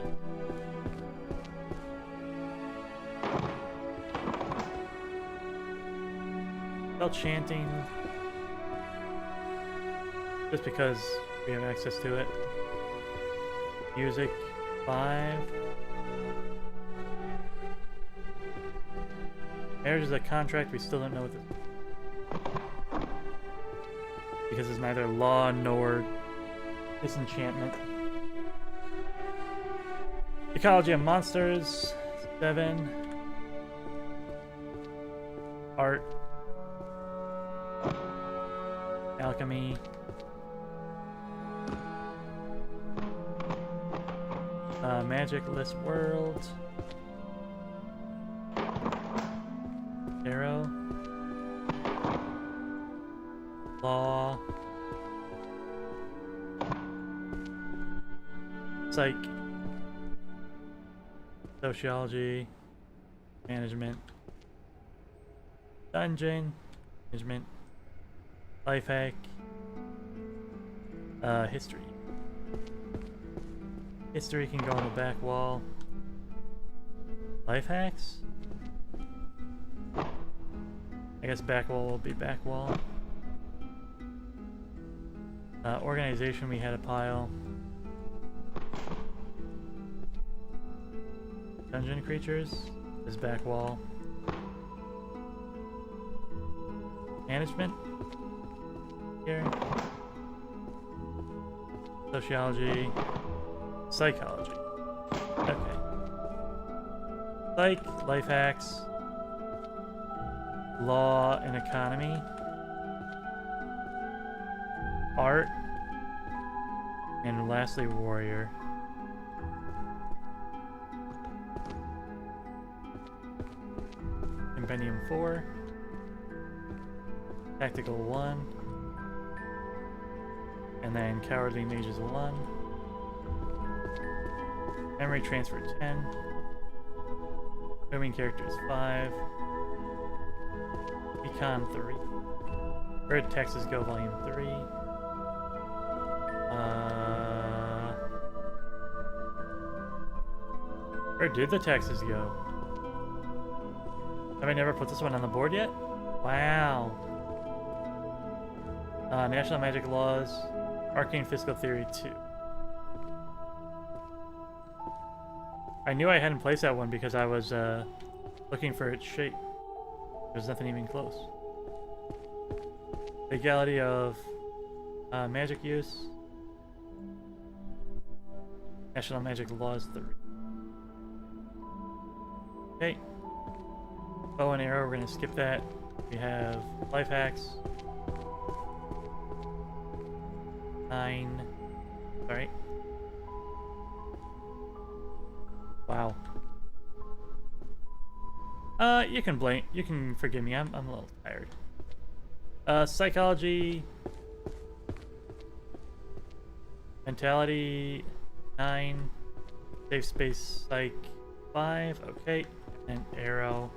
Spell chanting. Just because we have access to it. Music 5. Marriage is a contract, we still don't know what this is. Because it's neither law nor disenchantment. Ecology of monsters 7. Art. Alchemy. Magic list world. Arrow. Law. Psych. Sociology. Management. Dungeon. Management. Life hack. History. History can go on the back wall. Life hacks? I guess back wall will be back wall. Organization, we had a pile. Dungeon creatures is back wall. Management here. Sociology. Psychology. Okay. Psych, life hacks, law and economy, art, and lastly warrior. Compendium 4. Tactical 1. And then Cowardly Mages 1. Memory Transfer 10. Moving Characters 5. Econ 3. Where did Taxes Go Volume 3. Where did the taxes go? Have I never put this one on the board yet? Wow. National Magic Laws. Arcane Fiscal Theory 2. I knew I hadn't placed that one because I was looking for its shape. There's nothing even close. Legality of magic use. National Magic Laws 3. Okay. Bow and arrow, we're gonna skip that. We have life hacks. 9. Sorry. Wow. You can forgive me. I'm a little tired. Psychology. Mentality 9. Safe space psych 5. Okay. And arrow.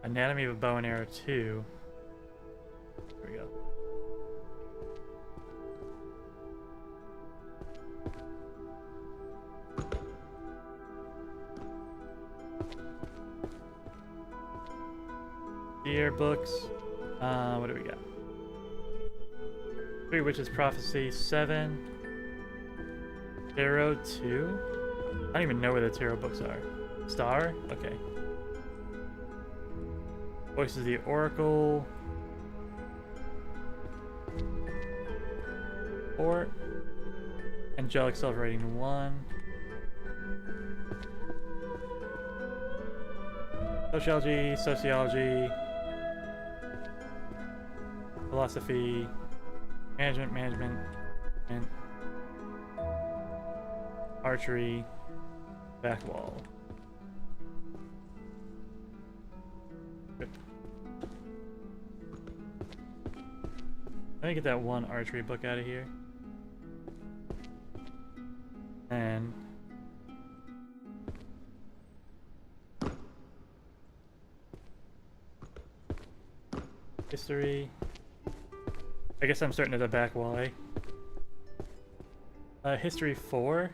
Anatomy of a bow and arrow 2. Here we go. Deer books. What do we got? 3 Witches Prophecy 7. Tarot 2. I don't even know where the tarot books are. Star? Okay. Voices of the Oracle. 4. Angelic Self-Rating 1. Sociology. Philosophy. Management. And archery. Back wall. Good. Let me get that one archery book out of here. And history. I guess I'm starting at the back wall, eh? History 4.